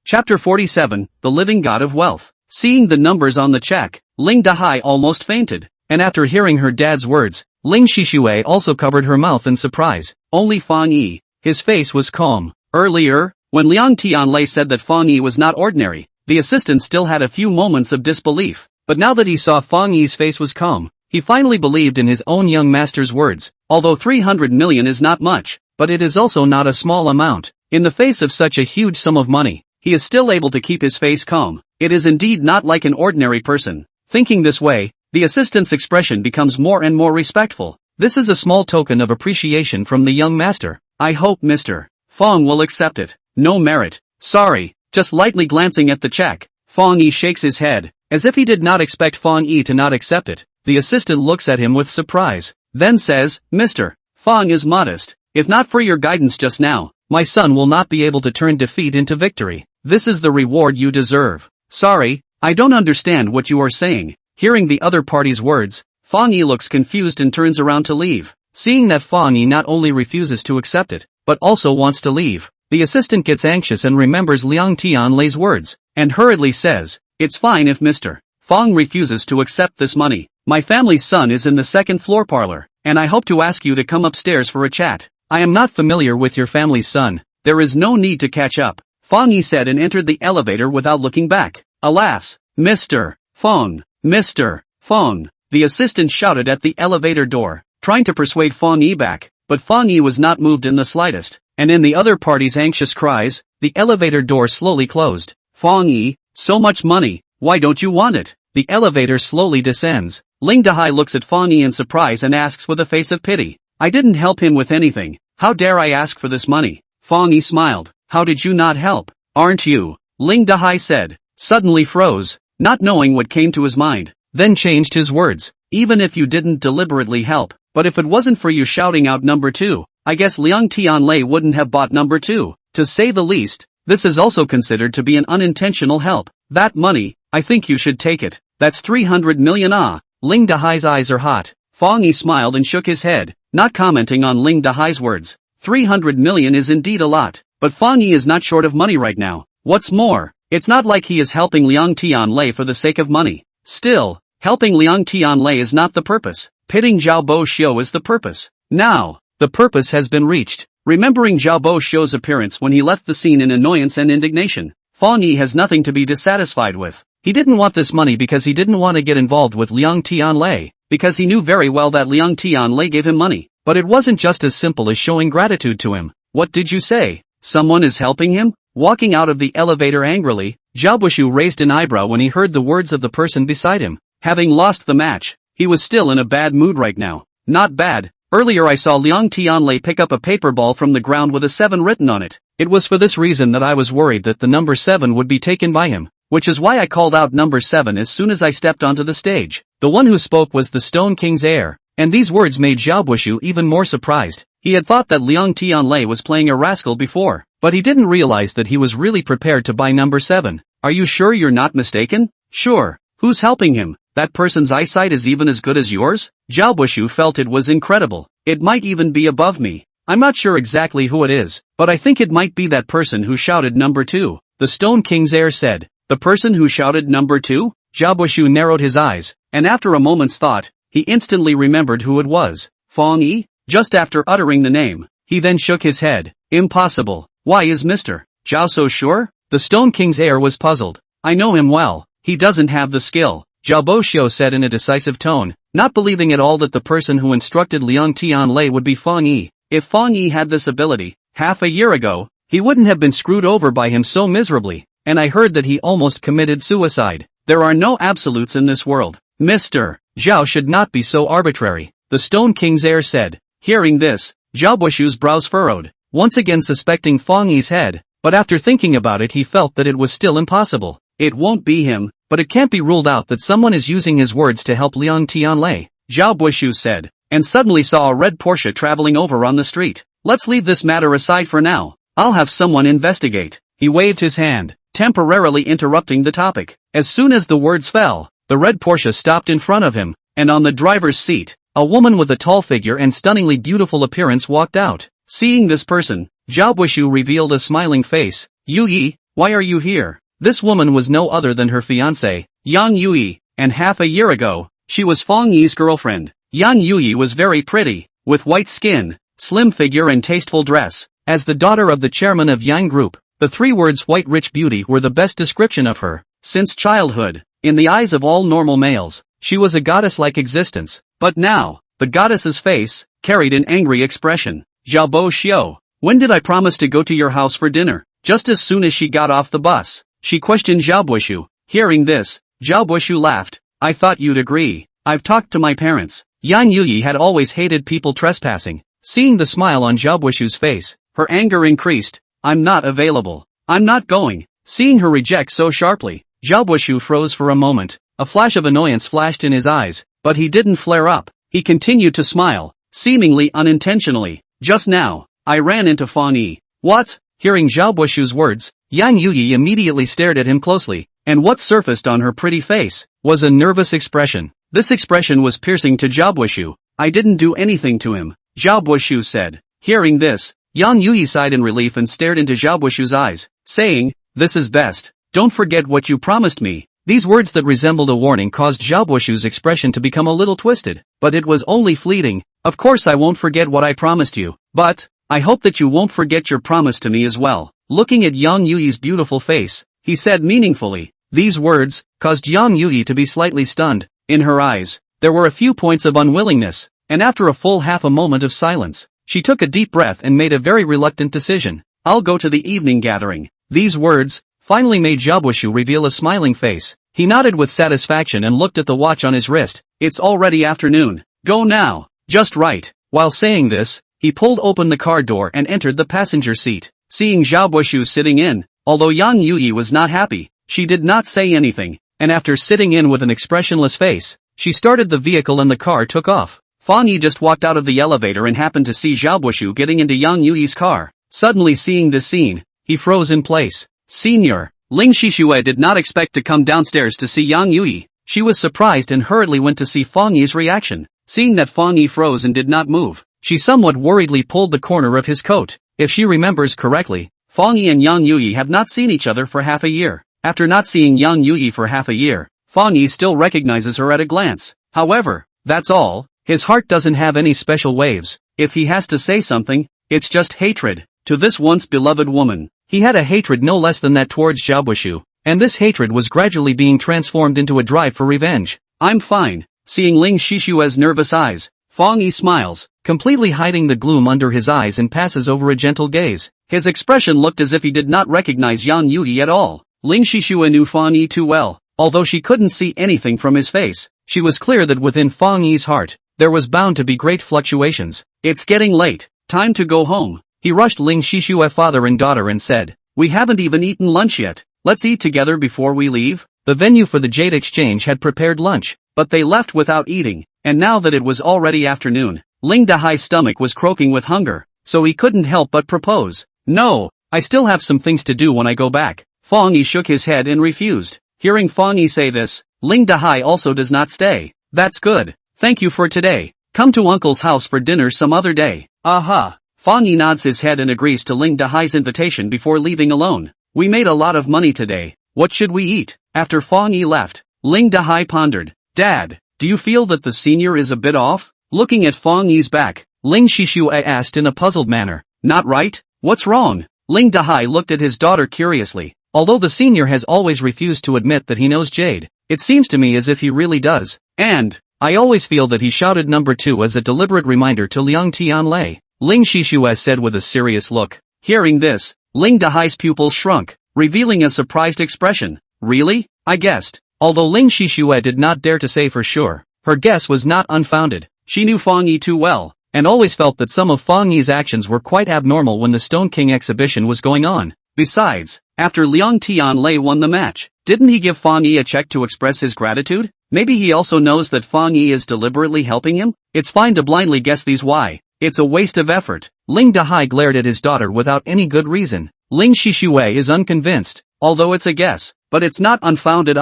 Chapter 47, The Living God of Wealth. Seeing the numbers on the check, Ling Dahai almost fainted. and after hearing her dad's words, Ling Shixue also covered her mouth in surprise. Only Fang Yi. His face was calm. Earlier, when Liang Tianlei said that Fang Yi was not ordinary, the assistant still had a few moments of disbelief, but now that he saw Fang Yi's face was calm, he finally believed in his own young master's words. Although 300 million is not much, but it is also not a small amount. In the face of such a huge sum of money, he is still able to keep his face calm. It is indeed not like an ordinary person. Thinking this way, the assistant's expression becomes more and more respectful. This is a small token of appreciation from the young master. I hope Mr. Fang will accept it. No merit. Sorry. Just lightly glancing at the check, Fang Yi shakes his head, as if he did not expect Fang Yi to not accept it. The assistant looks at him with surprise, then says, Mr. Fang is modest. If not for your guidance just now, my son will not be able to turn defeat into victory. This is the reward you deserve. Sorry, I don't understand what you are saying. Hearing the other party's words, Fang Yi looks confused and turns around to leave. Seeing that Fang Yi not only refuses to accept it, but also wants to leave, the assistant gets anxious and remembers Liang Tianlei's words, and hurriedly says, it's fine if Mr. Fang refuses to accept this money. My family's son is in the second floor parlor, and I hope to ask you to come upstairs for a chat. I am not familiar with your family's son. There is no need to catch up, Fang Yi said and entered the elevator without looking back. Alas, Mr. Fang, Mr. Fang, the assistant shouted at the elevator door, trying to persuade Fang Yi back, but Fang Yi was not moved in the slightest, and in the other party's anxious cries, the elevator door slowly closed. Fang Yi, so much money, why don't you want it? The elevator slowly descends. Ling Dahai looks at Fang Yi in surprise and asks with a face of pity, I didn't help him with anything. How dare I ask for this money? Fang Yi smiled. How did you not help? Aren't you? Ling Dahai said, suddenly froze, not knowing what came to his mind, then changed his words. Even if you didn't deliberately help, but if it wasn't for you shouting out number 2, I guess Liang Tianlei wouldn't have bought number 2. To say the least, this is also considered to be an unintentional help. That money, I think you should take it. That's 300 million ah. Ling Dahai's eyes are hot. Fang Yi smiled and shook his head, not commenting on Ling Dahai's words. 300 million is indeed a lot, but Fang Yi is not short of money right now. What's more, it's not like he is helping Liang Tianlei for the sake of money. Still, helping Liang Tianlei is not the purpose. Pitting Zhao Bo Xiu is the purpose. Now, the purpose has been reached. Remembering Zhao Bo Xiu's appearance when he left the scene in annoyance and indignation, Fang Yi has nothing to be dissatisfied with. He didn't want this money because he didn't want to get involved with Liang Tianlei, because he knew very well that Liang Tianlei gave him money. But it wasn't just as simple as showing gratitude to him. What did you say? Someone is helping him? Walking out of the elevator angrily, Zhao Bushu raised an eyebrow when he heard the words of the person beside him. Having lost the match, he was still in a bad mood right now. Not bad. Earlier I saw Liang Tianlei pick up a paper ball from the ground with a 7 written on it. It was for this reason that I was worried that the number 7 would be taken by him, which is why I called out number 7 as soon as I stepped onto the stage. The one who spoke was the Stone King's heir, and these words made Zhao Bushu even more surprised. He had thought that Liang Tianlei was playing a rascal before, but he didn't realize that he was really prepared to buy number 7. Are you sure you're not mistaken? Sure. Who's helping him? That person's eyesight is even as good as yours? Zhao Bushu felt it was incredible. It might even be above me. I'm not sure exactly who it is, but I think it might be that person who shouted number 2. The Stone King's heir said. The person who shouted number 2? Zhao Bushu narrowed his eyes, and after a moment's thought, he instantly remembered who it was. Fang Yi? Just after uttering the name, he then shook his head. Impossible. Why is Mr. Zhao so sure? The Stone King's heir was puzzled. I know him well. He doesn't have the skill, Zhao Boxiu said in a decisive tone, not believing at all that the person who instructed Liang Tianlei would be Fang Yi. If Fang Yi had this ability, half a year ago, he wouldn't have been screwed over by him so miserably, and I heard that he almost committed suicide. There are no absolutes in this world. Mr. Zhao should not be so arbitrary, the Stone King's heir said. Hearing this, Zhao Bushu's brows furrowed, once again suspecting Fang Yi's head, but after thinking about it he felt that it was still impossible. It won't be him, but it can't be ruled out that someone is using his words to help Liang Tianlei, Zhao Bushu said, and suddenly saw a red Porsche traveling over on the street. Let's leave this matter aside for now. I'll have someone investigate. He waved his hand, temporarily interrupting the topic. As soon as the words fell, the red Porsche stopped in front of him, and on the driver's seat, a woman with a tall figure and stunningly beautiful appearance walked out. Seeing this person, Zhao Bushu revealed a smiling face. Yu Yi, why are you here? This woman was no other than her fiancé, Yang Yui, and half a year ago, She was Fang Yi's girlfriend. Yang Yuyi was very pretty, with white skin, slim figure and tasteful dress. As the daughter of the chairman of Yang Group, the three words white rich beauty were the best description of her. Since childhood, in the eyes of all normal males, she was a goddess-like existence. But now, the goddess's face carried an angry expression. Xiaobo Xiao, when did I promise to go to your house for dinner? Just as soon as she got off the bus, she questioned Xiaobo. Hearing this, Xiaobo laughed. I thought you'd agree. I've talked to my parents. Yang Yuyi had always hated people trespassing. Seeing the smile on Xiaobo face, her anger increased. I'm not available. I'm not going. Seeing her reject so sharply, Xiaobo froze for a moment. A flash of annoyance flashed in his eyes, but he didn't flare up. He continued to smile, seemingly unintentionally. Just now, I ran into Fang Yi. What? Hearing Xiaobo's words, Yang Yuyi immediately stared at him closely, and what surfaced on her pretty face was a nervous expression. This expression was piercing to Xiaobo. I didn't do anything to him, Xiaobo said. Hearing this, Yang Yuyi sighed in relief and stared into Xiaobo's eyes, saying, this is best. Don't forget what you promised me. These words that resembled a warning caused Xiaobo's expression to become a little twisted, but it was only fleeting. Of course I won't forget what I promised you, but I hope that you won't forget your promise to me as well. Looking at Yang Yuyi's beautiful face, he said meaningfully. These words caused Yang Yuyi to be slightly stunned. In her eyes, there were a few points of unwillingness, and after a full half a moment of silence, she took a deep breath and made a very reluctant decision. I'll go to the evening gathering. These words finally made Xiaobo reveal a smiling face. He nodded with satisfaction and looked at the watch on his wrist. It's already afternoon. Go now. Just right. While saying this, he pulled open the car door and entered the passenger seat. Seeing Xiaobo sitting in, although Yang Yuyi was not happy, she did not say anything, and after sitting in with an expressionless face, she started the vehicle and the car took off. Fang Yi just walked out of the elevator and happened to see Xiaobo getting into Yang Yuyi's car. Suddenly seeing this scene, he froze in place. Senior, Ling Shishue did not expect to come downstairs to see Yang Yuyi. She was surprised and hurriedly went to see Fang Yi's reaction. Seeing that Fang Yi froze and did not move, she somewhat worriedly pulled the corner of his coat. If she remembers correctly, Fang Yi and Yang Yuyi have not seen each other for half a year. After not seeing Yang Yuyi for half a year, Fang Yi still recognizes her at a glance. However, that's all. His heart doesn't have any special waves. If he has to say something, it's just hatred. To this once beloved woman, he had a hatred no less than that towards Xiaobo, and this hatred was gradually being transformed into a drive for revenge. I'm fine. Seeing Ling Shishue's nervous eyes, Fang Yi smiles, completely hiding the gloom under his eyes and passes over a gentle gaze. His expression looked as if he did not recognize Yang Yuyi at all. Ling Shishue knew Fang Yi too well. Although she couldn't see anything from his face, she was clear that within Fang Yi's heart, there was bound to be great fluctuations. It's getting late. Time to go home. He rushed Ling Shishue father and daughter and said, we haven't even eaten lunch yet. Let's eat together before we leave. The venue for the Jade Exchange had prepared lunch, but they left without eating, and now that it was already afternoon, Ling Dahai's stomach was croaking with hunger, so he couldn't help but propose. No, I still have some things to do when I go back. Fang Yi shook his head and refused. Hearing Fang Yi say this, Ling Dahai also does not stay. That's good. Thank you for today. Come to uncle's house for dinner some other day. Aha. Fang Yi nods his head and agrees to Ling Dahai's invitation before leaving alone. We made a lot of money today. What should we eat? After Fang Yi left, Ling Dahai pondered. Dad, do you feel that the senior is a bit off? Looking at Fang Yi's back, Ling Shishue asked in a puzzled manner. Not right? What's wrong? Ling Dahai looked at his daughter curiously. Although the senior has always refused to admit that he knows Jade, it seems to me as if he really does. And I always feel that he shouted number 2 as a deliberate reminder to Liang Tianlei. Ling Shishue said with a serious look. Hearing this, Ling Dahai's pupils shrunk, revealing a surprised expression. Really? I guessed. Although Ling Shishue did not dare to say for sure, her guess was not unfounded. She knew Fang Yi too well, and always felt that some of Fang Yi's actions were quite abnormal when the Stone King exhibition was going on. Besides, after Liang Tianlei won the match, didn't he give Fang Yi a check to express his gratitude? Maybe he also knows that Fang Yi is deliberately helping him? It's fine to blindly guess these why. It's a waste of effort. Ling Dahai glared at his daughter without any good reason. Ling Shishue is unconvinced, although it's a guess, but it's not unfounded.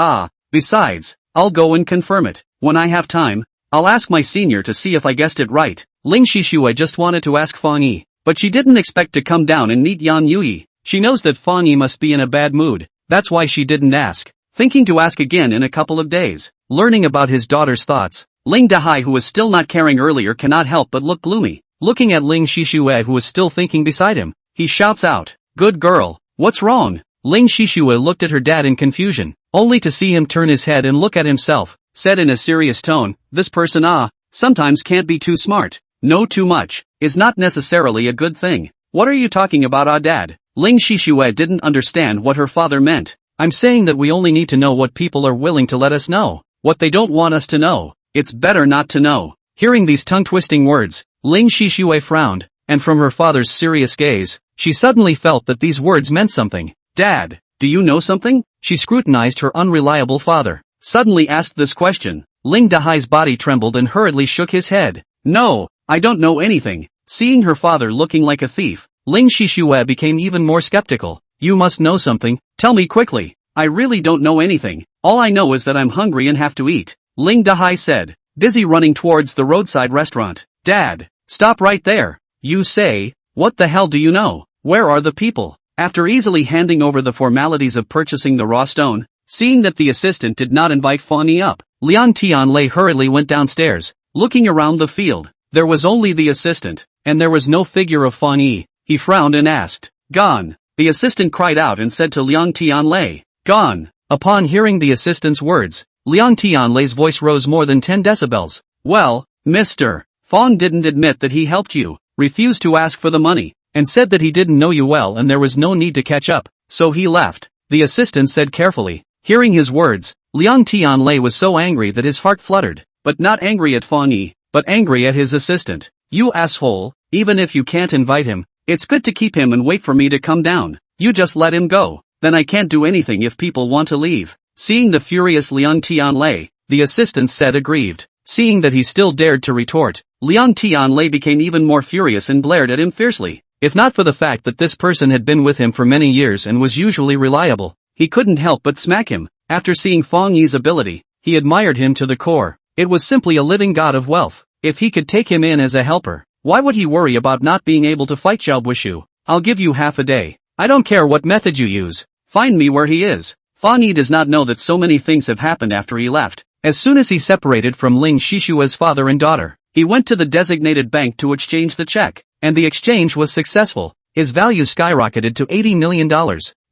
Besides, I'll go and confirm it. When I have time, I'll ask my senior to see if I guessed it right. Ling Shishue just wanted to ask Fang Yi, but she didn't expect to come down and meet Yang Yuyi. She knows that Fang Yi must be in a bad mood, that's why she didn't ask. thinking to ask again in a couple of days. Learning about his daughter's thoughts, Ling Dahai, who was still not caring earlier, cannot help but look gloomy. Looking at Ling Shishue, who was still thinking beside him, he shouts out, "Good girl, what's wrong?" Ling Shishue looked at her dad in confusion, only to see him turn his head and look at himself, said in a serious tone, "This person sometimes can't be too smart. No, too much is not necessarily a good thing." "What are you talking about, dad?" Ling Shishue didn't understand what her father meant. "I'm saying that we only need to know what people are willing to let us know. What they don't want us to know, it's better not to know." Hearing these tongue-twisting words, Ling Shishue frowned, and from her father's serious gaze, she suddenly felt that these words meant something. "Dad, do you know something?" She scrutinized her unreliable father. Suddenly asked this question, Ling Dahai's body trembled and hurriedly shook his head. "No, I don't know anything." Seeing her father looking like a thief, Ling Shishue became even more skeptical. "You must know something, tell me quickly." "I really don't know anything, all I know is that I'm hungry and have to eat," Ling Dahai said, busy running towards the roadside restaurant. "Dad, stop right there. You say, what the hell do you know? Where are the people?" After easily handing over the formalities of purchasing the raw stone, seeing that the assistant did not invite Fang Yi up, Liang Tianlei hurriedly went downstairs, looking around the field. There was only the assistant, and there was no figure of Fang Yi. He frowned and asked, "Gone?" The assistant cried out and said to Liang Tianlei, "Gone." Upon hearing the assistant's words, Liang Tianlei's voice rose more than 10 decibels. "Well, Mr. Fang didn't admit that he helped you, refused to ask for the money, and said that he didn't know you well and there was no need to catch up, so he left," the assistant said carefully. Hearing his words, Liang Tianlei was so angry that his heart fluttered, but not angry at Fang Yi, but angry at his assistant. "You asshole, even if you can't invite him, it's good to keep him and wait for me to come down. You just let him go, then I can't do anything if people want to leave." Seeing the furious Liang Tianlei, the assistant said aggrieved. Seeing that he still dared to retort, Liang Tianlei became even more furious and glared at him fiercely. If not for the fact that this person had been with him for many years and was usually reliable, he couldn't help but smack him. After seeing Fang Yi's ability, he admired him to the core. It was simply a living god of wealth. If he could take him in as a helper, why would he worry about not being able to fight Xiaobuishu? "I'll give you half a day. I don't care what method you use. Find me where he is." Fang Yi does not know that so many things have happened after he left. As soon as he separated from Ling Shishue's father and daughter, he went to the designated bank to exchange the check, and the exchange was successful. His value skyrocketed to $80 million.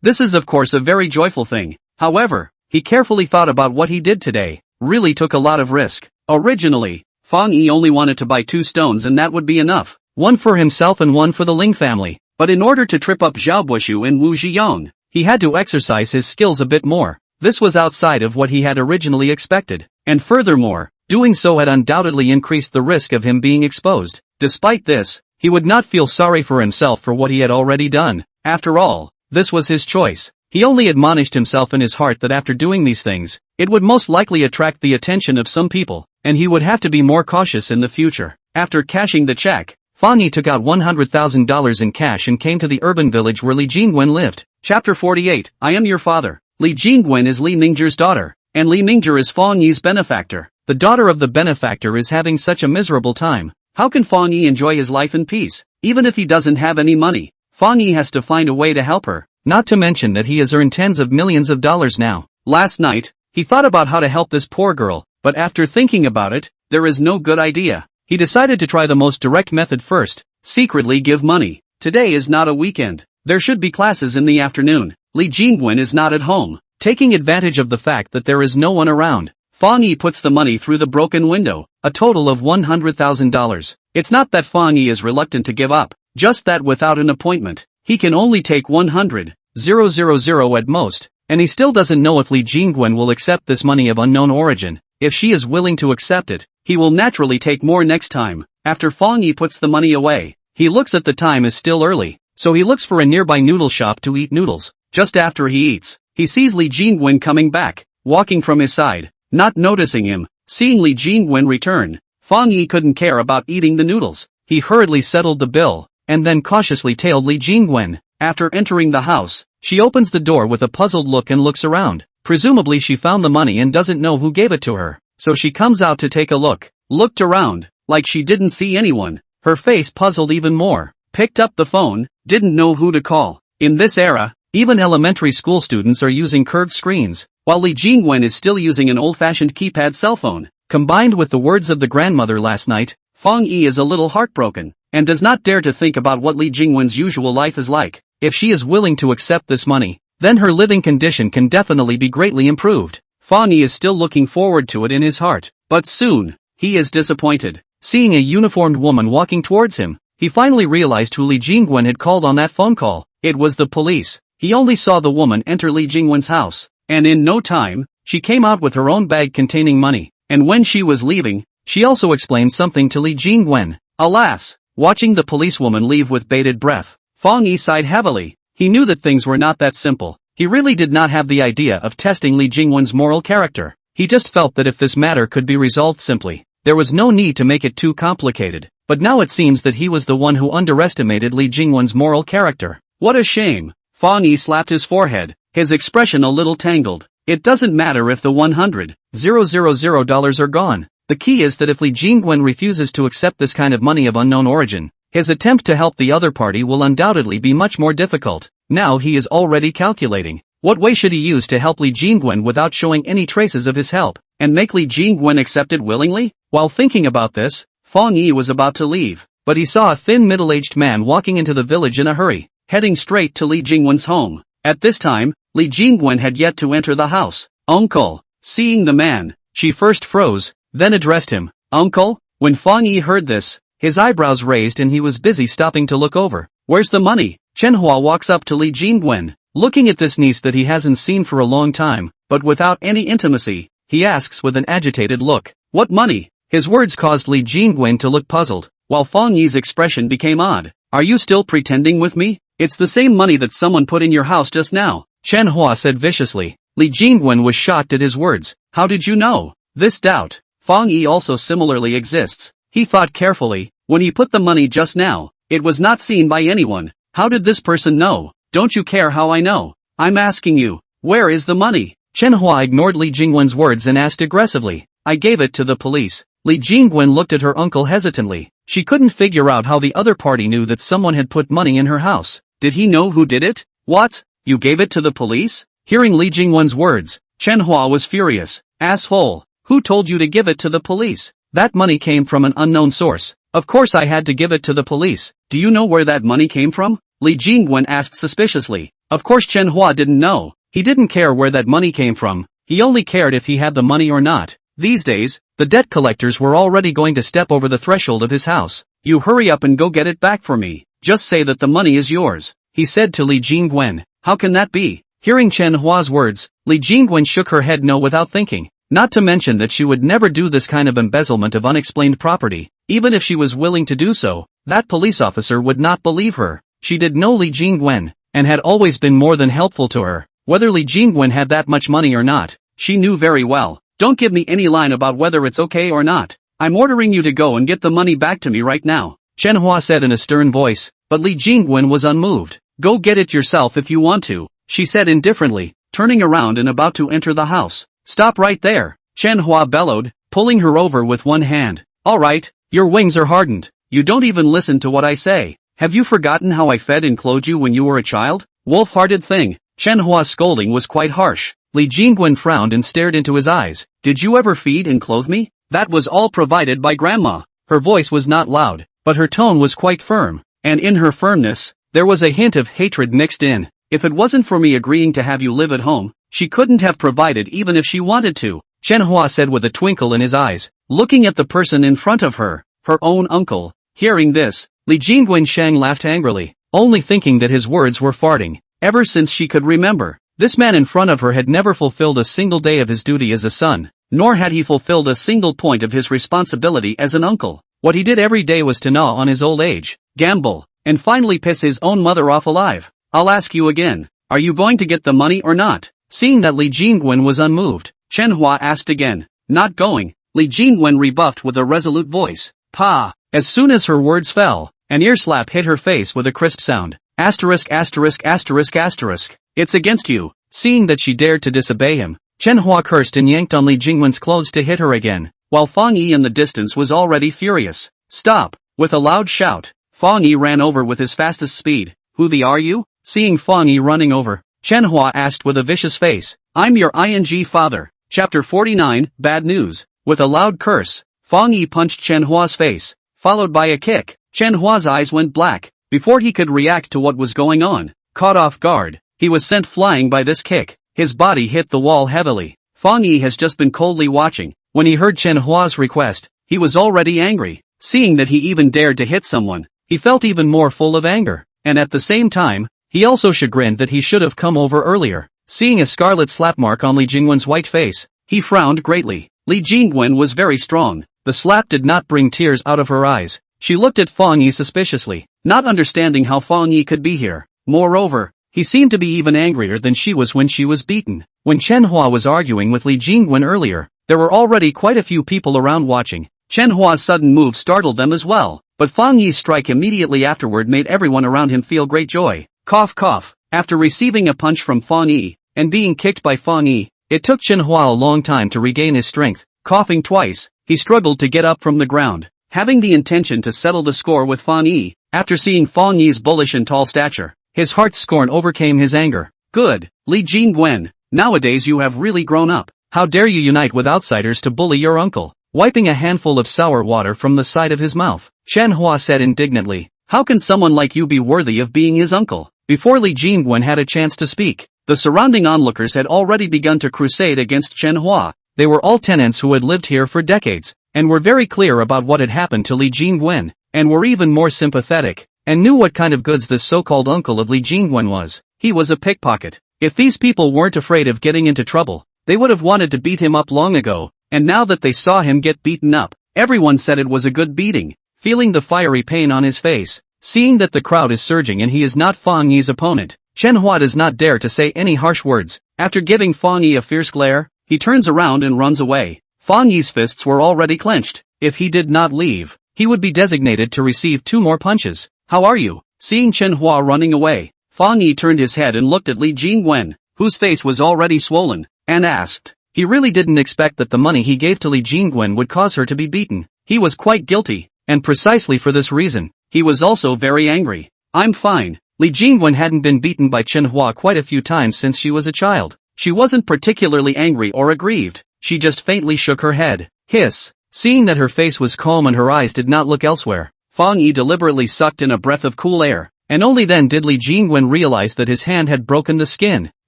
This is of course a very joyful thing. However, he carefully thought about what he did today. Really took a lot of risk. Originally, Fang Yi only wanted to buy 2 stones and that would be enough. One for himself and one for the Ling family. But in order to trip up Xiaobuishu and Wu Zhiyong, he had to exercise his skills a bit more. This was outside of what he had originally expected. And furthermore, doing so had undoubtedly increased the risk of him being exposed. Despite this, he would not feel sorry for himself for what he had already done. After all, this was his choice. He only admonished himself in his heart that after doing these things, it would most likely attract the attention of some people, and he would have to be more cautious in the future. After cashing the check, Fang Yi took out $100,000 in cash and came to the urban village where Li Jingwen lived. Chapter 48, I am your father. Li Jingwen is Li Ningzhi's daughter, and Li Ningzhi is Fang Yi's benefactor. The daughter of the benefactor is having such a miserable time. How can Fang Yi enjoy his life in peace? Even if he doesn't have any money, Fang Yi has to find a way to help her. Not to mention that he has earned tens of millions of dollars now. Last night, he thought about how to help this poor girl, but after thinking about it, there is no good idea. He decided to try the most direct method first, secretly give money. Today is not a weekend. There should be classes in the afternoon. Li Jingwen is not at home. Taking advantage of the fact that there is no one around, Fang Yi puts the money through the broken window, a total of $100,000. It's not that Fang Yi is reluctant to give up, just that without an appointment, he can only take 100,000 at most, and he still doesn't know if Li Jingwen will accept this money of unknown origin. If she is willing to accept it, he will naturally take more next time. After Fang Yi puts the money away, he looks at the time is still early, so he looks for a nearby noodle shop to eat noodles. Just after he eats, he sees Li Jingwen coming back, walking from his side, not noticing him. Seeing Li Jingwen return, Fang Yi couldn't care about eating the noodles. He hurriedly settled the bill, and then cautiously tailed Li Jingwen. After entering the house, she opens the door with a puzzled look and looks around. Presumably she found the money and doesn't know who gave it to her, so she comes out to take a look. Looked around, like she didn't see anyone. Her face puzzled even more. Picked up the phone, didn't know who to call. In this era, even elementary school students are using curved screens. while Li Jingwen is still using an old-fashioned keypad cell phone. Combined with the words of the grandmother last night, Fang Yi is a little heartbroken, and does not dare to think about what Li Jingwen's usual life is like. If she is willing to accept this money, then her living condition can definitely be greatly improved. Fang Yi is still looking forward to it in his heart, but soon, he is disappointed. Seeing a uniformed woman walking towards him, he finally realized who Li Jingwen had called on that phone call. It was the police. He only saw the woman enter Li Jingwen's house, and in no time, she came out with her own bag containing money. And when she was leaving, she also explained something to Li Jingwen. Alas, watching the policewoman leave with bated breath, Fang Yi sighed heavily. He knew that things were not that simple. He really did not have the idea of testing Li Jingwen's moral character. He just felt that if this matter could be resolved simply, there was no need to make it too complicated. But now it seems that he was the one who underestimated Li Jingwen's moral character. What a shame. Fang Yi slapped his forehead, his expression a little tangled. It doesn't matter if the $100,000 are gone. The key is that if Li Jingwen refuses to accept this kind of money of unknown origin, his attempt to help the other party will undoubtedly be much more difficult. Now he is already calculating. What way should he use to help Li Jingwen without showing any traces of his help, and make Li Jingwen accept it willingly? While thinking about this, Fang Yi was about to leave, but he saw a thin middle-aged man walking into the village in a hurry, heading straight to Li Jingwen's home. At this time, Li Jingwen had yet to enter the house. Uncle. Seeing the man, she first froze, then addressed him. Uncle? When Fang Yi heard this, his eyebrows raised and he was busy stopping to look over. Where's the money? Manhwa walks up to Li Jingwen, looking at this niece that he hasn't seen for a long time, but without any intimacy, he asks with an agitated look. What money? His words caused Li Jingwen to look puzzled, while Fang Yi's expression became odd. Are you still pretending with me? It's the same money that someone put in your house just now, Manhwa said viciously. Li Jingwen was shocked at his words. How did you know? This doubt. Fang Yi also similarly exists. He thought carefully. When he put the money just now, it was not seen by anyone. How did this person know? Don't you care how I know? I'm asking you, where is the money? Manhwa ignored Li Jingwen's words and asked aggressively. I gave it to the police. Li Jingwen looked at her uncle hesitantly. She couldn't figure out how the other party knew that someone had put money in her house. Did he know who did it? What? You gave it to the police? Hearing Li Jingwen's words, Manhwa was furious. Asshole. Who told you to give it to the police? That money came from an unknown source. Of course I had to give it to the police. Do you know where that money came from? Li Jingwen asked suspiciously. Of course Manhwa didn't know. He didn't care where that money came from. He only cared if he had the money or not. These days, the debt collectors were already going to step over the threshold of his house. You hurry up and go get it back for me. Just say that the money is yours, he said to Li Jingwen. How can that be? Hearing Manhwa's words, Li Jingwen shook her head no without thinking. Not to mention that she would never do this kind of embezzlement of unexplained property. Even if she was willing to do so, that police officer would not believe her. She did know Li Jingwen, and had always been more than helpful to her. Whether Li Jingwen had that much money or not, she knew very well. Don't give me any line about whether it's okay or not. I'm ordering you to go and get the money back to me right now, Manhwa said in a stern voice, but Li Jingwen was unmoved. Go get it yourself if you want to, she said indifferently, turning around and about to enter the house. Stop right there, Manhwa bellowed, pulling her over with one hand. All right, your wings are hardened. You don't even listen to what I say. Have you forgotten how I fed and clothed you when you were a child? Wolf-hearted thing. Manhwa's scolding was quite harsh. Li Jingwen frowned and stared into his eyes. Did you ever feed and clothe me? That was all provided by Grandma. Her voice was not loud, but her tone was quite firm, and in her firmness, there was a hint of hatred mixed in. If it wasn't for me agreeing to have you live at home, she couldn't have provided even if she wanted to, Manhwa said with a twinkle in his eyes, looking at the person in front of her, her own uncle. Hearing this, Li Jingwen Shang laughed angrily, only thinking that his words were farting. Ever since she could remember, this man in front of her had never fulfilled a single day of his duty as a son, nor had he fulfilled a single point of his responsibility as an uncle. What he did every day was to gnaw on his old age, gamble, and finally piss his own mother off alive. I'll ask you again, are you going to get the money or not? Seeing that Li Jingwen was unmoved, Manhwa asked again. Not going, Li Jingwen rebuffed with a resolute voice. Pa! As soon as her words fell, an ear slap hit her face with a crisp sound. Asterisk asterisk asterisk asterisk. It's against you. Seeing that she dared to disobey him, Manhwa cursed and yanked on Li Jingwen's clothes to hit her again, while Fang Yi in the distance was already furious. Stop! With a loud shout, Fang Yi ran over with his fastest speed. Who the are you? Seeing Fang Yi running over, Manhwa asked with a vicious face. I'm your ing father. Chapter 49, Bad News. With a loud curse, Fang Yi punched Manhwa's face, followed by a kick. Manhwa's eyes went black. Before he could react to what was going on, caught off guard, he was sent flying by this kick. His body hit the wall heavily. Fang Yi has just been coldly watching. When he heard Manhwa's request, he was already angry. Seeing that he even dared to hit someone, he felt even more full of anger. And at the same time, he also chagrined that he should have come over earlier. Seeing a scarlet slap mark on Li Jingwen's white face, he frowned greatly. Li Jingwen was very strong. The slap did not bring tears out of her eyes. She looked at Fang Yi suspiciously, not understanding how Fang Yi could be here. Moreover, he seemed to be even angrier than she was when she was beaten. When Manhwa was arguing with Li Jingwen earlier, there were already quite a few people around watching. Manhwa's sudden move startled them as well, but Fang Yi's strike immediately afterward made everyone around him feel great joy. Cough cough. After receiving a punch from Fang Yi, and being kicked by Fang Yi, it took Manhwa a long time to regain his strength. Coughing twice, he struggled to get up from the ground. Having the intention to settle the score with Fang Yi, after seeing Fang Yi's bullish and tall stature, his heart's scorn overcame his anger. Good, Li Jingwen, nowadays you have really grown up. How dare you unite with outsiders to bully your uncle? Wiping a handful of sour water from the side of his mouth, Manhwa said indignantly, how can someone like you be worthy of being his uncle? Before Li Jingwen had a chance to speak, the surrounding onlookers had already begun to crusade against Manhwa. They were all tenants who had lived here for decades, and were very clear about what had happened to Li Jingwen, and were even more sympathetic, and knew what kind of goods this so-called uncle of Li Jingwen was. He was a pickpocket. If these people weren't afraid of getting into trouble, they would have wanted to beat him up long ago, and now that they saw him get beaten up, everyone said it was a good beating. Feeling the fiery pain on his face, seeing that the crowd is surging and he is not Fang Yi's opponent, Manhwa does not dare to say any harsh words. After giving Fang Yi a fierce glare, he turns around and runs away. Fang Yi's fists were already clenched. If he did not leave, he would be designated to receive 2 more punches. How are you? Seeing Manhwa running away, Fang Yi turned his head and looked at Li Jingwen, whose face was already swollen, and asked. He really didn't expect that the money he gave to Li Jingwen would cause her to be beaten. He was quite guilty, and precisely for this reason, he was also very angry. I'm fine. Li Jingwen hadn't been beaten by Manhwa quite a few times since she was a child. She wasn't particularly angry or aggrieved, she just faintly shook her head. Hiss. Seeing that her face was calm and her eyes did not look elsewhere, Fang Yi deliberately sucked in a breath of cool air, and only then did Li Jingwen realize that his hand had broken the skin,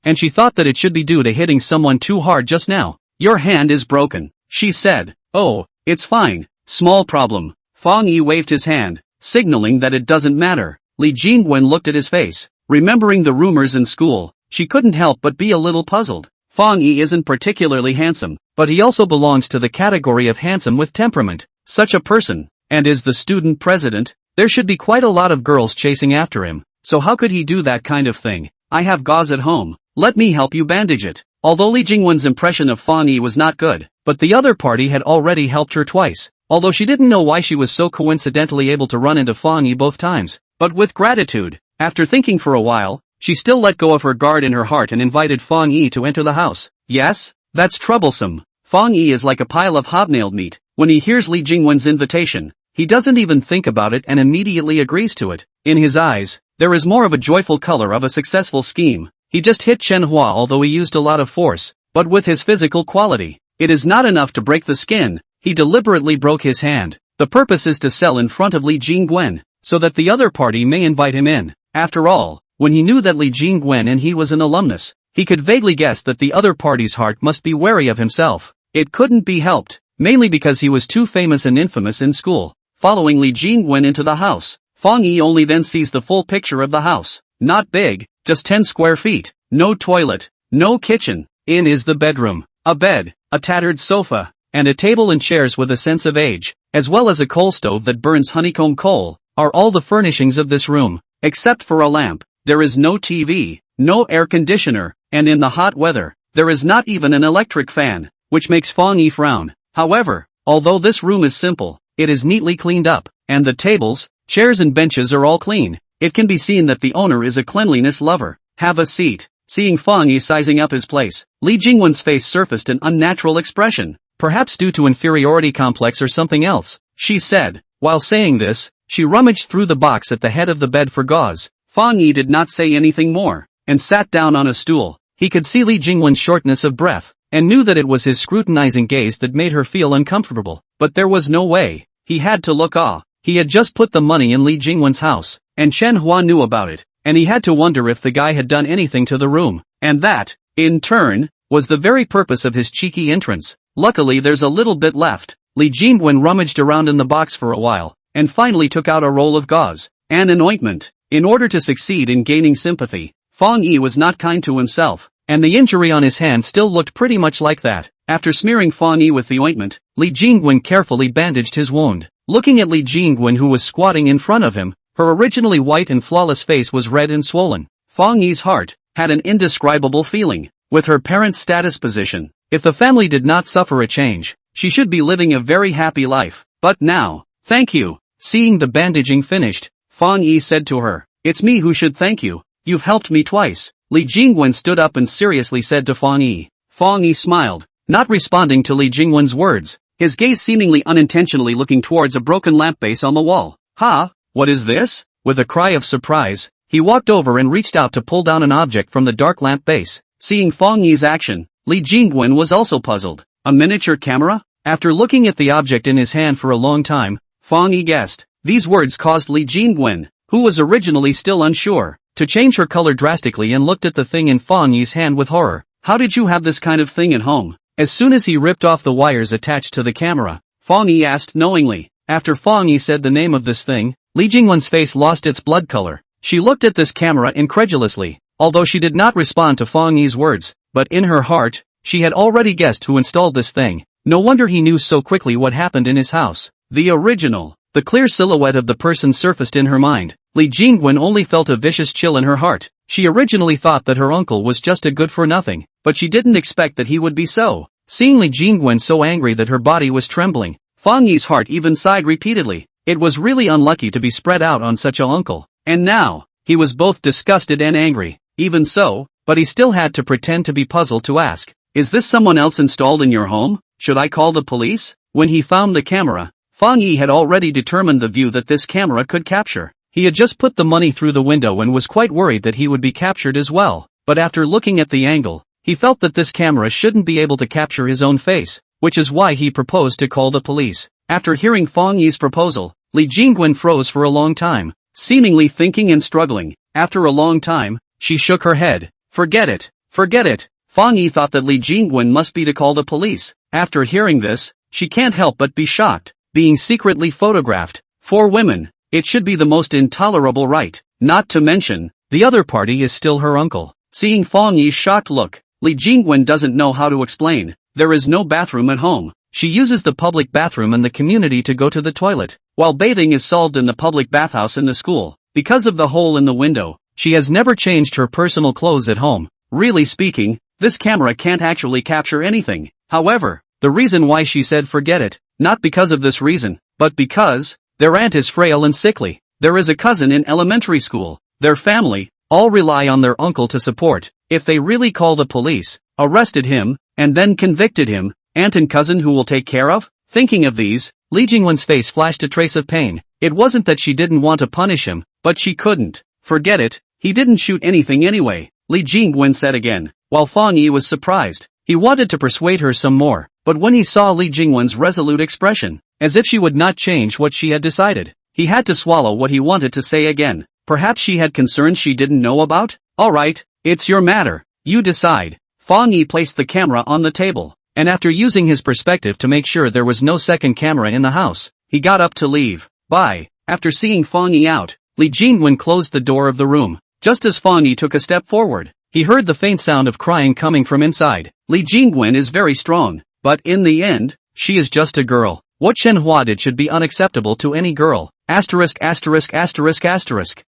and she thought that it should be due to hitting someone too hard just now. Your hand is broken, she said. Oh, it's fine, small problem. Fang Yi waved his hand, signaling that it doesn't matter. Li Jingwen looked at his face. Remembering the rumors in school, she couldn't help but be a little puzzled. Fang Yi isn't particularly handsome, but he also belongs to the category of handsome with temperament. Such a person, and is the student president, there should be quite a lot of girls chasing after him, so how could he do that kind of thing? I have gauze at home, let me help you bandage it. Although Li Jingwen's impression of Fang Yi was not good, but the other party had already helped her twice, although she didn't know why she was so coincidentally able to run into Fang Yi both times. But with gratitude, after thinking for a while, she still let go of her guard in her heart and invited Fang Yi to enter the house. Yes? That's troublesome. Fang Yi is like a pile of hobnailed meat. When he hears Li Jingwen's invitation, he doesn't even think about it and immediately agrees to it. In his eyes, there is more of a joyful color of a successful scheme. He just hit Manhwa although he used a lot of force, but with his physical quality, it is not enough to break the skin. He deliberately broke his hand. The purpose is to sell in front of Li Jingwen, so that the other party may invite him in. After all, when he knew that Li Jingwen and he was an alumnus, he could vaguely guess that the other party's heart must be wary of himself. It couldn't be helped, mainly because he was too famous and infamous in school. Following Li Jingwen into the house, Fang Yi only then sees the full picture of the house. Not big, just 10 square feet, no toilet, no kitchen. In is the bedroom, a bed, a tattered sofa, and a table and chairs with a sense of age, as well as a coal stove that burns honeycomb coal, are all the furnishings of this room. Except for a lamp, there is no TV, no air conditioner, and in the hot weather, there is not even an electric fan, which makes Fang Yi frown. However, although this room is simple, it is neatly cleaned up, and the tables, chairs and benches are all clean. It can be seen that the owner is a cleanliness lover. Have a seat. Seeing Fang Yi sizing up his place, Li Jingwen's face surfaced an unnatural expression, perhaps due to inferiority complex or something else, she said. While saying this, she rummaged through the box at the head of the bed for gauze. Fang Yi did not say anything more, and sat down on a stool. He could see Li Jingwen's shortness of breath, and knew that it was his scrutinizing gaze that made her feel uncomfortable. But there was no way. He had to look. He had just put the money in Li Jingwen's house, and Chen Hua knew about it, and he had to wonder if the guy had done anything to the room, and that, in turn, was the very purpose of his cheeky entrance. Luckily there's a little bit left. Li Jingwen rummaged around in the box for a while, and finally took out a roll of gauze, and an ointment. In order to succeed in gaining sympathy, Fang Yi was not kind to himself, and the injury on his hand still looked pretty much like that. After smearing Fang Yi with the ointment, Li Jingwen carefully bandaged his wound. Looking at Li Jingwen, who was squatting in front of him, her originally white and flawless face was red and swollen. Fang Yi's heart had an indescribable feeling. With her parents' status position, if the family did not suffer a change, she should be living a very happy life. But now, thank you. Seeing the bandaging finished, Fang Yi said to her, "It's me who should thank you. You've helped me twice." Li Jingwen stood up and seriously said to Fang Yi. Fang Yi smiled, not responding to Li Jingwen's words, his gaze seemingly unintentionally looking towards a broken lamp base on the wall. What is this?" With a cry of surprise, he walked over and reached out to pull down an object from the dark lamp base. Seeing Fang Yi's action, Li Jingwen was also puzzled. A miniature camera? After looking at the object in his hand for a long time, Fang Yi guessed. These words caused Li Jingwen, who was originally still unsure, to change her color drastically and looked at the thing in Fang Yi's hand with horror. "How did you have this kind of thing at home?" As soon as he ripped off the wires attached to the camera, Fang Yi asked knowingly. After Fang Yi said the name of this thing, Li Jingwen's face lost its blood color. She looked at this camera incredulously, although she did not respond to Fang Yi's words, but in her heart, she had already guessed who installed this thing. No wonder he knew so quickly what happened in his house. The original. The clear silhouette of the person surfaced in her mind. Li Jingwen only felt a vicious chill in her heart. She originally thought that her uncle was just a good-for-nothing, but she didn't expect that he would be so. Seeing Li Jingwen so angry that her body was trembling, Fang Yi's heart even sighed repeatedly. It was really unlucky to be spread out on such an uncle. And now, he was both disgusted and angry. Even so, but he still had to pretend to be puzzled to ask, "Is this someone else installed in your home? Should I call the police?" When he found the camera, Fang Yi had already determined the view that this camera could capture. He had just put the money through the window and was quite worried that he would be captured as well. But after looking at the angle, he felt that this camera shouldn't be able to capture his own face, which is why he proposed to call the police. After hearing Fang Yi's proposal, Li Jingwen froze for a long time, seemingly thinking and struggling. After a long time, she shook her head. Forget it. Forget it. Fang Yi thought that Li Jingwen must be to call the police. After hearing this, she can't help but be shocked. Being secretly photographed. For women, it should be the most intolerable right. Not to mention, the other party is still her uncle. Seeing Fang Yi's shocked look, Li Jingwen doesn't know how to explain. There is no bathroom at home. She uses the public bathroom in the community to go to the toilet, while bathing is solved in the public bathhouse in the school. Because of the hole in the window, she has never changed her personal clothes at home. Really speaking, this camera can't actually capture anything. However, the reason why she said forget it, not because of this reason, but because their aunt is frail and sickly. There is a cousin in elementary school. Their family all rely on their uncle to support. If they really call the police, arrested him, and then convicted him, aunt and cousin who will take care of? Thinking of these, Li Jingwen's face flashed a trace of pain. It wasn't that she didn't want to punish him, but she couldn't. Forget it, he didn't shoot anything anyway, Li Jingwen said again, while Fang Yi was surprised. He wanted to persuade her some more, but when he saw Li Jingwen's resolute expression, as if she would not change what she had decided, he had to swallow what he wanted to say again. Perhaps she had concerns she didn't know about? Alright, it's your matter. You decide. Fang Yi placed the camera on the table, and after using his perspective to make sure there was no second camera in the house, he got up to leave. Bye. After seeing Fang Yi out, Li Jingwen closed the door of the room. Just as Fang Yi took a step forward, he heard the faint sound of crying coming from inside. Li Jingwen is very strong, but in the end, she is just a girl. What Chen Hua did should be unacceptable to any girl. Asterisk.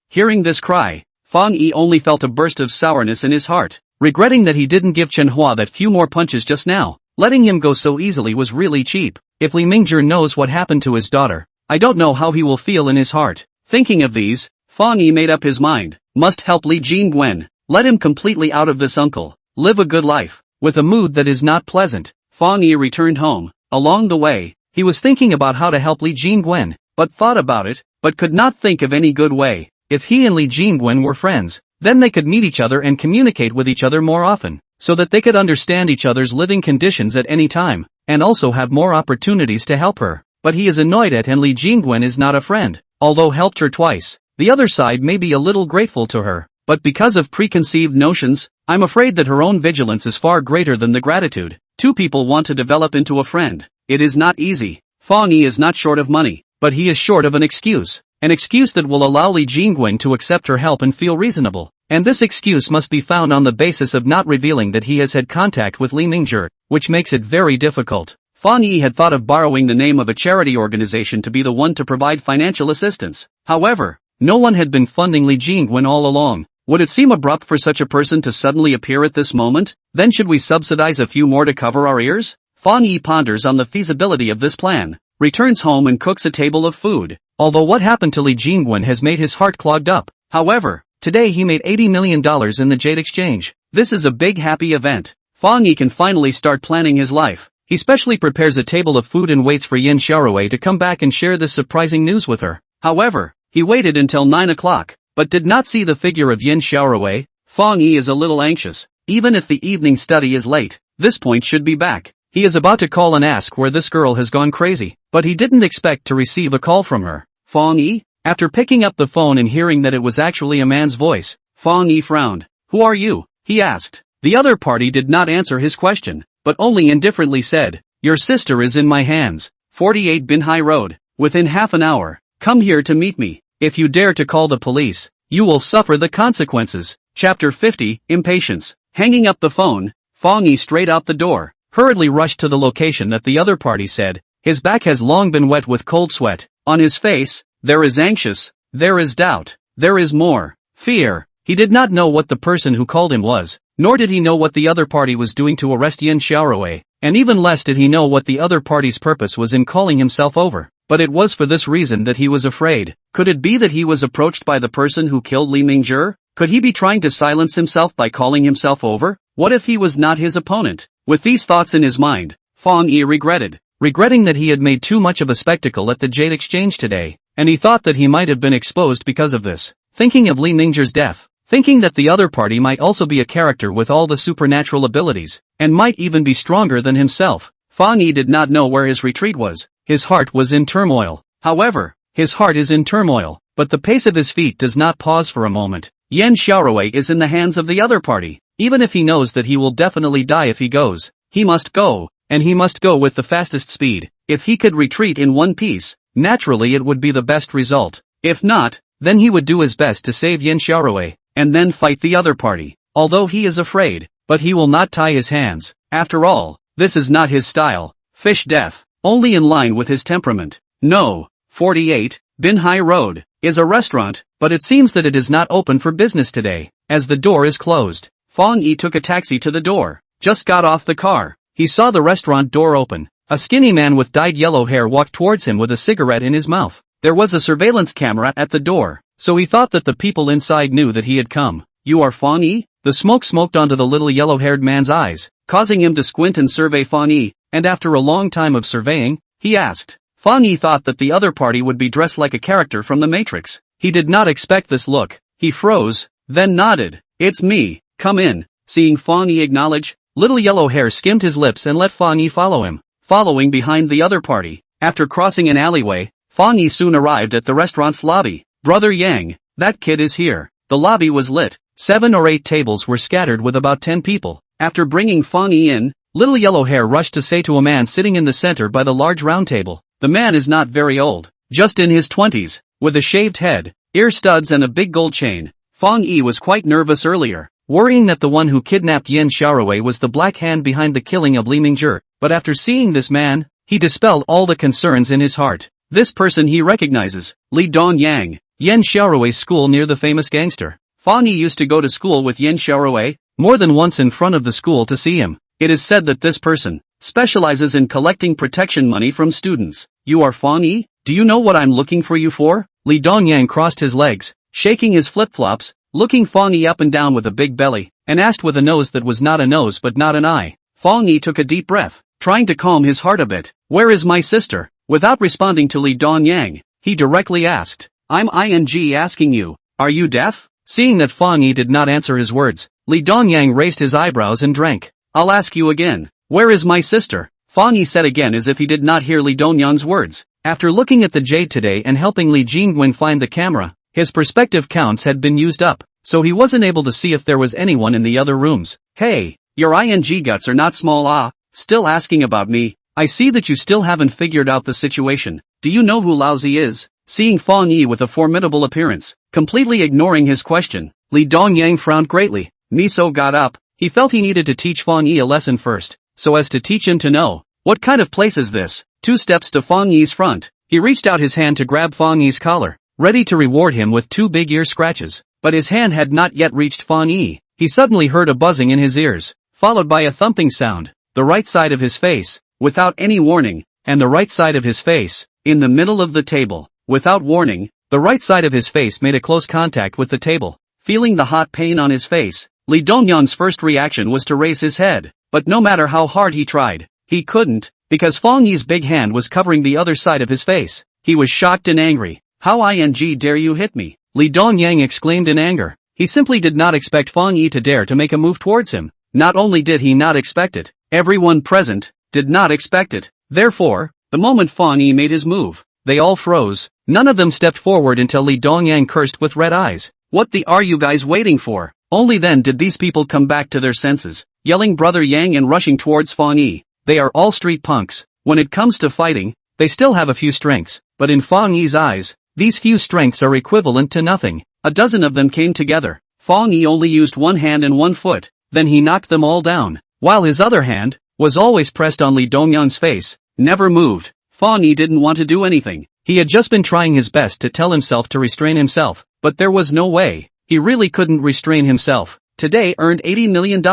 Hearing this cry, Fang Yi only felt a burst of sourness in his heart, regretting that he didn't give Chen Hua that few more punches just now. Letting him go so easily was really cheap. If Li Mingzhi knows what happened to his daughter, I don't know how he will feel in his heart. Thinking of these, Fang Yi made up his mind. Must help Li Jingwen. Let him completely out of this uncle. Live a good life. With a mood that is not pleasant, Fang Yi returned home. Along the way, he was thinking about how to help Li Jingwen, but thought about it, but could not think of any good way. If he and Li Jingwen were friends, Then they could meet each other and communicate with each other more often, so that they could understand each other's living conditions at any time, and also have more opportunities to help her. But he is annoyed at and Li Jingwen is not a friend, although helped her twice. The other side may be a little grateful to her, but because of preconceived notions, I'm afraid that her own vigilance is far greater than the gratitude. Two people want to develop into a friend. It is not easy. Fang Yi is not short of money, but he is short of an excuse that will allow Li Jingwen to accept her help and feel reasonable. And this excuse must be found on the basis of not revealing that he has had contact with Li Mingzhi, which makes it very difficult. Fang Yi had thought of borrowing the name of a charity organization to be the one to provide financial assistance. However, no one had been funding Li Jingwen all along. Would it seem abrupt for such a person to suddenly appear at this moment? Then should we subsidize a few more to cover our ears? Fang Yi ponders on the feasibility of this plan, returns home and cooks a table of food. Although what happened to Li Jingwen has made his heart clogged up. However, today he made $80 million in the jade exchange. This is a big happy event. Fang Yi can finally start planning his life. He specially prepares a table of food and waits for Yin Xiaorui to come back and share this surprising news with her. However, he waited until 9 o'clock, but did not see the figure of Yin Xiaorui. Fang Yi is a little anxious. Even if the evening study is late, this point should be back. He is about to call and ask where this girl has gone crazy, but he didn't expect to receive a call from her. Fang Yi? After picking up the phone and hearing that it was actually a man's voice, Fang Yi frowned. Who are you? He asked. The other party did not answer his question, but only indifferently said, your sister is in my hands. 48 Binhai Road. Within half an hour, come here to meet me. If you dare to call the police, you will suffer the consequences. Chapter 50, Impatience. Hanging up the phone, Fang Yi straight out the door, hurriedly rushed to the location that the other party said. His back has long been wet with cold sweat. On his face, there is anxious, there is doubt, there is more fear. He did not know what the person who called him was, nor did he know what the other party was doing to arrest Yin Xiaorui, and even less did he know what the other party's purpose was in calling himself over. But it was for this reason that he was afraid. Could it be that he was approached by the person who killed Li Mingzhi? Could he be trying to silence himself by calling himself over? What if he was not his opponent? With these thoughts in his mind, Fang Yi regretting that he had made too much of a spectacle at the jade exchange today, and he thought that he might have been exposed because of this. Thinking of Li Mingzhi's death, thinking that the other party might also be a character with all the supernatural abilities, and might even be stronger than himself, Fang Yi did not know where his retreat was. His heart was in turmoil. However, his heart is in turmoil, but the pace of his feet does not pause for a moment. Yin Xiaorui is in the hands of the other party. Even if he knows that he will definitely die if he goes, he must go, and he must go with the fastest speed. If he could retreat in one piece, naturally it would be the best result. If not, then he would do his best to save Yin Xiaorui, and then fight the other party. Although he is afraid, but he will not tie his hands. After all, this is not his style. Fish death, only in line with his temperament. No. 48, Binhai Road, is a restaurant, but it seems that it is not open for business today, as the door is closed. Fang Yi took a taxi to the door. Just got off the car. He saw the restaurant door open. A skinny man with dyed yellow hair walked towards him with a cigarette in his mouth. There was a surveillance camera at the door, so he thought that the people inside knew that he had come. You are Fang Yi? The smoke smoked onto the little yellow-haired man's eyes, causing him to squint and survey Fang Yi, and after a long time of surveying, he asked. Fang Yi thought that the other party would be dressed like a character from the Matrix. He did not expect this look. He froze, then nodded. It's me, come in. Seeing Fang Yi acknowledge, little yellow hair skimmed his lips and let Fang Yi follow him, following behind the other party. After crossing an alleyway, Fang Yi soon arrived at the restaurant's lobby. Brother Yang, that kid is here. The lobby was lit. 7 or 8 tables were scattered with about 10 people. After bringing Fang Yi in, little yellow hair rushed to say to a man sitting in the center by the large round table. The man is not very old, just in his 20s, with a shaved head, ear studs and a big gold chain. Fang Yi was quite nervous earlier, worrying that the one who kidnapped Yin Xiaorui was the black hand behind the killing of Li Mingzhi, but after seeing this man, he dispelled all the concerns in his heart. This person he recognizes, Li Dongyang, Yin Xiaorui's school near the famous gangster. Fang Yi used to go to school with Yin Xiaorui, more than once in front of the school to see him. It is said that this person specializes in collecting protection money from students. You are Fang Yi? Do you know what I'm looking for you for? Li Dongyang crossed his legs, shaking his flip-flops, looking Fang Yi up and down with a big belly, and asked with a nose that was not a nose but not an eye. Fang Yi took a deep breath, trying to calm his heart a bit. Where is my sister? Without responding to Li Dongyang, he directly asked. I'm ing asking you, are you deaf? Seeing that Fang Yi did not answer his words, Li Dongyang raised his eyebrows and drank. I'll ask you again. Where is my sister? Fang Yi said again as if he did not hear Li Dongyang's words. After looking at the jade today and helping Li Jingwen find the camera, his perspective counts had been used up, so he wasn't able to see if there was anyone in the other rooms. Hey, your ing guts are not small. Still asking about me. I see that you still haven't figured out the situation. Do you know who Laozi is? Seeing Fang Yi with a formidable appearance, completely ignoring his question, Li Dongyang frowned greatly. Miso got up. He felt he needed to teach Fang Yi a lesson first, so as to teach him to know. What kind of place is this? 2 steps to Fang Yi's front. He reached out his hand to grab Fang Yi's collar, ready to reward him with 2 big ear scratches, but his hand had not yet reached Fang Yi. He suddenly heard a buzzing in his ears, followed by a thumping sound. The right side of his face, without any warning, and the right side of his face, in the middle of the table, without warning, the right side of his face made a close contact with the table. Feeling the hot pain on his face, Li Dongyang's first reaction was to raise his head, but no matter how hard he tried, he couldn't, because Fang Yi's big hand was covering the other side of his face. He was shocked and angry. How dare you hit me? Li Dongyang exclaimed in anger. He simply did not expect Fang Yi to dare to make a move towards him. Not only did he not expect it, everyone present did not expect it. Therefore, the moment Fang Yi made his move, they all froze. None of them stepped forward until Li Dongyang cursed with red eyes. What the are you guys waiting for? Only then did these people come back to their senses, yelling Brother Yang and rushing towards Fang Yi. They are all street punks. When it comes to fighting, they still have a few strengths, but in Fang Yi's eyes, these few strengths are equivalent to nothing. A dozen of them came together. Fang Yi only used one hand and one foot, then he knocked them all down, while his other hand was always pressed on Li Dongyang's face, never moved. Fang Yi didn't want to do anything. He had just been trying his best to tell himself to restrain himself, but there was no way. He really couldn't restrain himself. Today earned $80 million.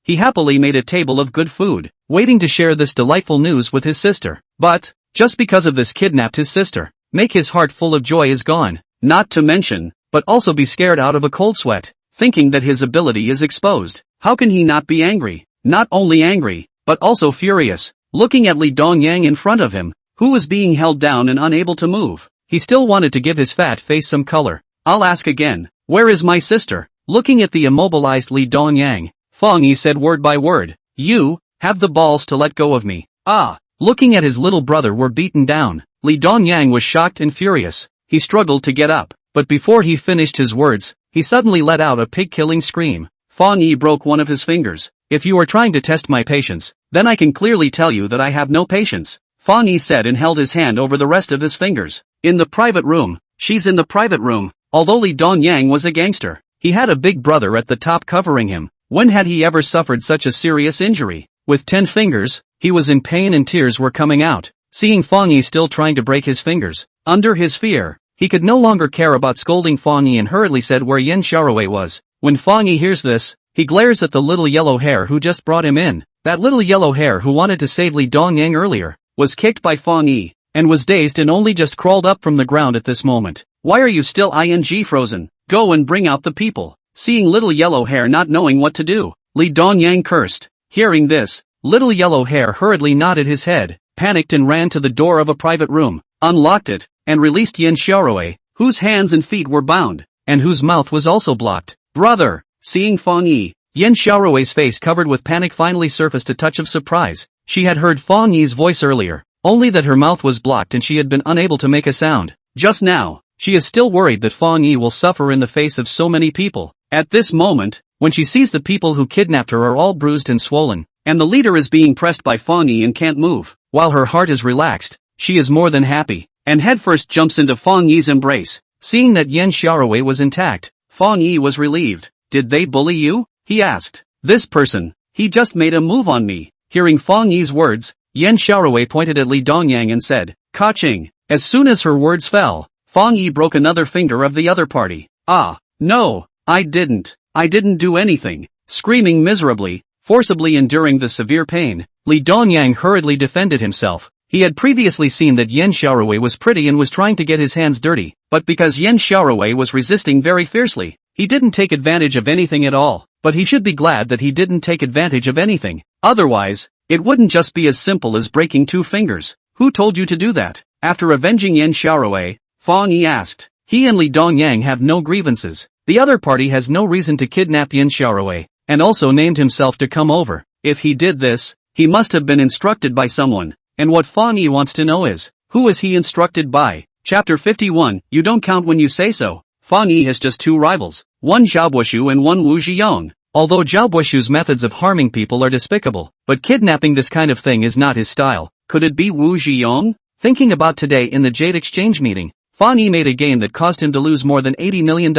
He happily made a table of good food, waiting to share this delightful news with his sister. But, just because of this kidnapped his sister, make his heart full of joy is gone. Not to mention, but also be scared out of a cold sweat, thinking that his ability is exposed. How can he not be angry? Not only angry, but also furious, looking at Li Dongyang in front of him, who was being held down and unable to move. He still wanted to give his fat face some color. I'll ask again, where is my sister? Looking at the immobilized Li Dongyang, Fang Yi said word by word, you have the balls to let go of me. Looking at his little brother were beaten down, Li Dongyang was shocked and furious. He struggled to get up, but before he finished his words, he suddenly let out a pig-killing scream. Fang Yi broke one of his fingers. If you are trying to test my patience, then I can clearly tell you that I have no patience, Fang Yi said and held his hand over the rest of his fingers. In the private room. She's in the private room. Although Li Dongyang was a gangster, he had a big brother at the top covering him. When had he ever suffered such a serious injury? With 10 fingers, he was in pain and tears were coming out. Seeing Fang Yi still trying to break his fingers, under his fear, he could no longer care about scolding Fang Yi and hurriedly said where Yen Xiaorui was. When Fang Yi hears this, he glares at the little yellow hair who just brought him in. That little yellow hair who wanted to save Li Dongyang earlier, was kicked by Fang Yi, and was dazed and only just crawled up from the ground at this moment. Why are you still frozen? Go and bring out the people. Seeing little yellow hair not knowing what to do, Li Dongyang cursed. Hearing this, little yellow hair hurriedly nodded his head, panicked and ran to the door of a private room, unlocked it, and released Yen Xiaorui, whose hands and feet were bound, and whose mouth was also blocked. Brother! Seeing Fang Yi, Yen Xiaorui's face covered with panic finally surfaced a touch of surprise. She had heard Fang Yi's voice earlier, only that her mouth was blocked and she had been unable to make a sound. Just now, she is still worried that Fang Yi will suffer in the face of so many people. At this moment, when she sees the people who kidnapped her are all bruised and swollen, and the leader is being pressed by Fang Yi and can't move, while her heart is relaxed, she is more than happy, and headfirst jumps into Fang Yi's embrace. Seeing that Yen Xiaorui was intact, Fang Yi was relieved. Did they bully you? He asked. This person, he just made a move on me. Hearing Fang Yi's words, Yen Xiaorui pointed at Li Dongyang and said, Ka-ching. As soon as her words fell, Fang Yi broke another finger of the other party. No, I didn't do anything. Screaming miserably, forcibly enduring the severe pain, Li Dongyang hurriedly defended himself. He had previously seen that Yen Xiaorui was pretty and was trying to get his hands dirty, but because Yen Xiaorui was resisting very fiercely, he didn't take advantage of anything at all. But he should be glad that he didn't take advantage of anything. Otherwise, it wouldn't just be as simple as breaking 2 fingers. Who told you to do that? After avenging Yen Xiaorui, Fang Yi asked. He and Li Dongyang have no grievances. The other party has no reason to kidnap Yin Xiaorui, and also named himself to come over. If he did this, he must have been instructed by someone. And what Fang Yi wants to know is, who is he instructed by? Chapter 51, You don't count when you say so. Fang Yi has just two rivals, one Zhao Buishu and one Wu Zhiyong. Although Zhao Buishu's methods of harming people are despicable, but kidnapping this kind of thing is not his style. Could it be Wu Zhiyong? Thinking about today in the Jade exchange meeting, Fang Yi made a game that caused him to lose more than $80 million.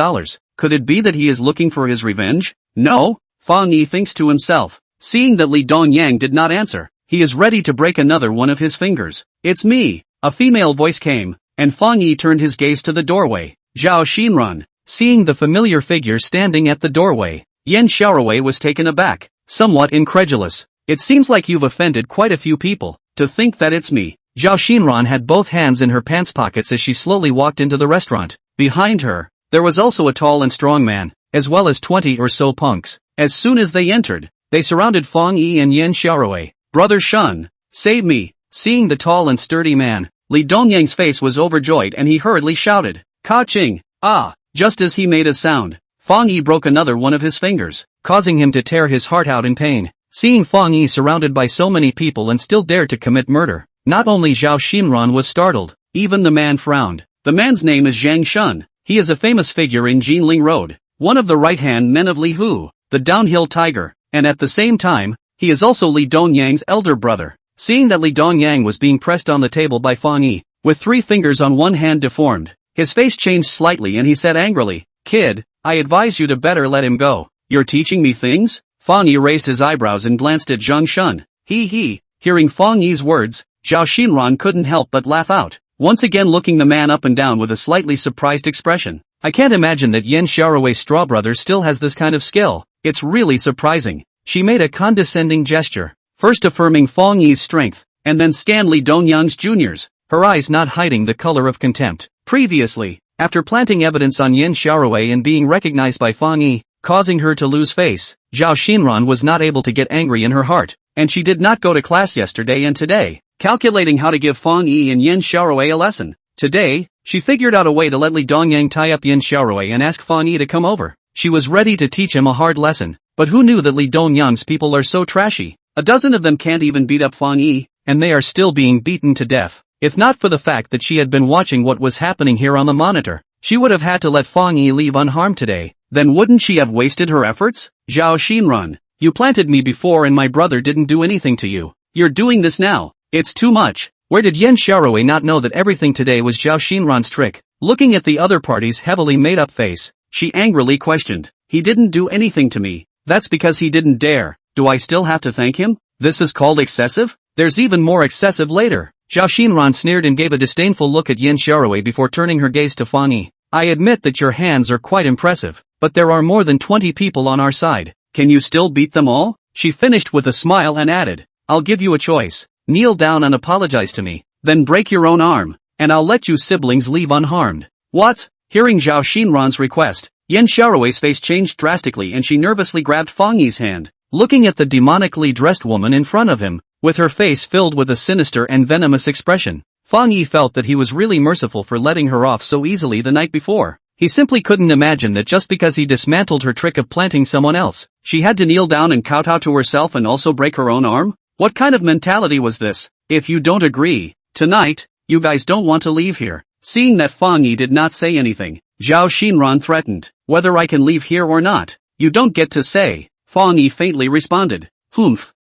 Could it be that he is looking for his revenge? No? Fang Yi thinks to himself. Seeing that Li Dongyang did not answer, he is ready to break another one of his fingers. It's me. A female voice came, and Fang Yi turned his gaze to the doorway. Zhao Xinran. Seeing the familiar figure standing at the doorway, Yin Xiaorui was taken aback, somewhat incredulous. It seems like you've offended quite a few people. To think that it's me. Zhao Xinran had both hands in her pants pockets as she slowly walked into the restaurant. Behind her, there was also a tall and strong man, as well as 20 or so punks. As soon as they entered, they surrounded Fang Yi and Yin Xiaorui. Brother Shun, save me. Seeing the tall and sturdy man, Li Dongyang's face was overjoyed and he hurriedly shouted, Ka-ching! Ah! Just as he made a sound, Fang Yi broke another one of his fingers, causing him to tear his heart out in pain. Seeing Fang Yi surrounded by so many people and still dared to commit murder, not only Zhao Xinran was startled, even the man frowned. The man's name is Zhang Shun. He is a famous figure in Jinling Road, one of the right-hand men of Li Hu, the downhill tiger, and at the same time, he is also Li Dongyang's elder brother. Seeing that Li Dongyang was being pressed on the table by Fang Yi, with 3 fingers on one hand deformed, his face changed slightly and he said angrily, Kid, I advise you to better let him go. You're teaching me things? Fang Yi raised his eyebrows and glanced at Zhang Shun. He. Hearing Fang Yi's words, Zhao Xinran couldn't help but laugh out, once again looking the man up and down with a slightly surprised expression. I can't imagine that Yin Xiaorui's straw brother still has this kind of skill. It's really surprising. She made a condescending gesture, first affirming Fang Yi's strength, and then scanned Li Dongyang's juniors, her eyes not hiding the color of contempt. Previously, after planting evidence on Yin Xiaorui and being recognized by Fang Yi, causing her to lose face, Zhao Xinran was not able to get angry in her heart, and she did not go to class yesterday and today, calculating how to give Fang Yi and Yin Xiaorui a lesson. Today, she figured out a way to let Li Dongyang tie up Yin Xiaorui and ask Fang Yi to come over. She was ready to teach him a hard lesson, but who knew that Li Dongyang's people are so trashy? A dozen of them can't even beat up Fang Yi, and they are still being beaten to death. If not for the fact that she had been watching what was happening here on the monitor, she would have had to let Fang Yi leave unharmed today. Then wouldn't she have wasted her efforts? Zhao Xinran, you planted me before and my brother didn't do anything to you. You're doing this now. It's too much. Where did Yin Xiaorui not know that everything today was Zhao Xinran's trick? Looking at the other party's heavily made-up face, she angrily questioned. He didn't do anything to me. That's because he didn't dare. Do I still have to thank him? This is called excessive? There's even more excessive later. Zhao Xinran sneered and gave a disdainful look at Yin Xiaorui before turning her gaze to Fang Yi. I admit that your hands are quite impressive, but there are more than 20 people on our side. Can you still beat them all? She finished with a smile and added, I'll give you a choice. Kneel down and apologize to me, then break your own arm, and I'll let you siblings leave unharmed. What? Hearing Zhao Xinran's request, Yin Xiaorui's face changed drastically and she nervously grabbed Fang Yi's hand, looking at the demonically dressed woman in front of him, with her face filled with a sinister and venomous expression. Fang Yi felt that he was really merciful for letting her off so easily the night before. He simply couldn't imagine that just because he dismantled her trick of planting someone else, she had to kneel down and kowtow to herself and also break her own arm? What kind of mentality was this? If you don't agree, tonight, you guys don't want to leave here. Seeing that Fang Yi did not say anything, Zhao Xinran threatened, whether I can leave here or not, you don't get to say. Fang Yi faintly responded, Humph,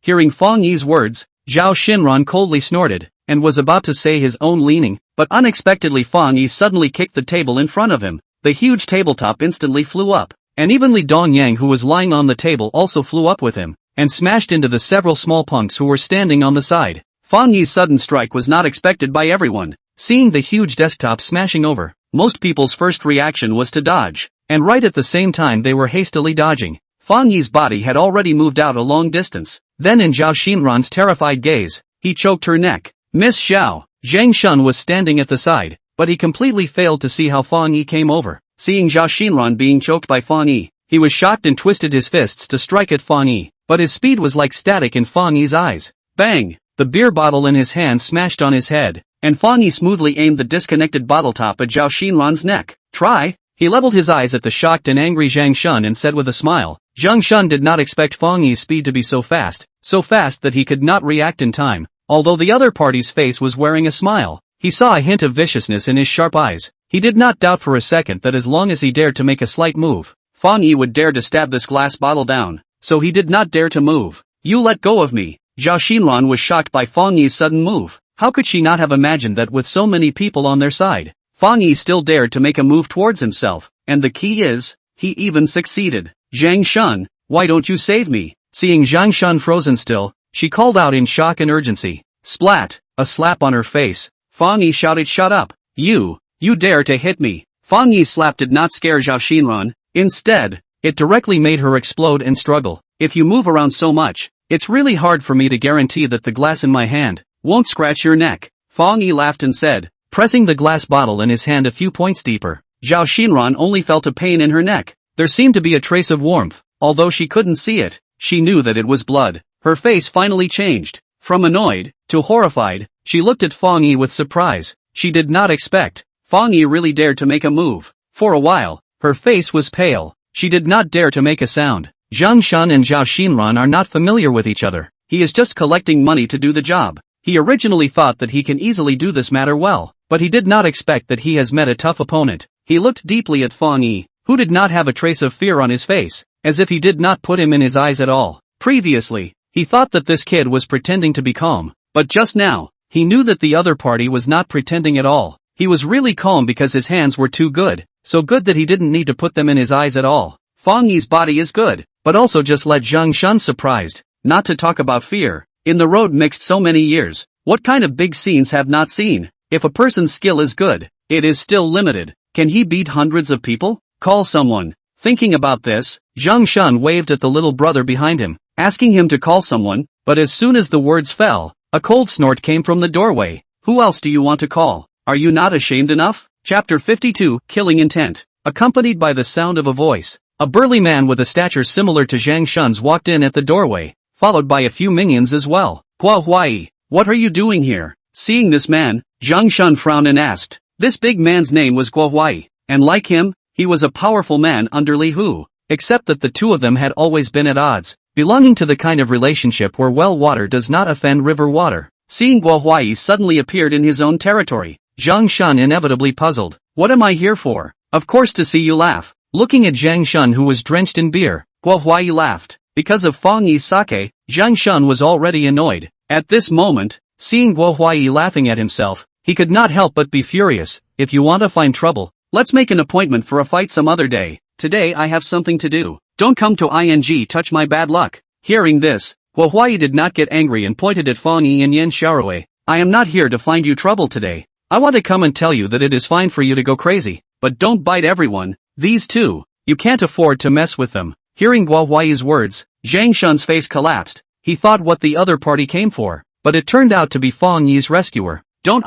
Hearing Fang Yi's words, Zhao Xinran coldly snorted, and was about to say his own leaning, but unexpectedly Fang Yi suddenly kicked the table in front of him. The huge tabletop instantly flew up, and even Li Dongyang who was lying on the table also flew up with him, and smashed into the several small punks who were standing on the side. Fang Yi's sudden strike was not expected by everyone. Seeing the huge desktop smashing over, most people's first reaction was to dodge, and right at the same time they were hastily dodging. Fang Yi's body had already moved out a long distance. Then in Zhao Xinran's terrified gaze, he choked her neck. Miss Xiao, Zhang Shun was standing at the side, but he completely failed to see how Fang Yi came over. Seeing Zhao Xinran being choked by Fang Yi, he was shocked and twisted his fists to strike at Fang Yi, but his speed was like static in Fang Yi's eyes. Bang! The beer bottle in his hand smashed on his head, and Fang Yi smoothly aimed the disconnected bottle top at Zhao Xinran's neck. Try? He leveled his eyes at the shocked and angry Zhang Shun and said with a smile. Zhang Shun did not expect Fang Yi's speed to be so fast that he could not react in time. Although the other party's face was wearing a smile, he saw a hint of viciousness in his sharp eyes. He did not doubt for a second that as long as he dared to make a slight move, Fang Yi would dare to stab this glass bottle down. So he did not dare to move. You let go of me. Zhao Xinran was shocked by Fang Yi's sudden move. How could she not have imagined that with so many people on their side, Fang Yi still dared to make a move towards himself? And the key is, he even succeeded. Zhang Shun, why don't you save me? Seeing Zhang Shun frozen still, she called out in shock and urgency. Splat! A slap on her face. Fang Yi shouted, shut up. You dare to hit me. Fang Yi's slap did not scare Zhao Xinran. Instead, it directly made her explode and struggle. If you move around so much, it's really hard for me to guarantee that the glass in my hand won't scratch your neck. Fang Yi laughed and said, pressing the glass bottle in his hand a few points deeper. Zhao Xinran only felt a pain in her neck. There seemed to be a trace of warmth. Although she couldn't see it, she knew that it was blood. Her face finally changed. From annoyed to horrified, she looked at Fang Yi with surprise. She did not expect Fang Yi really dared to make a move. For a while, her face was pale. She did not dare to make a sound. Zhang Shun and Zhao Xinran are not familiar with each other. He is just collecting money to do the job. He originally thought that he can easily do this matter well, but he did not expect that he has met a tough opponent. He looked deeply at Fang Yi, who did not have a trace of fear on his face, as if he did not put him in his eyes at all. Previously, he thought that this kid was pretending to be calm, but just now, he knew that the other party was not pretending at all. He was really calm because his hands were too good, so good that he didn't need to put them in his eyes at all. Fang Yi's body is good, but also just let Zhang Shun surprised. Not to talk about fear. In the road mixed so many years, what kind of big scenes have not seen? If a person's skill is good, it is still limited. Can he beat hundreds of people? Call someone. Thinking about this, Zhang Shun waved at the little brother behind him, asking him to call someone, but as soon as the words fell, a cold snort came from the doorway. Who else do you want to call? Are you not ashamed enough? Chapter 52, Killing Intent. Accompanied by the sound of a voice, a burly man with a stature similar to Zhang Shun's walked in at the doorway, followed by a few minions as well. Guo Huai, what are you doing here? Seeing this man, Zhang Shun frowned and asked. This big man's name was Guo Huai, and like him, he was a powerful man under Li Hu, except that the two of them had always been at odds, belonging to the kind of relationship where well water does not offend river water. Seeing Guo Huai suddenly appeared in his own territory, Zhang Shun inevitably puzzled. What am I here for? Of course to see you laugh. Looking at Zhang Shun who was drenched in beer, Guo Huai laughed. Because of Fang Yi's sake, Zhang Shun was already annoyed. At this moment, seeing Guo Huai laughing at himself, he could not help but be furious. If you want to find trouble, let's make an appointment for a fight some other day. Today I have something to do. Don't come to touch my bad luck. Hearing this, Guo Huai did not get angry and pointed at Fang Yi and Yan Xiaorui. I am not here to find you trouble today. I want to come and tell you that it is fine for you to go crazy, but don't bite everyone. These two, you can't afford to mess with them. Hearing Guo Huai's words, Zhang Shun's face collapsed. He thought what the other party came for, but it turned out to be Fang Yi's rescuer. Don't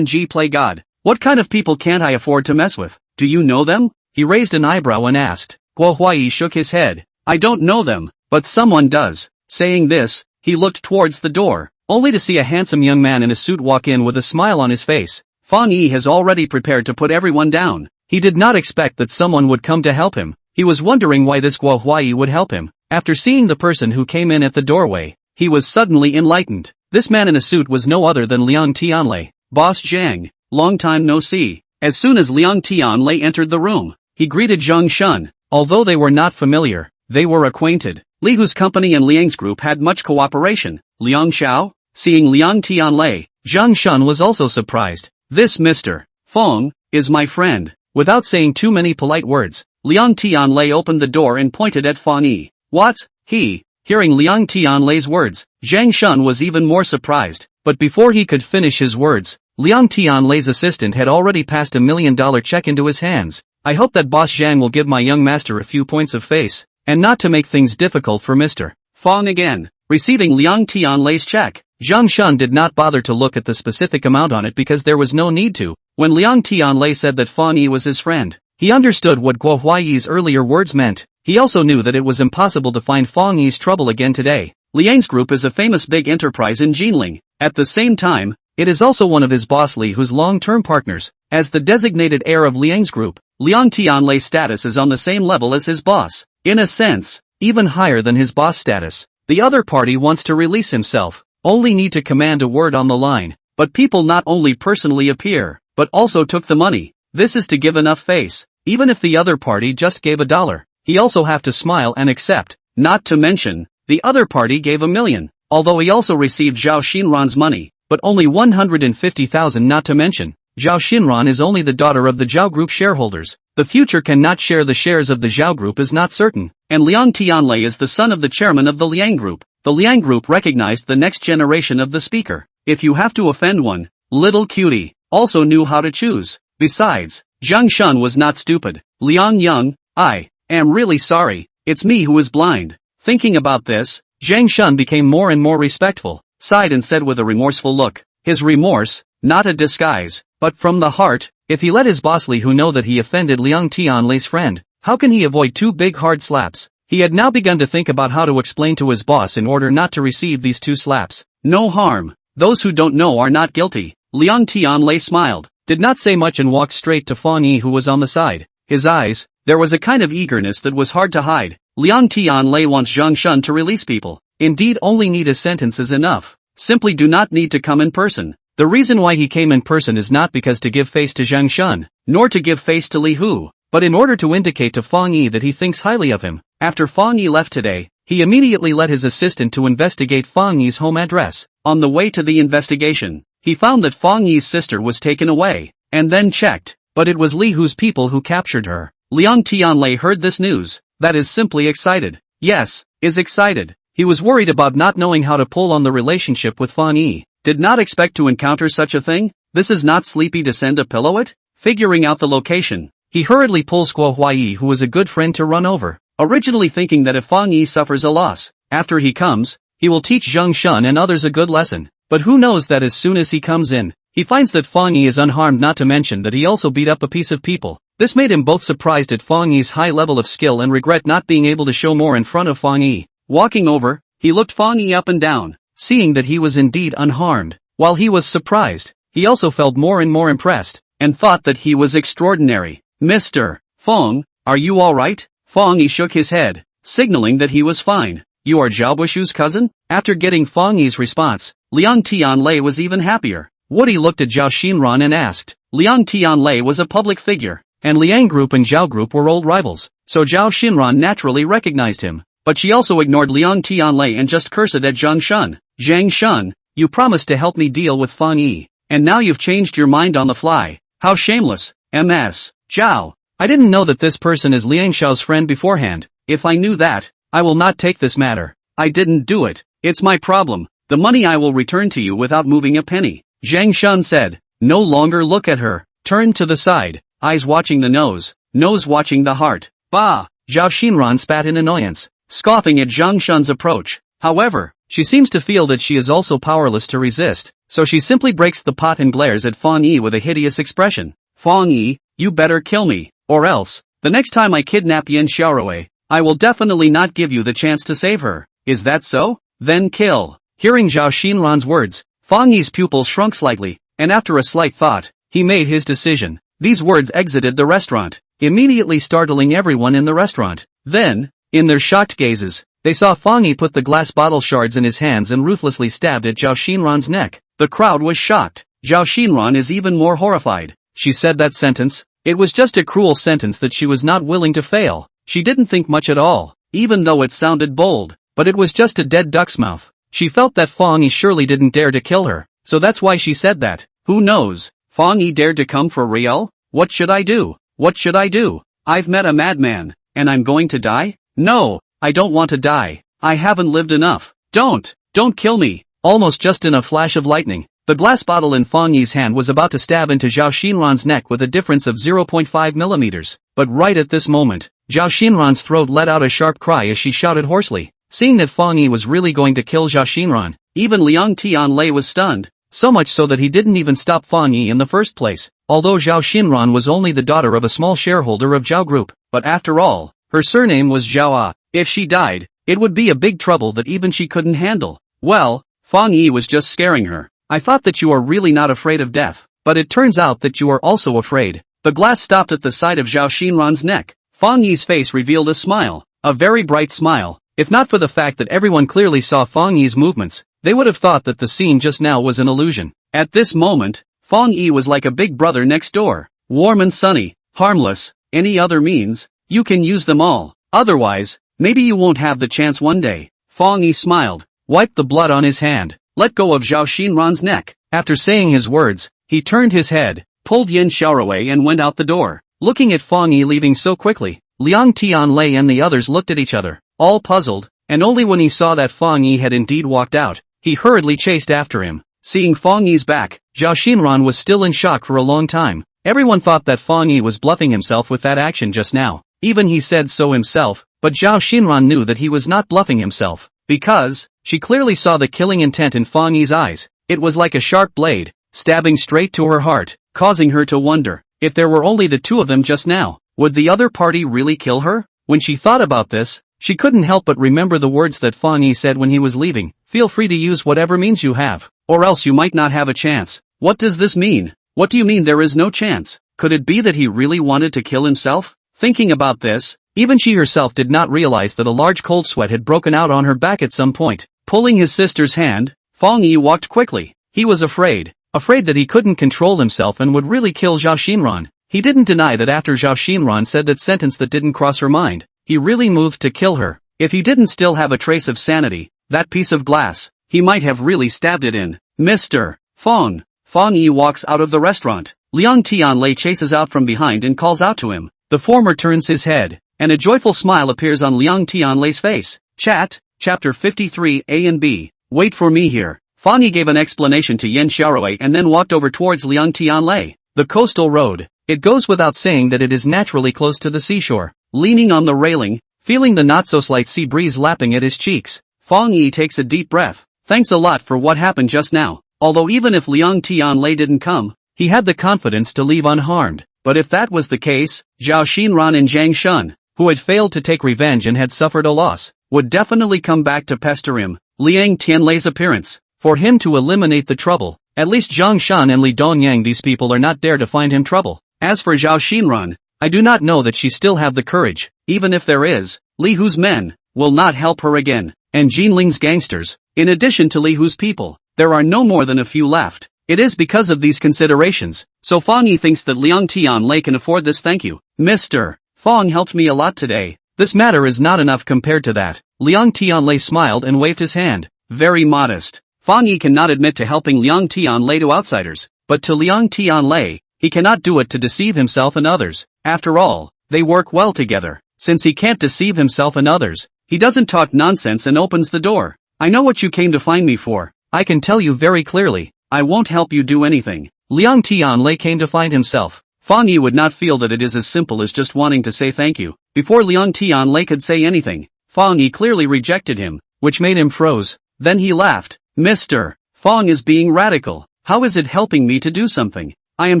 play God. What kind of people can't I afford to mess with? Do you know them? He raised an eyebrow and asked. Guo Huai shook his head. I don't know them, but someone does. Saying this, he looked towards the door, only to see a handsome young man in a suit walk in with a smile on his face. Fang Yi has already prepared to put everyone down. He did not expect that someone would come to help him. He was wondering why this Guo Huai would help him. After seeing the person who came in at the doorway, he was suddenly enlightened. This man in a suit was no other than Liang Tianlei. Boss Zhang, long time no see. As soon as Liang Tianlei entered the room, he greeted Zhang Shun. Although they were not familiar, they were acquainted. Li Hu's company and Liang's group had much cooperation. Liang Xiao? Seeing Liang Tianlei, Zhang Shun was also surprised. This Mr. Feng is my friend. Without saying too many polite words, Liang Tianlei opened the door and pointed at Fang Yi. What? Hearing Liang Tianlei's words, Zhang Shun was even more surprised, but before he could finish his words, Liang Tianlei's assistant had already passed $1 million check into his hands. I hope that Boss Zhang will give my young master a few points of face, and not to make things difficult for Mr. Feng again. Receiving Liang Tianlei's check, Zhang Shun did not bother to look at the specific amount on it because there was no need to. When Liang Tianlei said that Fang Yi was his friend, he understood what Guo Huai's earlier words meant. He also knew that it was impossible to find Fang Yi's trouble again today. Liang's group is a famous big enterprise in Jinling. At the same time, It is also one of his boss Li Hu's long-term partners. As the designated heir of Liang's group, Liang Tianlei's status is on the same level as his boss. In a sense, even higher than his boss status. The other party wants to release himself, only need to command a word on the line. But people not only personally appear, but also took the money. This is to give enough face. Even if the other party just gave $1, he also have to smile and accept. Not to mention, the other party gave $1 million, although he also received Zhao Xinran's money, but only 150,000. Not to mention, Zhao Xinran is only the daughter of the Zhao Group shareholders. The future cannot share the shares of the Zhao Group is not certain, and Liang Tianlei is the son of the chairman of the Liang Group. The Liang Group recognized the next generation of the speaker. If you have to offend one, little cutie, also knew how to choose. Besides, Zhang Shun was not stupid. Liang Yang, I am really sorry, it's me who is blind. Thinking about this, Zhang Shun became more and more respectful, sighed and said with a remorseful look. His remorse, not a disguise, but from the heart. If he let his boss Li Hu know that he offended Liang Tianlei's friend, how can he avoid 2 big hard slaps? He had now begun to think about how to explain to his boss in order not to receive these 2 slaps. No harm. Those who don't know are not guilty. Liang Tianlei smiled, did not say much and walked straight to Fang Yi who was on the side. His eyes, there was a kind of eagerness that was hard to hide. Liang Tianlei wants Zhang Shun to release people. Indeed, only need a sentence is enough. Simply do not need to come in person. The reason why he came in person is not because to give face to Zhang Shun, nor to give face to Li Hu, but in order to indicate to Fang Yi that he thinks highly of him. After Fang Yi left today, he immediately let his assistant to investigate Fang Yi's home address. On the way to the investigation, he found that Fang Yi's sister was taken away, and then checked, but it was Li Hu's people who captured her. Liang Tianlei heard this news, that is simply excited. Yes, is excited. He was worried about not knowing how to pull on the relationship with Fang Yi. Did not expect to encounter such a thing? This is not sleepy to send a pillow it? Figuring out the location, he hurriedly pulls Guo Huayi who was a good friend to run over. Originally thinking that if Fang Yi suffers a loss, after he comes, he will teach Zhang Shun and others a good lesson. But who knows that as soon as he comes in, he finds that Fang Yi is unharmed, not to mention that he also beat up a piece of people. This made him both surprised at Fang Yi's high level of skill and regret not being able to show more in front of Fang Yi. Walking over, he looked Fang Yi up and down, seeing that he was indeed unharmed. While he was surprised, he also felt more and more impressed, and thought that he was extraordinary. Mr. Feng, are you alright? Fang Yi shook his head, signaling that he was fine. You are Zhao Bushu's cousin? After getting Fang Yi's response, Liang Tianlei was even happier. Woody looked at Zhao Xinran and asked. Liang Tianlei was a public figure, and Liang Group and Zhao Group were old rivals, so Zhao Xinran naturally recognized him. But she also ignored Liang Tianlei and just cursed at Zhang Shun. Zhang Shun, you promised to help me deal with Fang Yi, and now you've changed your mind on the fly. How shameless. Amass. Zhao. I didn't know that this person is Liang Xiao's friend beforehand. If I knew that, I will not take this matter. I didn't do it. It's my problem. The money I will return to you without moving a penny. Zhang Shun said. No longer look at her. Turn to the side. Eyes watching the nose watching the heart. Bah! Zhao Xinran spat in annoyance, scoffing at Zhang Shun's approach. However, she seems to feel that she is also powerless to resist, so she simply breaks the pot and glares at Fang Yi with a hideous expression. Fang Yi, you better kill me, or else, the next time I kidnap Yan Xiaorui, I will definitely not give you the chance to save her. Is that so? Then kill. Hearing Zhao Xinran's words, Fang Yi's pupils shrunk slightly, and after a slight thought, he made his decision. These words exited the restaurant, immediately startling everyone in the restaurant. Then, in their shocked gazes, they saw Fang Yi put the glass bottle shards in his hands and ruthlessly stabbed at Zhao Xinran's neck. The crowd was shocked. Zhao Xinran is even more horrified. She said that sentence. It was just a cruel sentence that she was not willing to fail. She didn't think much at all, even though it sounded bold, but it was just a dead duck's mouth. She felt that Fang Yi surely didn't dare to kill her, so that's why she said that. Who knows? Fang Yi dared to come for real? What should I do? What should I do? I've met a madman, and I'm going to die? No, I don't want to die. I haven't lived enough. Don't kill me. Almost just in a flash of lightning, the glass bottle in Fang Yi's hand was about to stab into Zhao Xinran's neck with a difference of 0.5 millimeters. But right at this moment, Zhao Xinran's throat let out a sharp cry as she shouted hoarsely. Seeing that Fang Yi was really going to kill Zhao Xinran, even Liang Tianlei was stunned. So much so that he didn't even stop Fang Yi in the first place. Although Zhao Xinran was only the daughter of a small shareholder of Zhao Group, but after all, her surname was Zhao. If she died, it would be a big trouble that even she couldn't handle. Well, Fang Yi was just scaring her. I thought that you are really not afraid of death, but it turns out that you are also afraid. The glass stopped at the side of Zhao Xinran's neck. Fang Yi's face revealed a smile, a very bright smile. If not for the fact that everyone clearly saw Fang Yi's movements, they would have thought that the scene just now was an illusion. At this moment, Fang Yi was like a big brother next door. Warm and sunny, harmless, any other means, you can use them all. Otherwise, maybe you won't have the chance one day. Fang Yi smiled, wiped the blood on his hand, let go of Zhao Xinran's neck. After saying his words, he turned his head, pulled Yin Xiaorui and went out the door. Looking at Fang Yi leaving so quickly, Liang Tianlei and the others looked at each other, all puzzled, and only when he saw that Fang Yi had indeed walked out, he hurriedly chased after him. Seeing Fang Yi's back, Zhao Xinran was still in shock for a long time. Everyone thought that Fang Yi was bluffing himself with that action just now. Even he said so himself, but Zhao Xinran knew that he was not bluffing himself, because she clearly saw the killing intent in Fang Yi's eyes. It was like a sharp blade, stabbing straight to her heart, causing her to wonder, if there were only the two of them just now, would the other party really kill her? When she thought about this, she couldn't help but remember the words that Fang Yi said when he was leaving, feel free to use whatever means you have, or else you might not have a chance. What does this mean? What do you mean there is no chance? Could it be that he really wanted to kill himself? Thinking about this, even she herself did not realize that a large cold sweat had broken out on her back at some point. Pulling his sister's hand, Fang Yi walked quickly. He was afraid that he couldn't control himself and would really kill Zhao Xinran. He didn't deny that after Zhao Xinran said that sentence that didn't cross her mind, he really moved to kill her. If he didn't still have a trace of sanity, that piece of glass, he might have really stabbed it in. Mr. Fang. Fang Yi walks out of the restaurant. Liang Tianlei chases out from behind and calls out to him. The former turns his head, and a joyful smile appears on Liang Tianlei's face. Chapter 53 A and B. Wait for me here. Fang Yi gave an explanation to Yin Xiaorui and then walked over towards Liang Tianlei. The coastal road. It goes without saying that it is naturally close to the seashore. Leaning on the railing, feeling the not-so-slight sea breeze lapping at his cheeks, Fang Yi takes a deep breath. Thanks a lot for what happened just now. Although even if Liang Tianlei didn't come, he had the confidence to leave unharmed. But if that was the case, Zhao Xinran and Zhang Shun, who had failed to take revenge and had suffered a loss, would definitely come back to pester him. Liang Tianlei's appearance. For him to eliminate the trouble, at least Zhang Shun and Li Dongyang, these people are not dare to find him trouble. As for Zhao Xinran, I do not know that she still have the courage. Even if there is, Li Hu's men will not help her again, and Jinling's gangsters, in addition to Li Hu's people, there are no more than a few left. It is because of these considerations, so Fang Yi thinks that Liang Tianlei can afford this. Thank you. Mr. Fang helped me a lot today. This matter is not enough compared to that. Liang Tianlei smiled and waved his hand. Very modest. Fang Yi cannot admit to helping Liang Tianlei to outsiders, but to Liang Tianlei, he cannot do it to deceive himself and others. After all, they work well together. Since he can't deceive himself and others, he doesn't talk nonsense and opens the door. I know what you came to find me for. I can tell you very clearly, I won't help you do anything. Liang Tianlei came to find himself. Fang Yi would not feel that it is as simple as just wanting to say thank you. Before Liang Tianlei could say anything, Fang Yi clearly rejected him, which made him froze. Then he laughed. Mr. Fang is being radical. How is it helping me to do something? I am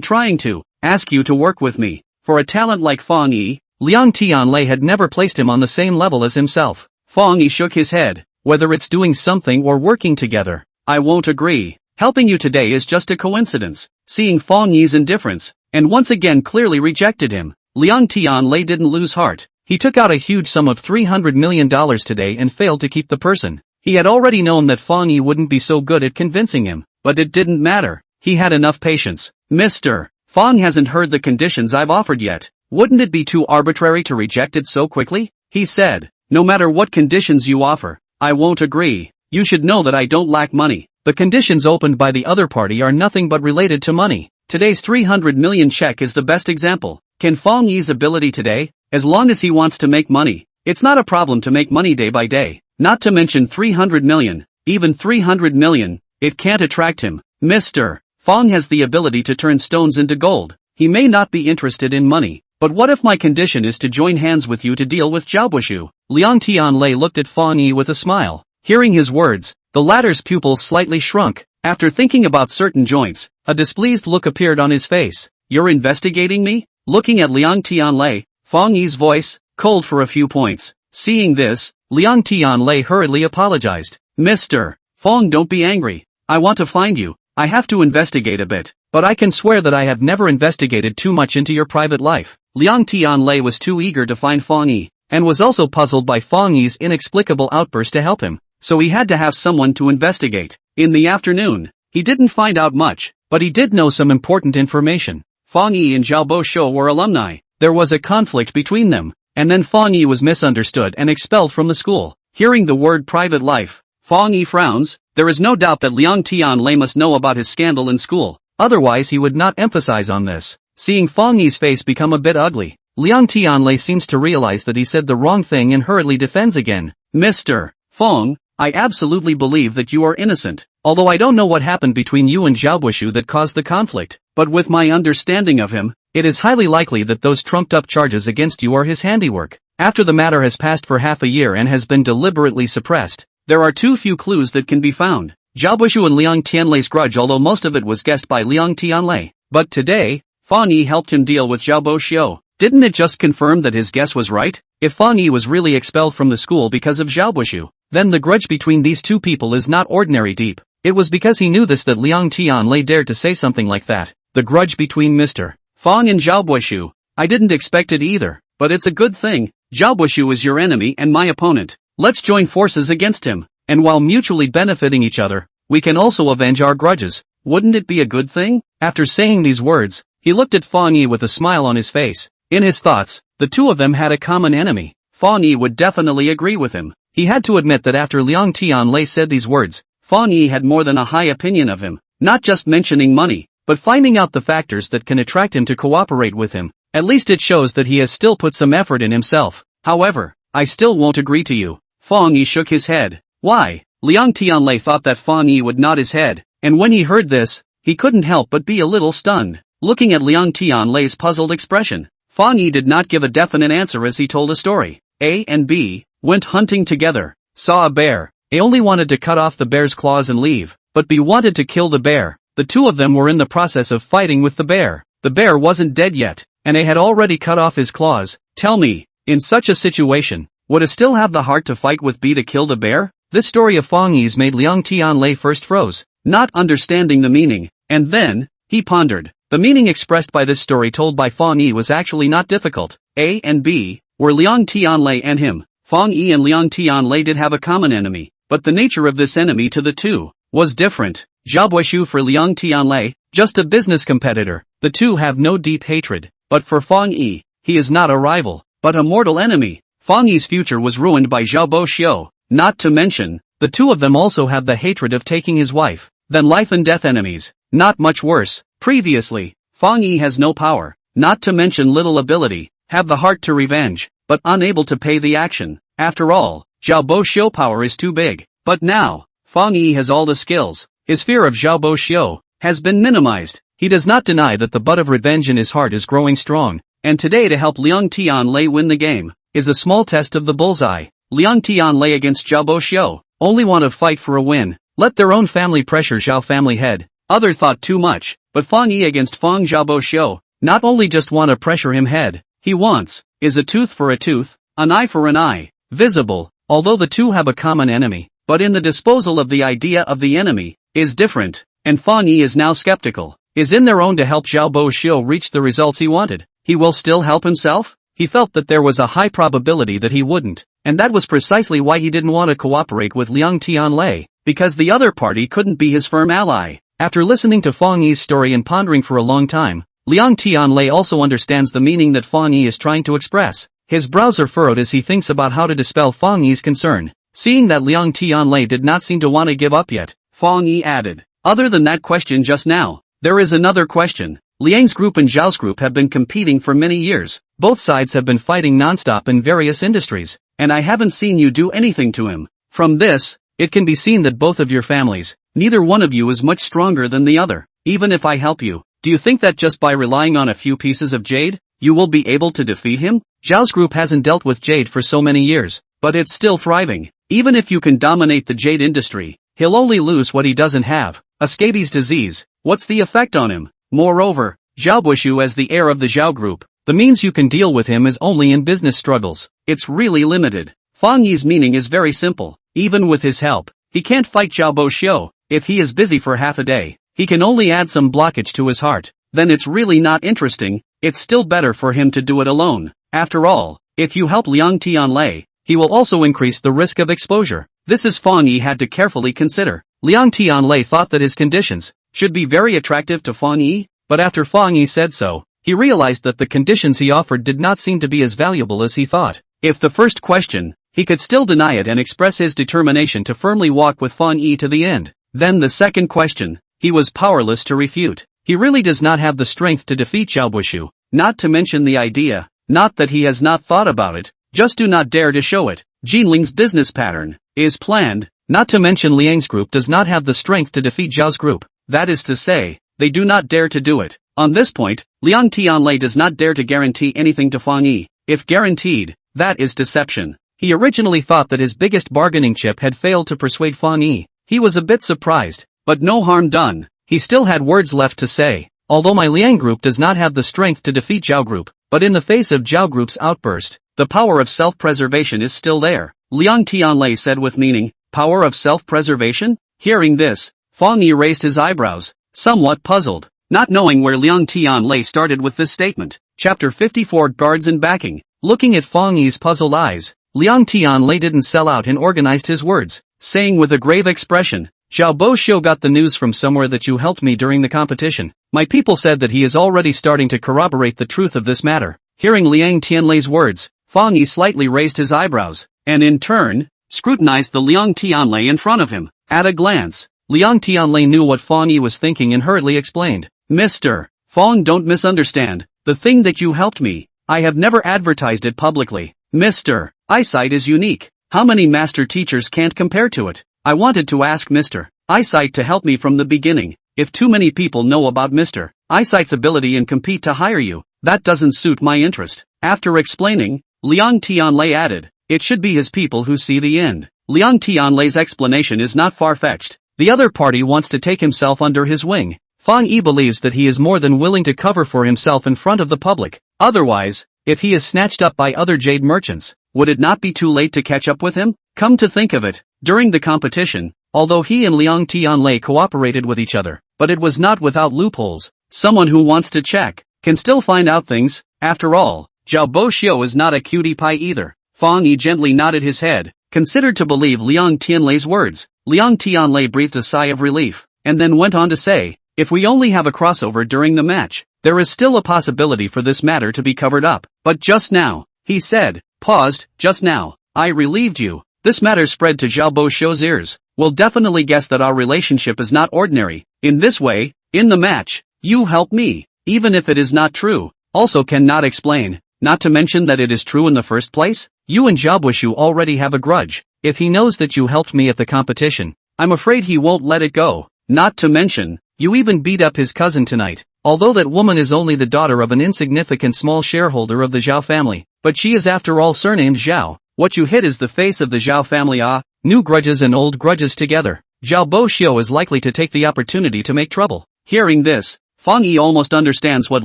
trying to ask you to work with me. For a talent like Fang Yi, Liang Tianlei had never placed him on the same level as himself. Fang Yi shook his head. Whether it's doing something or working together, I won't agree. Helping you today is just a coincidence. Seeing Fang Yi's indifference, and once again clearly rejected him, Liang Tianlei didn't lose heart. He took out a huge sum of $300 million today and failed to keep the person. He had already known that Fang Yi wouldn't be so good at convincing him, but it didn't matter. He had enough patience. Mr. Fang hasn't heard the conditions I've offered yet. Wouldn't it be too arbitrary to reject it so quickly? He said, no matter what conditions you offer, I won't agree. You should know that I don't lack money. The conditions opened by the other party are nothing but related to money. Today's 300 million check is the best example. Can Fang Yi's ability today, as long as he wants to make money, it's not a problem to make money day by day. Not to mention 300 million, even 300 million, it can't attract him. Mr. Fang has the ability to turn stones into gold. He may not be interested in money, but what if my condition is to join hands with you to deal with Zhaobushu? Liang Tianlei looked at Fang Yi with a smile. Hearing his words, the latter's pupils slightly shrunk. After thinking about certain joints, a displeased look appeared on his face. You're investigating me? Looking at Liang Tianlei, Fang Yi's voice, cold for a few points. Seeing this, Liang Tianlei hurriedly apologized. Mr. Fang, don't be angry. I want to find you. I have to investigate a bit, but I can swear that I have never investigated too much into your private life. Liang Tianlei was too eager to find Fang Yi, and was also puzzled by Fang Yi's inexplicable outburst to help him, so he had to have someone to investigate. In the afternoon, he didn't find out much, but he did know some important information. Fang Yi and Zhao Boshou were alumni. There was a conflict between them, and then Fang Yi was misunderstood and expelled from the school. Hearing the word private life, Fang Yi frowns. There is no doubt that Liang Tianlei must know about his scandal in school, otherwise he would not emphasize on this. Seeing Fang Yi's face become a bit ugly, Liang Tianlei seems to realize that he said the wrong thing and hurriedly defends again. Mr. Fang, I absolutely believe that you are innocent, although I don't know what happened between you and Zhao Boshou that caused the conflict, but with my understanding of him, it is highly likely that those trumped-up charges against you are his handiwork. After the matter has passed for half a year and has been deliberately suppressed, there are too few clues that can be found. Zhao Boshou and Liang Tianlei's grudge, although most of it was guessed by Liang Tianlei. But today, Fang Yi helped him deal with Zhao Boshou. Didn't it just confirm that his guess was right? If Fang Yi was really expelled from the school because of Zhao Boshou, then the grudge between these two people is not ordinary deep. It was because he knew this that Liang Tianlei dared to say something like that. The grudge between Mr. Fang and Zhao Boshou. I didn't expect it either, but it's a good thing. Zhao Boshou is your enemy and my opponent. Let's join forces against him, and while mutually benefiting each other, we can also avenge our grudges. Wouldn't it be a good thing? After saying these words, he looked at Fang Yi with a smile on his face. In his thoughts, the two of them had a common enemy. Fang Yi would definitely agree with him. He had to admit that after Liang Tianlei said these words, Fang Yi had more than a high opinion of him, not just mentioning money, but finding out the factors that can attract him to cooperate with him. At least it shows that he has still put some effort in himself. However, I still won't agree to you. Fang Yi shook his head. Why? Liang Tianlei thought that Fang Yi would nod his head, and when he heard this, he couldn't help but be a little stunned. Looking at Liang Tianlei's puzzled expression, Fang Yi did not give a definite answer as he told a story. A and B went hunting together, saw a bear. A only wanted to cut off the bear's claws and leave, but B wanted to kill the bear. The two of them were in the process of fighting with the bear. The bear wasn't dead yet, and A had already cut off his claws. Tell me, in such a situation, would A still have the heart to fight with B to kill the bear? This story of Fang Yi's made Liang Tianlei first froze, not understanding the meaning, and then, he pondered. The meaning expressed by this story told by Fang Yi was actually not difficult. A and B were Liang Tianlei and him. Fang Yi and Liang Tianlei did have a common enemy, but the nature of this enemy to the two was different. Zhao Boshou for Liang Tianlei, just a business competitor. The two have no deep hatred, but for Fang Yi, he is not a rival, but a mortal enemy. Fang Yi's future was ruined by Zhao Boshou, not to mention, the two of them also have the hatred of taking his wife. Then life and death enemies, not much worse. Previously, Fang Yi has no power, not to mention little ability, have the heart to revenge, but unable to pay the action. After all, Zhao Boshou power is too big. But now, Fang Yi has all the skills. His fear of Zhao Boshou has been minimized. He does not deny that the bud of revenge in his heart is growing strong, and today to help Liang Tianlei win the game is a small test of the bullseye. Liang Tianlei against Zhao Boshou, only want to fight for a win. Let their own family pressure Zhao family head. Other thought too much, but Fang Yi against Fang Zhao Boshou, not only just want to pressure him head, he wants, is a tooth for a tooth, an eye for an eye. Visible, although the two have a common enemy, but in the disposal of the idea of the enemy, is different, and Fang Yi is now skeptical. Is in their own to help Zhao Boshou reach the results he wanted. He will still help himself? He felt that there was a high probability that he wouldn't, and that was precisely why he didn't want to cooperate with Liang Tianlei, because the other party couldn't be his firm ally. After listening to Fang Yi's story and pondering for a long time, Liang Tianlei also understands the meaning that Fang Yi is trying to express. His brows are furrowed as he thinks about how to dispel Fang Yi's concern. Seeing that Liang Tianlei did not seem to want to give up yet, Fang Yi added, other than that question just now, there is another question. Liang's group and Zhao's group have been competing for many years. Both sides have been fighting non-stop in various industries, and I haven't seen you do anything to him. From this, it can be seen that both of your families, neither one of you is much stronger than the other. Even if I help you, do you think that just by relying on a few pieces of jade, you will be able to defeat him? Zhao's group hasn't dealt with jade for so many years, but it's still thriving. Even if you can dominate the jade industry, he'll only lose what he doesn't have, a scabies disease. What's the effect on him? Moreover, Zhao Boshou as the heir of the Zhao group, the means you can deal with him is only in business struggles. It's really limited. Fang Yi's meaning is very simple. Even with his help, he can't fight Zhao Boshou. If he is busy for half a day, he can only add some blockage to his heart. Then it's really not interesting. It's still better for him to do it alone. After all, if you help Liang Tianlei, he will also increase the risk of exposure. This is Fang Yi had to carefully consider. Liang Tianlei thought that his conditions should be very attractive to Fang Yi, but after Fang Yi said so, he realized that the conditions he offered did not seem to be as valuable as he thought. If the first question, he could still deny it and express his determination to firmly walk with Fang Yi to the end. Then the second question, he was powerless to refute. He really does not have the strength to defeat Zhao Buishu, not to mention the idea, not that he has not thought about it, just do not dare to show it. Jinling's business pattern is planned, not to mention Liang's group does not have the strength to defeat Zhao's group. That is to say, they do not dare to do it. On this point, Liang Tianlei does not dare to guarantee anything to Fang Yi. If guaranteed, that is deception. He originally thought that his biggest bargaining chip had failed to persuade Fang Yi. He was a bit surprised, but no harm done. He still had words left to say. Although my Liang group does not have the strength to defeat Zhao group, but in the face of Zhao group's outburst, the power of self-preservation is still there. Liang Tianlei said with meaning, power of self-preservation? Hearing this, Fang Yi raised his eyebrows, somewhat puzzled, not knowing where Liang Tianlei started with this statement. Chapter 54 Guards and Backing. Looking at Fang Yi's puzzled eyes, Liang Tianlei didn't sell out and organized his words, saying with a grave expression, Zhao Boxiu got the news from somewhere that you helped me during the competition. My people said that he is already starting to corroborate the truth of this matter. Hearing Liang Tianlei's words, Fang Yi slightly raised his eyebrows, and in turn, scrutinized the Liang Tianlei in front of him. At a glance, Liang Tianlei knew what Fang Yi was thinking and hurriedly explained. Mr. Fang, don't misunderstand. The thing that you helped me, I have never advertised it publicly. Mr. Eyesight is unique. How many master teachers can't compare to it? I wanted to ask Mr. Eyesight to help me from the beginning. If too many people know about Mr. Eyesight's ability and compete to hire you, that doesn't suit my interest. After explaining, Liang Tianlei added, it should be his people who see the end. Liang Tianlei's explanation is not far-fetched. The other party wants to take himself under his wing. Fang Yi believes that he is more than willing to cover for himself in front of the public. Otherwise, if he is snatched up by other jade merchants, would it not be too late to catch up with him? Come to think of it, during the competition, although he and Liang Tianlei cooperated with each other, but it was not without loopholes. Someone who wants to check, can still find out things. After all, Zhao Boxiu is not a cutie pie either. Fang Yi gently nodded his head, considered to believe Liang Tianlei's words. Liang Tianlei breathed a sigh of relief, and then went on to say, if we only have a crossover during the match, there is still a possibility for this matter to be covered up. But just now, he said, paused, just now, I relieved you. This matter spread to Zhao Boxiu's ears. Will definitely guess that our relationship is not ordinary. In this way, in the match, you help me, even if it is not true. Also cannot explain, not to mention that it is true in the first place. You and Zhao Buishu already have a grudge. If he knows that you helped me at the competition, I'm afraid he won't let it go. Not to mention, you even beat up his cousin tonight. Although that woman is only the daughter of an insignificant small shareholder of the Zhao family, but she is after all surnamed Zhao. What you hit is the face of the Zhao family. New grudges and old grudges together. Zhao Boxiu is likely to take the opportunity to make trouble. Hearing this, Fang Yi almost understands what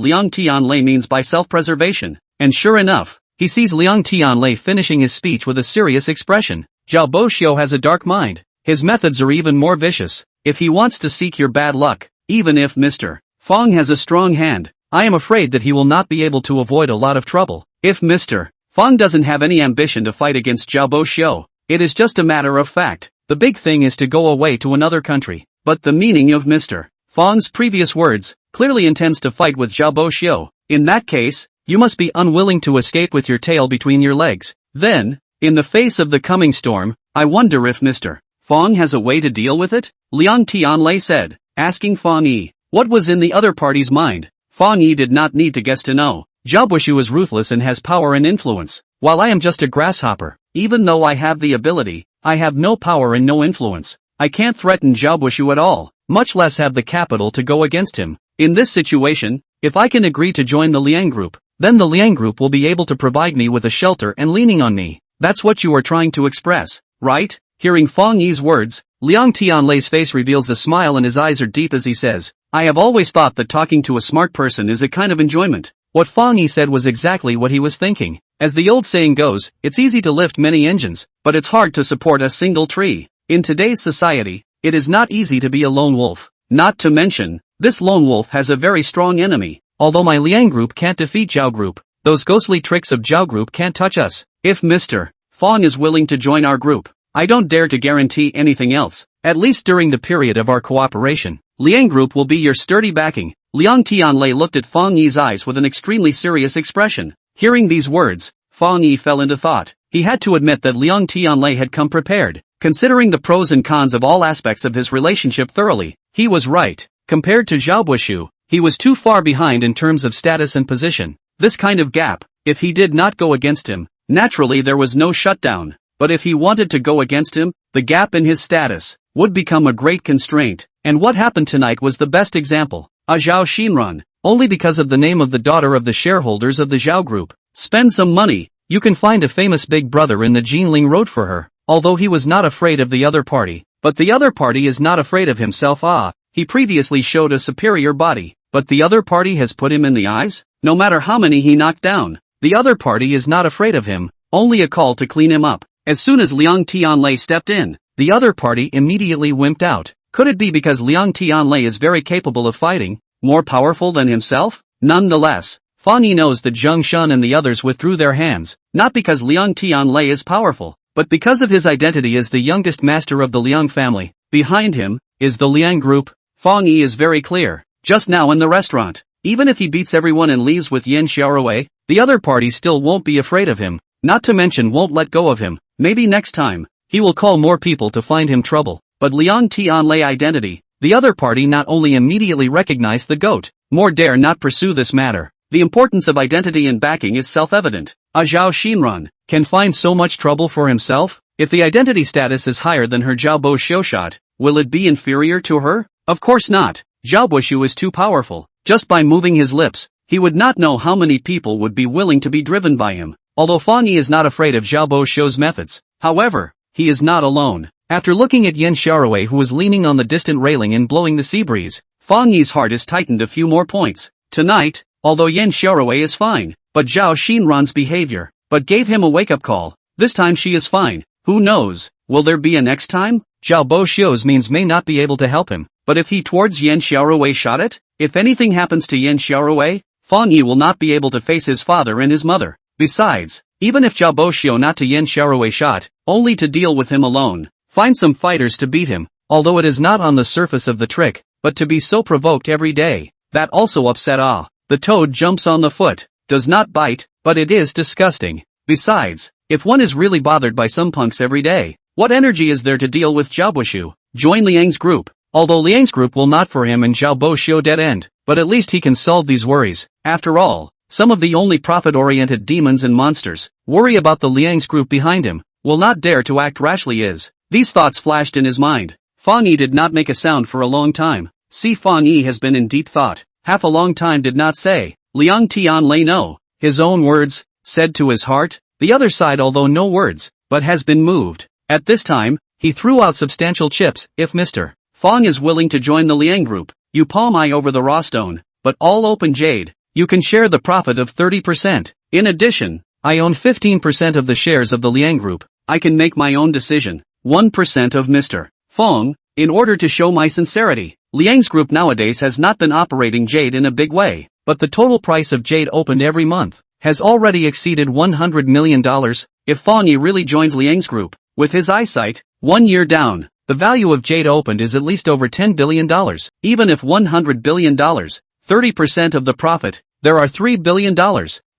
Liang Tianlei means by self-preservation, and sure enough, he sees Liang Tianlei finishing his speech with a serious expression. Zhao Boxiu has a dark mind. His methods are even more vicious. If he wants to seek your bad luck, even if Mr. Fang has a strong hand, I am afraid that he will not be able to avoid a lot of trouble. If Mr. Fang doesn't have any ambition to fight against Zhao Boxiu, it is just a matter of fact. The big thing is to go away to another country. But the meaning of Mr. Fang's previous words clearly intends to fight with Zhao Boxiu. In that case, you must be unwilling to escape with your tail between your legs. Then, in the face of the coming storm, I wonder if Mr. Fang has a way to deal with it? Liang Tianlei said, asking Fang Yi, what was in the other party's mind? Fang Yi did not need to guess to know. Zhao Buishu is ruthless and has power and influence, while I am just a grasshopper. Even though I have the ability, I have no power and no influence. I can't threaten Zhao Buishu at all, much less have the capital to go against him. In this situation, if I can agree to join the Liang group, then the Liang group will be able to provide me with a shelter and leaning on me. That's what you are trying to express, right? Hearing Fang Yi's words, Liang Tianlei's face reveals a smile and his eyes are deep as he says, I have always thought that talking to a smart person is a kind of enjoyment. What Fang Yi said was exactly what he was thinking. As the old saying goes, it's easy to lift many engines, but it's hard to support a single tree. In today's society, it is not easy to be a lone wolf. Not to mention, this lone wolf has a very strong enemy. Although my Liang group can't defeat Zhao group, those ghostly tricks of Zhao group can't touch us. If Mr. Fang is willing to join our group, I don't dare to guarantee anything else, at least during the period of our cooperation. Liang group will be your sturdy backing. Liang Tianlei looked at Fang Yi's eyes with an extremely serious expression. Hearing these words, Fang Yi fell into thought. He had to admit that Liang Tianlei had come prepared, considering the pros and cons of all aspects of his relationship thoroughly. He was right. Compared to Zhao Buishu, he was too far behind in terms of status and position. This kind of gap, if he did not go against him, naturally there was no shutdown. But if he wanted to go against him, the gap in his status would become a great constraint. And what happened tonight was the best example. A Zhao Xinran, only because of the name of the daughter of the shareholders of the Zhao group. Spend some money, you can find a famous big brother in the Jinling Road for her. Although he was not afraid of the other party, but the other party is not afraid of himself. He previously showed a superior body, but the other party has put him in the eyes? No matter how many he knocked down, the other party is not afraid of him, only a call to clean him up. As soon as Liang Tianlei stepped in, the other party immediately wimped out. Could it be because Liang Tianlei is very capable of fighting, more powerful than himself? Nonetheless, Fang Yi knows that Zheng Shun and the others withdrew their hands, not because Liang Tianlei is powerful, but because of his identity as the youngest master of the Liang family. Behind him is the Liang group. Fang Yi is very clear. Just now in the restaurant, even if he beats everyone and leaves with Yan Xiaorui, the other party still won't be afraid of him, not to mention won't let go of him. Maybe next time, he will call more people to find him trouble. But Liang Tianlei identity, the other party not only immediately recognized the goat, more dare not pursue this matter. The importance of identity and backing is self-evident. A Zhao Xinran can find so much trouble for himself? If the identity status is higher than her Zhao Bo Xiushot, will it be inferior to her? Of course not. Zhao Buishu is too powerful. Just by moving his lips, he would not know how many people would be willing to be driven by him. Although Fang Yi is not afraid of Zhao Bo Xiu's methods, however, he is not alone. After looking at Yan Xiaorui who was leaning on the distant railing and blowing the sea breeze, Fang Yi's heart is tightened a few more points. Tonight, although Yan Xiaorui is fine, but Zhao Xinran's behavior, but gave him a wake-up call. This time she is fine. Who knows, will there be a next time? Zhao Bo Xiu's means may not be able to help him, but if he towards Yan Xiaorui shot it, if anything happens to Yan Xiaorui, Fang Yi will not be able to face his father and his mother. Besides, even if Zhao Bo Xiu not to Yan Xiaorui shot, only to deal with him alone, find some fighters to beat him, although it is not on the surface of the trick, but to be so provoked every day, that also upset the toad jumps on the foot, does not bite, but it is disgusting. Besides, if one is really bothered by some punks every day, what energy is there to deal with Zhao Buishu? Join Liang's group. Although Liang's group will not for him and Zhao Bo Xiu dead end, but at least he can solve these worries. After all, some of the only profit-oriented demons and monsters worry about the Liang's group behind him, will not dare to act rashly. These thoughts flashed in his mind. Fang Yi did not make a sound for a long time. See, Fang Yi has been in deep thought. Half a long time did not say. Liang Tianlei no. His own words, said to his heart. The other side although no words, but has been moved. At this time, he threw out substantial chips. If Mr. Fang is willing to join the Liang group, you palm I over the raw stone, but all open jade. You can share the profit of 30%. In addition, I own 15% of the shares of the Liang group. I can make my own decision. 1% of Mr. Fang, in order to show my sincerity. Liang's group nowadays has not been operating jade in a big way, but the total price of jade opened every month has already exceeded $100 million. If Fang Yi really joins Liang's group, with his eyesight, 1 year down, the value of jade opened is at least over $10 billion. Even if $100 billion, 30% of the profit, there are $3 billion.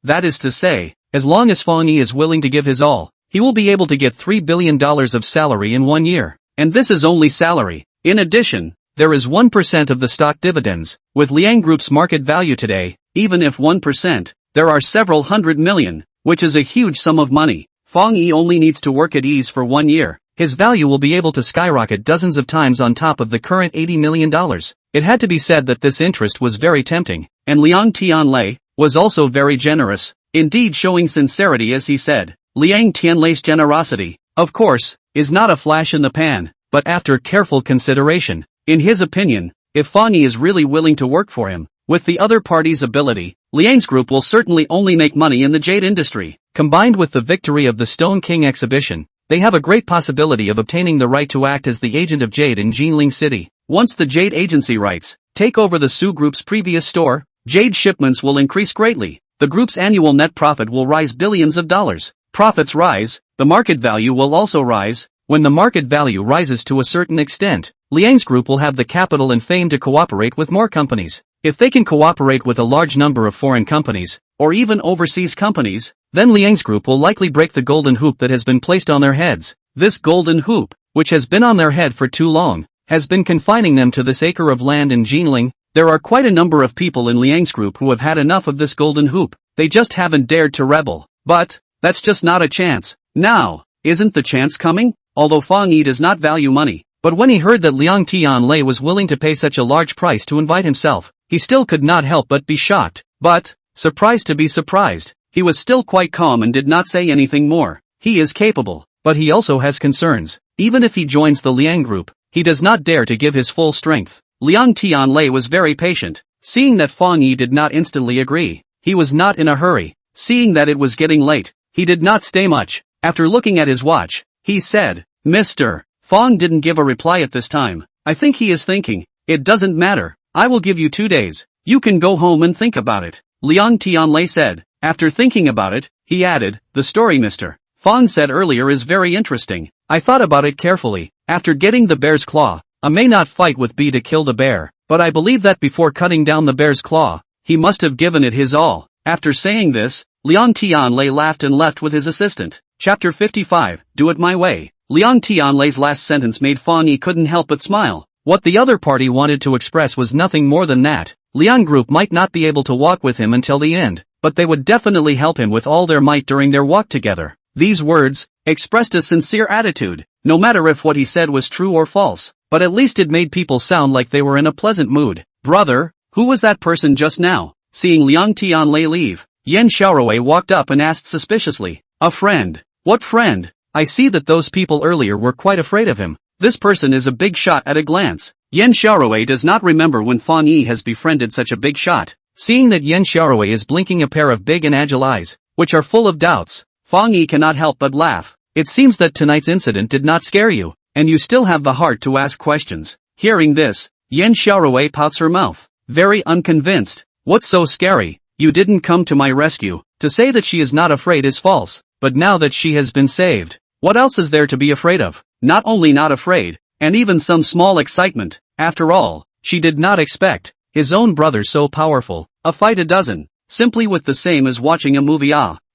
That is to say, as long as Fang Yi is willing to give his all, he will be able to get $3 billion of salary in 1 year. And this is only salary. In addition, there is 1% of the stock dividends. With Liang Group's market value today, even if 1%, there are several hundred million, which is a huge sum of money. Fang Yi only needs to work at ease for 1 year. His value will be able to skyrocket dozens of times on top of the current $80 million. It had to be said that this interest was very tempting, and Liang Tianlei was also very generous, indeed showing sincerity as he said. Liang Tianlei's generosity, of course, is not a flash in the pan, but after careful consideration. In his opinion, if Fang Yi is really willing to work for him, with the other party's ability, Liang's group will certainly only make money in the jade industry. Combined with the victory of the Stone King exhibition, they have a great possibility of obtaining the right to act as the agent of jade in Jinling City. Once the Jade agency rights take over the Su Group's previous store, Jade shipments will increase greatly. The group's annual net profit will rise billions of dollars. Profits rise, the market value will also rise. When the market value rises to a certain extent, Liang's group will have the capital and fame to cooperate with more companies. If they can cooperate with a large number of foreign companies, or even overseas companies, then Liang's group will likely break the golden hoop that has been placed on their heads. This golden hoop, which has been on their head for too long, has been confining them to this acre of land in Jinling. There are quite a number of people in Liang's group who have had enough of this golden hoop. They just haven't dared to rebel. But that's just not a chance. Now, isn't the chance coming? Although Fang Yi does not value money, but when he heard that Liang Tianlei was willing to pay such a large price to invite himself, he still could not help but be shocked. But, surprised to be surprised, he was still quite calm and did not say anything more. He is capable, but he also has concerns. Even if he joins the Liang group, he does not dare to give his full strength. Liang Tianlei was very patient. Seeing that Fang Yi did not instantly agree, he was not in a hurry. Seeing that it was getting late, he did not stay much. After looking at his watch, he said, Mr. Fang didn't give a reply at this time. I think he is thinking. It doesn't matter. I will give you 2 days. You can go home and think about it. Liang Tianlei said. After thinking about it, he added, the story Mr. Fang said earlier is very interesting. I thought about it carefully. After getting the bear's claw, I may not fight with B to kill the bear, but I believe that before cutting down the bear's claw, he must have given it his all. After saying this, Liang Tianlei laughed and left with his assistant. Chapter 55, Do It My Way. Liang Tianlei's last sentence made Fang Yi couldn't help but smile. What the other party wanted to express was nothing more than that. Liang Group might not be able to walk with him until the end, but they would definitely help him with all their might during their walk together. These words expressed a sincere attitude, no matter if what he said was true or false, but at least it made people sound like they were in a pleasant mood. Brother, who was that person just now? Seeing Liang Tianlei leave, Yan Xiaorui walked up and asked suspiciously, a friend. What friend? I see that those people earlier were quite afraid of him. This person is a big shot at a glance. Yan Xiaorui does not remember when Fang Yi has befriended such a big shot. Seeing that Yan Xiaorui is blinking a pair of big and agile eyes, which are full of doubts, Fang Yi cannot help but laugh. It seems that tonight's incident did not scare you, and you still have the heart to ask questions. Hearing this, Yan Xiaorui pouts her mouth, very unconvinced. What's so scary? You didn't come to my rescue. To say that she is not afraid is false, but now that she has been saved, what else is there to be afraid of? Not only not afraid, and even some small excitement. After all, she did not expect his own brother so powerful. A fight a dozen, simply with the same as watching a movie.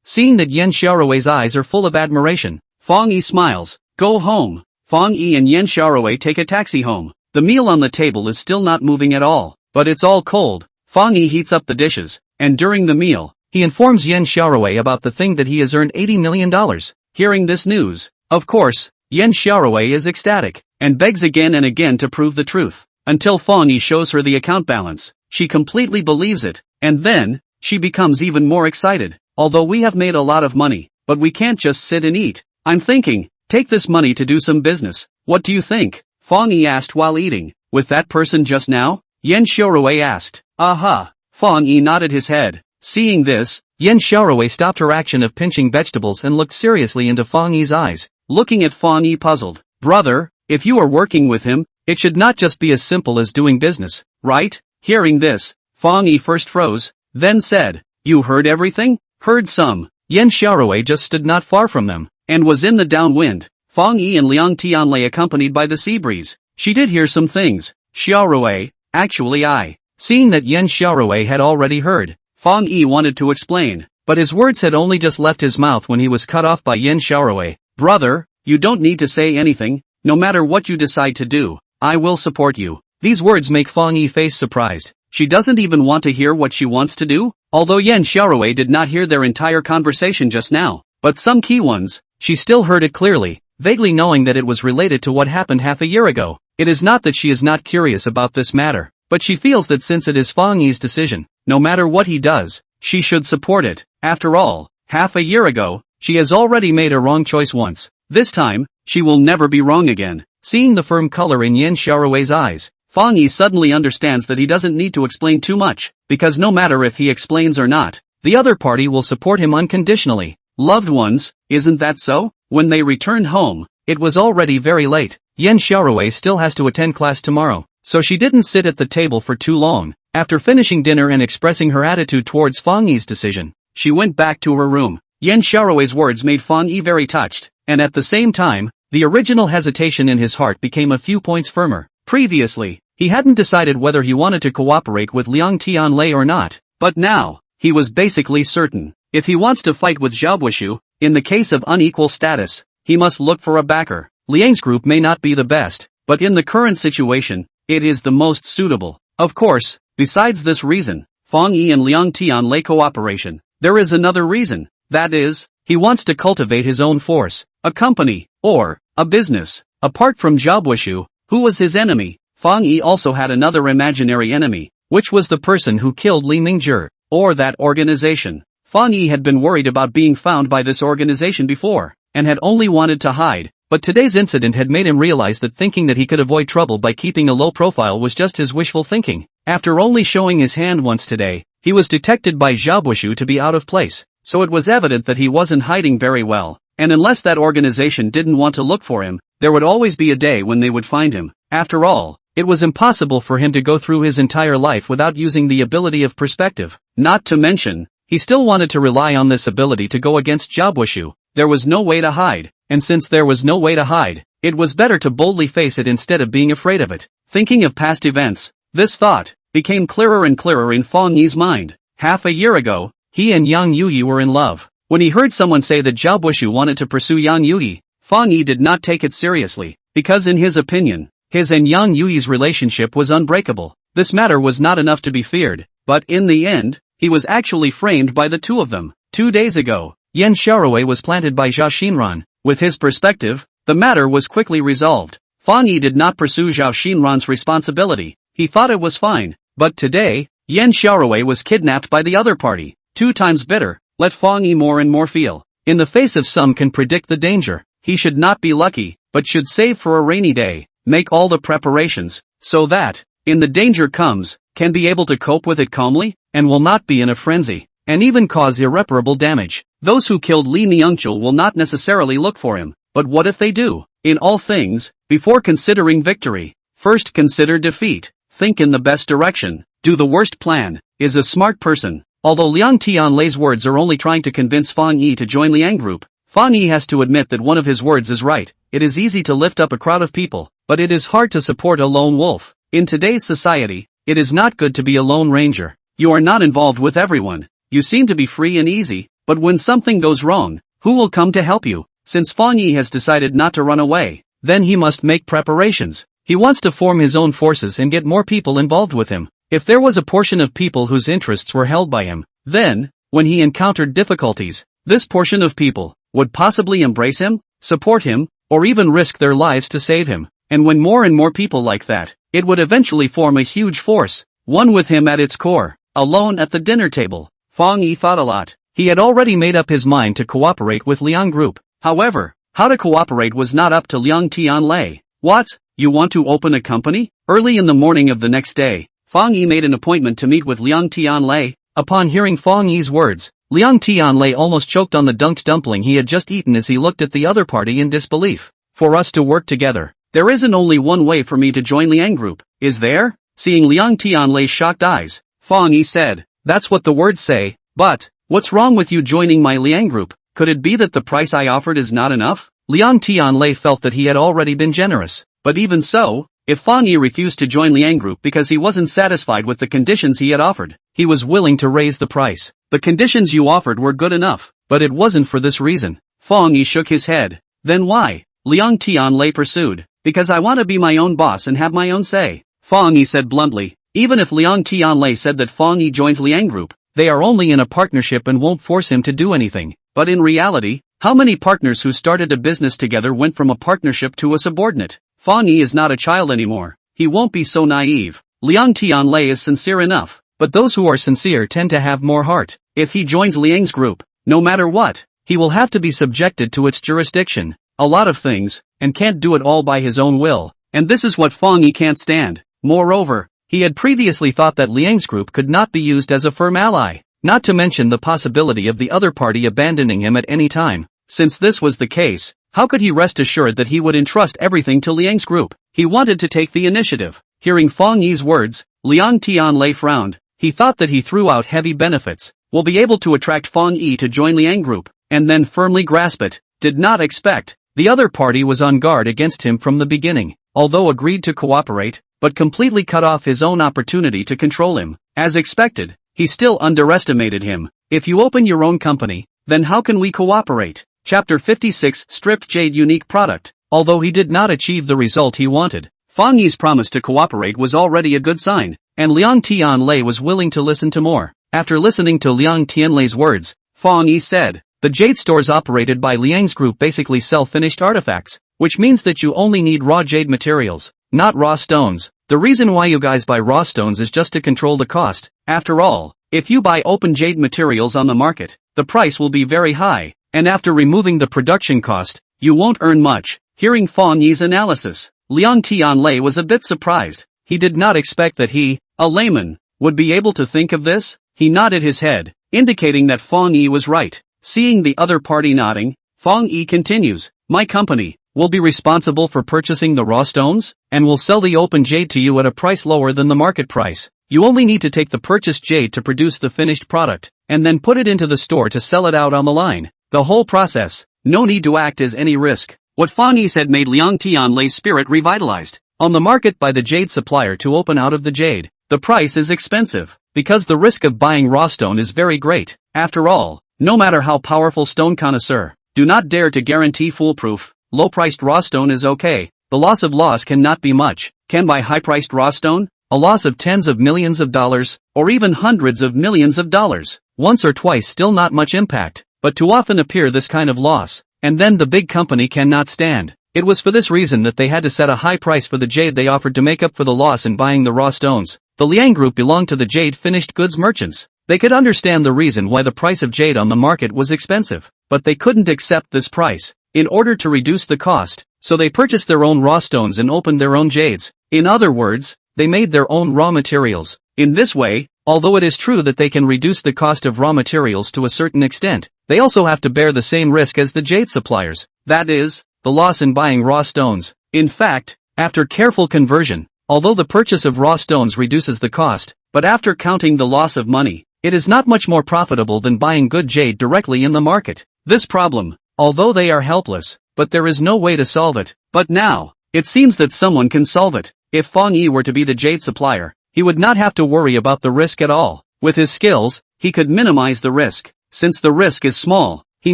Seeing that Yan Xiaorui's eyes are full of admiration, Fang Yi smiles. Go home. Fang Yi and Yan Xiaorui take a taxi home. The meal on the table is still not moving at all, but it's all cold. Fang Yi heats up the dishes, and during the meal, he informs Yan Xiaorui about the thing that he has earned $80 million. Hearing this news, of course, Yan Xiaorui is ecstatic, and begs again and again to prove the truth, until Fang Yi shows her the account balance. She completely believes it, and then, she becomes even more excited. Although we have made a lot of money, but we can't just sit and eat. I'm thinking, take this money to do some business. What do you think? Fang Yi asked while eating. With that person just now? Yan Xiaorui asked. Aha. Fang Yi nodded his head. Seeing this, Yan Xiaorui stopped her action of pinching vegetables and looked seriously into Fang Yi's eyes, looking at Fang Yi puzzled. Brother, if you are working with him, it should not just be as simple as doing business, right? Hearing this, Fang Yi first froze, then said, You heard everything? Heard some. Yan Xiaorui just stood not far from them, and was in the downwind. Fang Yi and Liang Tianlei accompanied by the sea breeze. She did hear some things. Xiaorui, actually I. Seeing that Yan Xiaorui had already heard, Fang Yi wanted to explain, but his words had only just left his mouth when he was cut off by Yan Xiaorui. Brother, you don't need to say anything. No matter what you decide to do, I will support you. These words make Fang Yi face surprised. She doesn't even want to hear what she wants to do? Although Yan Xiaorui did not hear their entire conversation just now, but some key ones, she still heard it clearly, vaguely knowing that it was related to what happened half a year ago. It is not that she is not curious about this matter, but she feels that since it is Fang Yi's decision, no matter what he does, she should support it. After all, half a year ago, she has already made a wrong choice once. This time, she will never be wrong again. Seeing the firm color in Yan Xiaorui's eyes, Fang Yi suddenly understands that he doesn't need to explain too much, because no matter if he explains or not, the other party will support him unconditionally. Loved ones, isn't that so? When they returned home, it was already very late. Yan Xiaorui still has to attend class tomorrow, so she didn't sit at the table for too long. After finishing dinner and expressing her attitude towards Fang Yi's decision, she went back to her room. Yan Xiaorui's words made Fang Yi very touched, and at the same time, the original hesitation in his heart became a few points firmer. Previously, he hadn't decided whether he wanted to cooperate with Liang Tianlei or not, but now, he was basically certain. If he wants to fight with Zhao Buishu, in the case of unequal status, he must look for a backer. Liang's group may not be the best, but in the current situation, it is the most suitable. Of course, besides this reason, Fang Yi and Liang Tianlei cooperation, there is another reason. That is, he wants to cultivate his own force, a company, or a business. Apart from Zhao Buishu, who was his enemy, Fang Yi also had another imaginary enemy, which was the person who killed Li Mingzhi, or that organization. Fang Yi had been worried about being found by this organization before, and had only wanted to hide, but today's incident had made him realize that thinking that he could avoid trouble by keeping a low profile was just his wishful thinking. After only showing his hand once today, he was detected by Zhao Buishu to be out of place, so it was evident that he wasn't hiding very well, and unless that organization didn't want to look for him, there would always be a day when they would find him. After all, it was impossible for him to go through his entire life without using the ability of perspective. Not to mention, he still wanted to rely on this ability to go against Zhao Buishu. There was no way to hide, and since there was no way to hide, it was better to boldly face it instead of being afraid of it. Thinking of past events, this thought became clearer and clearer in Fang Yi's mind. Half a year ago, he and Yang Yuyi were in love. When he heard someone say that Zhao Buishu wanted to pursue Yang Yuyi, Fang Yi did not take it seriously, because in his opinion, his and Yang Yuyi's relationship was unbreakable. This matter was not enough to be feared, but in the end, he was actually framed by the two of them. 2 days ago, Yan Xiaorui was planted by Zhao Xinran. With his perspective, the matter was quickly resolved. Fang Yi did not pursue Zhao Xinran's responsibility. He thought it was fine, but today, Yan Xiaorui was kidnapped by the other party. 2 times bitter, let Fang Yi more and more feel. In the face of some can predict the danger. He should not be lucky, but should save for a rainy day, make all the preparations, so that, in the danger comes, can be able to cope with it calmly, and will not be in a frenzy, and even cause irreparable damage. Those who killed Li Niangzhi will not necessarily look for him, but what if they do? In all things, before considering victory, first consider defeat. Think in the best direction, do the worst plan, is a smart person. Although Liang Tianlei's words are only trying to convince Fang Yi to join Liang Group, Fang Yi has to admit that one of his words is right. It is easy to lift up a crowd of people, but it is hard to support a lone wolf. In today's society, it is not good to be a lone ranger. You are not involved with everyone. You seem to be free and easy, but when something goes wrong, who will come to help you? Since Fang Yi has decided not to run away, then he must make preparations. He wants to form his own forces and get more people involved with him. If there was a portion of people whose interests were held by him, then, when he encountered difficulties, this portion of people would possibly embrace him, support him, or even risk their lives to save him. And when more and more people like that, it would eventually form a huge force, one with him at its core. Alone at the dinner table, Fang Yi thought a lot. He had already made up his mind to cooperate with Liang Group. However, how to cooperate was not up to Liang Tianlei. What? You want to open a company? Early in the morning of the next day, Fang Yi made an appointment to meet with Liang Tianlei. Upon hearing Fang Yi's words, Liang Tianlei almost choked on the dunked dumpling he had just eaten as he looked at the other party in disbelief. For us to work together, there isn't only one way for me to join Liang Group, is there? Seeing Liang Tianlei's shocked eyes, Fang Yi said, that's what the words say, but, what's wrong with you joining my Liang Group? Could it be that the price I offered is not enough? Liang Tianlei felt that he had already been generous, but even so, if Fang Yi refused to join Liang Group because he wasn't satisfied with the conditions he had offered, he was willing to raise the price. The conditions you offered were good enough, but it wasn't for this reason. Fang Yi shook his head. Then why? Liang Tianlei pursued. Because I want to be my own boss and have my own say. Fang Yi said bluntly. Even if Liang Tianlei said that Fang Yi joins Liang Group, they are only in a partnership and won't force him to do anything. But in reality, how many partners who started a business together went from a partnership to a subordinate? Fang Yi is not a child anymore. He won't be so naive. Liang Tianlei is sincere enough, but those who are sincere tend to have more heart. If he joins Liang's group, no matter what, he will have to be subjected to its jurisdiction. A lot of things, and can't do it all by his own will, and this is what Fang Yi can't stand. Moreover, he had previously thought that Liang's group could not be used as a firm ally, not to mention the possibility of the other party abandoning him at any time. Since this was the case, how could he rest assured that he would entrust everything to Liang's group? He wanted to take the initiative. Hearing Fang Yi's words, Liang Tianlei frowned. He thought that he threw out heavy benefits, will be able to attract Fang Yi to join Liang Group, and then firmly grasp it. Did not expect. The other party was on guard against him from the beginning, although agreed to cooperate, but completely cut off his own opportunity to control him. As expected, he still underestimated him. If you open your own company, then how can we cooperate? Chapter 56 Stripped Jade Unique Product. Although he did not achieve the result he wanted, Fang Yi's promise to cooperate was already a good sign, and Liang Tianlei was willing to listen to more. After listening to Liang Tianlei's words, Fang Yi said, the jade stores operated by Liang's group basically sell finished artifacts, which means that you only need raw jade materials, not raw stones. The reason why you guys buy raw stones is just to control the cost. After all, if you buy open jade materials on the market, the price will be very high, and after removing the production cost, you won't earn much. Hearing Fang Yi's analysis, Liang Tianlei was a bit surprised. He did not expect that he, a layman, would be able to think of this. He nodded his head, indicating that Fang Yi was right. Seeing the other party nodding, Fang Yi continues, my company will be responsible for purchasing the raw stones, and will sell the open jade to you at a price lower than the market price. You only need to take the purchased jade to produce the finished product, and then put it into the store to sell it out on the line. The whole process, no need to act as any risk. What Fang Yi said made Liang Tianlei's spirit revitalized. On the market by the jade supplier to open out of the jade, the price is expensive, because the risk of buying raw stone is very great. After all, no matter how powerful stone connoisseur, do not dare to guarantee foolproof. Low-priced raw stone is okay, the loss cannot be much. Can buy high-priced raw stone? A loss of tens of millions of dollars, or even hundreds of millions of dollars. Once or twice still not much impact, but too often appear this kind of loss, and then the big company cannot stand. It was for this reason that they had to set a high price for the jade they offered to make up for the loss in buying the raw stones. The Liang Group belonged to the jade finished goods merchants. They could understand the reason why the price of jade on the market was expensive, but they couldn't accept this price. In order to reduce the cost, so they purchased their own raw stones and opened their own jades. In other words, they made their own raw materials. In this way, although it is true that they can reduce the cost of raw materials to a certain extent, they also have to bear the same risk as the jade suppliers. That is, the loss in buying raw stones. In fact, after careful conversion, although the purchase of raw stones reduces the cost, but after counting the loss of money, it is not much more profitable than buying good jade directly in the market. This problem, although they are helpless, but there is no way to solve it. But now, it seems that someone can solve it. If Fang Yi were to be the jade supplier, he would not have to worry about the risk at all. With his skills, he could minimize the risk. Since the risk is small, he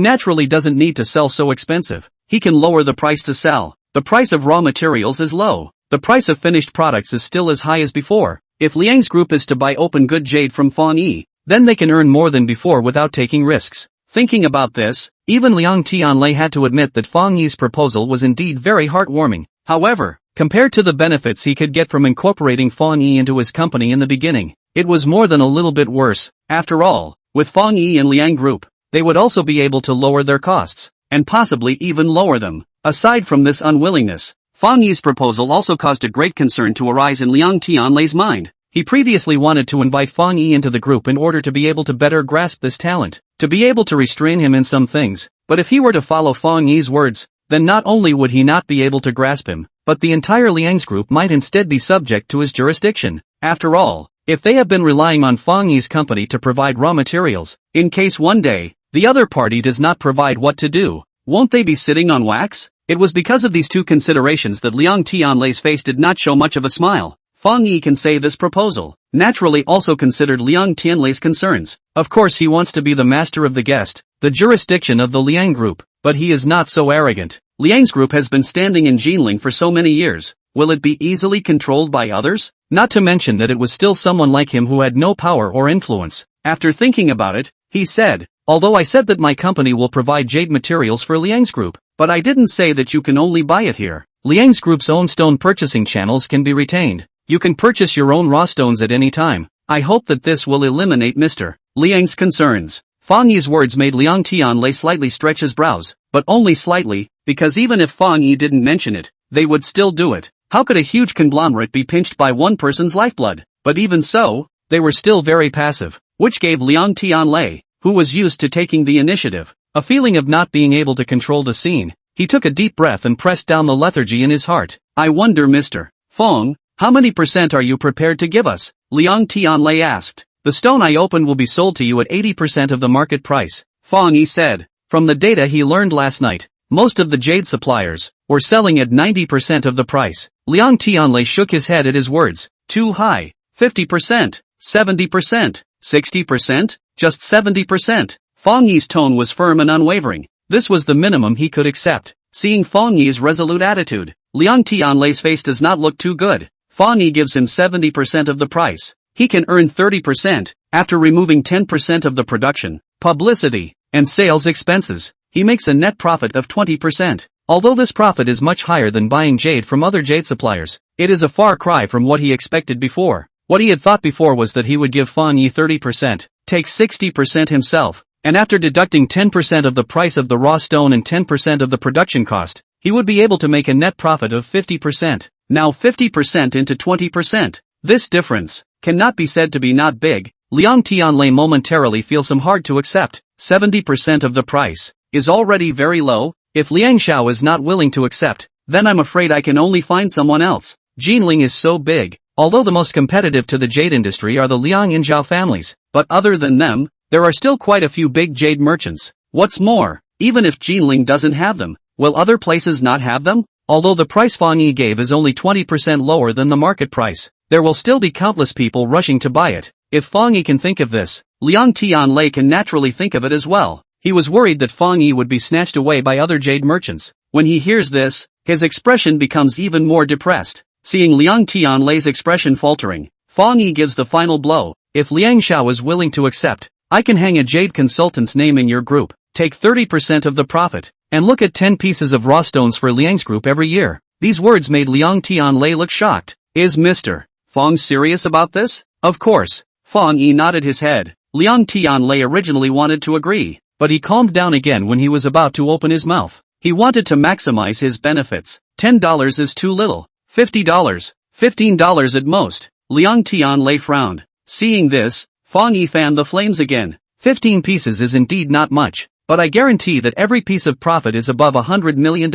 naturally doesn't need to sell so expensive. He can lower the price to sell. The price of raw materials is low. The price of finished products is still as high as before. If Liang's group is to buy open good jade from Fang Yi, then they can earn more than before without taking risks. Thinking about this, even Liang Tianlei had to admit that Fang Yi's proposal was indeed very heartwarming. However, compared to the benefits he could get from incorporating Fang Yi into his company in the beginning, it was more than a little bit worse. After all, with Fang Yi and Liang Group, they would also be able to lower their costs, and possibly even lower them. Aside from this unwillingness, Fang Yi's proposal also caused a great concern to arise in Liang Tianlei's mind. He previously wanted to invite Fang Yi into the group in order to be able to better grasp this talent, to be able to restrain him in some things. But if he were to follow Fang Yi's words, then not only would he not be able to grasp him, but the entire Liang's group might instead be subject to his jurisdiction. After all, if they have been relying on Fang Yi's company to provide raw materials, in case one day, the other party does not provide what to do, won't they be sitting on wax? It was because of these two considerations that Liang Tianlei's face did not show much of a smile. Fang Yi can say this proposal naturally also considered Liang Tianlei's concerns. Of course he wants to be the master of the guest, the jurisdiction of the Liang group, but he is not so arrogant. Liang's group has been standing in Jinling for so many years. Will it be easily controlled by others? Not to mention that it was still someone like him who had no power or influence. After thinking about it, he said, although I said that my company will provide jade materials for Liang's group, but I didn't say that you can only buy it here. Liang's group's own stone purchasing channels can be retained. You can purchase your own raw stones at any time. I hope that this will eliminate Mr. Liang's concerns. Fang Yi's words made Liang Tianlei slightly stretch his brows, but only slightly, because even if Fang Yi didn't mention it, they would still do it. How could a huge conglomerate be pinched by one person's lifeblood? But even so, they were still very passive, which gave Liang Tianlei, who was used to taking the initiative, a feeling of not being able to control the scene. He took a deep breath and pressed down the lethargy in his heart. I wonder Mr. Fang How many percent are you prepared to give us? Liang Tianlei asked. The stone I open will be sold to you at 80% of the market price, Fang Yi said. From the data he learned last night, most of the jade suppliers were selling at 90% of the price. Liang Tianlei shook his head at his words. Too high. 50%, 70%, 60%, just 70%. Fang Yi's tone was firm and unwavering. This was the minimum he could accept. Seeing Fang Yi's resolute attitude, Liang Tianlei's face does not look too good. Fang Yi gives him 70% of the price. He can earn 30%, after removing 10% of the production, publicity, and sales expenses. He makes a net profit of 20%. Although this profit is much higher than buying jade from other jade suppliers, it is a far cry from what he expected before. What he had thought before was that he would give Fang Yi 30%, take 60% himself, and after deducting 10% of the price of the raw stone and 10% of the production cost, he would be able to make a net profit of 50%. Now 50% into 20%. This difference cannot be said to be not big. Liang Tianlei momentarily feels some hard to accept. 70% of the price is already very low. If Liang Xiao is not willing to accept, then I'm afraid I can only find someone else. Jinling is so big. Although the most competitive to the jade industry are the Liang and Zhao families, but other than them, there are still quite a few big jade merchants. What's more, even if Jinling doesn't have them, will other places not have them? Although the price Fang Yi gave is only 20% lower than the market price, there will still be countless people rushing to buy it. If Fang Yi can think of this, Liang Tianlei can naturally think of it as well. He was worried that Fang Yi would be snatched away by other jade merchants. When he hears this, his expression becomes even more depressed. Seeing Liang Tianlei's expression faltering, Fang Yi gives the final blow. If Liang Xiao is willing to accept, I can hang a jade consultant's name in your group, take 30% of the profit, and look at 10 pieces of raw stones for Liang's group every year. These words made Liang Tianlei look shocked. Is Mr. Fang serious about this? Of course. Fang Yi nodded his head. Liang Tianlei originally wanted to agree, but he calmed down again when he was about to open his mouth. He wanted to maximize his benefits. $10 is too little. $50, $15 at most. Liang Tianlei frowned. Seeing this, Fang Yi fanned the flames again. 15 pieces is indeed not much, but I guarantee that every piece of profit is above $100 million.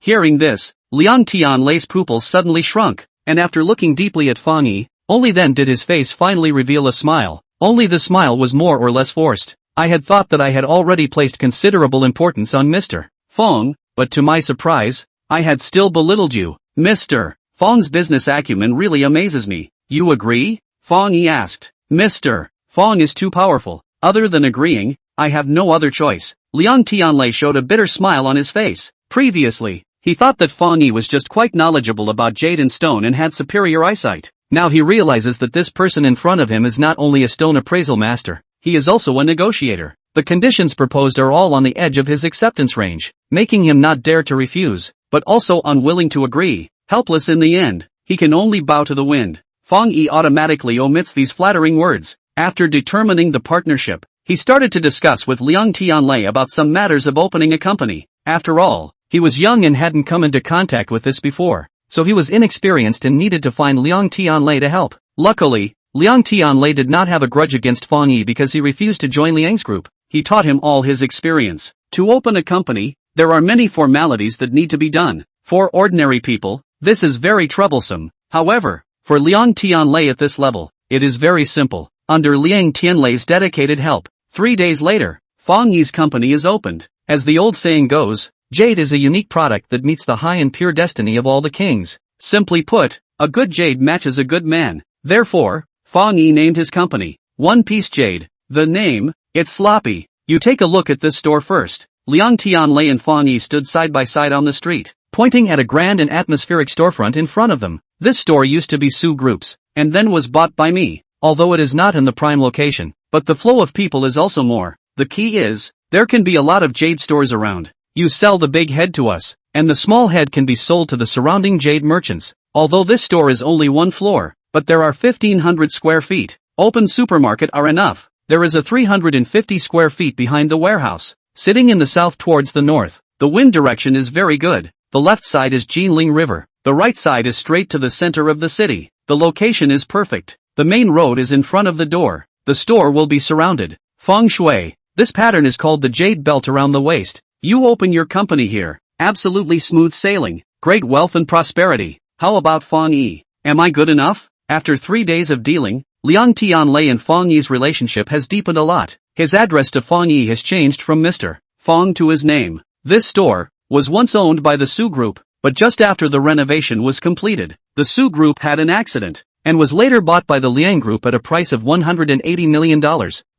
Hearing this, Liang Tianlei's pupils suddenly shrunk, and after looking deeply at Fang Yi, only then did his face finally reveal a smile. Only the smile was more or less forced. I had thought that I had already placed considerable importance on Mr. Fang, but to my surprise, I had still belittled you. Mr. Fang's business acumen really amazes me. You agree? Fang Yi asked. Mr. Fang is too powerful. Other than agreeing, I have no other choice. Liang Tianlei showed a bitter smile on his face. Previously, he thought that Fang Yi was just quite knowledgeable about jade and stone and had superior eyesight. Now he realizes that this person in front of him is not only a stone appraisal master, he is also a negotiator. The conditions proposed are all on the edge of his acceptance range, making him not dare to refuse, but also unwilling to agree. Helpless in the end, he can only bow to the wind. Fang Yi automatically omits these flattering words. After determining the partnership, he started to discuss with Liang Tianlei about some matters of opening a company. After all, he was young and hadn't come into contact with this before, so he was inexperienced and needed to find Liang Tianlei to help. Luckily, Liang Tianlei did not have a grudge against Fang Yi because he refused to join Liang's group. He taught him all his experience. To open a company, there are many formalities that need to be done. For ordinary people, this is very troublesome. However, for Liang Tianlei at this level, it is very simple. Under Liang Tianlei's dedicated help, 3 days later, Fang Yi's company is opened. As the old saying goes, jade is a unique product that meets the high and pure destiny of all the kings. Simply put, a good jade matches a good man. Therefore, Fang Yi named his company One Piece Jade. The name, it's sloppy. You take a look at this store first. Liang Tianlei and Fang Yi stood side by side on the street, pointing at a grand and atmospheric storefront in front of them. This store used to be Su Group's, and then was bought by me. Although it is not in the prime location, but the flow of people is also more. The key is, there can be a lot of jade stores around. You sell the big head to us, and the small head can be sold to the surrounding jade merchants. Although this store is only 1 floor, but there are 1,500 square feet. Open supermarket are enough. There is a 350 square feet behind the warehouse, sitting in the south towards the north. The wind direction is very good. The left side is Jinling River. The right side is straight to the center of the city. The location is perfect. The main road is in front of the door. The store will be surrounded. Feng Shui. This pattern is called the jade belt around the waist. You open your company here. Absolutely smooth sailing. Great wealth and prosperity. How about Fang Yi? Am I good enough? After 3 days of dealing, Liang Tianlei and Fang Yi's relationship has deepened a lot. His address to Fang Yi has changed from Mr. Fang to his name. This store was once owned by the Su Group, but just after the renovation was completed, the Su Group had an accident, and was later bought by the Liang Group at a price of $180 million,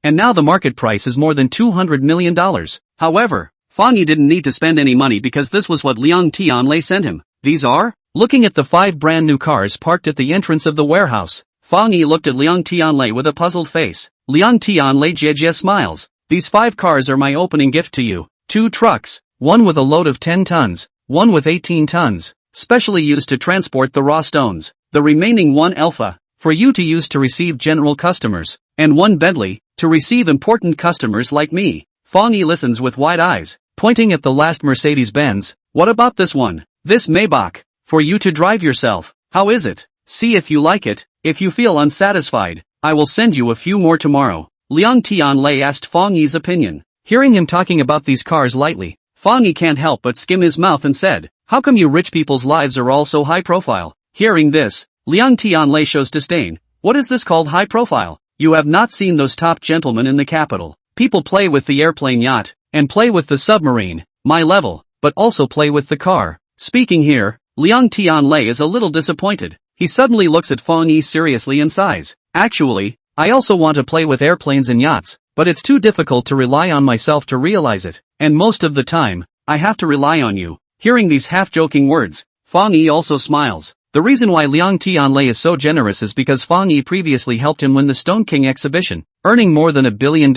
and now the market price is more than $200 million. However, Fang Yi didn't need to spend any money because this was what Liang Tianlei sent him. These are? Looking at the 5 brand new cars parked at the entrance of the warehouse, Fang Yi looked at Liang Tianlei with a puzzled face. Liang Tianlei jejia smiles. These 5 cars are my opening gift to you. 2 trucks, one with a load of 10 tons, one with 18 tons, specially used to transport the raw stones. The remaining 1 Alpha, for you to use to receive general customers, and 1 Bentley, to receive important customers like me. Fang Yi listens with wide eyes, pointing at the last Mercedes-Benz. What about this one? This Maybach, for you to drive yourself. How is it? See if you like it. If you feel unsatisfied, I will send you a few more tomorrow. Liang Tianlei asked Fang Yi's opinion. Hearing him talking about these cars lightly, Fang Yi can't help but skim his mouth and said, how come you rich people's lives are all so high profile? Hearing this, Liang Tianlei shows disdain. What is this called high profile? You have not seen those top gentlemen in the capital. People play with the airplane yacht, and play with the submarine, my level, but also play with the car. Speaking here, Liang Tianlei is a little disappointed. He suddenly looks at Fang Yi seriously and sighs. Actually, I also want to play with airplanes and yachts, but it's too difficult to rely on myself to realize it, and most of the time, I have to rely on you. Hearing these half-joking words, Fang Yi also smiles. The reason why Liang Tianlei is so generous is because Fang Yi previously helped him win the Stone King exhibition, earning more than $1 billion.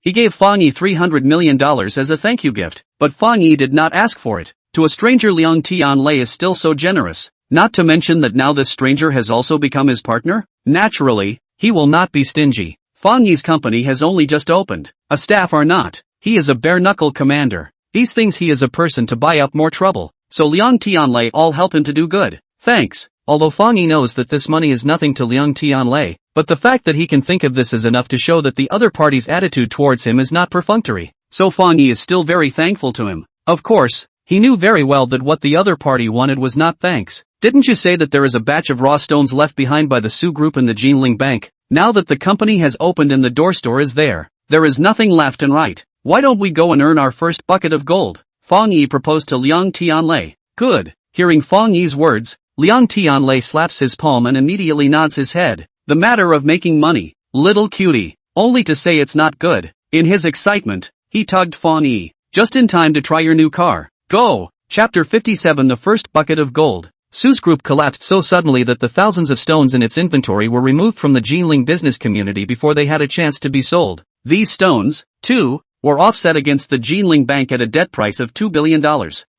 He gave Fang Yi $300 million as a thank you gift, but Fang Yi did not ask for it. To a stranger, Liang Tianlei is still so generous, not to mention that now this stranger has also become his partner? Naturally, he will not be stingy. Fang Yi's company has only just opened. A staff are not. He is a bare-knuckle commander. These things he is a person to buy up more trouble, so Liang Tianlei all help him to do good. Thanks. Although Fang Yi knows that this money is nothing to Liang Tianlei, but the fact that he can think of this is enough to show that the other party's attitude towards him is not perfunctory. So Fang Yi is still very thankful to him. Of course, he knew very well that what the other party wanted was not thanks. Didn't you say that there is a batch of raw stones left behind by the Su Group in the Jinling Bank? Now that the company has opened and the door store is there is nothing left and right. Why don't we go and earn our first bucket of gold? Fang Yi proposed to Liang Tianlei. Good. Hearing Fang Yi's words, Liang Tianlei slaps his palm and immediately nods his head. The matter of making money, little cutie, only to say it's not good. In his excitement, he tugged Fang Yi. Just in time to try your new car. Go! Chapter 57. The first bucket of gold. Su's group collapsed so suddenly that the thousands of stones in its inventory were removed from the Jinling business community before they had a chance to be sold. These stones, too, were offset against the Jinling Bank at a debt price of $2 billion.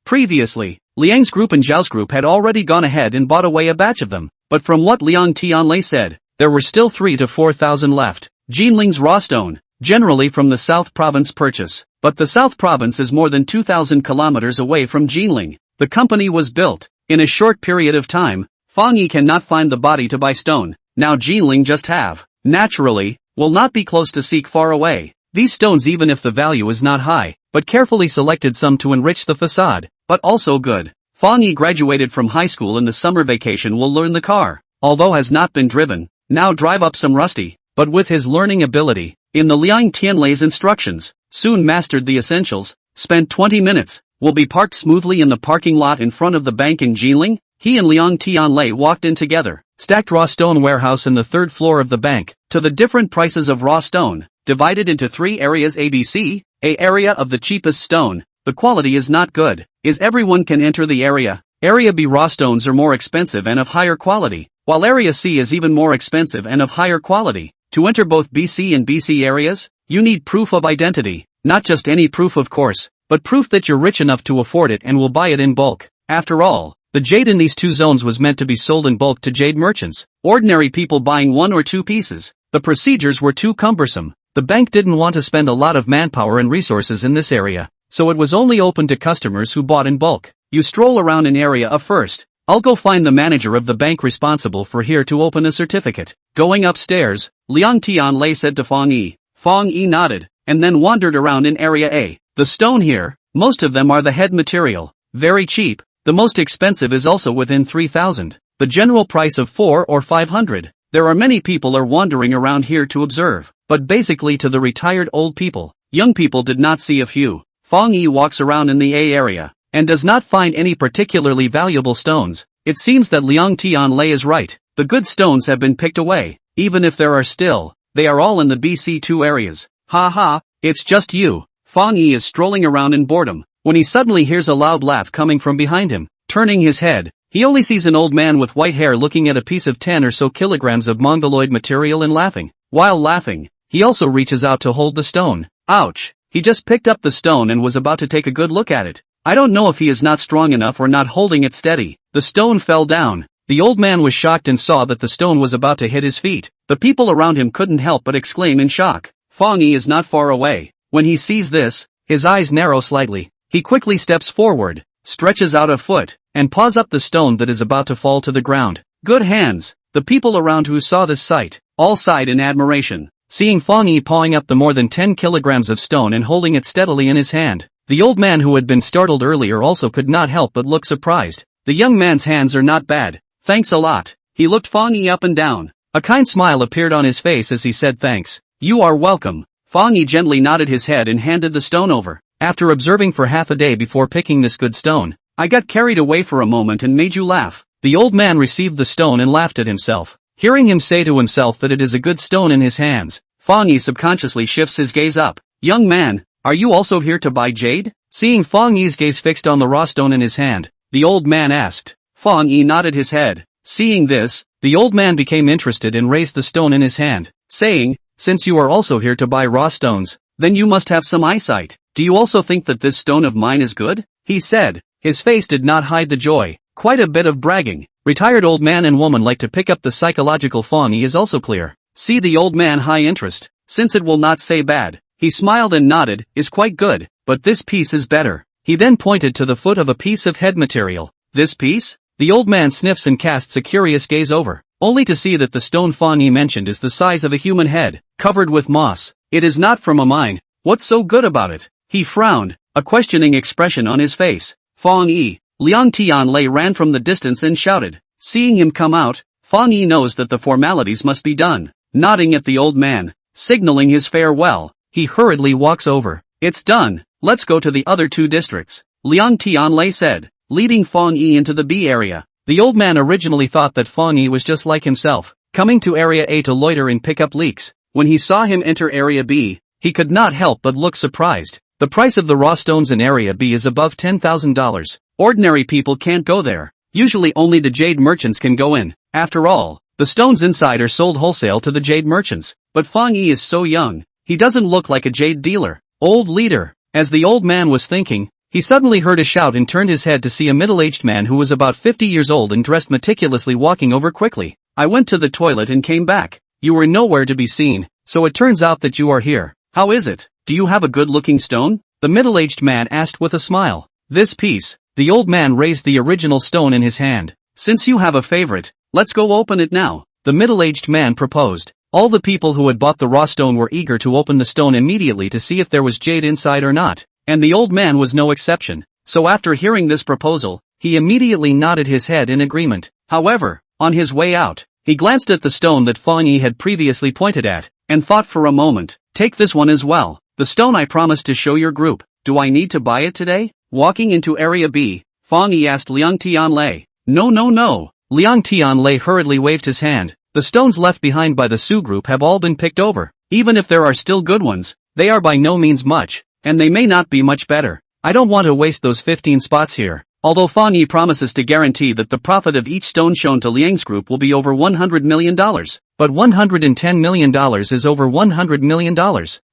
Previously, Liang's group and Zhao's group had already gone ahead and bought away a batch of them, but from what Liang Tianlei said, there were still 3,000 to 4,000 left. Jinling's raw stone, generally from the South Province purchase, but the South Province is more than 2,000 kilometers away from Jinling. The company was built in a short period of time. Fang Yi cannot find the body to buy stone. Now Jinling just have, naturally, will not be close to seek far away. These stones, even if the value is not high, but carefully selected some to enrich the facade, but also good. Fang Yi graduated from high school in the summer vacation, will learn the car, although has not been driven, now drive up some rusty, but with his learning ability, in the Liang Tianlei's instructions, soon mastered the essentials, spent 20 minutes, will be parked smoothly in the parking lot in front of the bank in Jinling. He and Liang Tianlei walked in together, stacked raw stone warehouse in the 3rd floor of the bank, to the different prices of raw stone, divided into 3 areas. ABC, A area of the cheapest stone, the quality is not good, is everyone can enter the area. Area B, raw stones are more expensive and of higher quality, while Area C is even more expensive and of higher quality. To enter both BC and BC areas, you need proof of identity, not just any proof of course, but proof that you're rich enough to afford it and will buy it in bulk. After all, the jade in these 2 zones was meant to be sold in bulk to jade merchants, ordinary people buying 1 or 2 pieces. The procedures were too cumbersome. The bank didn't want to spend a lot of manpower and resources in this area, so it was only open to customers who bought in bulk. You stroll around in Area A first. I'll go find the manager of the bank responsible for here to open a certificate. Going upstairs, Liang Tianlei said to Fang Yi. Fang Yi nodded, and then wandered around in Area A. The stone here, most of them are the head material, very cheap. The most expensive is also within 3,000. the general price of 4 or 500. There are many people are wandering around here to observe, but basically to the retired old people. Young people did not see a few. Fang Yi walks around in the A area, and does not find any particularly valuable stones. It seems that Liang Tianlei is right. The good stones have been picked away. Even if there are still, they are all in the BC2 areas. Ha ha, it's just you. Fang Yi is strolling around in boredom, when he suddenly hears a loud laugh coming from behind him. Turning his head, he only sees an old man with white hair looking at a piece of 10 or so kilograms of mongoloid material and laughing. While laughing, he also reaches out to hold the stone. Ouch! He just picked up the stone and was about to take a good look at it. I don't know if he is not strong enough or not holding it steady. The stone fell down. The old man was shocked and saw that the stone was about to hit his feet. The people around him couldn't help but exclaim in shock. Fang Yi is not far away. When he sees this, his eyes narrow slightly. He quickly steps forward, stretches out a foot, and paws up the stone that is about to fall to the ground. Good hands! The people around who saw this sight, all sighed in admiration. Seeing Fang Yi pawing up the more than 10 kilograms of stone and holding it steadily in his hand, the old man who had been startled earlier also could not help but look surprised. The young man's hands are not bad. Thanks a lot. He looked Fang Yi up and down. A kind smile appeared on his face as he said thanks. You are welcome. Fang Yi gently nodded his head and handed the stone over. After observing for half a day before picking this good stone, I got carried away for a moment and made you laugh. The old man received the stone and laughed at himself. Hearing him say to himself that it is a good stone in his hands, Fang Yi subconsciously shifts his gaze up. Young man, are you also here to buy jade? Seeing Fang Yi's gaze fixed on the raw stone in his hand, the old man asked. Fang Yi nodded his head. Seeing this, the old man became interested and raised the stone in his hand, saying, since you are also here to buy raw stones, then you must have some eyesight. Do you also think that this stone of mine is good? He said. His face did not hide the joy. Quite a bit of bragging. Retired old man and woman like to pick up the psychological. Fang Yi is also clear. See the old man high interest, since it will not say bad. He smiled and nodded, is quite good, but this piece is better. He then pointed to the foot of a piece of head material. This piece? The old man sniffs and casts a curious gaze over, only to see that the stone Fang Yi mentioned is the size of a human head, covered with moss. It is not from a mine. What's so good about it? He frowned, a questioning expression on his face. Fang Yi. Liang Tianlei ran from the distance and shouted. Seeing him come out, Fang Yi knows that the formalities must be done. Nodding at the old man, signaling his farewell, he hurriedly walks over. It's done. Let's go to the other two districts, Liang Tianlei said, leading Fang Yi into the B area. The old man originally thought that Fang Yi was just like himself, coming to Area A to loiter and pick up leeks. When he saw him enter Area B, he could not help but look surprised. The price of the raw stones in Area B is above $10,000. Ordinary people can't go there. Usually only the jade merchants can go in. After all, the stones inside are sold wholesale to the jade merchants. But Fang Yi is so young, he doesn't look like a jade dealer. Old leader. As the old man was thinking, he suddenly heard a shout and turned his head to see a middle-aged man who was about 50 years old and dressed meticulously walking over quickly. I went to the toilet and came back. You were nowhere to be seen, so it turns out that you are here. How is it? Do you have a good-looking stone? The middle-aged man asked with a smile. This piece. The old man raised the original stone in his hand. Since you have a favorite, let's go open it now. The middle-aged man proposed. All the people who had bought the raw stone were eager to open the stone immediately to see if there was jade inside or not, and the old man was no exception. So after hearing this proposal, he immediately nodded his head in agreement. However, on his way out, he glanced at the stone that Fang Yi had previously pointed at, and thought for a moment. Take this one as well. The stone I promised to show your group. Do I need to buy it today? Walking into Area B, Fang Yi asked Liang Tianlei. No. Liang Tianlei hurriedly waved his hand. The stones left behind by the Su group have all been picked over. Even if there are still good ones, they are by no means much, and they may not be much better. I don't want to waste those 15 spots here. Although Fang Yi promises to guarantee that the profit of each stone shown to Liang's group will be over $100 million. But $110 million is over $100 million.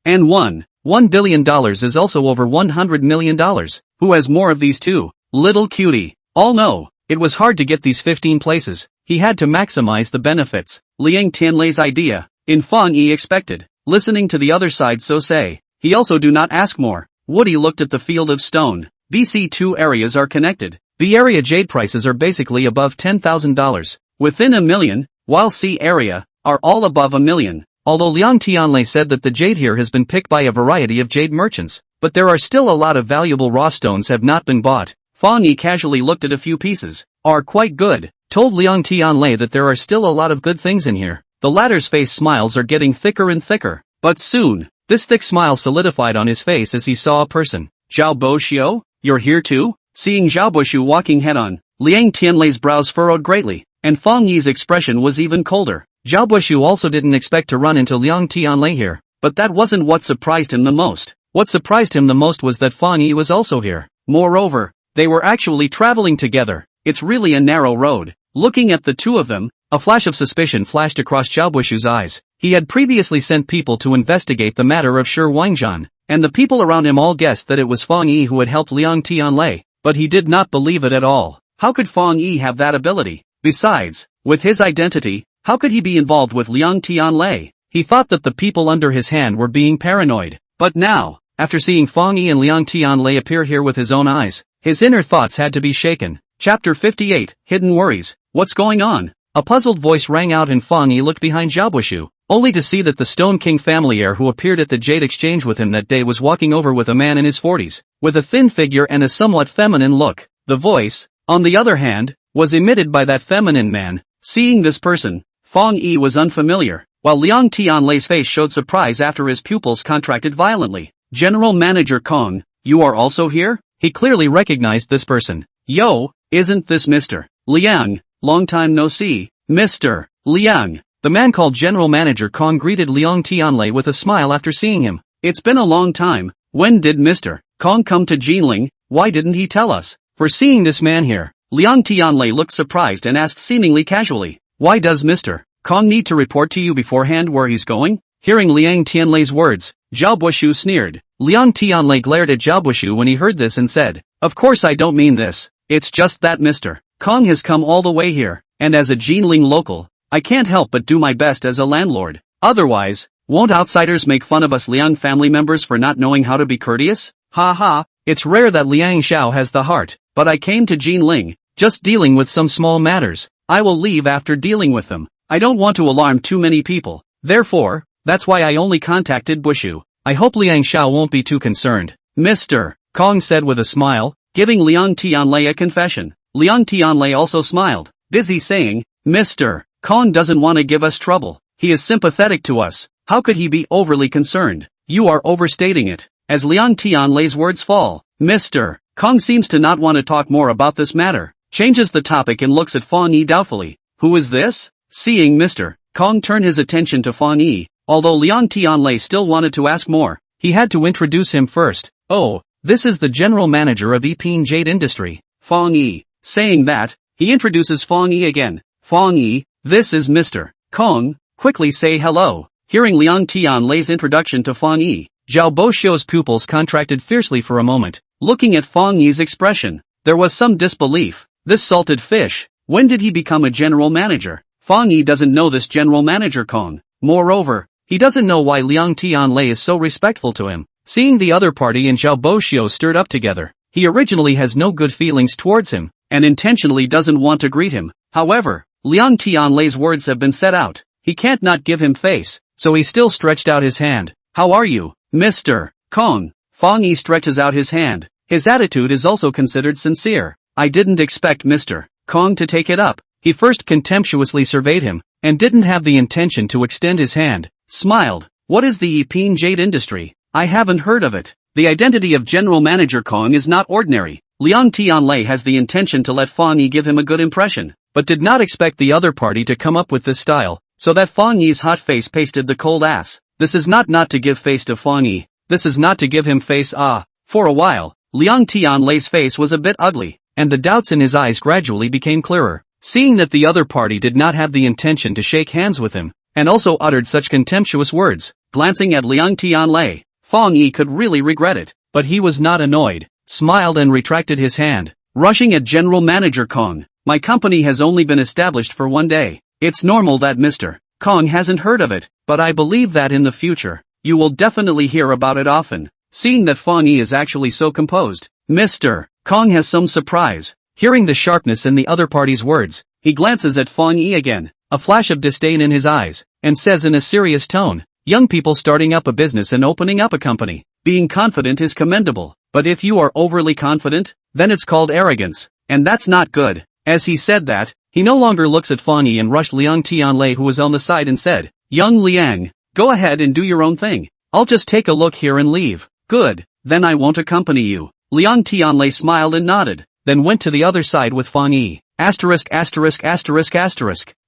And $1 billion is also over $100 million. Who has more of these two? Little cutie. All know, it was hard to get these 15 places. He had to maximize the benefits. Liang Tianlei's idea. In Fang Yi expected. Listening to the other side so say. He also do not ask more. Woody looked at the field of stone. BC2 areas are connected. The area jade prices are basically above $10,000. Within $1 million, while C area, are all above $1 million. Although Liang Tianlei said that the jade here has been picked by a variety of jade merchants, but there are still a lot of valuable raw stones have not been bought. Fang Yi casually looked at a few pieces. Are quite good. told Liang Tianlei that there are still a lot of good things in here. The latter's face smiles are getting thicker and thicker. But soon, this thick smile solidified on his face as he saw a person. Zhao Boxiu, you're here too? Seeing Zhao Boxiu walking head-on, Liang Tianlei's brows furrowed greatly, and Fang Yi's expression was even colder. Zhao Boxiu also didn't expect to run into Liang Tianlei here, but that wasn't what surprised him the most. What surprised him the most was that Fang Yi was also here. Moreover, they were actually traveling together. It's really a narrow road. Looking at the two of them, a flash of suspicion flashed across Zhao Boxiu's eyes. He had previously sent people to investigate the matter of Shi Wangzhan, and the people around him all guessed that it was Fang Yi who had helped Liang Tianlei, but he did not believe it at all. How could Fang Yi have that ability? Besides, with his identity, how could he be involved with Liang Tianlei? He thought that the people under his hand were being paranoid. But now, after seeing Fang Yi and Liang Tianlei appear here with his own eyes, his inner thoughts had to be shaken. Chapter 58, Hidden Worries. What's going on? A puzzled voice rang out and Fang Yi looked behind Zhao Boxiu, only to see that the Stone King family heir who appeared at the Jade exchange with him that day was walking over with a man in his 40s, with a thin figure and a somewhat feminine look. The voice, on the other hand, was emitted by that feminine man. Seeing this person, Fang Yi was unfamiliar, while Liang Tianlei's face showed surprise after his pupils contracted violently. General Manager Kong, you are also here? He clearly recognized this person. Yo, isn't this Mr. Liang? Long time no see, Mr. Liang. The man called General Manager Kong greeted Liang Tianlei with a smile after seeing him. It's been a long time. When did Mr. Kong come to Jinling? Why didn't he tell us? For seeing this man here, Liang Tianlei looked surprised and asked seemingly casually, why does Mr. Kong need to report to you beforehand where he's going? Hearing Liang Tianlei's words, Zhao Boxiu sneered. Liang Tianlei glared at Zhao Boxiu when he heard this and said, of course I don't mean this. It's just that Mr. Kong has come all the way here, and as a Jinling local, I can't help but do my best as a landlord. Otherwise, won't outsiders make fun of us Liang family members for not knowing how to be courteous? Ha ha, it's rare that Liang Xiao has the heart, but I came to Jinling, just dealing with some small matters. I will leave after dealing with them. I don't want to alarm too many people. Therefore, that's why I only contacted Boxiu. I hope Liang Xiao won't be too concerned. Mr. Kong said with a smile, giving Liang Tianlei a confession. Liang Tianlei also smiled, busy saying, Mr. Kong doesn't want to give us trouble. He is sympathetic to us. How could he be overly concerned? You are overstating it. As Liang Tianlei's words fall, Mr. Kong seems to not want to talk more about this matter, changes the topic and looks at Fang Yi doubtfully. Who is this? Seeing Mr. Kong turn his attention to Fang Yi, although Liang Tianlei still wanted to ask more, he had to introduce him first. Oh, this is the general manager of Epine Jade Industry, Fang Yi. Saying that, he introduces Fang Yi again. Fang Yi, this is Mr. Kong, quickly say hello. Hearing Liang Tianlei's introduction to Fang Yi, Zhao Boxiu's pupils contracted fiercely for a moment, looking at Fang Yi's expression. There was some disbelief. This salted fish, when did he become a general manager? Fang Yi doesn't know this general manager Kong. Moreover, he doesn't know why Liang Tianlei is so respectful to him. Seeing the other party and Zhao Boxiu stirred up together, he originally has no good feelings towards him, and intentionally doesn't want to greet him. However, Liang Tianlei's words have been set out. He can't not give him face, so he still stretched out his hand. How are you, Mr. Kong? Fang Yi stretches out his hand. His attitude is also considered sincere. I didn't expect Mr. Kong to take it up. He first contemptuously surveyed him, and didn't have the intention to extend his hand. Smiled. What is the Epine Jade Industry? I haven't heard of it. The identity of General Manager Kong is not ordinary. Liang Tianlei has the intention to let Fang Yi give him a good impression, but did not expect the other party to come up with this style, so that Fang Yi's hot face pasted the cold ass. This is not to give face to Fang Yi. This is not to give him face For a while, Liang Tianlei's face was a bit ugly, and the doubts in his eyes gradually became clearer. Seeing that the other party did not have the intention to shake hands with him, and also uttered such contemptuous words, glancing at Liang Tianlei, Fang Yi could really regret it, but he was not annoyed, smiled and retracted his hand, rushing at General Manager Kong. My company has only been established for 1 day. It's normal that Mr. Kong hasn't heard of it, but I believe that in the future, you will definitely hear about it often. Seeing that Fang Yi is actually so composed, Mr. Kong has some surprise. Hearing the sharpness in the other party's words, he glances at Fang Yi again, a flash of disdain in his eyes, and says in a serious tone, young people starting up a business and opening up a company, being confident is commendable, but if you are overly confident, then it's called arrogance, and that's not good. As he said that, He no longer looks at Fang Yi and rushed Liang Tianlei, who was on the side, and said, "Young Liang, go ahead and do your own thing. I'll just take a look here and leave." "Good, then I won't accompany you." Liang Tianlei smiled and nodded, then went to the other side with Fang Yi.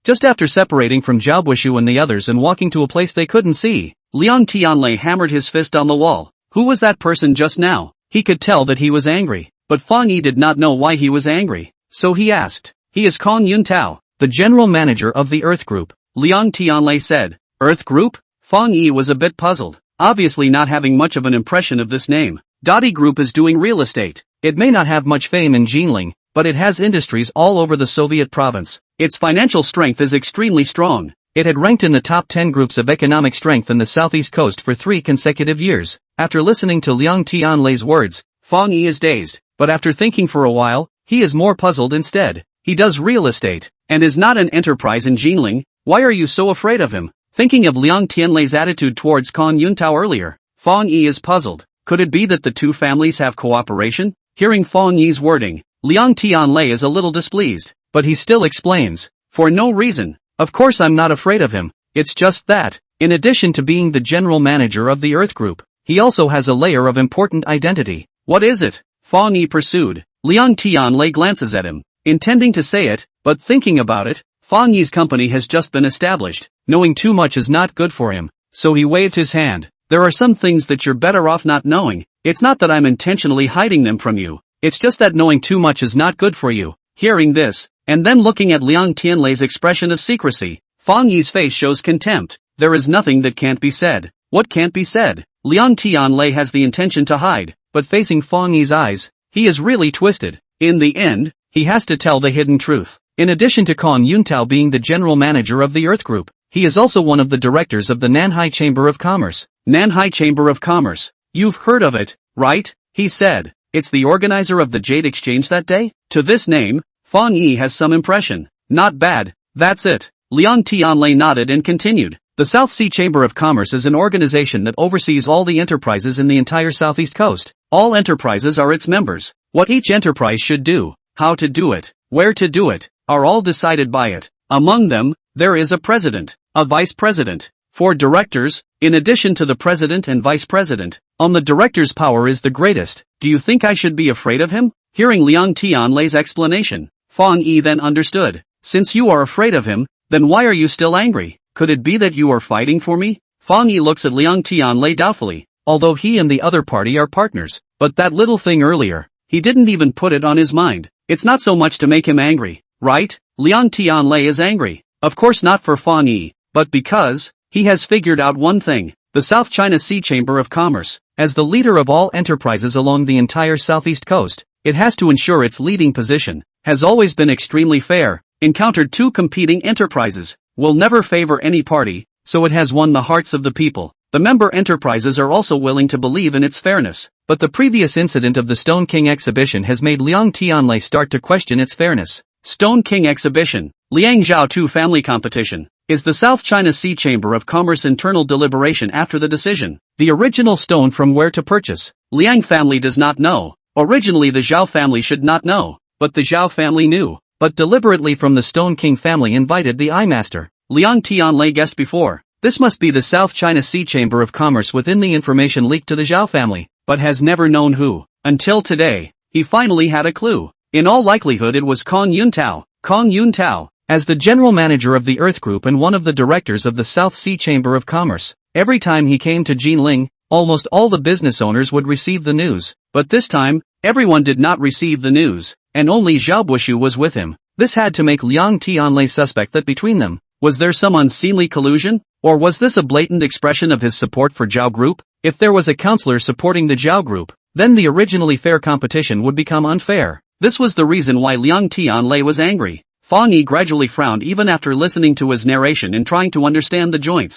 Just after separating from Zhao Buishu and the others and walking to a place they couldn't see, Liang Tianlei hammered his fist on the wall. Who was that person just now? He could tell that he was angry, but Fang Yi did not know why he was angry, so he asked. "He is Kong Yuntao, the general manager of the Earth Group," Liang Tianlei said. "Earth Group?" Fang Yi was a bit puzzled, obviously not having much of an impression of this name. Dottie Group is doing real estate. It may not have much fame in Jinling, but it has industries all over the Soviet province. Its financial strength is extremely strong. It had ranked in the top 10 groups of economic strength in the southeast coast for 3 consecutive years. After listening to Liang Tianlei's words, Fang Yi is dazed, but after thinking for a while, he is more puzzled instead. He does real estate, and is not an enterprise in Jinling. Why are you so afraid of him? Thinking of Liang Tianlei's attitude towards Kong Yuntao earlier, Fang Yi is puzzled. Could it be that the two families have cooperation? Hearing Fang Yi's wording, Liang Tianlei is a little displeased, but he still explains. For no reason. Of course I'm not afraid of him. It's just that, in addition to being the general manager of the Earth Group, he also has a layer of important identity. What is it? Fang Yi pursued. Liang Tianlei glances at him, intending to say it, but thinking about it, Fang Yi's company has just been established. Knowing too much is not good for him, so he waved his hand. There are some things that you're better off not knowing. It's not that I'm intentionally hiding them from you. It's just that knowing too much is not good for you. Hearing this, and then looking at Liang Tianlei's expression of secrecy, Fang Yi's face shows contempt. There is nothing that can't be said. What can't be said? Liang Tianlei has the intention to hide, but facing Fang Yi's eyes, he is really twisted. In the end, he has to tell the hidden truth. In addition to Kong Yuntao being the general manager of the Earth Group, he is also one of the directors of the Nanhai Chamber of Commerce. Nanhai Chamber of Commerce. You've heard of it, right? He said. It's the organizer of the Jade Exchange that day? To this name, Fang Yi has some impression. Not bad, that's it. Liang Tianlei nodded and continued. The South Sea Chamber of Commerce is an organization that oversees all the enterprises in the entire southeast coast. All enterprises are its members. What each enterprise should do, how to do it, where to do it, are all decided by it. Among them, there is a president, a vice president, 4 directors, in addition to the president and vice president. The director's power is the greatest. Do you think I should be afraid of him? Hearing Liang Tianlei's explanation, Fang Yi then understood. Since you are afraid of him, then why are you still angry? Could it be that you are fighting for me? Fang Yi looks at Liang Tianlei doubtfully, although he and the other party are partners. But that little thing earlier, he didn't even put it on his mind. It's not so much to make him angry, right? Liang Tianlei is angry. Of course not for Fang Yi, but because he has figured out one thing. The South China Sea Chamber of Commerce, as the leader of all enterprises along the entire southeast coast, it has to ensure its leading position, has always been extremely fair, encountered 2 competing enterprises, will never favor any party, so it has won the hearts of the people. The member enterprises are also willing to believe in its fairness, but the previous incident of the Stone King exhibition has made Liang Tianlei start to question its fairness. Stone King exhibition, Liang Zhao 2 family competition, is the South China Sea Chamber of Commerce internal deliberation after the decision. The original stone from where to purchase, Liang family does not know. Originally the Zhao family should not know, but the Zhao family knew, but deliberately from the Stone King family invited the eye master. Liang Tianlei guessed before. This must be the South China Sea Chamber of Commerce within the information leaked to the Zhao family, but has never known who. Until today, he finally had a clue. In all likelihood it was Kong Yuntao. Kong Yuntao, as the general manager of the Earth Group and one of the directors of the South Sea Chamber of Commerce, every time he came to Jinling, almost all the business owners would receive the news. But this time, everyone did not receive the news, and only Zhao Buishu was with him. This had to make Liang Tianlei suspect that between them, was there some unseemly collusion? Or was this a blatant expression of his support for Zhao Group? If there was a counselor supporting the Zhao Group, then the originally fair competition would become unfair. This was the reason why Liang Tianlei was angry. Fang Yi gradually frowned even after listening to his narration and trying to understand the joints.